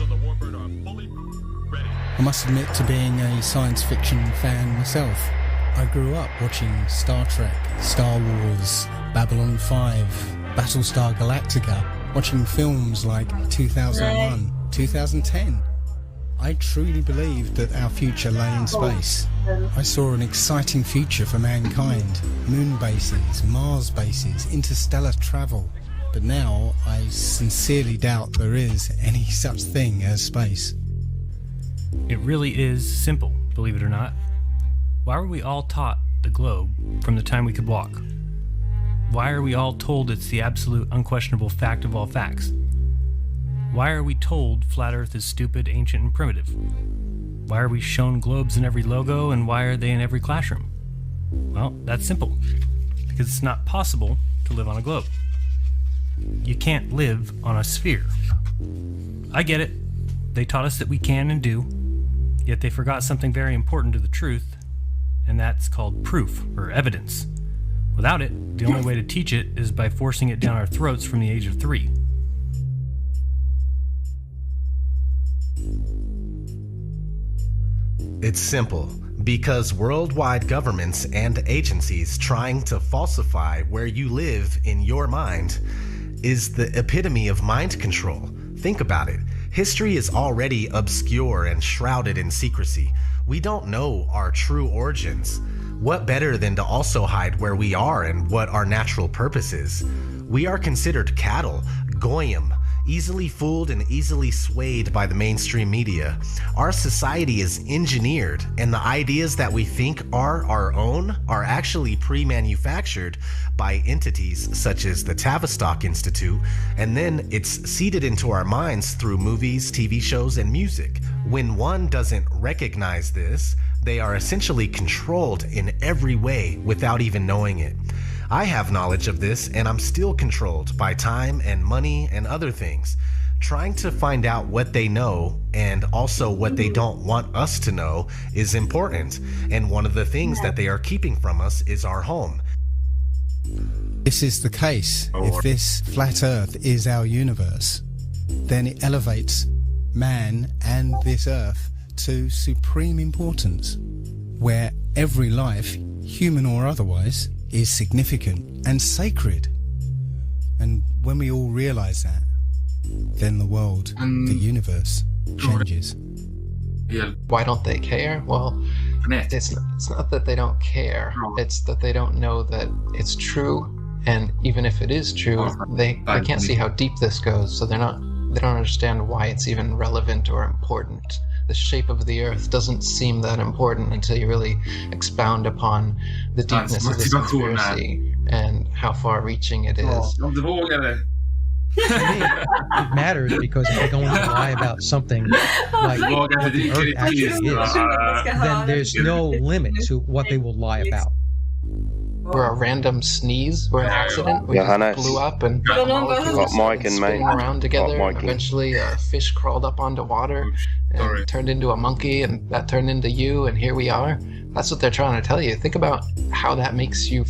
I must admit to being a science fiction fan myself. I grew up watching Star Trek, Star Wars, Babylon 5, Battlestar Galactica, watching films like 2001, 2010. I truly believed that our future lay in space. I saw an exciting future for mankind. Moon bases, Mars bases, interstellar travel. But now I sincerely doubt there is any such thing as space. It really is simple, believe it or not. Why were we all taught the globe from the time we could walk? Why are we all told it's the absolute unquestionable fact of all facts? Why are we told flat Earth is stupid, ancient, and primitive? Why are we shown globes in every logo, and why are they in every classroom? Well, that's simple. Because it's not possible to live on a globe. You can't live on a sphere. I get it. They taught us that we can and do, yet they forgot something very important to the truth, and that's called proof, or evidence. Without it, the only way to teach it is by forcing it down our throats from the age of 3. It's simple. Because worldwide governments and agencies trying to falsify where you live in your mind is the epitome of mind control. Think about it. History is already obscure and shrouded in secrecy. We don't know our true origins. What better than to also hide where we are and what our natural purpose is? We are considered cattle, goyim, easily fooled and easily swayed by the mainstream media. Our society is engineered, and the ideas that we think are our own are actually pre-manufactured by entities such as the Tavistock Institute, and then it's seeded into our minds through movies, TV shows, and music. When one doesn't recognize this, they are essentially controlled in every way without even knowing it. I have knowledge of this, and I'm still controlled by time and money and other things. Trying to find out what they know and also what they don't want us to know is important, and one of the things that they are keeping from us is our home. This is the case. If this flat Earth is our universe, then it elevates man and this Earth to supreme importance, where every life, human or otherwise, is significant and sacred. And when we all realize that, then the world, the universe, changes. Why don't they care? Well, it's not that they don't care. It's that they don't know that it's true. And even if it is true, they can't see how deep this goes. So they don't understand why it's even relevant or important. The shape of the Earth doesn't seem that important until you really expound upon the deepness of this conspiracy and how far-reaching it is. To me, it matters because if they're going to lie about something like what the Earth actually is, then there's no limit to what they will lie about. Or a random sneeze or an accident, we just blew up and molecules started spinning around together. Eventually, a fish crawled up onto water and turned into a monkey, and that turned into you, and here we are. That's what they're trying to tell you. Think about how that makes you